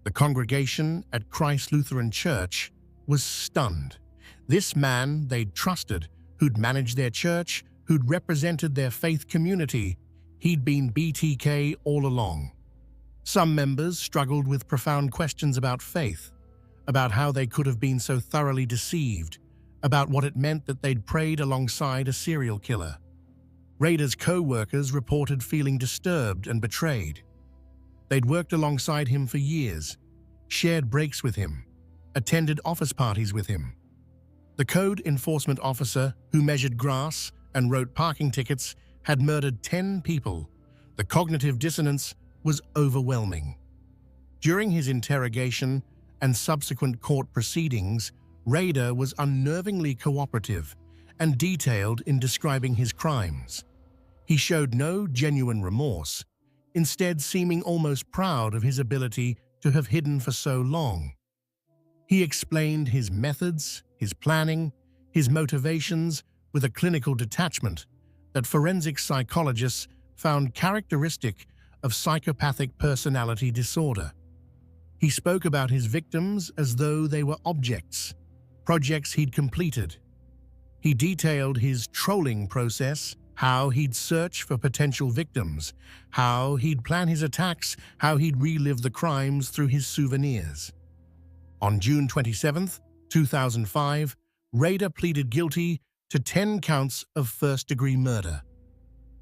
The congregation at Christ Lutheran Church was stunned. This man they'd trusted, who'd managed their church, who'd represented their faith community, he'd been BTK all along. Some members struggled with profound questions about faith, about how they could have been so thoroughly deceived, about what it meant that they'd prayed alongside a serial killer. Rader's co-workers reported feeling disturbed and betrayed. They'd worked alongside him for years, shared breaks with him, attended office parties with him. The code enforcement officer who measured grass and wrote parking tickets had murdered 10 people. The cognitive dissonance was overwhelming. During his interrogation and subsequent court proceedings, Rader was unnervingly cooperative and detailed in describing his crimes. He showed no genuine remorse, instead seeming almost proud of his ability to have hidden for so long. He explained his methods, his planning, his motivations with a clinical detachment that forensic psychologists found characteristic of psychopathic personality disorder. He spoke about his victims as though they were objects, projects he'd completed. He detailed his trolling process, how he'd search for potential victims, how he'd plan his attacks, how he'd relive the crimes through his souvenirs. On June 27, 2005, Rader pleaded guilty to 10 counts of first-degree murder.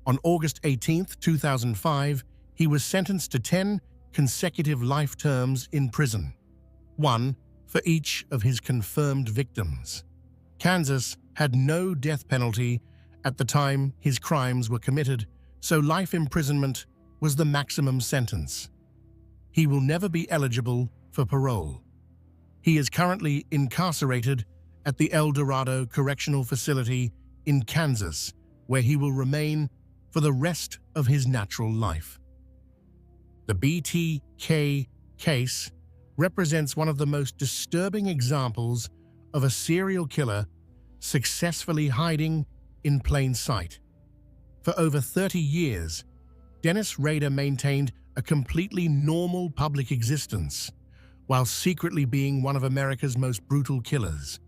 On August 18, 2005, he was sentenced to 10 consecutive life terms in prison, one for each of his confirmed victims. Kansas had no death penalty at the time his crimes were committed, so life imprisonment was the maximum sentence. He will never be eligible for parole. He is currently incarcerated at the El Dorado Correctional Facility in Kansas, where he will remain for the rest of his natural life. The BTK case represents one of the most disturbing examples of a serial killer successfully hiding in plain sight. For over 30 years, Dennis Rader maintained a completely normal public existence, while secretly being one of America's most brutal killers.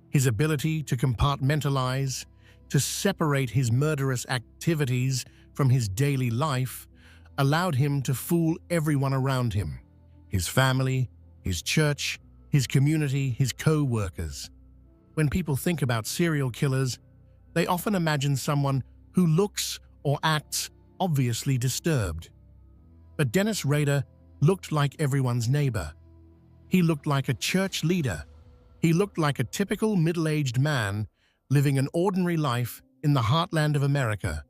His ability to compartmentalize, to separate his murderous activities from his daily life, allowed him to fool everyone around him: his family, his church, his community, his co-workers. When people think about serial killers, they often imagine someone who looks or acts obviously disturbed. But Dennis Rader looked like everyone's neighbor. He looked like a church leader. He looked like a typical middle-aged man living an ordinary life in the heartland of America.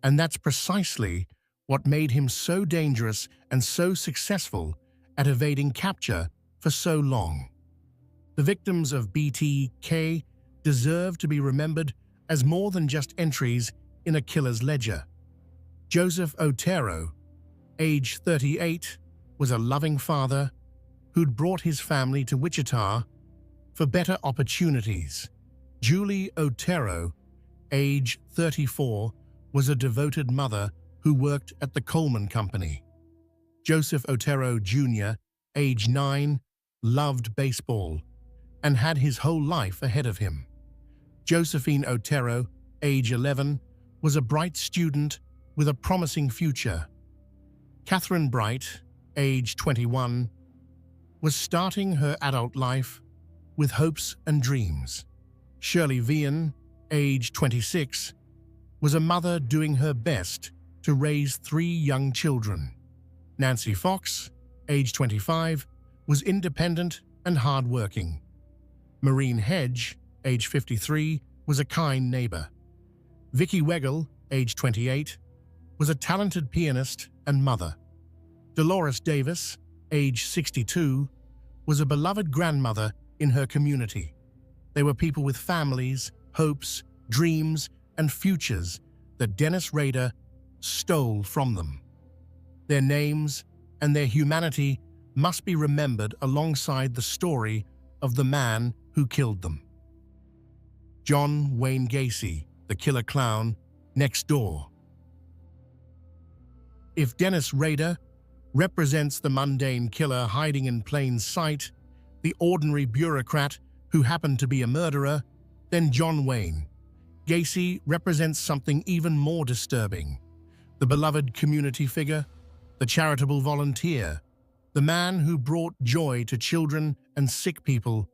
And that's precisely what made him so dangerous and so successful at evading capture for so long. The victims of BTK deserve to be remembered as more than just entries in a killer's ledger. Joseph Otero, age 38, was a loving father who'd brought his family to Wichita for better opportunities. Julie Otero, age 34, was a devoted mother who worked at the Coleman Company. Joseph Otero Jr., age 9, loved baseball and had his whole life ahead of him. Josephine Otero, age 11, was a bright student with a promising future. Catherine Bright, age 21, was starting her adult life with hopes and dreams. Shirley Vian, age 26, was a mother doing her best to raise 3 young children. Nancy Fox, age 25, was independent and hardworking. Maureen Hedge, age 53, was a kind neighbor. Vicky Weigel, age 28, was a talented pianist and mother. Dolores Davis, age 62, was a beloved grandmother in her community. They were people with families, hopes, dreams, and futures that Dennis Rader stole from them. Their names and their humanity must be remembered alongside the story of the man who killed them. John Wayne Gacy, the killer clown, next door. If Dennis Rader represents the mundane killer hiding in plain sight, the ordinary bureaucrat who happened to be a murderer, then John Wayne Gacy represents something even more disturbing. The beloved community figure, the charitable volunteer, the man who brought joy to children and sick people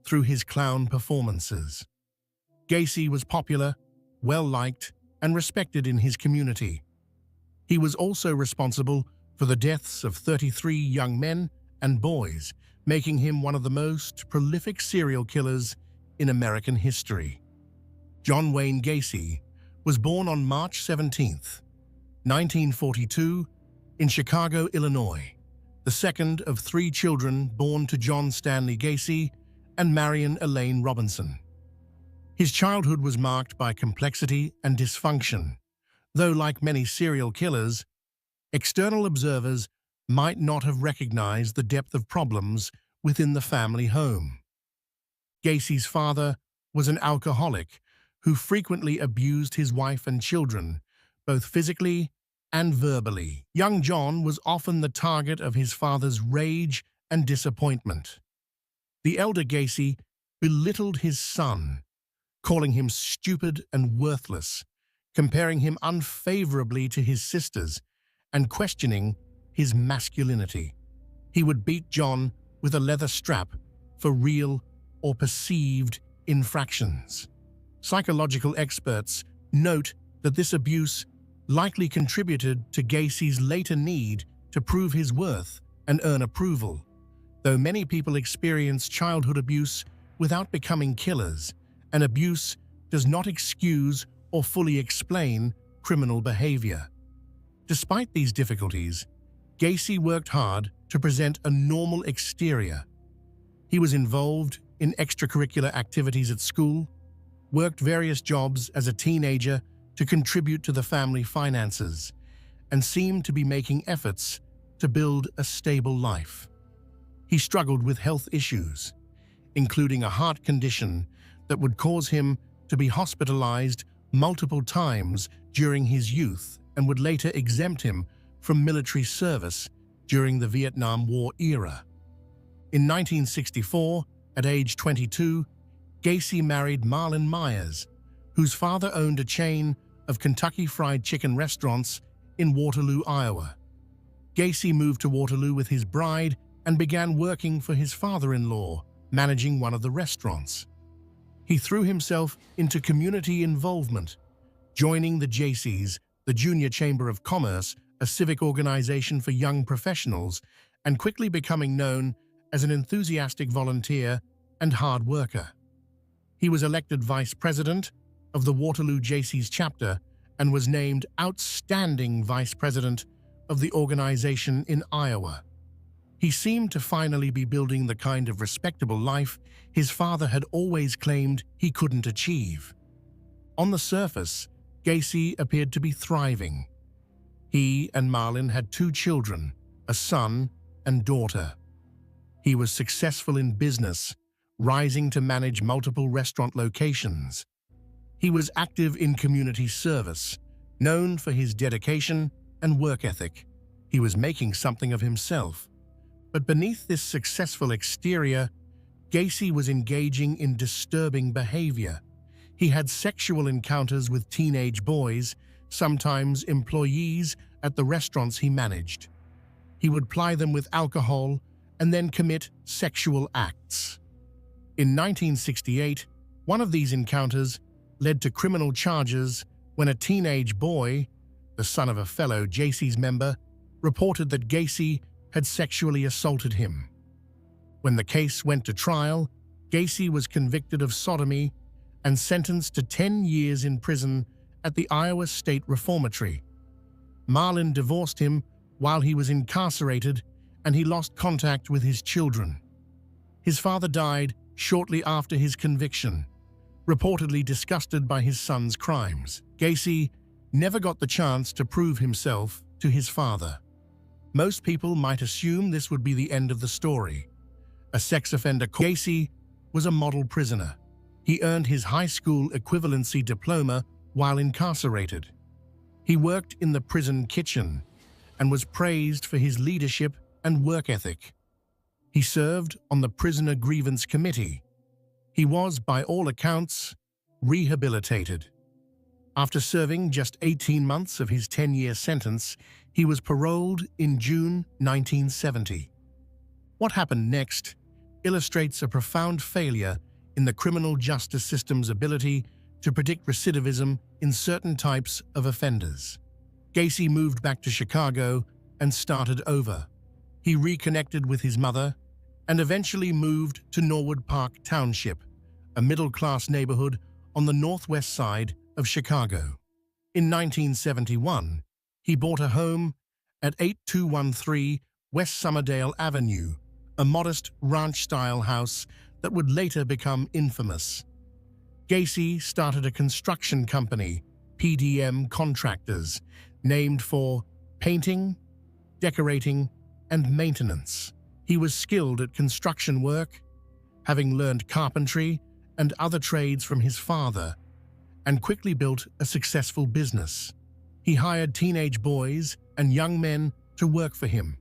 through his clown performances. Gacy was popular, well-liked, and respected in his community. He was also responsible for the deaths of 33 young men and boys, making him one of the most prolific serial killers in American history. John Wayne Gacy was born on March 17, 1942, in Chicago, Illinois, the second of 3 children born to John Stanley Gacy and Marion Elaine Robinson. His childhood was marked by complexity and dysfunction, though like many serial killers, external observers might not have recognized the depth of problems within the family home. Gacy's father was an alcoholic who frequently abused his wife and children, both physically and verbally. Young John was often the target of his father's rage and disappointment. The elder Gacy belittled his son, calling him stupid and worthless, comparing him unfavorably to his sisters, and questioning his masculinity. He would beat John with a leather strap for real or perceived infractions. Psychological experts note that this abuse likely contributed to Gacy's later need to prove his worth and earn approval. Though many people experience childhood abuse without becoming killers, and abuse does not excuse or fully explain criminal behavior. Despite these difficulties, Gacy worked hard to present a normal exterior. He was involved in extracurricular activities at school, worked various jobs as a teenager to contribute to the family finances, and seemed to be making efforts to build a stable life. He struggled with health issues, including a heart condition that would cause him to be hospitalized multiple times during his youth and would later exempt him from military service during the Vietnam War era. In 1964, at age 22, Gacy married Marlon Myers, whose father owned a chain of Kentucky Fried Chicken restaurants in Waterloo, Iowa. Gacy moved to Waterloo with his bride and began working for his father-in-law, managing one of the restaurants. He threw himself into community involvement, joining the Jaycees the Junior Chamber of Commerce, a civic organization for young professionals, and quickly becoming known as an enthusiastic volunteer and hard worker. He was elected vice president of the Waterloo Jaycees chapter and was named outstanding vice president of the organization in Iowa. He seemed to finally be building the kind of respectable life his father had always claimed he couldn't achieve. On the surface, Gacy appeared to be thriving. He and Marlin had 2 children, a son and daughter. He was successful in business, rising to manage multiple restaurant locations. He was active in community service, known for his dedication and work ethic. He was making something of himself. But beneath this successful exterior, Gacy was engaging in disturbing behavior. He had sexual encounters with teenage boys, sometimes employees at the restaurants he managed. He would ply them with alcohol and then commit sexual acts. In 1968, one of these encounters led to criminal charges when a teenage boy, the son of a fellow Jaycees member, reported that Gacy had sexually assaulted him. When the case went to trial, Gacy was convicted of sodomy and sentenced to 10 years in prison at the Iowa State Reformatory. Marlin divorced him while he was incarcerated, and he lost contact with his children. His father died shortly after his conviction, reportedly disgusted by his son's crimes. Gacy never got the chance to prove himself to his father. Most people might assume this would be the end of the story. A sex offender, Gacy was a model prisoner. He earned his high school equivalency diploma while incarcerated. He worked in the prison kitchen and was praised for his leadership and work ethic. He served on the Prisoner Grievance Committee. He was, by all accounts, rehabilitated. After serving just 18 months of his 10-year sentence, he was paroled in June 1970. What happened next illustrates a profound failure in the criminal justice system's ability to predict recidivism in certain types of offenders. Gacy moved back to Chicago and started over. He reconnected with his mother and eventually moved to Norwood Park Township, a middle-class neighborhood on the northwest side of Chicago. In 1971, he bought a home at 8213 West Summerdale Avenue, a modest ranch-style house that would later become infamous. Gacy started a construction company, PDM Contractors, named for painting, decorating, and maintenance. He was skilled at construction work, having learned carpentry and other trades from his father, and quickly built a successful business. He hired teenage boys and young men to work for him,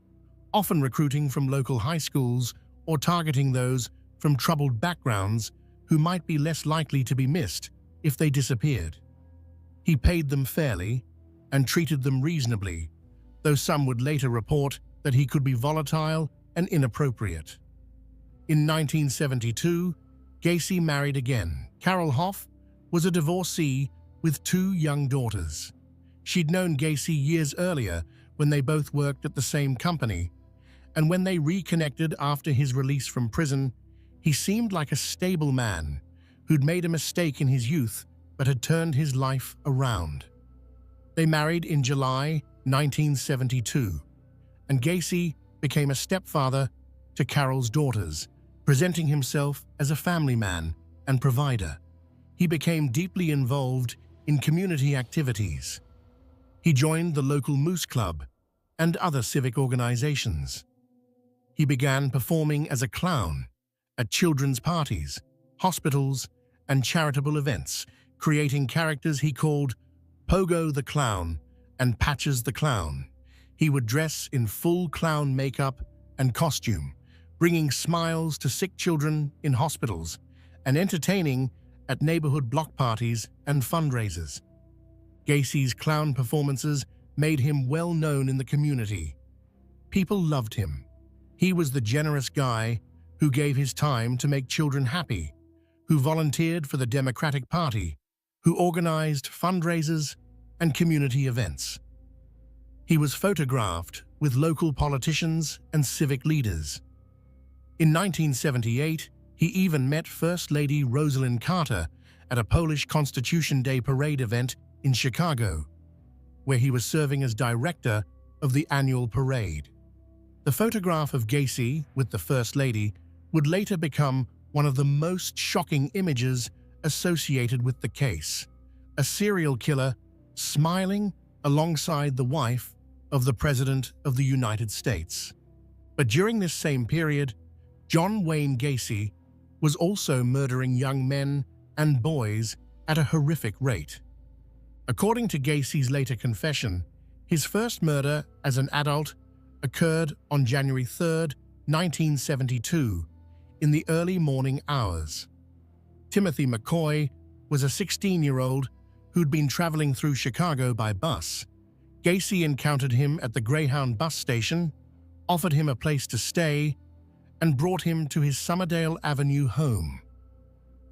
often recruiting from local high schools or targeting those from troubled backgrounds who might be less likely to be missed if they disappeared. He paid them fairly and treated them reasonably, though some would later report that he could be volatile and inappropriate. In 1972, Gacy married again. Carol Hoff was a divorcee with 2 young daughters. She'd known Gacy years earlier when they both worked at the same company, and when they reconnected after his release from prison, he seemed like a stable man who'd made a mistake in his youth but had turned his life around. They married in July 1972, and Gacy became a stepfather to Carol's daughters, presenting himself as a family man and provider. He became deeply involved in community activities. He joined the local Moose Club and other civic organizations. He began performing as a clown at children's parties, hospitals, and charitable events, creating characters he called Pogo the Clown and Patches the Clown. He would dress in full clown makeup and costume, bringing smiles to sick children in hospitals and entertaining at neighborhood block parties and fundraisers. Gacy's clown performances made him well known in the community. People loved him. He was the generous guy who gave his time to make children happy, who volunteered for the Democratic Party, who organized fundraisers and community events. He was photographed with local politicians and civic leaders. In 1978, he even met First Lady Rosalind Carter at a Polish Constitution Day parade event in Chicago, where he was serving as director of the annual parade. The photograph of Gacy with the First Lady would later become one of the most shocking images associated with the case, a serial killer smiling alongside the wife of the President of the United States. But during this same period, John Wayne Gacy was also murdering young men and boys at a horrific rate. According to Gacy's later confession, his first murder as an adult occurred on January 3, 1972, in the early morning hours. Timothy McCoy was a 16-year-old who'd been traveling through Chicago by bus. Gacy encountered him at the Greyhound bus station, offered him a place to stay, and brought him to his Summerdale Avenue home.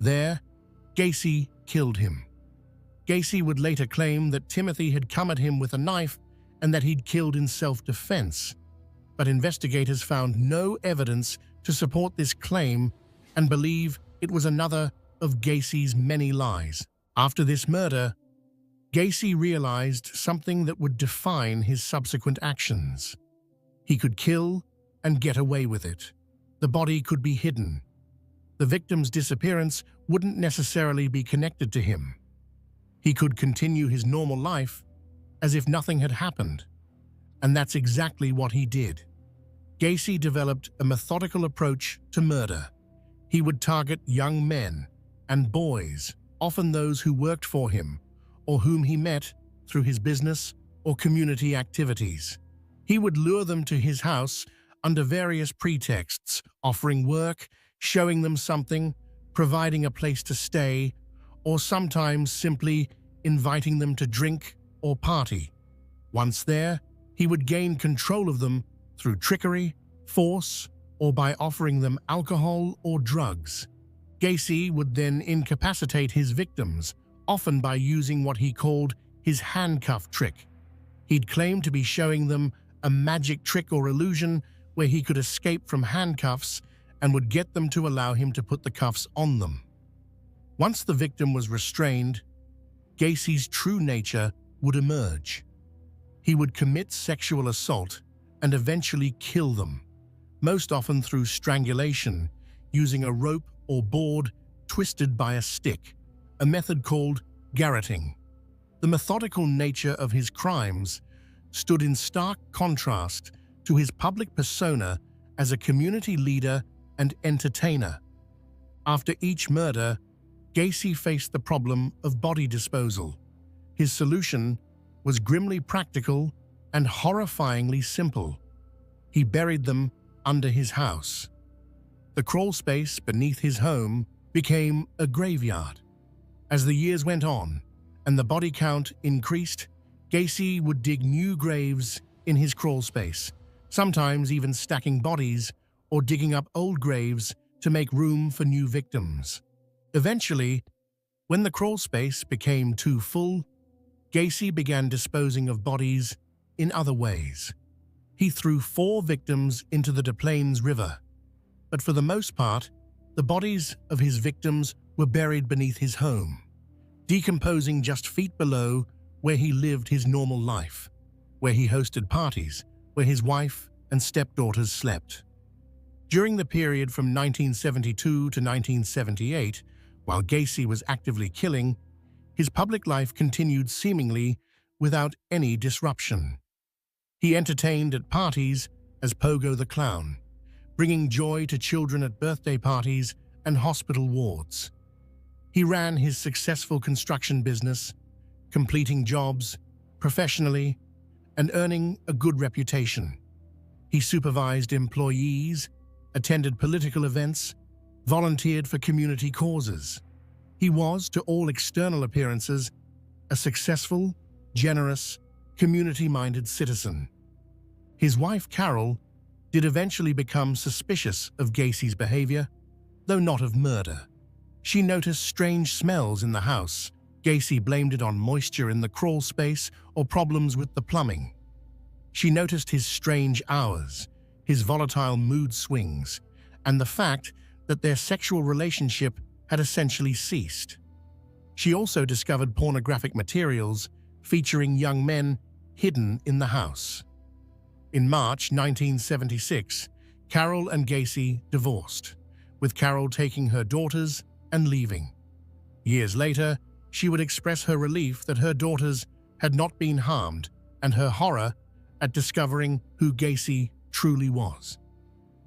There, Gacy killed him. Gacy would later claim that Timothy had come at him with a knife and that he'd killed in self-defense, but investigators found no evidence to support this claim and believe it was another of Gacy's many lies. After this murder, Gacy realized something that would define his subsequent actions. He could kill and get away with it. The body could be hidden. The victim's disappearance wouldn't necessarily be connected to him. He could continue his normal life as if nothing had happened, and that's exactly what he did. Gacy developed a methodical approach to murder. He would target young men and boys, often those who worked for him or whom he met through his business or community activities. He would lure them to his house under various pretexts, offering work, showing them something, providing a place to stay, or sometimes simply inviting them to drink or party. Once there, he would gain control of them through trickery, force, or by offering them alcohol or drugs. Gacy would then incapacitate his victims, often by using what he called his handcuff trick. He'd claim to be showing them a magic trick or illusion where he could escape from handcuffs and would get them to allow him to put the cuffs on them. Once the victim was restrained, Gacy's true nature would emerge. He would commit sexual assault and eventually kill them, most often through strangulation, using a rope or board twisted by a stick, a method called garroting. The methodical nature of his crimes stood in stark contrast to his public persona as a community leader and entertainer. After each murder, Gacy faced the problem of body disposal. His solution was grimly practical and horrifyingly simple. He buried them under his house. The crawl space beneath his home became a graveyard. As the years went on and the body count increased, Gacy would dig new graves in his crawl space, sometimes even stacking bodies or digging up old graves to make room for new victims. Eventually, when the crawl space became too full, Gacy began disposing of bodies in other ways. He threw 4 victims into the Des Plaines River, but for the most part, the bodies of his victims were buried beneath his home, decomposing just feet below where he lived his normal life, where he hosted parties, where his wife and stepdaughters slept. During the period from 1972 to 1978, while Gacy was actively killing, his public life continued seemingly without any disruption. He entertained at parties as Pogo the Clown, bringing joy to children at birthday parties and hospital wards. He ran his successful construction business, completing jobs professionally and earning a good reputation. He supervised employees, attended political events, volunteered for community causes. He was, to all external appearances, a successful, generous, community-minded citizen. His wife, Carol, did eventually become suspicious of Gacy's behavior, though not of murder. She noticed strange smells in the house Gacy blamed it on moisture in the crawl space or problems with the plumbing. She noticed his strange hours, his volatile mood swings, and the fact that their sexual relationship had essentially ceased. She also discovered pornographic materials featuring young men hidden in the house. In March 1976, Carol and Gacy divorced, with Carol taking her daughters and leaving. Years later, she would express her relief that her daughters had not been harmed and her horror at discovering who Gacy truly was.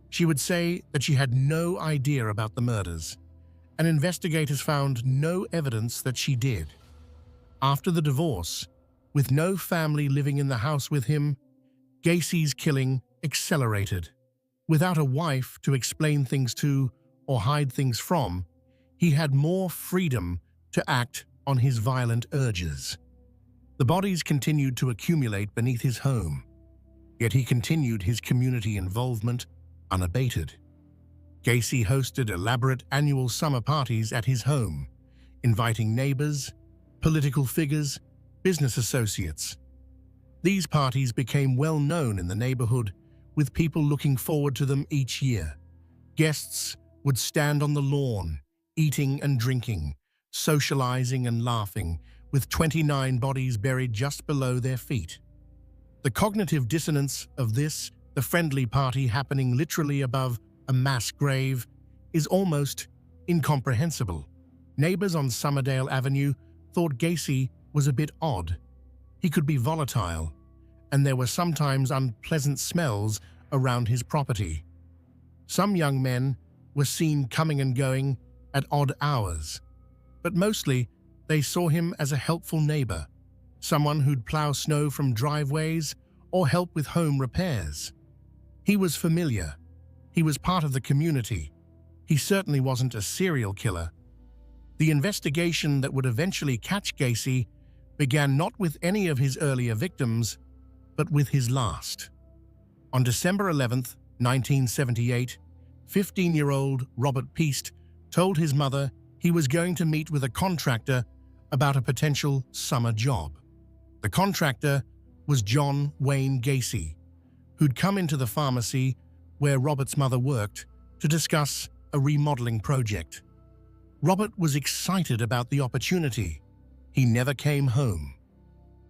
She would say that she had no idea about the murders, and investigators found no evidence that she did. After the divorce, with no family living in the house with him, Gacy's killing accelerated. Without a wife to explain things to or hide things from, he had more freedom to act on his violent urges. The bodies continued to accumulate beneath his home, yet he continued his community involvement unabated. Gacy hosted elaborate annual summer parties at his home, inviting neighbors, political figures, business associates. These parties became well known in the neighborhood, with people looking forward to them each year. Guests would stand on the lawn, eating and drinking, socializing and laughing, with 29 bodies buried just below their feet. The cognitive dissonance of this, the friendly party happening literally above a mass grave, is almost incomprehensible. Neighbors on Summerdale Avenue thought Gacy was a bit odd. He could be volatile, and there were sometimes unpleasant smells around his property. Some young men were seen coming and going at odd hours, but mostly they saw him as a helpful neighbor, someone who'd plow snow from driveways or help with home repairs. He was familiar. He was part of the community. He certainly wasn't a serial killer. The investigation that would eventually catch Gacy began not with any of his earlier victims, but with his last. On December 11, 1978, 15-year-old Robert Piest told his mother he was going to meet with a contractor about a potential summer job. The contractor was John Wayne Gacy, who'd come into the pharmacy where Robert's mother worked to discuss a remodeling project. Robert was excited about the opportunity. He never came home.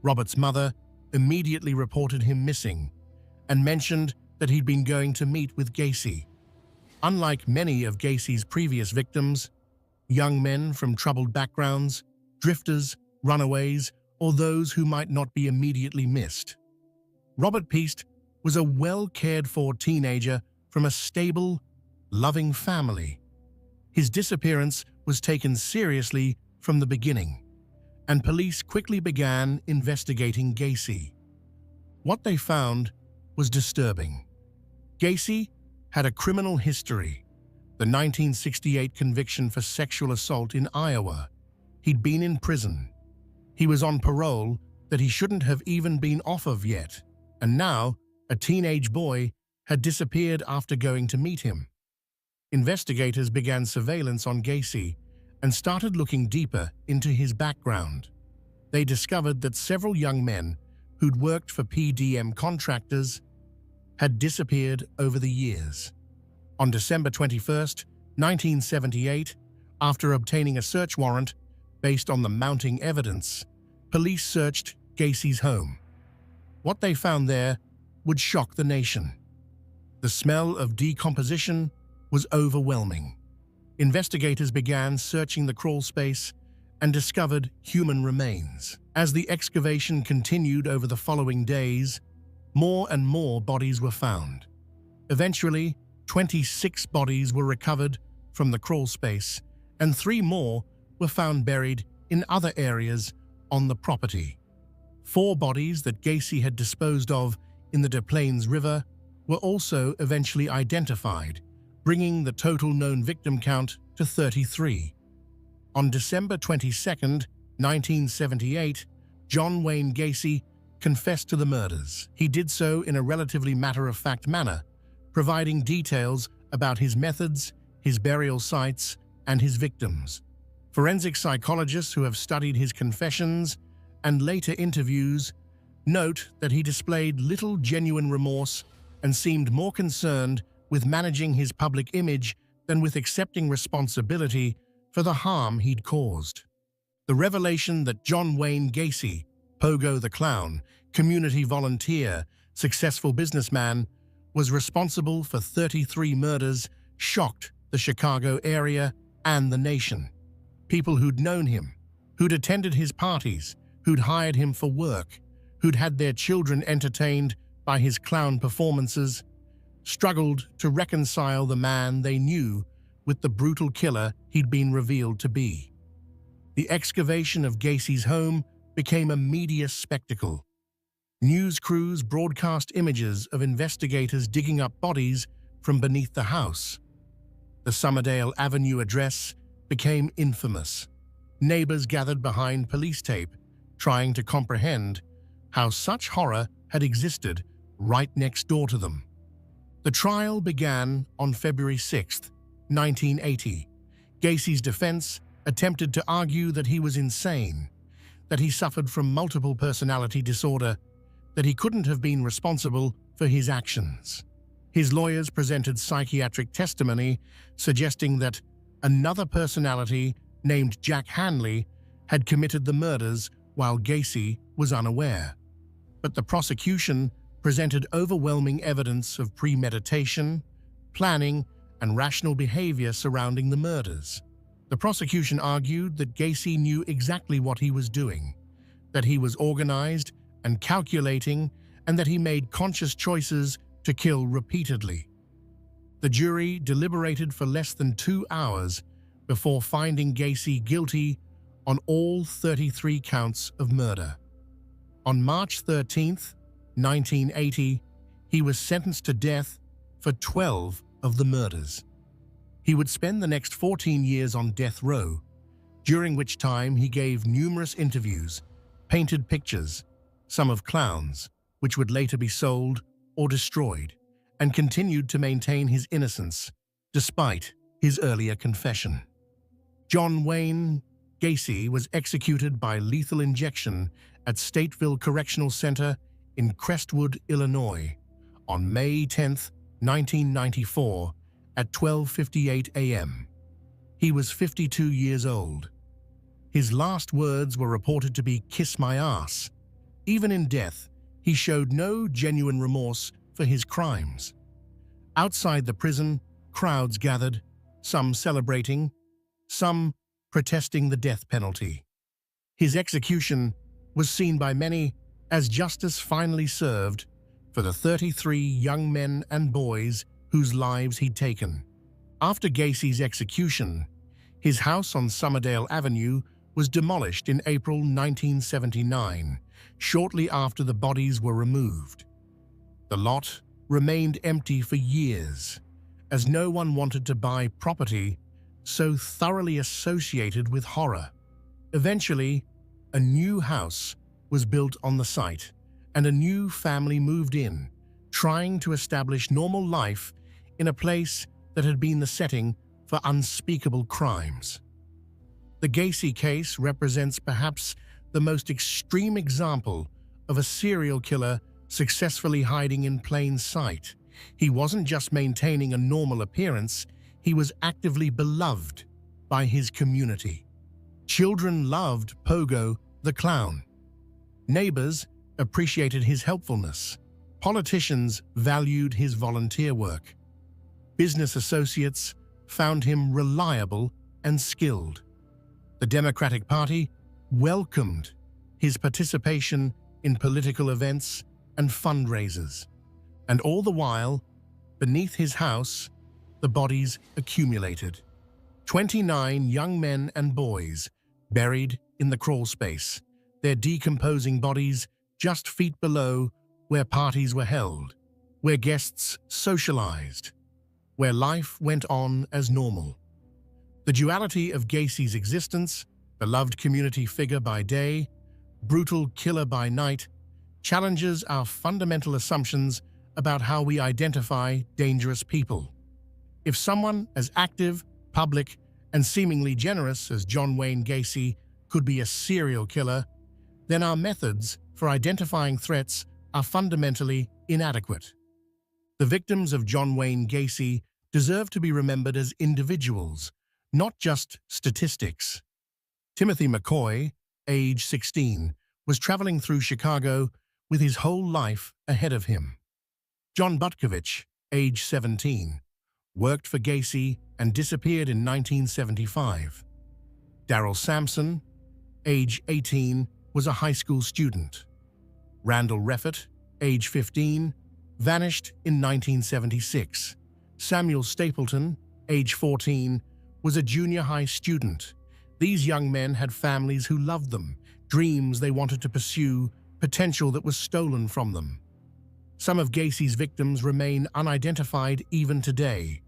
Robert's mother immediately reported him missing and mentioned that he'd been going to meet with Gacy. Unlike many of Gacy's previous victims, young men from troubled backgrounds, drifters, runaways, or those who might not be immediately missed, Robert Piest was a well-cared-for teenager from a stable, loving family. His disappearance was taken seriously from the beginning, and police quickly began investigating Gacy. What they found was disturbing. Gacy had a criminal history, the 1968 conviction for sexual assault in Iowa. He'd been in prison. He was on parole that he shouldn't have even been off of yet, and now a teenage boy had disappeared after going to meet him. Investigators began surveillance on Gacy and started looking deeper into his background. They discovered that several young men who'd worked for PDM contractors had disappeared over the years. On December 21, 1978, after obtaining a search warrant based on the mounting evidence, police searched Gacy's home. What they found there would shock the nation. The smell of decomposition was overwhelming. Investigators began searching the crawl space and discovered human remains. As the excavation continued over the following days, more and more bodies were found. Eventually, 26 bodies were recovered from the crawl space, and 3 more were found buried in other areas on the property. 4 bodies that Gacy had disposed of in the Des Plaines River were also eventually identified, bringing the total known victim count to 33. On December 22, 1978, John Wayne Gacy confessed to the murders. He did so in a relatively matter-of-fact manner, providing details about his methods, his burial sites, and his victims. Forensic psychologists who have studied his confessions and later interviews note that he displayed little genuine remorse and seemed more concerned with managing his public image than with accepting responsibility for the harm he'd caused. The revelation that John Wayne Gacy, Pogo the Clown, community volunteer, successful businessman, was responsible for 33 murders shocked the Chicago area and the nation. People who'd known him, who'd attended his parties, who'd hired him for work, who'd had their children entertained by his clown performances, struggled to reconcile the man they knew with the brutal killer he'd been revealed to be. The excavation of Gacy's home became a media spectacle. News crews broadcast images of investigators digging up bodies from beneath the house. The Somerdale Avenue address became infamous. Neighbors gathered behind police tape, trying to comprehend how such horror had existed right next door to them. The trial began on February 6, 1980. Gacy's defense attempted to argue that he was insane, that he suffered from multiple personality disorder, that he couldn't have been responsible for his actions. His lawyers presented psychiatric testimony suggesting that another personality named Jack Hanley had committed the murders while Gacy was unaware. But the prosecution presented overwhelming evidence of premeditation, planning, and rational behavior surrounding the murders. The prosecution argued that Gacy knew exactly what he was doing, that he was organized and calculating, and that he made conscious choices to kill repeatedly. The jury deliberated for less than 2 hours before finding Gacy guilty on all 33 counts of murder. On March 13, 1980, he was sentenced to death for 12 of the murders. He would spend the next 14 years on death row, during which time he gave numerous interviews, painted pictures, some of clowns, which would later be sold or destroyed, and continued to maintain his innocence despite his earlier confession. John Wayne Gacy was executed by lethal injection at Stateville Correctional Center in Crestwood, Illinois, on May 10, 1994, at 12:58 a.m. He was 52 years old. His last words were reported to be "kiss my ass." Even in death, he showed no genuine remorse for his crimes. Outside the prison, crowds gathered, some celebrating, some protesting the death penalty. His execution was seen by many as justice finally served for the 33 young men and boys whose lives he'd taken. After Gacy's execution, his house on Somerdale Avenue was demolished in April 1979, shortly after the bodies were removed. The lot remained empty for years, as no one wanted to buy property so thoroughly associated with horror. Eventually, a new house was built on the site, and a new family moved in, trying to establish normal life in a place that had been the setting for unspeakable crimes. The Gacy case represents perhaps the most extreme example of a serial killer successfully hiding in plain sight. He wasn't just maintaining a normal appearance, he was actively beloved by his community. Children loved Pogo the Clown. Neighbors appreciated his helpfulness. Politicians valued his volunteer work. Business associates found him reliable and skilled. The Democratic Party welcomed his participation in political events and fundraisers. And all the while, beneath his house, the bodies accumulated. 29 young men and boys buried in the crawl space, their decomposing bodies just feet below where parties were held, where guests socialized, where life went on as normal. The duality of Gacy's existence, beloved community figure by day, brutal killer by night, challenges our fundamental assumptions about how we identify dangerous people. If someone as active, public, and seemingly generous as John Wayne Gacy could be a serial killer, then our methods for identifying threats are fundamentally inadequate. The victims of John Wayne Gacy deserve to be remembered as individuals, not just statistics. Timothy McCoy, age 16, was traveling through Chicago with his whole life ahead of him. John Butkovich, age 17, worked for Gacy and disappeared in 1975. Daryl Sampson, age 18, was a high school student. Randall Reffett, age 15, vanished in 1976. Samuel Stapleton, age 14, was a junior high student. These young men had families who loved them, dreams they wanted to pursue, potential that was stolen from them. Some of Gacy's victims remain unidentified even today,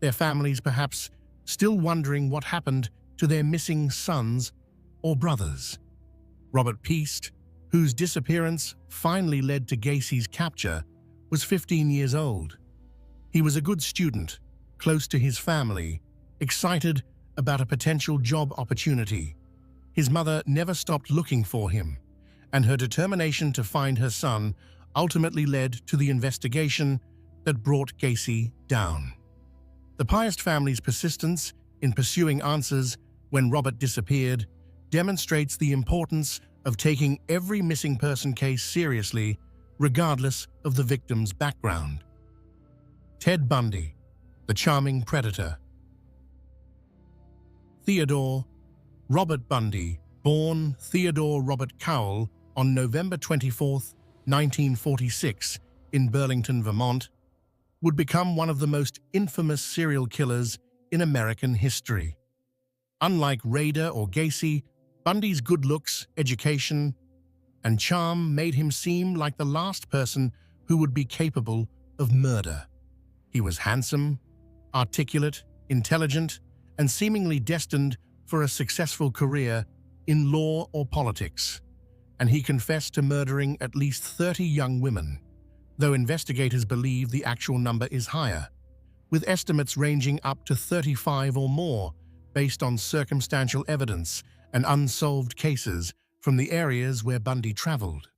their families perhaps still wondering what happened to their missing sons or brothers. Robert Piest, whose disappearance finally led to Gacy's capture, was 15 years old. He was a good student, close to his family, excited about a potential job opportunity. His mother never stopped looking for him, and her determination to find her son ultimately led to the investigation that brought Gacy down. The Piest family's persistence in pursuing answers when Robert disappeared demonstrates the importance of taking every missing person case seriously, regardless of the victim's background. Ted Bundy, the charming predator. Theodore Robert Bundy, born Theodore Robert Cowell on November 24, 1946, in Burlington, Vermont, would become one of the most infamous serial killers in American history. Unlike Rader or Gacy, Bundy's good looks, education, and charm made him seem like the last person who would be capable of murder. He was handsome, articulate, intelligent, and seemingly destined for a successful career in law or politics, and he confessed to murdering at least 30 young women, though investigators believe the actual number is higher, with estimates ranging up to 35 or more based on circumstantial evidence and unsolved cases from the areas where Bundy traveled.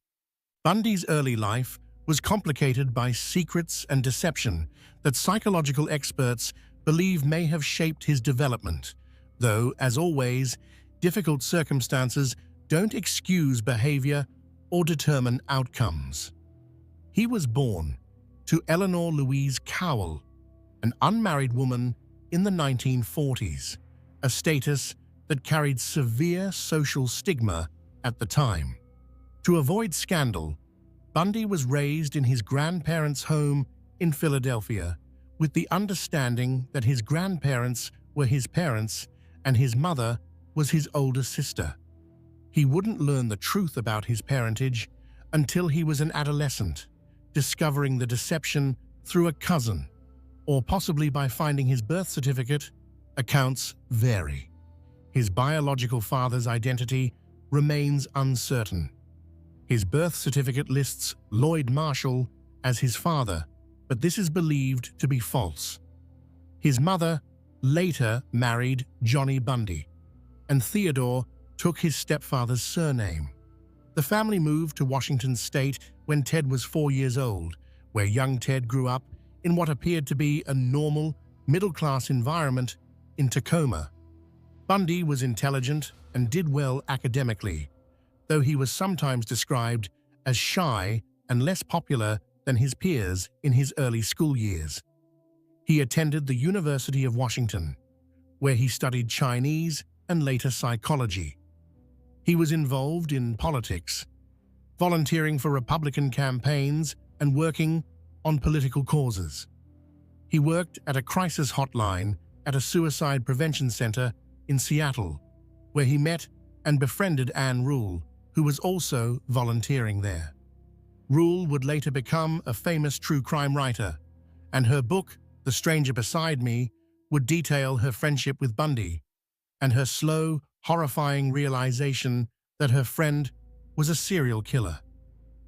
Bundy's early life was complicated by secrets and deception that psychological experts believe may have shaped his development, though, as always, difficult circumstances don't excuse behavior or determine outcomes. He was born to Eleanor Louise Cowell, an unmarried woman in the 1940s, a status that carried severe social stigma at the time. To avoid scandal, Bundy was raised in his grandparents' home in Philadelphia with the understanding that his grandparents were his parents and his mother was his older sister. He wouldn't learn the truth about his parentage until he was an adolescent, discovering the deception through a cousin, or possibly by finding his birth certificate. Accounts vary. His biological father's identity remains uncertain. His birth certificate lists Lloyd Marshall as his father, but this is believed to be false. His mother later married Johnny Bundy, and Theodore took his stepfather's surname. The family moved to Washington State when Ted was 4 years old, where young Ted grew up in what appeared to be a normal, middle-class environment in Tacoma. Bundy was intelligent and did well academically, though he was sometimes described as shy and less popular than his peers in his early school years. He attended the University of Washington, where he studied Chinese and later psychology. He was involved in politics, volunteering for Republican campaigns and working on political causes. He worked at a crisis hotline at a suicide prevention center in Seattle, where he met and befriended Ann Rule, who was also volunteering there. Rule would later become a famous true crime writer, and her book, The Stranger Beside Me, would detail her friendship with Bundy and her slow, horrifying realization that her friend was a serial killer.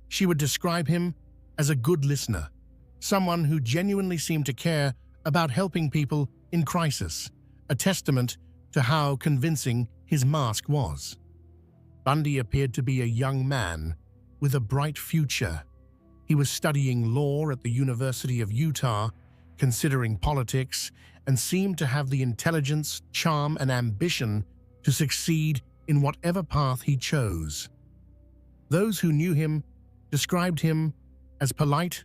She would describe him as a good listener, someone who genuinely seemed to care about helping people in crisis, a testament to how convincing his mask was. Bundy appeared to be a young man with a bright future. He was studying law at the University of Utah, considering politics, and seemed to have the intelligence, charm, and ambition to succeed in whatever path he chose. Those who knew him described him as polite,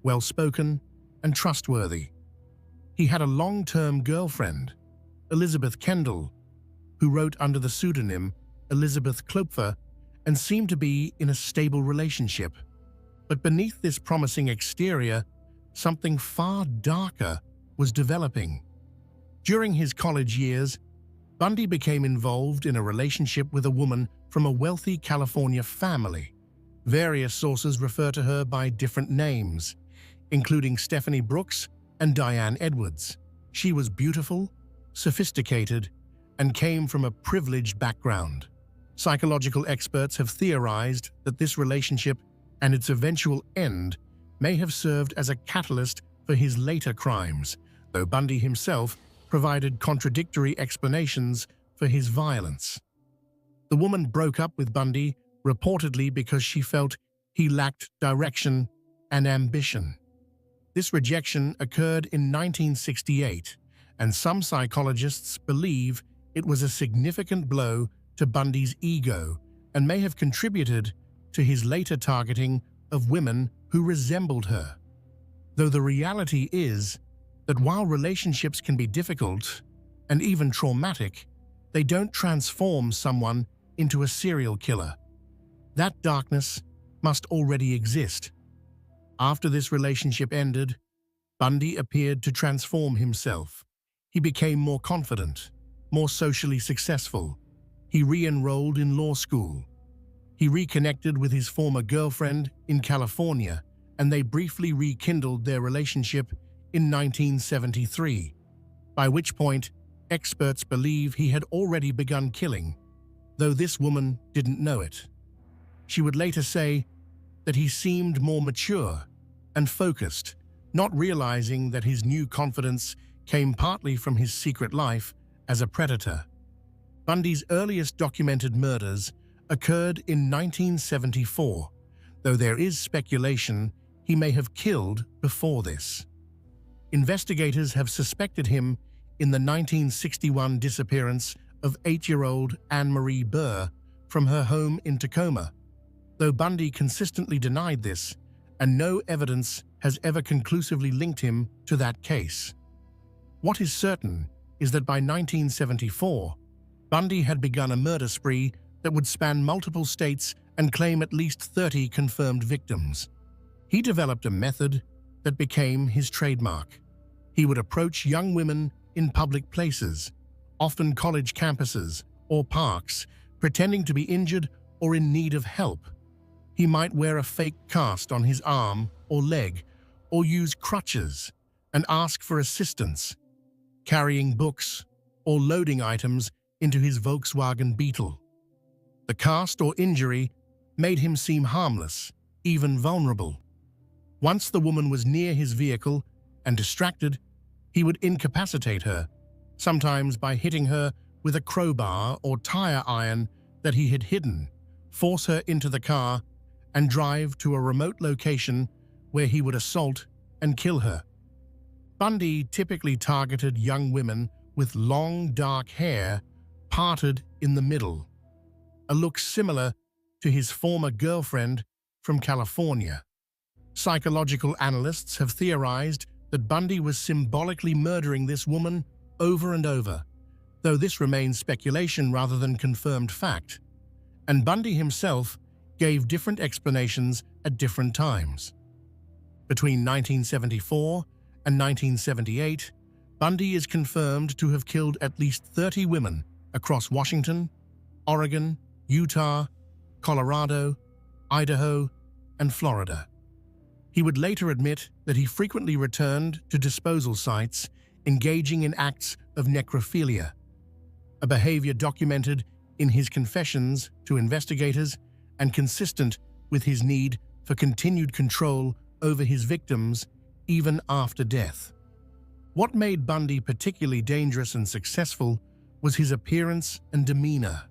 well-spoken, and trustworthy. He had a long-term girlfriend, Elizabeth Kendall, who wrote under the pseudonym Elizabeth Klopfer and seemed to be in a stable relationship. But beneath this promising exterior, something far darker was developing. During his college years, Bundy became involved in a relationship with a woman from a wealthy California family. Various sources refer to her by different names, including Stephanie Brooks and Diane Edwards. She was beautiful, sophisticated, and came from a privileged background. Psychological experts have theorized that this relationship and its eventual end may have served as a catalyst for his later crimes, though Bundy himself provided contradictory explanations for his violence. The woman broke up with Bundy reportedly because she felt he lacked direction and ambition. This rejection occurred in 1968, and some psychologists believe it was a significant blow to Bundy's ego and may have contributed to his later targeting of women who resembled her. Though the reality is that while relationships can be difficult and even traumatic, they don't transform someone into a serial killer. That darkness must already exist. After this relationship ended, Bundy appeared to transform himself. He became more confident, more socially successful. He re-enrolled in law school. He reconnected with his former girlfriend in California, and they briefly rekindled their relationship in 1973, by which point experts believe he had already begun killing, though this woman didn't know it. She would later say that he seemed more mature and focused, not realizing that his new confidence came partly from his secret life as a predator. Bundy's earliest documented murders occurred in 1974, though there is speculation he may have killed before this. Investigators have suspected him in the 1961 disappearance of 8-year-old Anne-Marie Burr from her home in Tacoma, though Bundy consistently denied this, and no evidence has ever conclusively linked him to that case. What is certain is that by 1974, Bundy had begun a murder spree that would span multiple states and claim at least 30 confirmed victims. He developed a method that became his trademark. He would approach young women in public places, often college campuses or parks, pretending to be injured or in need of help. He might wear a fake cast on his arm or leg, or use crutches and ask for assistance, carrying books or loading items into his Volkswagen Beetle. The cast or injury made him seem harmless, even vulnerable. Once the woman was near his vehicle and distracted, he would incapacitate her, sometimes by hitting her with a crowbar or tire iron that he had hidden, force her into the car, and drive to a remote location where he would assault and kill her. Bundy typically targeted young women with long, dark hair parted in the middle, a look similar to his former girlfriend from California. Psychological analysts have theorized that Bundy was symbolically murdering this woman over and over, though this remains speculation rather than confirmed fact, and Bundy himself gave different explanations at different times. Between 1974 and 1978, Bundy is confirmed to have killed at least 30 women across Washington, Oregon, Utah, Colorado, Idaho, and Florida. He would later admit that he frequently returned to disposal sites, engaging in acts of necrophilia, a behavior documented in his confessions to investigators and consistent with his need for continued control over his victims even after death. What made Bundy particularly dangerous and successful was his appearance and demeanor.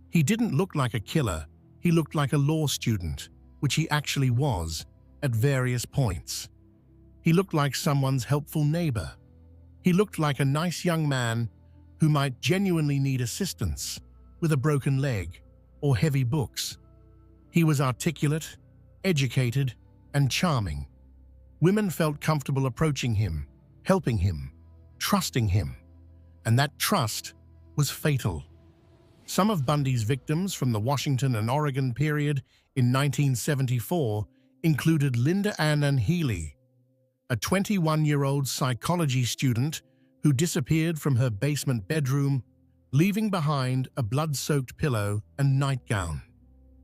He didn't look like a killer, he looked like a law student, which he actually was at various points. He looked like someone's helpful neighbor. He looked like a nice young man who might genuinely need assistance with a broken leg or heavy books. He was articulate, educated, and charming. Women felt comfortable approaching him, helping him, trusting him, and that trust was fatal. Some of Bundy's victims from the Washington and Oregon period in 1974 included Linda Ann Healy, a 21-year-old psychology student who disappeared from her basement bedroom, leaving behind a blood-soaked pillow and nightgown.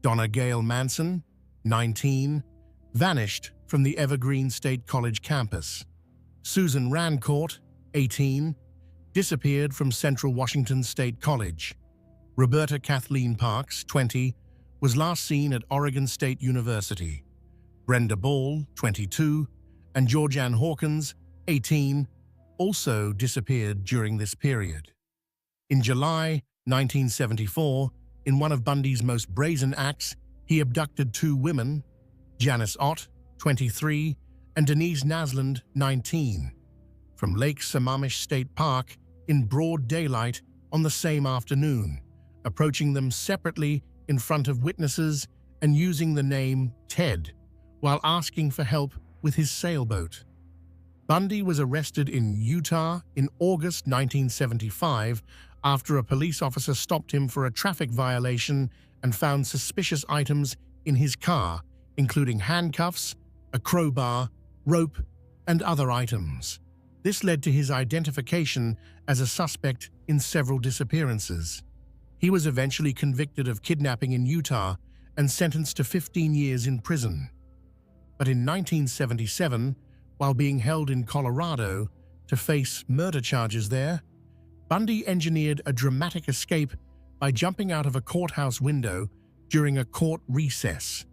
Donna Gail Manson, 19, vanished from the Evergreen State College campus. Susan Rancourt, 18, disappeared from Central Washington State College. Roberta Kathleen Parks, 20, was last seen at Oregon State University. Brenda Ball, 22, and Georgianne Hawkins, 18, also disappeared during this period. In July 1974, in one of Bundy's most brazen acts, he abducted two women, Janice Ott, 23, and Denise Nasland, 19, from Lake Sammamish State Park in broad daylight on the same afternoon, approaching them separately in front of witnesses and using the name Ted while asking for help with his sailboat. Bundy was arrested in Utah in August 1975 after a police officer stopped him for a traffic violation and found suspicious items in his car, including handcuffs, a crowbar, rope, and other items. This led to his identification as a suspect in several disappearances. He was eventually convicted of kidnapping in Utah and sentenced to 15 years in prison. But in 1977, while being held in Colorado to face murder charges there, Bundy engineered a dramatic escape by jumping out of a courthouse window during a court recess.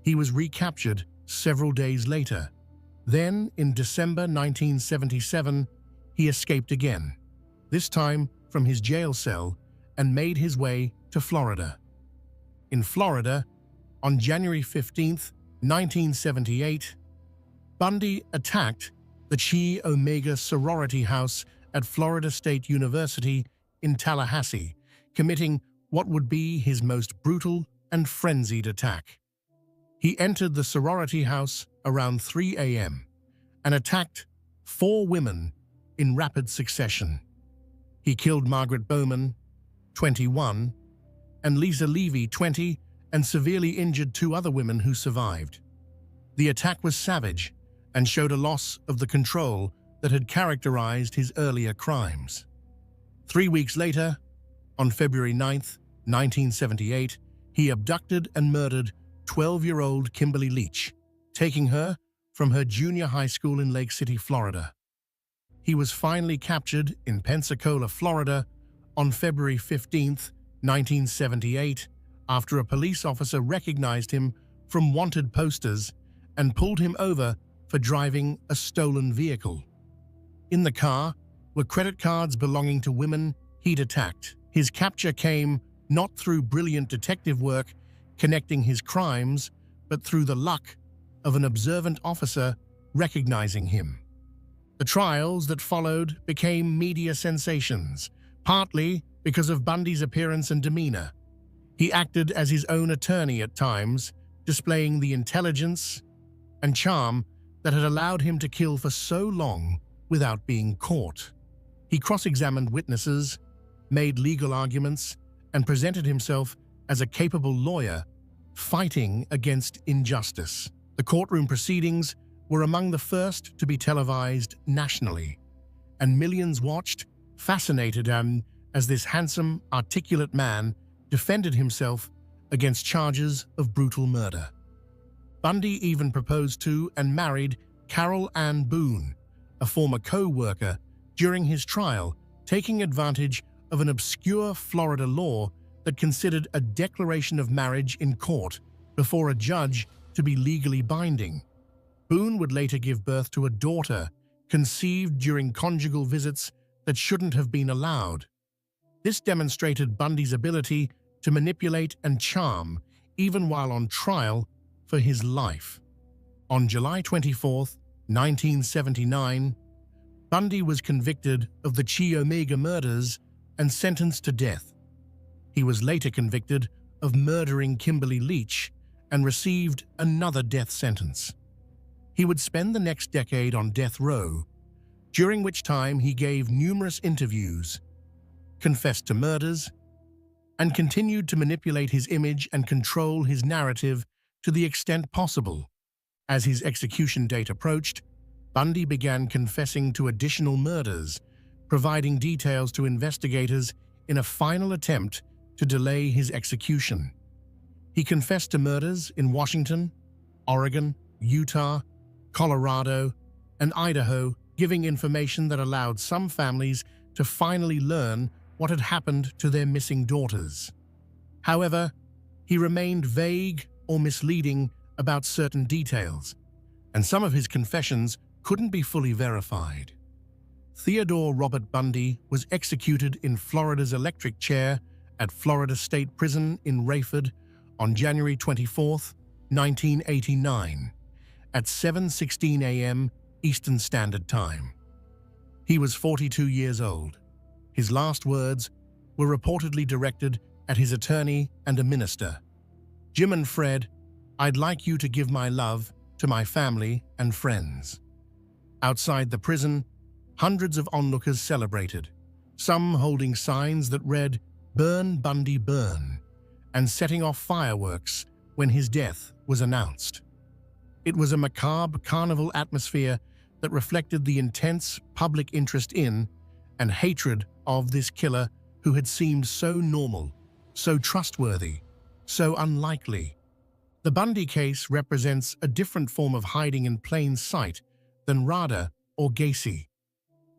He was recaptured several days later. Then, in December 1977, he escaped again, this time from his jail cell, and made his way to Florida. In Florida, on January 15, 1978, Bundy attacked the Chi Omega sorority house at Florida State University in Tallahassee, committing what would be his most brutal and frenzied attack. He entered the sorority house around 3 a.m. and attacked 4 women in rapid succession. He killed Margaret Bowman, 21, and Lisa Levy, 20, and severely injured 2 other women who survived. The attack was savage and showed a loss of the control that had characterized his earlier crimes. 3 weeks later, on February 9, 1978, he abducted and murdered 12-year-old Kimberly Leach, taking her from her junior high school in Lake City, Florida. He was finally captured in Pensacola, Florida, on February 15, 1978, after a police officer recognized him from wanted posters and pulled him over for driving a stolen vehicle. In the car were credit cards belonging to women he'd attacked. His capture came not through brilliant detective work connecting his crimes, but through the luck of an observant officer recognizing him. The trials that followed became media sensations, partly because of Bundy's appearance and demeanor. He acted as his own attorney at times, displaying the intelligence and charm that had allowed him to kill for so long without being caught. He cross-examined witnesses, made legal arguments, and presented himself as a capable lawyer fighting against injustice. The courtroom proceedings were among the first to be televised nationally, and millions watched, fascinated as this handsome, articulate man defended himself against charges of brutal murder. Bundy even proposed to and married Carol Ann Boone, a former co-worker, during his trial, taking advantage of an obscure Florida law that considered a declaration of marriage in court before a judge to be legally binding. Boone would later give birth to a daughter conceived during conjugal visits that shouldn't have been allowed. This demonstrated Bundy's ability to manipulate and charm even while on trial for his life. On July 24, 1979, Bundy was convicted of the Chi Omega murders and sentenced to death. He was later convicted of murdering Kimberly Leach and received another death sentence. He would spend the next decade on death row, during which time he gave numerous interviews, confessed to murders, and continued to manipulate his image and control his narrative to the extent possible. As his execution date approached, Bundy began confessing to additional murders, providing details to investigators in a final attempt to delay his execution. He confessed to murders in Washington, Oregon, Utah, Colorado, and Idaho, giving information that allowed some families to finally learn what had happened to their missing daughters. However, he remained vague or misleading about certain details, and some of his confessions couldn't be fully verified. Theodore Robert Bundy was executed in Florida's electric chair at Florida State Prison in Rayford on January 24, 1989, at 7:16 a.m. Eastern Standard Time. He was 42 years old. His last words were reportedly directed at his attorney and a minister. "Jim and Fred, I'd like you to give my love to my family and friends." Outside the prison, hundreds of onlookers celebrated, some holding signs that read, "Burn Bundy Burn," and setting off fireworks when his death was announced. It was a macabre carnival atmosphere that reflected the intense public interest in and hatred of this killer who had seemed so normal, so trustworthy, so unlikely. The Bundy case represents a different form of hiding in plain sight than Rader or Gacy,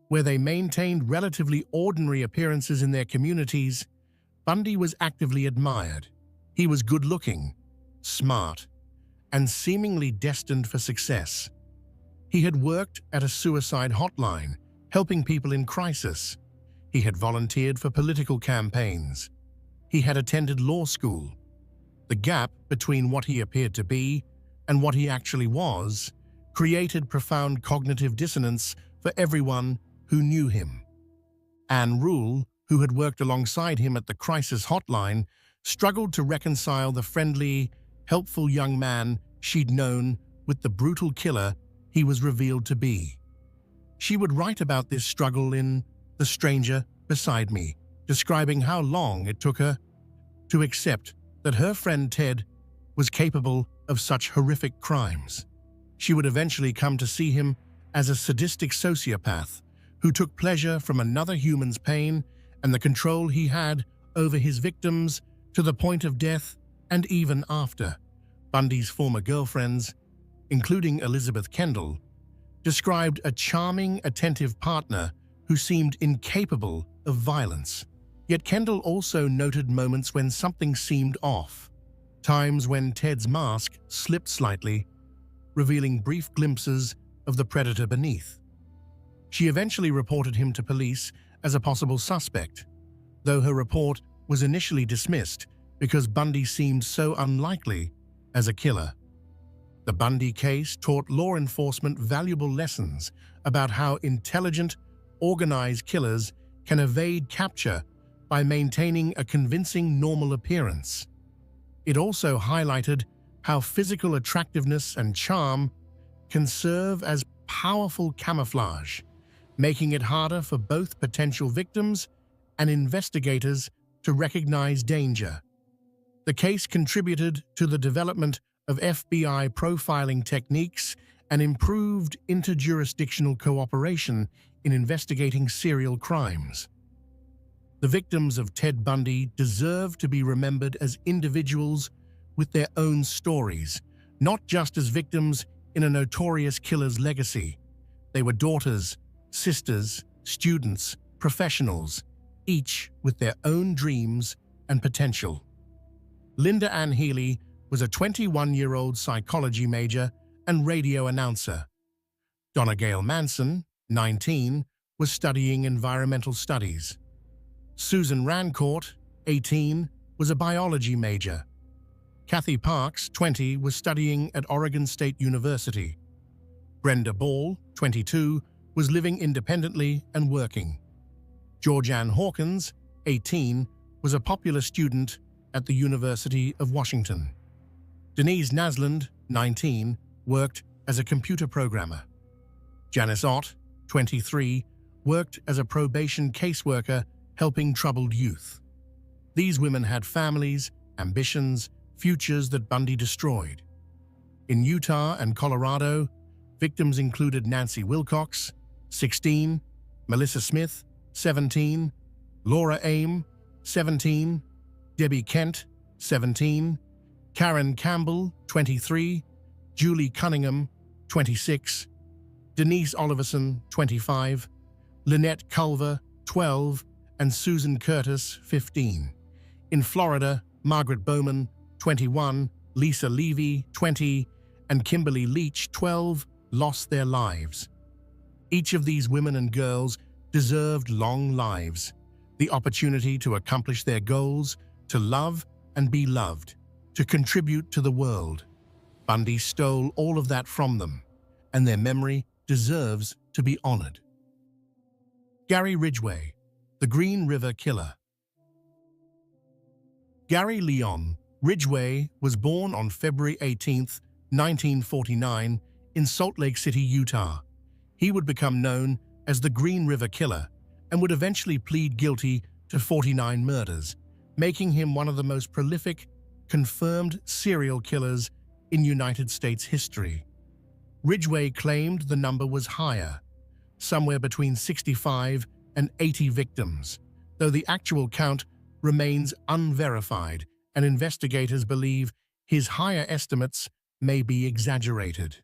where they maintained relatively ordinary appearances in their communities. Bundy was actively admired. He was good-looking, smart, and seemingly destined for success. He had worked at a suicide hotline, helping people in crisis. He had volunteered for political campaigns. He had attended law school. The gap between what he appeared to be and what he actually was created profound cognitive dissonance for everyone who knew him. Anne Rule, who had worked alongside him at the crisis hotline, struggled to reconcile the friendly, helpful young man she'd known with the brutal killer he was revealed to be. She would write about this struggle in The Stranger Beside Me, describing how long it took her to accept that her friend Ted was capable of such horrific crimes. She would eventually come to see him as a sadistic sociopath who took pleasure from another human's pain and the control he had over his victims to the point of death and even after. Bundy's former girlfriends, including Elizabeth Kendall, described a charming, attentive partner who seemed incapable of violence. Yet Kendall also noted moments when something seemed off, times when Ted's mask slipped slightly, revealing brief glimpses of the predator beneath. She eventually reported him to police as a possible suspect, though her report was initially dismissed because Bundy seemed so unlikely as a killer. The Bundy case taught law enforcement valuable lessons about how intelligent, organized killers can evade capture by maintaining a convincing normal appearance. It also highlighted how physical attractiveness and charm can serve as powerful camouflage, making it harder for both potential victims and investigators to recognize danger. The case contributed to the development of FBI profiling techniques and improved interjurisdictional cooperation in investigating serial crimes. The victims of Ted Bundy deserve to be remembered as individuals with their own stories, not just as victims in a notorious killer's legacy. They were daughters, sisters, students, professionals, each with their own dreams and potential. Linda Ann Healy was a 21-year-old psychology major and radio announcer. Donna Gail Manson, 19, was studying environmental studies. Susan Rancourt, 18, was a biology major. Kathy Parks, 20, was studying at Oregon State University. Brenda Ball, 22, was living independently and working. Georgianne Hawkins, 18, was a popular student at the University of Washington. Denise Nasland, 19, worked as a computer programmer. Janice Ott, 23, worked as a probation caseworker helping troubled youth. These women had families, ambitions, futures that Bundy destroyed. In Utah and Colorado, victims included Nancy Wilcox, 16, Melissa Smith, 17, Laura Aim, 17, Debbie Kent, 17, Karen Campbell, 23, Julie Cunningham, 26, Denise Oliverson, 25, Lynette Culver, 12, and Susan Curtis, 15. In Florida, Margaret Bowman, 21, Lisa Levy, 20, and Kimberly Leach, 12, lost their lives. Each of these women and girls deserved long lives, the opportunity to accomplish their goals, to love and be loved, to contribute to the world. Bundy stole all of that from them, and their memory deserves to be honored. Gary Ridgway, the Green River Killer. Gary Leon Ridgway was born on February 18, 1949, in Salt Lake City, Utah. He would become known as the Green River Killer and would eventually plead guilty to 49 murders, making him one of the most prolific, confirmed serial killers in United States history. Ridgway claimed the number was higher, somewhere between 65 and 80 victims, though the actual count remains unverified, and investigators believe his higher estimates may be exaggerated.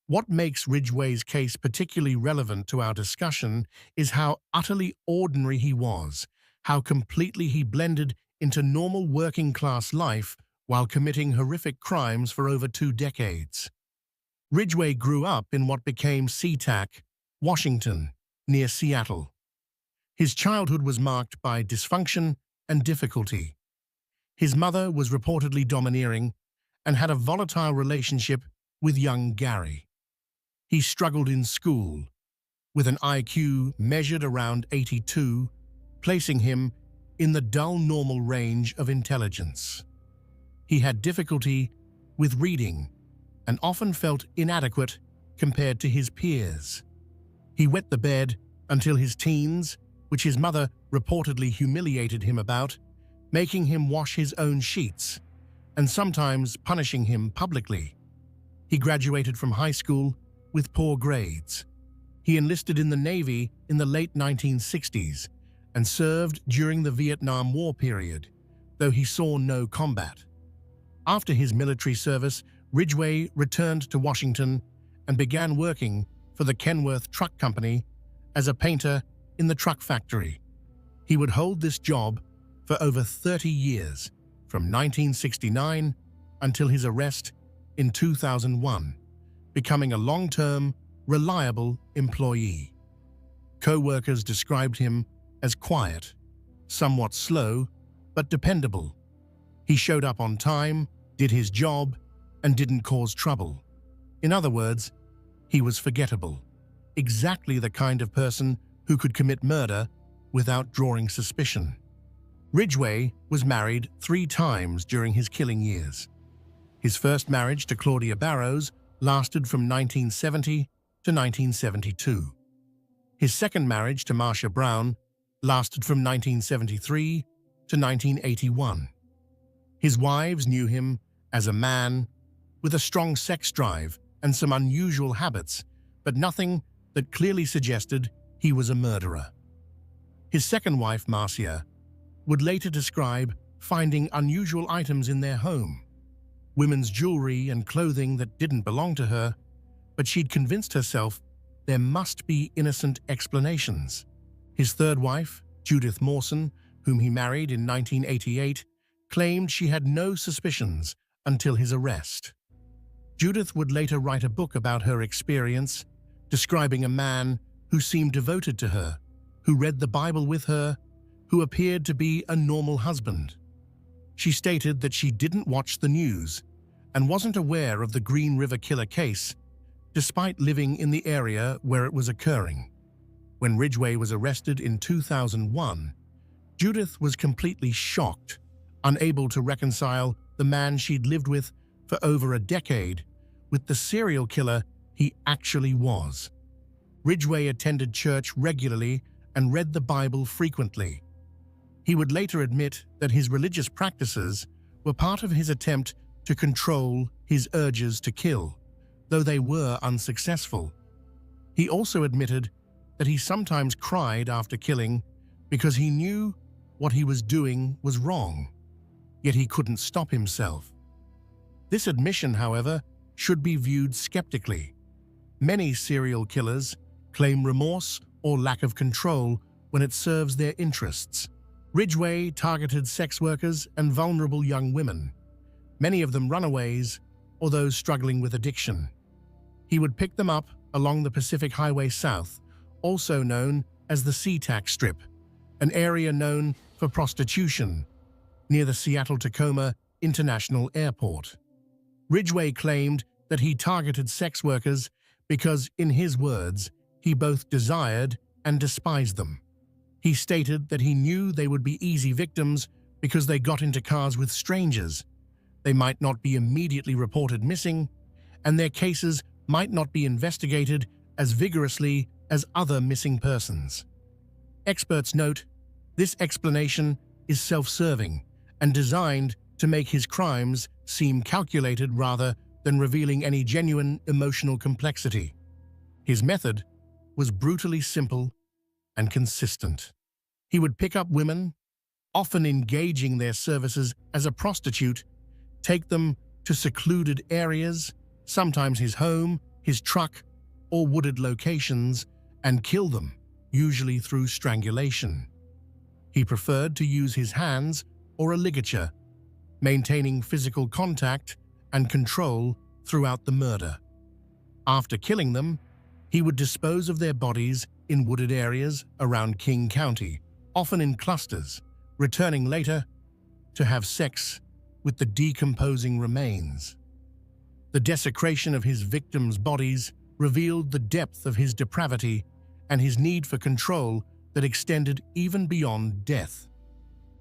What makes Ridgway's case particularly relevant to our discussion is how utterly ordinary he was, how completely he blended into normal working-class life while committing horrific crimes for over 2 decades. Ridgway grew up in what became SeaTac, Washington, near Seattle. His childhood was marked by dysfunction and difficulty. His mother was reportedly domineering and had a volatile relationship with young Gary. He struggled in school, with an IQ measured around 82, placing him in the dull normal range of intelligence. He had difficulty with reading and often felt inadequate compared to his peers. He wet the bed until his teens, which his mother reportedly humiliated him about, making him wash his own sheets, and sometimes punishing him publicly. He graduated from high school with poor grades. He enlisted in the Navy in the late 1960s and served during the Vietnam War period, though he saw no combat. After his military service, Ridgway returned to Washington and began working for the Kenworth Truck Company as a painter in the truck factory. He would hold this job for over 30 years, from 1969 until his arrest in 2001, becoming a long-term, reliable employee. Co-workers described him as quiet, somewhat slow, but dependable. He showed up on time, did his job, and didn't cause trouble. In other words, he was forgettable, exactly the kind of person who could commit murder without drawing suspicion. Ridgway was married 3 times during his killing years. His first marriage to Claudia Barrows lasted from 1970 to 1972. His second marriage to Marcia Brown lasted from 1973 to 1981. His wives knew him as a man with a strong sex drive and some unusual habits, but nothing that clearly suggested he was a murderer. His second wife, Marcia, would later describe finding unusual items in their home, women's jewelry and clothing that didn't belong to her, but she'd convinced herself there must be innocent explanations. His third wife, Judith Mawson, whom he married in 1988, claimed she had no suspicions until his arrest. Judith would later write a book about her experience, describing a man who seemed devoted to her, who read the Bible with her, who appeared to be a normal husband. She stated that she didn't watch the news and wasn't aware of the Green River Killer case, despite living in the area where it was occurring. When Ridgway was arrested in 2001, Judith was completely shocked, unable to reconcile the man she'd lived with for over a decade with the serial killer he actually was. Ridgway attended church regularly and read the Bible frequently. He would later admit that his religious practices were part of his attempt to control his urges to kill, though they were unsuccessful. He also admitted that he sometimes cried after killing because he knew what he was doing was wrong, yet he couldn't stop himself. This admission, however, should be viewed skeptically. Many serial killers claim remorse or lack of control when it serves their interests. Ridgway targeted sex workers and vulnerable young women, many of them runaways or those struggling with addiction. He would pick them up along the Pacific Highway South, also known as the SeaTac Strip, an area known for prostitution, near the Seattle-Tacoma International Airport. Ridgway claimed that he targeted sex workers because, in his words, he both desired and despised them. He stated that he knew they would be easy victims because they got into cars with strangers. They might not be immediately reported missing, and their cases might not be investigated as vigorously as other missing persons. Experts note this explanation is self-serving and designed to make his crimes seem calculated rather than revealing any genuine emotional complexity. His method was brutally simple and consistent. He would pick up women, often engaging their services as a prostitute, take them to secluded areas, sometimes his home, his truck, or wooded locations, and kill them, usually through strangulation. He preferred to use his hands or a ligature, maintaining physical contact and control throughout the murder. After killing them, he would dispose of their bodies in wooded areas around King County, often in clusters, returning later to have sex with the decomposing remains. The desecration of his victims' bodies revealed the depth of his depravity and his need for control that extended even beyond death.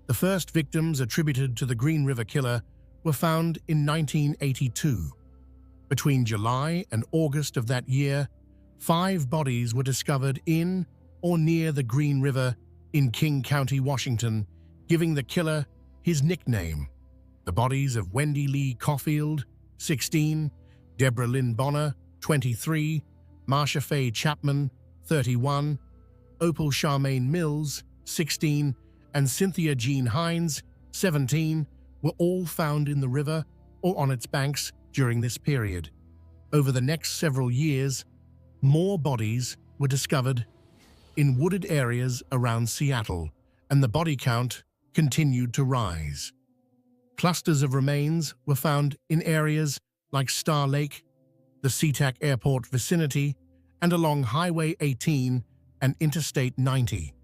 The first victims attributed to the Green River Killer were found in 1982. Between July and August of that year, 5 bodies were discovered in or near the Green River in King County, Washington, giving the killer his nickname. The bodies of Wendy Lee Caulfield, 16, Deborah Lynn Bonner, 23, Marsha Faye Chapman, 31, Opal Charmaine Mills, 16, and Cynthia Jean Hines, 17, were all found in the river or on its banks during this period. Over the next several years, more bodies were discovered in wooded areas around Seattle, and the body count continued to rise. Clusters of remains were found in areas like Star Lake, the SeaTac Airport vicinity, and along Highway 18 and Interstate 90.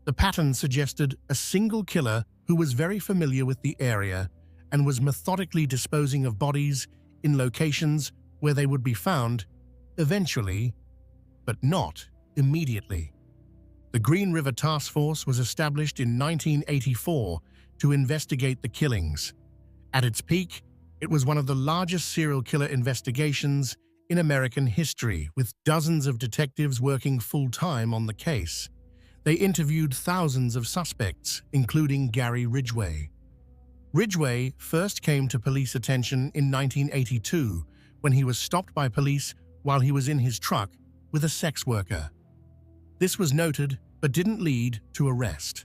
The pattern suggested a single killer who was very familiar with the area and was methodically disposing of bodies in locations where they would be found eventually, but not immediately. The Green River Task Force was established in 1984 to investigate the killings. At its peak, it was one of the largest serial killer investigations in American history, with dozens of detectives working full-time on the case. They interviewed thousands of suspects, including Gary Ridgway. Ridgway first came to police attention in 1982 when he was stopped by police while he was in his truck with a sex worker. This was noted but didn't lead to arrest.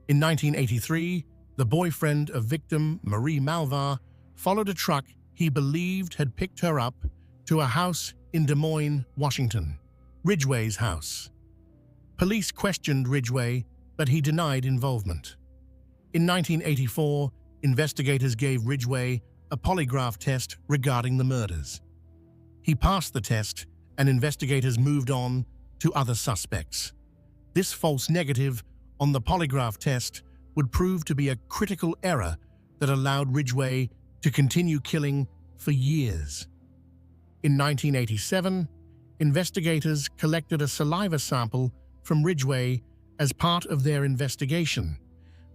In 1983, the boyfriend of victim Marie Malvar followed a truck he believed had picked her up to a house in Des Moines, Washington, Ridgway's house. Police questioned Ridgway, but he denied involvement. In 1984, investigators gave Ridgway a polygraph test regarding the murders. He passed the test, and investigators moved on to other suspects. This false negative on the polygraph test would prove to be a critical error that allowed Ridgway to continue killing for years. In 1987, investigators collected a saliva sample from Ridgway as part of their investigation,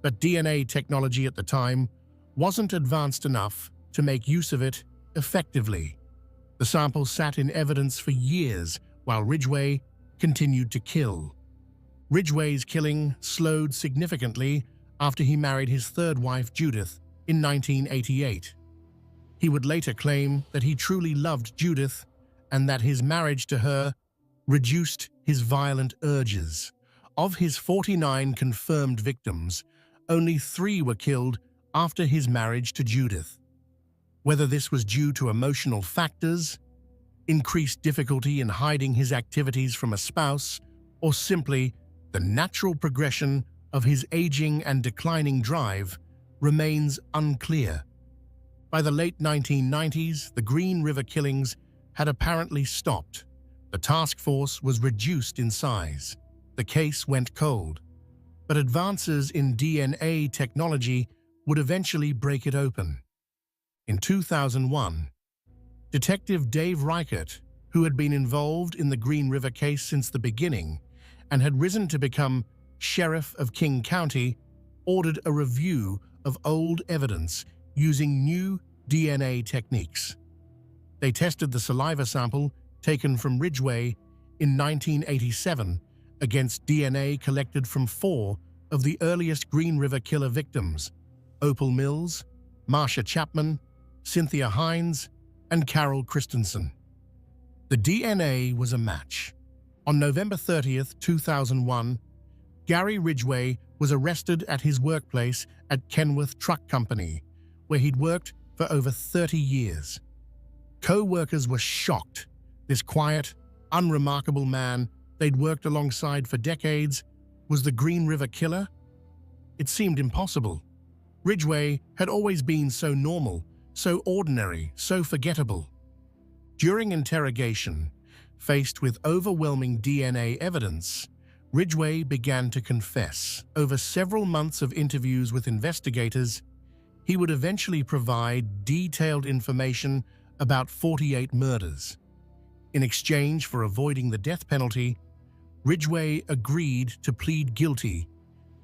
but DNA technology at the time wasn't advanced enough to make use of it effectively. The sample sat in evidence for years while Ridgway continued to kill. Ridgway's killing slowed significantly after he married his third wife, Judith, in 1988. He would later claim that he truly loved Judith and that his marriage to her reduced his violent urges. Of his 49 confirmed victims, only 3 were killed after his marriage to Judith. Whether this was due to emotional factors, increased difficulty in hiding his activities from a spouse, or simply the natural progression of his aging and declining drive, remains unclear. By the late 1990s, the Green River killings had apparently stopped. The task force was reduced in size. The case went cold. But advances in DNA technology would eventually break it open. In 2001, Detective Dave Reichert, who had been involved in the Green River case since the beginning and had risen to become Sheriff of King County, ordered a review of old evidence using new DNA techniques. They tested the saliva sample taken from Ridgway in 1987 against DNA collected from 4 of the earliest Green River killer victims: Opal Mills, Marsha Chapman, Cynthia Hines, and Carol Christensen. The DNA was a match. On November 30th, 2001, Gary Ridgway was arrested at his workplace at Kenworth Truck Company, where he'd worked for over 30 years. Co-workers were shocked. This quiet, unremarkable man they'd worked alongside for decades was the Green River killer? It seemed impossible. Ridgway had always been so normal, so ordinary, so forgettable. During interrogation, faced with overwhelming DNA evidence, Ridgway began to confess. Over several months of interviews with investigators, he would eventually provide detailed information about 48 murders. In exchange for avoiding the death penalty, Ridgway agreed to plead guilty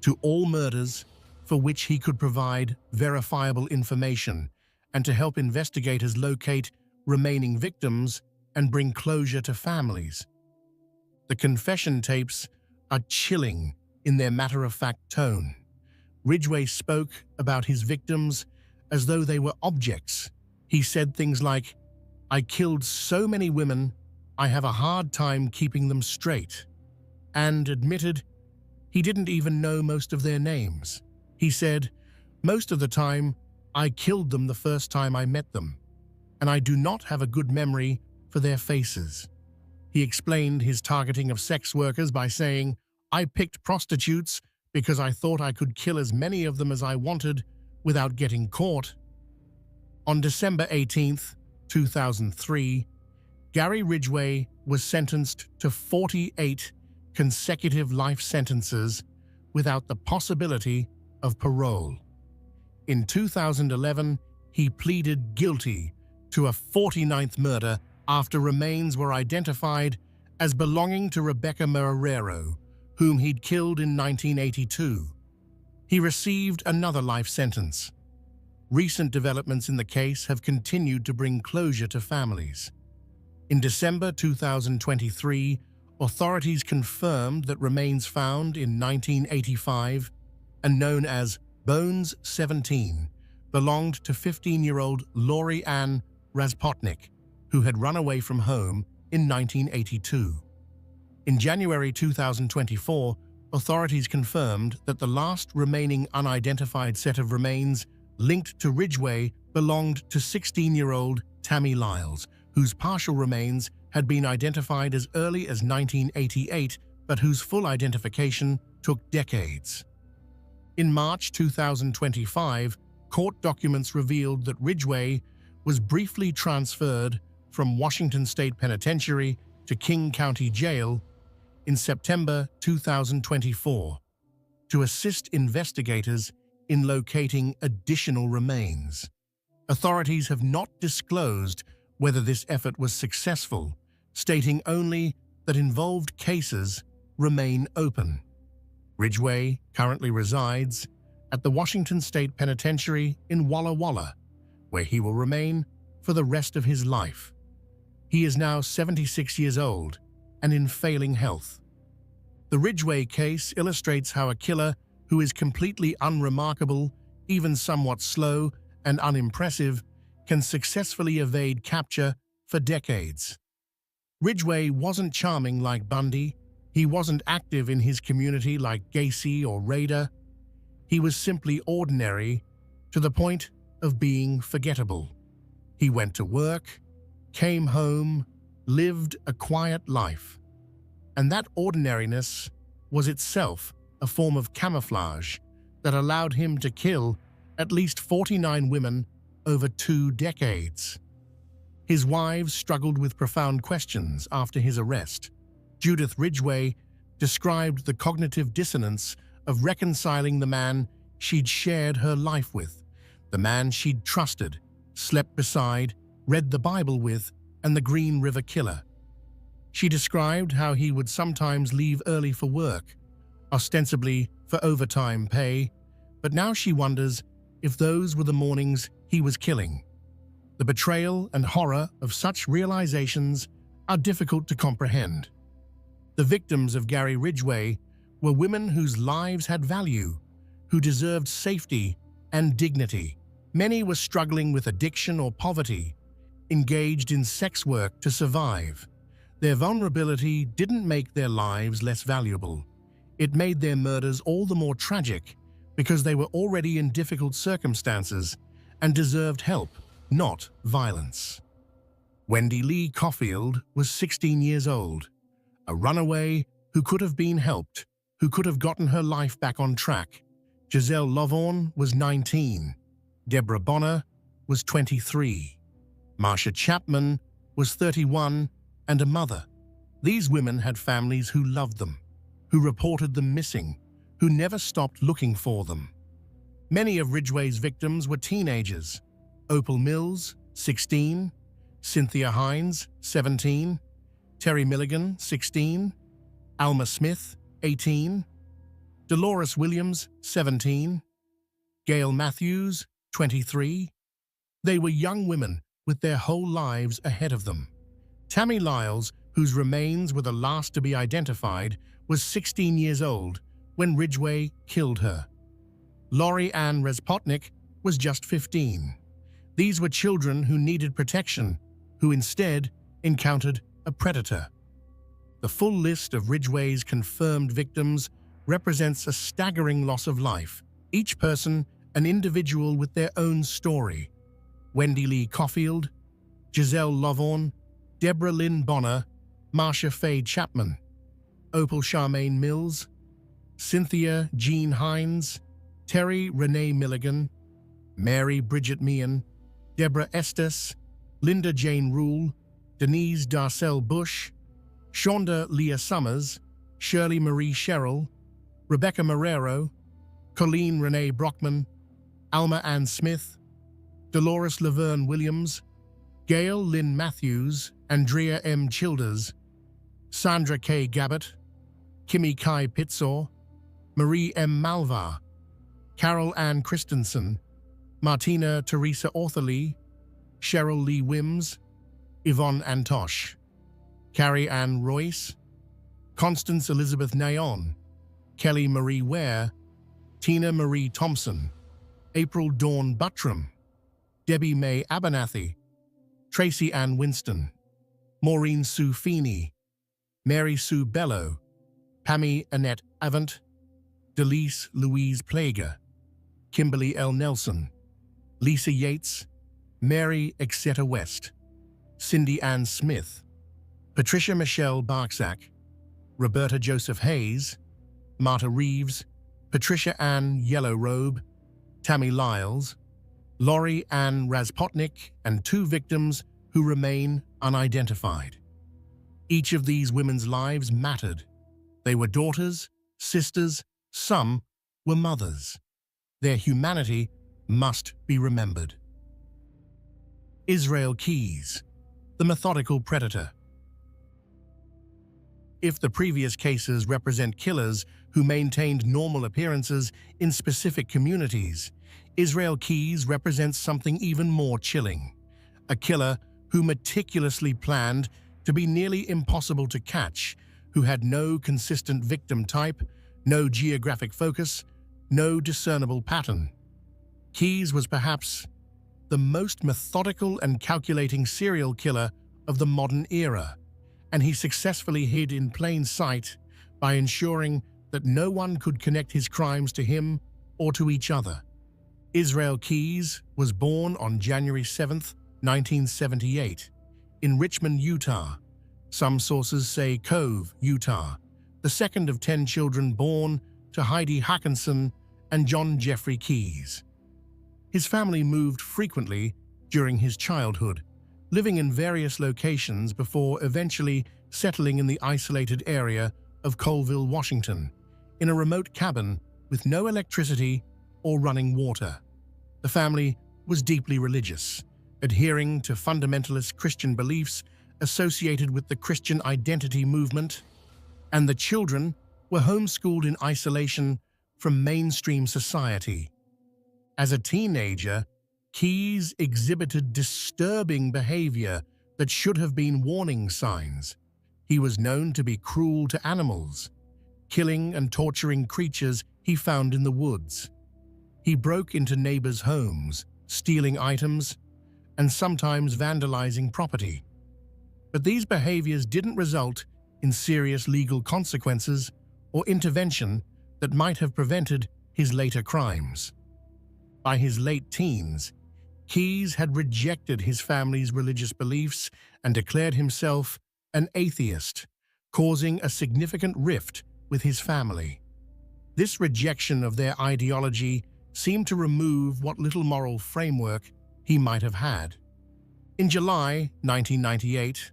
to all murders for which he could provide verifiable information and to help investigators locate remaining victims and bring closure to families. The confession tapes are chilling in their matter-of-fact tone. Ridgway spoke about his victims as though they were objects. He said things like, "I killed so many women, I have a hard time keeping them straight," and admitted he didn't even know most of their names. He said, "Most of the time, I killed them the first time I met them, and I do not have a good memory for their faces." He explained his targeting of sex workers by saying, "I picked prostitutes because I thought I could kill as many of them as I wanted without getting caught." On December 18th, 2003, Gary Ridgway was sentenced to 48 consecutive life sentences without the possibility of parole. In 2011, he pleaded guilty to a 49th murder after remains were identified as belonging to Rebecca Marrero, whom he'd killed in 1982. He received another life sentence. Recent developments in the case have continued to bring closure to families. In December 2023, authorities confirmed that remains found in 1985 and known as Bones 17 belonged to 15-year-old Lori Ann Razpotnik, who had run away from home in 1982. In January 2024, authorities confirmed that the last remaining unidentified set of remains linked to Ridgway belonged to 16-year-old Tammy Lyles, whose partial remains had been identified as early as 1988, but whose full identification took decades. In March 2025, court documents revealed that Ridgway was briefly transferred from Washington State Penitentiary to King County Jail in September 2024. to assist investigators in locating additional remains. Authorities have not disclosed whether this effort was successful, stating only that involved cases remain open. Ridgway currently resides at the Washington State Penitentiary in Walla Walla, where he will remain for the rest of his life. He is now 76 years old and in failing health. The Ridgway case illustrates how a killer who is completely unremarkable, even somewhat slow and unimpressive, can successfully evade capture for decades. Ridgway wasn't charming like Bundy. He wasn't active in his community like Gacy or Rader. He was simply ordinary to the point of being forgettable. He went to work, came home, lived a quiet life. And that ordinariness was itself a form of camouflage that allowed him to kill at least 49 women over 2 decades. His wives struggled with profound questions after his arrest. Judith Ridgway described the cognitive dissonance of reconciling the man she'd shared her life with, the man she'd trusted, slept beside, read the Bible with, and the Green River Killer. She described how he would sometimes leave early for work, ostensibly for overtime pay, but now she wonders if those were the mornings he was killing. The betrayal and horror of such realizations are difficult to comprehend. The victims of Gary Ridgway were women whose lives had value, who deserved safety and dignity. Many were struggling with addiction or poverty, engaged in sex work to survive. Their vulnerability didn't make their lives less valuable. It made their murders all the more tragic because they were already in difficult circumstances and deserved help, not violence. Wendy Lee Caulfield was 16 years old, a runaway who could have been helped, who could have gotten her life back on track. Giselle Lovvorn was 19. Deborah Bonner was 23. Marcia Chapman was 31 and a mother. These women had families who loved them, who reported them missing, who never stopped looking for them. Many of Ridgway's victims were teenagers. Opal Mills, 16, Cynthia Hines, 17, Terry Milligan, 16, Alma Smith, 18, Dolores Williams, 17, Gail Matthews, 23. They were young women with their whole lives ahead of them. Tammy Lyles, whose remains were the last to be identified, was 16 years old when Ridgway killed her. Lori Ann Respotnik was just 15. These were children who needed protection, who instead encountered a predator. The full list of Ridgway's confirmed victims represents a staggering loss of life, each person an individual with their own story. Wendy Lee Caulfield, Giselle Lovvorn, Deborah Lynn Bonner, Marcia Faye Chapman, Opal Charmaine Mills, Cynthia Jean Hines, Terry Renee Milligan, Mary Bridget Meehan, Deborah Estes, Linda Jane Rule, Denise Darcel Bush, Shonda Leah Summers, Shirley Marie Sherrill, Rebecca Marrero, Colleen Renee Brockman, Alma Ann Smith, Dolores Laverne Williams, Gail Lynn Matthews, Andrea M. Childers, Sandra K. Gabbett, Kimmy Kai Pitsaw, Marie M. Malvar, Carol Ann Christensen, Martina Teresa Ortherly, Cheryl Lee Wims, Yvonne Antosh, Carrie Ann Royce, Constance Elizabeth Nayon, Kelly Marie Ware, Tina Marie Thompson, April Dawn Buttram, Debbie Mae Abernathy, Tracy Ann Winston, Maureen Sue Feeney, Mary Sue Bello, Pammy Annette Avant, Delise Louise Plager, Kimberly L. Nelson, Lisa Yates, Mary Exeter West, Cindy Ann Smith, Patricia Michelle Barksack, Roberta Joseph Hayes, Marta Reeves, Patricia Ann Yellow Robe, Tammy Lyles, Lori Ann Raspotnik, and 2 victims who remain unidentified. Each of these women's lives mattered. They were daughters, sisters, some were mothers. Their humanity must be remembered. Israel Keyes, the methodical predator. If the previous cases represent killers who maintained normal appearances in specific communities, Israel Keyes represents something even more chilling. A killer who meticulously planned to be nearly impossible to catch, who had no consistent victim type, no geographic focus, no discernible pattern. Keyes was perhaps the most methodical and calculating serial killer of the modern era, and he successfully hid in plain sight by ensuring that no one could connect his crimes to him or to each other. Israel Keyes was born on January 7, 1978, in Richmond, Utah. Some sources say Cove, Utah, the second of 10 children born to Heidi Hackinson and John Jeffrey Keyes. His family moved frequently during his childhood, living in various locations before eventually settling in the isolated area of Colville, Washington, in a remote cabin with no electricity or running water. The family was deeply religious, adhering to fundamentalist Christian beliefs associated with the Christian identity movement, and the children were homeschooled in isolation from mainstream society. As a teenager, Keyes exhibited disturbing behavior that should have been warning signs. He was known to be cruel to animals, killing and torturing creatures he found in the woods. He broke into neighbors' homes, stealing items, and sometimes vandalizing property. But these behaviors didn't result in serious legal consequences or intervention that might have prevented his later crimes. By his late teens, Keyes had rejected his family's religious beliefs and declared himself an atheist, causing a significant rift with his family. This rejection of their ideology seemed to remove what little moral framework he might have had. In July 1998,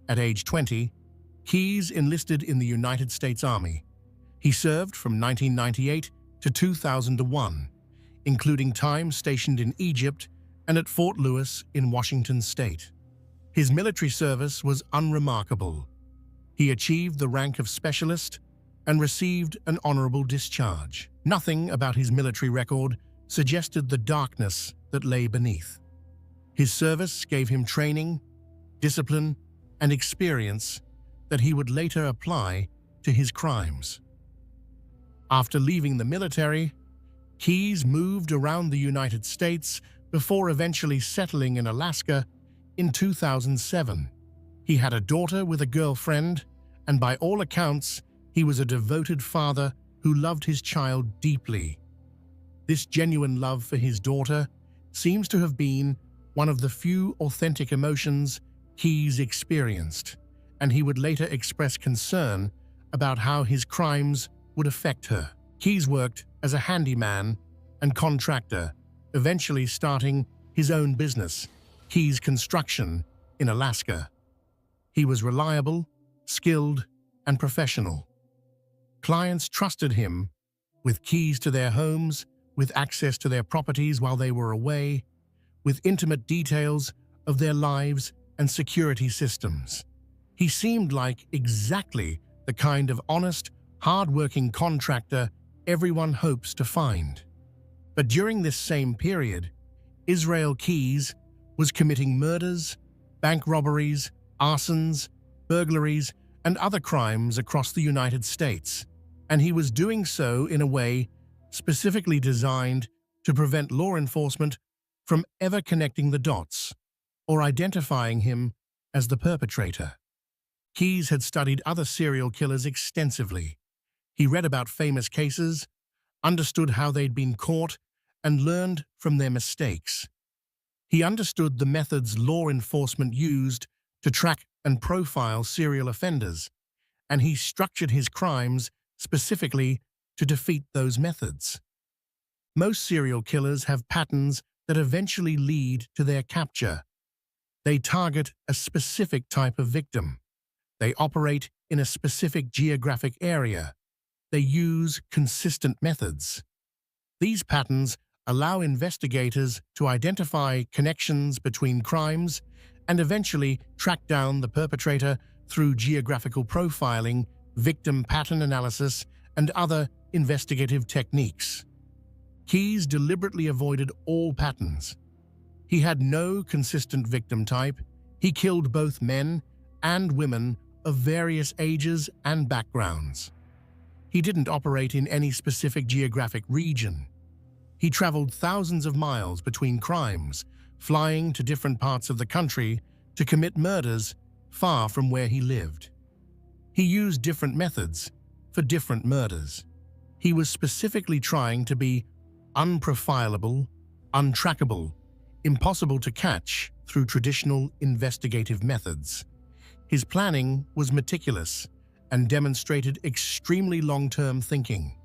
at age 20, Keyes enlisted in the United States Army. He served from 1998 to 2001, including time stationed in Egypt and at Fort Lewis in Washington state. His military service was unremarkable. He achieved the rank of specialist and received an honorable discharge. Nothing about his military record suggested the darkness that lay beneath. His service gave him training, discipline, and experience that he would later apply to his crimes. After leaving the military, Keyes moved around the United States before eventually settling in Alaska in 2007. He had a daughter with a girlfriend, and by all accounts, he was a devoted father who loved his child deeply. This genuine love for his daughter seems to have been one of the few authentic emotions Keyes experienced, and he would later express concern about how his crimes would affect her. Keyes worked as a handyman and contractor, eventually starting his own business, Keyes Construction, in Alaska. He was reliable, skilled, and professional. Clients trusted him with keys to their homes, with access to their properties while they were away, with intimate details of their lives and security systems. He seemed like exactly the kind of honest, hard-working contractor everyone hopes to find. But during this same period, Israel Keyes was committing murders, bank robberies, arsons, burglaries, and other crimes across the United States, and he was doing so in a way specifically designed to prevent law enforcement from ever connecting the dots or identifying him as the perpetrator. Keyes had studied other serial killers extensively. He read about famous cases, understood how they'd been caught, and learned from their mistakes. He understood the methods law enforcement used to track and profile serial offenders, and he structured his crimes specifically to defeat those methods. Most serial killers have patterns that eventually lead to their capture. They target a specific type of victim. They operate in a specific geographic area. They use consistent methods. These patterns allow investigators to identify connections between crimes and eventually track down the perpetrator through geographical profiling, victim pattern analysis, and other investigative techniques. Keyes deliberately avoided all patterns. He had no consistent victim type. He killed both men and women of various ages and backgrounds. He didn't operate in any specific geographic region. He traveled thousands of miles between crimes, flying to different parts of the country to commit murders far from where he lived. He used different methods for different murders. He was specifically trying to be unprofilable, untrackable, impossible to catch through traditional investigative methods. His planning was meticulous and demonstrated extremely long-term thinking.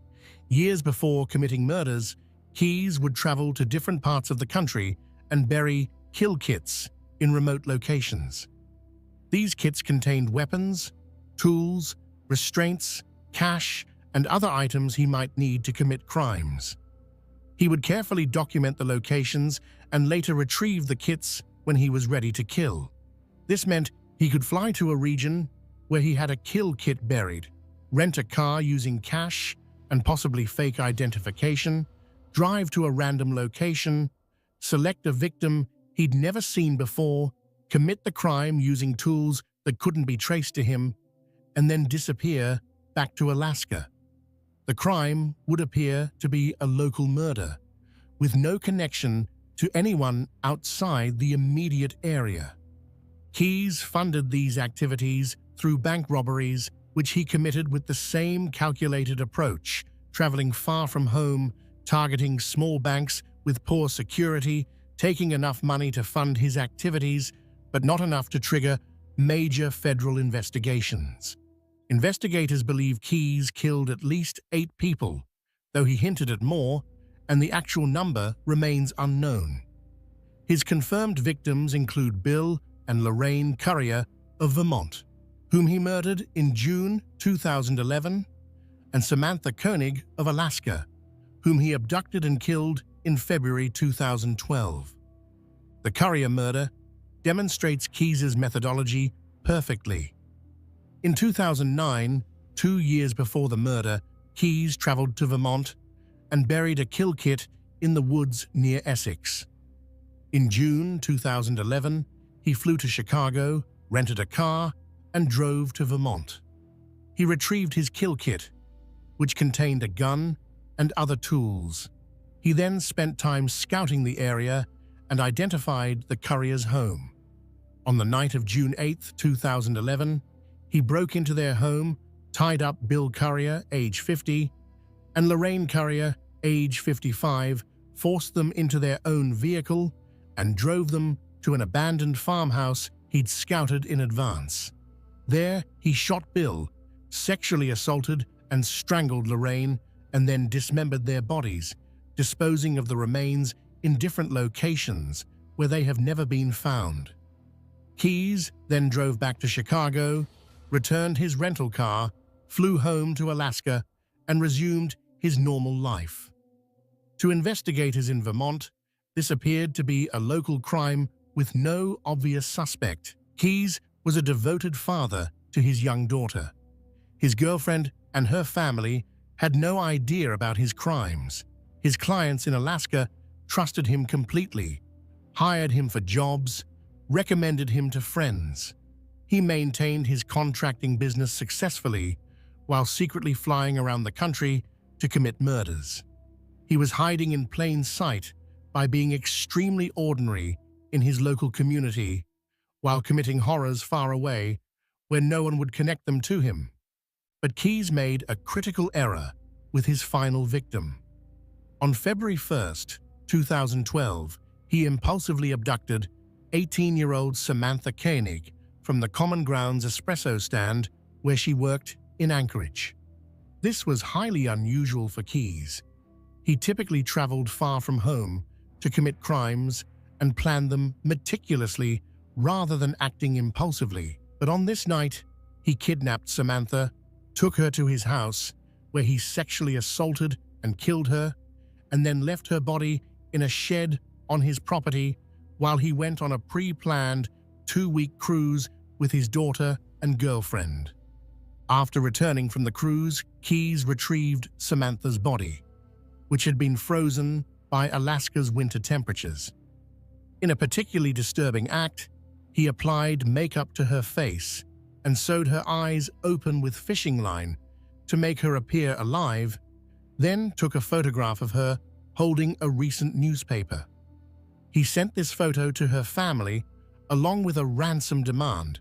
Years before committing murders, Keyes would travel to different parts of the country and bury kill kits in remote locations. These kits contained weapons, tools, restraints, cash, and other items he might need to commit crimes. He would carefully document the locations and later retrieve the kits when he was ready to kill. This meant he could fly to a region where he had a kill kit buried, rent a car using cash and possibly fake identification, drive to a random location, select a victim he'd never seen before, commit the crime using tools that couldn't be traced to him, and then disappear back to Alaska. The crime would appear to be a local murder, with no connection to anyone outside the immediate area. Keyes funded these activities through bank robberies, which he committed with the same calculated approach, traveling far from home, targeting small banks with poor security, taking enough money to fund his activities, but not enough to trigger major federal investigations. Investigators believe Keyes killed at least 8 people, though he hinted at more, and the actual number remains unknown. His confirmed victims include Bill and Lorraine Currier of Vermont, whom he murdered in June 2011, and Samantha Koenig of Alaska, whom he abducted and killed in February 2012. The Currier murder demonstrates Keyes' methodology perfectly. In 2009, 2 years before the murder, Keyes traveled to Vermont and buried a kill kit in the woods near Essex. In June 2011, he flew to Chicago, rented a car, and drove to Vermont. He retrieved his kill kit, which contained a gun and other tools. He then spent time scouting the area and identified the Currier's home. On the night of June 8, 2011, he broke into their home, tied up Bill Currier, age 50, and Lorraine Currier, age 55, forced them into their own vehicle and drove them to an abandoned farmhouse he'd scouted in advance. There, he shot Bill, sexually assaulted and strangled Lorraine, and then dismembered their bodies, disposing of the remains in different locations where they have never been found. Keyes then drove back to Chicago, returned his rental car, flew home to Alaska, and resumed his normal life. To investigators in Vermont, this appeared to be a local crime with no obvious suspect. Keyes was a devoted father to his young daughter. His girlfriend and her family had no idea about his crimes. His clients in Alaska trusted him completely, hired him for jobs, recommended him to friends. He maintained his contracting business successfully while secretly flying around the country to commit murders. He was hiding in plain sight by being extremely ordinary in his local community while committing horrors far away where no one would connect them to him. But Keyes made a critical error with his final victim. On February 1st, 2012, he impulsively abducted 18-year-old Samantha Koenig from the Common Grounds espresso stand where she worked in Anchorage. This was highly unusual for Keyes. He typically traveled far from home to commit crimes and planned them meticulously rather than acting impulsively. But on this night, he kidnapped Samantha, took her to his house, where he sexually assaulted and killed her, and then left her body in a shed on his property while he went on a pre-planned 2-week cruise with his daughter and girlfriend. After returning from the cruise, Keyes retrieved Samantha's body, which had been frozen by Alaska's winter temperatures. In a particularly disturbing act, he applied makeup to her face and sewed her eyes open with fishing line to make her appear alive, then took a photograph of her holding a recent newspaper. He sent this photo to her family along with a ransom demand,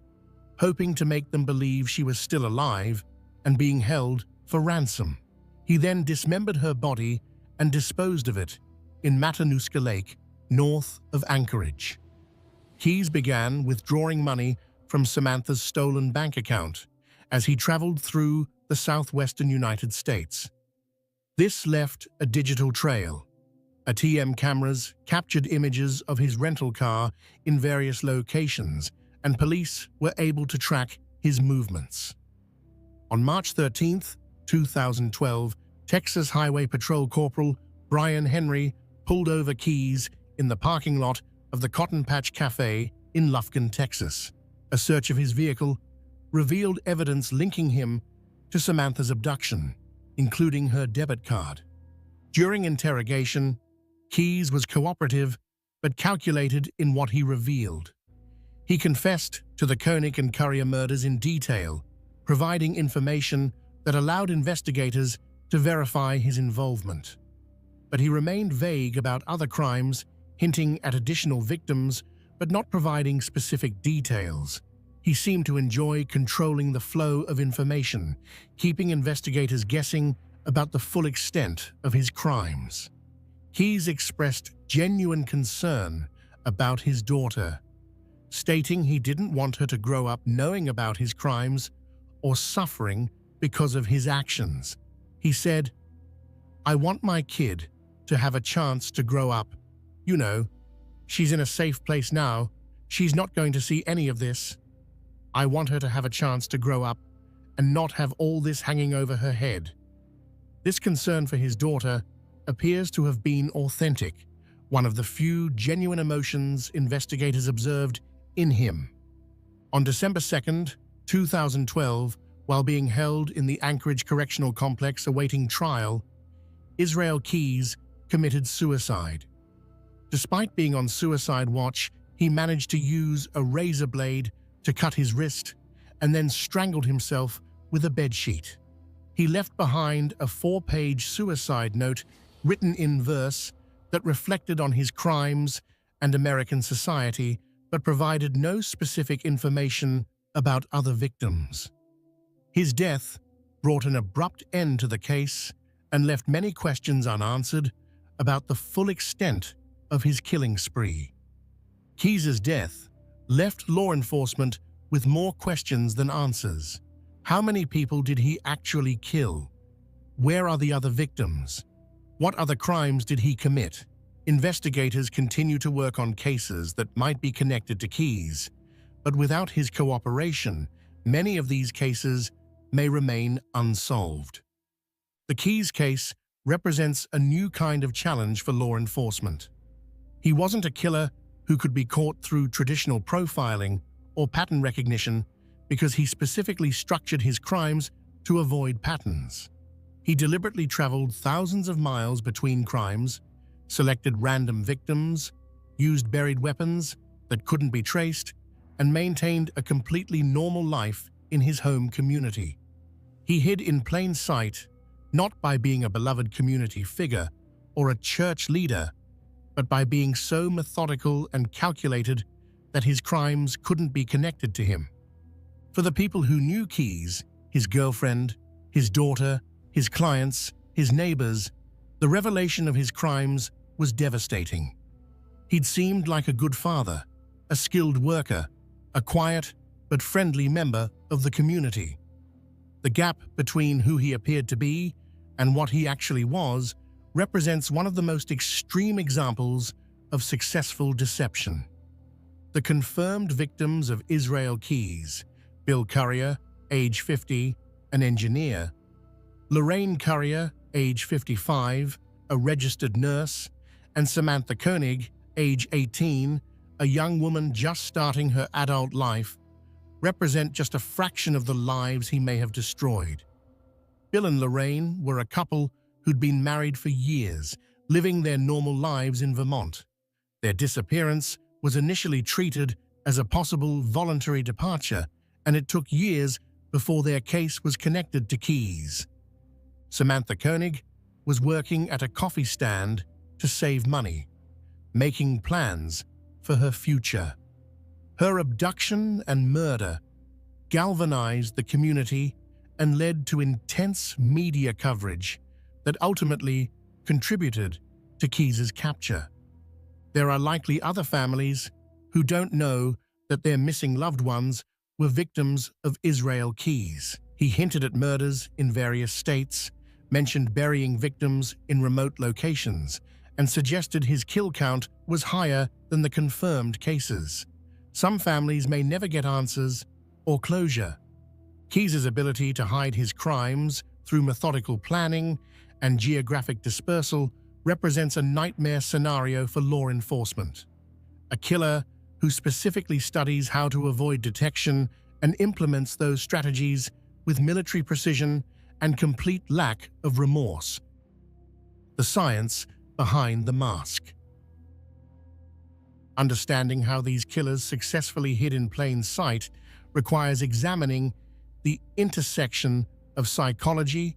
hoping to make them believe she was still alive and being held for ransom. He then dismembered her body and disposed of it in Matanuska Lake, north of Anchorage. Keyes began withdrawing money from Samantha's stolen bank account as he traveled through the southwestern United States. This left a digital trail. ATM cameras captured images of his rental car in various locations, and police were able to track his movements. On March 13, 2012, Texas Highway Patrol Corporal Brian Henry pulled over Keyes in the parking lot of the Cotton Patch Cafe in Lufkin, Texas. A search of his vehicle revealed evidence linking him to Samantha's abduction, including her debit card. During interrogation, Keyes was cooperative but calculated in what he revealed. He confessed to the Koenig and Currier murders in detail, providing information that allowed investigators to verify his involvement. But he remained vague about other crimes, hinting at additional victims but not providing specific details. He seemed to enjoy controlling the flow of information, keeping investigators guessing about the full extent of his crimes. Keyes expressed genuine concern about his daughter, stating he didn't want her to grow up knowing about his crimes or suffering because of his actions. He said, "I want my kid to have a chance to grow up. You know, she's in a safe place now. She's not going to see any of this. I want her to have a chance to grow up and not have all this hanging over her head." This concern for his daughter appears to have been authentic, one of the few genuine emotions investigators observed in him. On December 2, 2012, while being held in the Anchorage Correctional Complex awaiting trial, Israel Keyes committed suicide. Despite being on suicide watch, he managed to use a razor blade to cut his wrist and then strangled himself with a bedsheet. He left behind a 4-page suicide note written in verse that reflected on his crimes and American society, but provided no specific information about other victims. His death brought an abrupt end to the case and left many questions unanswered about the full extent of his killing spree. Keyes' death left law enforcement with more questions than answers. How many people did he actually kill? Where are the other victims? What other crimes did he commit? Investigators continue to work on cases that might be connected to Keyes, but without his cooperation, many of these cases may remain unsolved. The Keyes case represents a new kind of challenge for law enforcement. He wasn't a killer who could be caught through traditional profiling or pattern recognition because he specifically structured his crimes to avoid patterns. He deliberately traveled thousands of miles between crimes, selected random victims, used buried weapons that couldn't be traced, and maintained a completely normal life in his home community. He hid in plain sight, not by being a beloved community figure or a church leader, but by being so methodical and calculated that his crimes couldn't be connected to him. For the people who knew Keyes, his girlfriend, his daughter, his clients, his neighbors, the revelation of his crimes was devastating. He'd seemed like a good father, a skilled worker, a quiet but friendly member of the community. The gap between who he appeared to be and what he actually was represents one of the most extreme examples of successful deception. The confirmed victims of Israel Keyes: Bill Currier, age 50, an engineer; Lorraine Currier, age 55, a registered nurse, and Samantha Koenig, age 18, a young woman just starting her adult life, represent just a fraction of the lives he may have destroyed. Bill and Lorraine were a couple who'd been married for years, living their normal lives in Vermont. Their disappearance was initially treated as a possible voluntary departure, and it took years before their case was connected to Keyes. Samantha Koenig was working at a coffee stand to save money, making plans for her future. Her abduction and murder galvanized the community and led to intense media coverage that ultimately contributed to Keyes' capture. There are likely other families who don't know that their missing loved ones were victims of Israel Keyes. He hinted at murders in various states, mentioned burying victims in remote locations, and suggested his kill count was higher than the confirmed cases. Some families may never get answers or closure. Keyes' ability to hide his crimes through methodical planning and geographic dispersal represents a nightmare scenario for law enforcement. A killer who specifically studies how to avoid detection and implements those strategies with military precision and complete lack of remorse. The science behind the mask. Understanding how these killers successfully hid in plain sight requires examining the intersection of psychology,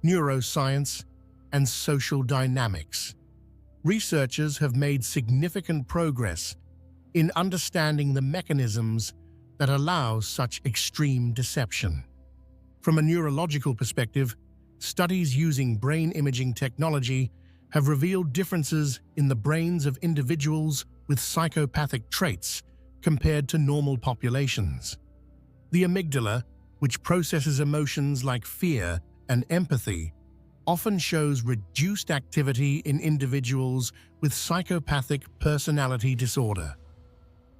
neuroscience, and social dynamics. Researchers have made significant progress in understanding the mechanisms that allow such extreme deception. From a neurological perspective, studies using brain imaging technology have revealed differences in the brains of individuals with psychopathic traits compared to normal populations. The amygdala, which processes emotions like fear and empathy, often shows reduced activity in individuals with psychopathic personality disorder.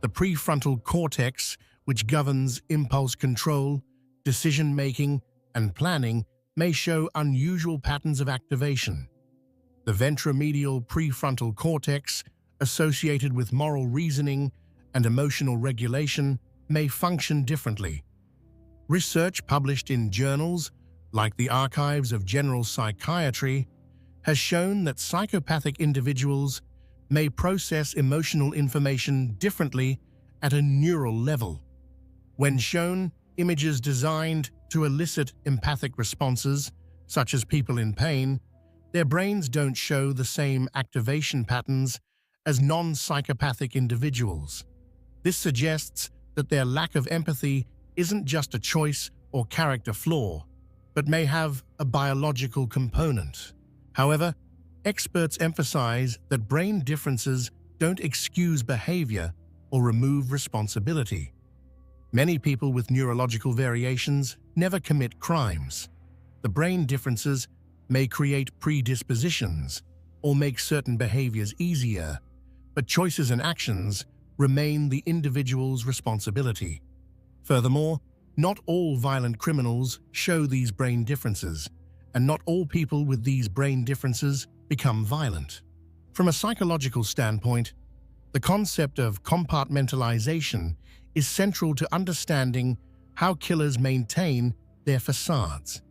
The prefrontal cortex, which governs impulse control, decision-making, and planning, may show unusual patterns of activation. The ventromedial prefrontal cortex, associated with moral reasoning and emotional regulation, may function differently. Research published in journals like the Archives of General Psychiatry has shown that psychopathic individuals may process emotional information differently at a neural level. When shown images designed to elicit empathic responses, such as people in pain, their brains don't show the same activation patterns as non-psychopathic individuals. This suggests that their lack of empathy isn't just a choice or character flaw, but may have a biological component. However, experts emphasize that brain differences don't excuse behavior or remove responsibility. Many people with neurological variations never commit crimes. The brain differences may create predispositions or make certain behaviors easier, but choices and actions remain the individual's responsibility. Furthermore, not all violent criminals show these brain differences, and not all people with these brain differences become violent. From a psychological standpoint, the concept of compartmentalization is central to understanding how killers maintain their facades.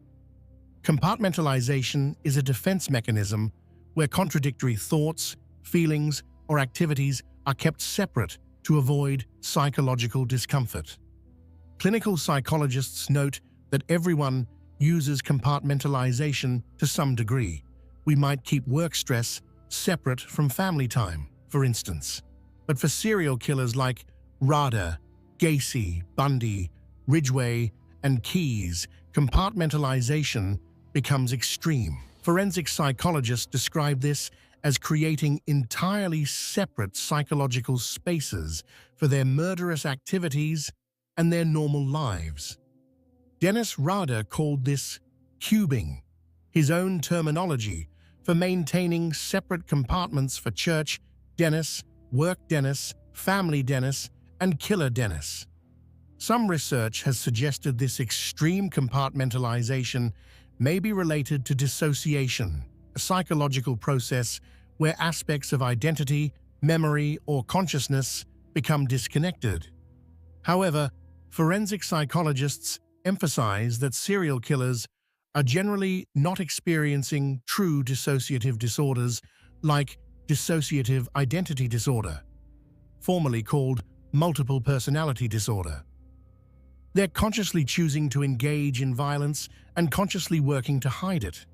Compartmentalization is a defense mechanism where contradictory thoughts, feelings, or activities are kept separate to avoid psychological discomfort. Clinical psychologists note that everyone uses compartmentalization to some degree. We might keep work stress separate from family time, for instance. But for serial killers like Rader, Gacy, Bundy, Ridgway, and Keyes, compartmentalization becomes extreme. Forensic psychologists describe this as creating entirely separate psychological spaces for their murderous activities and their normal lives. Dennis Rader called this cubing, his own terminology for maintaining separate compartments for church Dennis, work Dennis, family Dennis, and killer Dennis. Some research has suggested this extreme compartmentalization may be related to dissociation, a psychological process where aspects of identity, memory, or consciousness become disconnected. However, forensic psychologists emphasize that serial killers are generally not experiencing true dissociative disorders like dissociative identity disorder, formerly called multiple personality disorder. They're consciously choosing to engage in violence and consciously working to hide it.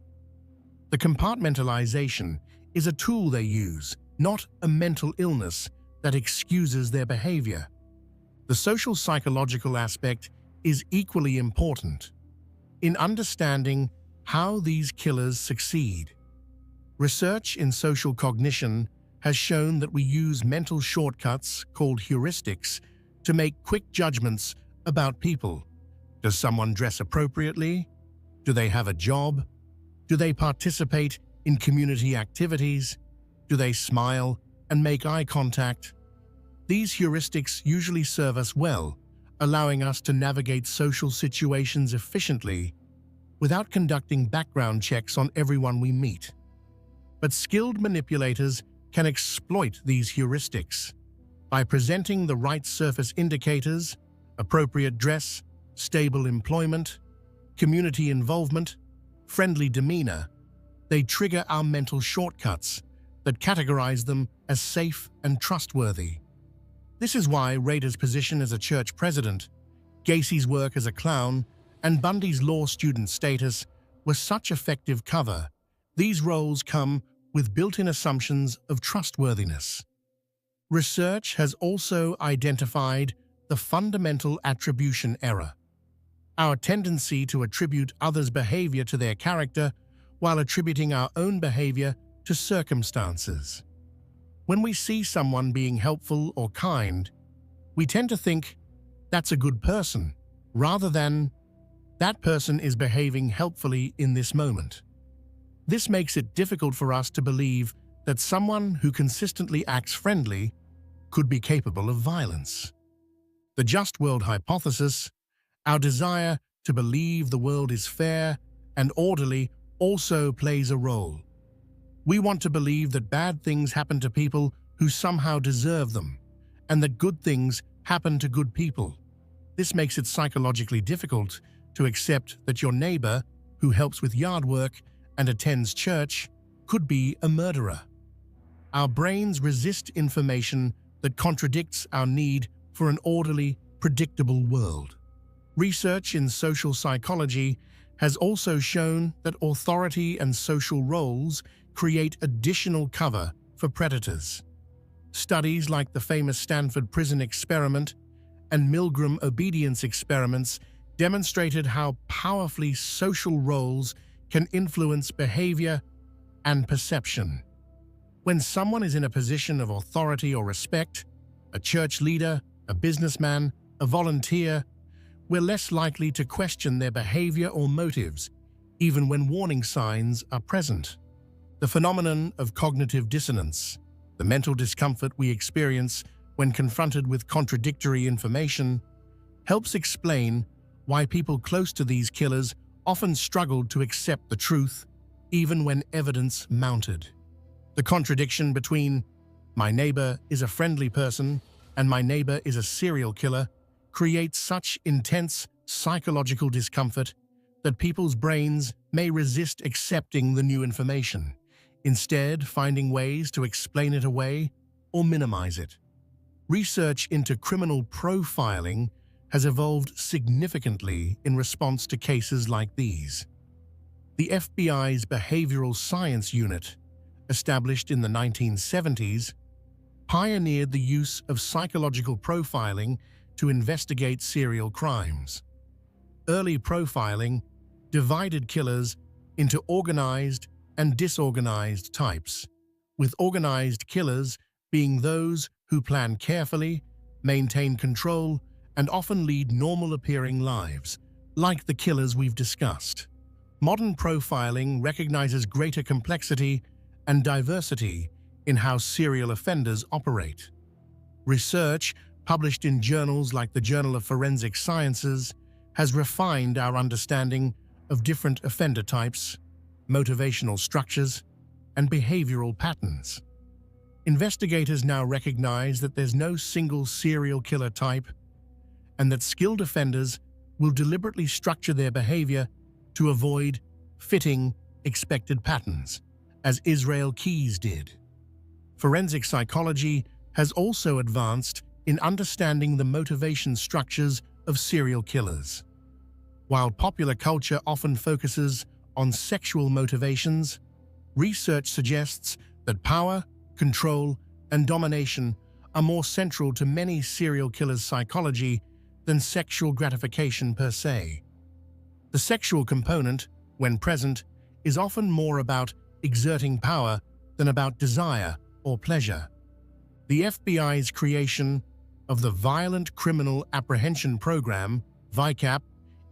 The compartmentalization is a tool they use, not a mental illness that excuses their behavior. The social psychological aspect is equally important in understanding how these killers succeed. Research in social cognition has shown that we use mental shortcuts called heuristics to make quick judgments about people. Does someone dress appropriately? Do they have a job? Do they participate in community activities? Do they smile and make eye contact? These heuristics usually serve us well, allowing us to navigate social situations efficiently without conducting background checks on everyone we meet. But skilled manipulators can exploit these heuristics by presenting the right surface indicators, appropriate dress, stable employment, community involvement, friendly demeanor. They trigger our mental shortcuts that categorize them as safe and trustworthy. This is why Rader's position as a church president, Gacy's work as a clown, and Bundy's law student status were such effective cover. These roles come with built-in assumptions of trustworthiness. Research has also identified the fundamental attribution error, our tendency to attribute others' behavior to their character while attributing our own behavior to circumstances. When we see someone being helpful or kind, we tend to think, that's a good person, rather than, that person is behaving helpfully in this moment. This makes it difficult for us to believe that someone who consistently acts friendly could be capable of violence. The just world hypothesis, our desire to believe the world is fair and orderly, also plays a role. We want to believe that bad things happen to people who somehow deserve them, and that good things happen to good people. This makes it psychologically difficult to accept that your neighbor, who helps with yard work and attends church, could be a murderer. Our brains resist information that contradicts our need for an orderly, predictable world. Research in social psychology has also shown that authority and social roles create additional cover for predators. Studies like the famous Stanford Prison Experiment and Milgram obedience experiments demonstrated how powerfully social roles can influence behavior and perception. When someone is in a position of authority or respect, a church leader, a businessman, a volunteer, we're less likely to question their behavior or motives, even when warning signs are present. The phenomenon of cognitive dissonance, the mental discomfort we experience when confronted with contradictory information, helps explain why people close to these killers often struggled to accept the truth, even when evidence mounted. The contradiction between my neighbor is a friendly person and my neighbor is a serial killer creates such intense psychological discomfort that people's brains may resist accepting the new information, instead finding ways to explain it away or minimize it. Research into criminal profiling has evolved significantly in response to cases like these. The FBI's Behavioral Science Unit, established in the 1970s, pioneered the use of psychological profiling to investigate serial crimes. Early profiling divided killers into organized and disorganized types, with organized killers being those who plan carefully, maintain control, and often lead normal-appearing lives, like the killers we've discussed. Modern profiling recognizes greater complexity and diversity in how serial offenders operate. Research published in journals like the Journal of Forensic Sciences has refined our understanding of different offender types, motivational structures, and behavioral patterns. Investigators now recognize that there's no single serial killer type and that skilled offenders will deliberately structure their behavior to avoid fitting expected patterns, as Israel Keyes did. Forensic psychology has also advanced in understanding the motivation structures of serial killers. While popular culture often focuses on sexual motivations, research suggests that power, control, and domination are more central to many serial killers' psychology than sexual gratification per se. The sexual component, when present, is often more about exerting power than about desire or pleasure. The FBI's creation of the Violent Criminal Apprehension Program, VICAP,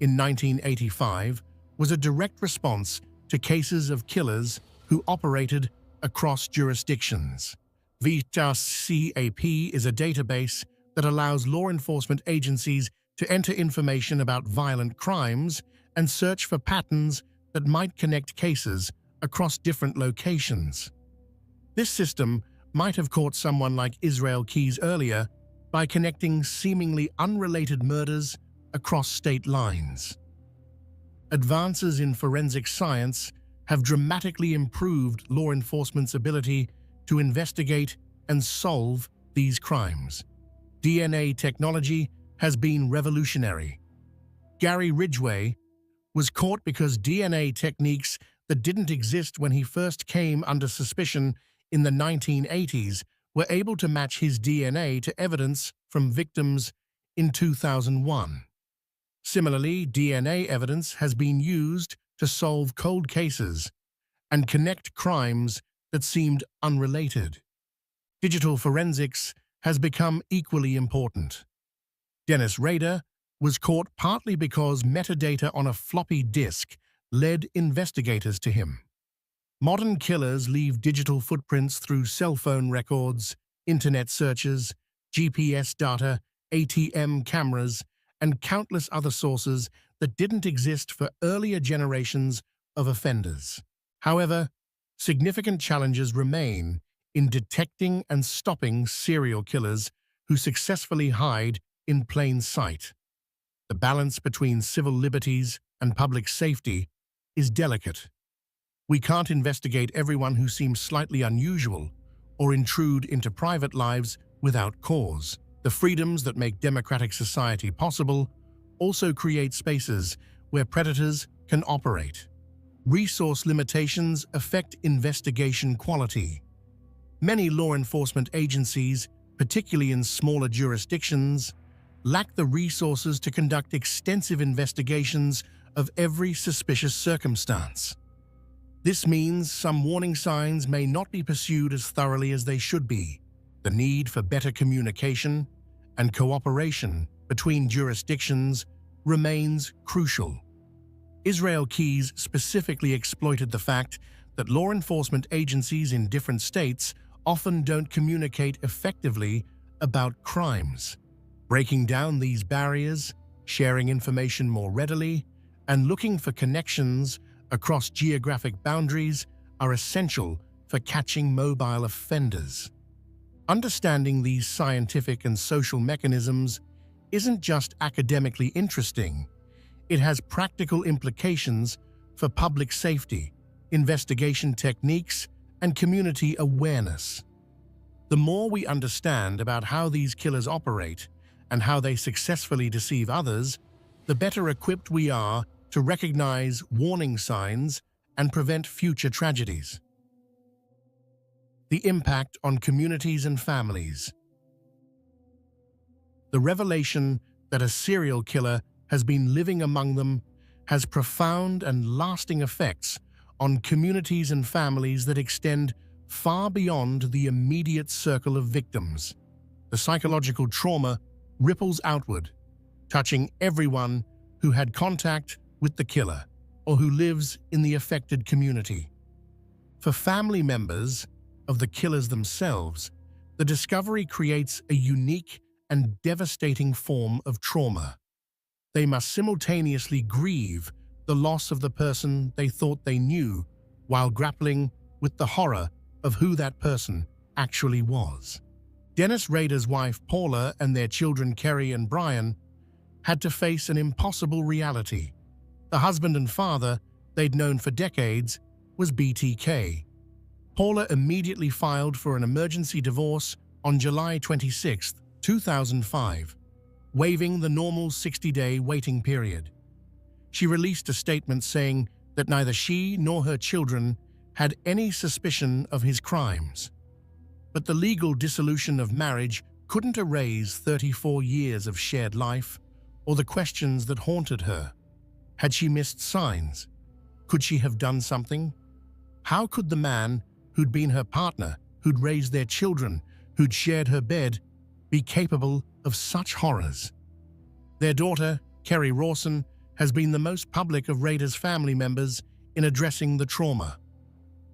in 1985 was a direct response to cases of killers who operated across jurisdictions. VICAP is a database that allows law enforcement agencies to enter information about violent crimes and search for patterns that might connect cases across different locations. This system might have caught someone like Israel Keyes earlier by connecting seemingly unrelated murders across state lines. Advances in forensic science have dramatically improved law enforcement's ability to investigate and solve these crimes. DNA technology has been revolutionary. Gary Ridgway was caught because DNA techniques that didn't exist when he first came under suspicion in the 1980s were able to match his DNA to evidence from victims in 2001. Similarly, DNA evidence has been used to solve cold cases and connect crimes that seemed unrelated. Digital forensics has become equally important. Dennis Rader was caught partly because metadata on a floppy disk led investigators to him. Modern killers leave digital footprints through cell phone records, internet searches, GPS data, ATM cameras, and countless other sources that didn't exist for earlier generations of offenders. However, significant challenges remain in detecting and stopping serial killers who successfully hide in plain sight. The balance between civil liberties and public safety is delicate. We can't investigate everyone who seems slightly unusual or intrude into private lives without cause. The freedoms that make democratic society possible also create spaces where predators can operate. Resource limitations affect investigation quality. Many law enforcement agencies, particularly in smaller jurisdictions, lack the resources to conduct extensive investigations of every suspicious circumstance. This means some warning signs may not be pursued as thoroughly as they should be. The need for better communication and cooperation between jurisdictions remains crucial. Israel Keyes specifically exploited the fact that law enforcement agencies in different states often don't communicate effectively about crimes. Breaking down these barriers, sharing information more readily, and looking for connections across geographic boundaries are essential for catching mobile offenders. Understanding these scientific and social mechanisms isn't just academically interesting, it has practical implications for public safety, investigation techniques, and community awareness. The more we understand about how these killers operate and how they successfully deceive others, the better equipped we are to recognize warning signs and prevent future tragedies. The impact on communities and families. The revelation that a serial killer has been living among them has profound and lasting effects on communities and families that extend far beyond the immediate circle of victims. The psychological trauma ripples outward, touching everyone who had contact with the killer or who lives in the affected community. For family members of the killers themselves, the discovery creates a unique and devastating form of trauma. They must simultaneously grieve the loss of the person they thought they knew while grappling with the horror of who that person actually was. Dennis Rader's wife Paula and their children Kerry and Brian had to face an impossible reality. The husband and father they'd known for decades was BTK. Paula immediately filed for an emergency divorce on July 26, 2005, waiving the normal 60-day waiting period. She released a statement saying that neither she nor her children had any suspicion of his crimes. But the legal dissolution of marriage couldn't erase 34 years of shared life or the questions that haunted her. Had she missed signs? Could she have done something? How could the man who'd been her partner, who'd raised their children, who'd shared her bed, be capable of such horrors? Their daughter, Kerry Rawson, has been the most public of Rader's family members in addressing the trauma.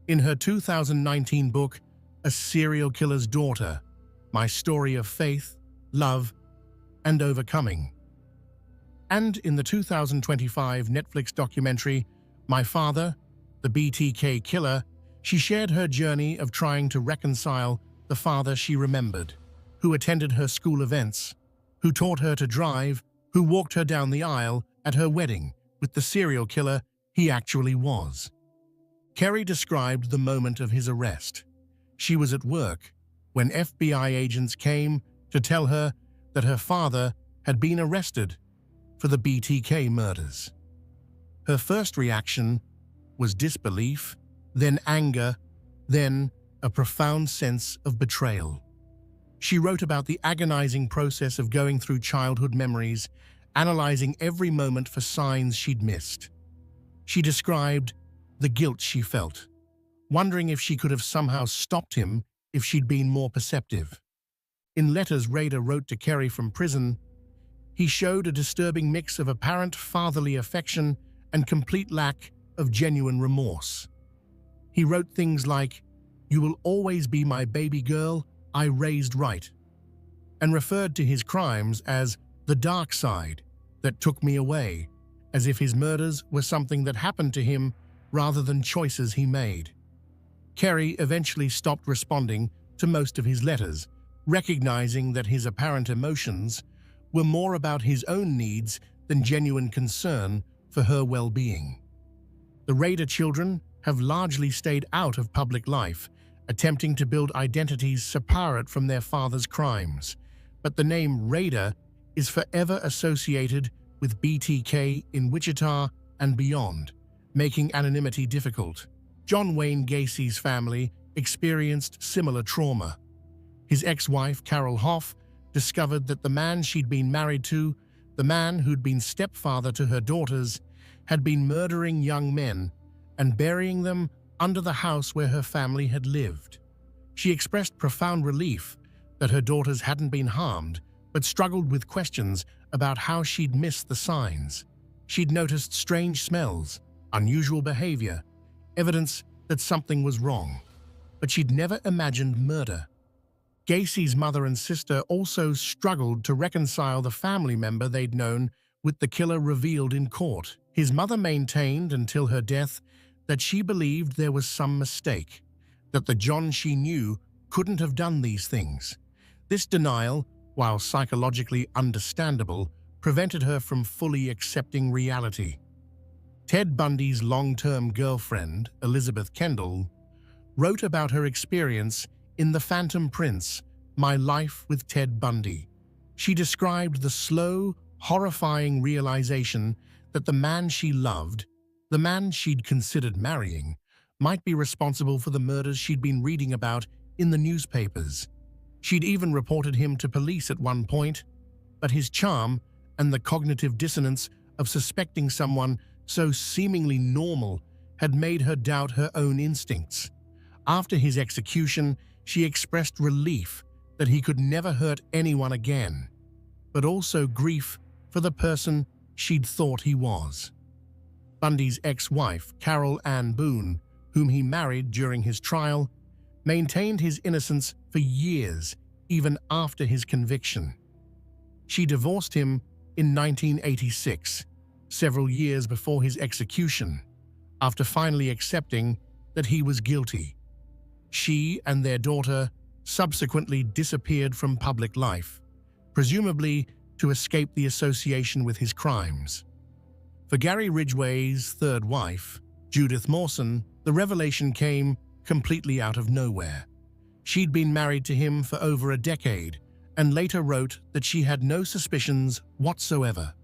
In her 2019 book, A Serial Killer's Daughter, My Story of Faith, Love, and Overcoming. And in the 2025 Netflix documentary, My Father, the BTK Killer, she shared her journey of trying to reconcile the father she remembered, who attended her school events, who taught her to drive, who walked her down the aisle at her wedding with the serial killer he actually was. Kerry described the moment of his arrest. She was at work when FBI agents came to tell her that her father had been arrested for the BTK murders. Her first reaction was disbelief, then anger, then a profound sense of betrayal. She wrote about the agonizing process of going through childhood memories, analyzing every moment for signs she'd missed. She described the guilt she felt, wondering if she could have somehow stopped him if she'd been more perceptive. In letters Rader wrote to Kerry from prison, he showed a disturbing mix of apparent fatherly affection and complete lack of genuine remorse. He wrote things like, "You will always be my baby girl I raised right," and referred to his crimes as the dark side that took me away, as if his murders were something that happened to him rather than choices he made. Kerry eventually stopped responding to most of his letters, recognizing that his apparent emotions were more about his own needs than genuine concern for her well-being. The Rader children have largely stayed out of public life, attempting to build identities separate from their father's crimes, but the name Rader is forever associated with BTK in Wichita and beyond, making anonymity difficult. John Wayne Gacy's family experienced similar trauma. His ex-wife, Carol Hoff, discovered that the man she'd been married to, the man who'd been stepfather to her daughters, had been murdering young men and burying them under the house where her family had lived. She expressed profound relief that her daughters hadn't been harmed, but struggled with questions about how she'd missed the signs. She'd noticed strange smells, unusual behavior, evidence that something was wrong, but she'd never imagined murder. Gacy's mother and sister also struggled to reconcile the family member they'd known with the killer revealed in court. His mother maintained until her death that she believed there was some mistake, that the John she knew couldn't have done these things. This denial, while psychologically understandable, prevented her from fully accepting reality. Ted Bundy's long-term girlfriend, Elizabeth Kendall, wrote about her experience in The Phantom Prince, My Life with Ted Bundy. She described the slow, horrifying realization that the man she loved, the man she'd considered marrying, might be responsible for the murders she'd been reading about in the newspapers. She'd even reported him to police at one point, but his charm and the cognitive dissonance of suspecting someone so seemingly normal had made her doubt her own instincts. After his execution, she expressed relief that he could never hurt anyone again, but also grief for the person she'd thought he was. Bundy's ex-wife, Carol Ann Boone, whom he married during his trial, maintained his innocence for years, even after his conviction. She divorced him in 1986, several years before his execution, after finally accepting that he was guilty. She and their daughter subsequently disappeared from public life, presumably to escape the association with his crimes. For Gary Ridgway's third wife, Judith Mawson, the revelation came completely out of nowhere. She'd been married to him for over a decade and later wrote that she had no suspicions whatsoever.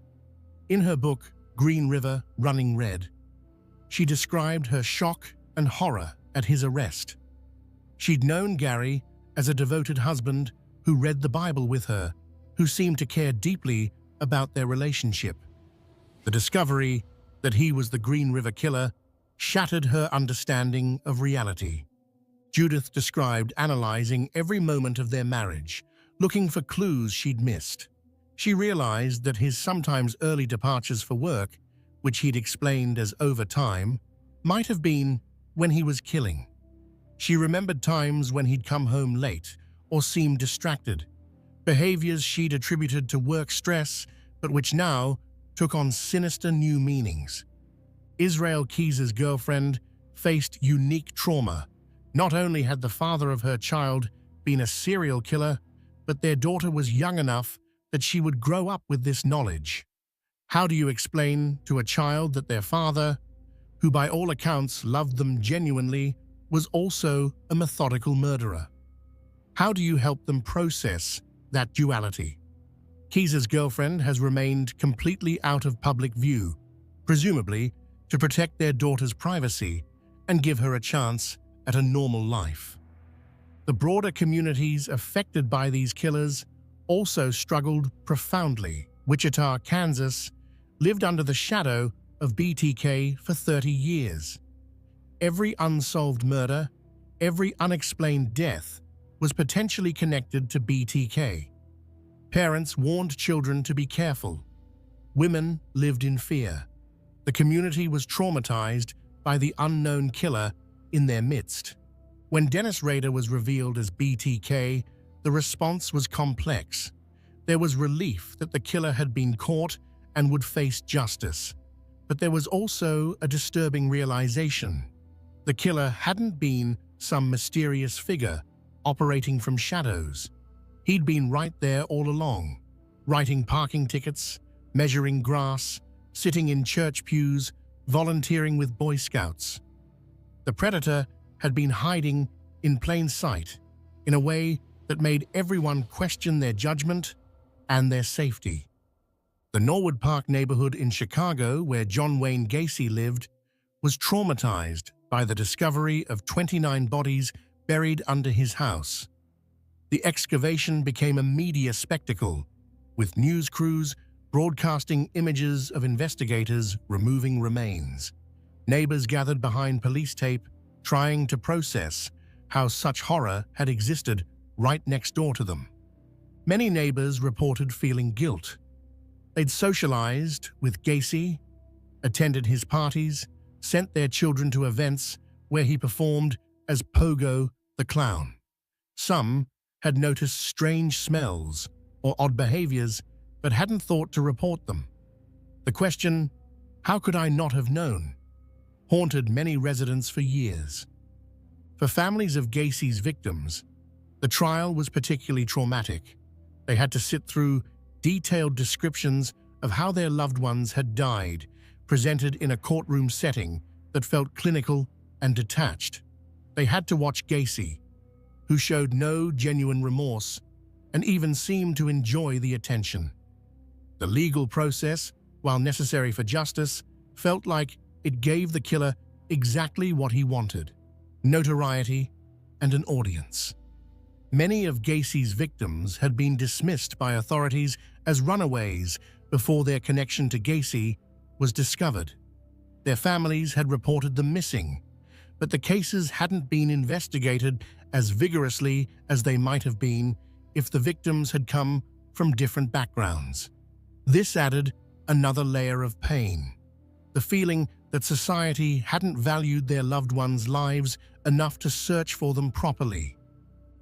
In her book, Green River, Running Red, she described her shock and horror at his arrest. She'd known Gary as a devoted husband who read the Bible with her, who seemed to care deeply about their relationship. The discovery that he was the Green River Killer shattered her understanding of reality. Judith described analyzing every moment of their marriage, looking for clues she'd missed. She realized that his sometimes early departures for work, which he'd explained as overtime, might have been when he was killing. She remembered times when he'd come home late or seemed distracted, behaviors she'd attributed to work stress, but which now took on sinister new meanings. Israel Keys's girlfriend faced unique trauma. Not only had the father of her child been a serial killer, but their daughter was young enough that she would grow up with this knowledge. How do you explain to a child that their father, who by all accounts loved them genuinely, was also a methodical murderer? How do you help them process that duality? Keys's girlfriend has remained completely out of public view, presumably to protect their daughter's privacy and give her a chance at a normal life. The broader communities affected by these killers also struggled profoundly. Wichita, Kansas, lived under the shadow of BTK for 30 years. Every unsolved murder, every unexplained death was potentially connected to BTK. Parents warned children to be careful. Women lived in fear. The community was traumatized by the unknown killer in their midst. When Dennis Rader was revealed as BTK, the response was complex. There was relief that the killer had been caught and would face justice. But there was also a disturbing realization. The killer hadn't been some mysterious figure operating from shadows. He'd been right there all along, writing parking tickets, measuring grass, sitting in church pews, volunteering with Boy Scouts. The predator had been hiding in plain sight in a way that made everyone question their judgment and their safety. The Norwood Park neighborhood in Chicago, where John Wayne Gacy lived, was traumatized by the discovery of 29 bodies buried under his house. The excavation became a media spectacle, with news crews broadcasting images of investigators removing remains. Neighbors gathered behind police tape, trying to process how such horror had existed right next door to them. Many neighbors reported feeling guilt. They'd socialized with Gacy, attended his parties, sent their children to events where he performed as Pogo the Clown. Some had noticed strange smells or odd behaviors but hadn't thought to report them. The question, "How could I not have known?" haunted many residents for years. For families of Gacy's victims, the trial was particularly traumatic. They had to sit through detailed descriptions of how their loved ones had died, presented in a courtroom setting that felt clinical and detached. They had to watch Gacy, who showed no genuine remorse and even seemed to enjoy the attention. The legal process, while necessary for justice, felt like it gave the killer exactly what he wanted: notoriety and an audience. Many of Gacy's victims had been dismissed by authorities as runaways before their connection to Gacy was discovered. Their families had reported them missing, but the cases hadn't been investigated as vigorously as they might have been if the victims had come from different backgrounds. This added another layer of pain, the feeling that society hadn't valued their loved ones' lives enough to search for them properly.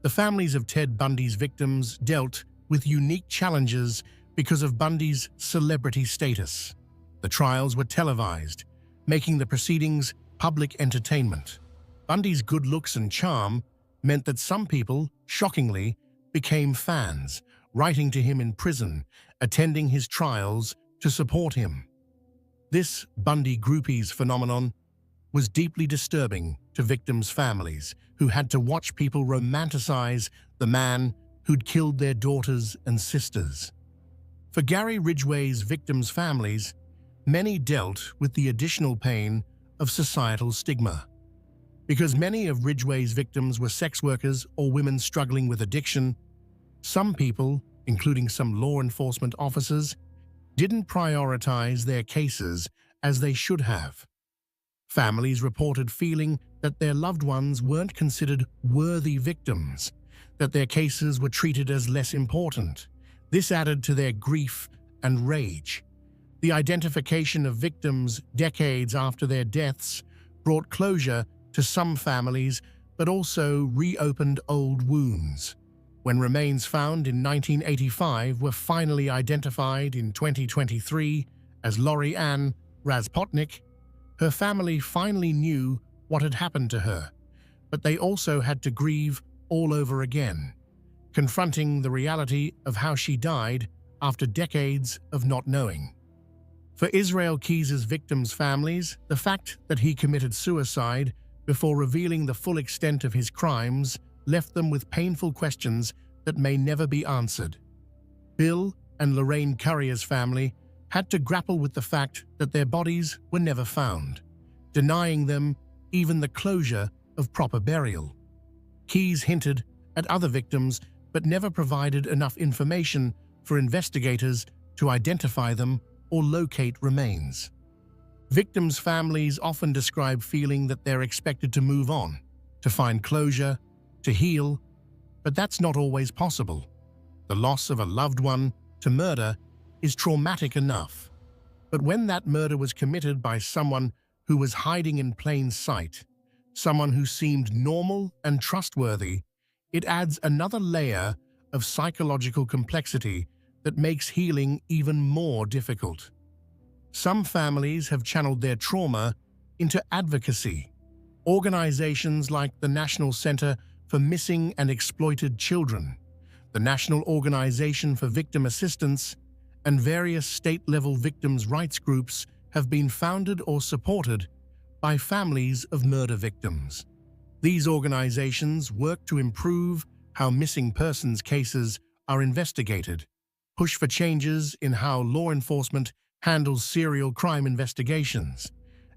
The families of Ted Bundy's victims dealt with unique challenges because of Bundy's celebrity status. The trials were televised, making the proceedings public entertainment. Bundy's good looks and charm meant that some people, shockingly, became fans, writing to him in prison, attending his trials to support him. This Bundy groupies phenomenon was deeply disturbing to victims' families who had to watch people romanticize the man who'd killed their daughters and sisters. For Gary Ridgway's victims' families, many dealt with the additional pain of societal stigma. Because many of Ridgway's victims were sex workers or women struggling with addiction, some people, including some law enforcement officers, didn't prioritize their cases as they should have. Families reported feeling that their loved ones weren't considered worthy victims, that their cases were treated as less important. This added to their grief and rage. The identification of victims decades after their deaths brought closure to some families, but also reopened old wounds. When remains found in 1985 were finally identified in 2023 as Lori Ann Razpotnik, her family finally knew what had happened to her, but they also had to grieve all over again, confronting the reality of how she died after decades of not knowing. For Israel Keys's victims' families, the fact that he committed suicide before revealing the full extent of his crimes left them with painful questions that may never be answered. Bill and Lorraine Currier's family had to grapple with the fact that their bodies were never found, denying them even the closure of proper burial. Keys hinted at other victims but never provided enough information for investigators to identify them or locate remains. Victims' families often describe feeling that they're expected to move on, to find closure, to heal, but that's not always possible. The loss of a loved one to murder is traumatic enough. But when that murder was committed by someone who was hiding in plain sight, someone who seemed normal and trustworthy, it adds another layer of psychological complexity that makes healing even more difficult. Some families have channeled their trauma into advocacy. Organizations like the National Center for Missing and Exploited Children, the National Organization for Victim Assistance, and various state-level victims' rights groups have been founded or supported by families of murder victims. These organizations work to improve how missing persons cases are investigated, push for changes in how law enforcement handles serial crime investigations,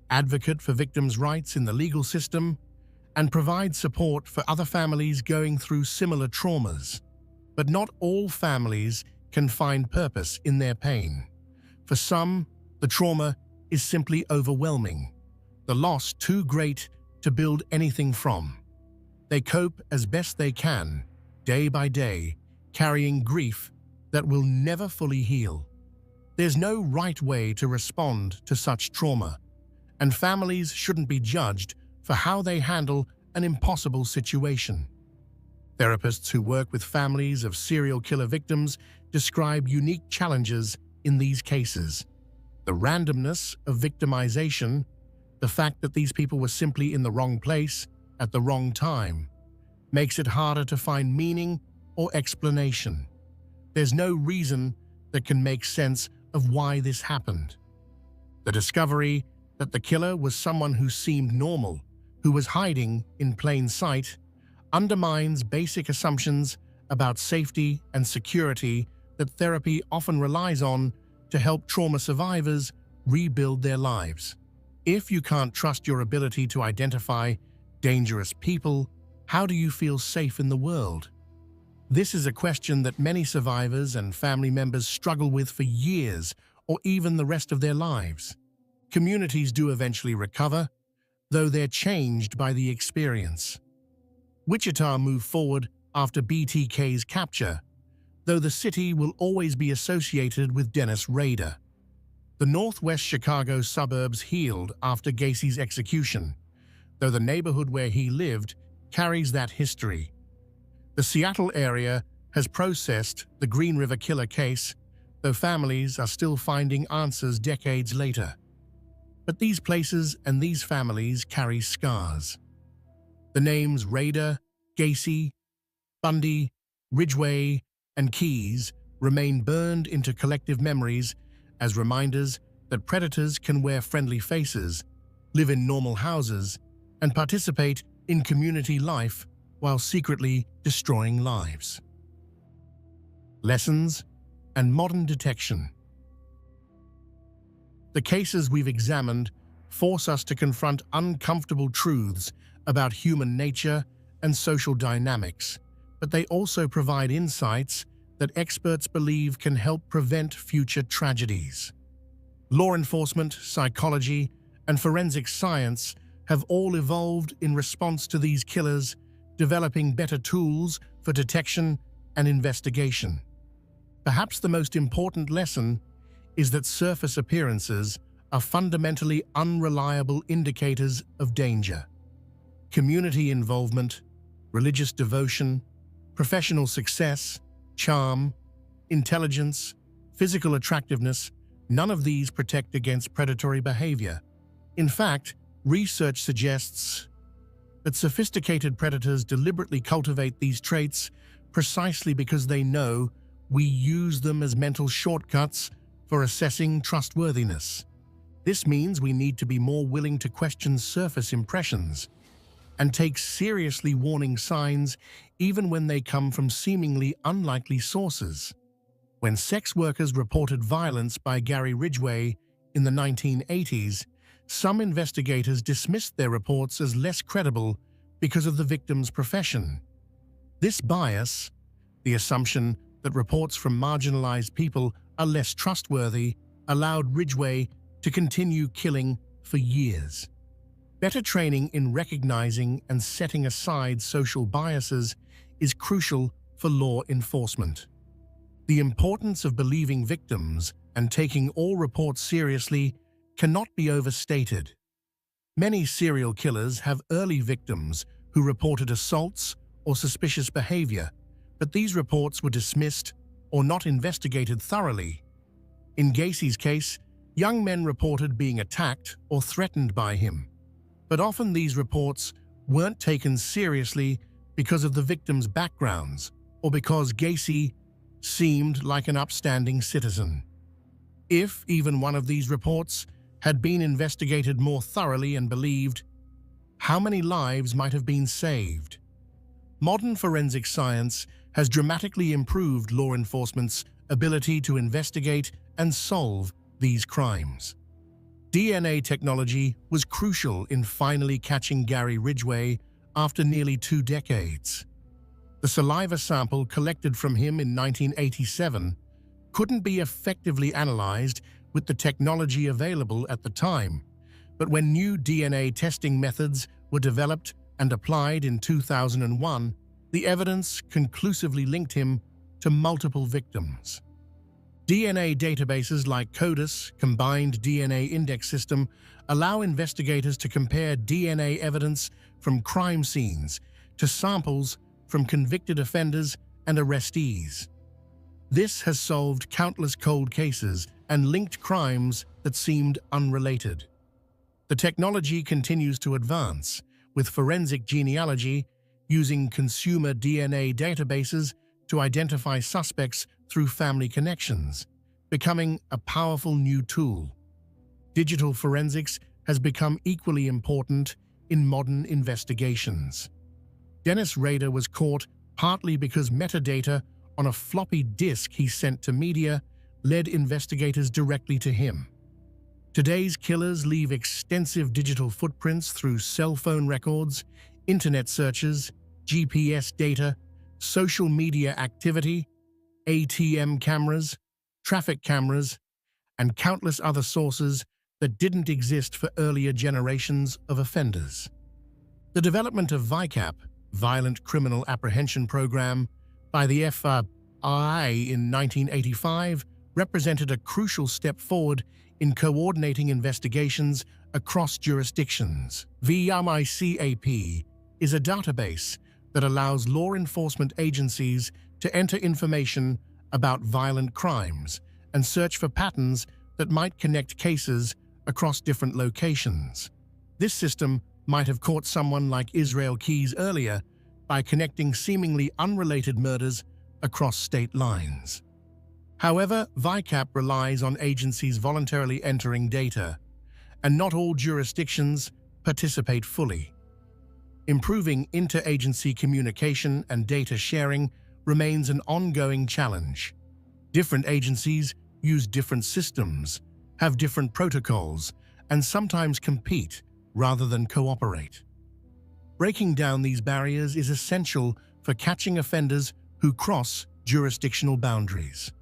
advocate for victims' rights in the legal system, and provide support for other families going through similar traumas. But not all families can find purpose in their pain. For some, the trauma is simply overwhelming, the loss too great to build anything from. They cope as best they can, day by day, carrying grief that will never fully heal. There's no right way to respond to such trauma, and families shouldn't be judged for how they handle an impossible situation. Therapists who work with families of serial killer victims describe unique challenges in these cases. The randomness of victimization, the fact that these people were simply in the wrong place at the wrong time, makes it harder to find meaning or explanation. There's no reason that can make sense of why this happened. The discovery that the killer was someone who seemed normal, who was hiding in plain sight, undermines basic assumptions about safety and security that therapy often relies on to help trauma survivors rebuild their lives. If you can't trust your ability to identify dangerous people, how do you feel safe in the world? This is a question that many survivors and family members struggle with for years or even the rest of their lives. Communities do eventually recover, though they're changed by the experience. Wichita moved forward after BTK's capture, though the city will always be associated with Dennis Rader. The Northwest Chicago suburbs healed after Gacy's execution, though the neighborhood where he lived carries that history. The Seattle area has processed the Green River Killer case, though families are still finding answers decades later. But these places and these families carry scars. The names Rader, Gacy, Bundy, Ridgway, and Keyes remain burned into collective memories as reminders that predators can wear friendly faces, live in normal houses, and participate in community life while secretly destroying lives. Lessons and modern detection. The cases we've examined force us to confront uncomfortable truths about human nature and social dynamics, but they also provide insights that experts believe can help prevent future tragedies. Law enforcement, psychology, and forensic science have all evolved in response to these killers, developing better tools for detection and investigation. Perhaps the most important lesson is that surface appearances are fundamentally unreliable indicators of danger. Community involvement, religious devotion, professional success, charm, intelligence, physical attractiveness, none of these protect against predatory behavior. In fact, research suggests that sophisticated predators deliberately cultivate these traits precisely because they know we use them as mental shortcuts for assessing trustworthiness. This means we need to be more willing to question surface impressions and take seriously warning signs even when they come from seemingly unlikely sources. When sex workers reported violence by Gary Ridgway in the 1980s, some investigators dismissed their reports as less credible because of the victim's profession. This bias, the assumption that reports from marginalized people are less trustworthy, allowed Ridgway to continue killing for years. Better training in recognizing and setting aside social biases is crucial for law enforcement. The importance of believing victims and taking all reports seriously cannot be overstated. Many serial killers have early victims who reported assaults or suspicious behavior, but these reports were dismissed or not investigated thoroughly. In Gacy's case, young men reported being attacked or threatened by him, but often these reports weren't taken seriously because of the victims' backgrounds or because Gacy seemed like an upstanding citizen. If even one of these reports had been investigated more thoroughly and believed, how many lives might have been saved? Modern forensic science has dramatically improved law enforcement's ability to investigate and solve these crimes. DNA technology was crucial in finally catching Gary Ridgway after nearly 2 decades. The saliva sample collected from him in 1987 couldn't be effectively analyzed with the technology available at the time, but when new DNA testing methods were developed and applied in 2001, the evidence conclusively linked him to multiple victims. DNA databases like CODIS, Combined DNA Index System, allow investigators to compare DNA evidence from crime scenes to samples from convicted offenders and arrestees. This has solved countless cold cases and linked crimes that seemed unrelated. The technology continues to advance, with forensic genealogy using consumer DNA databases to identify suspects through family connections, becoming a powerful new tool. Digital forensics has become equally important in modern investigations. Dennis Rader was caught partly because metadata on a floppy disk he sent to media led investigators directly to him. Today's killers leave extensive digital footprints through cell phone records, internet searches, GPS data, social media activity, ATM cameras, traffic cameras, and countless other sources that didn't exist for earlier generations of offenders. The development of VICAP, Violent Criminal Apprehension Program, by the FBI in 1985 represented a crucial step forward in coordinating investigations across jurisdictions. VICAP is a database that allows law enforcement agencies to enter information about violent crimes and search for patterns that might connect cases across different locations. This system might have caught someone like Israel Keyes earlier, by connecting seemingly unrelated murders across state lines. However, VICAP relies on agencies voluntarily entering data, and not all jurisdictions participate fully. Improving interagency communication and data sharing remains an ongoing challenge. Different agencies use different systems, have different protocols, and sometimes compete rather than cooperate. Breaking down these barriers is essential for catching offenders who cross jurisdictional boundaries.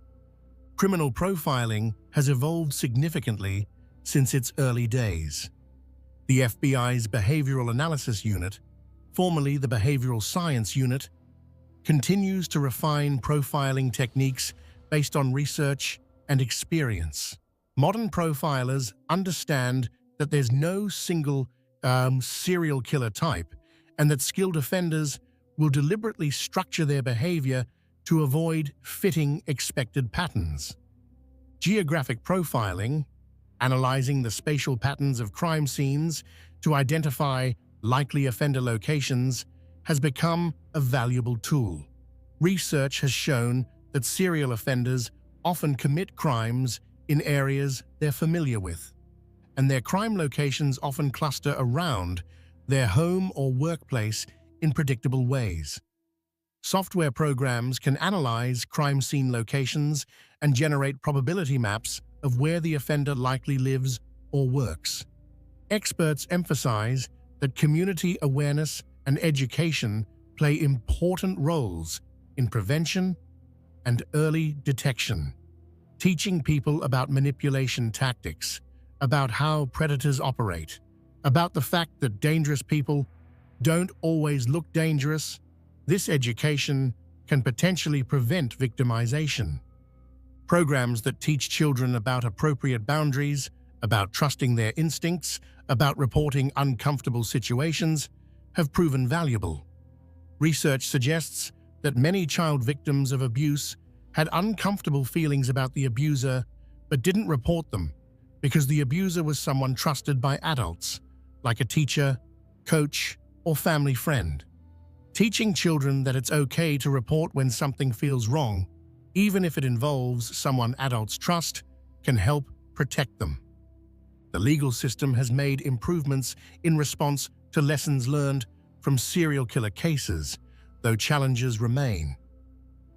Criminal profiling has evolved significantly since its early days. The FBI's Behavioral Analysis Unit, formerly the Behavioral Science Unit, continues to refine profiling techniques based on research and experience. Modern profilers understand that there's no single serial killer type, and that skilled offenders will deliberately structure their behavior to avoid fitting expected patterns. Geographic profiling, analyzing the spatial patterns of crime scenes to identify likely offender locations, has become a valuable tool. Research has shown that serial offenders often commit crimes in areas they're familiar with, and their crime locations often cluster around their home or workplace in predictable ways. Software programs can analyze crime scene locations and generate probability maps of where the offender likely lives or works. Experts emphasize that community awareness and education play important roles in prevention and early detection, teaching people about manipulation tactics, about how predators operate, about the fact that dangerous people don't always look dangerous. This education can potentially prevent victimization. Programs that teach children about appropriate boundaries, about trusting their instincts, about reporting uncomfortable situations, have proven valuable. Research suggests that many child victims of abuse had uncomfortable feelings about the abuser but didn't report them because the abuser was someone trusted by adults, like a teacher, coach, or family friend. Teaching children that it's okay to report when something feels wrong, even if it involves someone adults trust, can help protect them. The legal system has made improvements in response to lessons learned from serial killer cases, though challenges remain.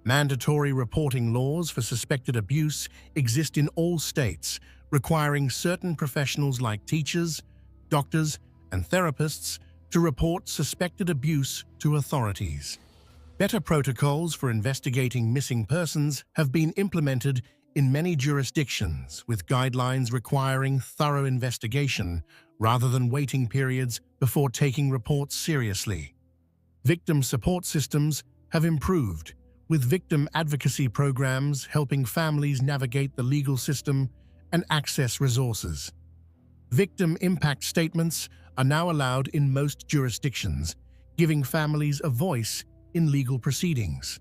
Mandatory reporting laws for suspected abuse exist in all states, requiring certain professionals like teachers, doctors, and therapists to report suspected abuse to authorities. Better protocols for investigating missing persons have been implemented in many jurisdictions, with guidelines requiring thorough investigation rather than waiting periods before taking reports seriously. Victim support systems have improved, with victim advocacy programs helping families navigate the legal system and access resources. Victim impact statements are now allowed in most jurisdictions, giving families a voice in legal proceedings.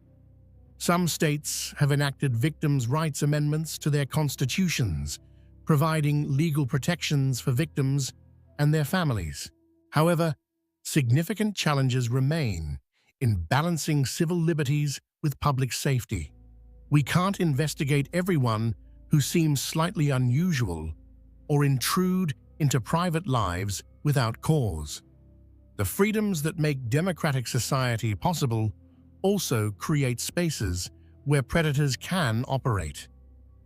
Some states have enacted victims' rights amendments to their constitutions, providing legal protections for victims and their families. However, significant challenges remain in balancing civil liberties with public safety. We can't investigate everyone who seems slightly unusual or intrude into private lives without cause. The freedoms that make democratic society possible also create spaces where predators can operate.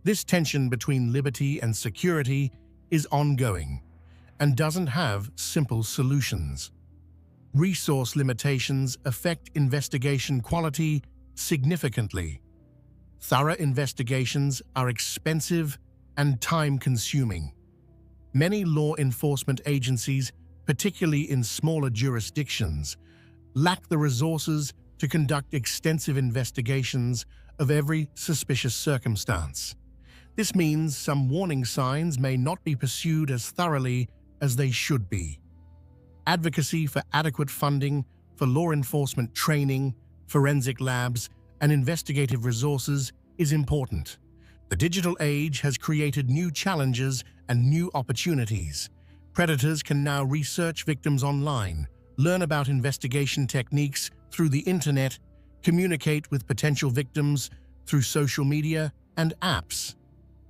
This tension between liberty and security is ongoing and doesn't have simple solutions. Resource limitations affect investigation quality significantly. Thorough investigations are expensive and time-consuming. Many law enforcement agencies, particularly in smaller jurisdictions, lack the resources to conduct extensive investigations of every suspicious circumstance. This means some warning signs may not be pursued as thoroughly as they should be. Advocacy for adequate funding for law enforcement training, forensic labs, and investigative resources is important. The digital age has created new challenges and new opportunities. Predators can now research victims online, learn about investigation techniques through the internet, communicate with potential victims through social media and apps.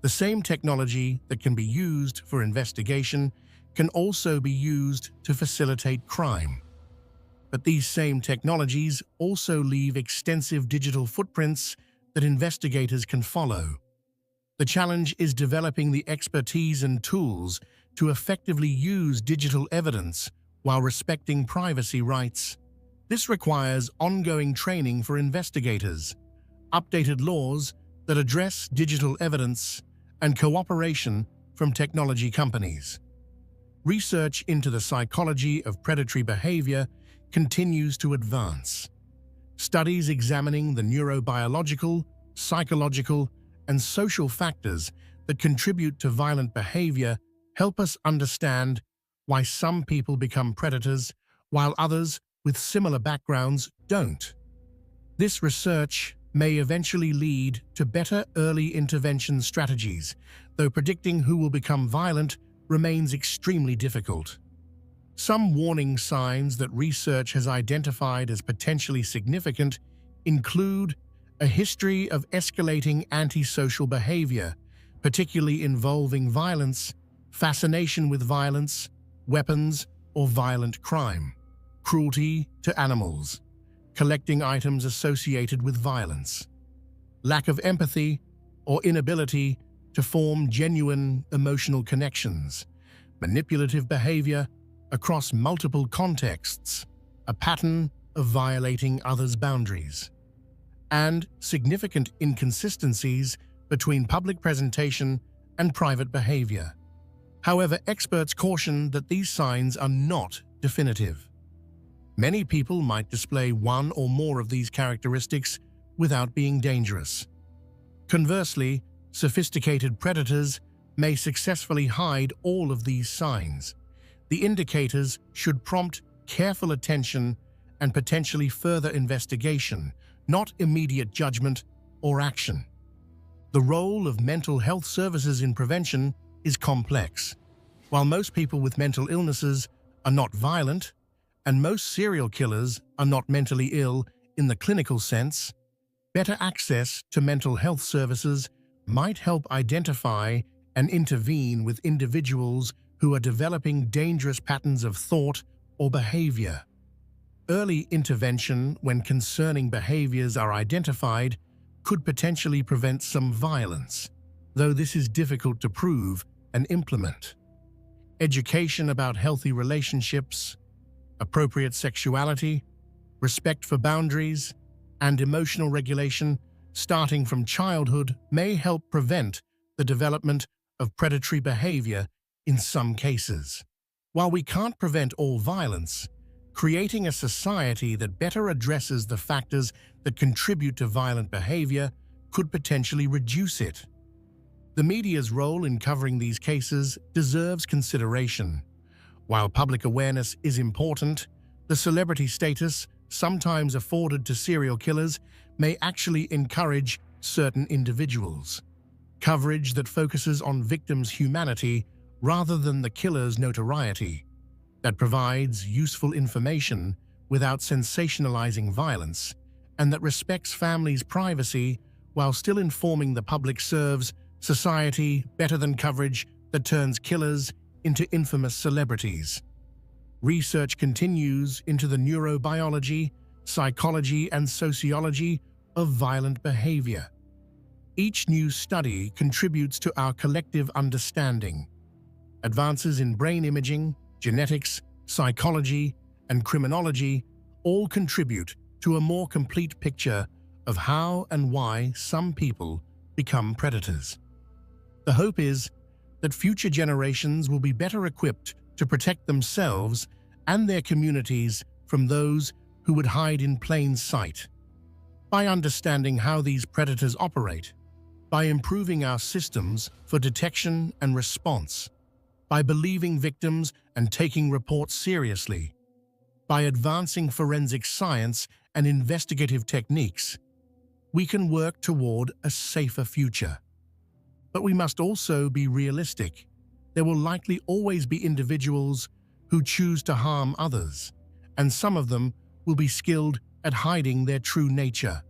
The same technology that can be used for investigation can also be used to facilitate crime. But these same technologies also leave extensive digital footprints that investigators can follow. The challenge is developing the expertise and tools to effectively use digital evidence while respecting privacy rights. This requires ongoing training for investigators, updated laws that address digital evidence, and cooperation from technology companies. Research into the psychology of predatory behavior continues to advance. Studies examining the neurobiological, psychological, and social factors that contribute to violent behavior help us understand why some people become predators while others with similar backgrounds don't. This research may eventually lead to better early intervention strategies, though predicting who will become violent remains extremely difficult. Some warning signs that research has identified as potentially significant include a history of escalating antisocial behavior, particularly involving violence, fascination with violence, weapons, or violent crime, cruelty to animals, collecting items associated with violence, lack of empathy or inability to form genuine emotional connections, manipulative behavior across multiple contexts, a pattern of violating others' boundaries, and significant inconsistencies between public presentation and private behavior. However, experts caution that these signs are not definitive. Many people might display one or more of these characteristics without being dangerous. Conversely, sophisticated predators may successfully hide all of these signs. The indicators should prompt careful attention and potentially further investigation, not immediate judgment or action. The role of mental health services in prevention is complex. While most people with mental illnesses are not violent, and most serial killers are not mentally ill in the clinical sense, better access to mental health services might help identify and intervene with individuals who are developing dangerous patterns of thought or behavior. Early intervention when concerning behaviors are identified could potentially prevent some violence, though this is difficult to prove and implement. Education about healthy relationships, appropriate sexuality, respect for boundaries, and emotional regulation starting from childhood may help prevent the development of predatory behavior in some cases. While we can't prevent all violence, creating a society that better addresses the factors that contribute to violent behavior could potentially reduce it. The media's role in covering these cases deserves consideration. While public awareness is important, the celebrity status sometimes afforded to serial killers may actually encourage certain individuals. Coverage that focuses on victims' humanity rather than the killer's notoriety, that provides useful information without sensationalizing violence, and that respects families' privacy while still informing the public serves society better than coverage that turns killers into infamous celebrities. Research continues into the neurobiology, psychology, and sociology of violent behavior. Each new study contributes to our collective understanding. Advances in brain imaging, genetics, psychology, and criminology all contribute to a more complete picture of how and why some people become predators. The hope is that future generations will be better equipped to protect themselves and their communities from those who would hide in plain sight. By understanding how these predators operate, by improving our systems for detection and response, by believing victims and taking reports seriously, by advancing forensic science and investigative techniques, we can work toward a safer future. But we must also be realistic. There will likely always be individuals who choose to harm others, and some of them will be skilled at hiding their true nature.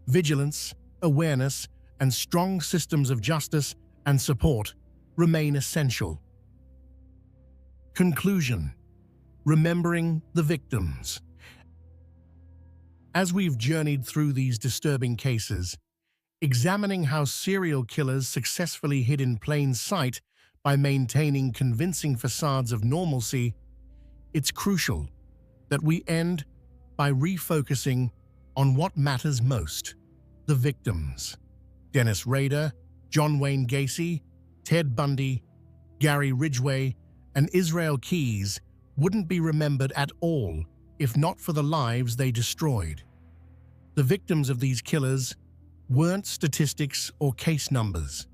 Vigilance, awareness, and strong systems of justice and support remain essential. Conclusion: remembering the victims. As we've journeyed through these disturbing cases, examining how serial killers successfully hid in plain sight by maintaining convincing facades of normalcy, it's crucial that we end by refocusing on what matters most: the victims. Dennis Rader, John Wayne Gacy, Ted Bundy, Gary Ridgway, and Israel Keyes wouldn't be remembered at all if not for the lives they destroyed. The victims of these killers weren't statistics or case numbers.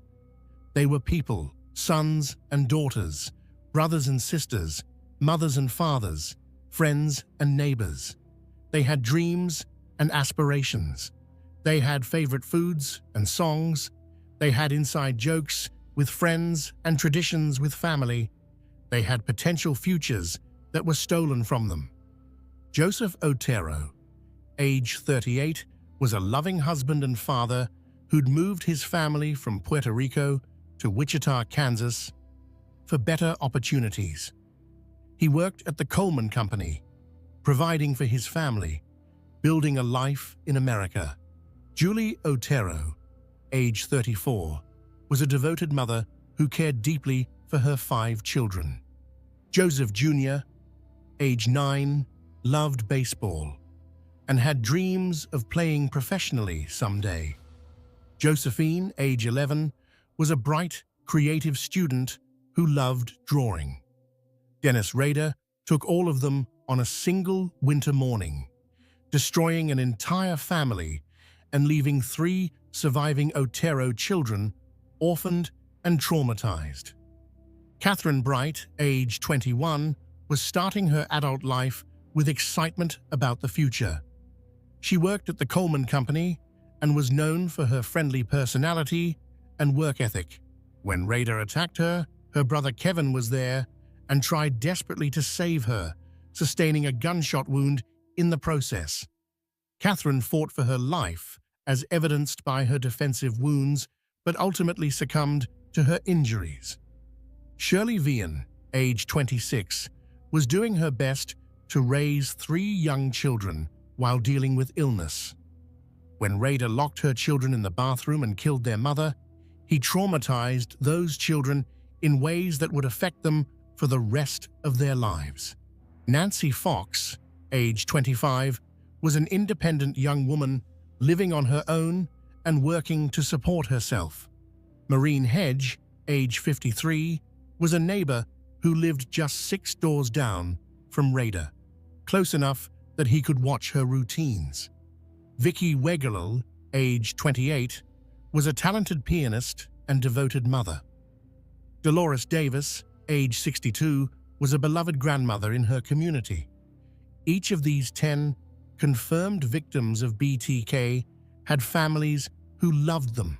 They were people, sons and daughters, brothers and sisters, mothers and fathers, friends and neighbors. They had dreams and aspirations. They had favorite foods and songs. They had inside jokes with friends and traditions with family. They had potential futures that were stolen from them. Joseph Otero, age 38, was a loving husband and father who'd moved his family from Puerto Rico to Wichita, Kansas, for better opportunities. He worked at the Coleman Company, providing for his family, building a life in America. Julie Otero, age 34, was a devoted mother who cared deeply for her 5 children. Joseph Jr., age 9, loved baseball and had dreams of playing professionally someday. Josephine, age 11, was a bright, creative student who loved drawing. Dennis Rader took all of them on a single winter morning, destroying an entire family and leaving 3 surviving Otero children orphaned and traumatized. Catherine Bright, age 21, was starting her adult life with excitement about the future. She worked at the Coleman Company and was known for her friendly personality and work ethic. When Rader attacked her, her brother Kevin was there and tried desperately to save her, sustaining a gunshot wound in the process. Catherine fought for her life, as evidenced by her defensive wounds, but ultimately succumbed to her injuries. Shirley Vian, age 26, was doing her best to raise 3 young children while dealing with illness. When Rader locked her children in the bathroom and killed their mother, he traumatized those children in ways that would affect them for the rest of their lives. Nancy Fox, age 25, was an independent young woman living on her own and working to support herself. Maureen Hedge, age 53, was a neighbor who lived just 6 doors down from Rader, close enough that he could watch her routines. Vicky Wegerle, age 28, was a talented pianist and devoted mother. Dolores Davis, age 62, was a beloved grandmother in her community. Each of these 10 confirmed victims of BTK had families who loved them,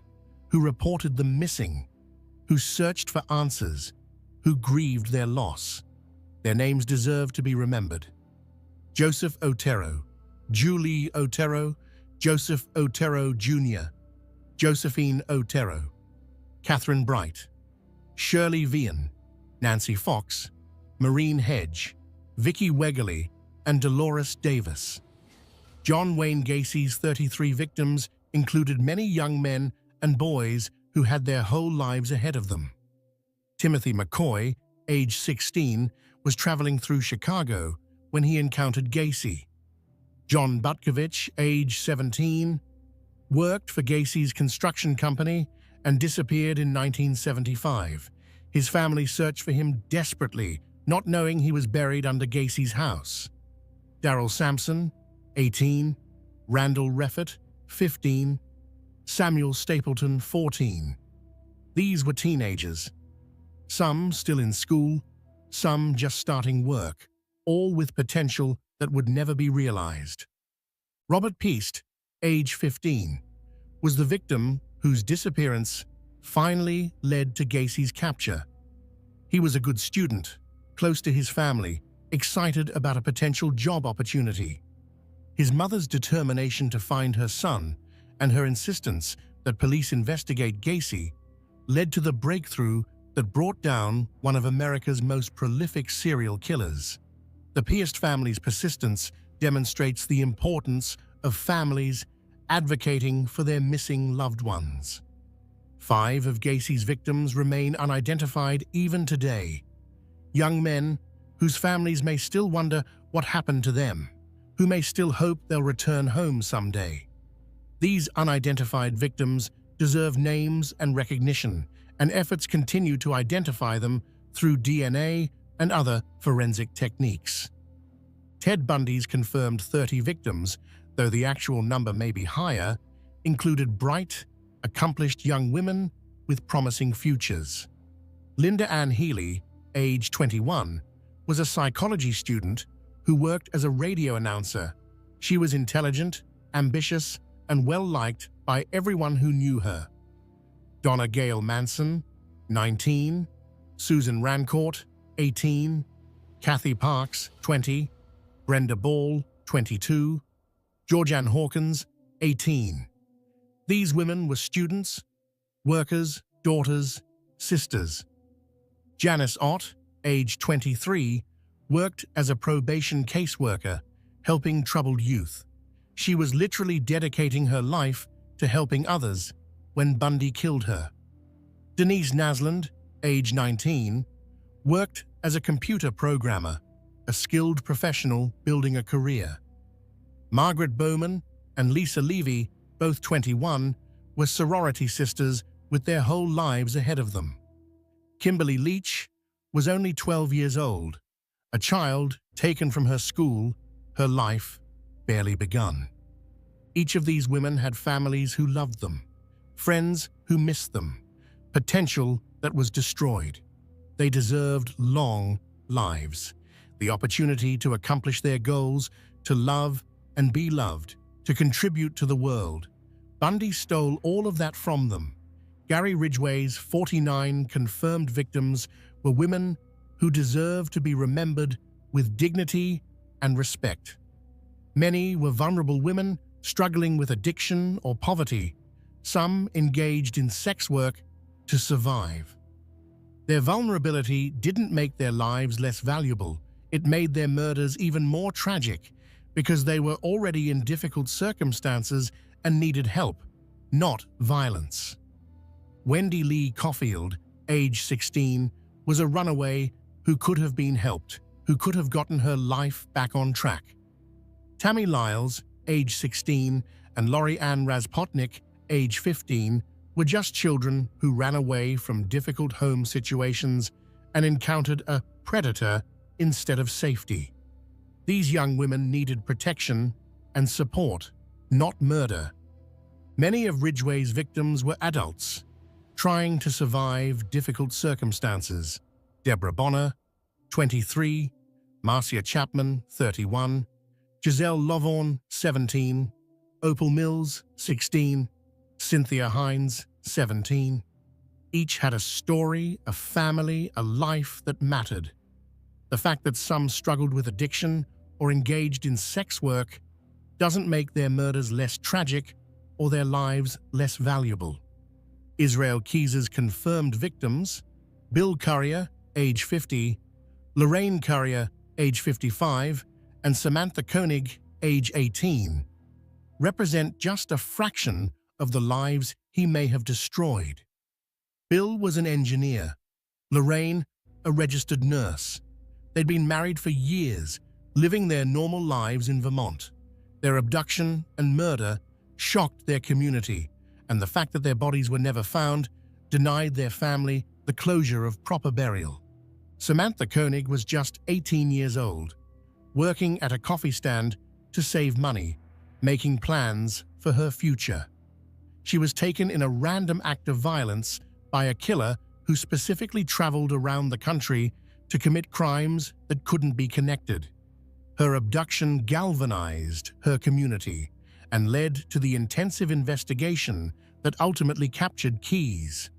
who reported them missing, who searched for answers, who grieved their loss. Their names deserve to be remembered. Joseph Otero, Julie Otero, Joseph Otero Jr., Josephine Otero, Catherine Bright, Shirley Vian, Nancy Fox, Maureen Hedge, Vicky Wegerle, and Dolores Davis. John Wayne Gacy's 33 victims included many young men and boys who had their whole lives ahead of them. Timothy McCoy, age 16, was traveling through Chicago when he encountered Gacy. John Butkovich, age 17, worked for Gacy's construction company and disappeared in 1975. His family searched for him desperately, not knowing he was buried under Gacy's house. Darrell Sampson, 18, Randall Reffett, 15, Samuel Stapleton, 14. These were teenagers, some still in school, some just starting work, all with potential that would never be realized. Robert Piest, age 15, was the victim whose disappearance finally led to Gacy's capture. He was a good student, close to his family, excited about a potential job opportunity. His mother's determination to find her son and her insistence that police investigate Gacy led to the breakthrough that brought down one of America's most prolific serial killers. The Piest family's persistence demonstrates the importance of families advocating for their missing loved ones. 5 of Gacy's victims remain unidentified even today. Young men whose families may still wonder what happened to them, who may still hope they'll return home someday. These unidentified victims deserve names and recognition, and efforts continue to identify them through DNA and other forensic techniques. Ted Bundy's confirmed 30 victims, though the actual number may be higher, included bright, accomplished young women with promising futures. Linda Ann Healy, age 21, was a psychology student who worked as a radio announcer. She was intelligent, ambitious, and well-liked by everyone who knew her. Donna Gale Manson, 19, Susan Rancourt, 18, Kathy Parks, 20, Brenda Ball, 22, Georgianne Hawkins, 18. These women were students, workers, daughters, sisters. Janice Ott, age 23, worked as a probation caseworker, helping troubled youth. She was literally dedicating her life to helping others when Bundy killed her. Denise Nasland, age 19, worked as a computer programmer, a skilled professional building a career. Margaret Bowman and Lisa Levy, both 21, were sorority sisters with their whole lives ahead of them. Kimberly Leach was only 12 years old, a child taken from her school, her life barely begun. Each of these women had families who loved them, friends who missed them, potential that was destroyed. They deserved long lives, the opportunity to accomplish their goals, to love and be loved, to contribute to the world. Bundy stole all of that from them. Gary Ridgway's 49 confirmed victims were women who deserve to be remembered with dignity and respect. Many were vulnerable women struggling with addiction or poverty, some engaged in sex work to survive. Their vulnerability didn't make their lives less valuable. It made their murders even more tragic because they were already in difficult circumstances and needed help, not violence. Wendy Lee Caulfield, age 16, was a runaway who could have been helped, who could have gotten her life back on track. Tammy Lyles, age 16, and Lori Ann Razpotnik, age 15, were just children who ran away from difficult home situations and encountered a predator instead of safety. These young women needed protection and support, not murder. Many of Ridgway's victims were adults, trying to survive difficult circumstances. Deborah Bonner, 23, Marcia Chapman, 31, Giselle Lovvorn, 17, Opal Mills, 16, Cynthia Hines, 17. Each had a story, a family, a life that mattered. The fact that some struggled with addiction or engaged in sex work doesn't make their murders less tragic or their lives less valuable. Israel Keyes's confirmed victims, Bill Currier, age 50, Lorraine Currier, age 55, and Samantha Koenig, age 18, represent just a fraction of the lives he may have destroyed. Bill was an engineer, Lorraine a registered nurse. They'd been married for years, living their normal lives in Vermont. Their abduction and murder shocked their community, and the fact that their bodies were never found denied their family the closure of proper burial. Samantha Koenig was just 18 years old, working at a coffee stand to save money, making plans for her future. She was taken in a random act of violence by a killer who specifically traveled around the country to commit crimes that couldn't be connected. Her abduction galvanized her community and led to the intensive investigation that ultimately captured Keyes.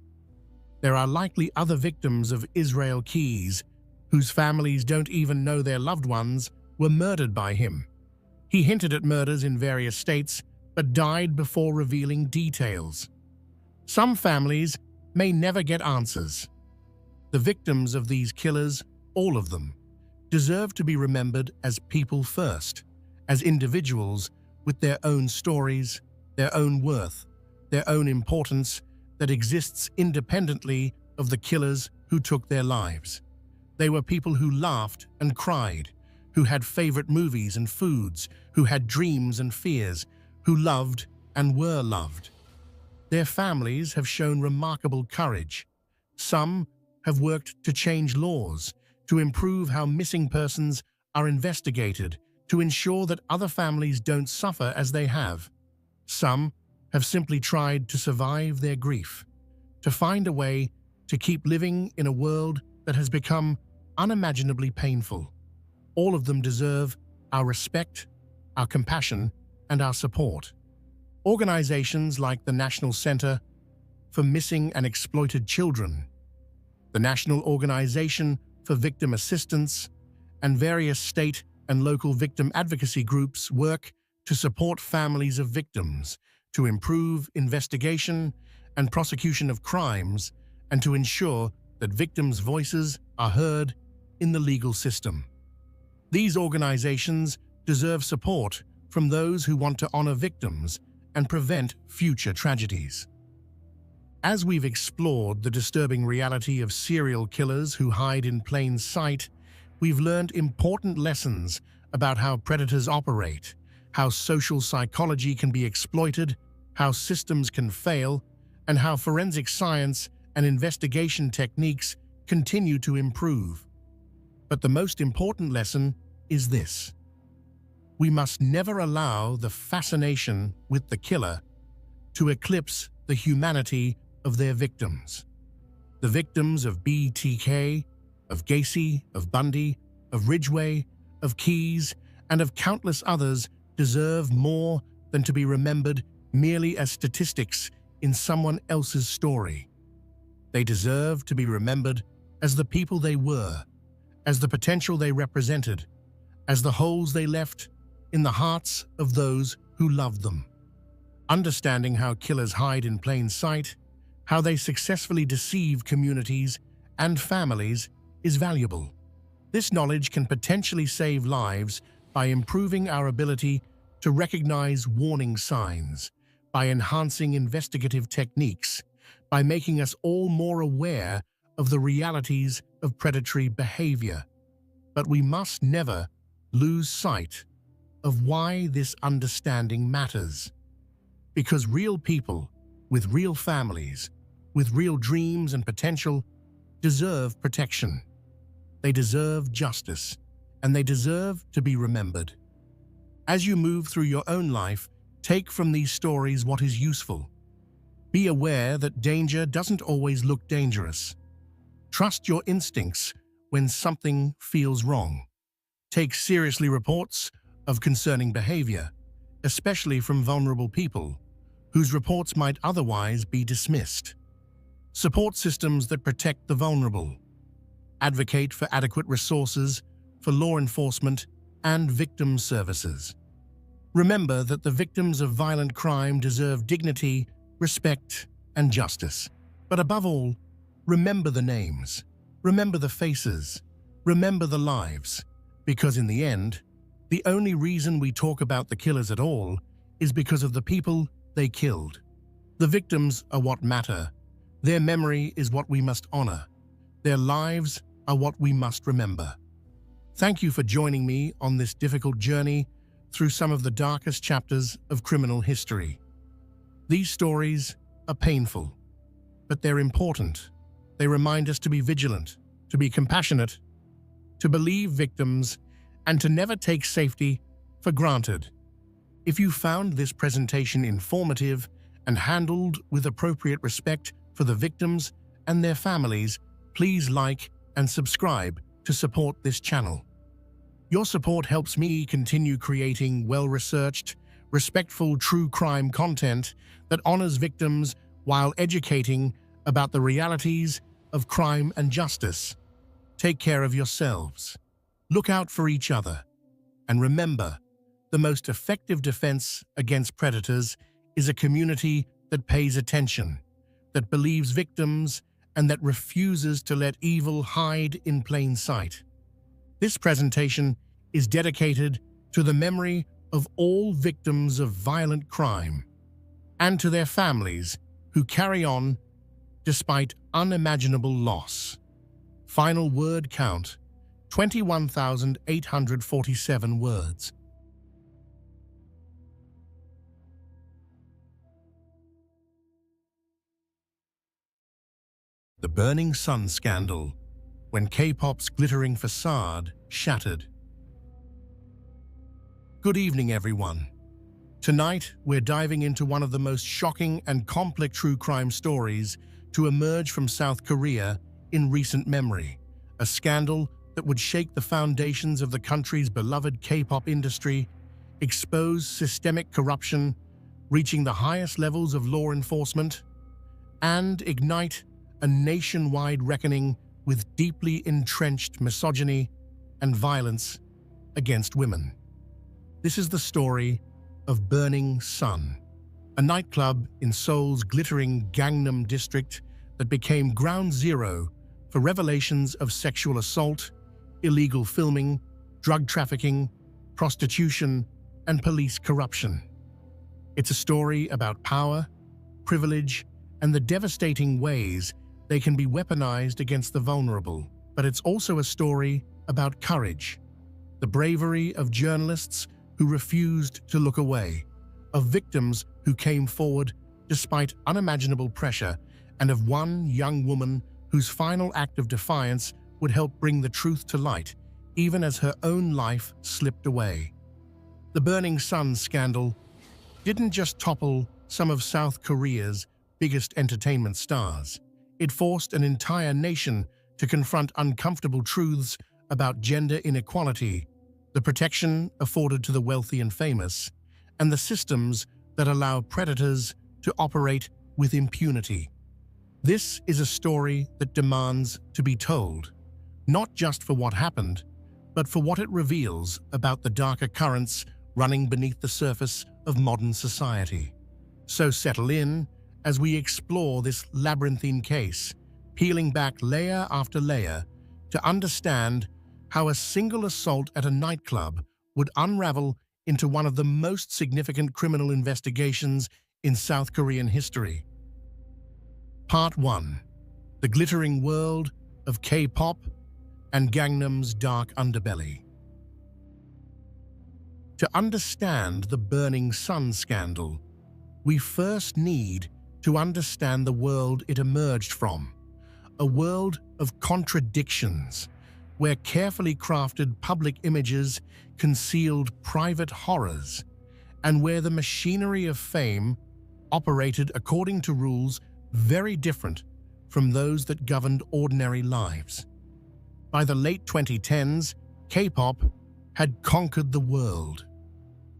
There are likely other victims of Israel Keyes whose families don't even know their loved ones were murdered by him. He hinted at murders in various states, but died before revealing details. Some families may never get answers. The victims of these killers, all of them, deserve to be remembered as people first, as individuals with their own stories, their own worth, their own importance that exists independently of the killers who took their lives. They were people who laughed and cried, who had favorite movies and foods, who had dreams and fears, who loved and were loved. Their families have shown remarkable courage. Some have worked to change laws, to improve how missing persons are investigated, to ensure that other families don't suffer as they have. Some have simply tried to survive their grief, to find a way to keep living in a world that has become unimaginably painful. All of them deserve our respect, our compassion, and our support. Organizations like the National Center for Missing and Exploited Children, the National Organization for Victim Assistance, and various state and local victim advocacy groups work to support families of victims, to improve investigation and prosecution of crimes, and to ensure that victims' voices are heard in the legal system. These organizations deserve support from those who want to honor victims and prevent future tragedies. As we've explored the disturbing reality of serial killers who hide in plain sight, we've learned important lessons about how predators operate, how social psychology can be exploited, how systems can fail, and how forensic science and investigation techniques continue to improve. But the most important lesson is this: we must never allow the fascination with the killer to eclipse the humanity of their victims. The victims of BTK, of Gacy, of Bundy, of Ridgway, of Keyes, and of countless others deserve more than to be remembered merely as statistics in someone else's story. They deserve to be remembered as the people they were, as the potential they represented, as the holes they left in the hearts of those who loved them. Understanding how killers hide in plain sight, how they successfully deceive communities and families is valuable. This knowledge can potentially save lives by improving our ability to recognize warning signs, by enhancing investigative techniques, by making us all more aware of the realities of predatory behavior. But we must never lose sight of why this understanding matters. Because real people with real families, with real dreams and potential, deserve protection. They deserve justice, and they deserve to be remembered. As you move through your own life, take from these stories what is useful. Be aware that danger doesn't always look dangerous. Trust your instincts when something feels wrong. Take seriously reports of concerning behavior, especially from vulnerable people, whose reports might otherwise be dismissed. Support systems that protect the vulnerable. Advocate for adequate resources for law enforcement and victim services. Remember that the victims of violent crime deserve dignity, respect, and justice. But above all, remember the names, remember the faces, remember the lives, because in the end, the only reason we talk about the killers at all is because of the people they killed. The victims are what matter. Their memory is what we must honor. Their lives are what we must remember. Thank you for joining me on this difficult journey through some of the darkest chapters of criminal history. These stories are painful, but they're important. They remind us to be vigilant, to be compassionate, to believe victims, and to never take safety for granted. If you found this presentation informative and handled with appropriate respect for the victims and their families, please like and subscribe to support this channel. Your support helps me continue creating well-researched, respectful true crime content that honors victims while educating about the realities of crime and justice. Take care of yourselves. Look out for each other. And remember The most effective defense against predators is a community that pays attention, that believes victims, and that refuses to let evil hide in plain sight. This presentation is dedicated to the memory of all victims of violent crime and to their families who carry on despite unimaginable loss. Final word count: 21,847 words. The Burning Sun Scandal, when K-pop's glittering facade shattered. Good evening, everyone. Tonight, we're diving into one of the most shocking and complex true crime stories to emerge from South Korea in recent memory, a scandal that would shake the foundations of the country's beloved K-pop industry, expose systemic corruption, reaching the highest levels of law enforcement, and ignite a nationwide reckoning with deeply entrenched misogyny and violence against women. This is the story of Burning Sun, a nightclub in Seoul's glittering Gangnam district that became ground zero for revelations of sexual assault, illegal filming, drug trafficking, prostitution, and police corruption. It's a story about power, privilege, and the devastating ways they can be weaponized against the vulnerable. But it's also a story about courage, the bravery of journalists who refused to look away, of victims who came forward despite unimaginable pressure, and of one young woman whose final act of defiance would help bring the truth to light, even as her own life slipped away. The Burning Sun scandal didn't just topple some of South Korea's biggest entertainment stars. It forced an entire nation to confront uncomfortable truths about gender inequality, the protection afforded to the wealthy and famous, and the systems that allow predators to operate with impunity. This is a story that demands to be told, not just for what happened, but for what it reveals about the darker currents running beneath the surface of modern society. So settle in as we explore this labyrinthine case, peeling back layer after layer to understand how a single assault at a nightclub would unravel into one of the most significant criminal investigations in South Korean history. Part 1. The glittering world of K-pop and Gangnam's dark underbelly. To understand the Burning Sun scandal, we first need to understand the world it emerged from, a world of contradictions, where carefully crafted public images concealed private horrors, and where the machinery of fame operated according to rules very different from those that governed ordinary lives. By the late 2010s, K-pop had conquered the world.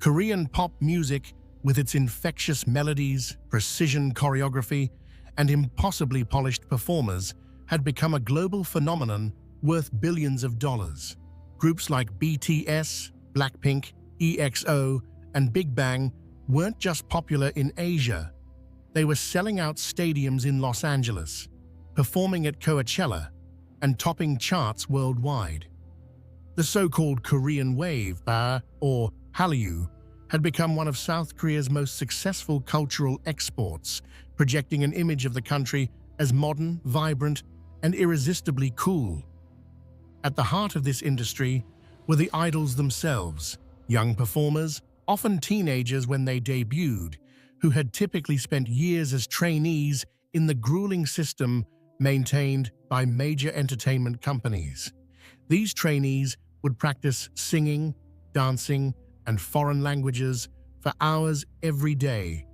Korean pop music, with its infectious melodies, precision choreography, and impossibly polished performers, had become a global phenomenon worth billions of dollars. Groups like BTS, Blackpink, EXO, and Big Bang weren't just popular in Asia. They were selling out stadiums in Los Angeles, performing at Coachella, and topping charts worldwide. The so-called Korean wave, or Hallyu, had become one of South Korea's most successful cultural exports, projecting an image of the country as modern, vibrant, and irresistibly cool. At the heart of this industry were the idols themselves, young performers, often teenagers when they debuted, who had typically spent years as trainees in the grueling system maintained by major entertainment companies. These trainees would practice singing, dancing, and foreign languages for hours every day,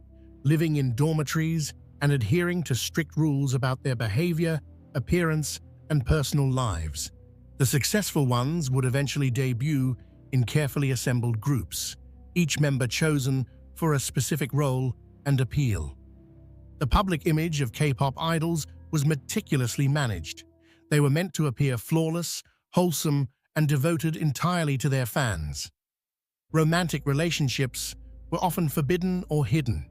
living in dormitories and adhering to strict rules about their behavior, appearance, and personal lives. The successful ones would eventually debut in carefully assembled groups, each member chosen for a specific role and appeal. The public image of K-pop idols was meticulously managed. They were meant to appear flawless, wholesome, and devoted entirely to their fans. Romantic relationships were often forbidden or hidden,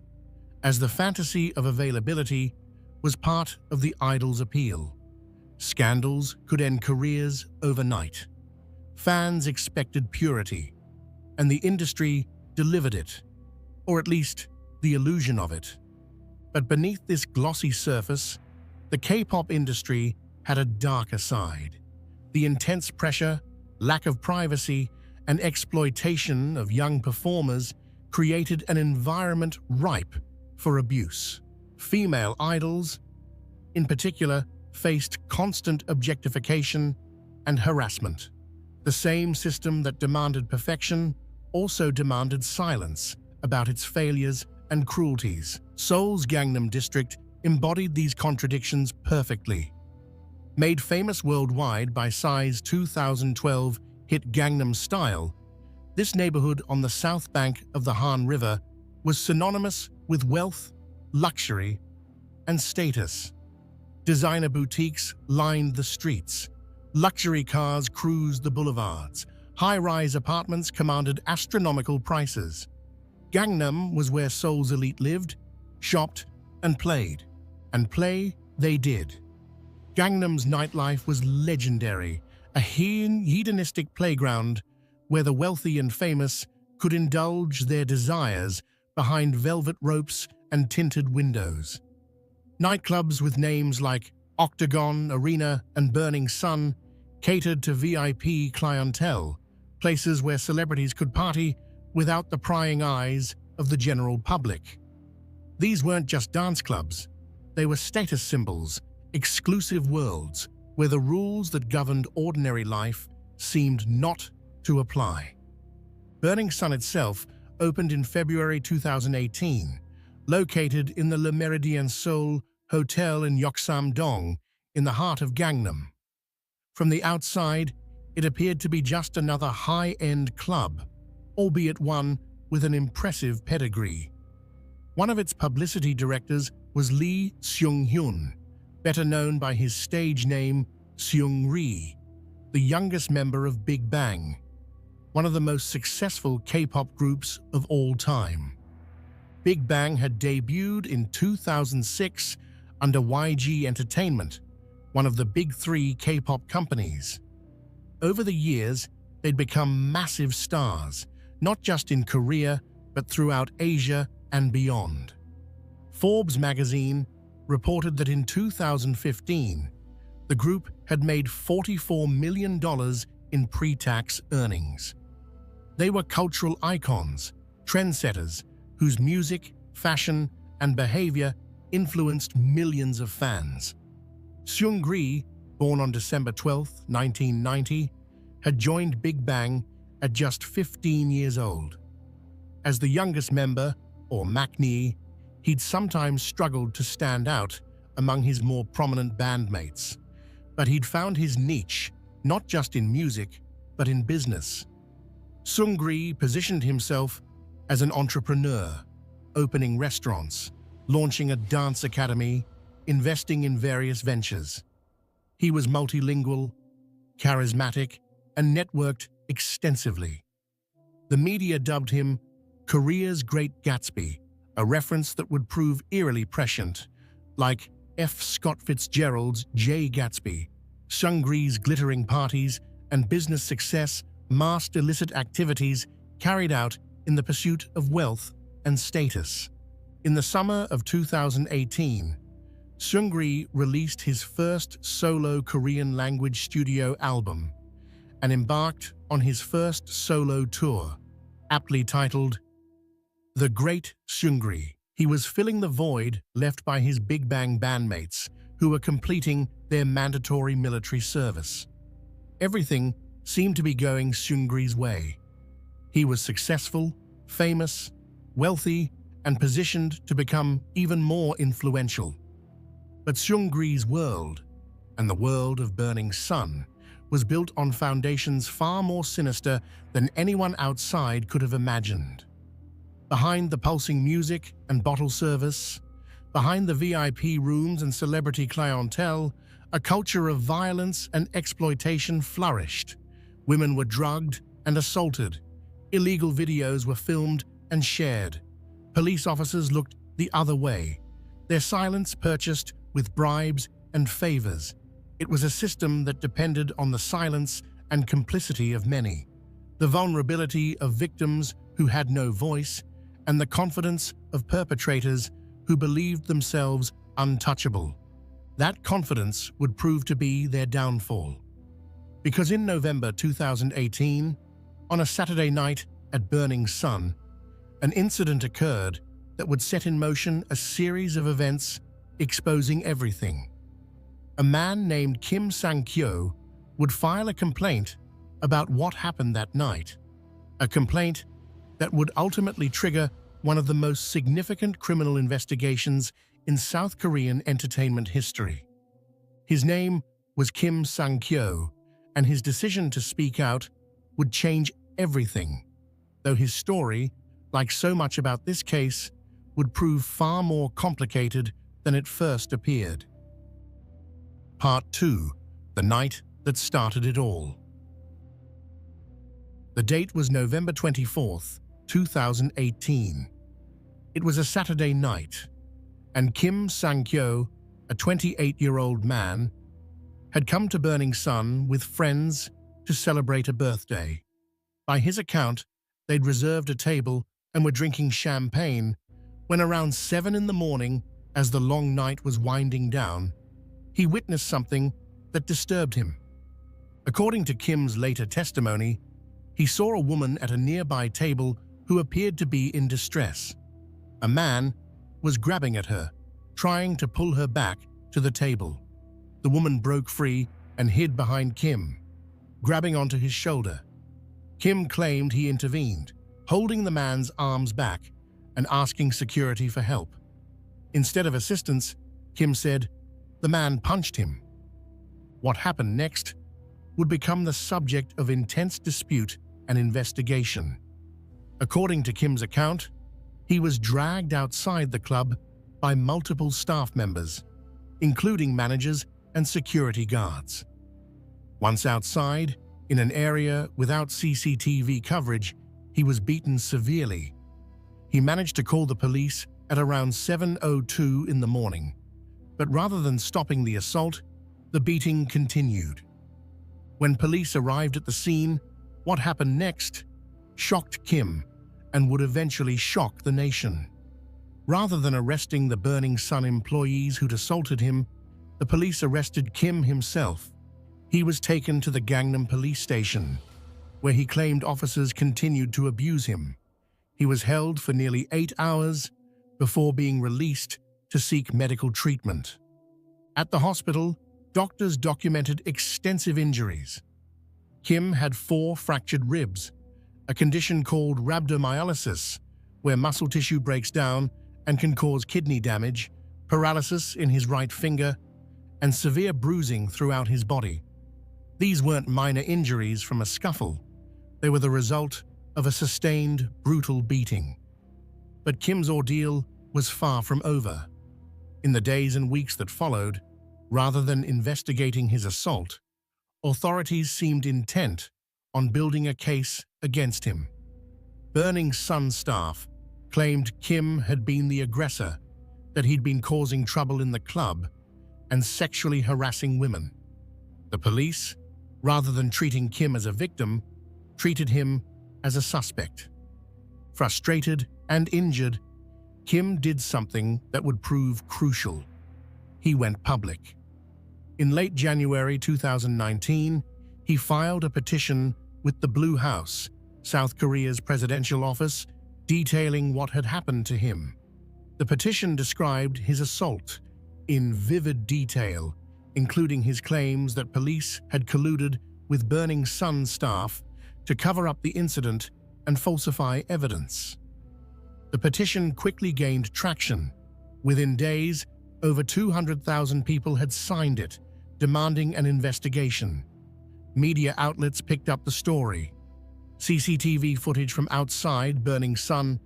as the fantasy of availability was part of the idol's appeal. Scandals could end careers overnight. Fans expected purity, and the industry delivered it, or at least the illusion of it. But beneath this glossy surface, the K-pop industry had a darker side. The intense pressure, lack of privacy, and exploitation of young performers created an environment ripe for abuse. Female idols, in particular, faced constant objectification and harassment. The same system that demanded perfection also demanded silence about its failures and cruelties. Seoul's Gangnam District embodied these contradictions perfectly. Made famous worldwide by Psy's 2012 hit Gangnam Style, this neighborhood on the south bank of the Han River was synonymous with wealth, luxury, and status. Designer boutiques lined the streets. Luxury cars cruised the boulevards. High-rise apartments commanded astronomical prices. Gangnam was where Seoul's elite lived, shopped, and played. And play they did. Gangnam's nightlife was legendary, a hedonistic playground where the wealthy and famous could indulge their desires behind velvet ropes and tinted windows. Nightclubs with names like Octagon, Arena, and Burning Sun catered to VIP clientele, places where celebrities could party without the prying eyes of the general public. These weren't just dance clubs, they were status symbols, exclusive worlds where the rules that governed ordinary life seemed not to apply. Burning Sun itself opened in February 2018, located in the Le Méridien Seoul Hotel in Yeoksamdong, in the heart of Gangnam. From the outside, it appeared to be just another high-end club, albeit one with an impressive pedigree. One of its publicity directors was Lee Seung-hyun, better known by his stage name Seungri, the youngest member of Big Bang, one of the most successful K-pop groups of all time. Big Bang had debuted in 2006 under YG Entertainment, one of the big three K-pop companies. Over the years, they'd become massive stars, not just in Korea, but throughout Asia and beyond. Forbes magazine reported that in 2015, the group had made $44 million in pre-tax earnings. They were cultural icons, trendsetters, whose music, fashion, and behavior influenced millions of fans. Seungri, born on December 12, 1990, had joined Big Bang at just 15 years old. As the youngest member, or maknae, he'd sometimes struggled to stand out among his more prominent bandmates. But he'd found his niche, not just in music, but in business. Seungri positioned himself as an entrepreneur, opening restaurants, launching a dance academy, investing in various ventures. He was multilingual, charismatic, and networked extensively. The media dubbed him Korea's Great Gatsby, a reference that would prove eerily prescient, like F. Scott Fitzgerald's J. Gatsby. Seungri's glittering parties and business success masked illicit activities carried out in the pursuit of wealth and status. In the summer of 2018, Seungri released his first solo Korean-language studio album and embarked on his first solo tour, aptly titled The Great Seungri. He was filling the void left by his Big Bang bandmates, who were completing their mandatory military service. Everything seemed to be going Seungri's way. He was successful, famous, wealthy, and positioned to become even more influential. But Seungri's world, and the world of Burning Sun, was built on foundations far more sinister than anyone outside could have imagined. Behind the pulsing music and bottle service, behind the VIP rooms and celebrity clientele, a culture of violence and exploitation flourished. Women were drugged and assaulted, Illegal videos were filmed and shared. Police officers looked the other way, their silence purchased with bribes and favors. It was a system that depended on the silence and complicity of many, the vulnerability of victims who had no voice, and the confidence of perpetrators who believed themselves untouchable. That confidence would prove to be their downfall. Because in November 2018, on a Saturday night at Burning Sun, an incident occurred that would set in motion a series of events exposing everything. A man named Kim Sang-kyo would file a complaint about what happened that night, a complaint that would ultimately trigger one of the most significant criminal investigations in South Korean entertainment history. His name was Kim Sang-kyo, and his decision to speak out would change everything, though his story, like so much about this case, would prove far more complicated than it first appeared. Part 2. The night that started it all. The date was November 24th, 2018. It was a Saturday night, and Kim Sang-kyo, a 28-year-old man, had come to Burning Sun with friends to celebrate a birthday. By his account, they'd reserved a table and were drinking champagne when around 7 in the morning, as the long night was winding down, he witnessed something that disturbed him. According to Kim's later testimony, he saw a woman at a nearby table who appeared to be in distress. A man was grabbing at her, trying to pull her back to the table. The woman broke free and hid behind Kim, grabbing onto his shoulder. Kim claimed he intervened, holding the man's arms back and asking security for help. Instead of assistance, Kim said, the man punched him. What happened next would become the subject of intense dispute and investigation. According to Kim's account, he was dragged outside the club by multiple staff members, including managers and security guards. Once outside, in an area without CCTV coverage, he was beaten severely. He managed to call the police at around 7:02 in the morning, but rather than stopping the assault, the beating continued. When police arrived at the scene, what happened next shocked Kim and would eventually shock the nation. Rather than arresting the Burning Sun employees who'd assaulted him, the police arrested Kim himself. He was taken to the Gangnam police station, where he claimed officers continued to abuse him. He was held for nearly 8 hours before being released to seek medical treatment. At the hospital, doctors documented extensive injuries. Kim had 4 fractured ribs, a condition called rhabdomyolysis, where muscle tissue breaks down and can cause kidney damage, paralysis in his right finger, and severe bruising throughout his body. These weren't minor injuries from a scuffle. They were the result of a sustained, brutal beating. But Kim's ordeal was far from over. In the days and weeks that followed, rather than investigating his assault, authorities seemed intent on building a case against him. Burning Sun staff claimed Kim had been the aggressor, that he'd been causing trouble in the club and sexually harassing women. The police, rather than treating Kim as a victim, treated him as a suspect. Frustrated and injured, Kim did something that would prove crucial. He went public. In late January 2019, he filed a petition with the Blue House, South Korea's presidential office, detailing what had happened to him. The petition described his assault in vivid detail, including his claims that police had colluded with Burning Sun staff to cover up the incident and falsify evidence. The petition quickly gained traction. Within days, over 200,000 people had signed it, demanding an investigation. Media outlets picked up the story. CCTV footage from outside Burning Sun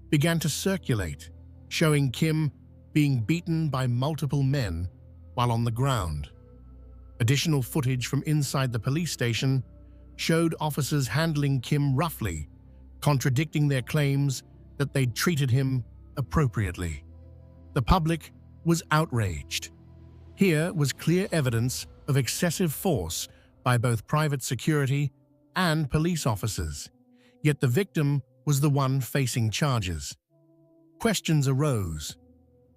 began to circulate, showing Kim being beaten by multiple men while on the ground. Additional footage from inside the police station showed officers handling Kim roughly, contradicting their claims that they'd treated him appropriately. The public was outraged. Here was clear evidence of excessive force by both private security and police officers, yet the victim was the one facing charges. Questions arose.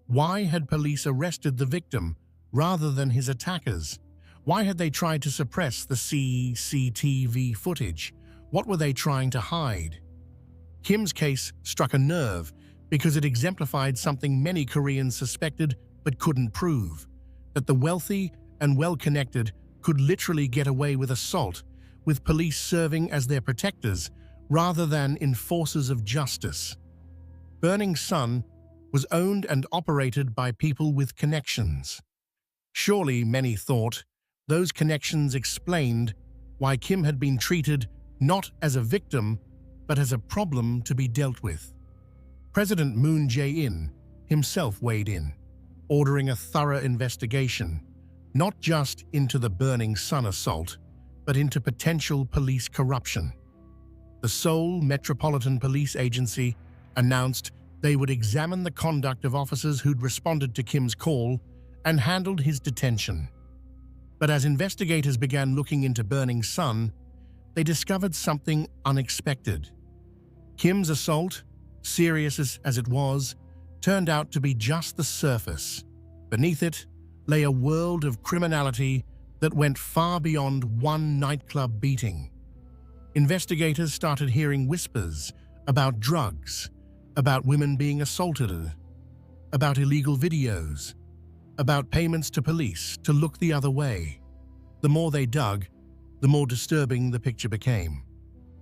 Why had police arrested the victim rather than his attackers? Why had they tried to suppress the CCTV footage? What were they trying to hide? Kim's case struck a nerve because it exemplified something many Koreans suspected but couldn't prove: that the wealthy and well-connected could literally get away with assault, with police serving as their protectors rather than enforcers of justice. Burning Sun was owned and operated by people with connections. Surely, many thought, those connections explained why Kim had been treated not as a victim, but as a problem to be dealt with. President Moon Jae-in himself weighed in, ordering a thorough investigation, not just into the Burning Sun assault, but into potential police corruption. The Seoul Metropolitan Police Agency announced they would examine the conduct of officers who'd responded to Kim's call and handled his detention. But as investigators began looking into Burning Sun, they discovered something unexpected. Kim's assault, serious as it was, turned out to be just the surface. Beneath it lay a world of criminality that went far beyond one nightclub beating. Investigators started hearing whispers about drugs, about women being assaulted, about illegal videos, about payments to police to look the other way. The more they dug, the more disturbing the picture became.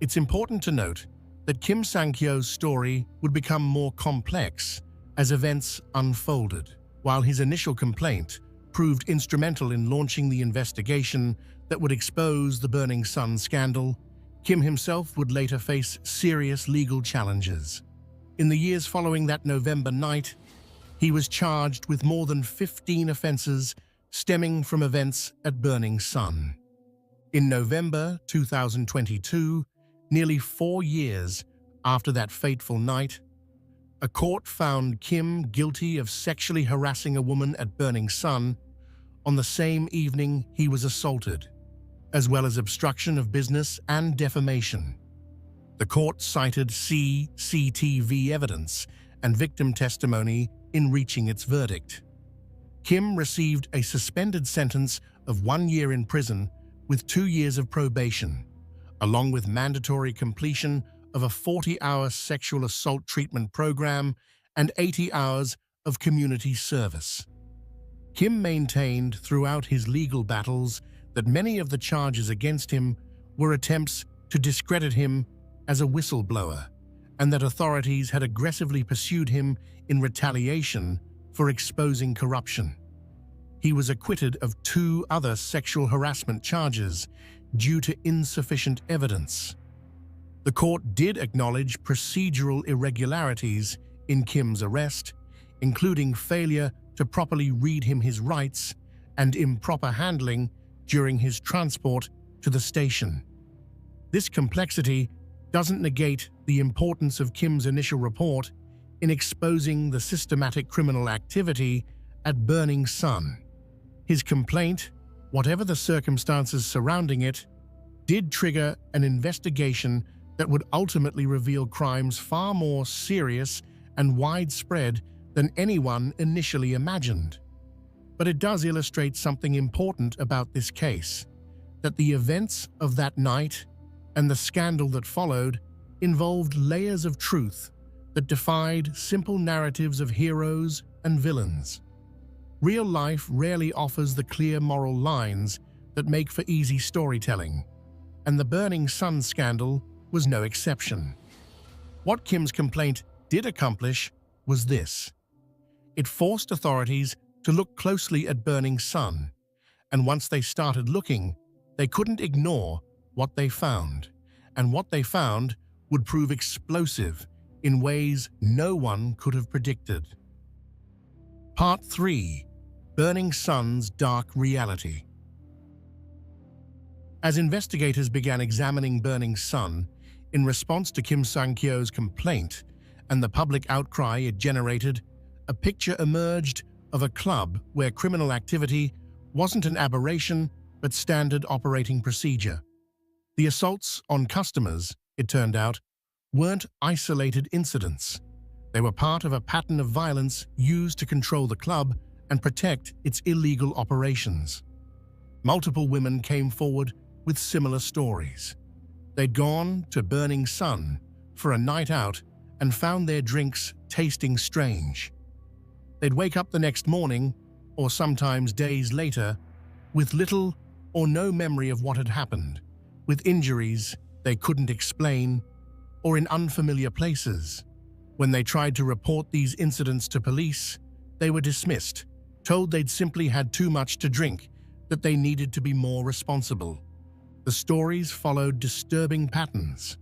It's important to note that Kim Sang-kyo's story would become more complex as events unfolded. While his initial complaint proved instrumental in launching the investigation that would expose the Burning Sun scandal, Kim himself would later face serious legal challenges. In the years following that November night, he was charged with more than 15 offenses stemming from events at Burning Sun. In November 2022, nearly 4 years after that fateful night, a court found Kim guilty of sexually harassing a woman at Burning Sun on the same evening he was assaulted, as well as obstruction of business and defamation. The court cited CCTV evidence and victim testimony in reaching its verdict. Kim received a suspended sentence of 1 year in prison with 2 years of probation, along with mandatory completion of a 40-hour sexual assault treatment program and 80 hours of community service. Kim maintained throughout his legal battles that many of the charges against him were attempts to discredit him as a whistleblower, and that authorities had aggressively pursued him in retaliation for exposing corruption. He was acquitted of 2 other sexual harassment charges due to insufficient evidence. The court did acknowledge procedural irregularities in Kim's arrest, including failure to properly read him his rights and improper handling during his transport to the station. This complexity doesn't negate the importance of Kim's initial report in exposing the systematic criminal activity at Burning Sun. His complaint, whatever the circumstances surrounding it, did trigger an investigation that would ultimately reveal crimes far more serious and widespread than anyone initially imagined. But it does illustrate something important about this case, that the events of that night and the scandal that followed involved layers of truth that defied simple narratives of heroes and villains. Real life rarely offers the clear moral lines that make for easy storytelling, and the Burning Sun scandal was no exception. What Kim's complaint did accomplish was this: it forced authorities to look closely at Burning Sun, and once they started looking, they couldn't ignore what they found, and what they found would prove explosive in ways no one could have predicted. Part 3: Burning Sun's Dark Reality. As investigators began examining Burning Sun, In response to Kim Sang-kyo's complaint and the public outcry it generated, a picture emerged of a club where criminal activity wasn't an aberration but standard operating procedure. The assaults on customers, it turned out, weren't isolated incidents. They were part of a pattern of violence used to control the club and protect its illegal operations. Multiple women came forward with similar stories. They'd gone to Burning Sun for a night out and found their drinks tasting strange. They'd wake up the next morning, or sometimes days later, with little or no memory of what had happened, with injuries they couldn't explain, or in unfamiliar places. When they tried to report these incidents to police, they were dismissed, told they'd simply had too much to drink, that they needed to be more responsible. The stories followed disturbing patterns.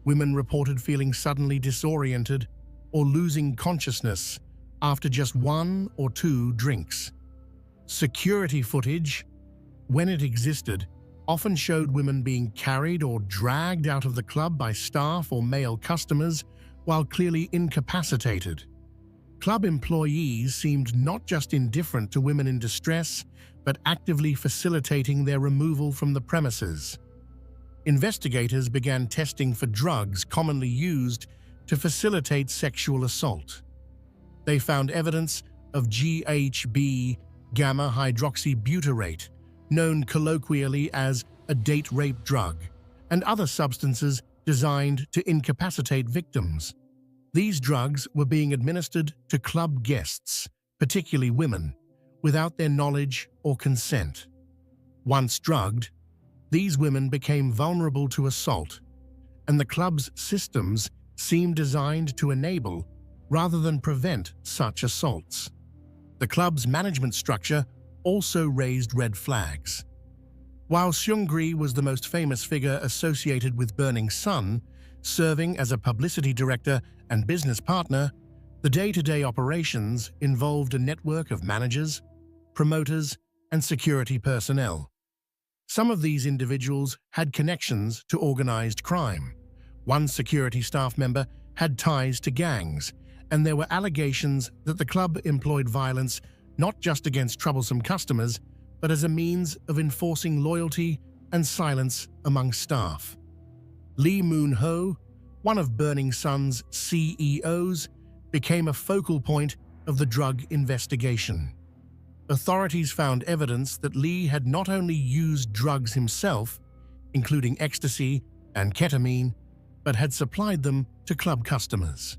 Women reported feeling suddenly disoriented or losing consciousness after just 1 or 2 drinks. Security footage, when it existed, often showed women being carried or dragged out of the club by staff or male customers while clearly incapacitated. Club employees seemed not just indifferent to women in distress, but actively facilitating their removal from the premises. Investigators began testing for drugs commonly used to facilitate sexual assault. They found evidence of GHB gamma hydroxybutyrate, known colloquially as a date rape drug, and other substances designed to incapacitate victims. These drugs were being administered to club guests, particularly women, without their knowledge or consent. Once drugged, these women became vulnerable to assault, and the club's systems seemed designed to enable rather than prevent such assaults. The club's management structure also raised red flags. While Seungri was the most famous figure associated with Burning Sun, serving as a publicity director and business partner, the day-to-day operations involved a network of managers, promoters, and security personnel. Some of these individuals had connections to organized crime. One security staff member had ties to gangs, and there were allegations that the club employed violence not just against troublesome customers, but as a means of enforcing loyalty and silence among staff. Lee Moon-ho, one of Burning Sun's CEOs, became a focal point of the drug investigation. Authorities found evidence that Lee had not only used drugs himself, including ecstasy and ketamine, but had supplied them to club customers.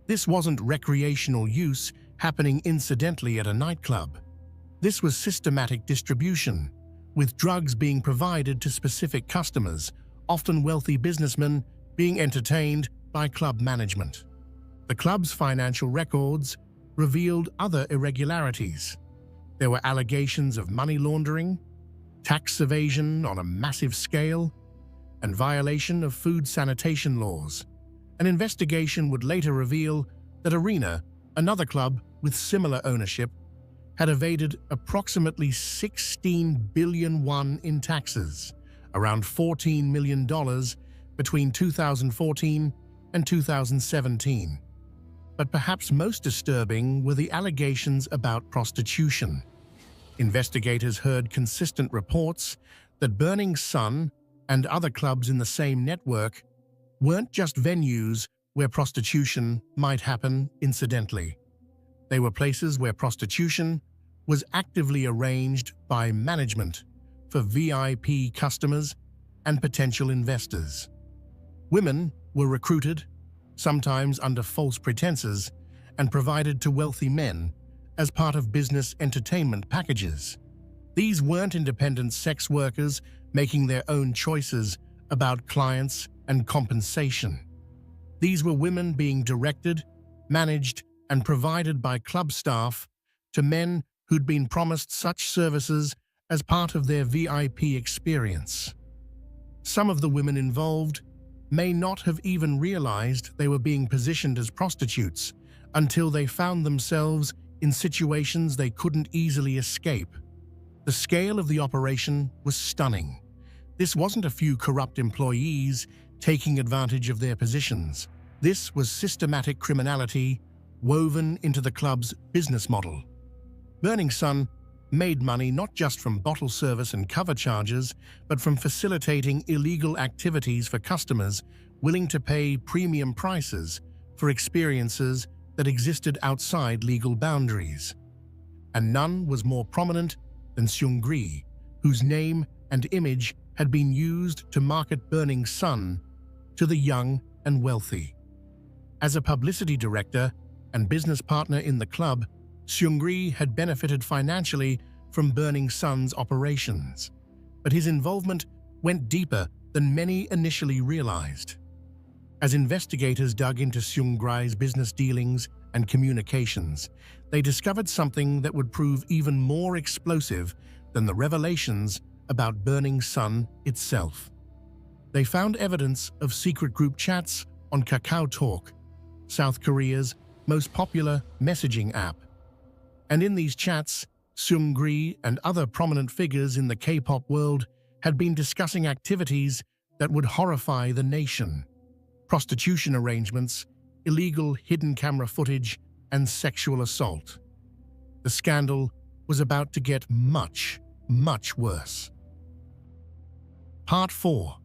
This wasn't recreational use happening incidentally at a nightclub. This was systematic distribution, with drugs being provided to specific customers, often wealthy businessmen being entertained by club management. The club's financial records revealed other irregularities. There were allegations of money laundering, tax evasion on a massive scale, and violation of food sanitation laws. An investigation would later reveal that Arena, another club with similar ownership, had evaded approximately 16 billion won in taxes, around $14 million, between 2014 and 2017. But perhaps most disturbing were the allegations about prostitution. Investigators heard consistent reports that Burning Sun and other clubs in the same network weren't just venues where prostitution might happen incidentally. They were places where prostitution was actively arranged by management for VIP customers and potential investors. Women were recruited, sometimes under false pretenses, and provided to wealthy men as part of business entertainment packages. These weren't independent sex workers making their own choices about clients and compensation. These were women being directed, managed, and provided by club staff to men who'd been promised such services as part of their VIP experience. Some of the women involved may not have even realized they were being positioned as prostitutes until they found themselves in situations they couldn't easily escape. The scale of the operation was stunning. This wasn't a few corrupt employees taking advantage of their positions. This was systematic criminality woven into the club's business model. Burning Sun made money not just from bottle service and cover charges, but from facilitating illegal activities for customers willing to pay premium prices for experiences that existed outside legal boundaries. And none was more prominent than Seungri, whose name and image had been used to market Burning Sun to the young and wealthy. As a publicity director and business partner in the club, Seungri had benefited financially from Burning Sun's operations, but his involvement went deeper than many initially realized. As investigators dug into Seungri's business dealings and communications, they discovered something that would prove even more explosive than the revelations about Burning Sun itself. They found evidence of secret group chats on KakaoTalk, South Korea's most popular messaging app. And in these chats, Seungri and other prominent figures in the K-pop world had been discussing activities that would horrify the nation: prostitution arrangements, illegal hidden camera footage, and sexual assault. The scandal was about to get much, much worse. Part 4.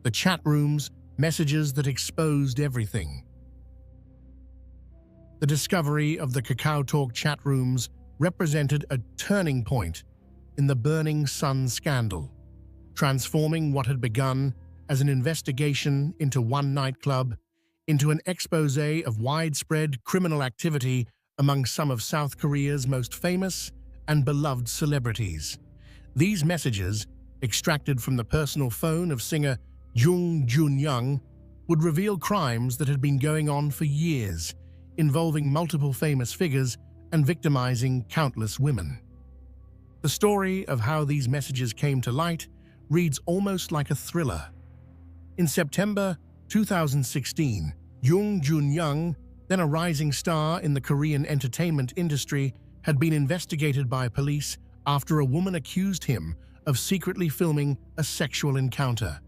The chat rooms, messages that exposed everything. The discovery of the KakaoTalk chat rooms represented a turning point in the Burning Sun scandal, transforming what had begun as an investigation into one nightclub into an expose of widespread criminal activity among some of South Korea's most famous and beloved celebrities. These messages, extracted from the personal phone of singer Jung Jun-young, would reveal crimes that had been going on for years, involving multiple famous figures and victimizing countless women. The story of how these messages came to light reads almost like a thriller. In September 2016, Jung Jun-young, then a rising star in the Korean entertainment industry, had been investigated by police after a woman accused him of secretly filming a sexual encounter.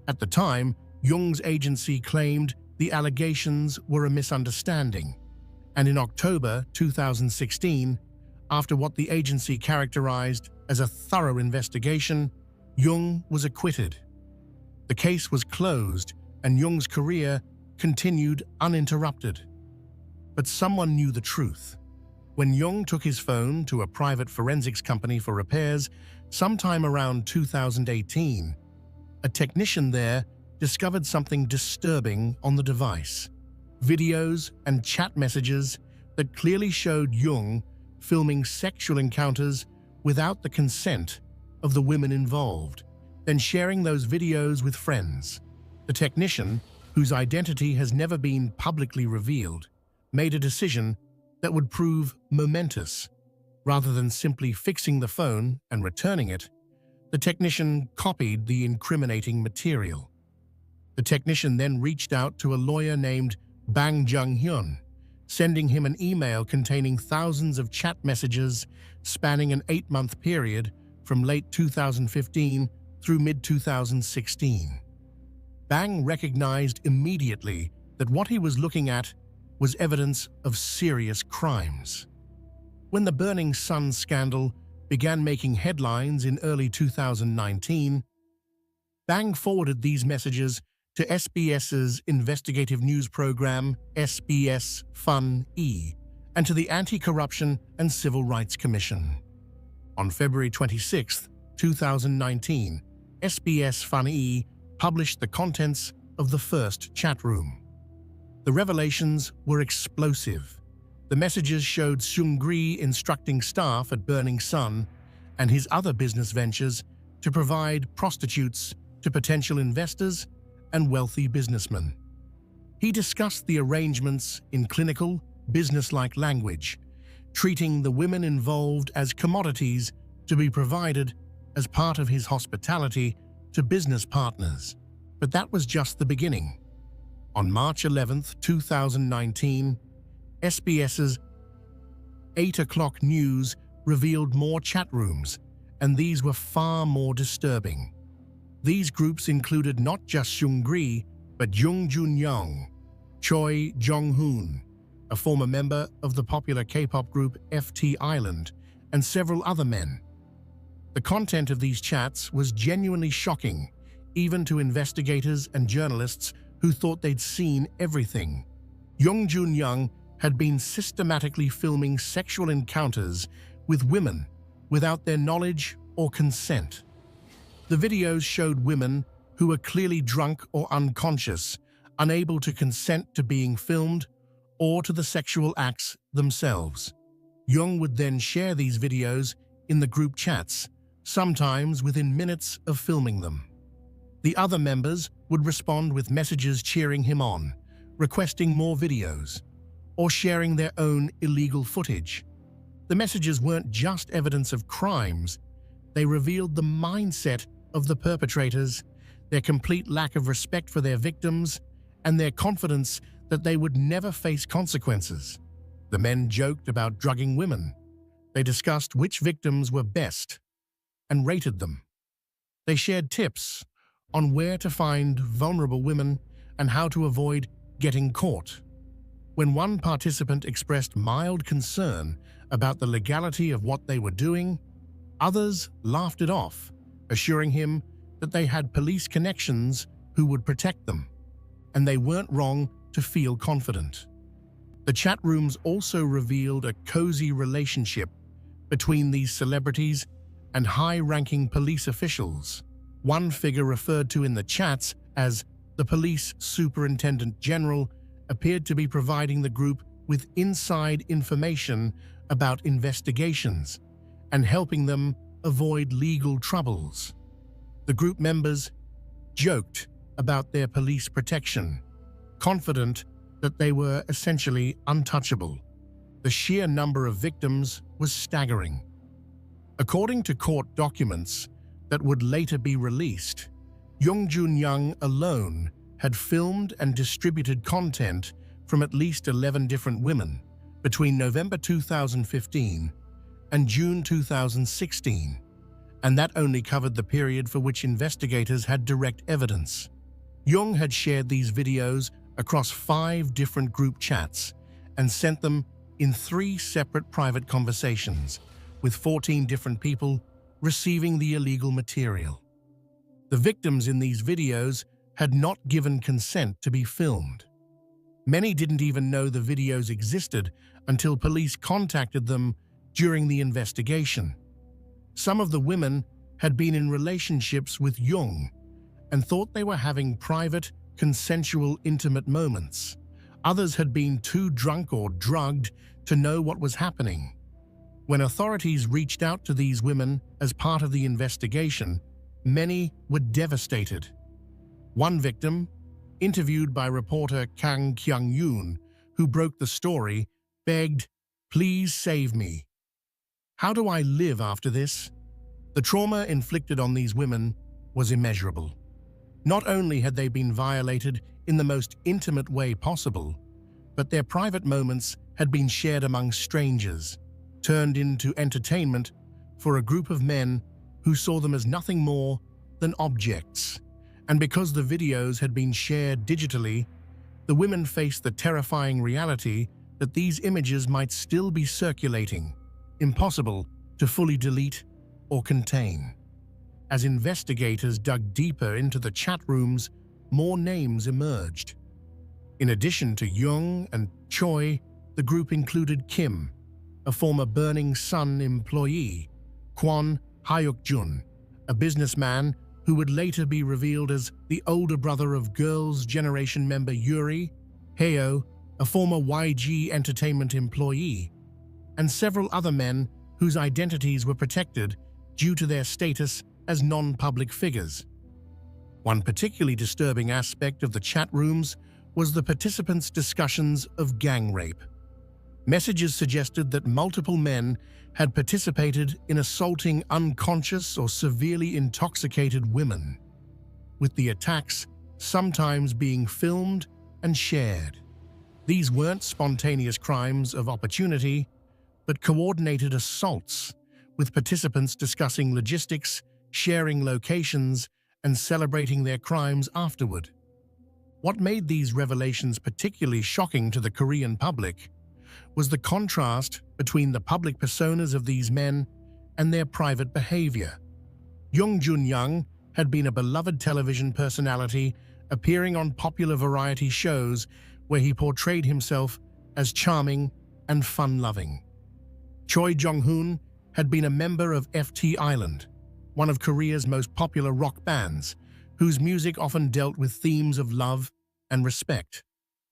At the time, Jung's agency claimed the allegations were a misunderstanding, and in October 2016, after what the agency characterized as a thorough investigation, Jung was acquitted. The case was closed, and Jung's career continued uninterrupted. But someone knew the truth. When Jung took his phone to a private forensics company for repairs sometime around 2018, a technician there discovered something disturbing on the device: videos and chat messages that clearly showed Jung filming sexual encounters without the consent of the women involved, then sharing those videos with friends. The technician, whose identity has never been publicly revealed, made a decision that would prove momentous. Rather than simply fixing the phone and returning it, the technician copied the incriminating material. The technician then reached out to a lawyer named Bang Jung-hyun, sending him an email containing thousands of chat messages spanning an 8-month period from late 2015 through mid-2016. Bang recognized immediately that what he was looking at was evidence of serious crimes. When the Burning Sun scandal began making headlines in early 2019, Bang forwarded these messages to SBS's investigative news program SBS Fun-E and to the Anti-Corruption and Civil Rights Commission. On February 26, 2019, SBS Fun-E published the contents of the first chat room. The revelations were explosive. The messages showed Seungri instructing staff at Burning Sun and his other business ventures to provide prostitutes to potential investors and wealthy businessmen. He discussed the arrangements in clinical, business-like language, treating the women involved as commodities to be provided as part of his hospitality to business partners. But that was just the beginning. On March 11, 2019, SBS's 8 o'clock news revealed more chat rooms, and these were far more disturbing. These groups included not just Seungri, but Jung Jun-young, Choi Jong-hoon, a former member of the popular K-pop group FT Island, and several other men. The content of these chats was genuinely shocking, even to investigators and journalists who thought they'd seen everything. Jung Jun-young had been systematically filming sexual encounters with women without their knowledge or consent. The videos showed women who were clearly drunk or unconscious, unable to consent to being filmed or to the sexual acts themselves. Jung would then share these videos in the group chats, sometimes within minutes of filming them. The other members would respond with messages cheering him on, requesting more videos, or sharing their own illegal footage. The messages weren't just evidence of crimes, they revealed the mindset of the perpetrators, their complete lack of respect for their victims, and their confidence that they would never face consequences. The men joked about drugging women. They discussed which victims were best and rated them. They shared tips on where to find vulnerable women and how to avoid getting caught. When one participant expressed mild concern about the legality of what they were doing, others laughed it off, assuring him that they had police connections who would protect them, and they weren't wrong to feel confident. The chat rooms also revealed a cozy relationship between these celebrities and high-ranking police officials. One figure referred to in the chats as the police superintendent general appeared to be providing the group with inside information about investigations and helping them avoid legal troubles. The group members joked about their police protection, confident that they were essentially untouchable. The sheer number of victims was staggering. According to court documents that would later be released, Jung Jun-young alone had filmed and distributed content from at least 11 different women between November 2015 and June 2016, and that only covered the period for which investigators had direct evidence. Jung had shared these videos across 5 different group chats and sent them in 3 separate private conversations, with 14 different people receiving the illegal material. The victims in these videos had not given consent to be filmed. Many didn't even know the videos existed until police contacted them during the investigation. Some of the women had been in relationships with Jung and thought they were having private, consensual, intimate moments. Others had been too drunk or drugged to know what was happening. When authorities reached out to these women as part of the investigation, many were devastated. One victim, interviewed by reporter Kang Kyung-yoon, who broke the story, begged, "Please save me. How do I live after this?" The trauma inflicted on these women was immeasurable. Not only had they been violated in the most intimate way possible, but their private moments had been shared among strangers, turned into entertainment for a group of men who saw them as nothing more than objects. And because the videos had been shared digitally, the women faced the terrifying reality that these images might still be circulating, impossible to fully delete or contain. As investigators dug deeper into the chat rooms, more names emerged. In addition to Jung and Choi, the group included Kim, a former Burning Sun employee, Kwon Hyuk-jun, a businessman who would later be revealed as the older brother of Girls' Generation member Yuri, Heo, a former YG Entertainment employee, and several other men whose identities were protected due to their status as non-public figures. One particularly disturbing aspect of the chat rooms was the participants' discussions of gang rape. Messages suggested that multiple men had participated in assaulting unconscious or severely intoxicated women, with the attacks sometimes being filmed and shared. These weren't spontaneous crimes of opportunity, but coordinated assaults, with participants discussing logistics, sharing locations, and celebrating their crimes afterward. What made these revelations particularly shocking to the Korean public was the contrast between the public personas of these men and their private behavior. Jung Jun-young had been a beloved television personality, appearing on popular variety shows where he portrayed himself as charming and fun-loving. Choi Jong-hoon had been a member of FT Island, one of Korea's most popular rock bands, whose music often dealt with themes of love and respect.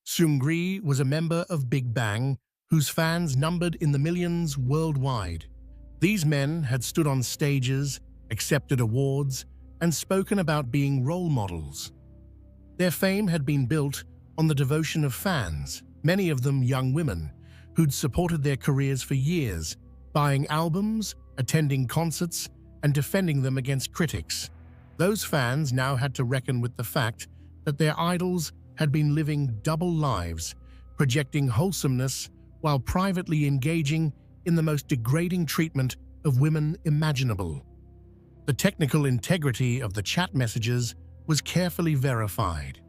Seungri was a member of Big Bang, whose fans numbered in the millions worldwide. These men had stood on stages, accepted awards, and spoken about being role models. Their fame had been built on the devotion of fans, many of them young women, who'd supported their careers for years, buying albums, attending concerts, and defending them against critics. Those fans now had to reckon with the fact that their idols had been living double lives, projecting wholesomeness while privately engaging in the most degrading treatment of women imaginable. The technical integrity of the chat messages was carefully verified.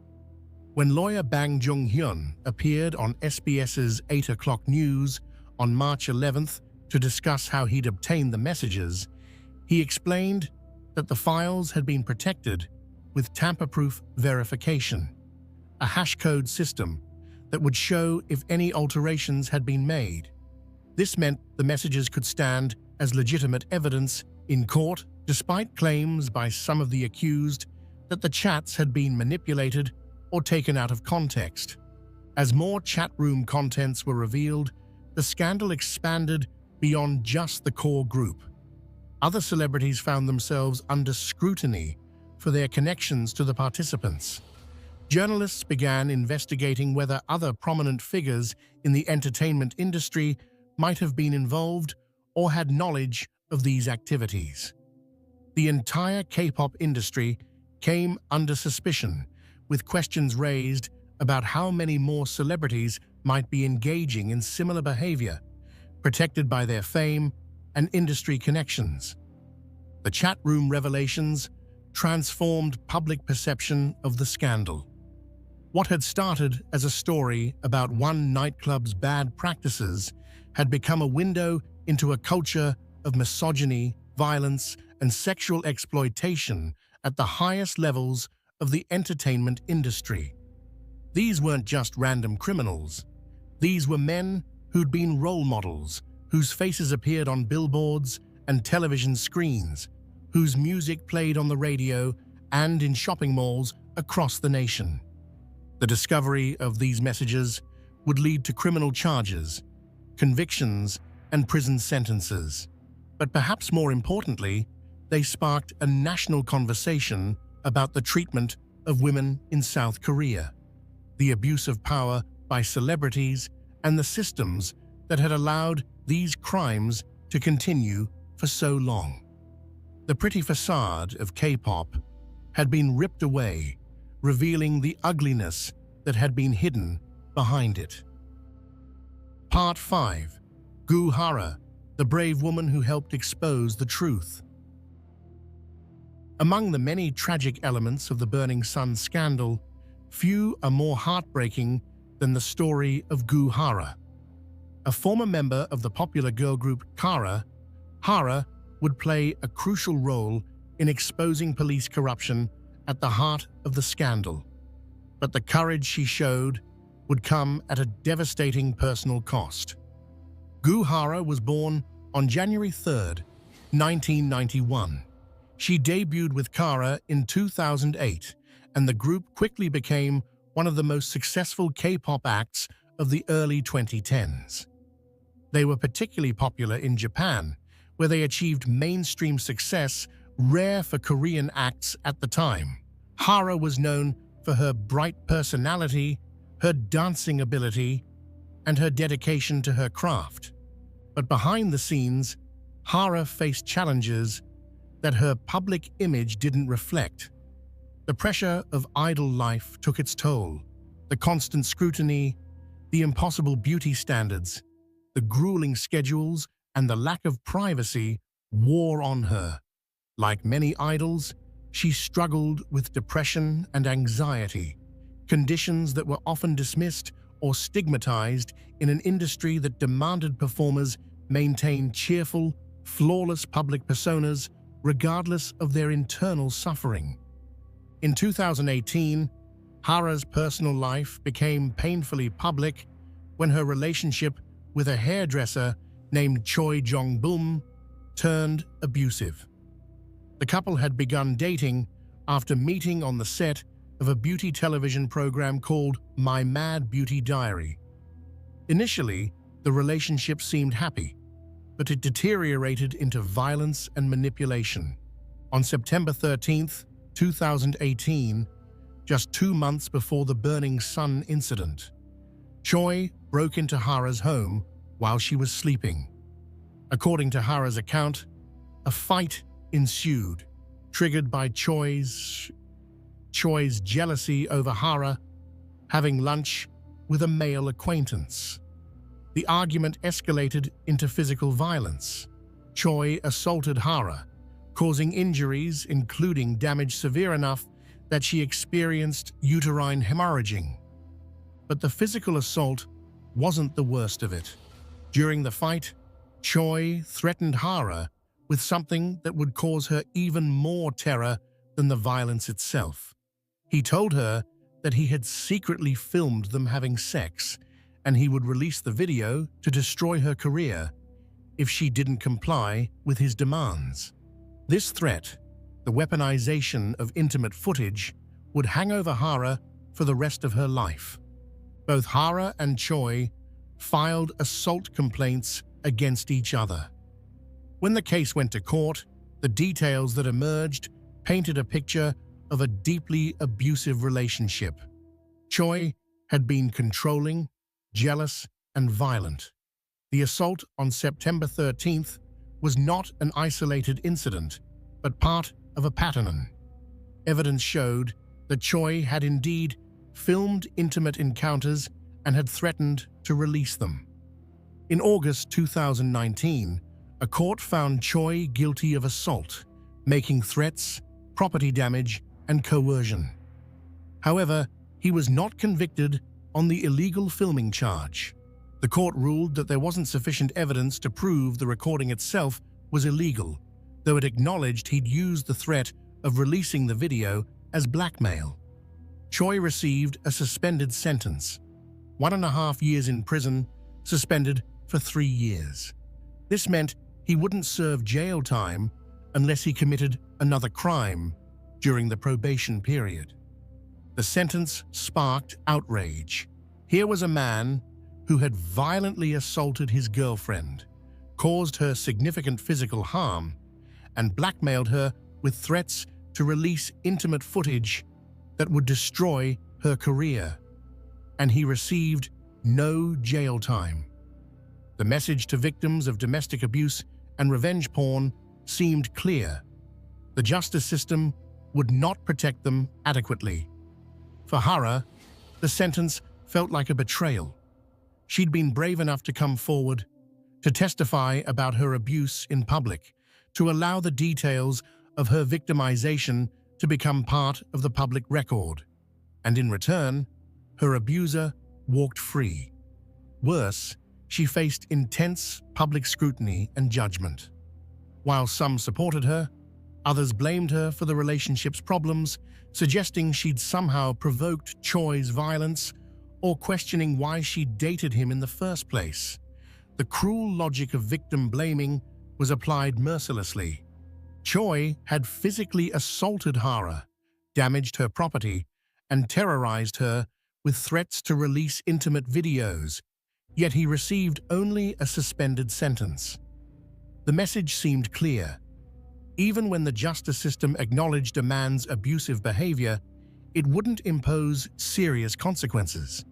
When lawyer Bang Jung-hyun appeared on SBS's 8 o'clock news on March 11th to discuss how he'd obtained the messages, he explained that the files had been protected with tamper-proof verification, a hashcode system that would show if any alterations had been made. This meant the messages could stand as legitimate evidence in court, despite claims by some of the accused that the chats had been manipulated or taken out of context. As more chat room contents were revealed, the scandal expanded beyond just the core group. Other celebrities found themselves under scrutiny for their connections to the participants. Journalists began investigating whether other prominent figures in the entertainment industry might have been involved or had knowledge of these activities. The entire K-pop industry came under suspicion, with questions raised about how many more celebrities might be engaging in similar behavior, protected by their fame and industry connections. The chat room revelations transformed public perception of the scandal. What had started as a story about one nightclub's bad practices had become a window into a culture of misogyny, violence, and sexual exploitation at the highest levels of the entertainment industry. These weren't just random criminals. These were men who'd been role models, whose faces appeared on billboards and television screens, whose music played on the radio and in shopping malls across the nation. The discovery of these messages would lead to criminal charges, convictions, and prison sentences. But perhaps more importantly, they sparked a national conversation about the treatment of women in South Korea, the abuse of power by celebrities, and the systems that had allowed these crimes to continue for so long. The pretty facade of K-pop had been ripped away, revealing the ugliness that had been hidden behind it. Part 5. Goo Hara, the brave woman who helped expose the truth. Among the many tragic elements of the Burning Sun scandal, few are more heartbreaking than the story of Goo Hara. A former member of the popular girl group Kara, Hara would play a crucial role in exposing police corruption at the heart of the scandal. But the courage she showed would come at a devastating personal cost. Goo Hara was born on January 3, 1991. She debuted with Kara in 2008, and the group quickly became one of the most successful K-pop acts of the early 2010s. They were particularly popular in Japan, where they achieved mainstream success rare for Korean acts at the time. Hara was known for her bright personality, her dancing ability, and her dedication to her craft. But behind the scenes, Hara faced challenges that her public image didn't reflect. The pressure of idol life took its toll. The constant scrutiny, the impossible beauty standards, the grueling schedules, and the lack of privacy wore on her. Like many idols, She struggled with depression and anxiety, conditions that were often dismissed or stigmatized in an industry that demanded performers maintain cheerful, flawless public personas regardless of their internal suffering. In 2018, Hara's personal life became painfully public when her relationship with a hairdresser named Choi Jong-bum turned abusive. The couple had begun dating after meeting on the set of a beauty television program called My Mad Beauty Diary. Initially, the relationship seemed happy, but it deteriorated into violence and manipulation. On September 13, 2018, just 2 months before the Burning Sun incident, Choi broke into Hara's home while she was sleeping. According to Hara's account, a fight ensued, triggered by Choi's jealousy over Hara having lunch with a male acquaintance. The argument escalated into physical violence. Choi assaulted Hara, causing injuries including damage severe enough that she experienced uterine hemorrhaging. But the physical assault wasn't the worst of it. During the fight, Choi threatened Hara with something that would cause her even more terror than the violence itself. He told her that he had secretly filmed them having sex, and he would release the video to destroy her career if she didn't comply with his demands. This threat, the weaponization of intimate footage, would hang over Hara for the rest of her life. Both Hara and Choi filed assault complaints against each other. When the case went to court, the details that emerged painted a picture of a deeply abusive relationship. Choi had been controlling, jealous, and violent. The assault on September 13th was not an isolated incident, but part of a pattern. Evidence showed that Choi had indeed filmed intimate encounters and had threatened to release them. In August 2019, a court found Choi guilty of assault, making threats, property damage, and coercion. However, he was not convicted on the illegal filming charge. The court ruled that there wasn't sufficient evidence to prove the recording itself was illegal, though it acknowledged he'd used the threat of releasing the video as blackmail. Choi received a suspended sentence, 1.5 years in prison, suspended for 3 years. This meant he wouldn't serve jail time unless he committed another crime during the probation period. The sentence sparked outrage. Here was a man who had violently assaulted his girlfriend, caused her significant physical harm, and blackmailed her with threats to release intimate footage that would destroy her career. And he received no jail time. The message to victims of domestic abuse and revenge porn seemed clear. The justice system would not protect them adequately. For Hara, the sentence felt like a betrayal. She'd been brave enough to come forward, to testify about her abuse in public, to allow the details of her victimization to become part of the public record. And in return, her abuser walked free. Worse, she faced intense public scrutiny and judgment. While some supported her, others blamed her for the relationship's problems, suggesting she'd somehow provoked Choi's violence or questioning why she dated him in the first place. The cruel logic of victim blaming was applied mercilessly. Choi had physically assaulted Hara, damaged her property, and terrorized her with threats to release intimate videos, yet he received only a suspended sentence. The message seemed clear. Even when the justice system acknowledged a man's abusive behavior, it wouldn't impose serious consequences.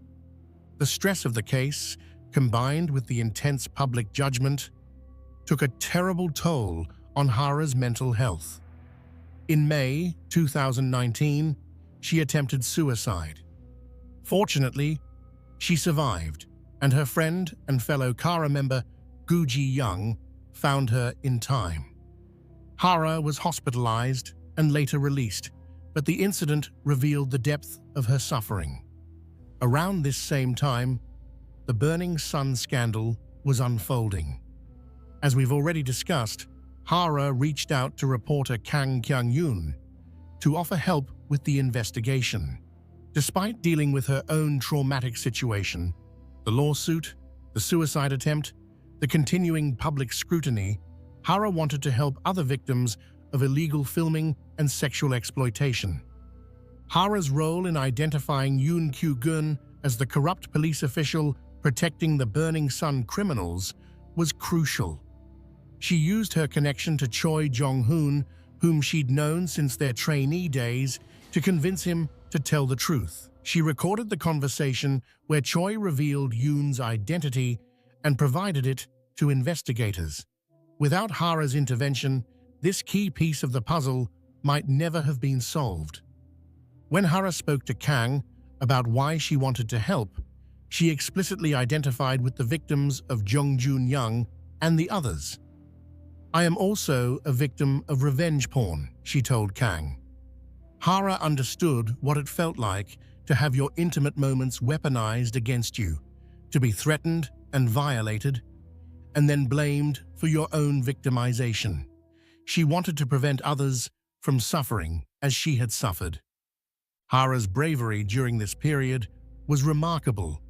The stress of the case, combined with the intense public judgment, took a terrible toll on Hara's mental health. In May 2019, she attempted suicide. Fortunately, she survived, and her friend and fellow Kara member Gu Ji Young found her in time. Hara was hospitalized and later released, but the incident revealed the depth of her suffering. Around this same time, the Burning Sun scandal was unfolding. As we've already discussed, Hara reached out to reporter Kang Kyung-yoon to offer help with the investigation. Despite dealing with her own traumatic situation, the lawsuit, the suicide attempt, the continuing public scrutiny, Hara wanted to help other victims of illegal filming and sexual exploitation. Hara's role in identifying Yoon Kyu-gun as the corrupt police official protecting the Burning Sun criminals was crucial. She used her connection to Choi Jong-hoon, whom she'd known since their trainee days, to convince him to tell the truth. She recorded the conversation where Choi revealed Yoon's identity and provided it to investigators. Without Hara's intervention, this key piece of the puzzle might never have been solved. When Hara spoke to Kang about why she wanted to help, she explicitly identified with the victims of Jung Jun-young and the others. "I am also a victim of revenge porn," she told Kang. Hara understood what it felt like to have your intimate moments weaponized against you, to be threatened and violated, and then blamed for your own victimization. She wanted to prevent others from suffering as she had suffered. Hara's bravery during this period was remarkable.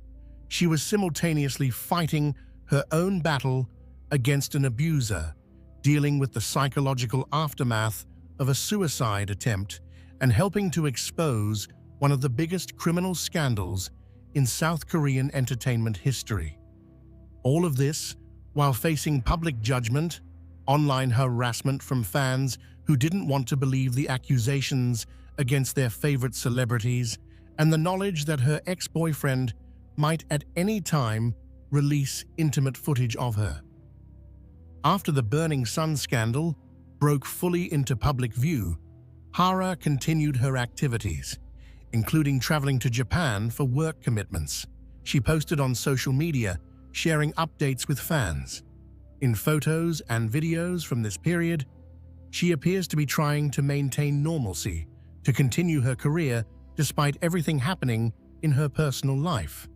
She was simultaneously fighting her own battle against an abuser, dealing with the psychological aftermath of a suicide attempt, and helping to expose one of the biggest criminal scandals in South Korean entertainment history. All of this while facing public judgment, online harassment from fans who didn't want to believe the accusations against their favorite celebrities, and the knowledge that her ex-boyfriend might at any time release intimate footage of her. After the Burning Sun scandal broke fully into public view, Hara continued her activities, including traveling to Japan for work commitments. She posted on social media, sharing updates with fans. In photos and videos from this period, she appears to be trying to maintain normalcy, to continue her career despite everything happening in her personal life.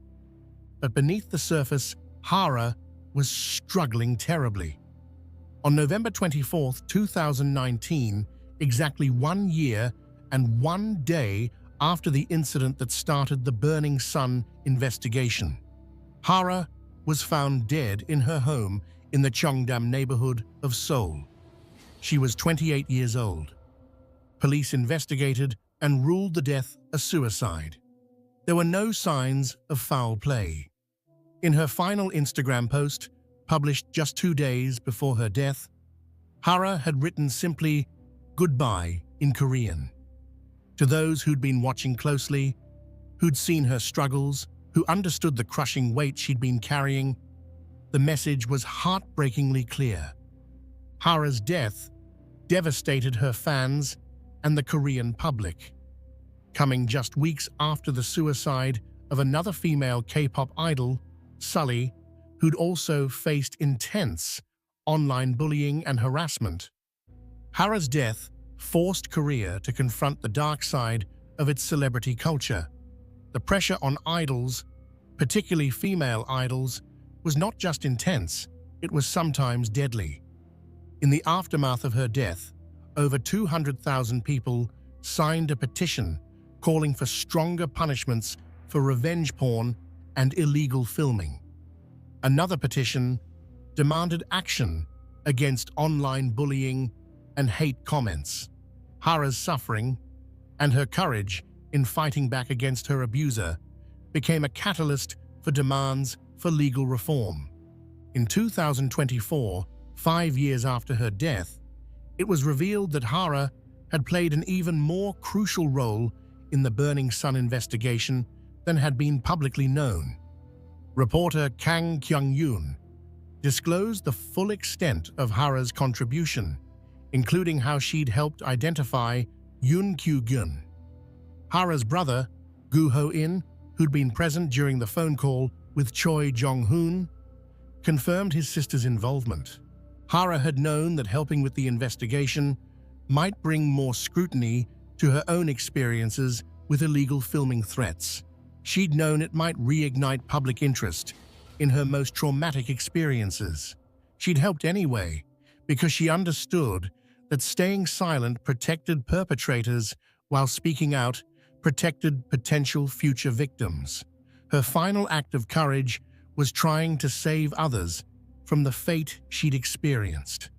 But beneath the surface, Hara was struggling terribly. On November 24, 2019, exactly 1 year and 1 day after the incident that started the Burning Sun investigation, Hara was found dead in her home in the Cheongdam neighborhood of Seoul. She was 28 years old. Police investigated and ruled the death a suicide. There were no signs of foul play. In her final Instagram post, published just 2 days before her death, Hara had written simply, "Goodbye" in Korean. To those who'd been watching closely, who'd seen her struggles, who understood the crushing weight she'd been carrying, the message was heartbreakingly clear. Hara's death devastated her fans and the Korean public, coming just weeks after the suicide of another female K-pop idol, Sulli, who'd also faced intense online bullying and harassment. Hara's death forced Korea to confront the dark side of its celebrity culture. The pressure on idols, particularly female idols, was not just intense, it was sometimes deadly. In the aftermath of her death, over 200,000 people signed a petition calling for stronger punishments for revenge porn and illegal filming. Another petition demanded action against online bullying and hate comments. Hara's suffering and her courage in fighting back against her abuser became a catalyst for demands for legal reform. In 2024, 5 years after her death, it was revealed that Hara had played an even more crucial role in the Burning Sun investigation than had been publicly known. Reporter Kang Kyung-yoon disclosed the full extent of Hara's contribution, including how she'd helped identify Yoon Kyu-gun. Hara's brother, Gu Ho-in, who'd been present during the phone call with Choi Jong-hoon, confirmed his sister's involvement. Hara had known that helping with the investigation might bring more scrutiny to her own experiences with illegal filming threats. She'd known it might reignite public interest in her most traumatic experiences. She'd helped anyway, because she understood that staying silent protected perpetrators while speaking out protected potential future victims. Her final act of courage was trying to save others from the fate she'd experienced.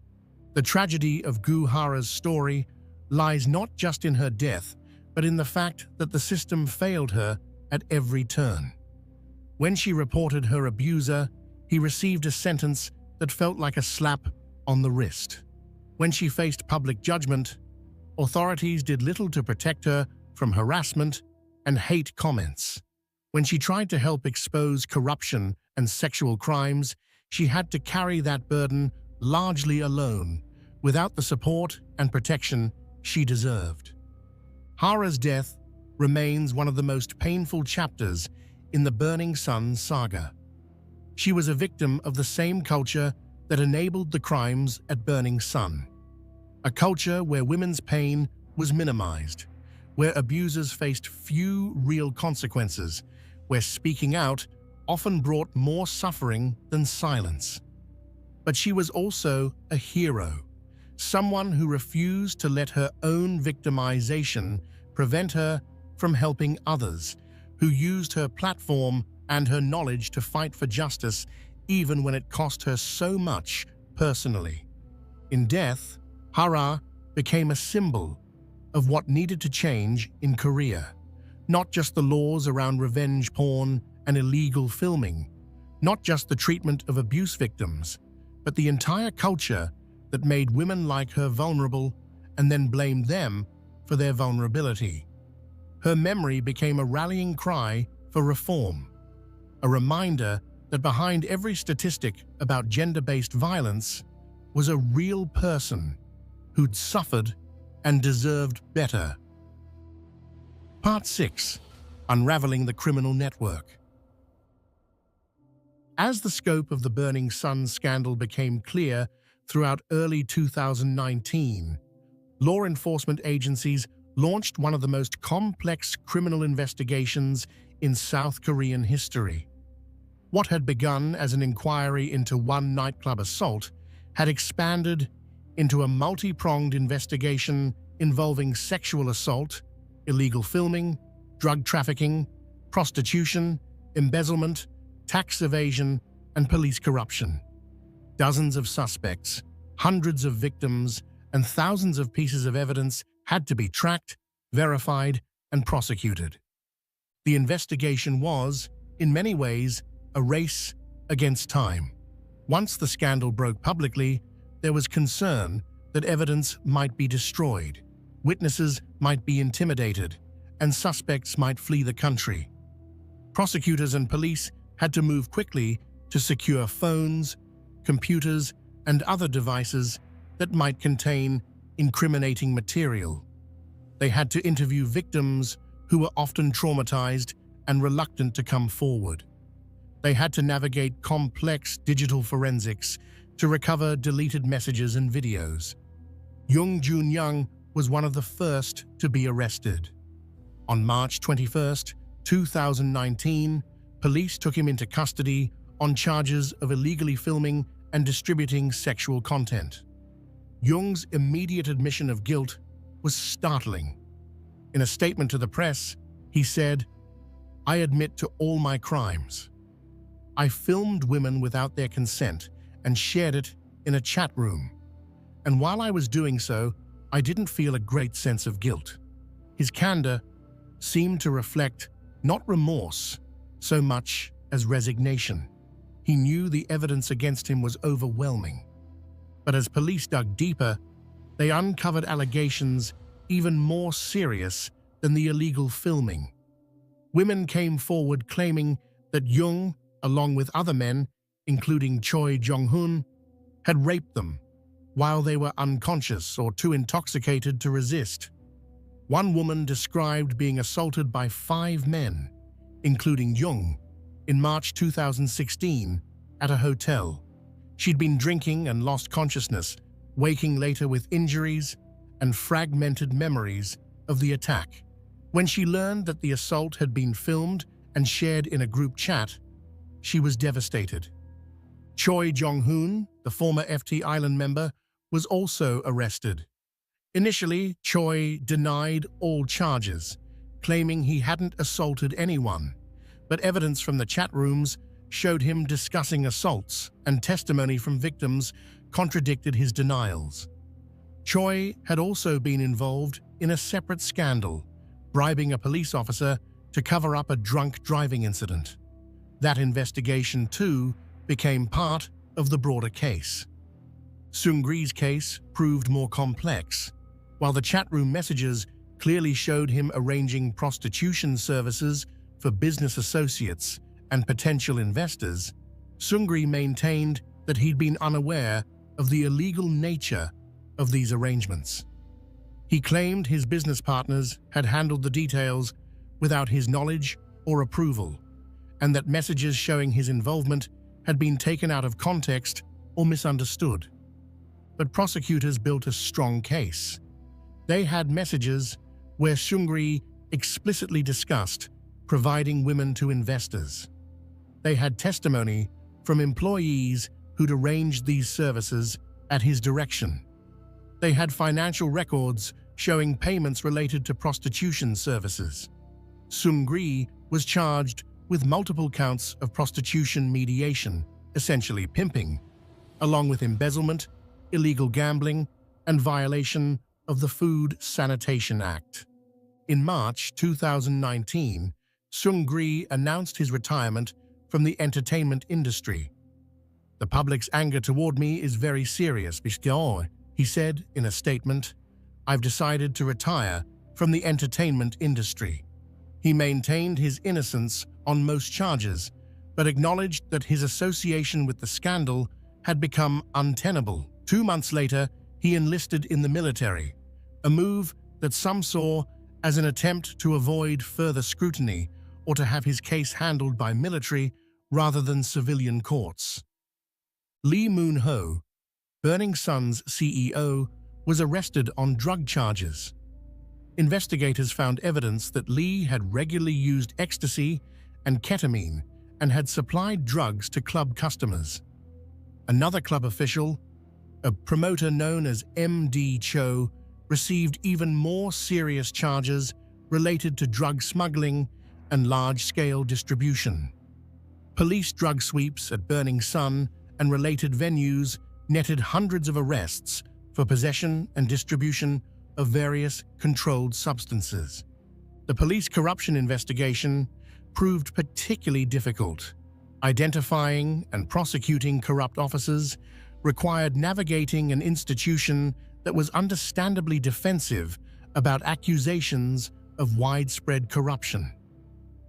The tragedy of Goo Hara's story lies not just in her death, but in the fact that the system failed her at every turn. When she reported her abuser, he received a sentence that felt like a slap on the wrist. When she faced public judgment, authorities did little to protect her from harassment and hate comments. When she tried to help expose corruption and sexual crimes, she had to carry that burden largely alone, without the support and protection she deserved. Hara's death remains one of the most painful chapters in the Burning Sun saga. She was a victim of the same culture that enabled the crimes at Burning Sun. A culture where women's pain was minimized, where abusers faced few real consequences, where speaking out often brought more suffering than silence. But she was also a hero, someone who refused to let her own victimization prevent her from helping others, who used her platform and her knowledge to fight for justice even when it cost her so much personally. In death, Hara became a symbol of what needed to change in Korea. Not just the laws around revenge porn and illegal filming, not just the treatment of abuse victims, but the entire culture that made women like her vulnerable and then blamed them for their vulnerability. Her memory became a rallying cry for reform, a reminder that behind every statistic about gender-based violence was a real person who'd suffered and deserved better. Part 6. Unraveling the Criminal Network. As the scope of the Burning Sun scandal became clear throughout early 2019, law enforcement agencies launched one of the most complex criminal investigations in South Korean history. What had begun as an inquiry into one nightclub assault had expanded into a multi-pronged investigation involving sexual assault, illegal filming, drug trafficking, prostitution, embezzlement, tax evasion, and police corruption. Dozens of suspects, hundreds of victims, and thousands of pieces of evidence had to be tracked, verified, and prosecuted. The investigation was, in many ways, a race against time. Once the scandal broke publicly, there was concern that evidence might be destroyed, witnesses might be intimidated, and suspects might flee the country. Prosecutors and police had to move quickly to secure phones, computers, and other devices that might contain incriminating material. They had to interview victims who were often traumatized and reluctant to come forward. They had to navigate complex digital forensics to recover deleted messages and videos. Jung Jun-young was one of the first to be arrested. On March 21, 2019, police took him into custody on charges of illegally filming and distributing sexual content. Jung's immediate admission of guilt was startling. In a statement to the press, he said, "I admit to all my crimes. I filmed women without their consent and shared it in a chat room. And while I was doing so, I didn't feel a great sense of guilt." His candor seemed to reflect not remorse so much as resignation. He knew the evidence against him was overwhelming. But as police dug deeper, they uncovered allegations even more serious than the illegal filming. Women came forward claiming that Jung, along with other men, including Choi Jong-hun, had raped them while they were unconscious or too intoxicated to resist. One woman described being assaulted by 5 men, including Jung, in March 2016 at a hotel. She'd been drinking and lost consciousness, waking later with injuries and fragmented memories of the attack. When she learned that the assault had been filmed and shared in a group chat, she was devastated. Choi Jong-hoon, the former FT Island member, was also arrested. Initially, Choi denied all charges, claiming he hadn't assaulted anyone, but evidence from the chat rooms showed him discussing assaults, and testimony from victims contradicted his denials. Choi had also been involved in a separate scandal, bribing a police officer to cover up a drunk driving incident. That investigation, too, became part of the broader case. Seungri's case proved more complex. While the chat room messages clearly showed him arranging prostitution services for business associates and potential investors, Seungri maintained that he'd been unaware of the illegal nature of these arrangements. He claimed his business partners had handled the details without his knowledge or approval, and that messages showing his involvement had been taken out of context or misunderstood. But prosecutors built a strong case. They had messages where Seungri explicitly discussed providing women to investors. They had testimony from employees who'd arranged these services at his direction. They had financial records showing payments related to prostitution services. Seungri was charged with multiple counts of prostitution mediation, essentially pimping, along with embezzlement, illegal gambling, and violation of the Food Sanitation Act. In March 2019, Seungri announced his retirement from the entertainment industry. "The public's anger toward me is very serious, he said in a statement. "I've decided to retire from the entertainment industry." He maintained his innocence on most charges, but acknowledged that his association with the scandal had become untenable. 2 months later, he enlisted in the military, a move that some saw as an attempt to avoid further scrutiny or to have his case handled by military rather than civilian courts. Lee Moon-ho, Burning Sun's CEO, was arrested on drug charges. Investigators found evidence that Lee had regularly used ecstasy and ketamine and had supplied drugs to club customers. Another club official, a promoter known as MD Cho, received even more serious charges related to drug smuggling and large-scale distribution. Police drug sweeps at Burning Sun and related venues netted hundreds of arrests for possession and distribution of various controlled substances. The police corruption investigation proved particularly difficult. Identifying and prosecuting corrupt officers required navigating an institution that was understandably defensive about accusations of widespread corruption.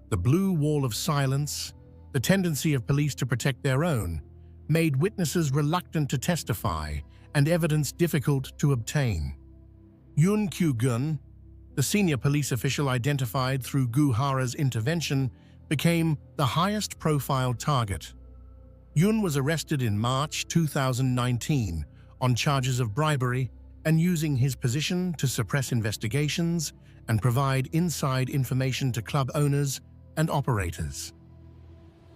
The blue wall of silence, the tendency of police to protect their own, made witnesses reluctant to testify and evidence difficult to obtain. Yoon Kyu-gun, the senior police official identified through Gu Hara's intervention, became the highest-profile target. Yoon was arrested in March 2019 on charges of bribery and using his position to suppress investigations and provide inside information to club owners and operators.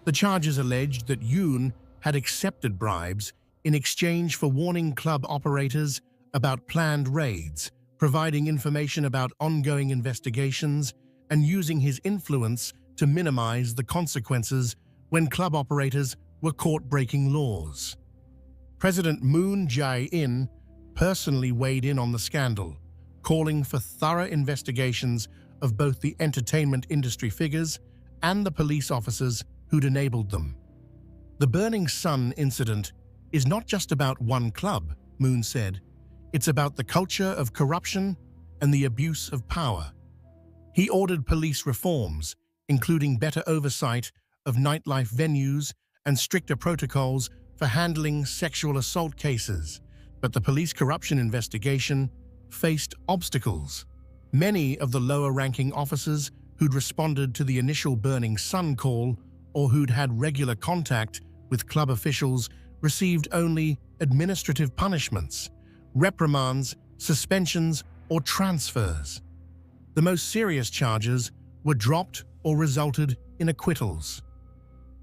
The charges alleged that Yoon had accepted bribes in exchange for warning club operators about planned raids, providing information about ongoing investigations, and using his influence to minimize the consequences when club operators were caught breaking laws. President Moon Jae-in personally weighed in on the scandal, calling for thorough investigations of both the entertainment industry figures and the police officers who'd enabled them. "The Burning Sun incident is not just about one club," Moon said. "It's about the culture of corruption and the abuse of power." He ordered police reforms, including better oversight of nightlife venues and stricter protocols for handling sexual assault cases, but the police corruption investigation faced obstacles. Many of the lower-ranking officers who'd responded to the initial Burning Sun call or who'd had regular contact with club officials received only administrative punishments, reprimands suspensions, or transfers. The most serious charges were dropped or resulted in acquittals.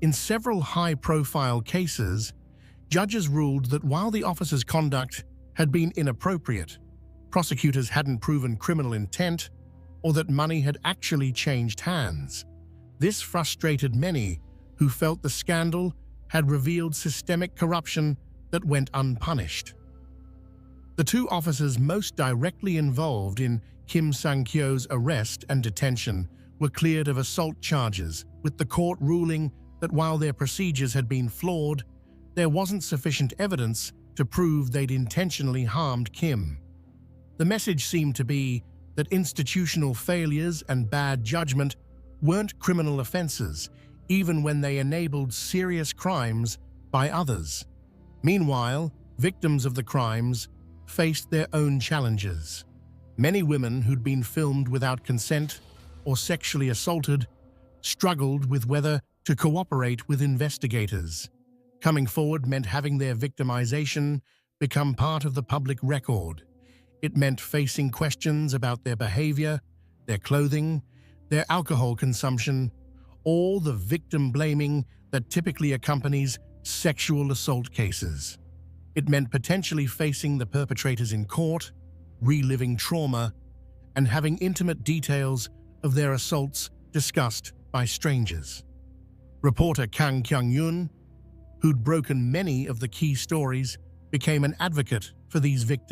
In several high-profile cases, judges ruled that while the officers' conduct had been inappropriate, prosecutors hadn't proven criminal intent or that money had actually changed hands. This frustrated many who felt the scandal had revealed systemic corruption that went unpunished. The two officers most directly involved in Kim Sang-kyo's arrest and detention were cleared of assault charges, with the court ruling that while their procedures had been flawed, there wasn't sufficient evidence to prove they'd intentionally harmed Kim. The message seemed to be that institutional failures and bad judgment weren't criminal offenses, even when they enabled serious crimes by others. Meanwhile, victims of the crimes faced their own challenges. Many women who'd been filmed without consent or sexually assaulted struggled with whether to cooperate with investigators. Coming forward meant having their victimization become part of the public record. It meant facing questions about their behavior, their clothing, their alcohol consumption, or the victim blaming that typically accompanies sexual assault cases. It meant potentially facing the perpetrators in court, reliving trauma, and having intimate details of their assaults discussed by strangers. Reporter Kang Kyung-yoon, who'd broken many of the key stories, became an advocate for these victims.